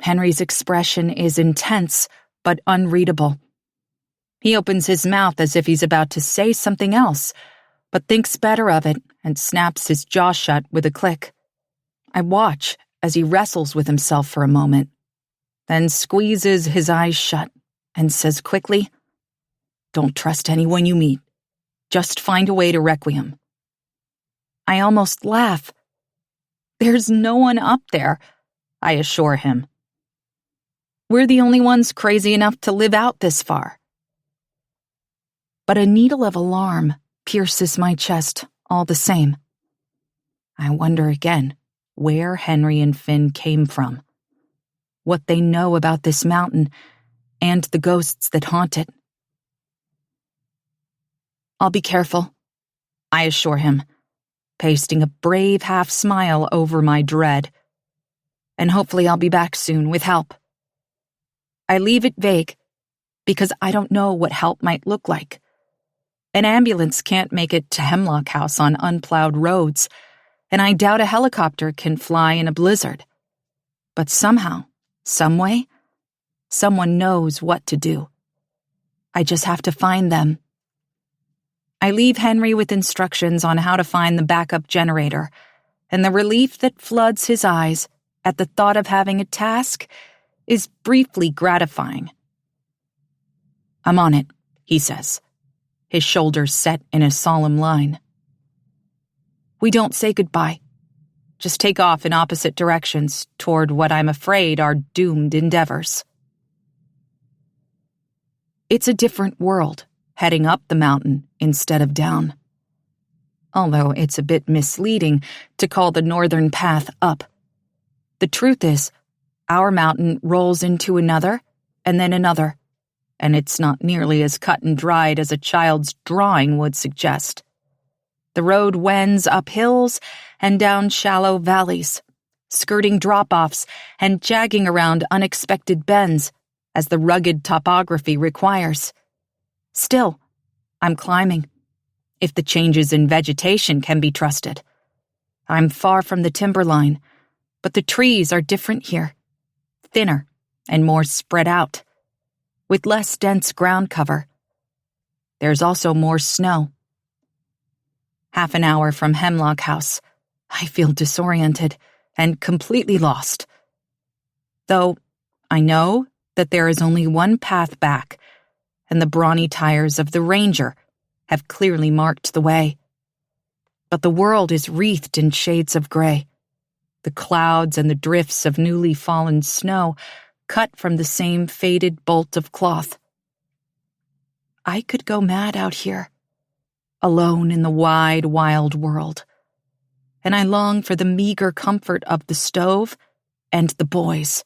Henry's expression is intense, but unreadable. He opens his mouth as if he's about to say something else, but thinks better of it and snaps his jaw shut with a click. I watch as he wrestles with himself for a moment, then squeezes his eyes shut and says quickly, "Don't trust anyone you meet. Just find a way to requiem." I almost laugh. "There's no one up there," I assure him. "We're the only ones crazy enough to live out this far." But a needle of alarm pierces my chest all the same. I wonder again where Henry and Finn came from, what they know about this mountain and the ghosts that haunt it. "I'll be careful," I assure him, pasting a brave half-smile over my dread. "And hopefully I'll be back soon with help." I leave it vague because I don't know what help might look like. An ambulance can't make it to Hemlock House on unplowed roads, and I doubt a helicopter can fly in a blizzard. But somehow, someway, someone knows what to do. I just have to find them. I leave Henry with instructions on how to find the backup generator, and the relief that floods his eyes at the thought of having a task is briefly gratifying. "I'm on it," he says, his shoulders set in a solemn line. We don't say goodbye, just take off in opposite directions toward what I'm afraid are doomed endeavors. It's a different world, heading up the mountain instead of down. Although it's a bit misleading to call the northern path up. The truth is, our mountain rolls into another, and then another, and it's not nearly as cut and dried as a child's drawing would suggest. The road wends up hills and down shallow valleys, skirting drop-offs and jagging around unexpected bends, as the rugged topography requires. Still, I'm climbing, if the changes in vegetation can be trusted. I'm far from the timberline, but the trees are different here, thinner and more spread out, with less dense ground cover. There's also more snow. Half an hour from Hemlock House, I feel disoriented and completely lost. Though I know that there is only one path back, and the brawny tires of the Ranger have clearly marked the way. But the world is wreathed in shades of gray. The clouds and the drifts of newly fallen snow cut from the same faded bolt of cloth. I could go mad out here, alone in the wide, wild world, and I long for the meager comfort of the stove and the boys.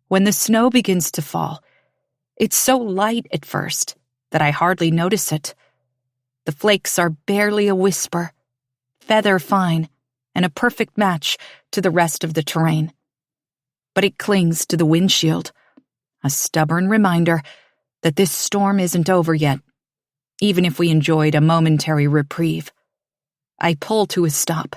When the snow begins to fall, it's so light at first that I hardly notice it. The flakes are barely a whisper, feather fine, and a perfect match to the rest of the terrain. But it clings to the windshield, a stubborn reminder that this storm isn't over yet, even if we enjoyed a momentary reprieve. I pull to a stop,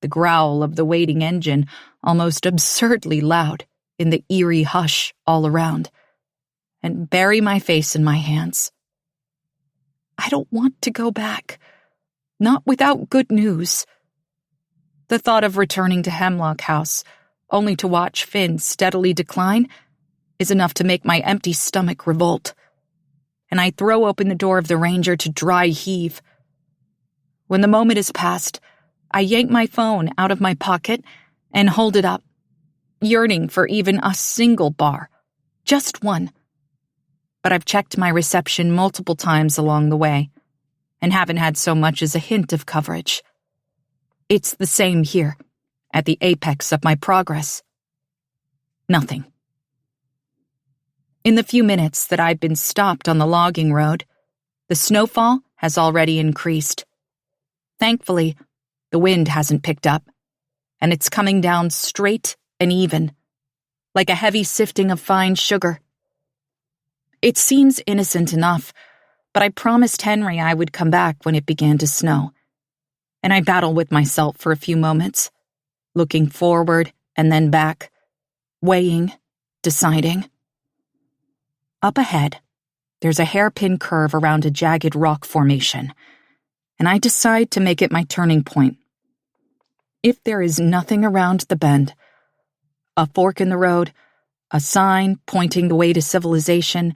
the growl of the waiting engine almost absurdly loud in the eerie hush all around, and bury my face in my hands. I don't want to go back, not without good news. The thought of returning to Hemlock House, only to watch Finn steadily decline, is enough to make my empty stomach revolt, and I throw open the door of the Ranger to dry heave. When the moment is past, I yank my phone out of my pocket and hold it up, yearning for even a single bar, just one. But I've checked my reception multiple times along the way, and haven't had so much as a hint of coverage. It's the same here, at the apex of my progress. Nothing. In the few minutes that I've been stopped on the logging road, the snowfall has already increased. Thankfully, the wind hasn't picked up, and it's coming down straight and even, like a heavy sifting of fine sugar. It seems innocent enough, but I promised Henry I would come back when it began to snow. And I battled with myself for a few moments, looking forward and then back, weighing, deciding. Up ahead, there's a hairpin curve around a jagged rock formation, and I decide to make it my turning point. If there is nothing around the bend, a fork in the road, a sign pointing the way to civilization,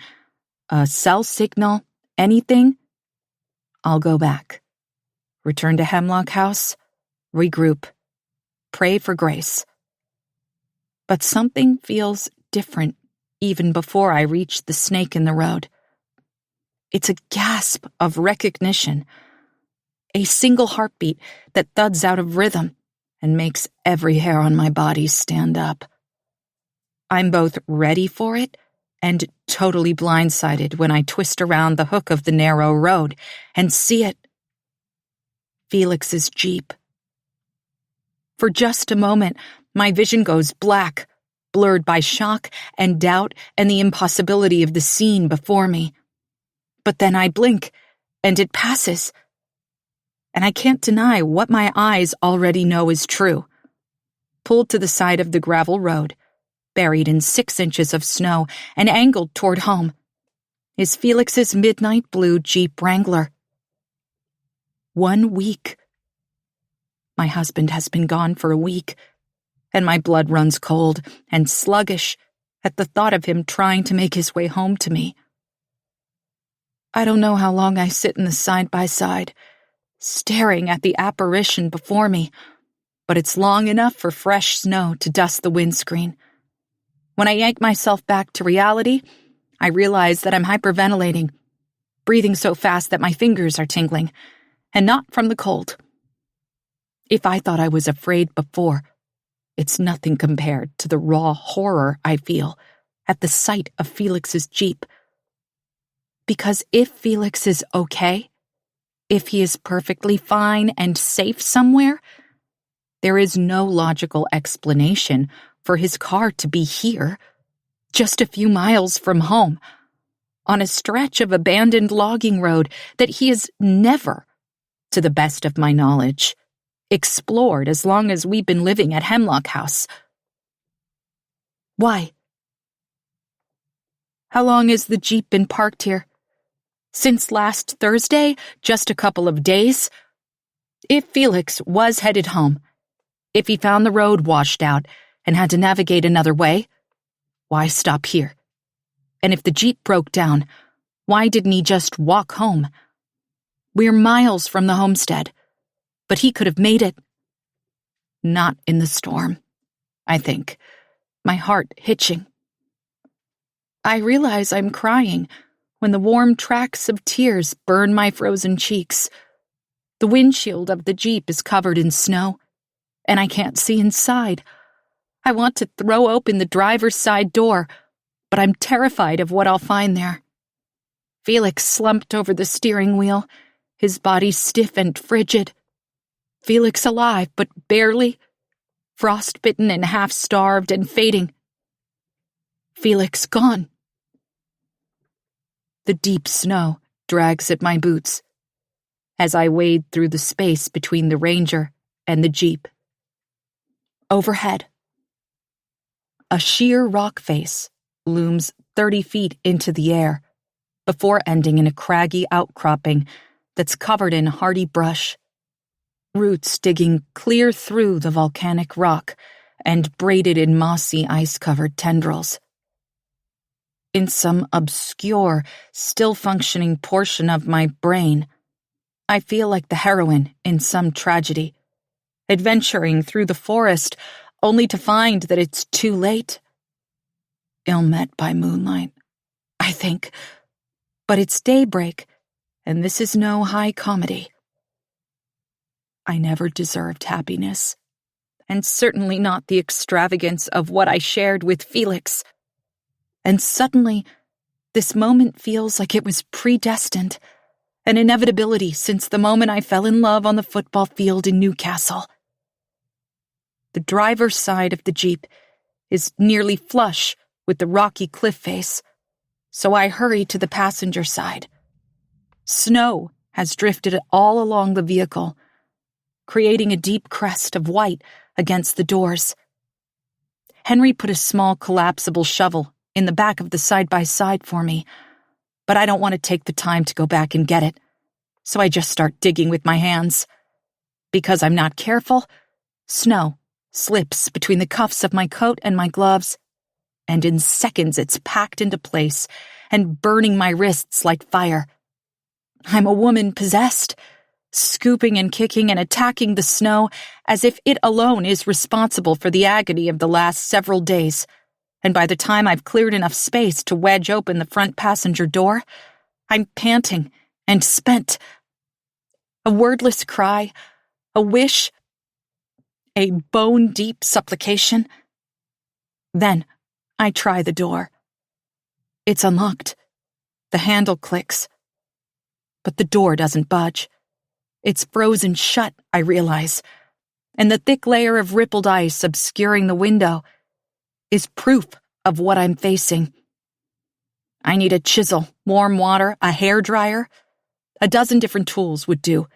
a cell signal, anything, I'll go back. Return to Hemlock House, regroup, pray for grace. But something feels different even before I reach the snake in the road. It's a gasp of recognition, a single heartbeat that thuds out of rhythm and makes every hair on my body stand up. I'm both ready for it and totally blindsided when I twist around the hook of the narrow road and see it. Felix's Jeep. For just a moment, my vision goes black, blurred by shock and doubt and the impossibility of the scene before me. But then I blink, and it passes. And I can't deny what my eyes already know is true. Pulled to the side of the gravel road, buried in 6 inches of snow and angled toward home, is Felix's midnight blue Jeep Wrangler. 1 week. My husband has been gone for a week, and my blood runs cold and sluggish at the thought of him trying to make his way home to me. I don't know how long I sit in the side-by-side, staring at the apparition before me, but it's long enough for fresh snow to dust the windscreen. When I yank myself back to reality, I realize that I'm hyperventilating, breathing so fast that my fingers are tingling, and not from the cold. If I thought I was afraid before, it's nothing compared to the raw horror I feel at the sight of Felix's Jeep. Because if Felix is okay, if he is perfectly fine and safe somewhere, there is no logical explanation for his car to be here, just a few miles from home, on a stretch of abandoned logging road that he has never, to the best of my knowledge, explored as long as we've been living at Hemlock House. Why? How long has the Jeep been parked here? Since last Thursday? Just a couple of days? If Felix was headed home, if he found the road washed out and had to navigate another way, why stop here? And if the Jeep broke down, why didn't he just walk home? We're miles from the homestead, but he could have made it. Not in the storm, I think, my heart hitching. I realize I'm crying when the warm tracks of tears burn my frozen cheeks. The windshield of the Jeep is covered in snow, and I can't see inside. I want to throw open the driver's side door, but I'm terrified of what I'll find there. Felix slumped over the steering wheel, his body stiff and frigid. Felix alive, but barely. Frostbitten and half-starved and fading. Felix gone. The deep snow drags at my boots as I wade through the space between the Ranger and the Jeep. Overhead, a sheer rock face looms 30 feet into the air before ending in a craggy outcropping that's covered in hardy brush, roots digging clear through the volcanic rock and braided in mossy ice-covered tendrils. In some obscure, still-functioning portion of my brain, I feel like the heroine in some tragedy, adventuring through the forest only to find that it's too late. Ill-met by moonlight, I think. But it's daybreak, and this is no high comedy. I never deserved happiness, and certainly not the extravagance of what I shared with Felix. And suddenly, this moment feels like it was predestined, an inevitability since the moment I fell in love on the football field in Newcastle. The driver's side of the Jeep is nearly flush with the rocky cliff face, so I hurry to the passenger side. Snow has drifted all along the vehicle, creating a deep crest of white against the doors. Henry put a small collapsible shovel in the back of the side-by-side for me, but I don't want to take the time to go back and get it, so I just start digging with my hands. Because I'm not careful, snow slips between the cuffs of my coat and my gloves, and in seconds it's packed into place and burning my wrists like fire. I'm a woman possessed, scooping and kicking and attacking the snow as if it alone is responsible for the agony of the last several days, and by the time I've cleared enough space to wedge open the front passenger door, I'm panting and spent. A wordless cry, a wish, a bone-deep supplication. Then I try the door. It's unlocked. The handle clicks. But the door doesn't budge. It's frozen shut, I realize, and the thick layer of rippled ice obscuring the window is proof of what I'm facing. I need a chisel, warm water, a hairdryer. A dozen different tools would do,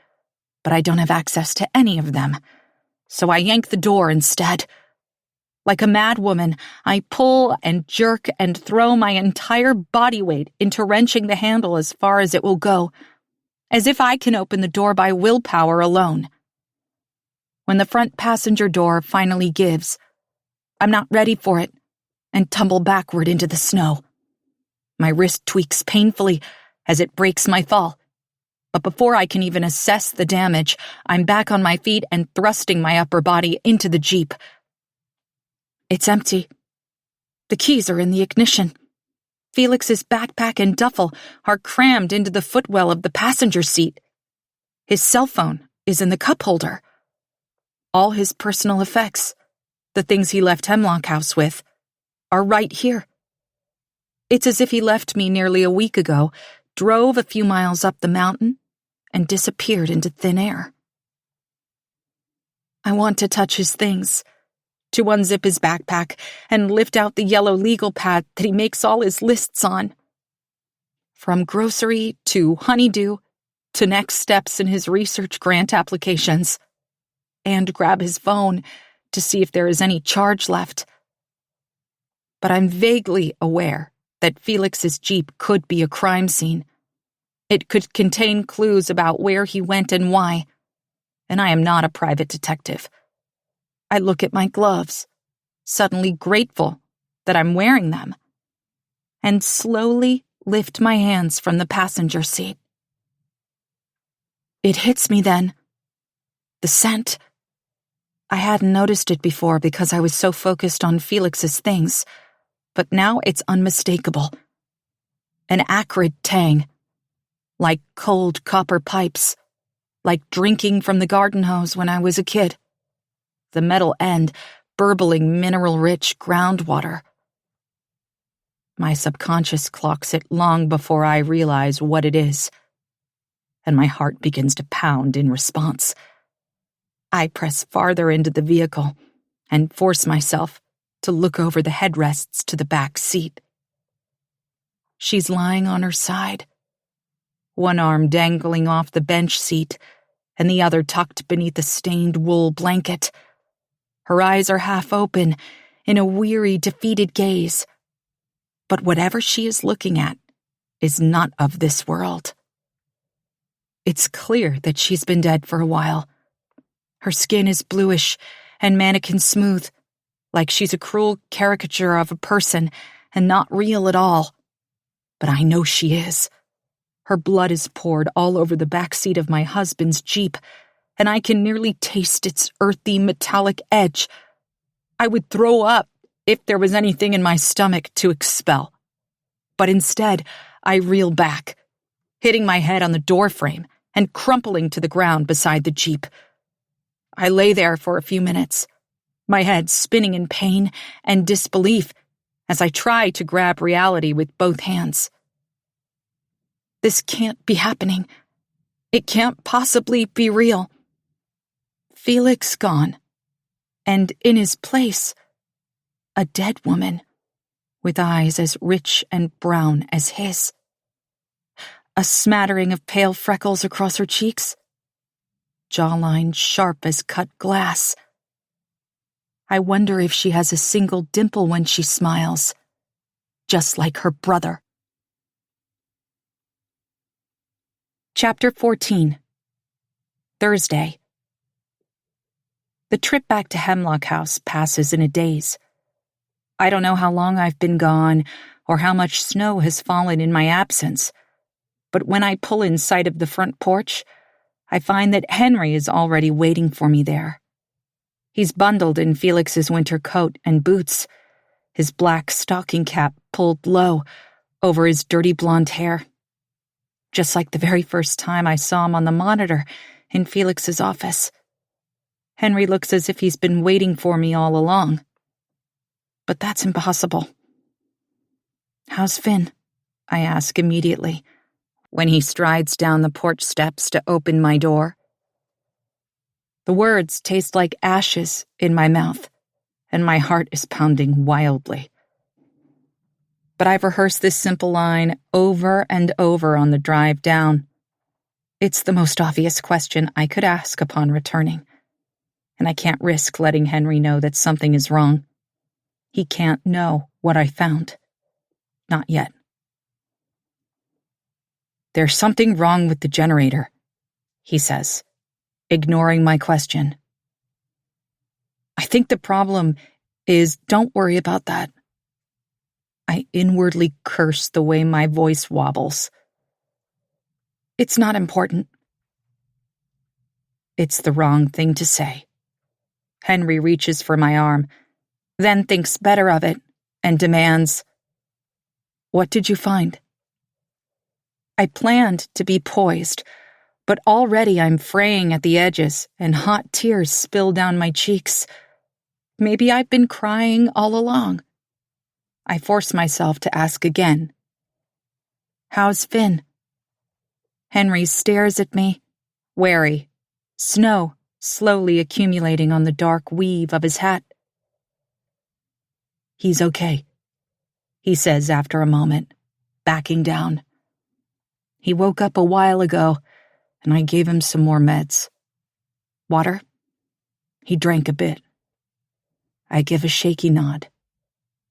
but I don't have access to any of them, so I yank the door instead. Like a madwoman, I pull and jerk and throw my entire body weight into wrenching the handle as far as it will go, as if I can open the door by willpower alone. When the front passenger door finally gives, I'm not ready for it and tumble backward into the snow. My wrist tweaks painfully as it breaks my fall, but before I can even assess the damage, I'm back on my feet and thrusting my upper body into the Jeep. It's empty. The keys are in the ignition. Felix's backpack and duffel are crammed into the footwell of the passenger seat. His cell phone is in the cup holder. All his personal effects, the things he left Hemlock House with, are right here. It's as if he left me nearly a week ago, drove a few miles up the mountain, and disappeared into thin air. I want to touch his things, to unzip his backpack and lift out the yellow legal pad that he makes all his lists on. From grocery to honeydew to next steps in his research grant applications, and grab his phone to see if there is any charge left. But I'm vaguely aware that Felix's Jeep could be a crime scene. It could contain clues about where he went and why, and I am not a private detective. I look at my gloves, suddenly grateful that I'm wearing them, and slowly lift my hands from the passenger seat. It hits me then. The scent. I hadn't noticed it before because I was so focused on Felix's things, but now it's unmistakable. An acrid tang, like cold copper pipes, like drinking from the garden hose when I was a kid. The metal end burbling mineral-rich groundwater. My subconscious clocks it long before I realize what it is, and my heart begins to pound in response. I press farther into the vehicle and force myself to look over the headrests to the back seat. She's lying on her side, one arm dangling off the bench seat and the other tucked beneath a stained wool blanket. Her eyes are half open in a weary, defeated gaze. But whatever she is looking at is not of this world. It's clear that she's been dead for a while. Her skin is bluish and mannequin smooth, like she's a cruel caricature of a person and not real at all. But I know she is. Her blood is poured all over the back seat of my husband's Jeep, and I can nearly taste its earthy, metallic edge. I would throw up if there was anything in my stomach to expel. But instead, I reel back, hitting my head on the doorframe and crumpling to the ground beside the Jeep. I lay there for a few minutes, my head spinning in pain and disbelief as I try to grab reality with both hands. This can't be happening. It can't possibly be real. Felix gone, and in his place, a dead woman, with eyes as rich and brown as his. A smattering of pale freckles across her cheeks, jawline sharp as cut glass. I wonder if she has a single dimple when she smiles, just like her brother. Chapter 14. Thursday. The trip back to Hemlock House passes in a daze. I don't know how long I've been gone or how much snow has fallen in my absence, but when I pull in sight of the front porch, I find that Henry is already waiting for me there. He's bundled in Felix's winter coat and boots, his black stocking cap pulled low over his dirty blonde hair. Just like the very first time I saw him on the monitor in Felix's office. Henry looks as if he's been waiting for me all along. But that's impossible. "How's Finn?" I ask immediately, when he strides down the porch steps to open my door. The words taste like ashes in my mouth, and my heart is pounding wildly. But I've rehearsed this simple line over and over on the drive down. It's the most obvious question I could ask upon returning, and I can't risk letting Henry know that something is wrong. He can't know what I found. Not yet. "There's something wrong with the generator," he says, ignoring my question. "I think the problem is don't worry about that." I inwardly curse the way my voice wobbles. "It's not important." It's the wrong thing to say. Henry reaches for my arm, then thinks better of it and demands, "What did you find?" I planned to be poised, but already I'm fraying at the edges and hot tears spill down my cheeks. Maybe I've been crying all along. I force myself to ask again. "How's Finn?" Henry stares at me, wary, snow slowly accumulating on the dark weave of his hat. "He's okay," he says after a moment, backing down. "He woke up a while ago, and I gave him some more meds. Water?" He drank a bit. I give a shaky nod.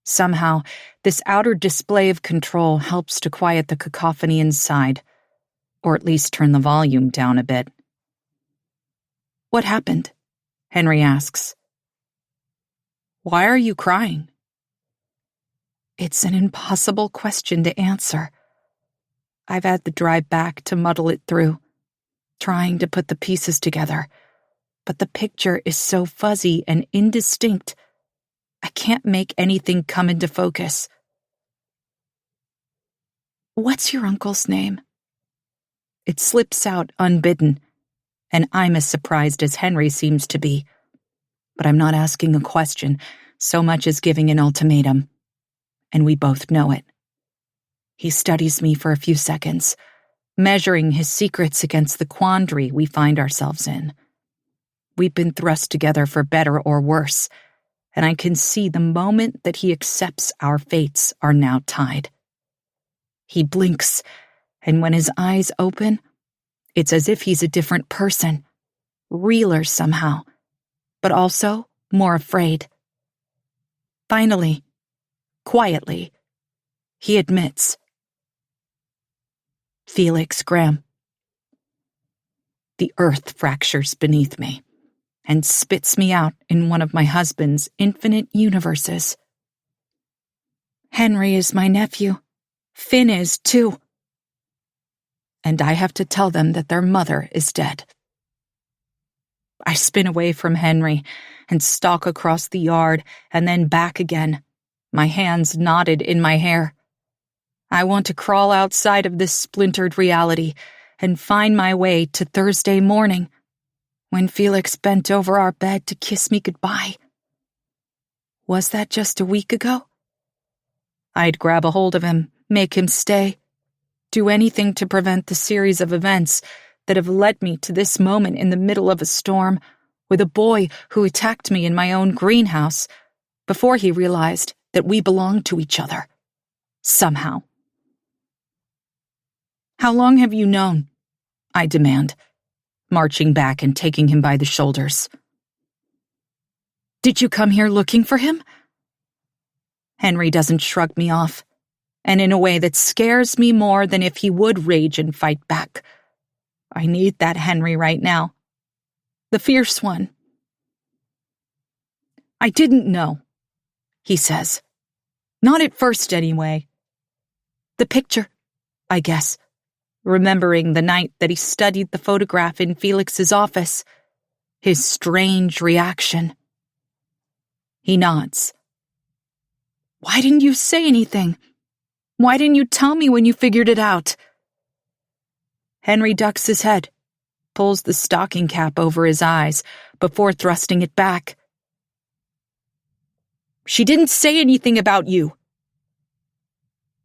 Somehow, this outer display of control helps to quiet the cacophony inside, or at least turn the volume down a bit. "What happened?" Henry asks. "Why are you crying?" It's an impossible question to answer. I've had the drive back to muddle it through, trying to put the pieces together, but the picture is so fuzzy and indistinct, I can't make anything come into focus. "What's your uncle's name?" It slips out unbidden, and I'm as surprised as Henry seems to be. But I'm not asking a question so much as giving an ultimatum, and we both know it. He studies me for a few seconds, measuring his secrets against the quandary we find ourselves in. We've been thrust together for better or worse, and I can see the moment that he accepts our fates are now tied. He blinks, and when his eyes open, it's as if he's a different person, realer somehow, but also more afraid. Finally, quietly, he admits, "Felix Graham." The earth fractures beneath me and spits me out in one of my husband's infinite universes. Henry is my nephew. Finn is too. And I have to tell them that their mother is dead. I spin away from Henry and stalk across the yard and then back again, my hands knotted in my hair. I want to crawl outside of this splintered reality and find my way to Thursday morning, when Felix bent over our bed to kiss me goodbye. Was that just a week ago? I'd grab a hold of him, make him stay, do anything to prevent the series of events that have led me to this moment in the middle of a storm, with a boy who attacked me in my own greenhouse, before he realized that we belonged to each other. Somehow. "How long have you known?" I demand, marching back and taking him by the shoulders. "Did you come here looking for him?" Henry doesn't shrug me off, and in a way that scares me more than if he would rage and fight back. I need that Henry right now. The fierce one. "I didn't know," he says. "Not at first, anyway. The picture, I guess, remembering the night that he studied the photograph in Felix's office. His strange reaction." He nods. "Why didn't you say anything? Why didn't you tell me when you figured it out?" Henry ducks his head, pulls the stocking cap over his eyes before thrusting it back. "She didn't say anything about you."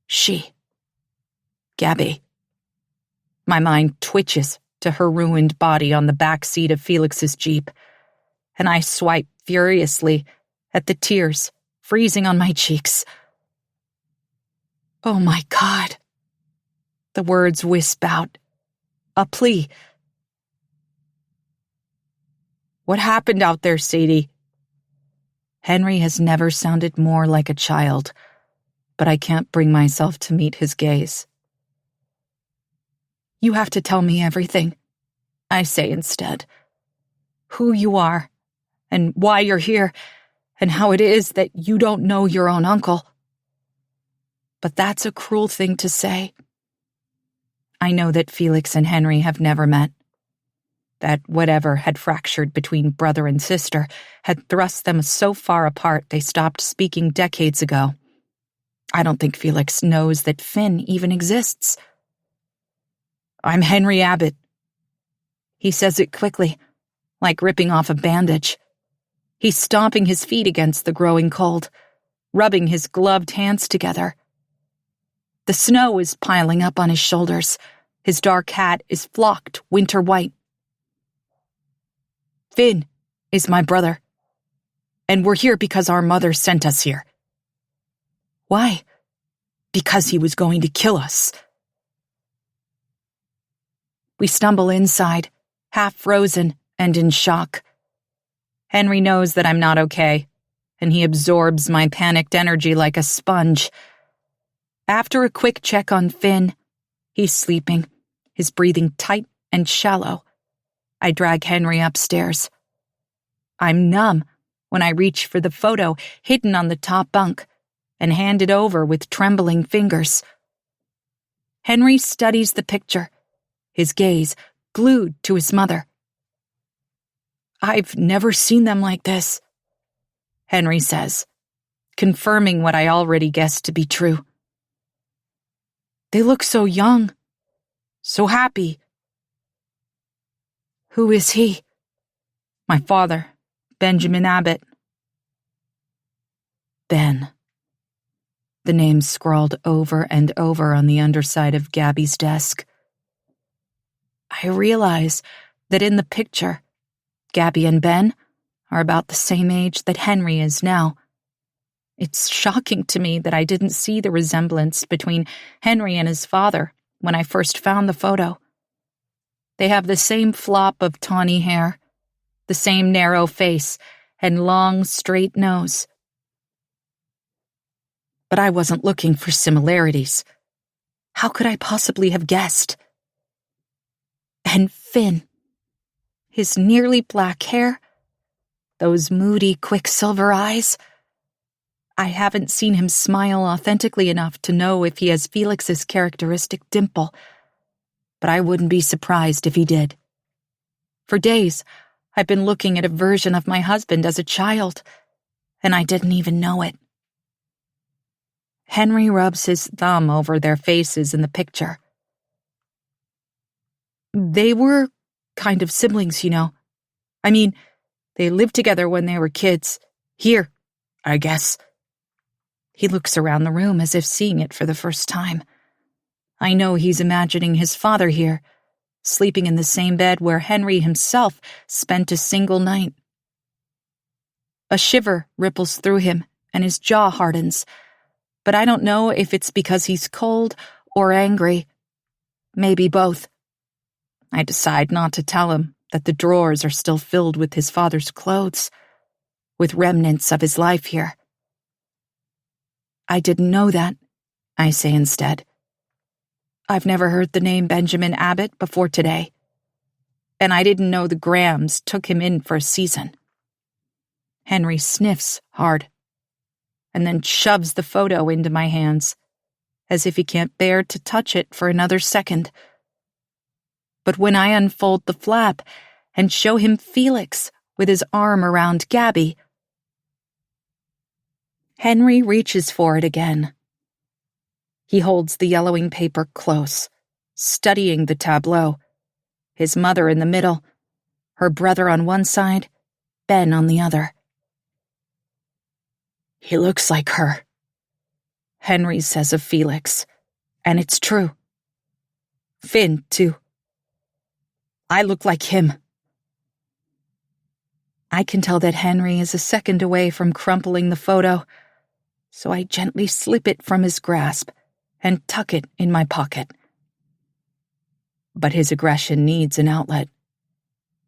She. Gabby. My mind twitches to her ruined body on the back seat of Felix's Jeep, and I swipe furiously at the tears freezing on my cheeks. "Oh my God." The words wisp out. A plea. "What happened out there, Sadie?" Henry has never sounded more like a child, but I can't bring myself to meet his gaze. "You have to tell me everything," I say instead. "Who you are, and why you're here, and how it is that you don't know your own uncle." But that's a cruel thing to say. I know that Felix and Henry have never met. That whatever had fractured between brother and sister had thrust them so far apart they stopped speaking decades ago. I don't think Felix knows that Finn even exists. "I'm Henry Abbott." He says it quickly, like ripping off a bandage. He's stomping his feet against the growing cold, rubbing his gloved hands together. The snow is piling up on his shoulders. His dark hat is flocked winter white. "Finn is my brother, and we're here because our mother sent us here." "Why?" "Because he was going to kill us." We stumble inside, half frozen and in shock. Henry knows that I'm not okay, and he absorbs my panicked energy like a sponge. After a quick check on Finn, he's sleeping, his breathing tight and shallow. I drag Henry upstairs. I'm numb when I reach for the photo hidden on the top bunk and hand it over with trembling fingers. Henry studies the picture, his gaze glued to his mother. "I've never seen them like this," Henry says, confirming what I already guessed to be true. "They look so young, so happy." "Who is he?" "My father, Benjamin Abbott." Ben. The name scrawled over and over on the underside of Gabby's desk. I realize that in the picture, Gabby and Ben are about the same age that Henry is now. It's shocking to me that I didn't see the resemblance between Henry and his father when I first found the photo. They have the same flop of tawny hair, the same narrow face, and long, straight nose. But I wasn't looking for similarities. How could I possibly have guessed? And Finn. His nearly black hair, those moody quicksilver eyes. I haven't seen him smile authentically enough to know if he has Felix's characteristic dimple, but I wouldn't be surprised if he did. For days, I've been looking at a version of my husband as a child, and I didn't even know it. Henry rubs his thumb over their faces in the picture. They were kind of siblings, you know. I mean, they lived together when they were kids. Here, I guess. He looks around the room as if seeing it for the first time. I know he's imagining his father here, sleeping in the same bed where Henry himself spent a single night. A shiver ripples through him and his jaw hardens, but I don't know if it's because he's cold or angry. Maybe both. I decide not to tell him that the drawers are still filled with his father's clothes, with remnants of his life here. I didn't know that, I say instead. I've never heard the name Benjamin Abbott before today, and I didn't know the Grahams took him in for a season. Henry sniffs hard, and then shoves the photo into my hands, as if he can't bear to touch it for another second. But when I unfold the flap and show him Felix with his arm around Gabby, Henry reaches for it again. He holds the yellowing paper close, studying the tableau, his mother in the middle, her brother on one side, Ben on the other. "He looks like her," Henry says of Felix, and it's true. Finn, too. "I look like him." I can tell that Henry is a second away from crumpling the photo, so I gently slip it from his grasp and tuck it in my pocket. But his aggression needs an outlet,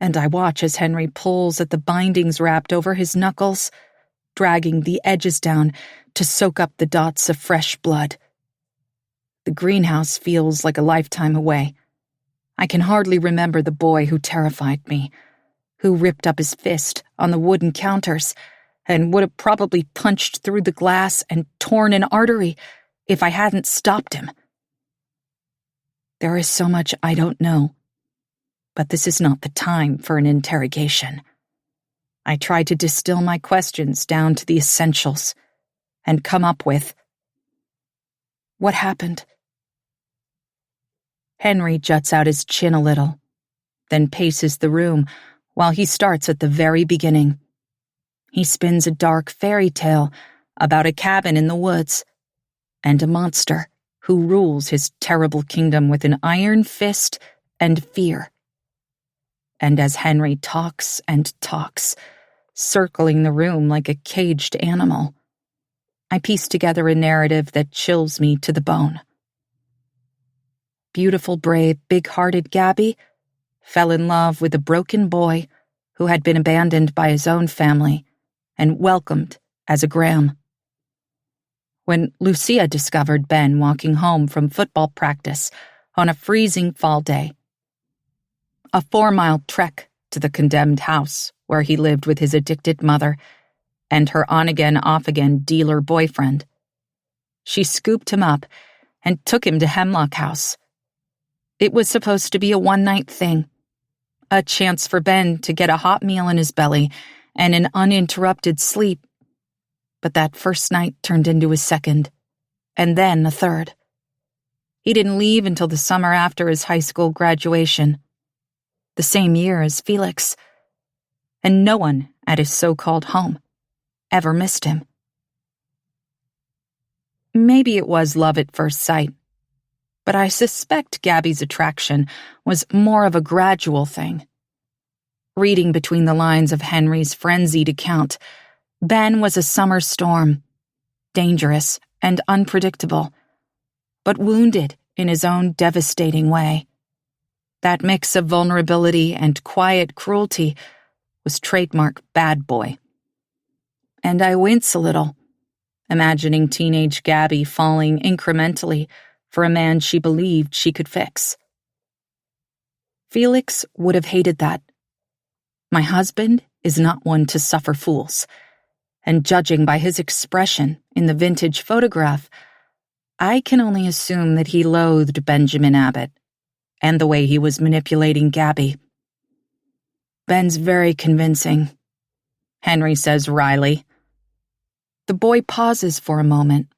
and I watch as Henry pulls at the bindings wrapped over his knuckles, dragging the edges down to soak up the dots of fresh blood. The greenhouse feels like a lifetime away. I can hardly remember the boy who terrified me, who ripped up his fist on the wooden counters and would have probably punched through the glass and torn an artery if I hadn't stopped him. There is so much I don't know, but this is not the time for an interrogation. I try to distill my questions down to the essentials and come up with, what happened? Henry juts out his chin a little, then paces the room while he starts at the very beginning. He spins a dark fairy tale about a cabin in the woods and a monster who rules his terrible kingdom with an iron fist and fear. And as Henry talks and talks, circling the room like a caged animal, I piece together a narrative that chills me to the bone. Beautiful, brave, big-hearted Gabby fell in love with a broken boy who had been abandoned by his own family and welcomed as a Graham. When Lucia discovered Ben walking home from football practice on a freezing fall day, a 4-mile trek to the condemned house where he lived with his addicted mother and her on-again, off-again dealer boyfriend, she scooped him up and took him to Hemlock House. It was supposed to be a one-night thing, a chance for Ben to get a hot meal in his belly and an uninterrupted sleep. But that first night turned into a second, and then a third. He didn't leave until the summer after his high school graduation, the same year as Felix, and no one at his so-called home ever missed him. Maybe it was love at first sight, but I suspect Gabby's attraction was more of a gradual thing. Reading between the lines of Henry's frenzied account, Ben was a summer storm, dangerous and unpredictable, but wounded in his own devastating way. That mix of vulnerability and quiet cruelty was trademark bad boy. And I wince a little, imagining teenage Gabby falling incrementally for a man she believed she could fix. Felix would have hated that. My husband is not one to suffer fools, and judging by his expression in the vintage photograph, I can only assume that he loathed Benjamin Abbott and the way he was manipulating Gabby. "Ben's very convincing," Henry says wryly. The boy pauses for a moment,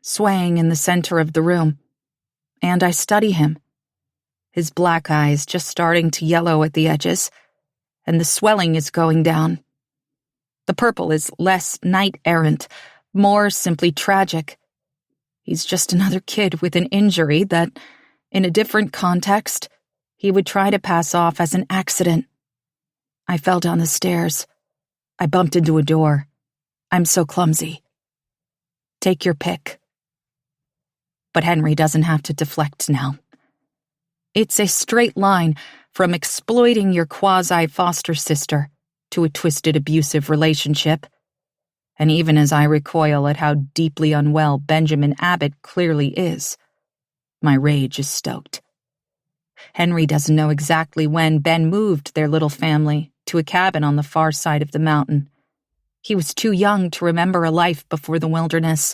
swaying in the center of the room, and I study him, his black eyes just starting to yellow at the edges, and the swelling is going down. The purple is less knight-errant, more simply tragic. He's just another kid with an injury that, in a different context, he would try to pass off as an accident. I fell down the stairs. I bumped into a door. I'm so clumsy. Take your pick. But Henry doesn't have to deflect now. It's a straight line from exploiting your quasi-foster sister to a twisted abusive relationship. And even as I recoil at how deeply unwell Benjamin Abbott clearly is, my rage is stoked. Henry doesn't know exactly when Ben moved their little family to a cabin on the far side of the mountain. He was too young to remember a life before the wilderness,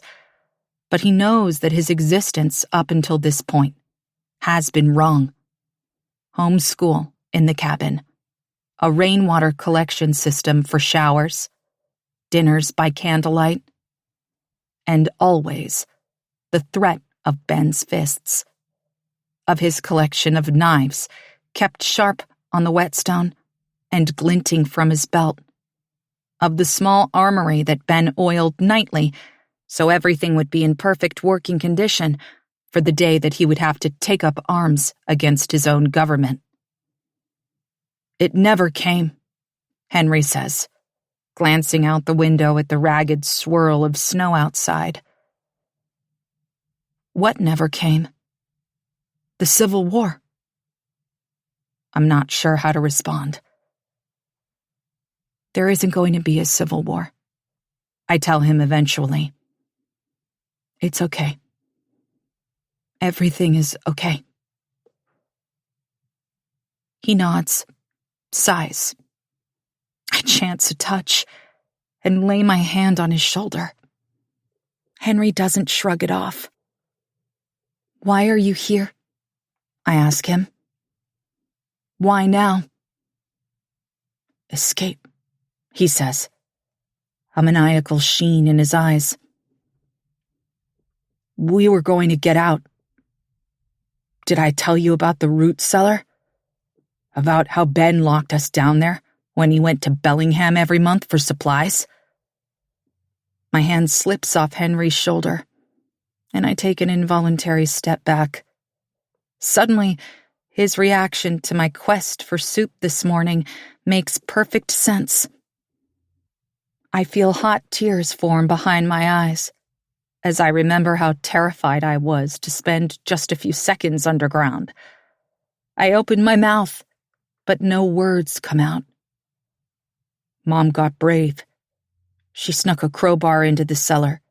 but he knows that his existence up until this point has been wrong. Homeschool in the cabin, a rainwater collection system for showers, dinners by candlelight, and always the threat of Ben's fists, of his collection of knives kept sharp on the whetstone and glinting from his belt, of the small armory that Ben oiled nightly so everything would be in perfect working condition for the day that he would have to take up arms against his own government. It never came, Henry says, glancing out the window at the ragged swirl of snow outside. What never came? The Civil War. I'm not sure how to respond. There isn't going to be a civil war, I tell him eventually. It's okay. Everything is okay. He nods, sighs. I chance a touch and lay my hand on his shoulder. Henry doesn't shrug it off. Why are you here? I ask him. Why now? Escape, he says, a maniacal sheen in his eyes. We were going to get out. Did I tell you about the root cellar? About how Ben locked us down there when he went to Bellingham every month for supplies? My hand slips off Henry's shoulder, and I take an involuntary step back. Suddenly, his reaction to my quest for soup this morning makes perfect sense. I feel hot tears form behind my eyes as I remember how terrified I was to spend just a few seconds underground. I open my mouth, but no words come out. Mom got brave. She snuck a crowbar into the cellar.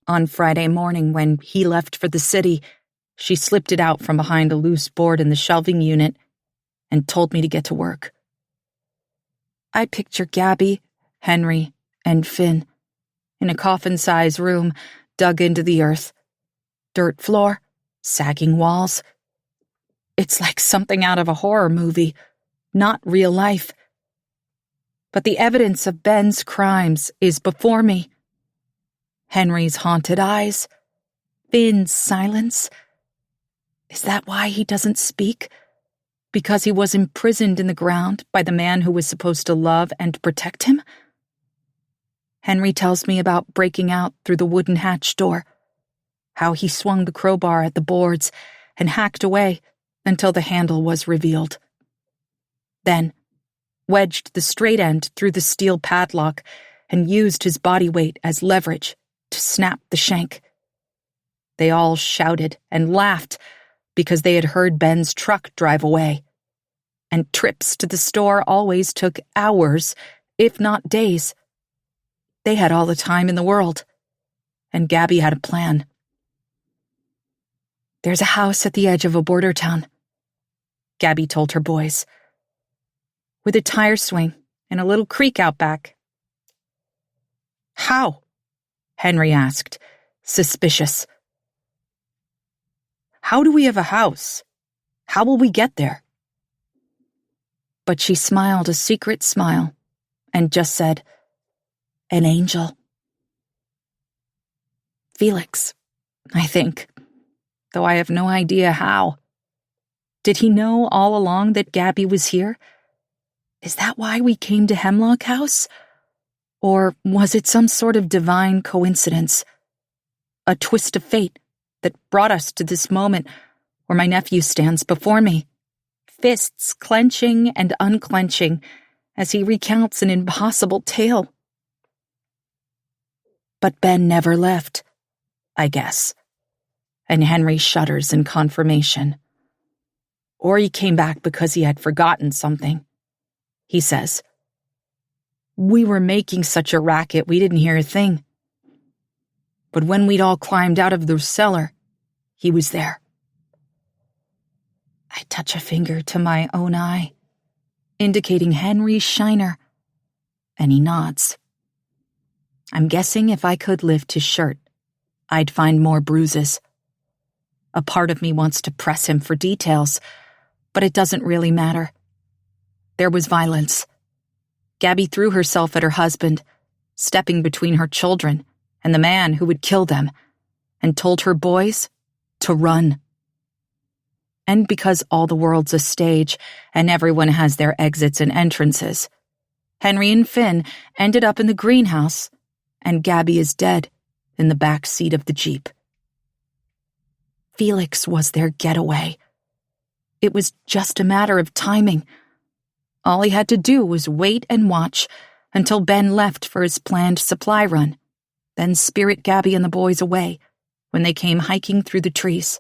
On Friday morning, when he left for the city, she slipped it out from behind a loose board in the shelving unit and told me to get to work. I picture Gabby, Henry, and Finn in a coffin-size room dug into the earth. Dirt floor, sagging walls. It's like something out of a horror movie, not real life. But the evidence of Ben's crimes is before me. Henry's haunted eyes, Finn's silence. Is that why he doesn't speak? Because he was imprisoned in the ground by the man who was supposed to love and protect him? Henry tells me about breaking out through the wooden hatch door, how he swung the crowbar at the boards and hacked away until the handle was revealed. Then, wedged the straight end through the steel padlock and used his body weight as leverage to snap the shank. They all shouted and laughed because they had heard Ben's truck drive away. And trips to the store always took hours, if not days. They had all the time in the world, and Gabby had a plan. There's a house at the edge of a border town, Gabby told her boys, with a tire swing and a little creek out back. How? Henry asked, suspicious. How do we have a house? How will we get there? But she smiled a secret smile and just said, an angel. Felix, I think, though I have no idea how. Did he know all along that Gabby was here? Is that why we came to Hemlock House? Or was it some sort of divine coincidence? A twist of fate that brought us to this moment where my nephew stands before me, fists clenching and unclenching as he recounts an impossible tale. But Ben never left. I guess. And Henry shudders in confirmation. Or he came back because he had forgotten something. He says, "We were making such a racket we didn't hear a thing. But when we'd all climbed out of the cellar, he was there." I touch a finger to my own eye, indicating Henry's shiner, and he nods. I'm guessing if I could lift his shirt, I'd find more bruises. A part of me wants to press him for details, but it doesn't really matter. There was violence. Gabby threw herself at her husband, stepping between her children and the man who would kill them, and told her boys to run. And because all the world's a stage and everyone has their exits and entrances, Henry and Finn ended up in the greenhouse, and Gabby is dead in the back seat of the Jeep. Felix was their getaway. It was just a matter of timing. All he had to do was wait and watch until Ben left for his planned supply run, then spirit Gabby and the boys away when they came hiking through the trees.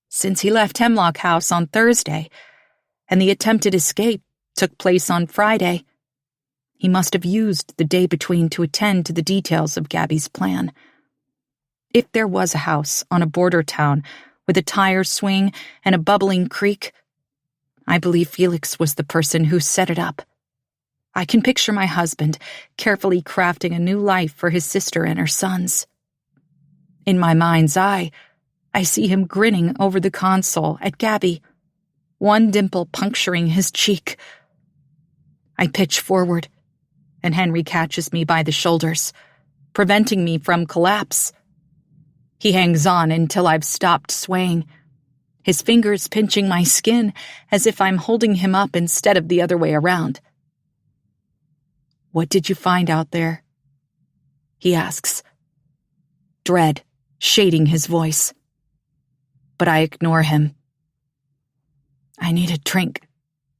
Since he left Hemlock House on Thursday, and the attempted escape took place on Friday, he must have used the day between to attend to the details of Gabby's plan. If there was a house on a border town with a tire swing and a bubbling creek, I believe Felix was the person who set it up. I can picture my husband carefully crafting a new life for his sister and her sons. In my mind's eye, I see him grinning over the console at Gabby, one dimple puncturing his cheek. I pitch forward, and Henry catches me by the shoulders, preventing me from collapse. He hangs on until I've stopped swaying, his fingers pinching my skin as if I'm holding him up instead of the other way around. "What did you find out there?" he asks, dread shading his voice. But I ignore him. "I need a drink,"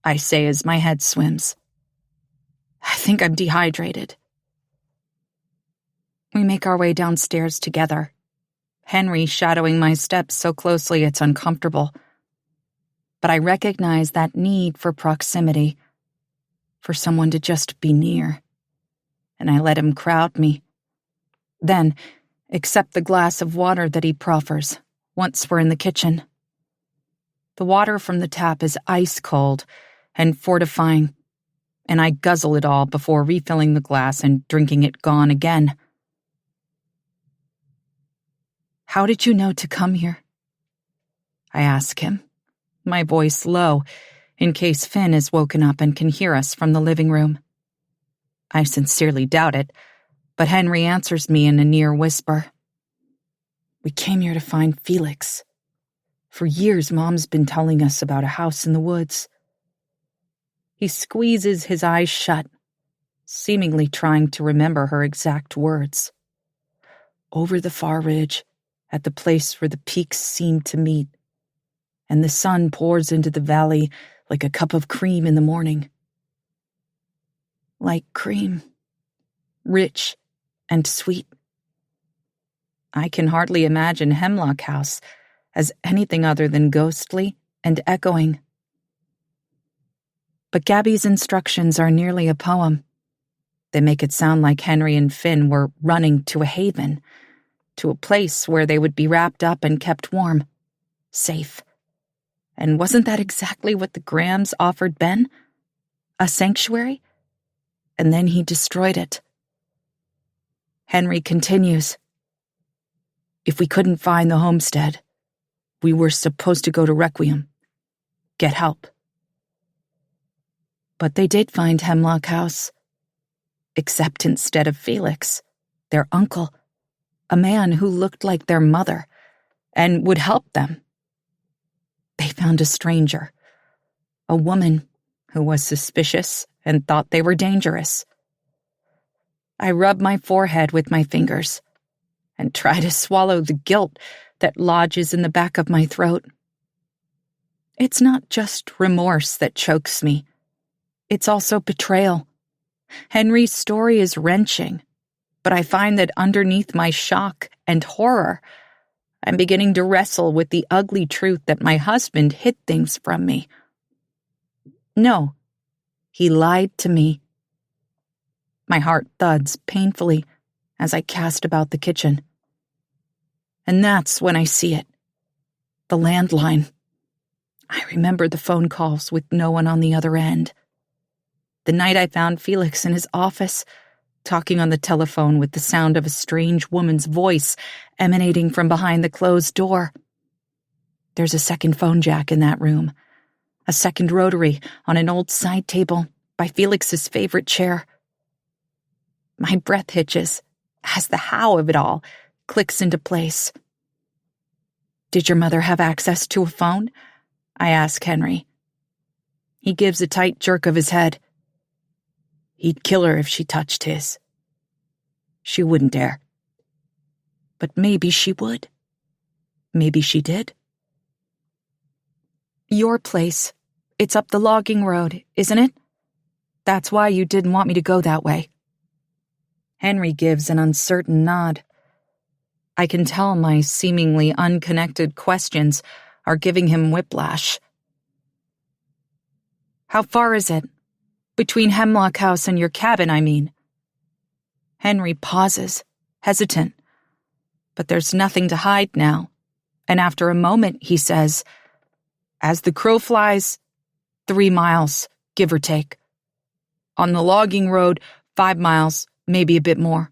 I say as my head swims. "I think I'm dehydrated." We make our way downstairs together, Henry shadowing my steps so closely it's uncomfortable. But I recognize that need for proximity, for someone to just be near, and I let him crowd me. Then, accept the glass of water that he proffers once we're in the kitchen. The water from the tap is ice cold and fortifying, and I guzzle it all before refilling the glass and drinking it gone again. "How did you know to come here?" I ask him, my voice low, in case Finn is woken up and can hear us from the living room. I sincerely doubt it, but Henry answers me in a near whisper. "We came here to find Felix. For years, Mom's been telling us about a house in the woods." He squeezes his eyes shut, seemingly trying to remember her exact words. "Over the far ridge, at the place where the peaks seem to meet, and the sun pours into the valley like a cup of cream in the morning." Like cream, rich and sweet. I can hardly imagine Hemlock House as anything other than ghostly and echoing. But Gabby's instructions are nearly a poem. They make it sound like Henry and Finn were running to a haven, to a place where they would be wrapped up and kept warm, safe. And wasn't that exactly what the Grahams offered Ben? A sanctuary? And then he destroyed it. Henry continues. "If we couldn't find the homestead, we were supposed to go to Requiem, get help." But they did find Hemlock House. Except instead of Felix, their uncle, a man who looked like their mother and would help them. They found a stranger, a woman who was suspicious and thought they were dangerous. I rub my forehead with my fingers and try to swallow the guilt that lodges in the back of my throat. It's not just remorse that chokes me. It's also betrayal. Henry's story is wrenching, but I find that underneath my shock and horror. I'm beginning to wrestle with the ugly truth that my husband hid things from me. No, he lied to me. My heart thuds painfully as I cast about the kitchen. And that's when I see it. The landline. I remember the phone calls with no one on the other end. The night I found Felix in his office, talking on the telephone with the sound of a strange woman's voice emanating from behind the closed door. There's a second phone jack in that room, a second rotary on an old side table by Felix's favorite chair. My breath hitches as the how of it all clicks into place. Did your mother have access to a phone? I ask Henry. He gives a tight jerk of his head. He'd kill her if she touched his. She wouldn't dare. But maybe she would. Maybe she did. Your place. It's up the logging road, isn't it? That's why you didn't want me to go that way. Henry gives an uncertain nod. I can tell my seemingly unconnected questions are giving him whiplash. How far is it? Between Hemlock House and your cabin, I mean. Henry pauses, hesitant. But there's nothing to hide now, and after a moment he says, as the crow flies, 3 miles, give or take. On the logging road, 5 miles, maybe a bit more.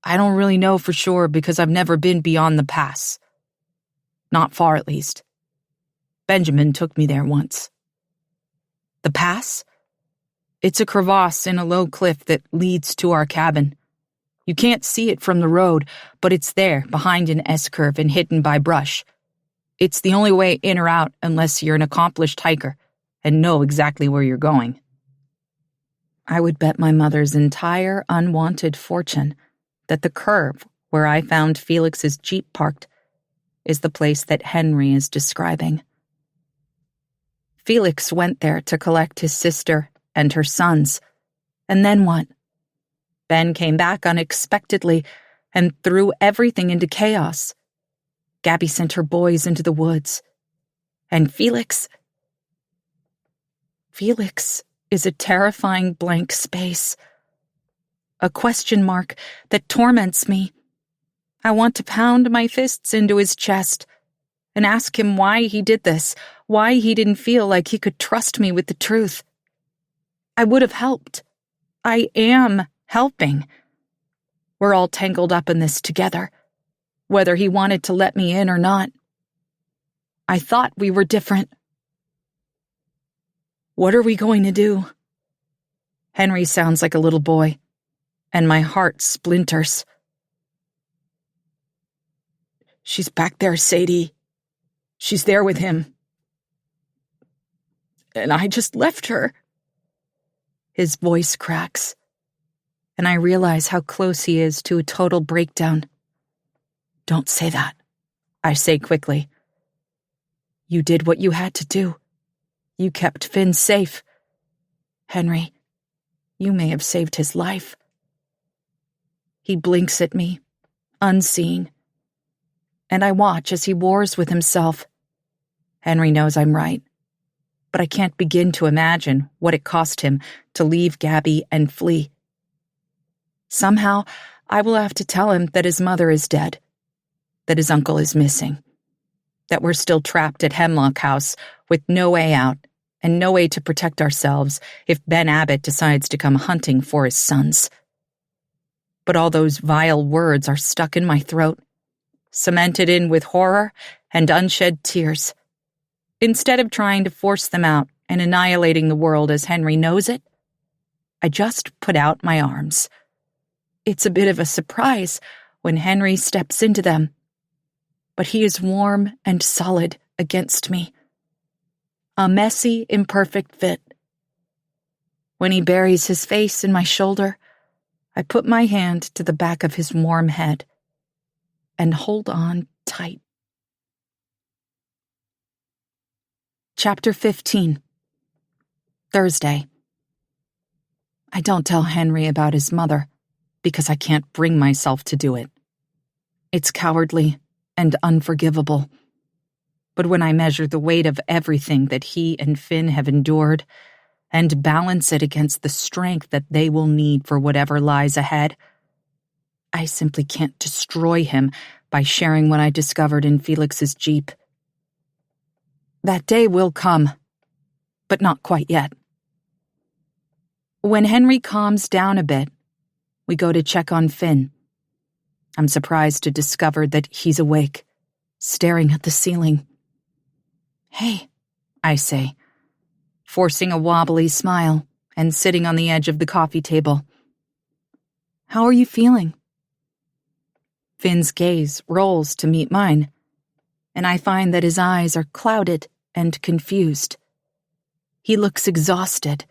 I don't really know for sure because I've never been beyond the pass. Not far, at least. Benjamin took me there once. The pass? It's a crevasse in a low cliff that leads to our cabin. You can't see it from the road, but it's there, behind an S-curve and hidden by brush. It's the only way in or out unless you're an accomplished hiker and know exactly where you're going. I would bet my mother's entire unwanted fortune that the curve where I found Felix's Jeep parked is the place that Henry is describing. Felix went there to collect his sister and her sons. And then what? Ben came back unexpectedly and threw everything into chaos. Gabby sent her boys into the woods. And Felix is a terrifying blank space. A question mark that torments me. I want to pound my fists into his chest and ask him why he did this, why he didn't feel like he could trust me with the truth. I would have helped. I am helping. We're all tangled up in this together, whether he wanted to let me in or not. I thought we were different. What are we going to do? Henry sounds like a little boy, and my heart splinters. She's back there, Sadie. She's there with him. And I just left her. His voice cracks, and I realize how close he is to a total breakdown. Don't say that, I say quickly. You did what you had to do. You kept Finn safe. Henry, you may have saved his life. He blinks at me, unseeing, and I watch as he wars with himself. Henry knows I'm right, but I can't begin to imagine what it cost him to leave Gabby and flee. Somehow, I will have to tell him that his mother is dead, that his uncle is missing, that we're still trapped at Hemlock House with no way out and no way to protect ourselves if Ben Abbott decides to come hunting for his sons. But all those vile words are stuck in my throat, cemented in with horror and unshed tears. Instead of trying to force them out and annihilating the world as Henry knows it, I just put out my arms. It's a bit of a surprise when Henry steps into them, but he is warm and solid against me. A messy, imperfect fit. When he buries his face in my shoulder, I put my hand to the back of his warm head and hold on tight. Chapter 15. Thursday. I don't tell Henry about his mother because I can't bring myself to do it. It's cowardly and unforgivable. But when I measure the weight of everything that he and Finn have endured and balance it against the strength that they will need for whatever lies ahead, I simply can't destroy him by sharing what I discovered in Felix's Jeep. That day will come, but not quite yet. When Henry calms down a bit, we go to check on Finn. I'm surprised to discover that he's awake, staring at the ceiling. "Hey," I say, forcing a wobbly smile and sitting on the edge of the coffee table. "How are you feeling?" Finn's gaze rolls to meet mine, and I find that his eyes are clouded and confused. He looks exhausted,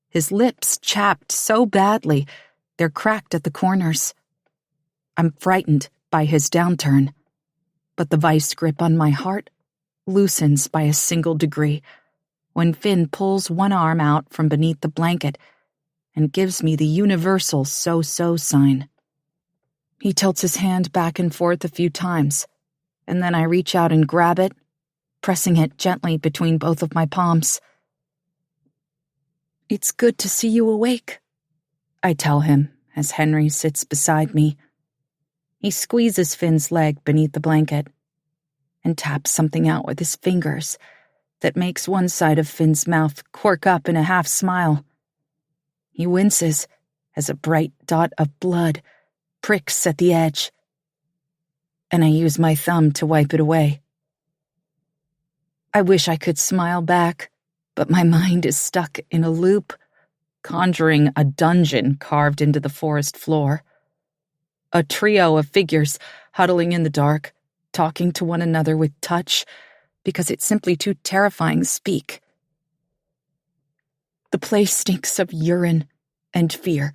his lips chapped so badly they're cracked at the corners. I'm frightened by his downturn, but the vice grip on my heart loosens by a single degree when Finn pulls one arm out from beneath the blanket and gives me the universal so-so sign. He tilts his hand back and forth a few times, and then I reach out and grab it, pressing it gently between both of my palms. "It's good to see you awake," I tell him as Henry sits beside me. He squeezes Finn's leg beneath the blanket and taps something out with his fingers that makes one side of Finn's mouth quirk up in a half smile. He winces as a bright dot of blood pricks at the edge, and I use my thumb to wipe it away. I wish I could smile back, but my mind is stuck in a loop, conjuring a dungeon carved into the forest floor. A trio of figures huddling in the dark, talking to one another with touch, because it's simply too terrifying to speak. The place stinks of urine and fear,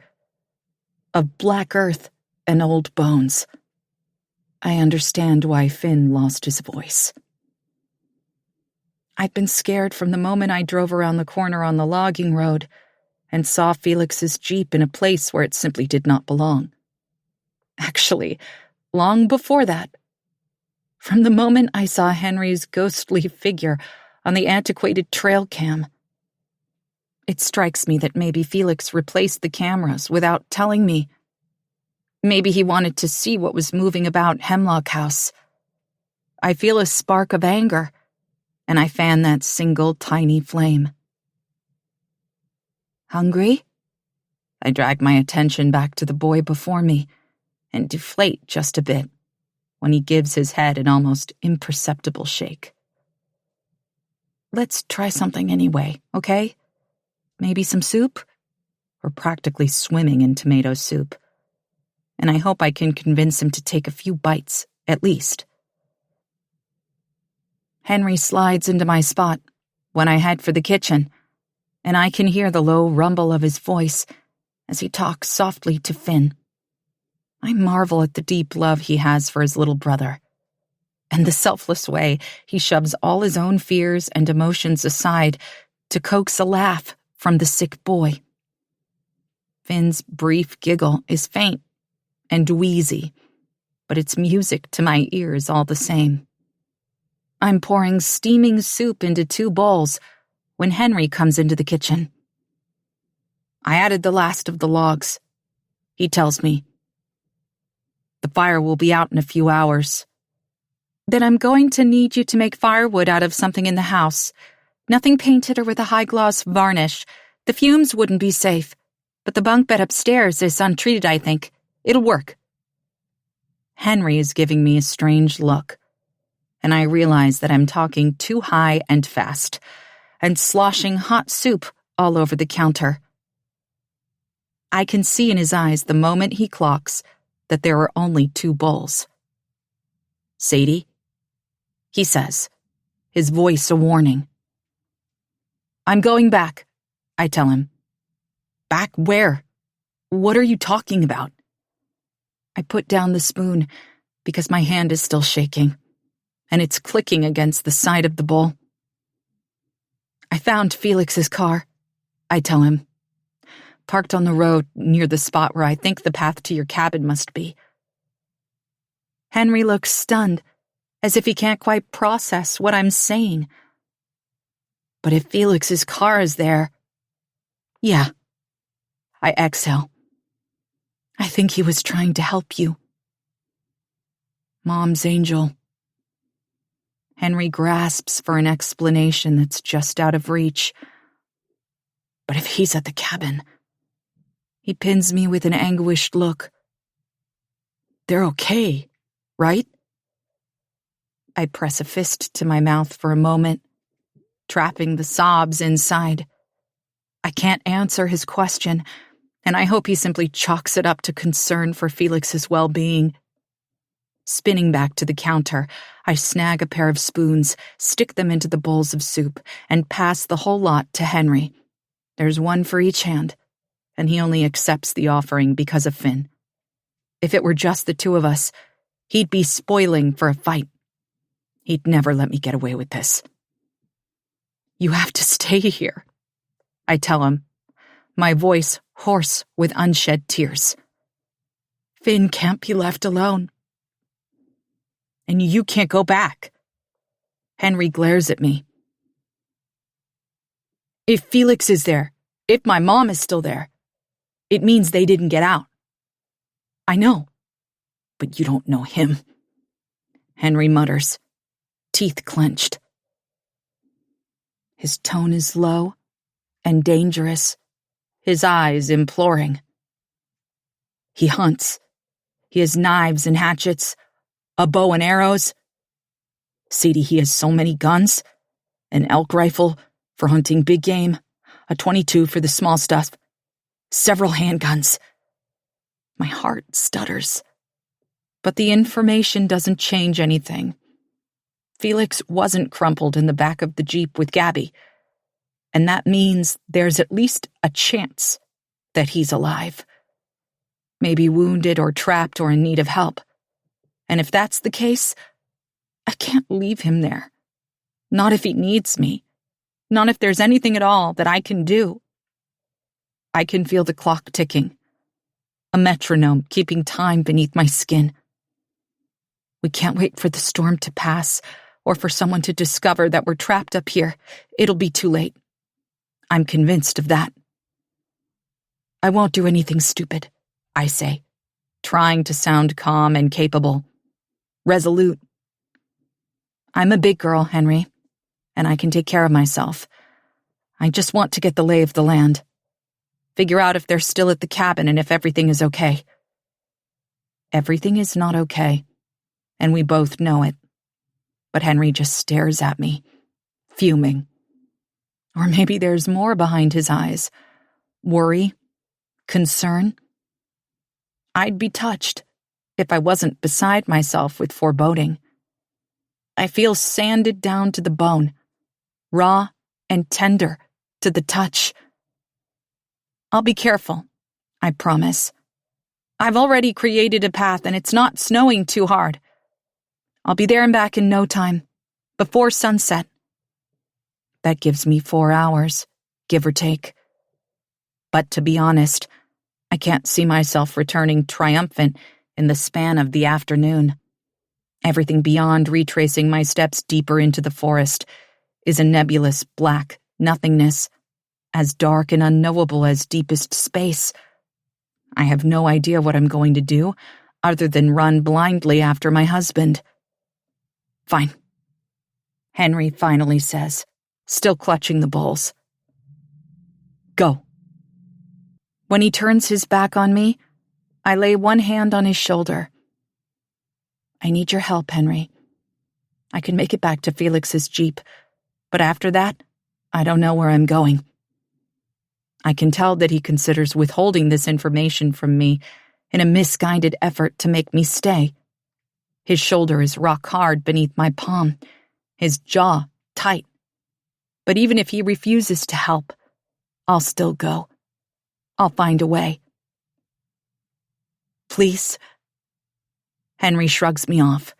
of black earth and old bones. I understand why Finn lost his voice. I'd been scared from the moment I drove around the corner on the logging road and saw Felix's Jeep in a place where it simply did not belong. Actually, long before that. From the moment I saw Henry's ghostly figure on the antiquated trail cam. It strikes me that maybe Felix replaced the cameras without telling me. Maybe he wanted to see what was moving about Hemlock House. I feel a spark of anger, and I fan that single tiny flame. "Hungry?" I drag my attention back to the boy before me and deflate just a bit when he gives his head an almost imperceptible shake. "Let's try something anyway, okay? Maybe some soup?" We're practically swimming in tomato soup, and I hope I can convince him to take a few bites, at least. Henry slides into my spot when I head for the kitchen, and I can hear the low rumble of his voice as he talks softly to Finn. I marvel at the deep love he has for his little brother, and the selfless way he shoves all his own fears and emotions aside to coax a laugh from the sick boy. Finn's brief giggle is faint and wheezy, but it's music to my ears all the same. I'm pouring steaming soup into 2 bowls when Henry comes into the kitchen. "I added the last of the logs," he tells me. "The fire will be out in a few hours." "Then I'm going to need you to make firewood out of something in the house. Nothing painted or with a high-gloss varnish. The fumes wouldn't be safe, but the bunk bed upstairs is untreated, I think. It'll work." Henry is giving me a strange look, and I realize that I'm talking too high and fast, and sloshing hot soup all over the counter. I can see in his eyes the moment he clocks that there are only 2 bowls. "Sadie?" he says, his voice a warning. "I'm going back," I tell him. "Back where? What are you talking about?" I put down the spoon because my hand is still shaking, and it's clicking against the side of the bowl. "I found Felix's car," I tell him. "Parked on the road near the spot where I think the path to your cabin must be." Henry looks stunned, as if he can't quite process what I'm saying. But if Felix's car is there... Yeah. I exhale. I think he was trying to help you. Mom's angel. Henry grasps for an explanation that's just out of reach. But if he's at the cabin... He pins me with an anguished look. They're okay, right? I press a fist to my mouth for a moment, trapping the sobs inside. I can't answer his question, and I hope he simply chalks it up to concern for Felix's well-being. Spinning back to the counter, I snag a pair of spoons, stick them into the bowls of soup, and pass the whole lot to Henry. There's one for each hand, and he only accepts the offering because of Finn. If it were just the two of us, he'd be spoiling for a fight. He'd never let me get away with this. You have to stay here, I tell him, my voice hoarse with unshed tears. Finn can't be left alone. And you can't go back. Henry glares at me. If Felix is there, if my mom is still there, it means they didn't get out. I know, but you don't know him. Henry mutters, teeth clenched. His tone is low and dangerous, his eyes imploring. He hunts. He has knives and hatchets, a bow and arrows. Sadie, he has so many guns, an elk rifle for hunting big game, a .22 for the small stuff, several handguns. My heart stutters. But the information doesn't change anything. Felix wasn't crumpled in the back of the Jeep with Gabby, and that means there's at least a chance that he's alive. Maybe wounded or trapped or in need of help. And if that's the case, I can't leave him there. Not if he needs me. Not if there's anything at all that I can do. I can feel the clock ticking. A metronome keeping time beneath my skin. We can't wait for the storm to pass, or for someone to discover that we're trapped up here. It'll be too late. I'm convinced of that. I won't do anything stupid, I say, trying to sound calm and capable. Resolute. I'm a big girl, Henry, and I can take care of myself. I just want to get the lay of the land. Figure out if they're still at the cabin and if everything is okay. Everything is not okay, and we both know it. But Henry just stares at me, fuming. Or maybe there's more behind his eyes. Worry, concern. I'd be touched if I wasn't beside myself with foreboding. I feel sanded down to the bone, raw and tender to the touch. I'll be careful, I promise. I've already created a path and it's not snowing too hard. I'll be there and back in no time, before sunset. That gives me 4 hours, give or take. But to be honest, I can't see myself returning triumphant in the span of the afternoon. Everything beyond retracing my steps deeper into the forest is a nebulous black nothingness, as dark and unknowable as deepest space. I have no idea what I'm going to do, other than run blindly after my husband. Fine, Henry finally says, still clutching the bowls. Go. When he turns his back on me, I lay one hand on his shoulder. I need your help, Henry. I can make it back to Felix's Jeep, but after that, I don't know where I'm going. I can tell that he considers withholding this information from me in a misguided effort to make me stay. His shoulder is rock hard beneath my palm, his jaw tight. But even if he refuses to help, I'll still go. I'll find a way. Please? Henry shrugs me off.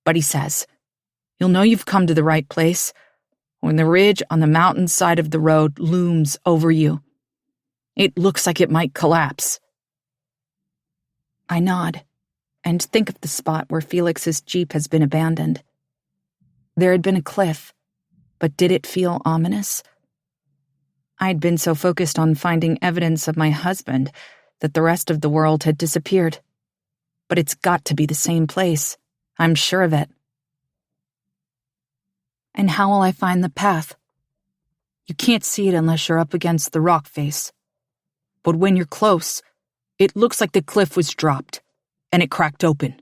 But he says, you'll know you've come to the right place when the ridge on the mountainside of the road looms over you. It looks like it might collapse. I nod, and think of the spot where Felix's jeep has been abandoned. There had been a cliff, but did it feel ominous? I'd been so focused on finding evidence of my husband that the rest of the world had disappeared. But it's got to be the same place. I'm sure of it. And how will I find the path? You can't see it unless you're up against the rock face. But when you're close, it looks like the cliff was dropped, and it cracked open.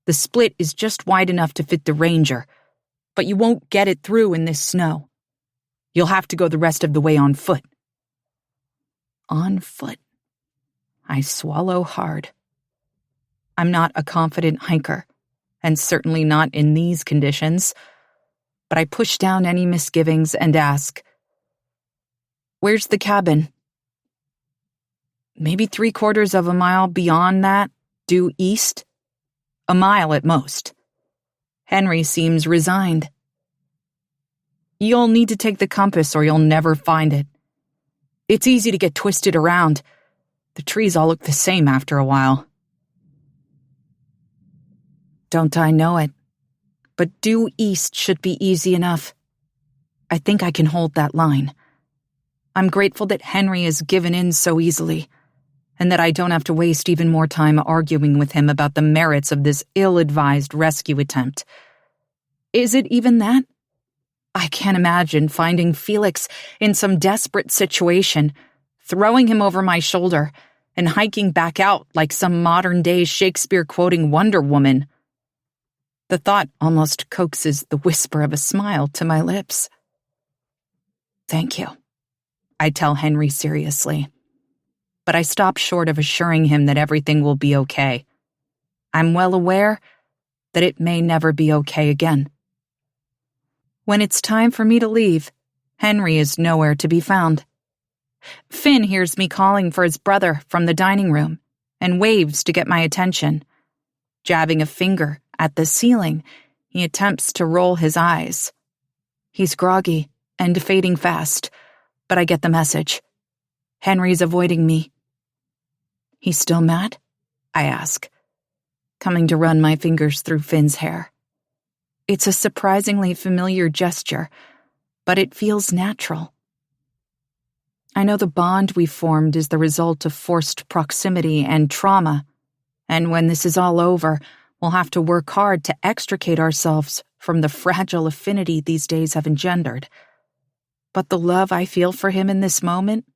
The split is just wide enough to fit the Ranger, but you won't get it through in this snow. You'll have to go the rest of the way on foot. On foot. I swallow hard. I'm not a confident hiker, and certainly not in these conditions, but I push down any misgivings and ask, "Where's the cabin?" Maybe 3/4 of a mile beyond that, due east. A mile at most. Henry seems resigned. You'll need to take the compass or you'll never find it. It's easy to get twisted around. The trees all look the same after a while. Don't I know it? But due east should be easy enough. I think I can hold that line. I'm grateful that Henry has given in so easily, and that I don't have to waste even more time arguing with him about the merits of this ill-advised rescue attempt. Is it even that? I can't imagine finding Felix in some desperate situation, throwing him over my shoulder, and hiking back out like some modern-day Shakespeare-quoting Wonder Woman. The thought almost coaxes the whisper of a smile to my lips. Thank you, I tell Henry seriously. But I stop short of assuring him that everything will be okay. I'm well aware that it may never be okay again. When it's time for me to leave, Henry is nowhere to be found. Finn hears me calling for his brother from the dining room and waves to get my attention. Jabbing a finger at the ceiling, he attempts to roll his eyes. He's groggy and fading fast, but I get the message. Henry's avoiding me. He's still mad? I ask, coming to run my fingers through Finn's hair. It's a surprisingly familiar gesture, but it feels natural. I know the bond we formed is the result of forced proximity and trauma, and when this is all over, we'll have to work hard to extricate ourselves from the fragile affinity these days have engendered. But the love I feel for him in this moment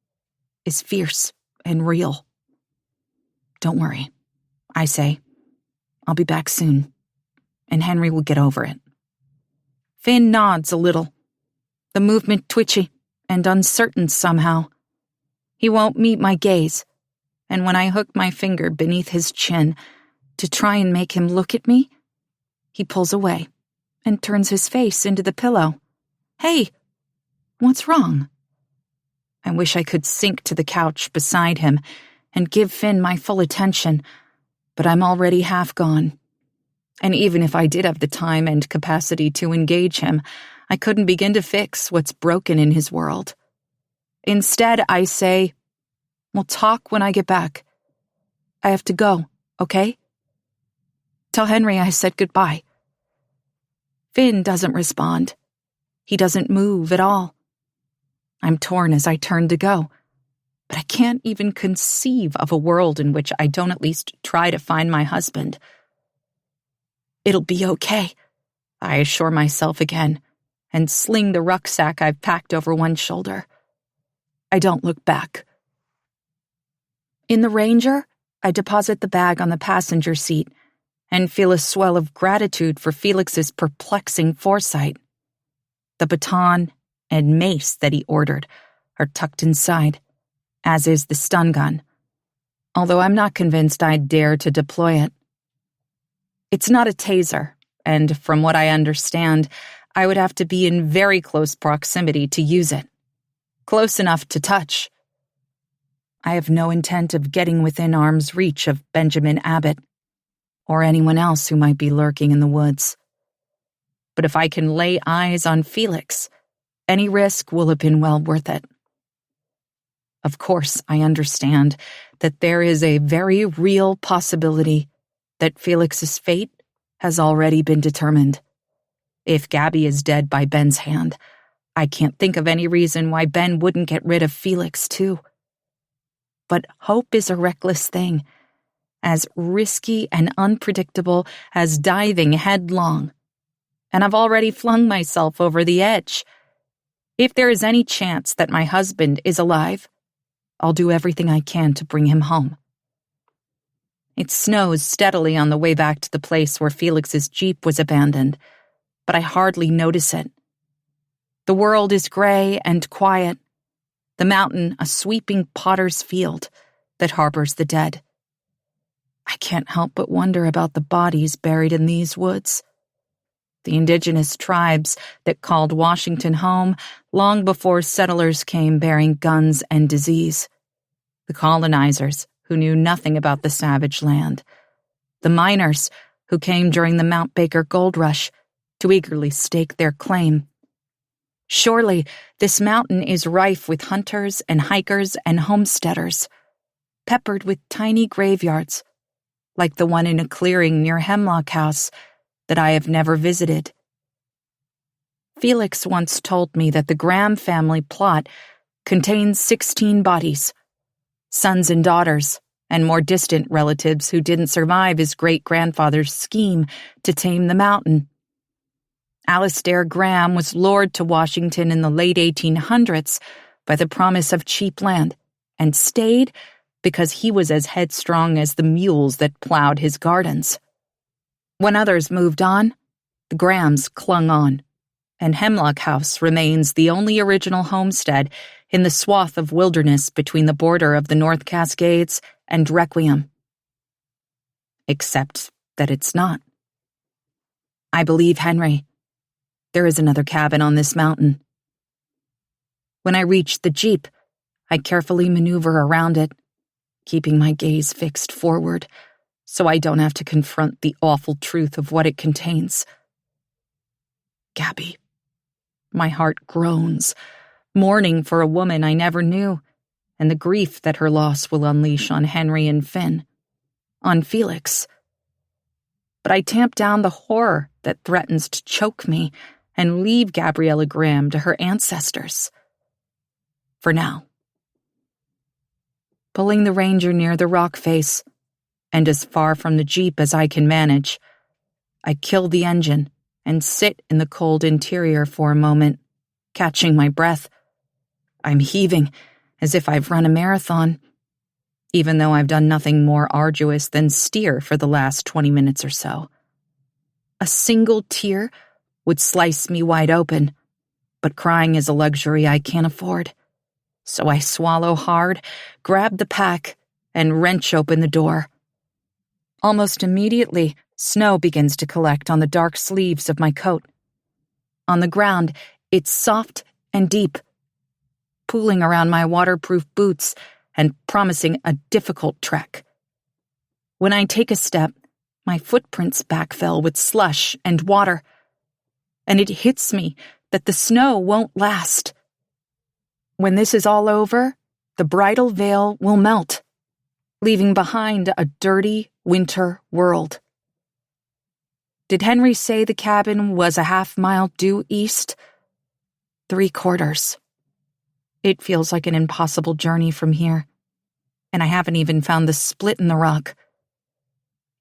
is fierce and real. Don't worry, I say. I'll be back soon, and Henry will get over it. Finn nods a little, the movement twitchy and uncertain somehow. He won't meet my gaze, and when I hook my finger beneath his chin to try and make him look at me, he pulls away and turns his face into the pillow. Hey, what's wrong? I wish I could sink to the couch beside him and give Finn my full attention, but I'm already half gone. And even if I did have the time and capacity to engage him, I couldn't begin to fix what's broken in his world. Instead, I say, we'll talk when I get back. I have to go, okay? Tell Henry I said goodbye. Finn doesn't respond. He doesn't move at all. I'm torn as I turn to go, but I can't even conceive of a world in which I don't at least try to find my husband. It'll be okay, I assure myself again, and sling the rucksack I've packed over one shoulder. I don't look back. In the Ranger, I deposit the bag on the passenger seat and feel a swell of gratitude for Felix's perplexing foresight. The baton and mace that he ordered are tucked inside, as is the stun gun, although I'm not convinced I'd dare to deploy it. It's not a taser, and from what I understand, I would have to be in very close proximity to use it. Close enough to touch. I have no intent of getting within arm's reach of Benjamin Abbott, or anyone else who might be lurking in the woods. But if I can lay eyes on Felix, any risk will have been well worth it. Of course, I understand that there is a very real possibility that Felix's fate has already been determined. If Gabby is dead by Ben's hand, I can't think of any reason why Ben wouldn't get rid of Felix too. But hope is a reckless thing, as risky and unpredictable as diving headlong. And I've already flung myself over the edge. If there is any chance that my husband is alive, I'll do everything I can to bring him home. It snows steadily on the way back to the place where Felix's Jeep was abandoned, but I hardly notice it. The world is gray and quiet, the mountain a sweeping potter's field that harbors the dead. I can't help but wonder about the bodies buried in these woods. The indigenous tribes that called Washington home long before settlers came bearing guns and disease. The colonizers who knew nothing about the savage land. The miners who came during the Mount Baker gold rush to eagerly stake their claim. Surely this mountain is rife with hunters and hikers and homesteaders, peppered with tiny graveyards, like the one in a clearing near Hemlock House that I have never visited. Felix once told me that the Graham family plot contains 16 bodies, sons and daughters, and more distant relatives who didn't survive his great-grandfather's scheme to tame the mountain. Alistair Graham was lured to Washington in the late 1800s by the promise of cheap land, and stayed because he was as headstrong as the mules that plowed his gardens. When others moved on, the Grahams clung on, and Hemlock House remains the only original homestead in the swath of wilderness between the border of the North Cascades and Requiem. Except that it's not. I believe Henry. There is another cabin on this mountain. When I reach the Jeep, I carefully maneuver around it, keeping my gaze fixed forward so I don't have to confront the awful truth of what it contains. Gabby. My heart groans, mourning for a woman I never knew, and the grief that her loss will unleash on Henry and Finn, on Felix. But I tamp down the horror that threatens to choke me and leave Gabriella Graham to her ancestors. For now. Pulling the Ranger near the rock face, and as far from the Jeep as I can manage, I kill the engine and sit in the cold interior for a moment, catching my breath. I'm heaving, as if I've run a marathon, even though I've done nothing more arduous than steer for the last 20 minutes or so. A single tear would slice me wide open, but crying is a luxury I can't afford. So I swallow hard, grab the pack, and wrench open the door. Almost immediately, snow begins to collect on the dark sleeves of my coat. On the ground, it's soft and deep, pooling around my waterproof boots and promising a difficult trek. When I take a step, my footprints backfill with slush and water, and it hits me that the snow won't last. When this is all over, the bridal veil will melt, leaving behind a dirty winter world. Did Henry say the cabin was a half-mile due east? 3/4. It feels like an impossible journey from here, and I haven't even found the split in the rock.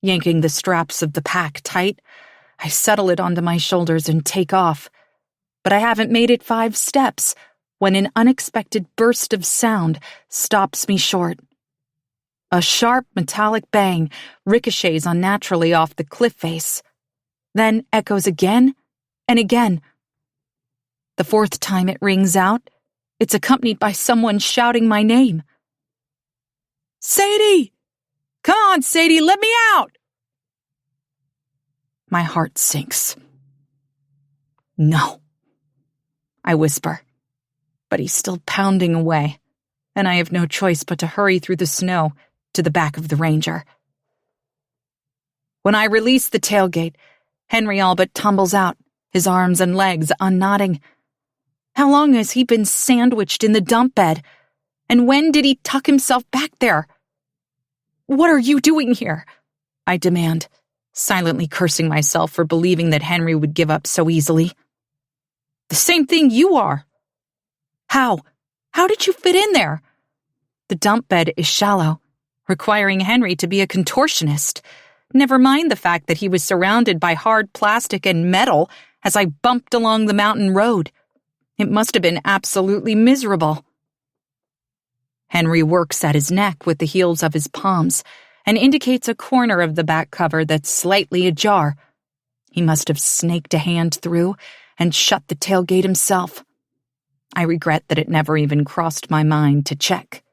Yanking the straps of the pack tight, I settle it onto my shoulders and take off, but I haven't made it 5 steps when an unexpected burst of sound stops me short. A sharp metallic bang ricochets unnaturally off the cliff face, then echoes again and again. The 4th time it rings out, it's accompanied by someone shouting my name. "Sadie! Come on, Sadie, let me out!" My heart sinks. "No," I whisper, but he's still pounding away, and I have no choice but to hurry through the snow to the back of the Ranger. When I release the tailgate, Henry all but tumbles out, his arms and legs unknotting. How long has he been sandwiched in the dump bed? And when did he tuck himself back there? "What are you doing here?" I demand, silently cursing myself for believing that Henry would give up so easily. The same thing you are. How? How did you fit in there? The dump bed is shallow, requiring Henry to be a contortionist. Never mind the fact that he was surrounded by hard plastic and metal as I bumped along the mountain road. It must have been absolutely miserable. Henry works at his neck with the heels of his palms and indicates a corner of the back cover that's slightly ajar. He must have snaked a hand through and shut the tailgate himself. I regret that it never even crossed my mind to check.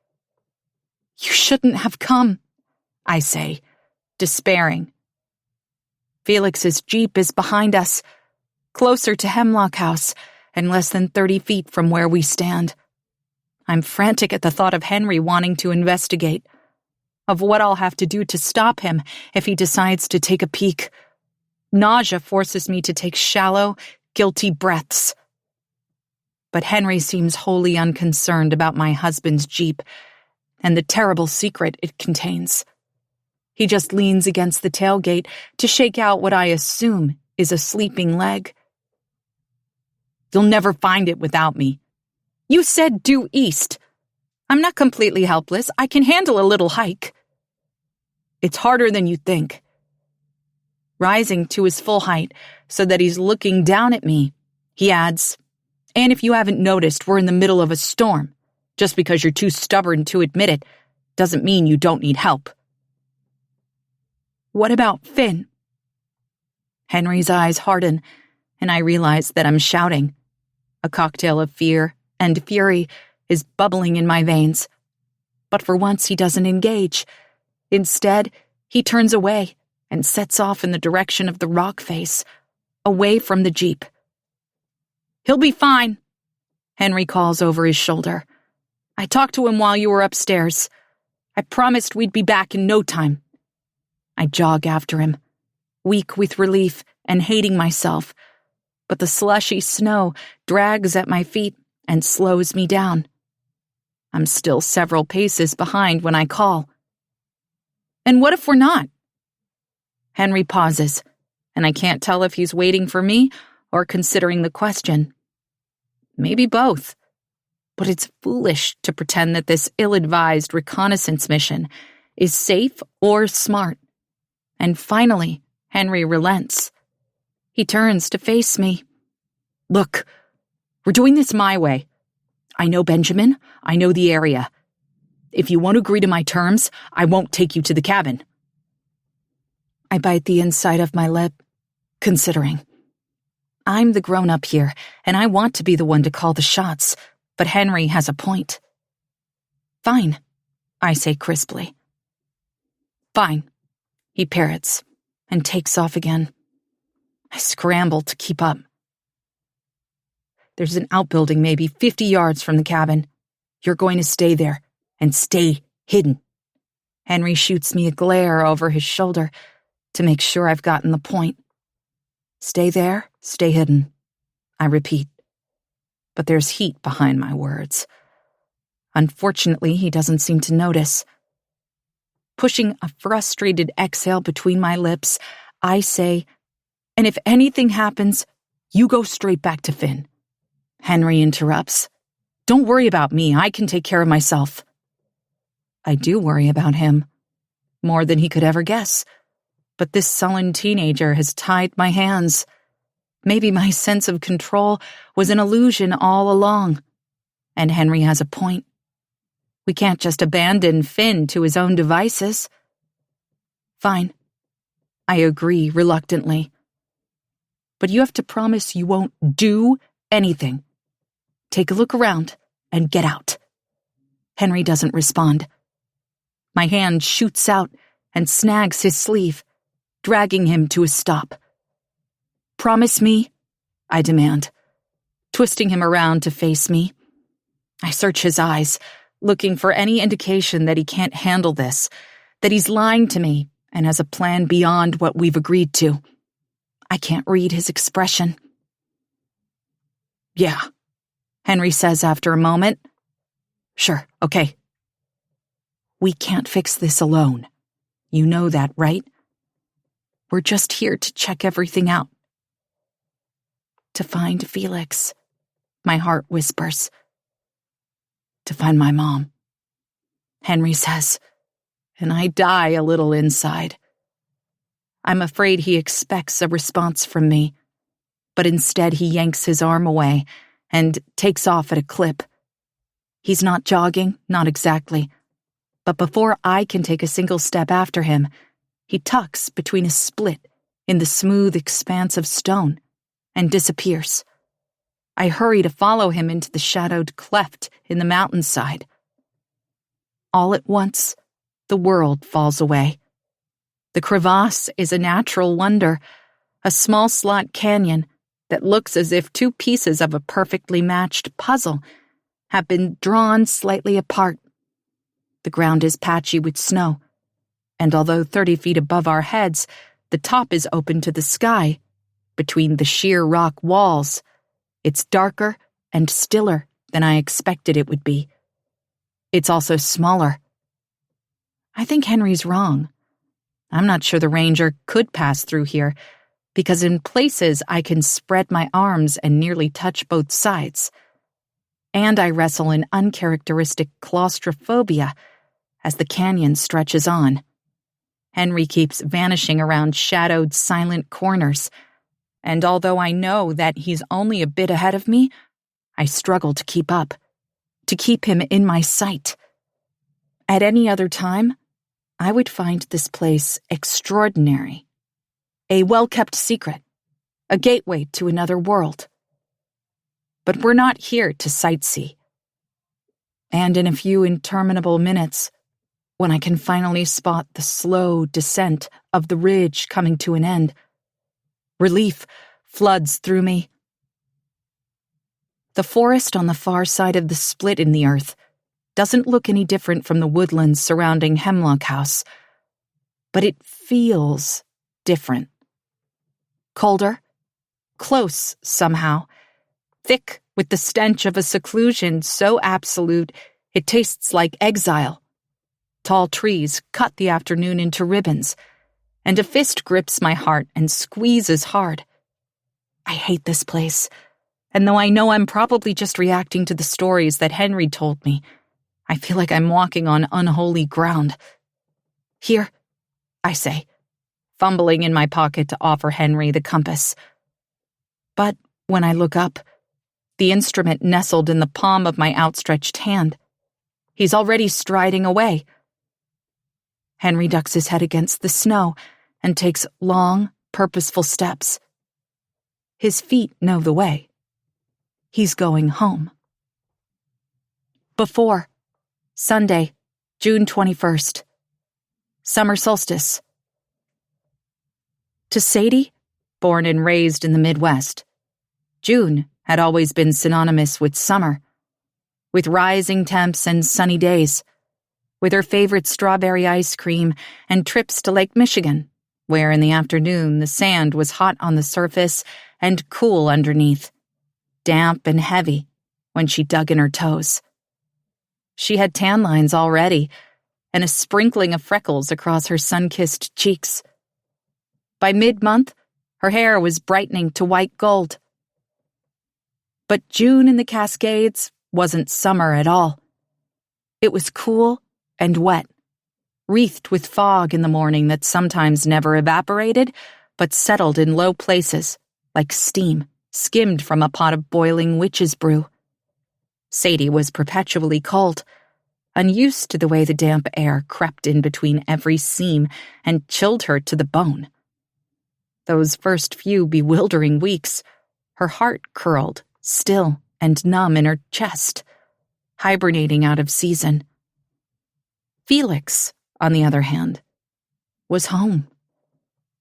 You shouldn't have come, I say, despairing. Felix's Jeep is behind us, closer to Hemlock House and less than 30 feet from where we stand. I'm frantic at the thought of Henry wanting to investigate, of what I'll have to do to stop him if he decides to take a peek. Nausea forces me to take shallow, guilty breaths. But Henry seems wholly unconcerned about my husband's Jeep and the terrible secret it contains. He just leans against the tailgate to shake out what I assume is a sleeping leg. You'll never find it without me. You said due east. I'm not completely helpless. I can handle a little hike. It's harder than you think. Rising to his full height so that he's looking down at me, he adds, and if you haven't noticed, we're in the middle of a storm. Just because you're too stubborn to admit it doesn't mean you don't need help. What about Finn? Henry's eyes harden, and I realize that I'm shouting. A cocktail of fear and fury is bubbling in my veins. But for once he doesn't engage. Instead, he turns away and sets off in the direction of the rock face, away from the Jeep. He'll be fine, Henry calls over his shoulder. I talked to him while you were upstairs. I promised we'd be back in no time. I jog after him, weak with relief and hating myself, but the slushy snow drags at my feet and slows me down. I'm still several paces behind when I call. And what if we're not? Henry pauses, and I can't tell if he's waiting for me or considering the question. Maybe both. But it's foolish to pretend that this ill-advised reconnaissance mission is safe or smart. And finally, Henry relents. He turns to face me. Look, we're doing this my way. I know Benjamin. I know the area. If you won't agree to my terms, I won't take you to the cabin. I bite the inside of my lip, considering. I'm the grown-up here, and I want to be the one to call the shots, but Henry has a point. Fine, I say crisply. Fine, he parrots, and takes off again. I scramble to keep up. There's an outbuilding maybe 50 yards from the cabin. You're going to stay there, and stay hidden. Henry shoots me a glare over his shoulder to make sure I've gotten the point. Stay there, stay hidden, I repeat. But there's heat behind my words. Unfortunately, he doesn't seem to notice. Pushing a frustrated exhale between my lips, I say, and if anything happens, you go straight back to Finn. Henry interrupts. Don't worry about me, I can take care of myself. I do worry about him, more than he could ever guess. But this sullen teenager has tied my hands. Maybe my sense of control was an illusion all along. And Henry has a point. We can't just abandon Finn to his own devices. Fine. I agree reluctantly. But you have to promise you won't do anything. Take a look around and get out. Henry doesn't respond. My hand shoots out and snags his sleeve, dragging him to a stop. Promise me, I demand, twisting him around to face me. I search his eyes, looking for any indication that he can't handle this, that he's lying to me and has a plan beyond what we've agreed to. I can't read his expression. Yeah, Henry says after a moment. Sure, okay. We can't fix this alone. You know that, right? we're just here to check everything out. To find Felix, my heart whispers. To find my mom, Henry says, and I die a little inside. I'm afraid he expects a response from me, but instead he yanks his arm away and takes off at a clip. He's not jogging, not exactly, but before I can take a single step after him, he tucks between a split in the smooth expanse of stone and disappears. I hurry to follow him into the shadowed cleft in the mountainside. All at once, the world falls away. The crevasse is a natural wonder, a small slot canyon that looks as if two pieces of a perfectly matched puzzle have been drawn slightly apart. The ground is patchy with snow, and although 30 feet above our heads, the top is open to the sky. Between the sheer rock walls, it's darker and stiller than I expected it would be. It's also smaller. I think Henry's wrong. I'm not sure the ranger could pass through here, because in places I can spread my arms and nearly touch both sides. And I wrestle in uncharacteristic claustrophobia as the canyon stretches on. Henry keeps vanishing around shadowed, silent corners, and although I know that he's only a bit ahead of me, I struggle to keep up, to keep him in my sight. At any other time, I would find this place extraordinary, a well-kept secret, a gateway to another world. But we're not here to sightsee. And in a few interminable minutes, when I can finally spot the slow descent of the ridge coming to an end, relief floods through me. The forest on the far side of the split in the earth doesn't look any different from the woodlands surrounding Hemlock House, but it feels different. Colder, close somehow, thick with the stench of a seclusion so absolute it tastes like exile. Tall trees cut the afternoon into ribbons, and a fist grips my heart and squeezes hard. I hate this place, and though I know I'm probably just reacting to the stories that Henry told me, I feel like I'm walking on unholy ground. Here, I say, fumbling in my pocket to offer Henry the compass. But when I look up, the instrument nestled in the palm of my outstretched hand. He's already striding away. Henry ducks his head against the snow and takes long, purposeful steps. His feet know the way. He's going home. Before, Sunday, June 21st. Summer solstice. To Sadie, born and raised in the Midwest, June had always been synonymous with summer, with rising temps and sunny days, with her favorite strawberry ice cream and trips to Lake Michigan, where in the afternoon the sand was hot on the surface and cool underneath, damp and heavy when she dug in her toes. She had tan lines already, and a sprinkling of freckles across her sun-kissed cheeks. By mid-month, her hair was brightening to white gold. But June in the Cascades wasn't summer at all. It was cool and wet, wreathed with fog in the morning that sometimes never evaporated, but settled in low places, like steam skimmed from a pot of boiling witch's brew. Sadie was perpetually cold, unused to the way the damp air crept in between every seam and chilled her to the bone. Those first few bewildering weeks, her heart curled, still and numb in her chest, hibernating out of season. Felix, on the other hand, was home.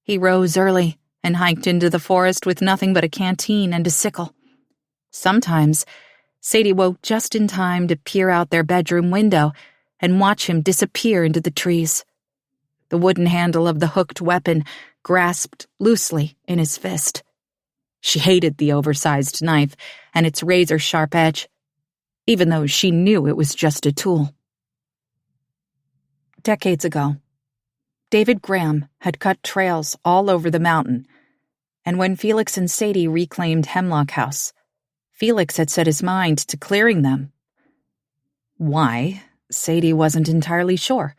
He rose early and hiked into the forest with nothing but a canteen and a sickle. Sometimes, Sadie woke just in time to peer out their bedroom window and watch him disappear into the trees, the wooden handle of the hooked weapon grasped loosely in his fist. She hated the oversized knife and its razor-sharp edge, even though she knew it was just a tool. Decades ago, David Graham had cut trails all over the mountain, and when Felix and Sadie reclaimed Hemlock House, Felix had set his mind to clearing them. Why, Sadie wasn't entirely sure.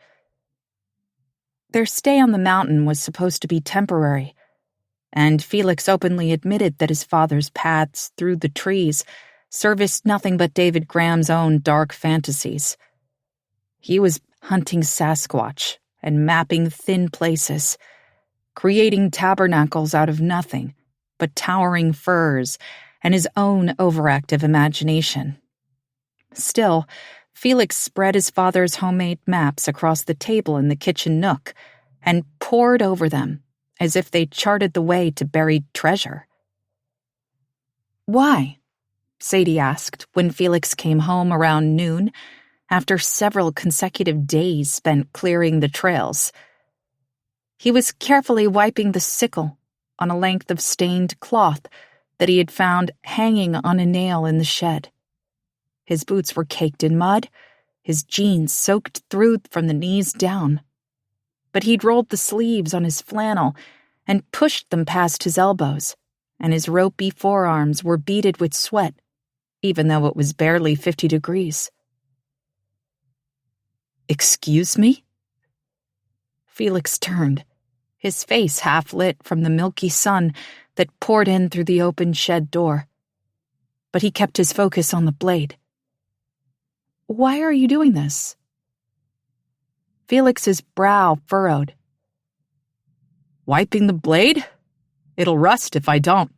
Their stay on the mountain was supposed to be temporary, and Felix openly admitted that his father's paths through the trees serviced nothing but David Graham's own dark fantasies. He was hunting Sasquatch and mapping thin places, creating tabernacles out of nothing but towering firs and his own overactive imagination. Still, Felix spread his father's homemade maps across the table in the kitchen nook and pored over them as if they charted the way to buried treasure. "Why?" Sadie asked when Felix came home around noon after several consecutive days spent clearing the trails. He was carefully wiping the sickle on a length of stained cloth that he had found hanging on a nail in the shed. His boots were caked in mud, his jeans soaked through from the knees down. But he'd rolled the sleeves on his flannel and pushed them past his elbows, and his ropey forearms were beaded with sweat, even though it was barely 50 degrees. "Excuse me?" Felix turned, his face half lit from the milky sun that poured in through the open shed door. But he kept his focus on the blade. "Why are you doing this?" Felix's brow furrowed. "Wiping the blade? It'll rust if I don't."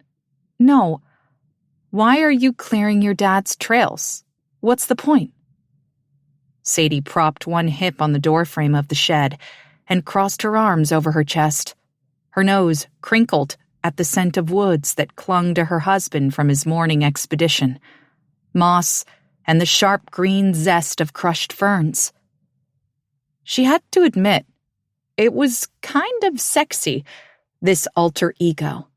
"No. Why are you clearing your dad's trails? What's the point?" Sadie propped one hip on the doorframe of the shed and crossed her arms over her chest. Her nose crinkled at the scent of woods that clung to her husband from his morning expedition, moss and the sharp green zest of crushed ferns. She had to admit, it was kind of sexy, this alter ego.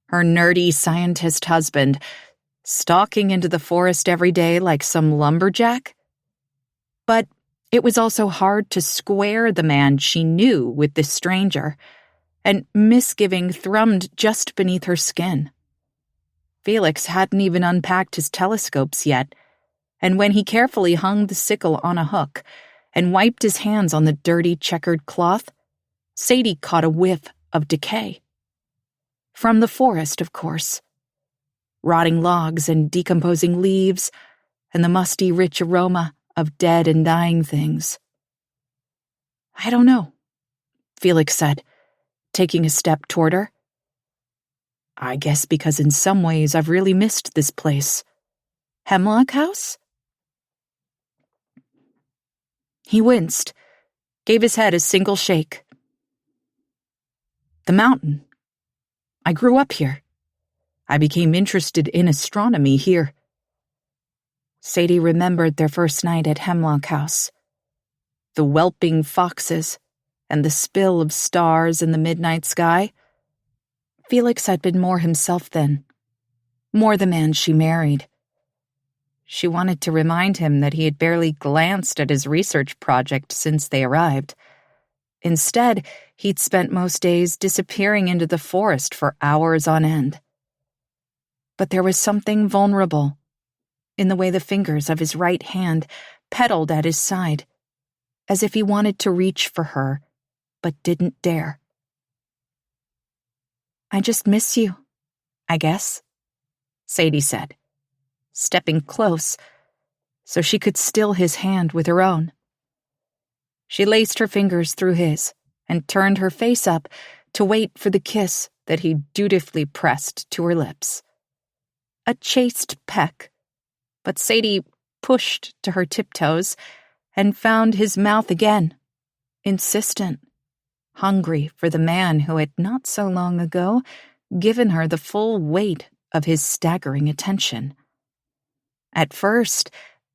Her nerdy scientist husband, stalking into the forest every day like some lumberjack. But it was also hard to square the man she knew with this stranger, and misgiving thrummed just beneath her skin. Felix hadn't even unpacked his telescopes yet, and when he carefully hung the sickle on a hook and wiped his hands on the dirty checkered cloth, Sadie caught a whiff of decay. From the forest, of course. Rotting logs and decomposing leaves, and the musty, rich aroma of dead and dying things. "I don't know," Felix said, taking a step toward her. "I guess because in some ways I've really missed this place. Hemlock House?" He winced, gave his head a single shake. "The mountain. I grew up here. I became interested in astronomy here." Sadie remembered their first night at Hemlock House. The whelping foxes and the spill of stars in the midnight sky. Felix had been more himself then, more the man she married. She wanted to remind him that he had barely glanced at his research project since they arrived. Instead, he'd spent most days disappearing into the forest for hours on end. But there was something vulnerable in the way the fingers of his right hand pedaled at his side, as if he wanted to reach for her, but didn't dare. "I just miss you, I guess," Sadie said, stepping close so she could still his hand with her own. She laced her fingers through his and turned her face up to wait for the kiss that he dutifully pressed to her lips. A chaste peck, but Sadie pushed to her tiptoes and found his mouth again, insistent, hungry for the man who had not so long ago given her the full weight of his staggering attention. At first,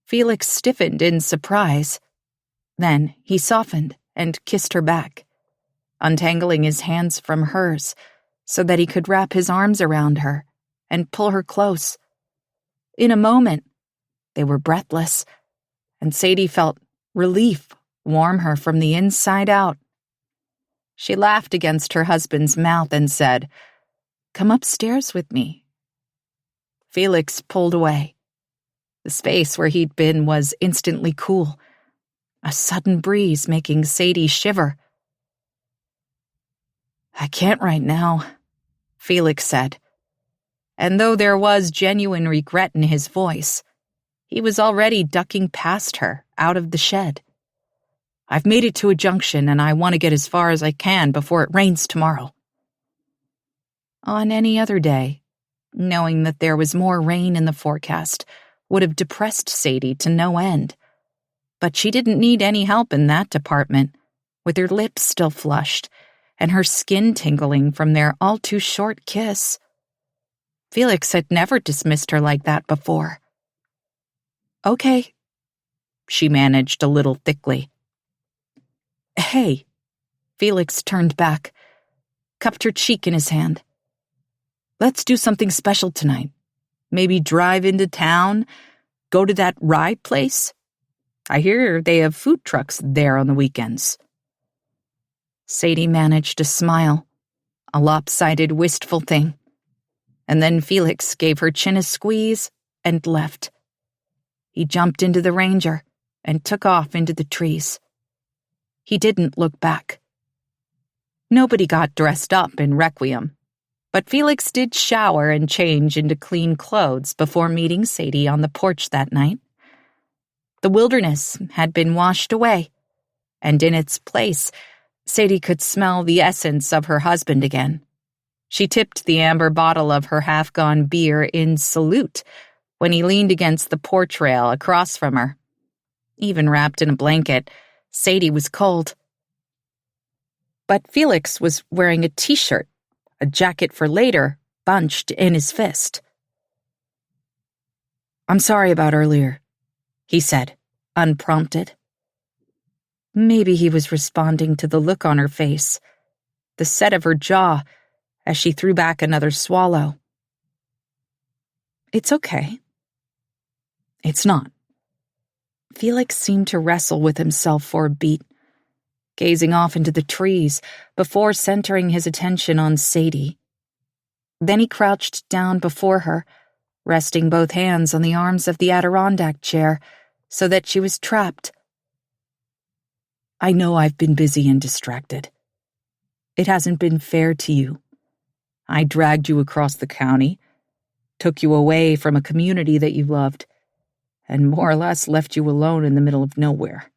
Felix stiffened in surprise. Then he softened and kissed her back, untangling his hands from hers so that he could wrap his arms around her and pull her close. In a moment, they were breathless, and Sadie felt relief warm her from the inside out. She laughed against her husband's mouth and said, "Come upstairs with me." Felix pulled away. The space where he'd been was instantly cool, a sudden breeze making Sadie shiver. "I can't right now," Felix said. And though there was genuine regret in his voice, he was already ducking past her out of the shed. "I've made it to a junction, and I want to get as far as I can before it rains tomorrow." On any other day, knowing that there was more rain in the forecast would have depressed Sadie to no end. But she didn't need any help in that department, with her lips still flushed and her skin tingling from their all-too-short kiss. Felix had never dismissed her like that before. "Okay," she managed a little thickly. "Hey," Felix turned back, cupped her cheek in his hand. "Let's do something special tonight. Maybe drive into town, go to that rye place. I hear they have food trucks there on the weekends." Sadie managed a smile, a lopsided, wistful thing. And then Felix gave her chin a squeeze and left. He jumped into the Ranger and took off into the trees. He didn't look back. Nobody got dressed up in Requiem, but Felix did shower and change into clean clothes before meeting Sadie on the porch that night. The wilderness had been washed away, and in its place, Sadie could smell the essence of her husband again. She tipped the amber bottle of her half-gone beer in salute when he leaned against the porch rail across from her. Even wrapped in a blanket, Sadie was cold. But Felix was wearing a t-shirt, a jacket for later, bunched in his fist. "I'm sorry about earlier," he said, unprompted. Maybe he was responding to the look on her face, the set of her jaw as she threw back another swallow. "It's okay." "It's not." Felix seemed to wrestle with himself for a beat, gazing off into the trees before centering his attention on Sadie. Then he crouched down before her, resting both hands on the arms of the Adirondack chair so that she was trapped. "I know I've been busy and distracted. It hasn't been fair to you. I dragged you across the county, took you away from a community that you loved, and more or less left you alone in the middle of nowhere."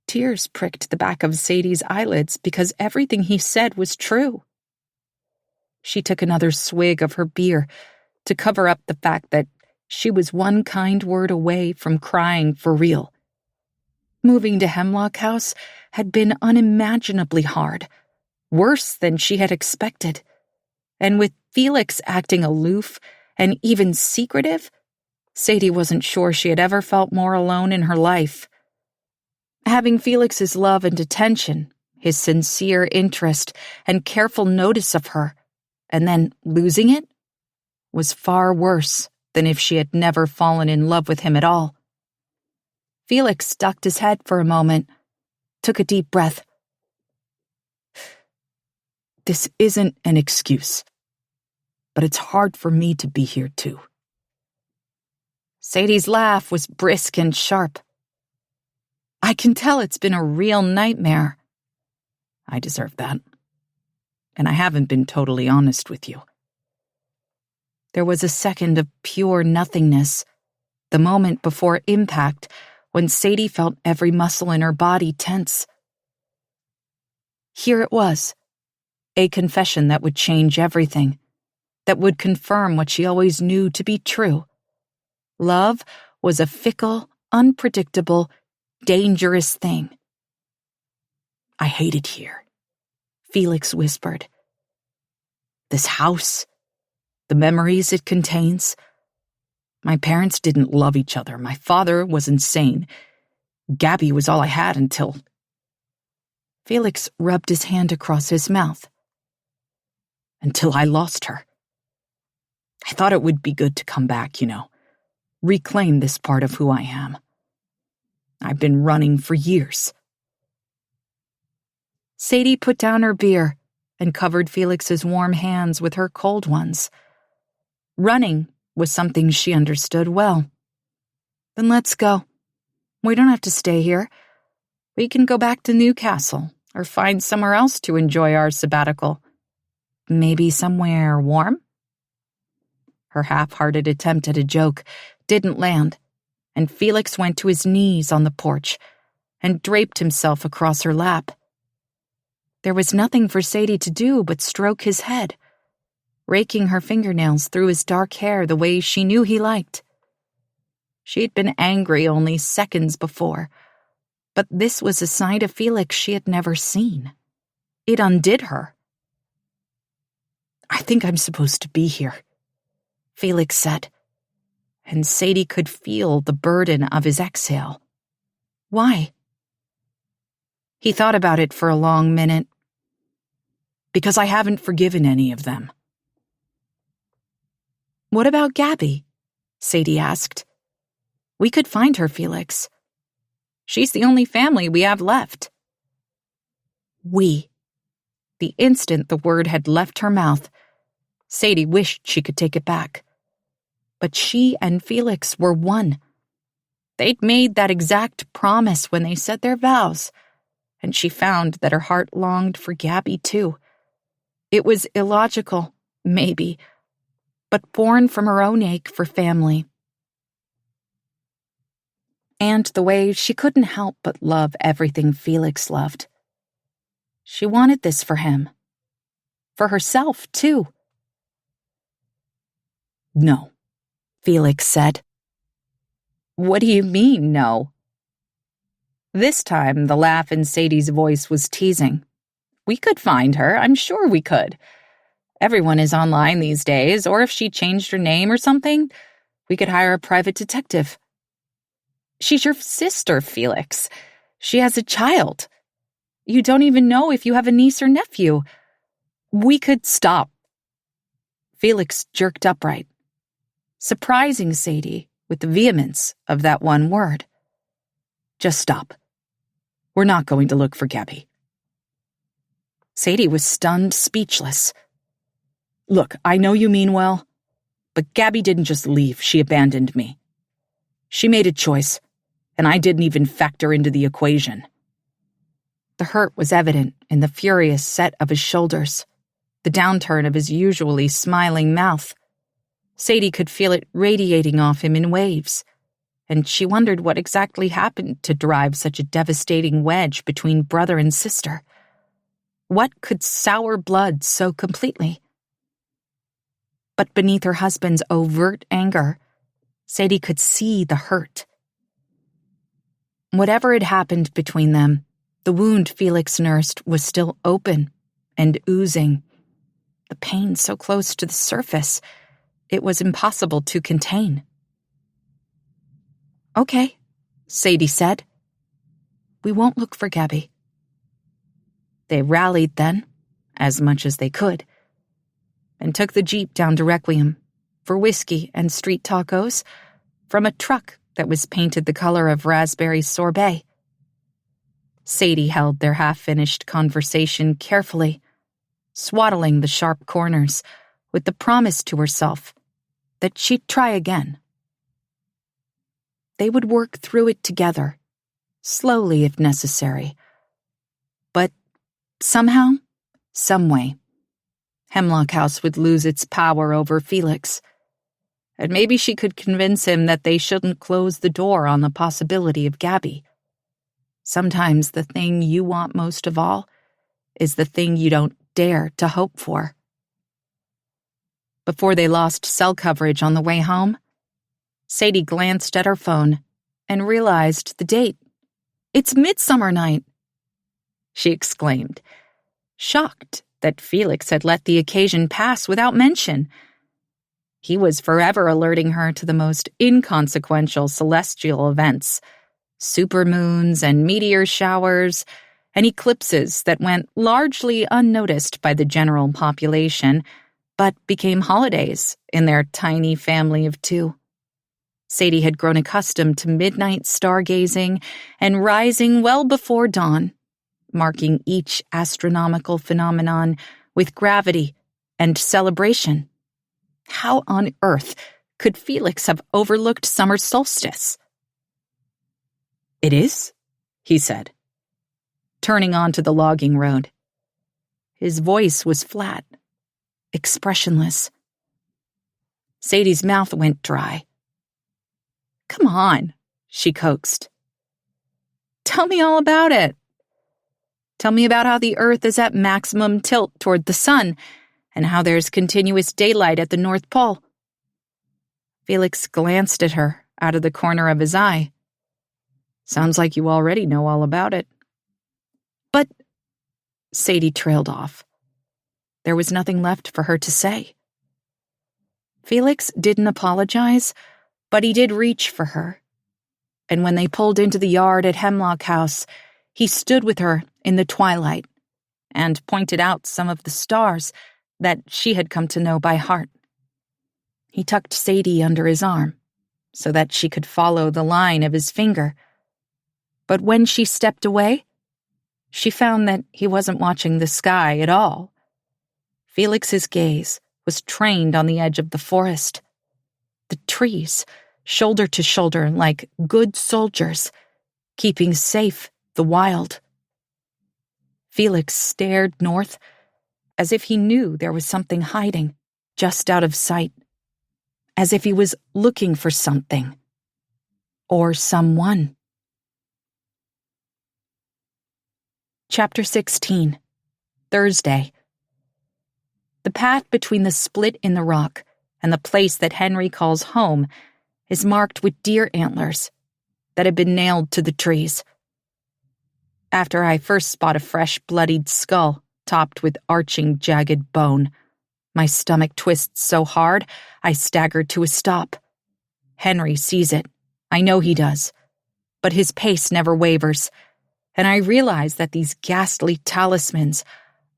Tears pricked the back of Sadie's eyelids because everything he said was true. She took another swig of her beer to cover up the fact that she was one kind word away from crying for real. Moving to Hemlock House had been unimaginably hard, worse than she had expected. And with Felix acting aloof and even secretive, Sadie wasn't sure she had ever felt more alone in her life. Having Felix's love and attention, his sincere interest and careful notice of her, and then losing it, was far worse than if she had never fallen in love with him at all. Felix ducked his head for a moment, took a deep breath. "This isn't an excuse, but it's hard for me to be here too." Sadie's laugh was brisk and sharp. "I can tell it's been a real nightmare." "I deserve that. And I haven't been totally honest with you." There was a second of pure nothingness, the moment before impact, when Sadie felt every muscle in her body tense. Here it was, a confession that would change everything, that would confirm what she always knew to be true. Love was a fickle, unpredictable, dangerous thing. "I hate it here," Felix whispered. "This house, the memories it contains. My parents didn't love each other. My father was insane. Gabby was all I had until—" Felix rubbed his hand across his mouth. "Until I lost her. I thought it would be good to come back, reclaim this part of who I am. I've been running for years." Sadie put down her beer and covered Felix's warm hands with her cold ones. Running was something she understood well. Then let's go. We don't have to stay here. We can go back to Newcastle or find somewhere else to enjoy our sabbatical. Maybe somewhere warm? Her half-hearted attempt at a joke didn't land, and Felix went to his knees on the porch and draped himself across her lap. There was nothing for Sadie to do but stroke his head, raking her fingernails through his dark hair the way she knew he liked. She'd been angry only seconds before, but this was a side of Felix she had never seen. It undid her. "I think I'm supposed to be here," Felix said, and Sadie could feel the burden of his exhale. Why? He thought about it for a long minute. "Because I haven't forgiven any of them." "What about Gabby?" Sadie asked. "We could find her, Felix. She's the only family we have left." We. The instant the word had left her mouth, Sadie wished she could take it back. But she and Felix were one. They'd made that exact promise when they said their vows, and she found that her heart longed for Gabby too. It was illogical, maybe, but born from her own ache for family. And the way she couldn't help but love everything Felix loved. She wanted this for him. For herself, too. "No," Felix said. "What do you mean, no?" This time, the laugh in Sadie's voice was teasing. "We could find her, I'm sure we could. Everyone is online these days, or if she changed her name or something, we could hire a private detective." "She's your sister, Felix. She has a child. You don't even know if you have a niece or nephew. We could stop." Felix jerked upright, surprising Sadie with the vehemence of that one word. "Just stop. We're not going to look for Gabby." Sadie was stunned, speechless. "Look, I know you mean well, but Gabby didn't just leave, she abandoned me. She made a choice, and I didn't even factor into the equation." The hurt was evident in the furious set of his shoulders, the downturn of his usually smiling mouth. Sadie could feel it radiating off him in waves, and she wondered what exactly happened to drive such a devastating wedge between brother and sister. What could sour blood so completely? But beneath her husband's overt anger, Sadie could see the hurt. Whatever had happened between them, the wound Felix nursed was still open and oozing. The pain so close to the surface, it was impossible to contain. "Okay," Sadie said. "We won't look for Gabby." They rallied then, as much as they could, and took the Jeep down to Requiem for whiskey and street tacos from a truck that was painted the color of raspberry sorbet. Sadie held their half-finished conversation carefully, swaddling the sharp corners with the promise to herself that she'd try again. They would work through it together, slowly if necessary. But somehow, someway, Hemlock House would lose its power over Felix, and maybe she could convince him that they shouldn't close the door on the possibility of Gabby. Sometimes the thing you want most of all is the thing you don't dare to hope for. Before they lost cell coverage on the way home, Sadie glanced at her phone and realized the date. "It's Midsummer Night," she exclaimed, shocked that Felix had let the occasion pass without mention. He was forever alerting her to the most inconsequential celestial events, supermoons and meteor showers, and eclipses that went largely unnoticed by the general population, but became holidays in their tiny family of two. Sadie had grown accustomed to midnight stargazing and rising well before dawn, marking each astronomical phenomenon with gravity and celebration. How on earth could Felix have overlooked summer solstice? "It is?" he said, turning onto the logging road. His voice was flat, expressionless. Sadie's mouth went dry. "Come on," she coaxed. "Tell me all about it. Tell me about how the Earth is at maximum tilt toward the sun, and how there's continuous daylight at the North Pole." Felix glanced at her out of the corner of his eye. "Sounds like you already know all about it." "But—" Sadie trailed off. There was nothing left for her to say. Felix didn't apologize, but he did reach for her. And when they pulled into the yard at Hemlock House, he stood with her in the twilight and pointed out some of the stars that she had come to know by heart. He tucked Sadie under his arm so that she could follow the line of his finger. But when she stepped away, she found that he wasn't watching the sky at all. Felix's gaze was trained on the edge of the forest. The trees, shoulder to shoulder like good soldiers, keeping safe the wild. Felix stared north as if he knew there was something hiding just out of sight, as if he was looking for something or someone. Chapter 16. Thursday. The path between the split in the rock and the place that Henry calls home is marked with deer antlers that have been nailed to the trees. After I first spot a fresh, bloodied skull topped with arching, jagged bone, my stomach twists so hard I stagger to a stop. Henry sees it. I know he does. But his pace never wavers, and I realize that these ghastly talismans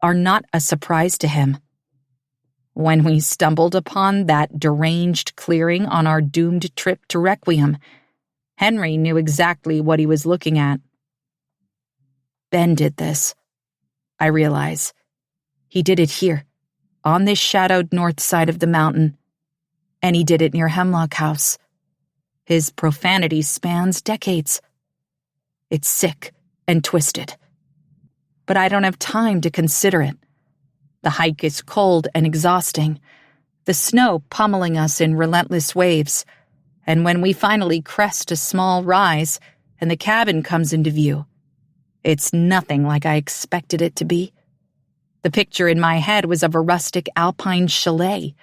are not a surprise to him. When we stumbled upon that deranged clearing on our doomed trip to Requiem, Henry knew exactly what he was looking at. Ben did this, I realize. He did it here, on this shadowed north side of the mountain, and he did it near Hemlock House. His profanity spans decades. It's sick and twisted. But I don't have time to consider it. The hike is cold and exhausting, the snow pummeling us in relentless waves, and when we finally crest a small rise and the cabin comes into view, it's nothing like I expected it to be. The picture in my head was of a rustic alpine chalet,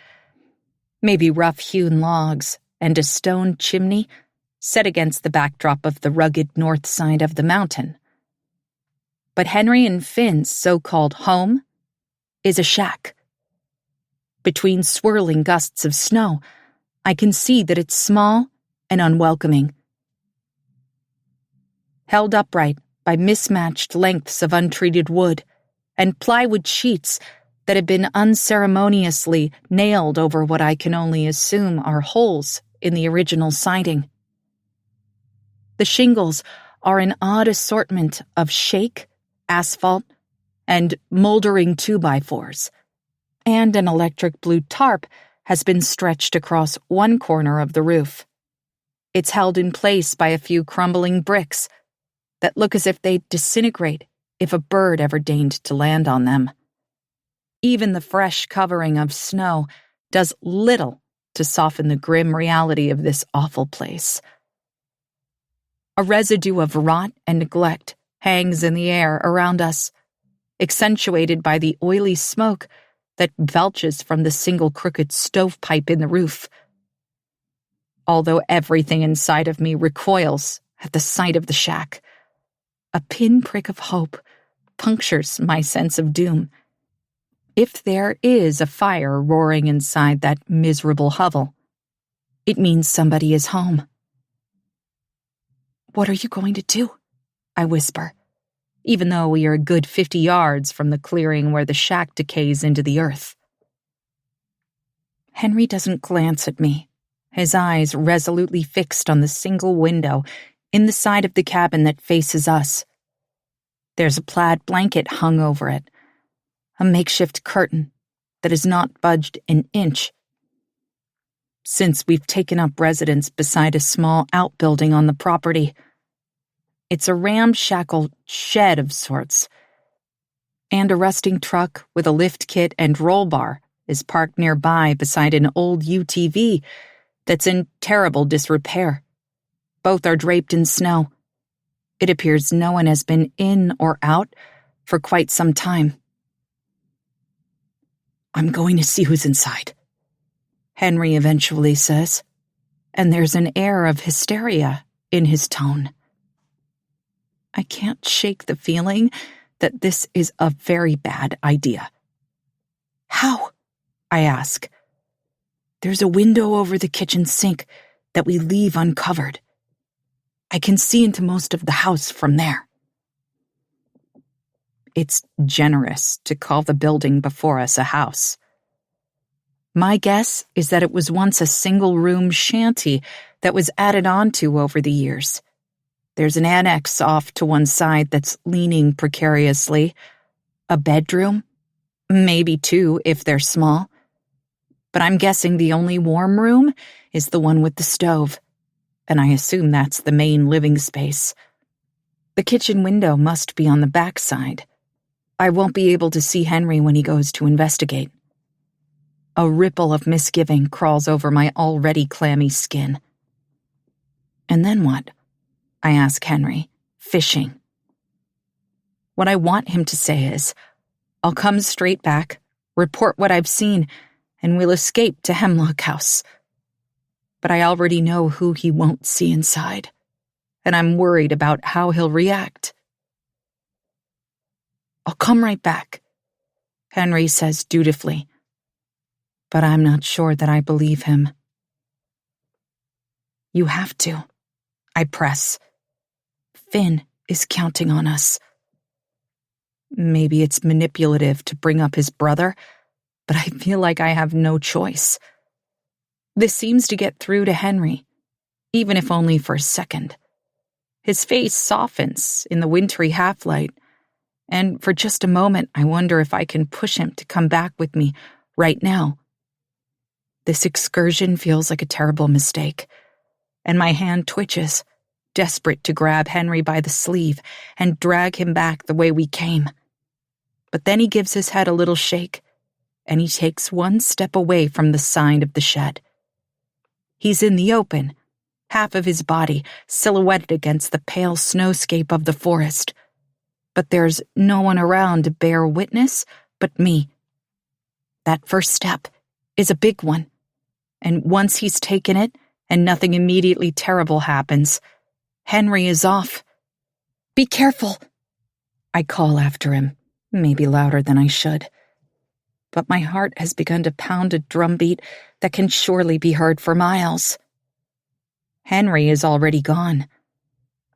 maybe rough-hewn logs and a stone chimney set against the backdrop of the rugged north side of the mountain. But Henry and Finn's so-called home is a shack. Between swirling gusts of snow, I can see that it's small and unwelcoming. Held upright by mismatched lengths of untreated wood and plywood sheets that have been unceremoniously nailed over what I can only assume are holes in the original siding. The shingles are an odd assortment of shake, asphalt, and moldering 2x4s, and an electric blue tarp has been stretched across one corner of the roof. It's held in place by a few crumbling bricks that look as if they'd disintegrate if a bird ever deigned to land on them. Even the fresh covering of snow does little to soften the grim reality of this awful place. A residue of rot and neglect hangs in the air around us, accentuated by the oily smoke that belches from the single crooked stovepipe in the roof. Although everything inside of me recoils at the sight of the shack, a pinprick of hope punctures my sense of doom. If there is a fire roaring inside that miserable hovel, it means somebody is home. "What are you going to do?" I whisper, even though we are a good 50 yards from the clearing where the shack decays into the earth. Henry doesn't glance at me, his eyes resolutely fixed on the single window in the side of the cabin that faces us. There's a plaid blanket hung over it, a makeshift curtain that has not budged an inch since we've taken up residence beside a small outbuilding on the property. It's a ramshackle shed of sorts, and a rusting truck with a lift kit and roll bar is parked nearby beside an old UTV that's in terrible disrepair. Both are draped in snow. It appears no one has been in or out for quite some time. "I'm going to see who's inside," Henry eventually says, and there's an air of hysteria in his tone. I can't shake the feeling that this is a very bad idea. "How?" I ask. "There's a window over the kitchen sink that we leave uncovered. I can see into most of the house from there." It's generous to call the building before us a house. My guess is that it was once a single-room shanty that was added onto over the years. There's an annex off to one side that's leaning precariously, a bedroom, maybe two if they're small. But I'm guessing the only warm room is the one with the stove, and I assume that's the main living space. The kitchen window must be on the back side. I won't be able to see Henry when he goes to investigate. A ripple of misgiving crawls over my already clammy skin. And then what? I ask Henry, fishing. What I want him to say is, I'll come straight back, report what I've seen, and we'll escape to Hemlock House. But I already know who he won't see inside, and I'm worried about how he'll react. "I'll come right back," Henry says dutifully, but I'm not sure that I believe him. "You have to," I press. "Finn is counting on us." Maybe it's manipulative to bring up his brother, but I feel like I have no choice. This seems to get through to Henry, even if only for a second. His face softens in the wintry half-light, and for just a moment I wonder if I can push him to come back with me right now. This excursion feels like a terrible mistake, and my hand twitches, desperate to grab Henry by the sleeve and drag him back the way we came. But then he gives his head a little shake, and he takes one step away from the side of the shed. He's in the open, half of his body silhouetted against the pale snowscape of the forest. But there's no one around to bear witness but me. That first step is a big one, and once he's taken it and nothing immediately terrible happens, Henry is off. "Be careful," I call after him, maybe louder than I should. But my heart has begun to pound a drumbeat that can surely be heard for miles. Henry is already gone.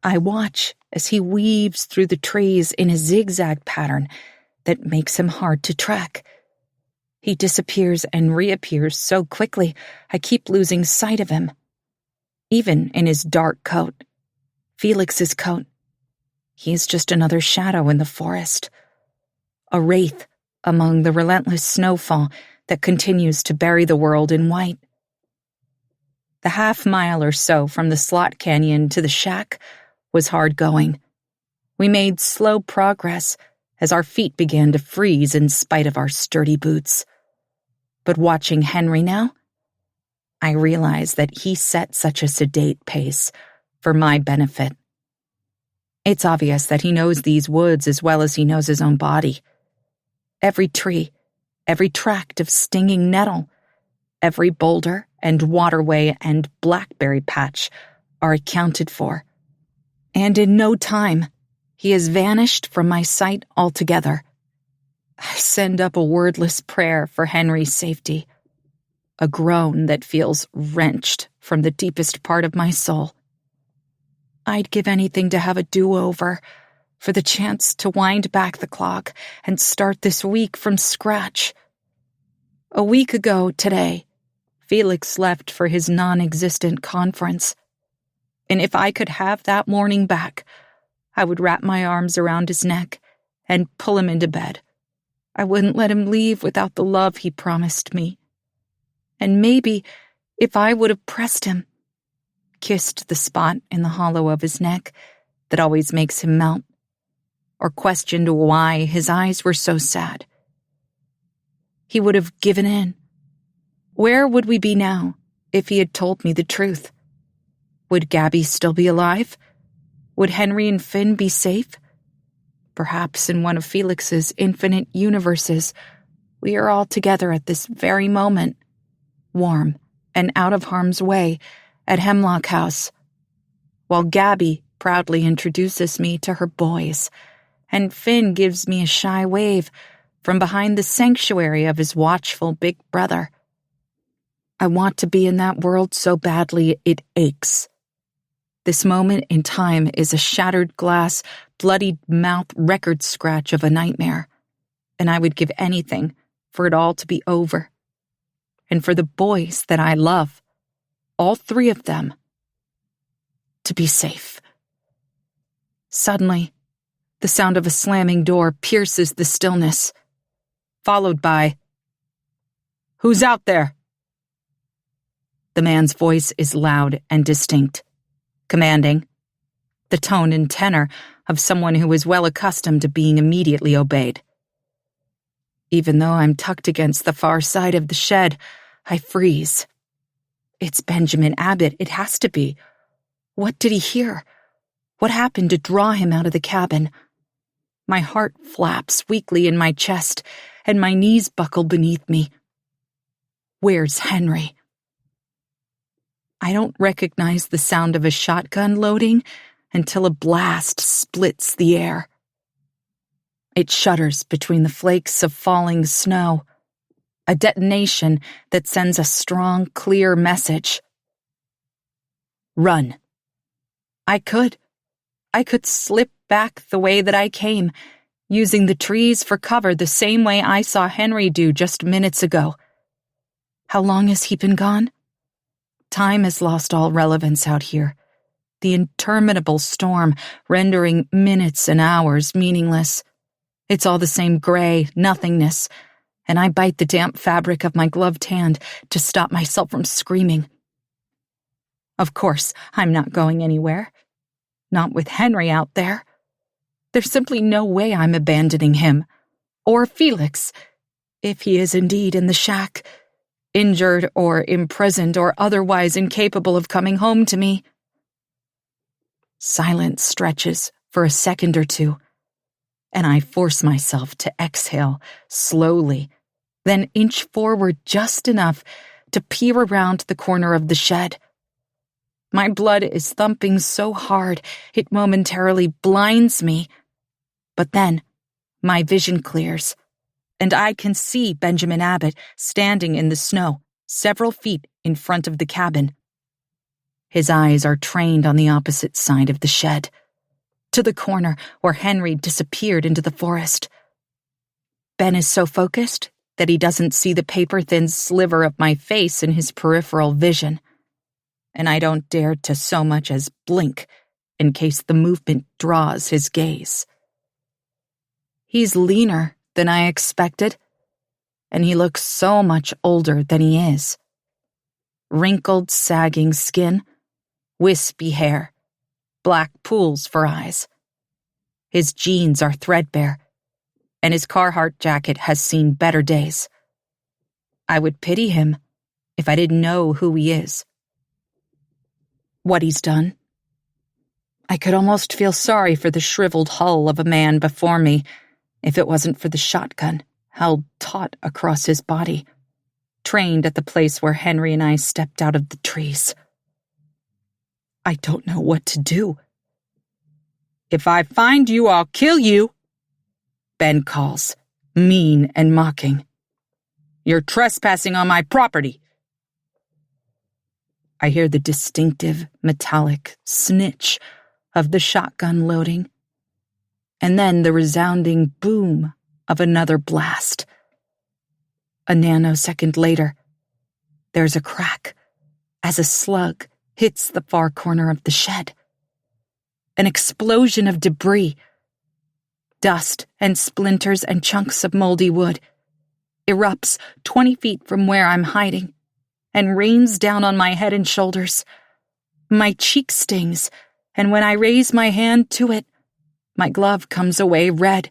I watch as he weaves through the trees in a zigzag pattern that makes him hard to track. He disappears and reappears so quickly, I keep losing sight of him. Even in his dark coat, Felix's coat, he is just another shadow in the forest. A wraith among the relentless snowfall that continues to bury the world in white. The half-mile or so from the slot canyon to the shack was hard going. We made slow progress as our feet began to freeze in spite of our sturdy boots. But watching Henry now, I realize that he set such a sedate pace for my benefit. It's obvious that he knows these woods as well as he knows his own body. Every tree, every tract of stinging nettle, every boulder and waterway and blackberry patch are accounted for. And in no time, he has vanished from my sight altogether. I send up a wordless prayer for Henry's safety, a groan that feels wrenched from the deepest part of my soul. I'd give anything to have a do-over, for the chance to wind back the clock and start this week from scratch. A week ago today, Felix left for his non-existent conference. And if I could have that morning back, I would wrap my arms around his neck and pull him into bed. I wouldn't let him leave without the love he promised me. And maybe if I would have pressed him, kissed the spot in the hollow of his neck that always makes him melt, or questioned why his eyes were so sad, he would have given in. Where would we be now if he had told me the truth? Would Gabby still be alive? Would Henry and Finn be safe? Perhaps in one of Felix's infinite universes, we are all together at this very moment, warm and out of harm's way at Hemlock House, while Gabby proudly introduces me to her boys, and Finn gives me a shy wave from behind the sanctuary of his watchful big brother. I want to be in that world so badly it aches. This moment in time is a shattered glass, bloodied mouth record scratch of a nightmare, and I would give anything for it all to be over. And for the boys that I love, all three of them, to be safe. Suddenly, the sound of a slamming door pierces the stillness, followed by, "Who's out there?" The man's voice is loud and distinct, commanding, the tone and tenor of someone who is well accustomed to being immediately obeyed. Even though I'm tucked against the far side of the shed, I freeze. It's Benjamin Abbott, it has to be. What did he hear? What happened to draw him out of the cabin? My heart flaps weakly in my chest, and my knees buckle beneath me. Where's Henry? I don't recognize the sound of a shotgun loading until a blast splits the air. It shudders between the flakes of falling snow, a detonation that sends a strong, clear message. Run. I could slip back the way that I came, using the trees for cover the same way I saw Henry do just minutes ago. How long has he been gone? Time has lost all relevance out here, the interminable storm rendering minutes and hours meaningless. It's all the same gray nothingness, and I bite the damp fabric of my gloved hand to stop myself from screaming. Of course, I'm not going anywhere. Not with Henry out there. There's simply no way I'm abandoning him. Or Felix, if he is indeed in the shack, injured or imprisoned or otherwise incapable of coming home to me. Silence stretches for a second or two, and I force myself to exhale slowly, then inch forward just enough to peer around the corner of the shed. My blood is thumping so hard it momentarily blinds me, but then my vision clears, and I can see Benjamin Abbott standing in the snow, several feet in front of the cabin. His eyes are trained on the opposite side of the shed, to the corner where Henry disappeared into the forest. Ben is so focused that he doesn't see the paper-thin sliver of my face in his peripheral vision, and I don't dare to so much as blink in case the movement draws his gaze. He's leaner than I expected, and he looks so much older than he is. Wrinkled, sagging skin, wispy hair, black pools for eyes. His jeans are threadbare, and his Carhartt jacket has seen better days. I would pity him if I didn't know who he is. What he's done. I could almost feel sorry for the shriveled hull of a man before me if it wasn't for the shotgun held taut across his body, trained at the place where Henry and I stepped out of the trees. I don't know what to do. "If I find you, I'll kill you," Ben calls, mean and mocking. "You're trespassing on my property." I hear the distinctive, metallic snitch of the shotgun loading, and then the resounding boom of another blast. A nanosecond later, there's a crack as a slug hits the far corner of the shed. an explosion of debris. Dust and splinters and chunks of moldy wood erupts 20 feet from where I'm hiding and rains down on my head and shoulders. My cheek stings, and when I raise my hand to it, my glove comes away red.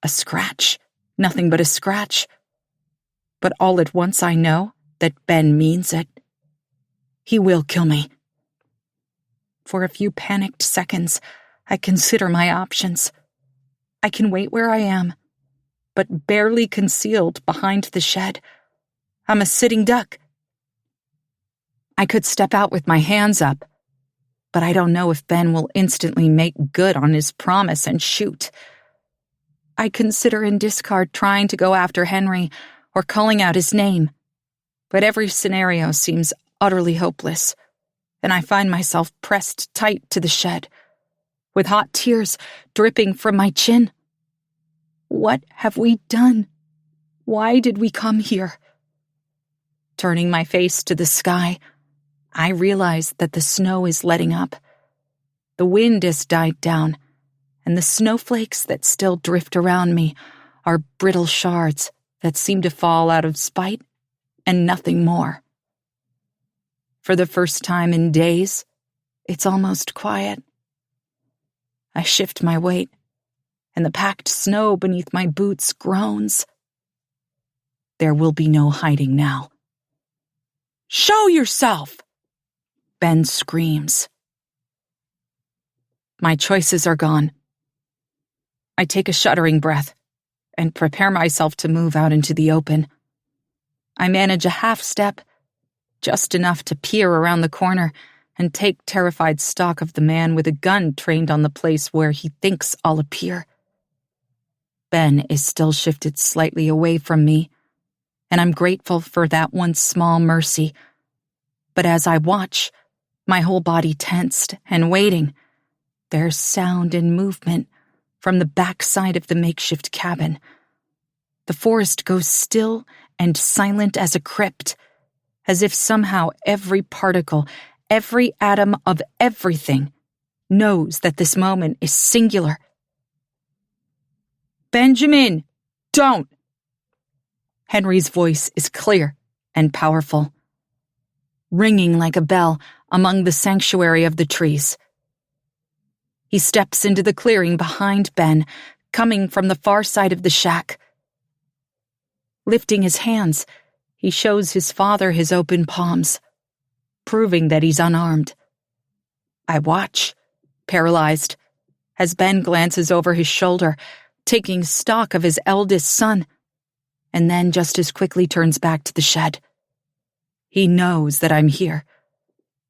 A scratch, nothing but a scratch. But all at once I know that Ben means it. He will kill me. For a few panicked seconds, I consider my options. I can wait where I am, but barely concealed behind the shed. I'm a sitting duck. I could step out with my hands up, but I don't know if Ben will instantly make good on his promise and shoot. I consider and discard trying to go after Henry or calling out his name, but every scenario seems utterly hopeless, and I find myself pressed tight to the shed, with hot tears dripping from my chin. What have we done? Why did we come here? Turning my face to the sky, I realize that the snow is letting up. The wind has died down, and the snowflakes that still drift around me are brittle shards that seem to fall out of spite and nothing more. For the first time in days, it's almost quiet. I shift my weight, and the packed snow beneath my boots groans. There will be no hiding now. "Show yourself!" Ben screams. My choices are gone. I take a shuddering breath and prepare myself to move out into the open. I manage a half step, just enough to peer around the corner and take terrified stock of the man with a gun trained on the place where he thinks I'll appear. Ben is still shifted slightly away from me, and I'm grateful for that one small mercy. But as I watch, my whole body tensed and waiting, there's sound and movement from the backside of the makeshift cabin. The forest goes still and silent as a crypt, as if somehow every particle, every atom of everything knows that this moment is singular. "Benjamin, don't!" Henry's voice is clear and powerful, ringing like a bell among the sanctuary of the trees. He steps into the clearing behind Ben, coming from the far side of the shack. Lifting his hands, he shows his father his open palms, proving that he's unarmed. I watch, paralyzed, as Ben glances over his shoulder, taking stock of his eldest son, and then just as quickly turns back to the shed. He knows that I'm here,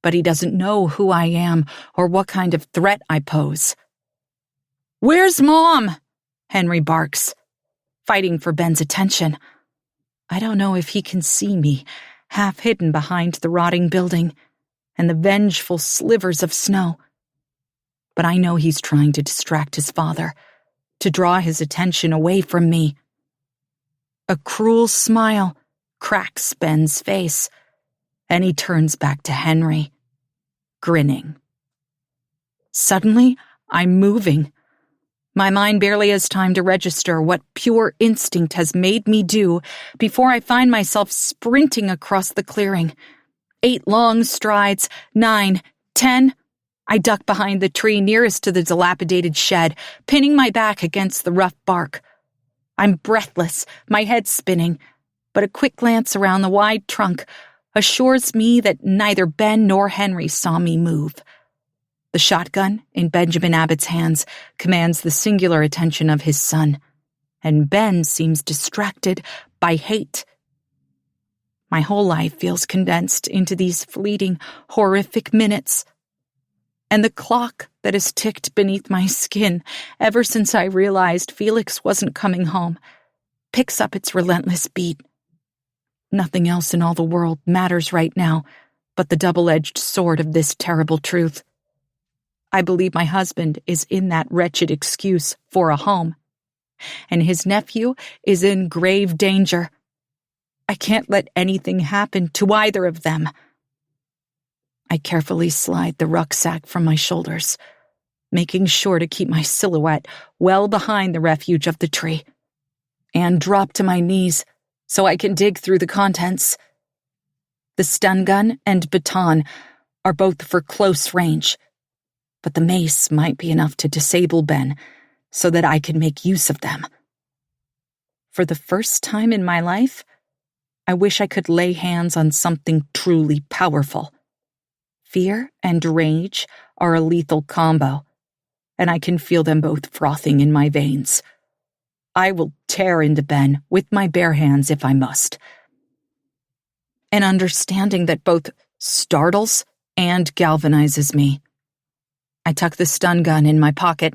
but he doesn't know who I am or what kind of threat I pose. "Where's Mom?" Henry barks, fighting for Ben's attention. I don't know if he can see me, half hidden behind the rotting building and the vengeful slivers of snow. But I know he's trying to distract his father, to draw his attention away from me. A cruel smile cracks Ben's face, and he turns back to Henry, grinning. Suddenly, I'm moving. My mind barely has time to register what pure instinct has made me do before I find myself sprinting across the clearing. 8 long strides, 9, 10. I duck behind the tree nearest to the dilapidated shed, pinning my back against the rough bark. I'm breathless, my head spinning, but a quick glance around the wide trunk assures me that neither Ben nor Henry saw me move. The shotgun in Benjamin Abbott's hands commands the singular attention of his son, and Ben seems distracted by hate. My whole life feels condensed into these fleeting, horrific minutes. And the clock that has ticked beneath my skin ever since I realized Felix wasn't coming home picks up its relentless beat. Nothing else in all the world matters right now but the double-edged sword of this terrible truth. I believe my husband is in that wretched excuse for a home, and his nephew is in grave danger. I can't let anything happen to either of them. I carefully slide the rucksack from my shoulders, making sure to keep my silhouette well behind the refuge of the tree, and drop to my knees so I can dig through the contents. The stun gun and baton are both for close range, but the mace might be enough to disable Ben so that I can make use of them. For the first time in my life, I wish I could lay hands on something truly powerful. Fear and rage are a lethal combo, and I can feel them both frothing in my veins. I will tear into Ben with my bare hands if I must. An understanding that both startles and galvanizes me. I tuck the stun gun in my pocket,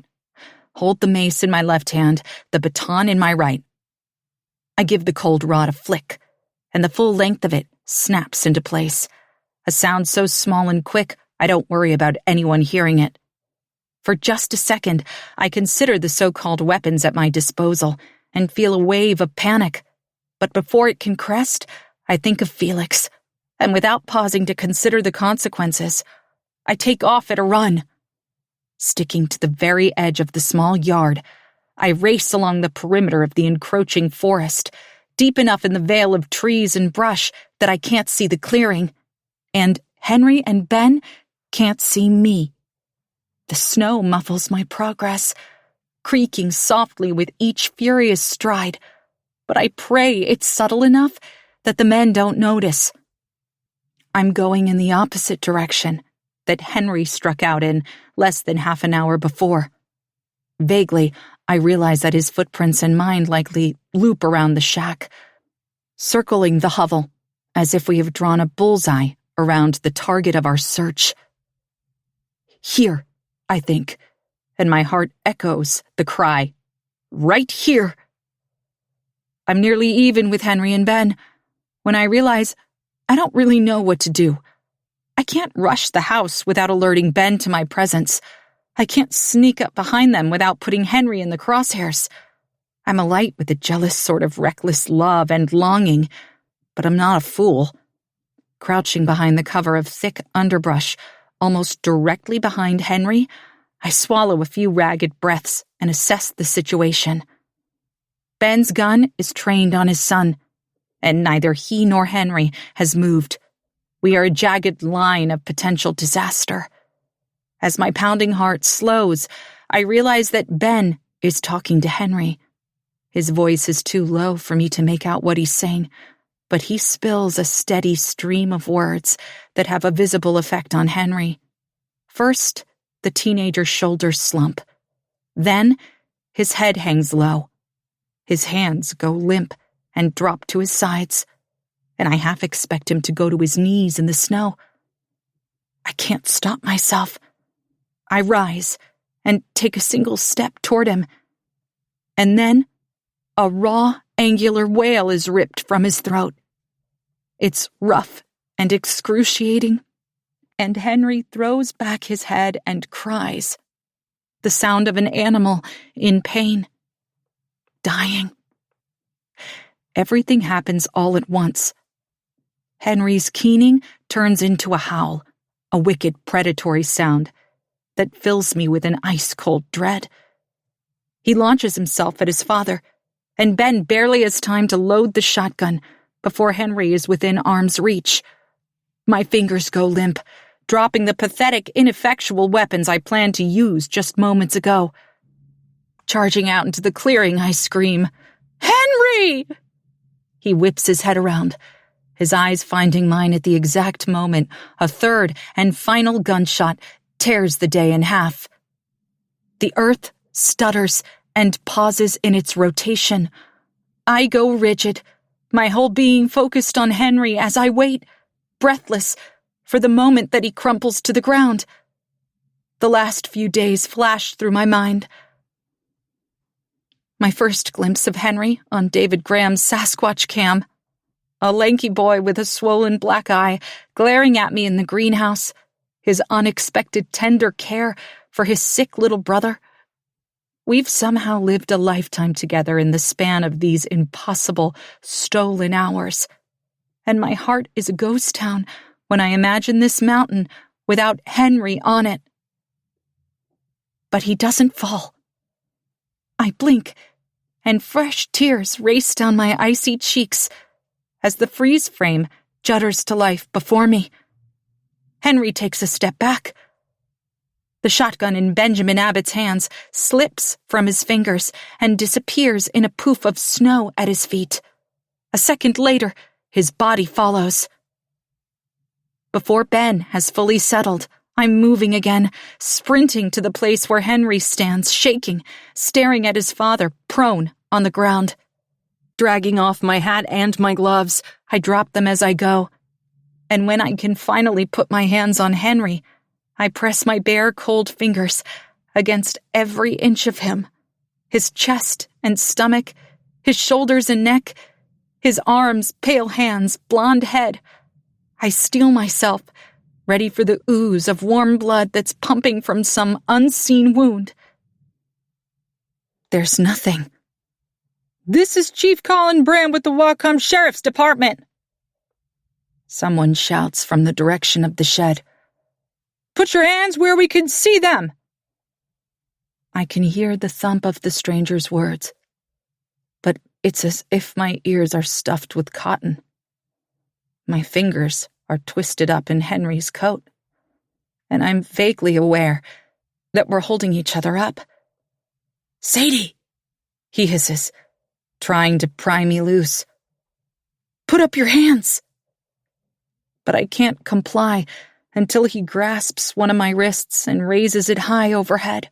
hold the mace in my left hand, the baton in my right. I give the cold rod a flick, and the full length of it snaps into place. A sound so small and quick, I don't worry about anyone hearing it. For just a second, I consider the so-called weapons at my disposal and feel a wave of panic. But before it can crest, I think of Felix, and without pausing to consider the consequences, I take off at a run. Sticking to the very edge of the small yard, I race along the perimeter of the encroaching forest, deep enough in the veil of trees and brush that I can't see the clearing, and Henry and Ben can't see me. The snow muffles my progress, creaking softly with each furious stride, but I pray it's subtle enough that the men don't notice. I'm going in the opposite direction that Henry struck out in less than half an hour before. Vaguely, I realize that his footprints and mine likely loop around the shack, circling the hovel, as if we have drawn a bullseye around the target of our search. Here, I think, and my heart echoes the cry, right here. I'm nearly even with Henry and Ben when I realize I don't really know what to do. I can't rush the house without alerting Ben to my presence. I can't sneak up behind them without putting Henry in the crosshairs. I'm alight with a jealous sort of reckless love and longing, but I'm not a fool. Crouching behind the cover of thick underbrush, almost directly behind Henry, I swallow a few ragged breaths and assess the situation. Ben's gun is trained on his son, and neither he nor Henry has moved. We are a jagged line of potential disaster. As my pounding heart slows, I realize that Ben is talking to Henry. His voice is too low for me to make out what he's saying, but he spills a steady stream of words that have a visible effect on Henry. First, the teenager's shoulders slump. Then, his head hangs low. His hands go limp and drop to his sides, and I half expect him to go to his knees in the snow. I can't stop myself. I rise and take a single step toward him, and then a raw, angular wail is ripped from his throat. It's rough and excruciating, and Henry throws back his head and cries, the sound of an animal in pain, dying. Everything happens all at once. Henry's keening turns into a howl, a wicked predatory sound that fills me with an ice-cold dread. He launches himself at his father, and Ben barely has time to load the shotgun before Henry is within arm's reach. My fingers go limp, dropping the pathetic, ineffectual weapons I planned to use just moments ago. Charging out into the clearing, I scream, "Henry!" He whips his head around, his eyes finding mine at the exact moment a third and final gunshot tears the day in half. The earth stutters and pauses in its rotation. I go rigid, my whole being focused on Henry as I wait, breathless, for the moment that he crumples to the ground. The last few days flash through my mind. My first glimpse of Henry on David Graham's Sasquatch cam. A lanky boy with a swollen black eye glaring at me in the greenhouse, his unexpected tender care for his sick little brother. We've somehow lived a lifetime together in the span of these impossible, stolen hours. And my heart is a ghost town when I imagine this mountain without Henry on it. but he doesn't fall. I blink, and fresh tears race down my icy cheeks as the freeze frame judders to life before me. Henry takes a step back. The shotgun in Benjamin Abbott's hands slips from his fingers and disappears in a poof of snow at his feet. A second later, his body follows. Before Ben has fully settled, I'm moving again, sprinting to the place where Henry stands, shaking, staring at his father, prone on the ground. Dragging off my hat and my gloves, I drop them as I go. And when I can finally put my hands on Henry, I press my bare, cold fingers against every inch of him. His chest and stomach, his shoulders and neck, his arms, pale hands, blonde head. I steel myself, ready for the ooze of warm blood that's pumping from some unseen wound. There's nothing. "This is Chief Colin Brand with the Whatcom Sheriff's Department," someone shouts from the direction of the shed. "Put your hands where we can see them." I can hear the thump of the stranger's words, but it's as if my ears are stuffed with cotton. My fingers are twisted up in Henry's coat, and I'm vaguely aware that we're holding each other up. "Sadie," he hisses, trying to pry me loose. "Put up your hands." But I can't comply until he grasps one of my wrists and raises it high overhead,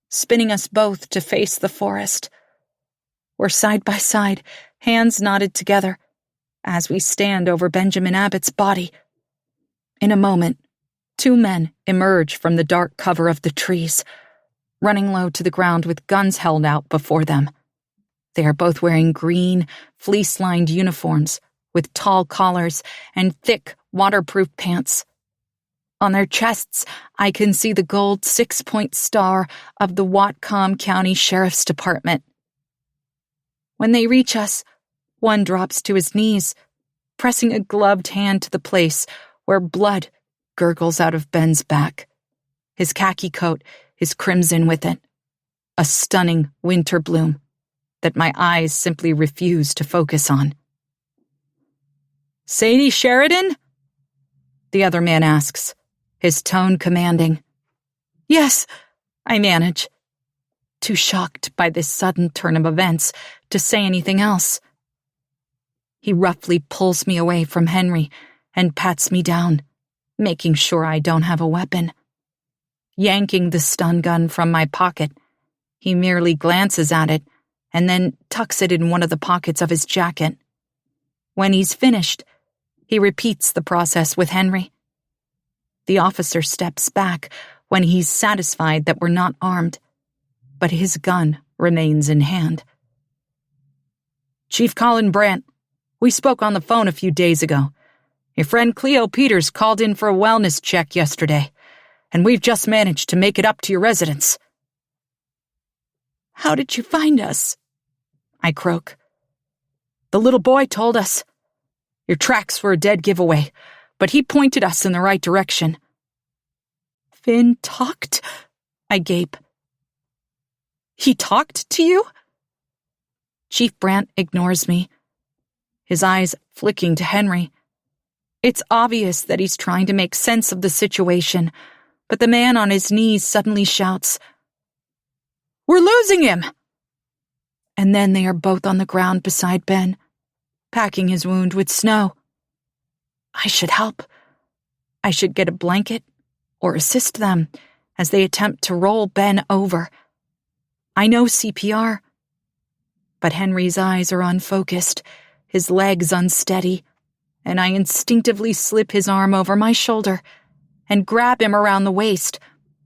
spinning us both to face the forest. We're side by side, hands knotted together, as we stand over Benjamin Abbott's body. In a moment, two men emerge from the dark cover of the trees, running low to the ground with guns held out before them. They are both wearing green, fleece-lined uniforms with tall collars and thick, waterproof pants. On their chests, I can see the gold 6-point star of the Whatcom County Sheriff's Department. When they reach us, one drops to his knees, pressing a gloved hand to the place where blood gurgles out of Ben's back. His khaki coat is crimson with it, a stunning winter bloom that my eyes simply refuse to focus on. "Sadie Sheridan?" the other man asks, his tone commanding. "Yes," I manage, too shocked by this sudden turn of events to say anything else. He roughly pulls me away from Henry and pats me down, making sure I don't have a weapon. Yanking the stun gun from my pocket, he merely glances at it and then tucks it in one of the pockets of his jacket. When he's finished, he repeats the process with Henry. The officer steps back when he's satisfied that we're not armed, but his gun remains in hand. "Chief Colin Brand, we spoke on the phone a few days ago. Your friend Cleo Peters called in for a wellness check yesterday, and we've just managed to make it up to your residence." "How did you find us?" I croak. "The little boy told us. Your tracks were a dead giveaway, but he pointed us in the right direction." "Finn talked?" I gape. "He talked to you?" Chief Brandt ignores me, his eyes flicking to Henry. It's obvious that he's trying to make sense of the situation, but the man on his knees suddenly shouts, "We're losing him!" And then they are both on the ground beside Ben, packing his wound with snow. I should help. I should get a blanket or assist them as they attempt to roll Ben over. I know CPR, but Henry's eyes are unfocused, his legs unsteady, and I instinctively slip his arm over my shoulder and grab him around the waist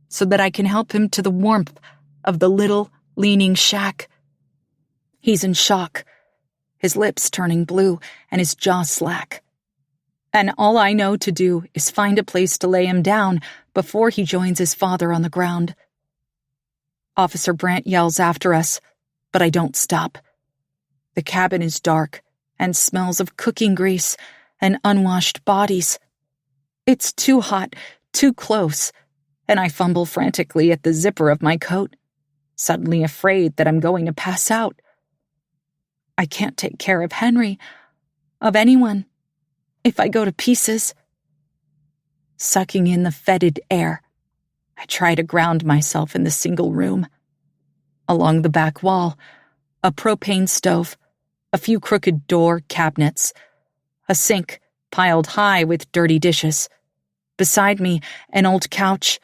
so that I can help him to the warmth of the little, leaning shack. He's in shock, his lips turning blue and his jaw slack. And all I know to do is find a place to lay him down before he joins his father on the ground. Officer Brandt yells after us, but I don't stop. The cabin is dark and smells of cooking grease and unwashed bodies. It's too hot, too close, and I fumble frantically at the zipper of my coat, suddenly afraid that I'm going to pass out. I can't take care of Henry, of anyone, if I go to pieces. Sucking in the fetid air, I try to ground myself in the single room. Along the back wall, a propane stove, a few crooked door cabinets, a sink piled high with dirty dishes. Beside me, an old couch,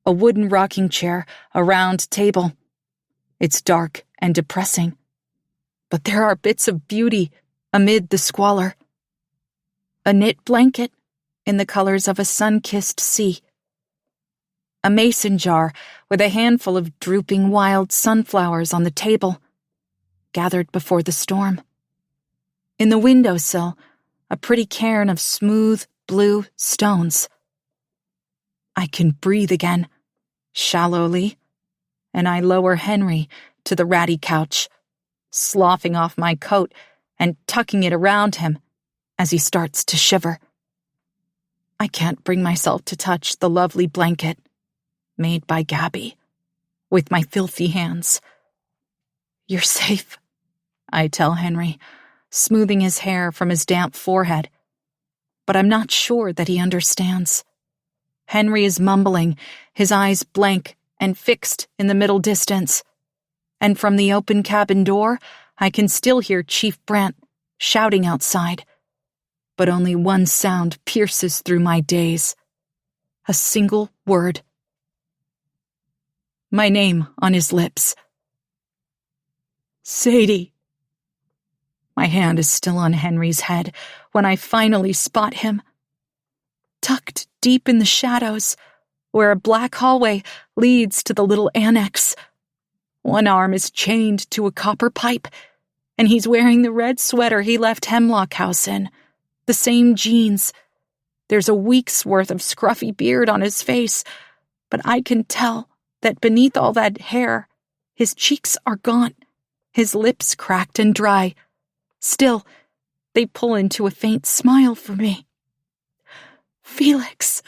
a wooden rocking chair, a round table. It's dark and depressing, but there are bits of beauty amid the squalor. A knit blanket in the colors of a sun-kissed sea. A mason jar with a handful of drooping wild sunflowers on the table, gathered before the storm. In the windowsill, a pretty cairn of smooth, blue stones. I can breathe again, shallowly, and I lower Henry to the ratty couch, sloughing off my coat and tucking it around him as he starts to shiver. I can't bring myself to touch the lovely blanket made by Gabby with my filthy hands. "You're safe," I tell Henry, smoothing his hair from his damp forehead. But I'm not sure that he understands. Henry is mumbling, his eyes blank and fixed in the middle distance. And from the open cabin door, I can still hear Chief Brant shouting outside. But only one sound pierces through my daze. A single word. My name on his lips. "Sadie." My hand is still on Henry's head when I finally spot him. Tucked deep in the shadows, where a black hallway leads to the little annex. One arm is chained to a copper pipe, and he's wearing the red sweater he left Hemlock House in, the same jeans. There's a week's worth of scruffy beard on his face, but I can tell that beneath all that hair, his cheeks are gaunt, his lips cracked and dry. Still, they pull into a faint smile for me. "Felix."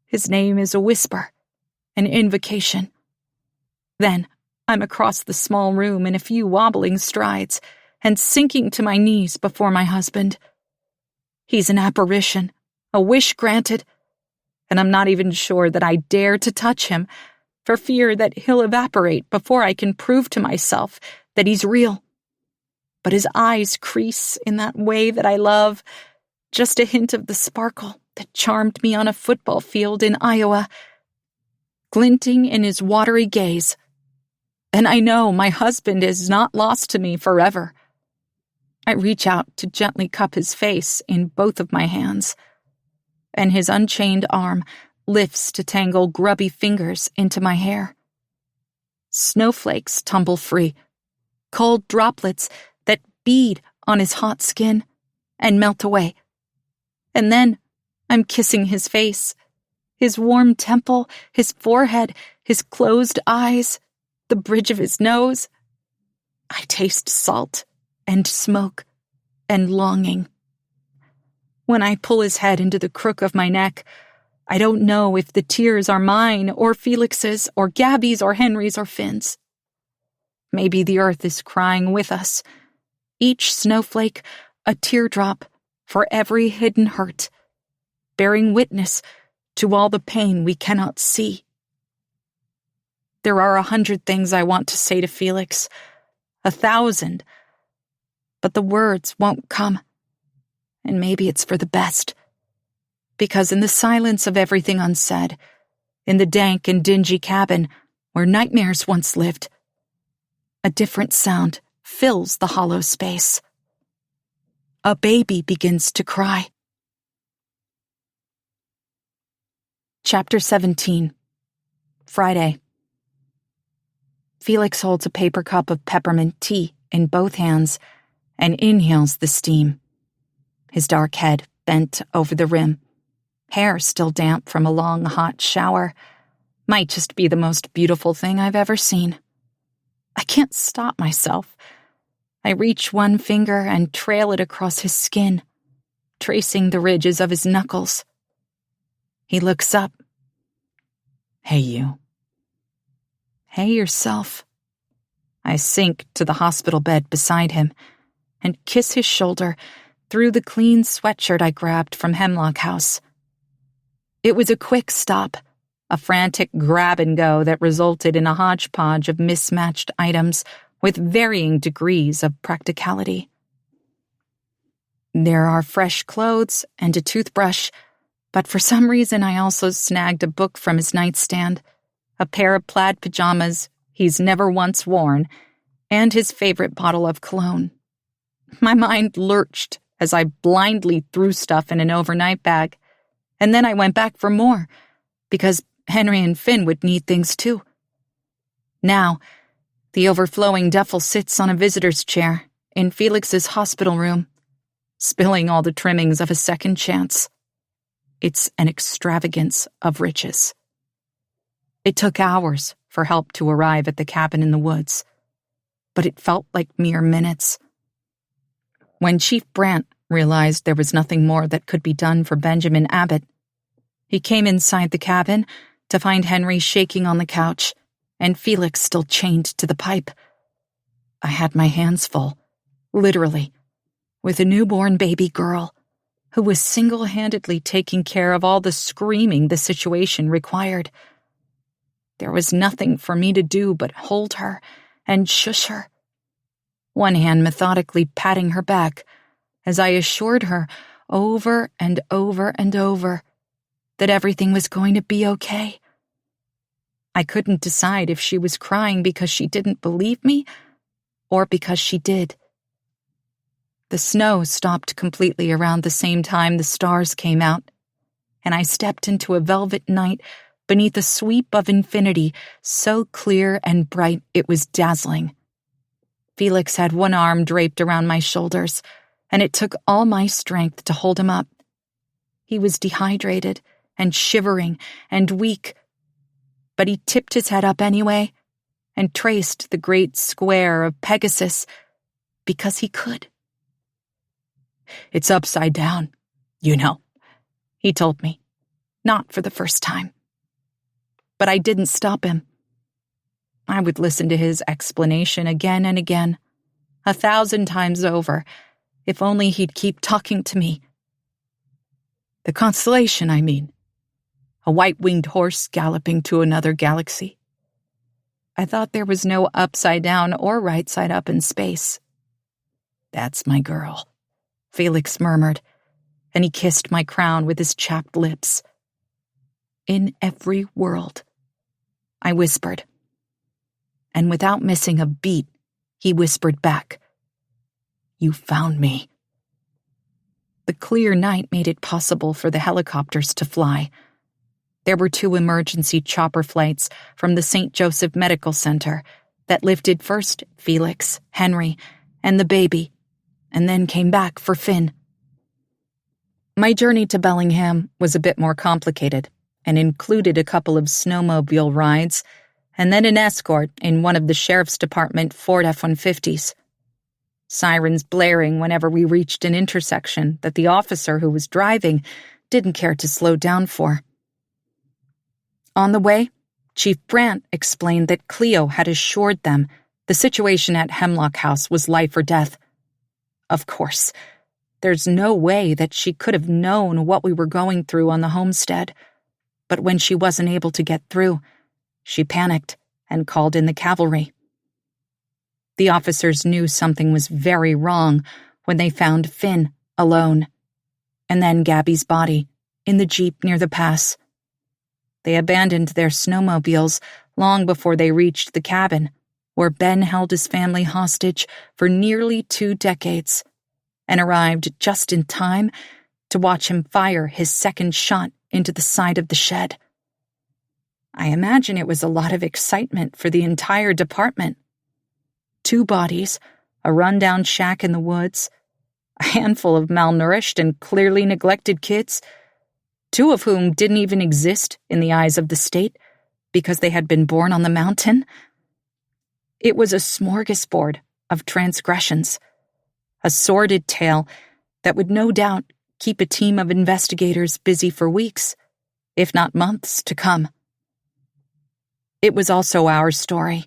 His name is a whisper, an invocation. Then I'm across the small room in a few wobbling strides and sinking to my knees before my husband. He's an apparition, a wish granted, and I'm not even sure that I dare to touch him for fear that he'll evaporate before I can prove to myself that he's real. But his eyes crease in that way that I love, just a hint of the sparkle that charmed me on a football field in Iowa, glinting in his watery gaze. And I know my husband is not lost to me forever. I reach out to gently cup his face in both of my hands, and his unchained arm lifts to tangle grubby fingers into my hair. Snowflakes tumble free, cold droplets that bead on his hot skin and melt away. And then I'm kissing his face, his warm temple, his forehead, his closed eyes, the bridge of his nose. I taste salt and smoke and longing. When I pull his head into the crook of my neck, I don't know if the tears are mine or Felix's or Gabby's or Henry's or Finn's. Maybe the earth is crying with us, each snowflake a teardrop for every hidden hurt, bearing witness to all the pain we cannot see. There are 100 things I want to say to Felix, 1,000, but the words won't come, and maybe it's for the best. Because in the silence of everything unsaid, in the dank and dingy cabin where nightmares once lived, a different sound fills the hollow space. A baby begins to cry. Chapter 17. Friday. Felix holds a paper cup of peppermint tea in both hands and inhales the steam. His dark head bent over the rim, hair still damp from a long, hot shower. Might just be the most beautiful thing I've ever seen. I can't stop myself. I reach one finger and trail it across his skin, tracing the ridges of his knuckles. He looks up. Hey, you. Hey, yourself. I sink to the hospital bed beside him and kiss his shoulder through the clean sweatshirt I grabbed from Hemlock House. It was a quick stop, a frantic grab and go that resulted in a hodgepodge of mismatched items with varying degrees of practicality. There are fresh clothes and a toothbrush, but for some reason I also snagged a book from his nightstand, a pair of plaid pajamas he's never once worn, and his favorite bottle of cologne. My mind lurched as I blindly threw stuff in an overnight bag, and then I went back for more, because Henry and Finn would need things too. Now, the overflowing duffel sits on a visitor's chair in Felix's hospital room, spilling all the trimmings of a second chance. It's an extravagance of riches. It took hours for help to arrive at the cabin in the woods, but it felt like mere minutes. When Chief Brant realized there was nothing more that could be done for Benjamin Abbott, he came inside the cabin to find Henry shaking on the couch and Felix still chained to the pipe. I had my hands full, literally, with a newborn baby girl who was single-handedly taking care of all the screaming the situation required. There was nothing for me to do but hold her and shush her, one hand methodically patting her back as I assured her over and over and over that everything was going to be okay. I couldn't decide if she was crying because she didn't believe me or because she did. The snow stopped completely around the same time the stars came out, and I stepped into a velvet night beneath a sweep of infinity so clear and bright it was dazzling. Felix had one arm draped around my shoulders, and it took all my strength to hold him up. He was dehydrated and shivering and weak, but he tipped his head up anyway and traced the great square of Pegasus because he could. "It's upside down, you know," he told me, not for the first time. But I didn't stop him. I would listen to his explanation again and again, 1,000 times over, if only he'd keep talking to me. The constellation, I mean. A white-winged horse galloping to another galaxy. I thought there was no upside down or right side up in space. "That's my girl," Felix murmured, and he kissed my crown with his chapped lips. "In every world," I whispered. And without missing a beat, he whispered back, "You found me." The clear night made it possible for the helicopters to fly. There were 2 emergency chopper flights from the St. Joseph Medical Center that lifted first Felix, Henry, and the baby, and then came back for Finn. My journey to Bellingham was a bit more complicated and included a couple of snowmobile rides and then an escort in one of the Sheriff's Department Ford F-150s. Sirens blaring whenever we reached an intersection that the officer who was driving didn't care to slow down for. On the way, Chief Brant explained that Cleo had assured them the situation at Hemlock House was life or death. Of course, there's no way that she could have known what we were going through on the homestead, but when she wasn't able to get through, she panicked and called in the cavalry. The officers knew something was very wrong when they found Finn alone, and then Gabby's body in the jeep near the pass. They abandoned their snowmobiles long before they reached the cabin, where Ben held his family hostage for nearly 2 decades, and arrived just in time to watch him fire his second shot into the side of the shed. I imagine it was a lot of excitement for the entire department. 2 bodies, a rundown shack in the woods, a handful of malnourished and clearly neglected kids, 2 of whom didn't even exist in the eyes of the state because they had been born on the mountain. It was a smorgasbord of transgressions, a sordid tale that would no doubt keep a team of investigators busy for weeks, if not months, to come. It was also our story.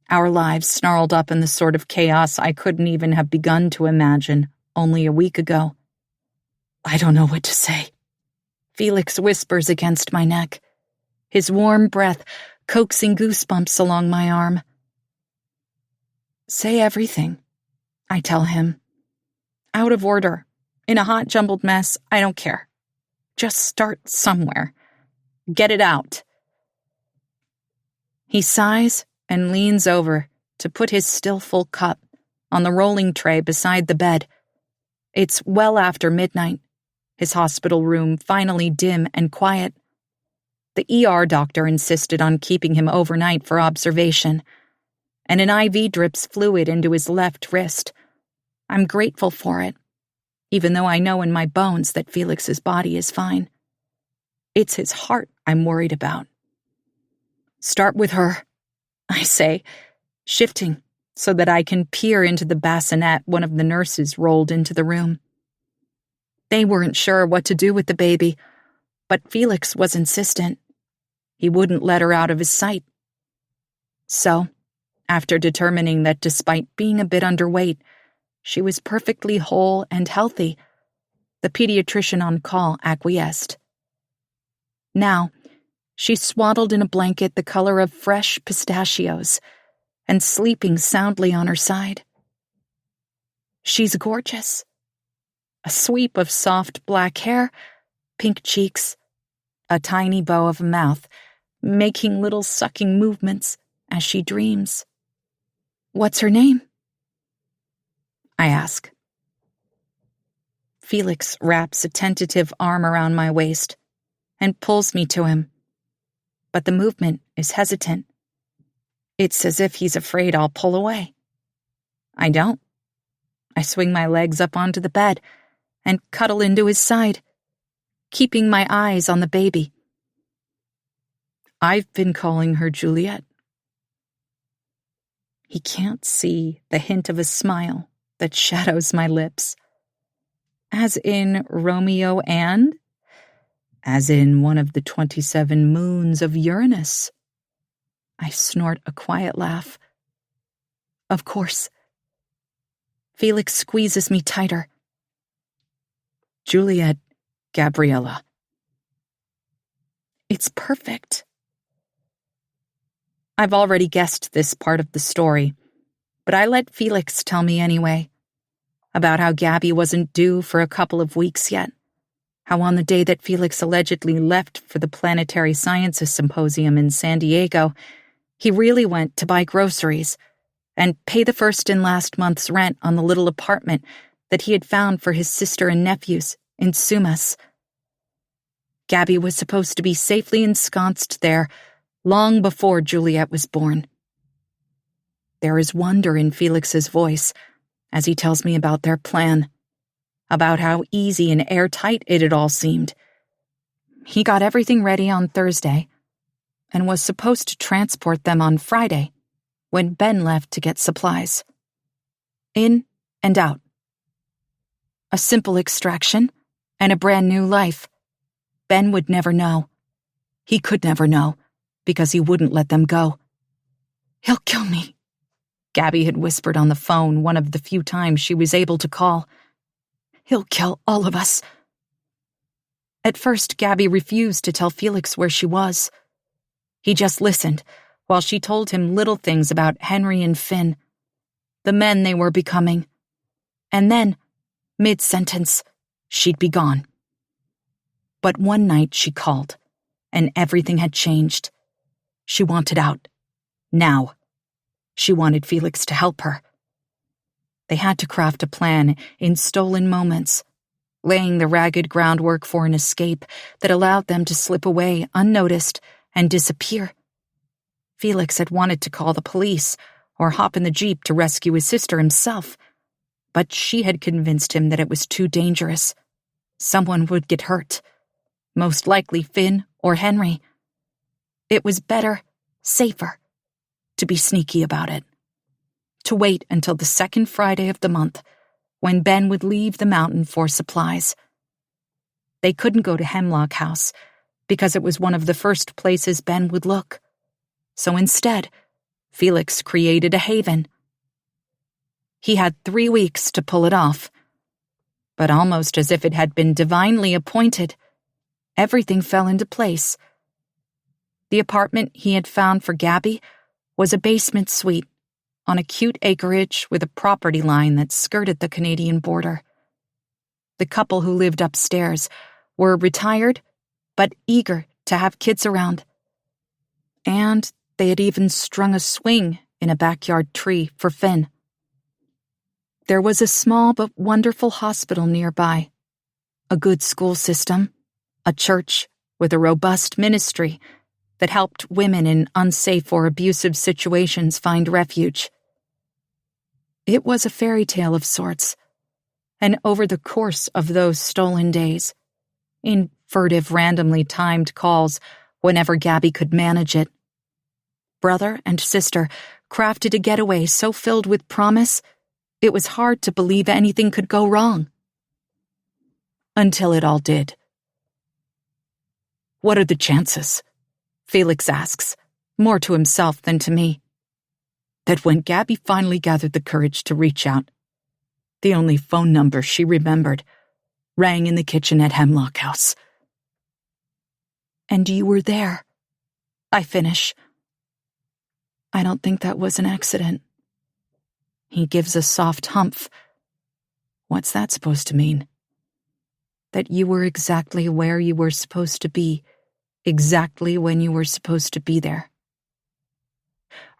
Our lives snarled up in the sort of chaos I couldn't even have begun to imagine only a week ago. I don't know what to say. Felix whispers against my neck, his warm breath coaxing goosebumps along my arm. Say everything, I tell him. Out of order, in a hot jumbled mess, I don't care. Just start somewhere. Get it out. He sighs and leans over to put his still full cup on the rolling tray beside the bed. It's well after midnight, his hospital room finally dim and quiet. The ER doctor insisted on keeping him overnight for observation, and an IV drips fluid into his left wrist. I'm grateful for it, even though I know in my bones that Felix's body is fine. It's his heart I'm worried about. Start with her, I say, shifting so that I can peer into the bassinet one of the nurses rolled into the room. They weren't sure what to do with the baby, but Felix was insistent. He wouldn't let her out of his sight. So, after determining that despite being a bit underweight, she was perfectly whole and healthy, the pediatrician on call acquiesced. Now, she's swaddled in a blanket the color of fresh pistachios and sleeping soundly on her side. She's gorgeous. A sweep of soft black hair, pink cheeks, a tiny bow of a mouth, making little sucking movements as she dreams. What's her name? I ask. Felix wraps a tentative arm around my waist and pulls me to him, but the movement is hesitant. It's as if he's afraid I'll pull away. I don't. I swing my legs up onto the bed and cuddle into his side, keeping my eyes on the baby. I've been calling her Juliet. He can't see the hint of a smile that shadows my lips. As in Romeo and? As in one of the 27 moons of Uranus. I snort a quiet laugh. Of course. Felix squeezes me tighter. Juliet Gabriella. It's perfect. I've already guessed this part of the story, but I let Felix tell me anyway, about how Gabby wasn't due for a couple of weeks yet, how on the day that Felix allegedly left for the Planetary Sciences Symposium in San Diego, he really went to buy groceries and pay the first and last month's rent on the little apartment that he had found for his sister and nephews in Sumas. Gabby was supposed to be safely ensconced there long before Juliet was born. There is wonder in Felix's voice as he tells me about their plan, about how easy and airtight it had all seemed. He got everything ready on Thursday and was supposed to transport them on Friday when Ben left to get supplies. In and out. A simple extraction and a brand new life. Ben would never know. He could never know, because he wouldn't let them go. He'll kill me, Gabby had whispered on the phone one of the few times she was able to call. He'll kill all of us. At first, Gabby refused to tell Felix where she was. He just listened while she told him little things about Henry and Finn, the men they were becoming. And then, mid-sentence, she'd be gone. But one night she called, and everything had changed. She wanted out. Now. She wanted Felix to help her. They had to craft a plan in stolen moments, laying the ragged groundwork for an escape that allowed them to slip away unnoticed and disappear. Felix had wanted to call the police or hop in the Jeep to rescue his sister himself, but she had convinced him that it was too dangerous. Someone would get hurt, most likely Finn or Henry. It was better, safer, to be sneaky about it. To wait until the second Friday of the month, when Ben would leave the mountain for supplies. They couldn't go to Hemlock House, because it was one of the first places Ben would look. So instead, Felix created a haven. He had 3 weeks to pull it off. But almost as if it had been divinely appointed, everything fell into place. The apartment he had found for Gabby was a basement suite on a cute acreage with a property line that skirted the Canadian border. The couple who lived upstairs were retired, but eager to have kids around. And they had even strung a swing in a backyard tree for Finn. There was a small but wonderful hospital nearby, a good school system, a church with a robust ministry that helped women in unsafe or abusive situations find refuge. It was a fairy tale of sorts, and over the course of those stolen days, in furtive, randomly timed calls whenever Gabby could manage it, brother and sister crafted a getaway so filled with promise, it was hard to believe anything could go wrong. Until it all did. "What are the chances?" Felix asks, more to himself than to me. That when Gabby finally gathered the courage to reach out, the only phone number she remembered rang in the kitchen at Hemlock House. "And you were there," I finish. "I don't think that was an accident." He gives a soft humph. "What's that supposed to mean?" "That you were exactly where you were supposed to be, exactly when you were supposed to be there."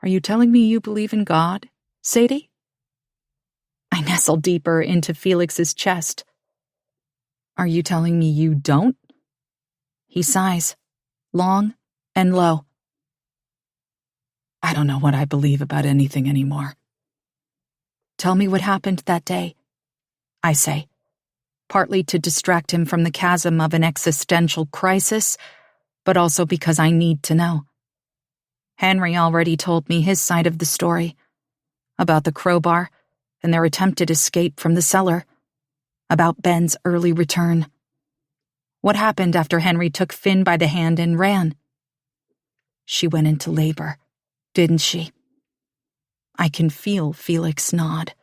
"Are you telling me you believe in God, Sadie?" I nestle deeper into Felix's chest. "Are you telling me you don't?" He sighs, long and low. "I don't know what I believe about anything anymore." "Tell me what happened that day," I say, partly to distract him from the chasm of an existential crisis, but also because I need to know. Henry already told me his side of the story, about the crowbar and their attempted escape from the cellar, about Ben's early return. What happened after Henry took Finn by the hand and ran? "She went into labor, didn't she?" I can feel Felix nod.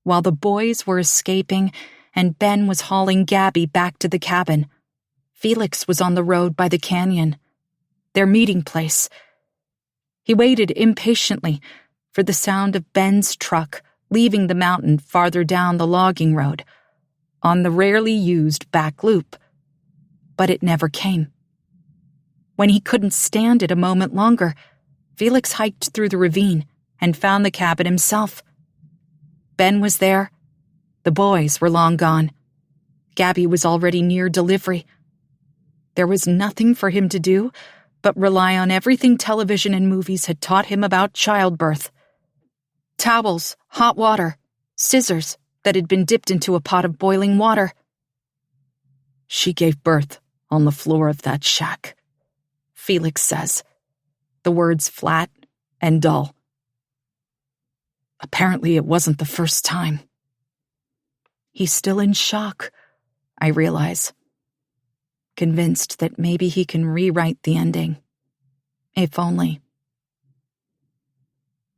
While the boys were escaping and Ben was hauling Gabby back to the cabin, Felix was on the road by the canyon, their meeting place. He waited impatiently for the sound of Ben's truck leaving the mountain farther down the logging road, on the rarely used back loop. But it never came. When he couldn't stand it a moment longer, Felix hiked through the ravine and found the cabin himself. Ben was there. The boys were long gone. Gabby was already near delivery. There was nothing for him to do but rely on everything television and movies had taught him about childbirth. Towels, hot water, scissors that had been dipped into a pot of boiling water. "She gave birth on the floor of that shack," Felix says, the words flat and dull. Apparently it wasn't the first time. He's still in shock, I realize, convinced that maybe he can rewrite the ending. If only.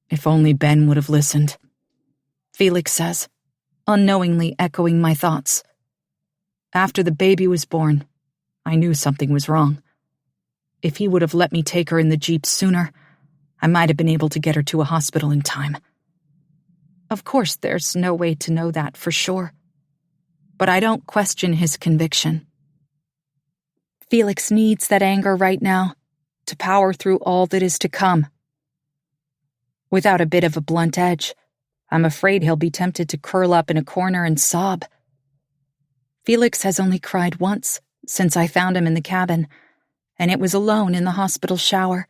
If only Ben would have listened, Felix says, unknowingly echoing my thoughts. After the baby was born, I knew something was wrong. If he would have let me take her in the Jeep sooner, I might have been able to get her to a hospital in time. Of course, there's no way to know that for sure. But I don't question his conviction. Felix needs that anger right now to power through all that is to come. Without a bit of a blunt edge, I'm afraid he'll be tempted to curl up in a corner and sob. Felix has only cried once since I found him in the cabin, and it was alone in the hospital shower,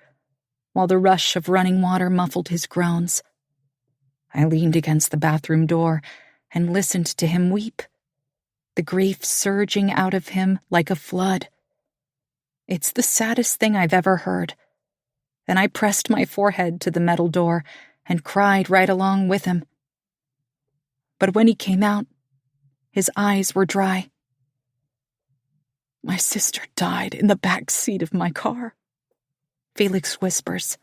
while the rush of running water muffled his groans. I leaned against the bathroom door and listened to him weep, the grief surging out of him like a flood. It's the saddest thing I've ever heard. And I pressed my forehead to the metal door and cried right along with him. But when he came out, his eyes were dry. "My sister died in the back seat of my car," Felix whispers.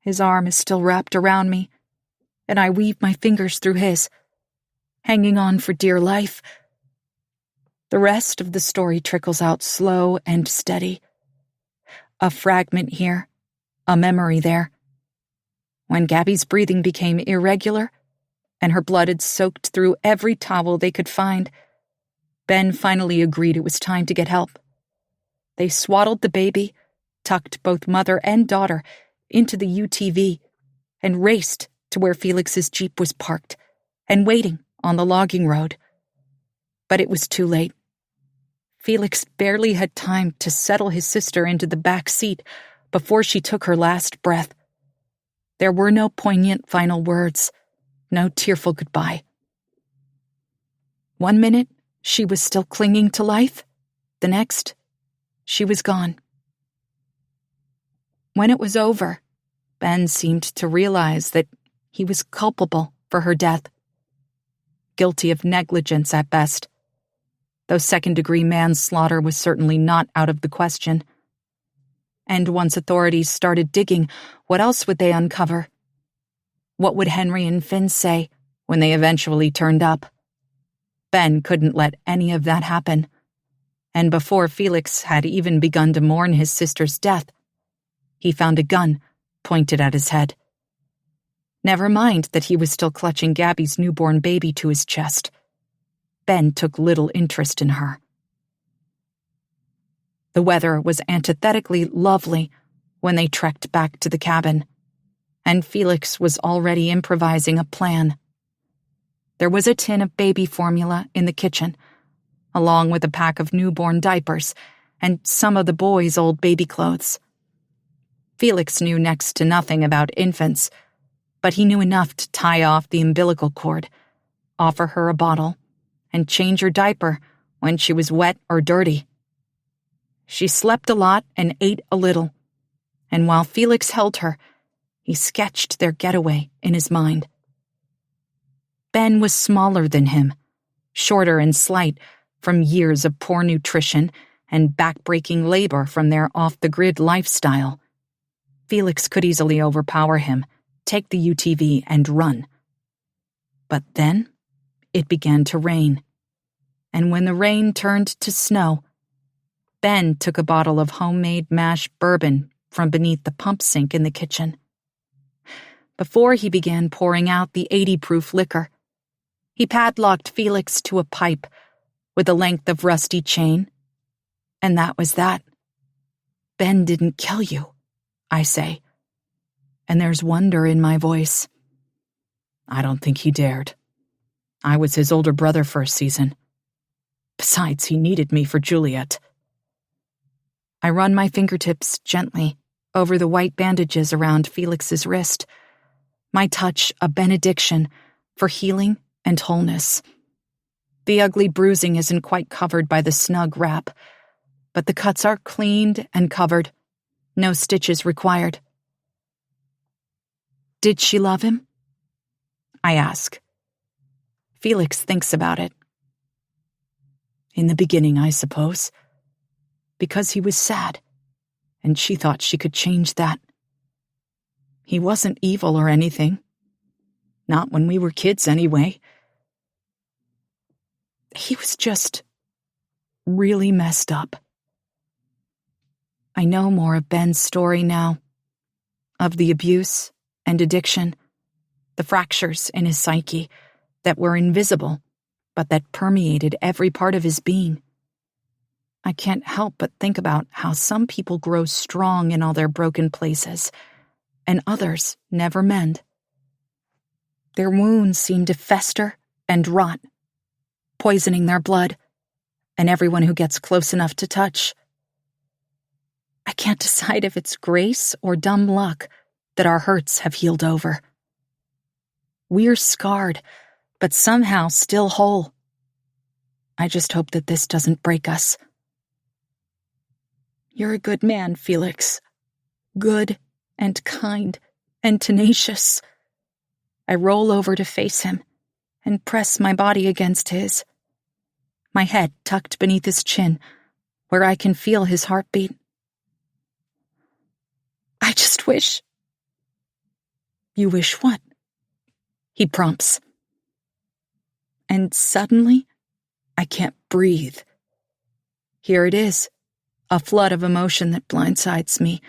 His arm is still wrapped around me, and I weave my fingers through his, hanging on for dear life. The rest of the story trickles out slow and steady. A fragment here, a memory there. When Gabby's breathing became irregular, and her blood had soaked through every towel they could find, Ben finally agreed it was time to get help. They swaddled the baby, tucked both mother and daughter into the UTV, and raced to where Felix's Jeep was parked and waiting on the logging road. But it was too late. Felix barely had time to settle his sister into the back seat before she took her last breath. There were no poignant final words, no tearful goodbye. 1 minute, she was still clinging to life. The next, she was gone. When it was over, Ben seemed to realize that he was culpable for her death. Guilty of negligence at best, though second-degree manslaughter was certainly not out of the question. And once authorities started digging, what else would they uncover? What would Henry and Finn say when they eventually turned up? Ben couldn't let any of that happen. And before Felix had even begun to mourn his sister's death, he found a gun pointed at his head. Never mind that he was still clutching Gabby's newborn baby to his chest. Ben took little interest in her. The weather was antithetically lovely when they trekked back to the cabin, and Felix was already improvising a plan. There was a tin of baby formula in the kitchen, along with a pack of newborn diapers and some of the boys' old baby clothes. Felix knew next to nothing about infants, but he knew enough to tie off the umbilical cord, offer her a bottle, and change her diaper when she was wet or dirty. She slept a lot and ate a little, and while Felix held her, he sketched their getaway in his mind. Ben was smaller than him, shorter and slight from years of poor nutrition and back-breaking labor from their off-the-grid lifestyle. Felix could easily overpower him, take the UTV, and run. But then it began to rain, and when the rain turned to snow, Ben took a bottle of homemade mash bourbon from beneath the pump sink in the kitchen. Before he began pouring out the 80-proof liquor, he padlocked Felix to a pipe with a length of rusty chain, and that was that. Ben didn't kill you, I say, and there's wonder in my voice. I don't think he dared. I was his older brother for a season. Besides, he needed me for Juliet. I run my fingertips gently over the white bandages around Felix's wrist, my touch a benediction for healing and wholeness. The ugly bruising isn't quite covered by the snug wrap, but the cuts are cleaned and covered, no stitches required. Did she love him? I ask. Felix thinks about it. In the beginning, I suppose. Because he was sad, and she thought she could change that. He wasn't evil or anything. Not when we were kids, anyway. He was just really messed up. I know more of Ben's story now, of the abuse and addiction, the fractures in his psyche that were invisible, but that permeated every part of his being. I can't help but think about how some people grow strong in all their broken places, and others never mend. Their wounds seem to fester and rot, poisoning their blood, and everyone who gets close enough to touch. I can't decide if it's grace or dumb luck that our hurts have healed over. We're scarred, but somehow still whole. I just hope that this doesn't break us. You're a good man, Felix. Good and kind and tenacious. I roll over to face him and press my body against his, my head tucked beneath his chin, where I can feel his heartbeat. I just wish. You wish what? He prompts. And suddenly, I can't breathe. Here it is, a flood of emotion that blindsides me.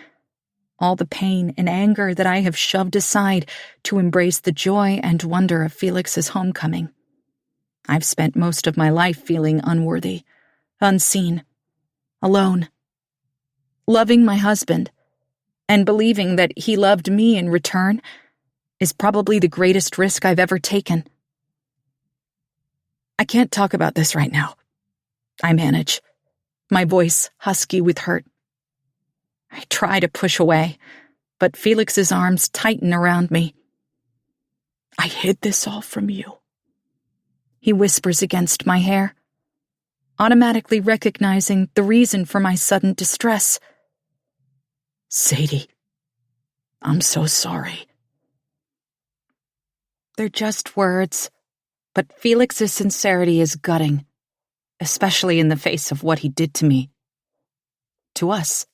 All the pain and anger that I have shoved aside to embrace the joy and wonder of Felix's homecoming. I've spent most of my life feeling unworthy, unseen, alone. Loving my husband, and believing that he loved me in return, is probably the greatest risk I've ever taken. I can't talk about this right now. I manage, my voice husky with hurt. I try to push away, but Felix's arms tighten around me. I hid this all from you. He whispers against my hair, automatically recognizing the reason for my sudden distress. Sadie, I'm so sorry. They're just words, but Felix's sincerity is gutting, especially in the face of what he did to me. To us.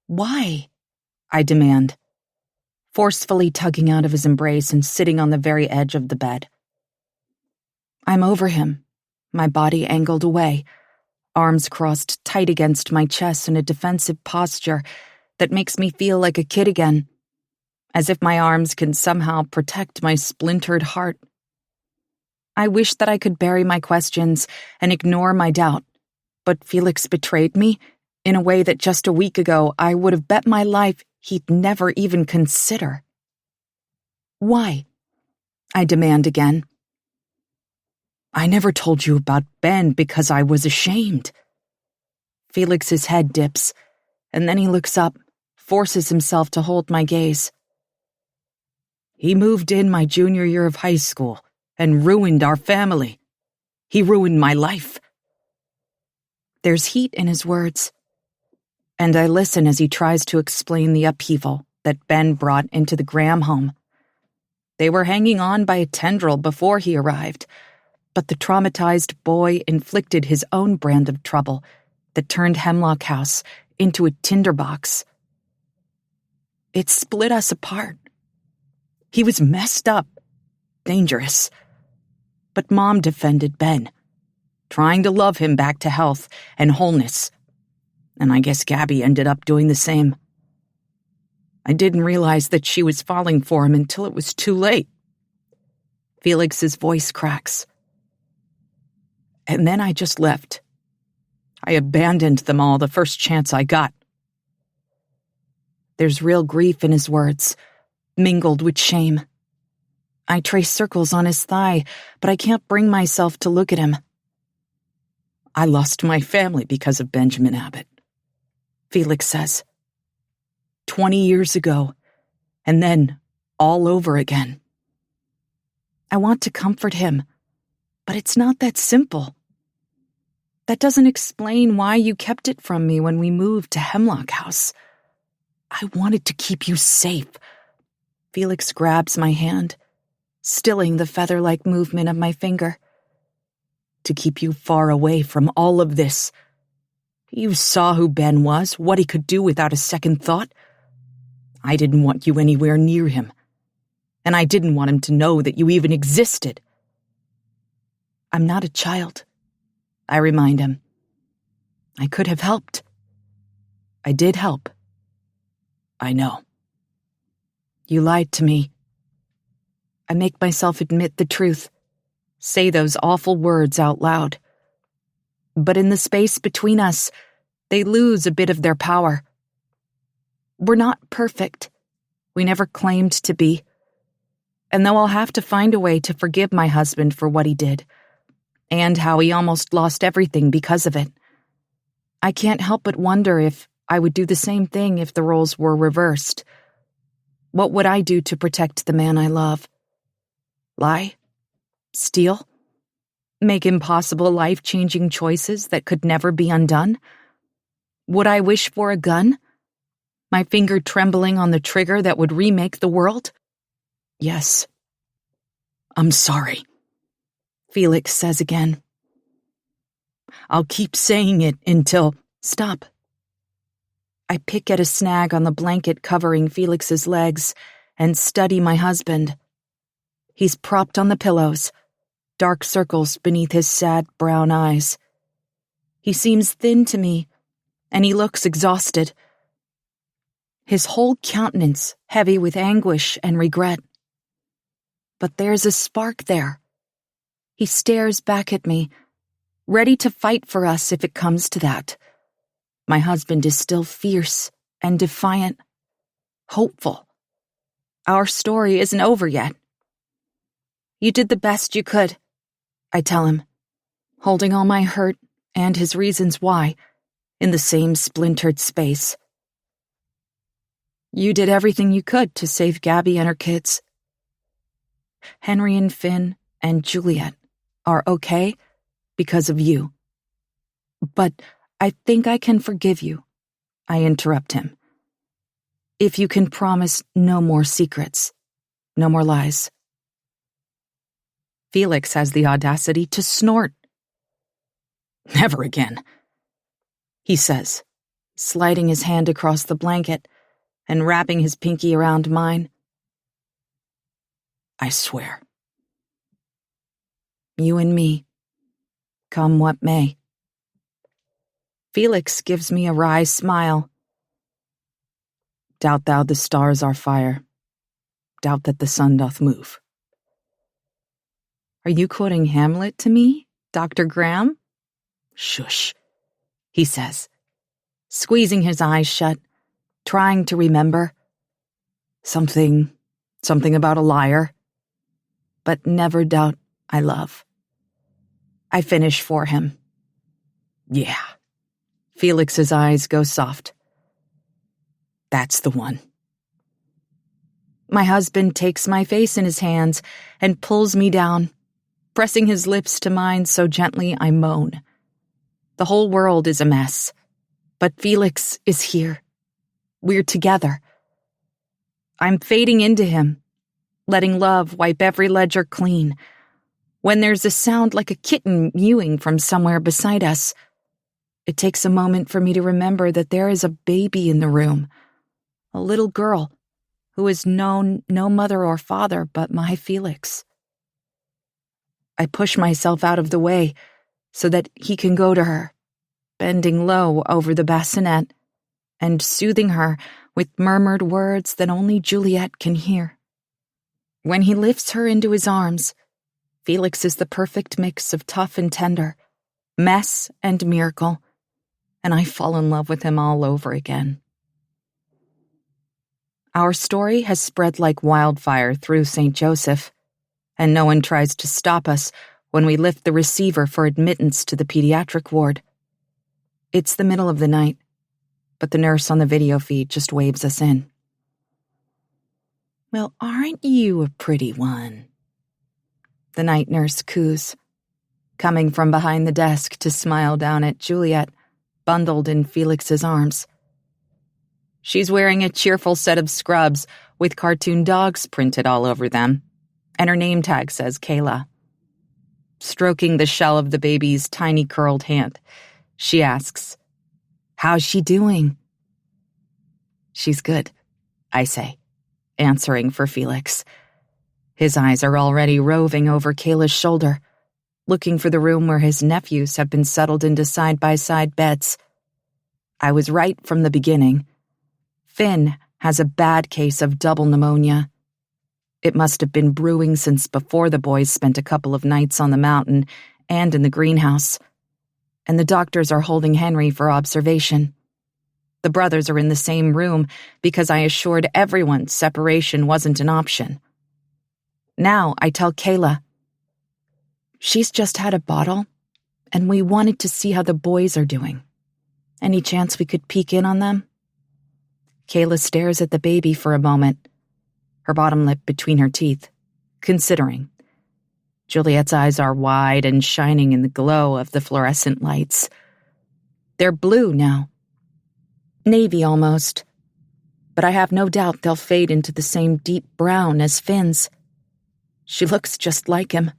Why? I demand, forcefully tugging out of his embrace and sitting on the very edge of the bed. I'm over him, my body angled away, arms crossed tight against my chest in a defensive posture that makes me feel like a kid again, as if my arms can somehow protect my splintered heart. I wish that I could bury my questions and ignore my doubt, but Felix betrayed me in a way that just a week ago I would have bet my life he'd never even consider. Why? I demand again. I never told you about Ben because I was ashamed. Felix's head dips, and then he looks up, forces himself to hold my gaze. He moved in my junior year of high school and ruined our family. He ruined my life. There's heat in his words, and I listen as he tries to explain the upheaval that Ben brought into the Graham home. They were hanging on by a tendril before he arrived, but the traumatized boy inflicted his own brand of trouble that turned Hemlock House into a tinderbox. It split us apart. He was messed up, dangerous. But Mom defended Ben, trying to love him back to health and wholeness. And I guess Gabby ended up doing the same. I didn't realize that she was falling for him until it was too late. Felix's voice cracks. And then I just left. I abandoned them all the first chance I got. There's real grief in his words, mingled with shame. I trace circles on his thigh, but I can't bring myself to look at him. I lost my family because of Benjamin Abbott, Felix says. 20 years ago, and then all over again. I want to comfort him, but it's not that simple. That doesn't explain why you kept it from me when we moved to Hemlock House. I wanted to keep you safe. Felix grabs my hand, stilling the feather-like movement of my finger. To keep you far away from all of this. You saw who Ben was, what he could do without a second thought. I didn't want you anywhere near him, and I didn't want him to know that you even existed. I'm not a child, I remind him. I could have helped. I did help. I know. You lied to me. I make myself admit the truth, say those awful words out loud. But in the space between us, they lose a bit of their power. We're not perfect. We never claimed to be. And though I'll have to find a way to forgive my husband for what he did, and how he almost lost everything because of it, I can't help but wonder if I would do the same thing if the roles were reversed. What would I do to protect the man I love? Lie? Steal? Make impossible life-changing choices that could never be undone? Would I wish for a gun? My finger trembling on the trigger that would remake the world? Yes. I'm sorry, Felix says again. I'll keep saying it until... Stop. I pick at a snag on the blanket covering Felix's legs and study my husband. He's propped on the pillows, dark circles beneath his sad brown eyes. He seems thin to me, and he looks exhausted. His whole countenance heavy with anguish and regret. But there's a spark there. He stares back at me, ready to fight for us if it comes to that. My husband is still fierce and defiant, hopeful. Our story isn't over yet. You did the best you could, I tell him, holding all my hurt and his reasons why in the same splintered space. You did everything you could to save Gabby and her kids. Henry and Finn and Juliet are okay because of you. But I think I can forgive you, I interrupt him. If you can promise no more secrets, no more lies. Felix has the audacity to snort. Never again, he says, sliding his hand across the blanket and wrapping his pinky around mine. I swear. You and me, come what may. Felix gives me a wry smile. Doubt thou the stars are fire, doubt that the sun doth move. Are you quoting Hamlet to me, Dr. Graham? Shush, he says, squeezing his eyes shut, trying to remember. Something about a liar. But never doubt I love. I finish for him. Yeah. Felix's eyes go soft. That's the one. My husband takes my face in his hands and pulls me down, pressing his lips to mine so gently I moan. The whole world is a mess, but Felix is here. We're together. I'm fading into him, letting love wipe every ledger clean, when there's a sound like a kitten mewing from somewhere beside us. It takes a moment for me to remember that there is a baby in the room, a little girl who has known no mother or father but my Felix. I push myself out of the way so that he can go to her, bending low over the bassinet and soothing her with murmured words that only Juliet can hear. When he lifts her into his arms, Felix is the perfect mix of tough and tender, mess and miracle, and I fall in love with him all over again. Our story has spread like wildfire through St. Joseph, and no one tries to stop us when we lift the receiver for admittance to the pediatric ward. It's the middle of the night, but the nurse on the video feed just waves us in. Well, aren't you a pretty one? The night nurse coos, coming from behind the desk to smile down at Juliet, bundled in Felix's arms. She's wearing a cheerful set of scrubs with cartoon dogs printed all over them, and her name tag says Kayla. Stroking the shell of the baby's tiny curled hand, she asks, "How's she doing?" "She's good," I say, answering for Felix. His eyes are already roving over Kayla's shoulder, looking for the room where his nephews have been settled into side-by-side beds. I was right from the beginning. Finn has a bad case of double pneumonia. It must have been brewing since before the boys spent a couple of nights on the mountain and in the greenhouse, and the doctors are holding Henry for observation. The brothers are in the same room because I assured everyone separation wasn't an option. Now I tell Kayla, "She's just had a bottle, and we wanted to see how the boys are doing. Any chance we could peek in on them?" Kayla stares at the baby for a moment, her bottom lip between her teeth, considering. Juliet's eyes are wide and shining in the glow of the fluorescent lights. They're blue now. Navy almost. But I have no doubt they'll fade into the same deep brown as Finn's. She looks just like him.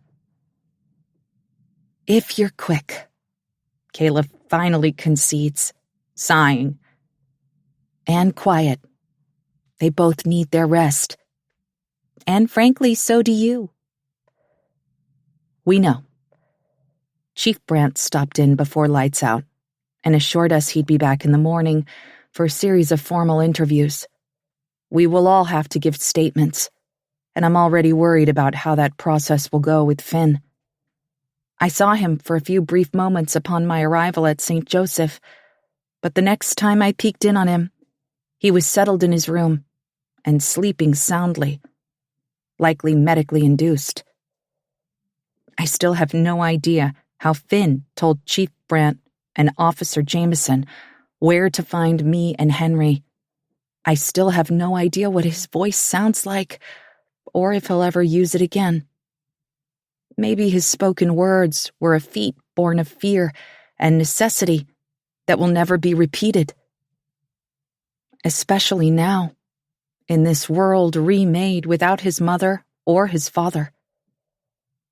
"If you're quick," Kayla finally concedes, sighing. And quiet. They both need their rest. And frankly, so do you. We know. Chief Brandt stopped in before lights out and assured us he'd be back in the morning for a series of formal interviews. We will all have to give statements, and I'm already worried about how that process will go with Finn. I saw him for a few brief moments upon my arrival at St. Joseph, but the next time I peeked in on him, he was settled in his room and sleeping soundly, likely medically induced. I still have no idea how Finn told Chief Brandt and Officer Jameson where to find me and Henry. I still have no idea what his voice sounds like, or if he'll ever use it again. Maybe his spoken words were a feat born of fear and necessity that will never be repeated. Especially now, in this world remade without his mother or his father.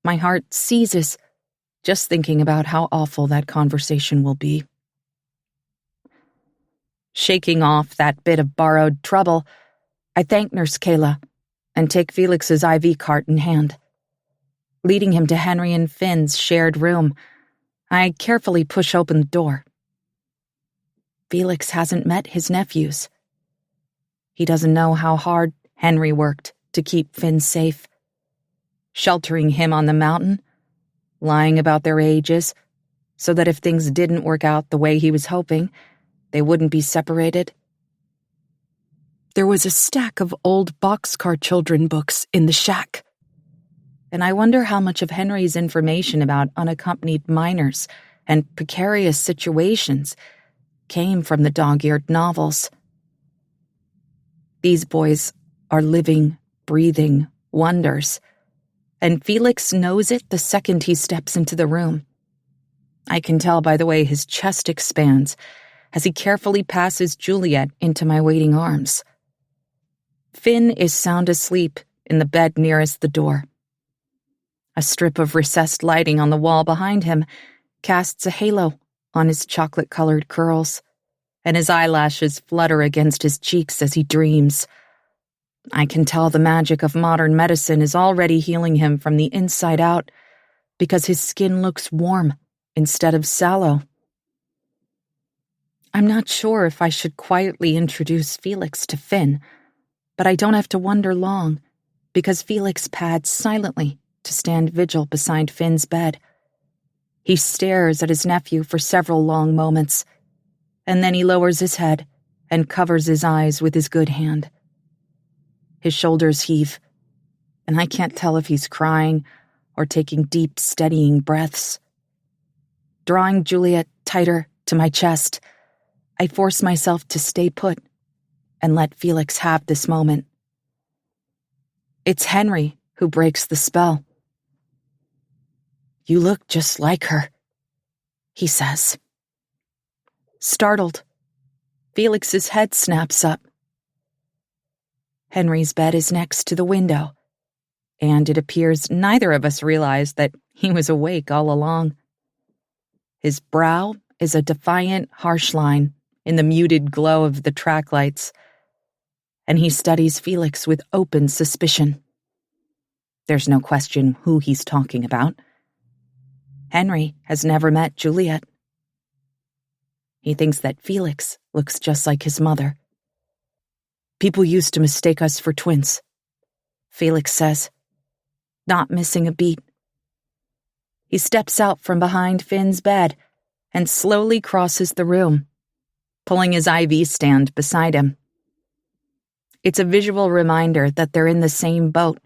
My heart seizes just thinking about how awful that conversation will be. Shaking off that bit of borrowed trouble, I thank Nurse Kayla and take Felix's IV cart in hand. Leading him to Henry and Finn's shared room, I carefully push open the door. Felix hasn't met his nephews. He doesn't know how hard Henry worked to keep Finn safe, sheltering him on the mountain, lying about their ages, so that if things didn't work out the way he was hoping, they wouldn't be separated. There was a stack of old boxcar children books in the shack, and I wonder how much of Henry's information about unaccompanied minors and precarious situations came from the dog-eared novels. These boys are living, breathing wonders, and Felix knows it the second he steps into the room. I can tell by the way his chest expands as he carefully passes Juliet into my waiting arms. Finn is sound asleep in the bed nearest the door. A strip of recessed lighting on the wall behind him casts a halo on his chocolate-colored curls, and his eyelashes flutter against his cheeks as he dreams. I can tell the magic of modern medicine is already healing him from the inside out because his skin looks warm instead of sallow. I'm not sure if I should quietly introduce Felix to Finn, but I don't have to wonder long because Felix pads silently to stand vigil beside Finn's bed. He stares at his nephew for several long moments, and then he lowers his head and covers his eyes with his good hand. His shoulders heave, and I can't tell if he's crying or taking deep, steadying breaths. Drawing Juliet tighter to my chest, I force myself to stay put and let Felix have this moment. It's Henry who breaks the spell. "You look just like her," he says. Startled, Felix's head snaps up. Henry's bed is next to the window, and it appears neither of us realized that he was awake all along. His brow is a defiant, harsh line in the muted glow of the track lights, and he studies Felix with open suspicion. There's no question who he's talking about. Henry has never met Juliet. He thinks that Felix looks just like his mother. "People used to mistake us for twins," Felix says, not missing a beat. He steps out from behind Finn's bed and slowly crosses the room, pulling his IV stand beside him. It's a visual reminder that they're in the same boat,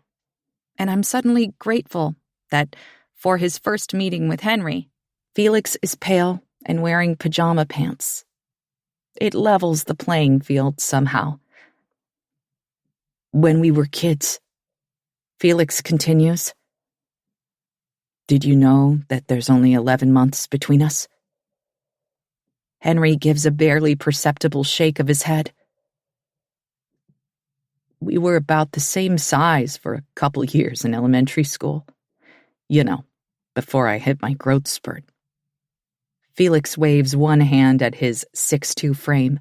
and I'm suddenly grateful that, for his first meeting with Henry, Felix is pale and wearing pajama pants. It levels the playing field somehow. "When we were kids," Felix continues, "did you know that there's only 11 months between us?" Henry gives a barely perceptible shake of his head. "We were about the same size for a couple years in elementary school. You know, before I hit my growth spurt." Felix waves one hand at his 6'2" frame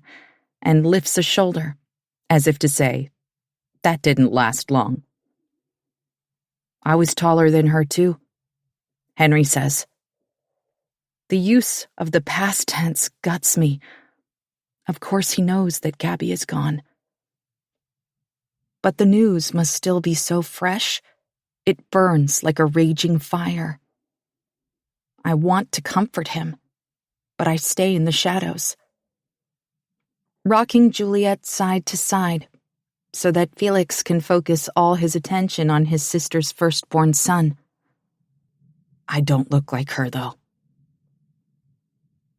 and lifts a shoulder, as if to say, that didn't last long. I was taller than her, too, Henry says. The use of the past tense guts me. Of course he knows that Gabby is gone. But the news must still be so fresh, it burns like a raging fire. I want to comfort him, but I stay in the shadows, rocking Juliet side to side so that Felix can focus all his attention on his sister's firstborn son. I don't look like her, though.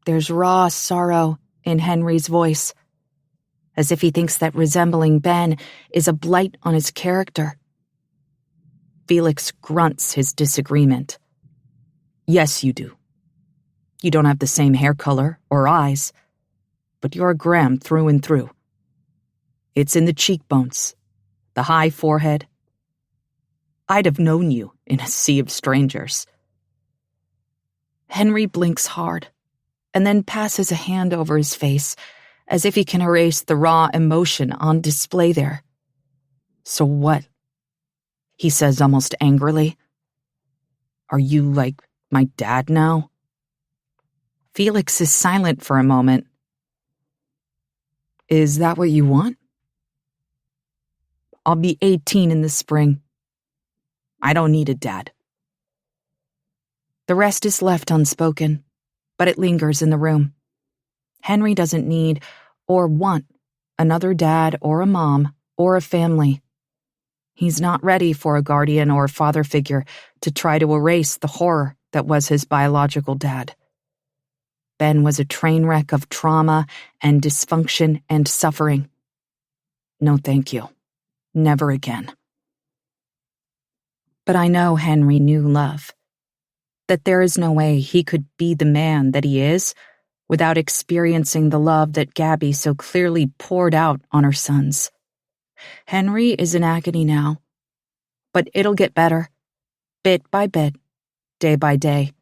There's raw sorrow in Henry's voice, as if he thinks that resembling Ben is a blight on his character. Felix grunts his disagreement. Yes, you do. You don't have the same hair color or eyes, but you're a Graham through and through. It's in the cheekbones, the high forehead. I'd have known you in a sea of strangers. Henry blinks hard, and then passes a hand over his face, as if he can erase the raw emotion on display there. So what? He says almost angrily. Are you like my dad now? Felix is silent for a moment. Is that what you want? I'll be 18 in the spring. I don't need a dad. The rest is left unspoken, but it lingers in the room. Henry doesn't need or want another dad or a mom or a family. He's not ready for a guardian or father figure to try to erase the horror that was his biological dad. Ben was a train wreck of trauma and dysfunction and suffering. No, thank you. Never again. But I know Henry knew love, that there is no way he could be the man that he is without experiencing the love that Gabby so clearly poured out on her sons. Henry is in agony now, but it'll get better, bit by bit, day by day.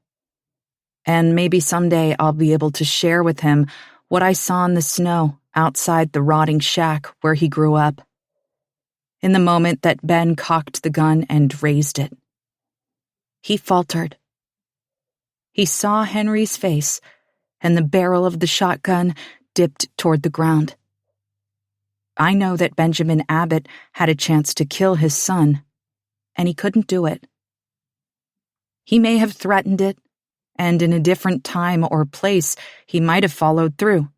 And maybe someday I'll be able to share with him what I saw in the snow outside the rotting shack where he grew up. In the moment that Ben cocked the gun and raised it, he faltered. He saw Henry's face, and the barrel of the shotgun dipped toward the ground. I know that Benjamin Abbott had a chance to kill his son, and he couldn't do it. He may have threatened it, and in a different time or place he might have followed through.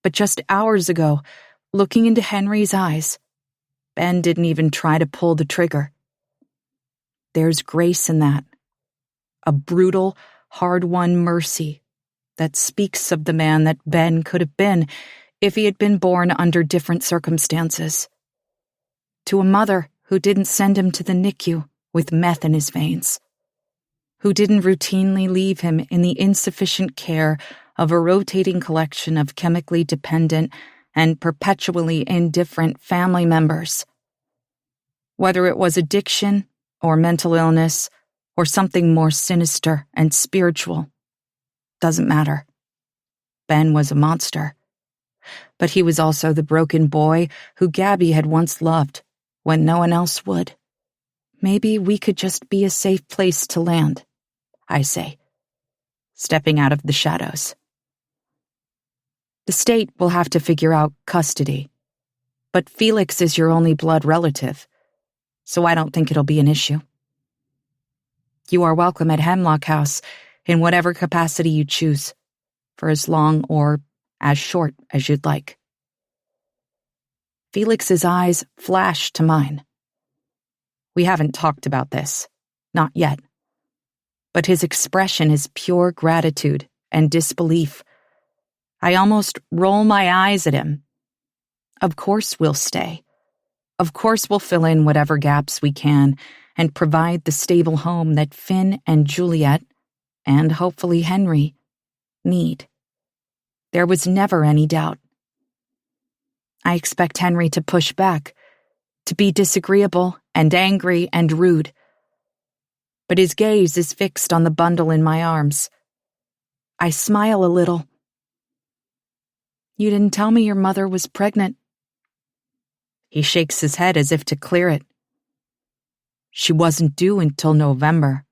But just hours ago, looking into Henry's eyes, Ben didn't even try to pull the trigger. There's grace in that. A brutal, hard-won mercy that speaks of the man that Ben could have been if he had been born under different circumstances. To a mother who didn't send him to the NICU with meth in his veins, who didn't routinely leave him in the insufficient care of a rotating collection of chemically dependent and perpetually indifferent family members. Whether it was addiction or mental illness or something more sinister and spiritual, doesn't matter. Ben was a monster. But he was also the broken boy who Gabby had once loved when no one else would. Maybe we could just be a safe place to land, I say, stepping out of the shadows. The state will have to figure out custody, but Felix is your only blood relative, so I don't think it'll be an issue. You are welcome at Hemlock House in whatever capacity you choose, for as long or as short as you'd like. Felix's eyes flash to mine. We haven't talked about this, not yet, but his expression is pure gratitude and disbelief. I almost roll my eyes at him. Of course we'll stay. Of course we'll fill in whatever gaps we can and provide the stable home that Finn and Juliet, and hopefully Henry, need. There was never any doubt. I expect Henry to push back, to be disagreeable and angry and rude. But his gaze is fixed on the bundle in my arms. I smile a little. You didn't tell me your mother was pregnant. He shakes his head as if to clear it. She wasn't due until November.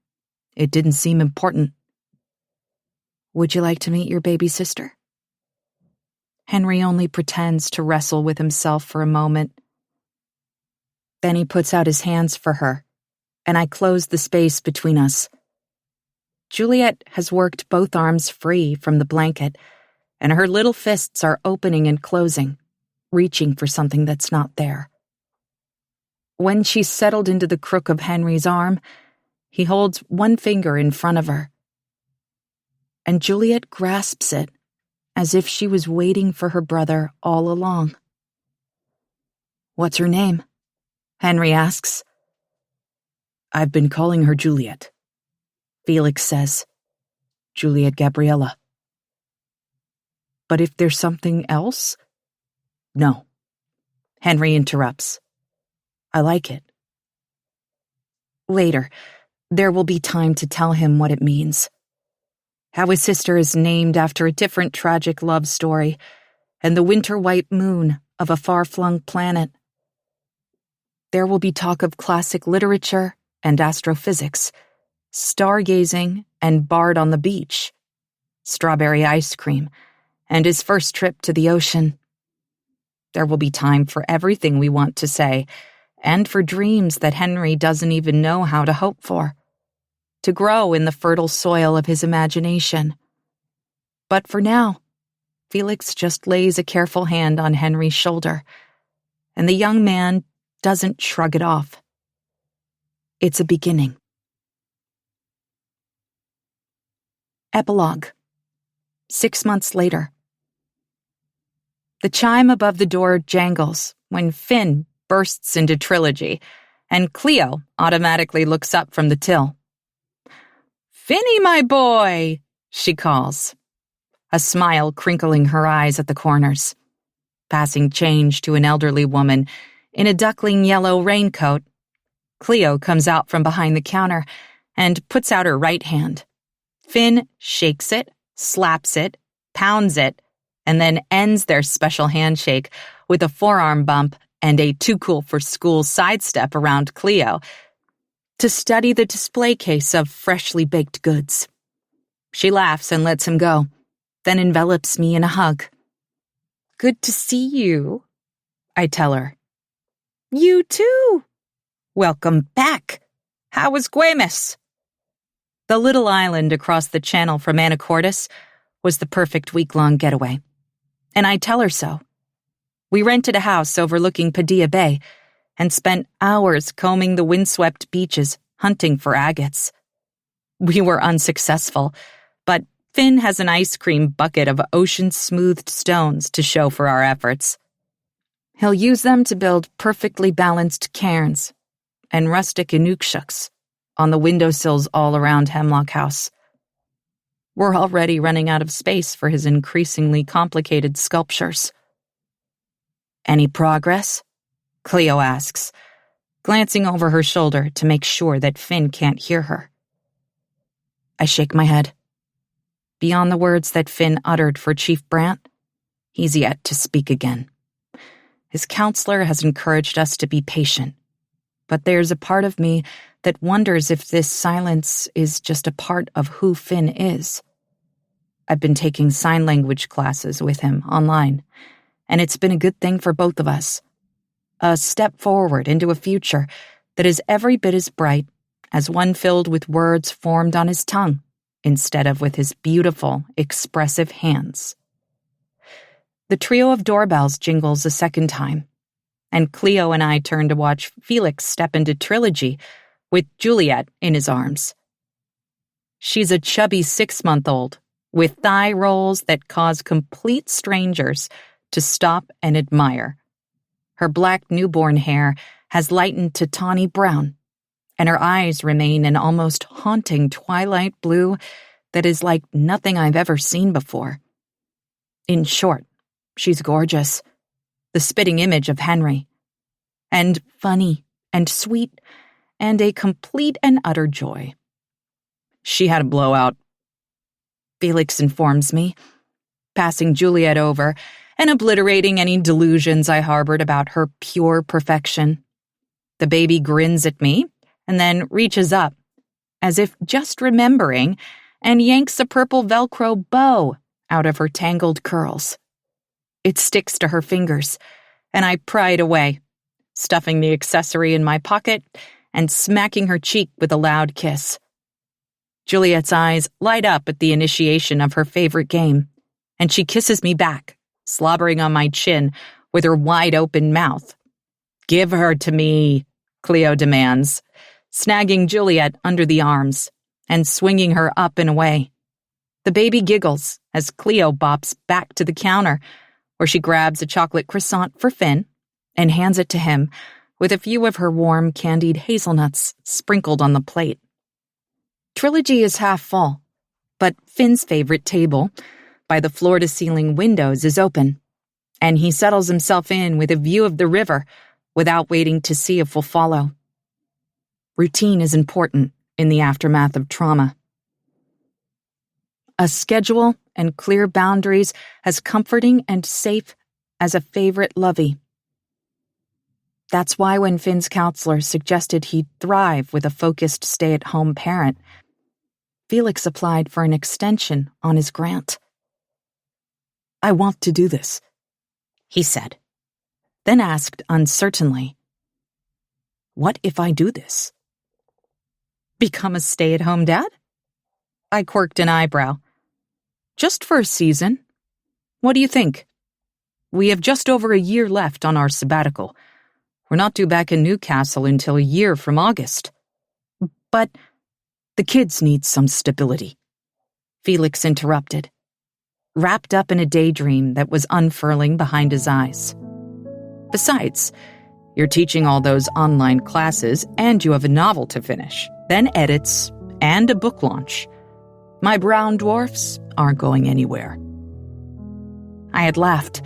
It didn't seem important. Would you like to meet your baby sister? Henry only pretends to wrestle with himself for a moment. Then he puts out his hands for her, and I close the space between us. Juliet has worked both arms free from the blanket, and her little fists are opening and closing, reaching for something that's not there. When she's settled into the crook of Henry's arm, he holds one finger in front of her. And Juliet grasps it, as if she was waiting for her brother all along. What's her name? Henry asks. I've been calling her Juliet. Felix says, Juliet Gabriella. But if there's something else? No. Henry interrupts. I like it. Later, there will be time to tell him what it means. How his sister is named after a different tragic love story, and the winter white moon of a far-flung planet. There will be talk of classic literature and astrophysics, stargazing and Bard on the beach, strawberry ice cream, and his first trip to the ocean. There will be time for everything we want to say, and for dreams that Henry doesn't even know how to hope for, to grow in the fertile soil of his imagination. But for now, Felix just lays a careful hand on Henry's shoulder, and the young man doesn't shrug it off. It's a beginning. Epilogue. 6 months later. The chime above the door jangles when Finn bursts into trilogy, and Cleo automatically looks up from the till. "Finny, my boy," she calls, a smile crinkling her eyes at the corners. Passing change to an elderly woman in a duckling yellow raincoat, Cleo comes out from behind the counter and puts out her right hand. Finn shakes it, slaps it, pounds it, and then ends their special handshake with a forearm bump and a too-cool-for-school sidestep around Cleo to study the display case of freshly baked goods. She laughs and lets him go, then envelops me in a hug. "Good to see you," I tell her. "You too. Welcome back. How was Güemes?" The little island across the channel from Anacortes was the perfect week-long getaway, and I tell her so. We rented a house overlooking Padilla Bay and spent hours combing the windswept beaches, hunting for agates. We were unsuccessful, but Finn has an ice cream bucket of ocean-smoothed stones to show for our efforts. He'll use them to build perfectly balanced cairns and rustic inukshuks on the windowsills all around Hemlock House. We're already running out of space for his increasingly complicated sculptures. "Any progress?" Cleo asks, glancing over her shoulder to make sure that Finn can't hear her. I shake my head. Beyond the words that Finn uttered for Chief Brant, he's yet to speak again. His counselor has encouraged us to be patient, but there's a part of me that wonders if this silence is just a part of who Finn is. I've been taking sign language classes with him online, and it's been a good thing for both of us. A step forward into a future that is every bit as bright as one filled with words formed on his tongue instead of with his beautiful, expressive hands. The trio of doorbells jingles a second time, and Cleo and I turn to watch Felix step into trilogy with Juliet in his arms. She's a chubby 6-month-old with thigh rolls that cause complete strangers to stop and admire. Her black newborn hair has lightened to tawny brown, and her eyes remain an almost haunting twilight blue that is like nothing I've ever seen before. In short, she's gorgeous, the spitting image of Henry, and funny and sweet, and a complete and utter joy. She had a blowout, Felix informs me, passing Juliet over and obliterating any delusions I harbored about her pure perfection. The baby grins at me and then reaches up, as if just remembering, and yanks a purple Velcro bow out of her tangled curls. It sticks to her fingers, and I pry it away, stuffing the accessory in my pocket and smacking her cheek with a loud kiss. Juliet's eyes light up at the initiation of her favorite game, and she kisses me back, slobbering on my chin with her wide-open mouth. "Give her to me," Cleo demands, snagging Juliet under the arms and swinging her up and away. The baby giggles as Cleo bops back to the counter, where she grabs a chocolate croissant for Finn and hands it to him with a few of her warm candied hazelnuts sprinkled on the plate. Trilogy is half full, but Finn's favorite table, by the floor-to-ceiling windows, is open, and he settles himself in with a view of the river without waiting to see if we'll follow. Routine is important in the aftermath of trauma. A schedule and clear boundaries as comforting and safe as a favorite lovey. That's why when Finn's counselor suggested he'd thrive with a focused stay-at-home parent, Felix applied for an extension on his grant. "I want to do this," he said, then asked uncertainly, "What if I do this?" "Become a stay-at-home dad?" I quirked an eyebrow. "Just for a season. What do you think? We have just over a year left on our sabbatical. We're not due back in Newcastle until a year from August." "But the kids need some stability," Felix interrupted, wrapped up in a daydream that was unfurling behind his eyes. "Besides, you're teaching all those online classes and you have a novel to finish, then edits, and a book launch. My brown dwarfs aren't going anywhere." I had laughed,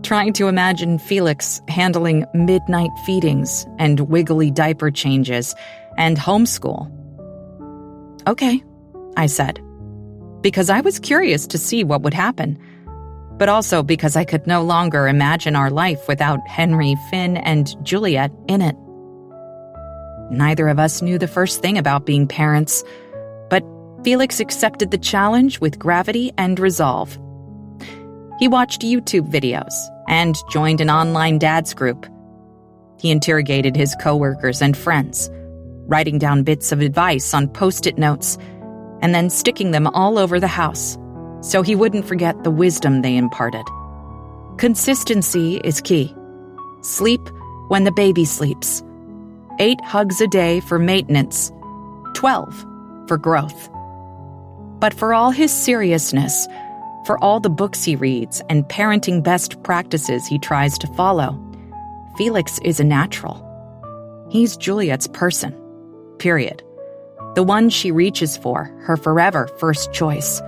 trying to imagine Felix handling midnight feedings and wiggly diaper changes and homeschool. "Okay," I said, because I was curious to see what would happen, but also because I could no longer imagine our life without Henry, Finn, and Juliet in it. Neither of us knew the first thing about being parents, but Felix accepted the challenge with gravity and resolve. He watched YouTube videos and joined an online dads group. He interrogated his coworkers and friends, writing down bits of advice on Post-it notes and then sticking them all over the house so he wouldn't forget the wisdom they imparted. Consistency is key. Sleep when the baby sleeps. 8 hugs a day for maintenance. 12 for growth. But for all his seriousness, for all the books he reads and parenting best practices he tries to follow, Felix is a natural. He's Juliet's person. Period. The one she reaches for, her forever first choice.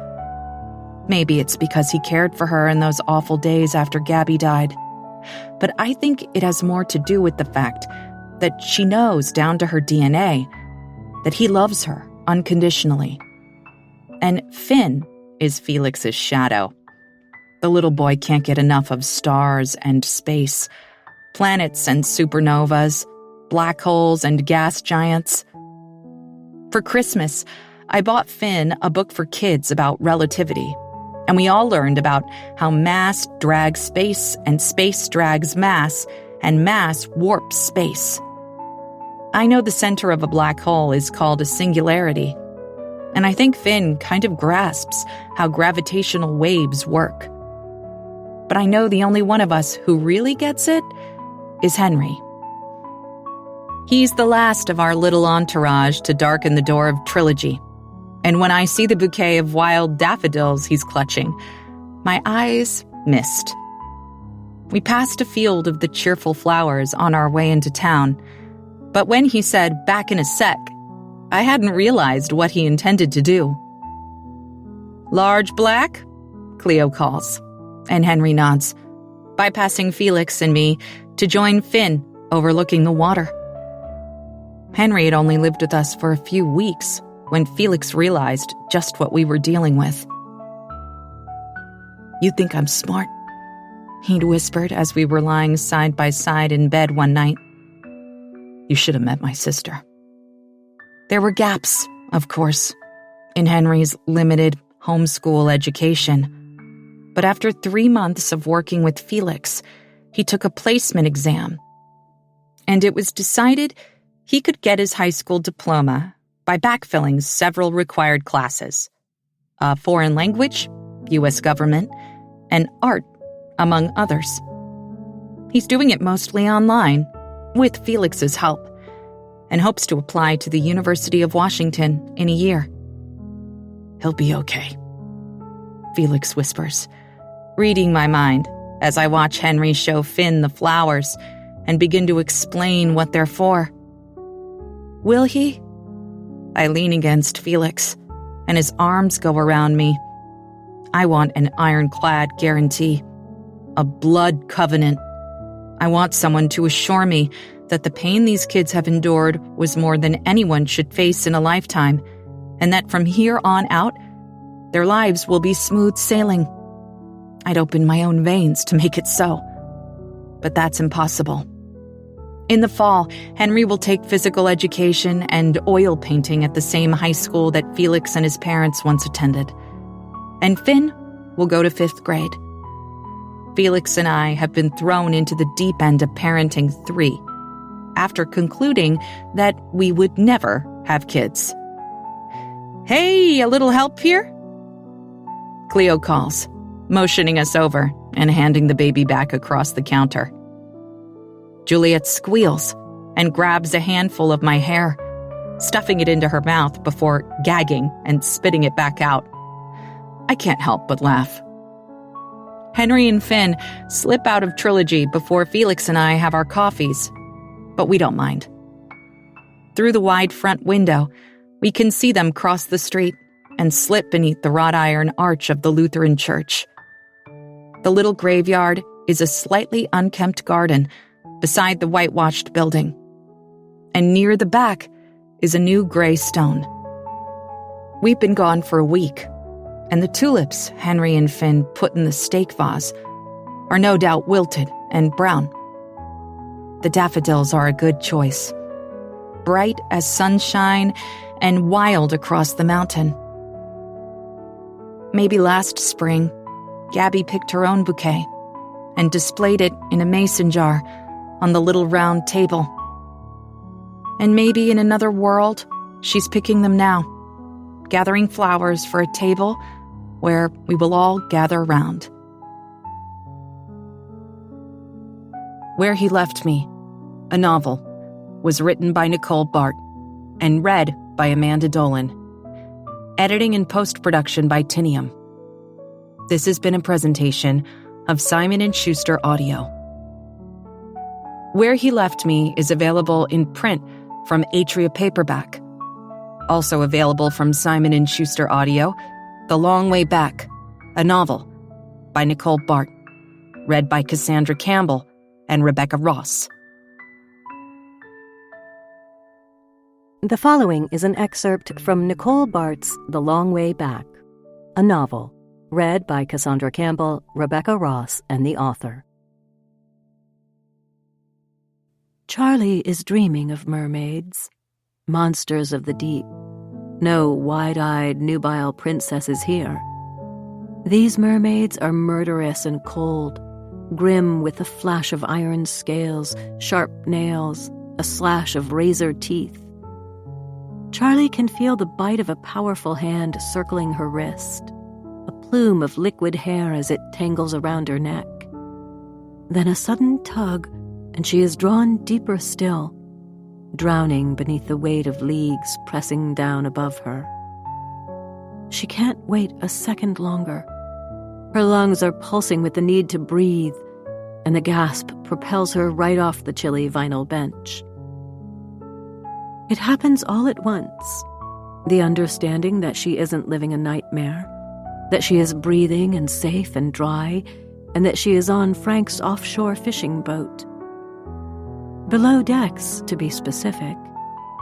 Maybe it's because he cared for her in those awful days after Gabby died. But I think it has more to do with the fact that she knows down to her DNA that he loves her unconditionally. And Finn is Felix's shadow. The little boy can't get enough of stars and space, planets and supernovas, black holes and gas giants. For Christmas, I bought Finn a book for kids about relativity, and we all learned about how mass drags space and space drags mass and mass warps space. I know the center of a black hole is called a singularity, and I think Finn kind of grasps how gravitational waves work. But I know the only one of us who really gets it is Henry. He's the last of our little entourage to darken the door of Trilogy, and when I see the bouquet of wild daffodils he's clutching, my eyes mist. We passed a field of the cheerful flowers on our way into town, but when he said, "Back in a sec," I hadn't realized what he intended to do. "Large black?" Cleo calls, and Henry nods, bypassing Felix and me to join Finn overlooking the water. Henry had only lived with us for a few weeks when Felix realized just what we were dealing with. "You think I'm smart?" he'd whispered as we were lying side by side in bed one night. You should have met my sister. There were gaps, of course, in Henry's limited homeschool education. But after 3 months of working with Felix, he took a placement exam. And it was decided he could get his high school diploma by backfilling several required classes: a foreign language, U.S. government, and art, among others. He's doing it mostly online, with Felix's help, and hopes to apply to the University of Washington in a year. He'll be okay, Felix whispers, reading my mind as I watch Henry show Finn the flowers and begin to explain what they're for. Will he? I lean against Felix, and his arms go around me. I want an ironclad guarantee, a blood covenant. I want someone to assure me that the pain these kids have endured was more than anyone should face in a lifetime, and that from here on out, their lives will be smooth sailing. I'd open my own veins to make it so, but that's impossible. In the fall, Henry will take physical education and oil painting at the same high school that Felix and his parents once attended. And Finn will go to 5th grade. Felix and I have been thrown into the deep end of parenting 3, after concluding that we would never have kids. Hey, a little help here? Cleo calls, motioning us over and handing the baby back across the counter. Juliet squeals and grabs a handful of my hair, stuffing it into her mouth before gagging and spitting it back out. I can't help but laugh. Henry and Finn slip out of Trilogy before Felix and I have our coffees, but we don't mind. Through the wide front window, we can see them cross the street and slip beneath the wrought iron arch of the Lutheran church. The little graveyard is a slightly unkempt garden beside the whitewashed building, and near the back is a new gray stone. We've been gone for a week, and the tulips Henry and Finn put in the stake vase are no doubt wilted and brown. The daffodils are a good choice, bright as sunshine and wild across the mountain. Maybe last spring, Gabby picked her own bouquet and displayed it in a mason jar on the little round table. And maybe in another world, she's picking them now, gathering flowers for a table where we will all gather round. Where He Left Me, a novel, was written by Nicole Baart and read by Amanda Dolan. Editing and post-production by Tinium. This has been a presentation of Simon & Schuster Audio. Where He Left Me is available in print from Atria Paperback. Also available from Simon & Schuster Audio, The Long Way Back, a novel by Nicole Baart, read by Cassandra Campbell and Rebecca Ross. The following is an excerpt from Nicole Baart's The Long Way Back, a novel, read by Cassandra Campbell, Rebecca Ross, and the author. Charlie is dreaming of mermaids, monsters of the deep. No wide-eyed, nubile princesses here. These mermaids are murderous and cold, grim with a flash of iron scales, sharp nails, a slash of razor teeth. Charlie can feel the bite of a powerful hand circling her wrist, a plume of liquid hair as it tangles around her neck. Then a sudden tug, and she is drawn deeper still, drowning beneath the weight of leagues pressing down above her. She can't wait a second longer. Her lungs are pulsing with the need to breathe, and the gasp propels her right off the chilly vinyl bench. It happens all at once. The understanding that she isn't living a nightmare, that she is breathing and safe and dry, and that she is on Frank's offshore fishing boat. Below decks, to be specific,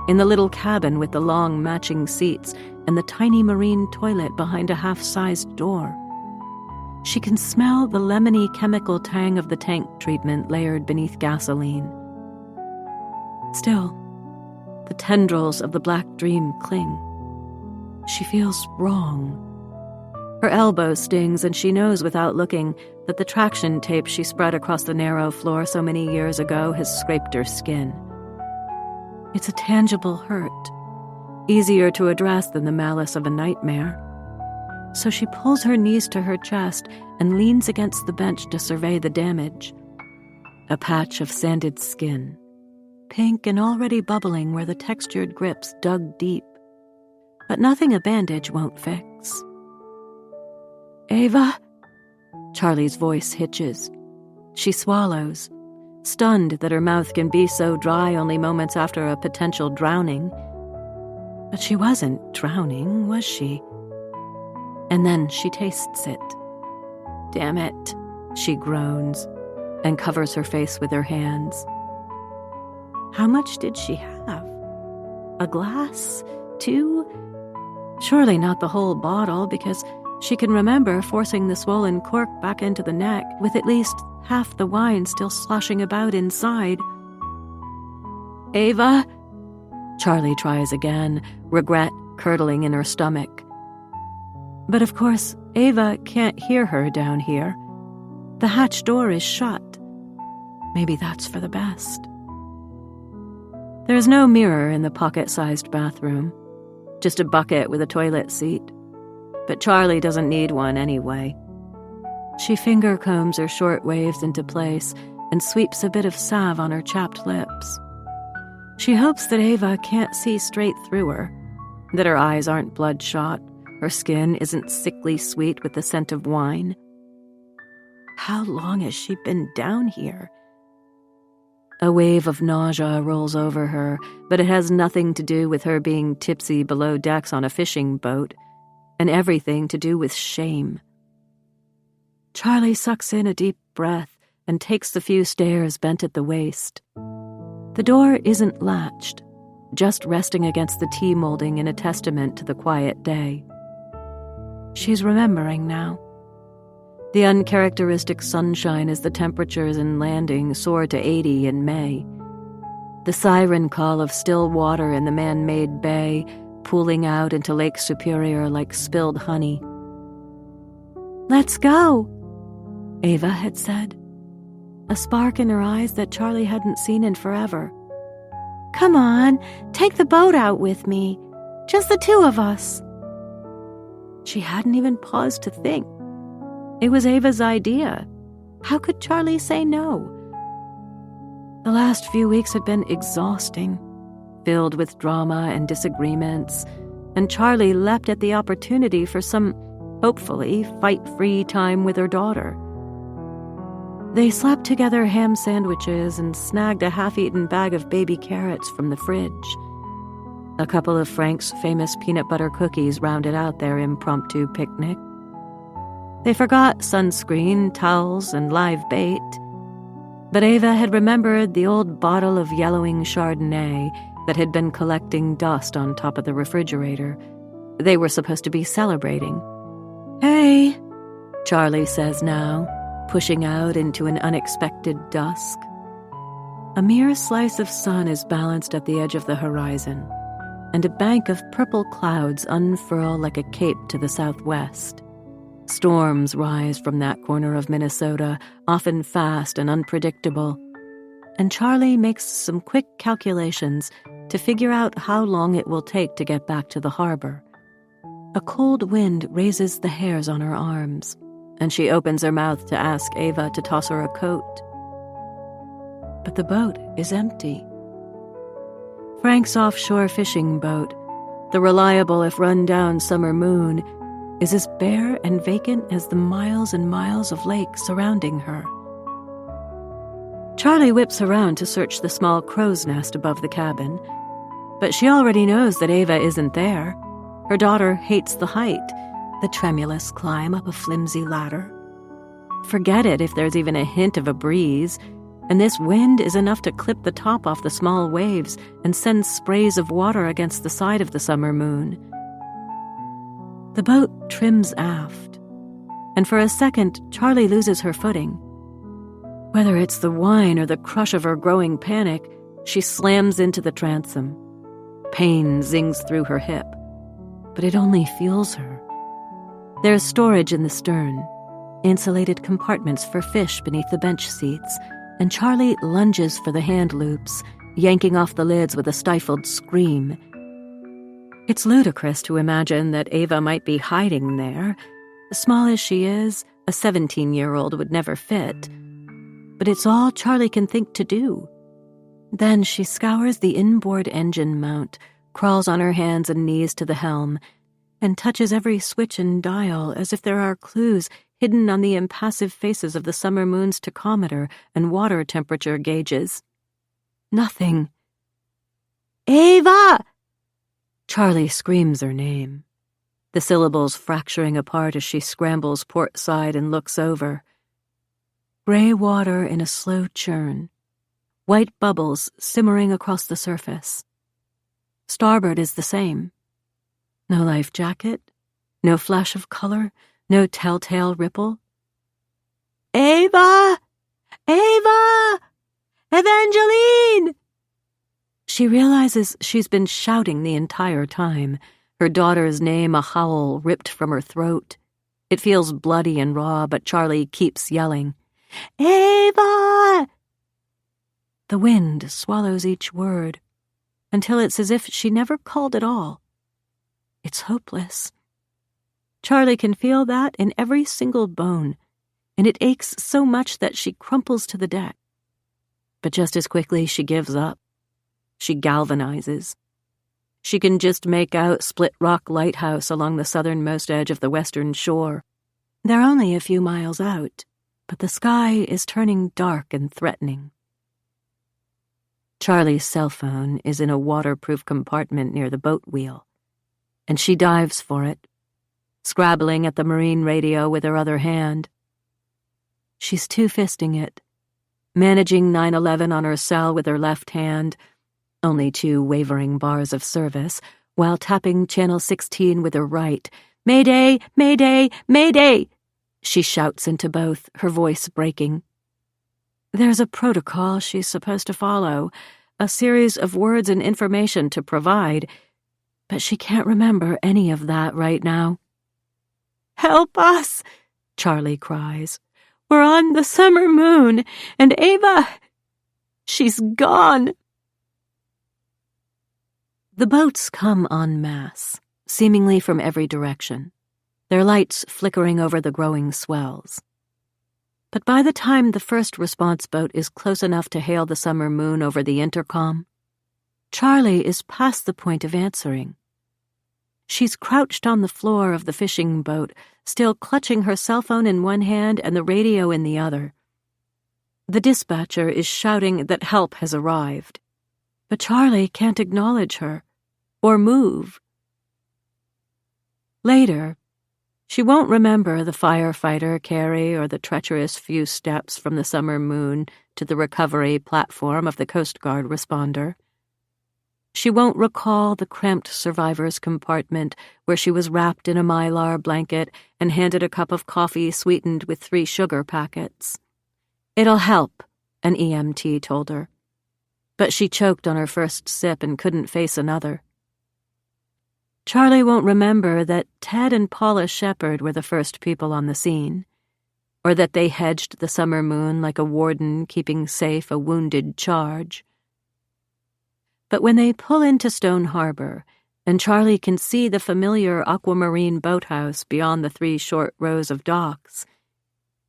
in the little cabin with the long matching seats and the tiny marine toilet behind a half-sized door. She can smell the lemony chemical tang of the tank treatment layered beneath gasoline. Still, the tendrils of the black dream cling. She feels wrong. Her elbow stings, and she knows without looking that the traction tape she spread across the narrow floor so many years ago has scraped her skin. It's a tangible hurt, easier to address than the malice of a nightmare. So she pulls her knees to her chest and leans against the bench to survey the damage. A patch of sanded skin, pink and already bubbling where the textured grips dug deep. But nothing a bandage won't fix. "Ava?" Charlie's voice hitches. She swallows, stunned that her mouth can be so dry only moments after a potential drowning. But she wasn't drowning, was she? And then she tastes it. "Damn it," she groans, and covers her face with her hands. How much did she have? A glass? 2? Surely not the whole bottle, because she can remember forcing the swollen cork back into the neck with at least half the wine still sloshing about inside. "Ava?" Charlie tries again, regret curdling in her stomach. But of course, Ava can't hear her down here. The hatch door is shut. Maybe that's for the best. There's no mirror in the pocket-sized bathroom, just a bucket with a toilet seat. But Charlie doesn't need one anyway. She finger combs her short waves into place and sweeps a bit of salve on her chapped lips. She hopes that Ava can't see straight through her, that her eyes aren't bloodshot, her skin isn't sickly sweet with the scent of wine. How long has she been down here? A wave of nausea rolls over her, but it has nothing to do with her being tipsy below decks on a fishing boat, and everything to do with shame. Charlie sucks in a deep breath and takes the few stairs bent at the waist. The door isn't latched, just resting against the T-molding in a testament to the quiet day. She's remembering now. The uncharacteristic sunshine as the temperatures in Landing soar to 80 in May. The siren call of still water in the man-made bay, pooling out into Lake Superior like spilled honey. "Let's go," Ava had said, a spark in her eyes that Charlie hadn't seen in forever. "Come on, take the boat out with me. Just the 2 of us." She hadn't even paused to think. It was Ava's idea. How could Charlie say no? The last few weeks had been exhausting, filled with drama and disagreements, and Charlie leapt at the opportunity for some, hopefully, fight-free time with her daughter. They slapped together ham sandwiches and snagged a half-eaten bag of baby carrots from the fridge. A couple of Frank's famous peanut butter cookies rounded out their impromptu picnic. They forgot sunscreen, towels, and live bait. But Ava had remembered the old bottle of yellowing Chardonnay that had been collecting dust on top of the refrigerator. They were supposed to be celebrating. "Hey," Charlie says now, pushing out into an unexpected dusk. A mere slice of sun is balanced at the edge of the horizon, and a bank of purple clouds unfurl like a cape to the southwest. Storms rise from that corner of Minnesota, often fast and unpredictable, and Charlie makes some quick calculations to figure out how long it will take to get back to the harbor. A cold wind raises the hairs on her arms, and she opens her mouth to ask Ava to toss her a coat. But the boat is empty. Frank's offshore fishing boat, the reliable if run-down summer moon, is as bare and vacant as the miles and miles of lake surrounding her. Charlie whips around to search the small crow's nest above the cabin, but she already knows that Ava isn't there. Her daughter hates the height, the tremulous climb up a flimsy ladder. Forget it if there's even a hint of a breeze, and this wind is enough to clip the top off the small waves and send sprays of water against the side of the summer moon. The boat trims aft, and for a second, Charlie loses her footing. Whether it's the wine or the crush of her growing panic, she slams into the transom. Pain zings through her hip, but it only fuels her. There's storage in the stern, insulated compartments for fish beneath the bench seats, and Charlie lunges for the hand loops, yanking off the lids with a stifled scream. It's ludicrous to imagine that Ava might be hiding there. Small as she is, a 17-year-old would never fit. But it's all Charlie can think to do. Then she scours the inboard engine mount, crawls on her hands and knees to the helm, and touches every switch and dial as if there are clues hidden on the impassive faces of the summer moon's tachometer and water temperature gauges. Nothing. Ava! Charlie screams her name, the syllables fracturing apart as she scrambles port side and looks over. Gray water in a slow churn, white bubbles simmering across the surface. Starboard is the same. No life jacket, no flash of color, no telltale ripple. Ava! Ava! Evangeline! She realizes she's been shouting the entire time, her daughter's name a howl ripped from her throat. It feels bloody and raw, but Charlie keeps yelling, Ava! The wind swallows each word, until it's as if she never called at all. It's hopeless. Charlie can feel that in every single bone, and it aches so much that she crumples to the deck. But just as quickly she gives up. She galvanizes. She can just make out Split Rock Lighthouse along the southernmost edge of the western shore. They're only a few miles out, but the sky is turning dark and threatening. Charlie's cell phone is in a waterproof compartment near the boat wheel, and she dives for it, scrabbling at the marine radio with her other hand. She's two-fisting it, managing 911 on her cell with her left hand, only 2 wavering bars of service, while tapping channel 16 with her right. Mayday! Mayday! Mayday! She shouts into both, her voice breaking. There's a protocol she's supposed to follow, a series of words and information to provide, but she can't remember any of that right now. Help us! Charlie cries. We're on the summer moon, and Ava, she's gone. The boats come en masse, seemingly from every direction, their lights flickering over the growing swells. But by the time the first response boat is close enough to hail the summer moon over the intercom, Charlie is past the point of answering. She's crouched on the floor of the fishing boat, still clutching her cell phone in one hand and the radio in the other. The dispatcher is shouting that help has arrived, but Charlie can't acknowledge her or move. Later, she won't remember the firefighter Carrie or the treacherous few steps from the summer moon to the recovery platform of the Coast Guard responder. She won't recall the cramped survivor's compartment where she was wrapped in a mylar blanket and handed a cup of coffee sweetened with 3 sugar packets. It'll help, an EMT told her. But she choked on her first sip and couldn't face another. Charlie won't remember that Ted and Paula Shepard were the first people on the scene, or that they hedged the summer moon like a warden keeping safe a wounded charge. But when they pull into Stone Harbor, and Charlie can see the familiar aquamarine boathouse beyond the 3 short rows of docks,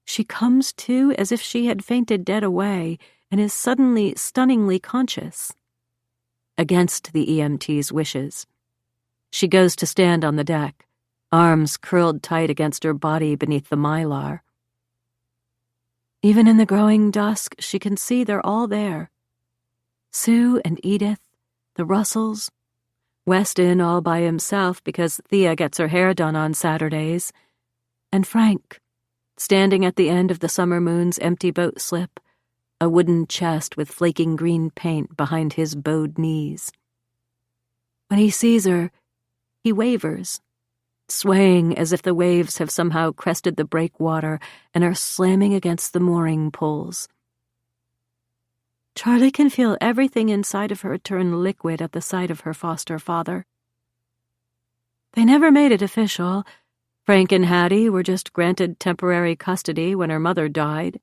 she comes to as if she had fainted dead away and is suddenly stunningly conscious. Against the EMT's wishes, she goes to stand on the deck, arms curled tight against her body beneath the mylar. Even in the growing dusk, she can see they're all there. Sue and Edith, the Russells, Weston all by himself because Thea gets her hair done on Saturdays, and Frank, standing at the end of the summer moon's empty boat slip, a wooden chest with flaking green paint behind his bowed knees. When he sees her, he wavers, swaying as if the waves have somehow crested the breakwater and are slamming against the mooring poles. Charlie can feel everything inside of her turn liquid at the sight of her foster father. They never made it official. Frank and Hattie were just granted temporary custody when her mother died.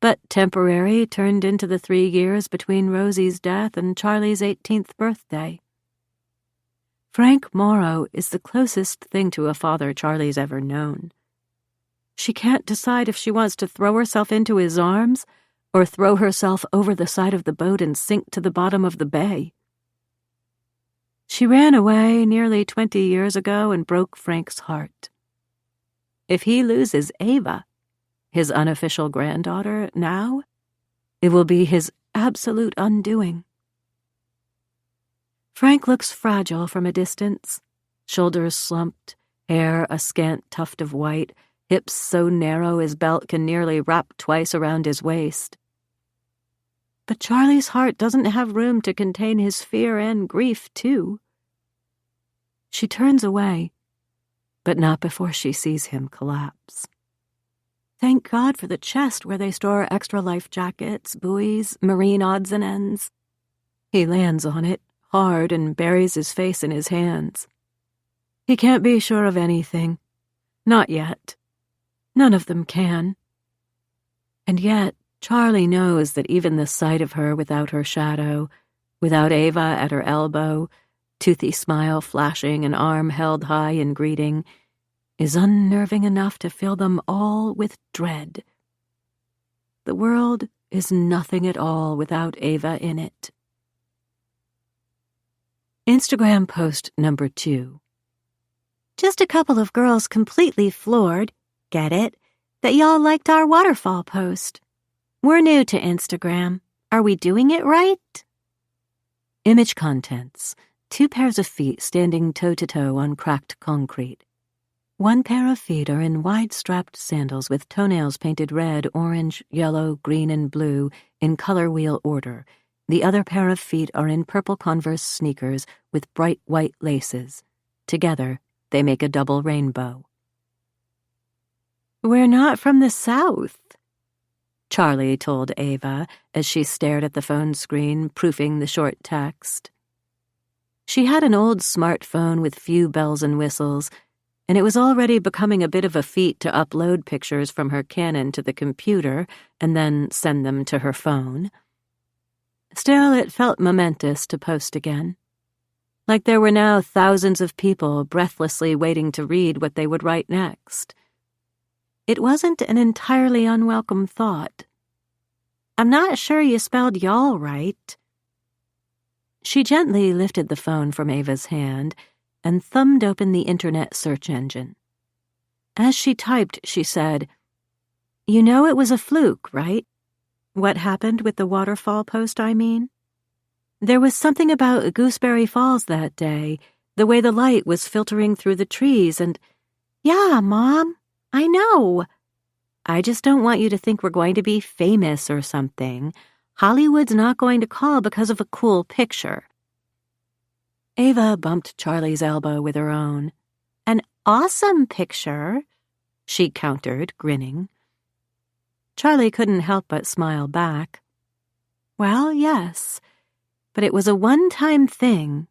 But temporary turned into the 3 years between Rosie's death and Charlie's 18th birthday. Frank Morrow is the closest thing to a father Charlie's ever known. She can't decide if she wants to throw herself into his arms or throw herself over the side of the boat and sink to the bottom of the bay. She ran away nearly 20 years ago and broke Frank's heart. If he loses Ava, his unofficial granddaughter, now, it will be his absolute undoing. Frank looks fragile from a distance, shoulders slumped, hair a scant tuft of white, hips so narrow his belt can nearly wrap twice around his waist. But Charlie's heart doesn't have room to contain his fear and grief, too. She turns away, but not before she sees him collapse. Thank God for the chest where they store extra life jackets, buoys, marine odds and ends. He lands on it, hard, and buries his face in his hands. He can't be sure of anything. Not yet. None of them can. And yet, Charlie knows that even the sight of her without her shadow, without Ava at her elbow, toothy smile flashing, an arm held high in greeting, is unnerving enough to fill them all with dread. The world is nothing at all without Ava in it. Instagram post number 2. Just a couple of girls completely floored, get it, that y'all liked our waterfall post. We're new to Instagram. Are we doing it right? Image contents. 2 pairs of feet standing toe-to-toe on cracked concrete. 1 pair of feet are in wide-strapped sandals with toenails painted red, orange, yellow, green, and blue in color wheel order. The other pair of feet are in purple Converse sneakers with bright white laces. Together, they make a double rainbow. We're not from the South, Charlie told Ava as she stared at the phone screen, proofing the short text. She had an old smartphone with few bells and whistles, and it was already becoming a bit of a feat to upload pictures from her Canon to the computer and then send them to her phone. Still, it felt momentous to post again, like there were now thousands of people breathlessly waiting to read what they would write next. It wasn't an entirely unwelcome thought. I'm not sure you spelled y'all right. She gently lifted the phone from Ava's hand and thumbed open the internet search engine. As she typed, she said, "You know it was a fluke, right? What happened with the waterfall post, I mean? There was something about Gooseberry Falls that day, the way the light was filtering through the trees and—" "Yeah, Mom, I know. I just don't want you to think we're going to be famous or something. Hollywood's not going to call because of a cool picture." Ava bumped Charlie's elbow with her own. "An awesome picture," she countered, grinning. Charlie couldn't help but smile back. "Well, yes, but it was a one-time thing."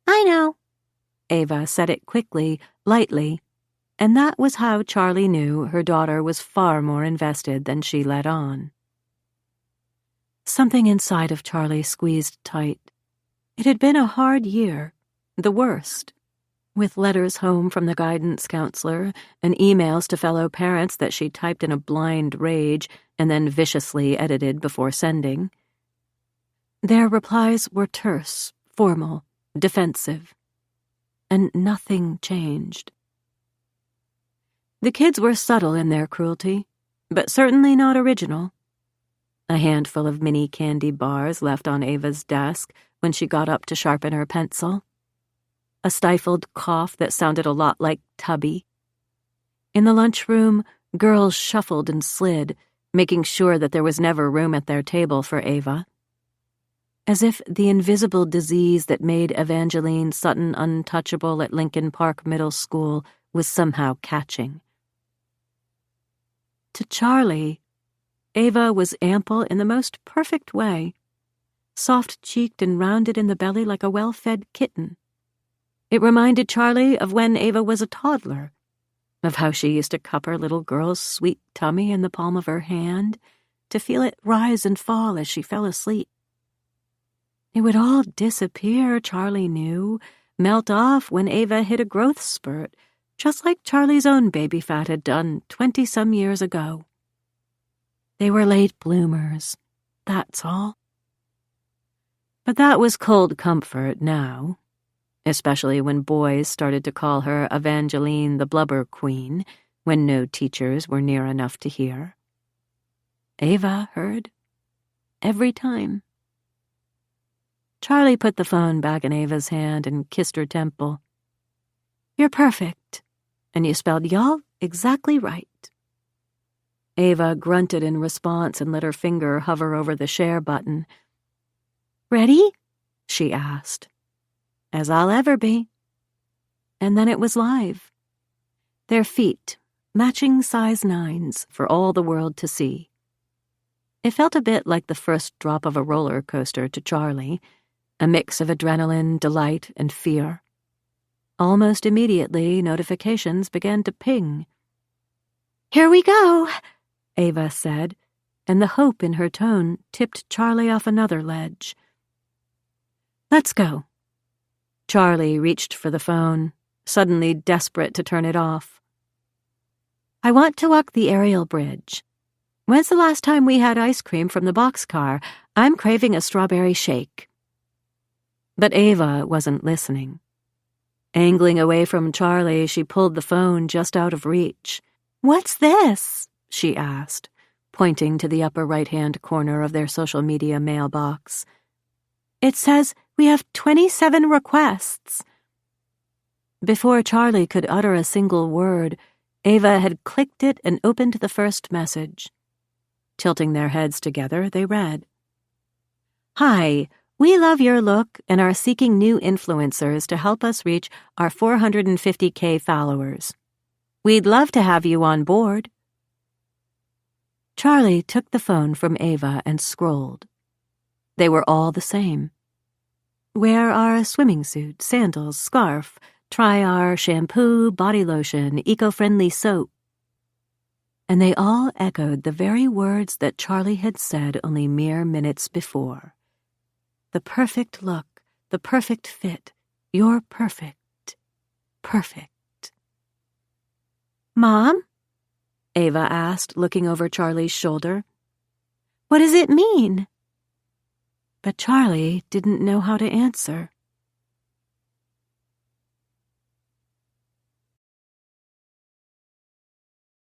"I know." Ava said it quickly, lightly, and that was how Charlie knew her daughter was far more invested than she let on. Something inside of Charlie squeezed tight. It had been a hard year, the worst, with letters home from the guidance counselor and emails to fellow parents that she typed in a blind rage and then viciously edited before sending. Their replies were terse, formal, defensive, and nothing changed. The kids were subtle in their cruelty, but certainly not original. A handful of mini candy bars left on Ava's desk when she got up to sharpen her pencil. A stifled cough that sounded a lot like Tubby. In the lunchroom, girls shuffled and slid, making sure that there was never room at their table for Ava. as if the invisible disease that made Evangeline Sutton untouchable at Lincoln Park Middle School was somehow catching. To Charlie, Ava was ample in the most perfect way, soft-cheeked and rounded in the belly like a well-fed kitten. It reminded Charlie of when Ava was a toddler, of how she used to cup her little girl's sweet tummy in the palm of her hand to feel it rise and fall as she fell asleep. It would all disappear, Charlie knew, melt off when Ava hit a growth spurt, just like Charlie's own baby fat had done 20-some years ago. They were late bloomers, that's all. But that was cold comfort now, especially when boys started to call her Evangeline the Blubber Queen when no teachers were near enough to hear. Ava heard. Every time. Charlie put the phone back in Ava's hand and kissed her temple. "You're perfect, and you spelled y'all exactly right." Ava grunted in response and let her finger hover over the share button. "Ready?" she asked. "As I'll ever be." And then it was live. Their feet, matching size 9s for all the world to see. It felt a bit like the first drop of a roller coaster to Charlie, a mix of adrenaline, delight, and fear. Almost immediately, notifications began to ping. "Here we go," Ava said, and the hope in her tone tipped Charlie off another ledge. "Let's go." Charlie reached for the phone, suddenly desperate to turn it off. "I want to walk the aerial bridge. When's the last time we had ice cream from the boxcar? I'm craving a strawberry shake." But Ava wasn't listening. Angling away from Charlie, she pulled the phone just out of reach. "What's this?" she asked, pointing to the upper right-hand corner of their social media mailbox. "It says we have 27 requests." Before Charlie could utter a single word, Ava had clicked it and opened the first message. Tilting their heads together, they read, "Hi, we love your look and are seeking new influencers to help us reach our 450K followers. We'd love to have you on board." Charlie took the phone from Ava and scrolled. They were all the same. Wear our swimming suit, sandals, scarf. Try our shampoo, body lotion, eco-friendly soap. And they all echoed the very words that Charlie had said only mere minutes before. The perfect look, the perfect fit, you're perfect. Perfect. "Mom?" Ava asked, looking over Charlie's shoulder. "What does it mean?" But Charlie didn't know how to answer.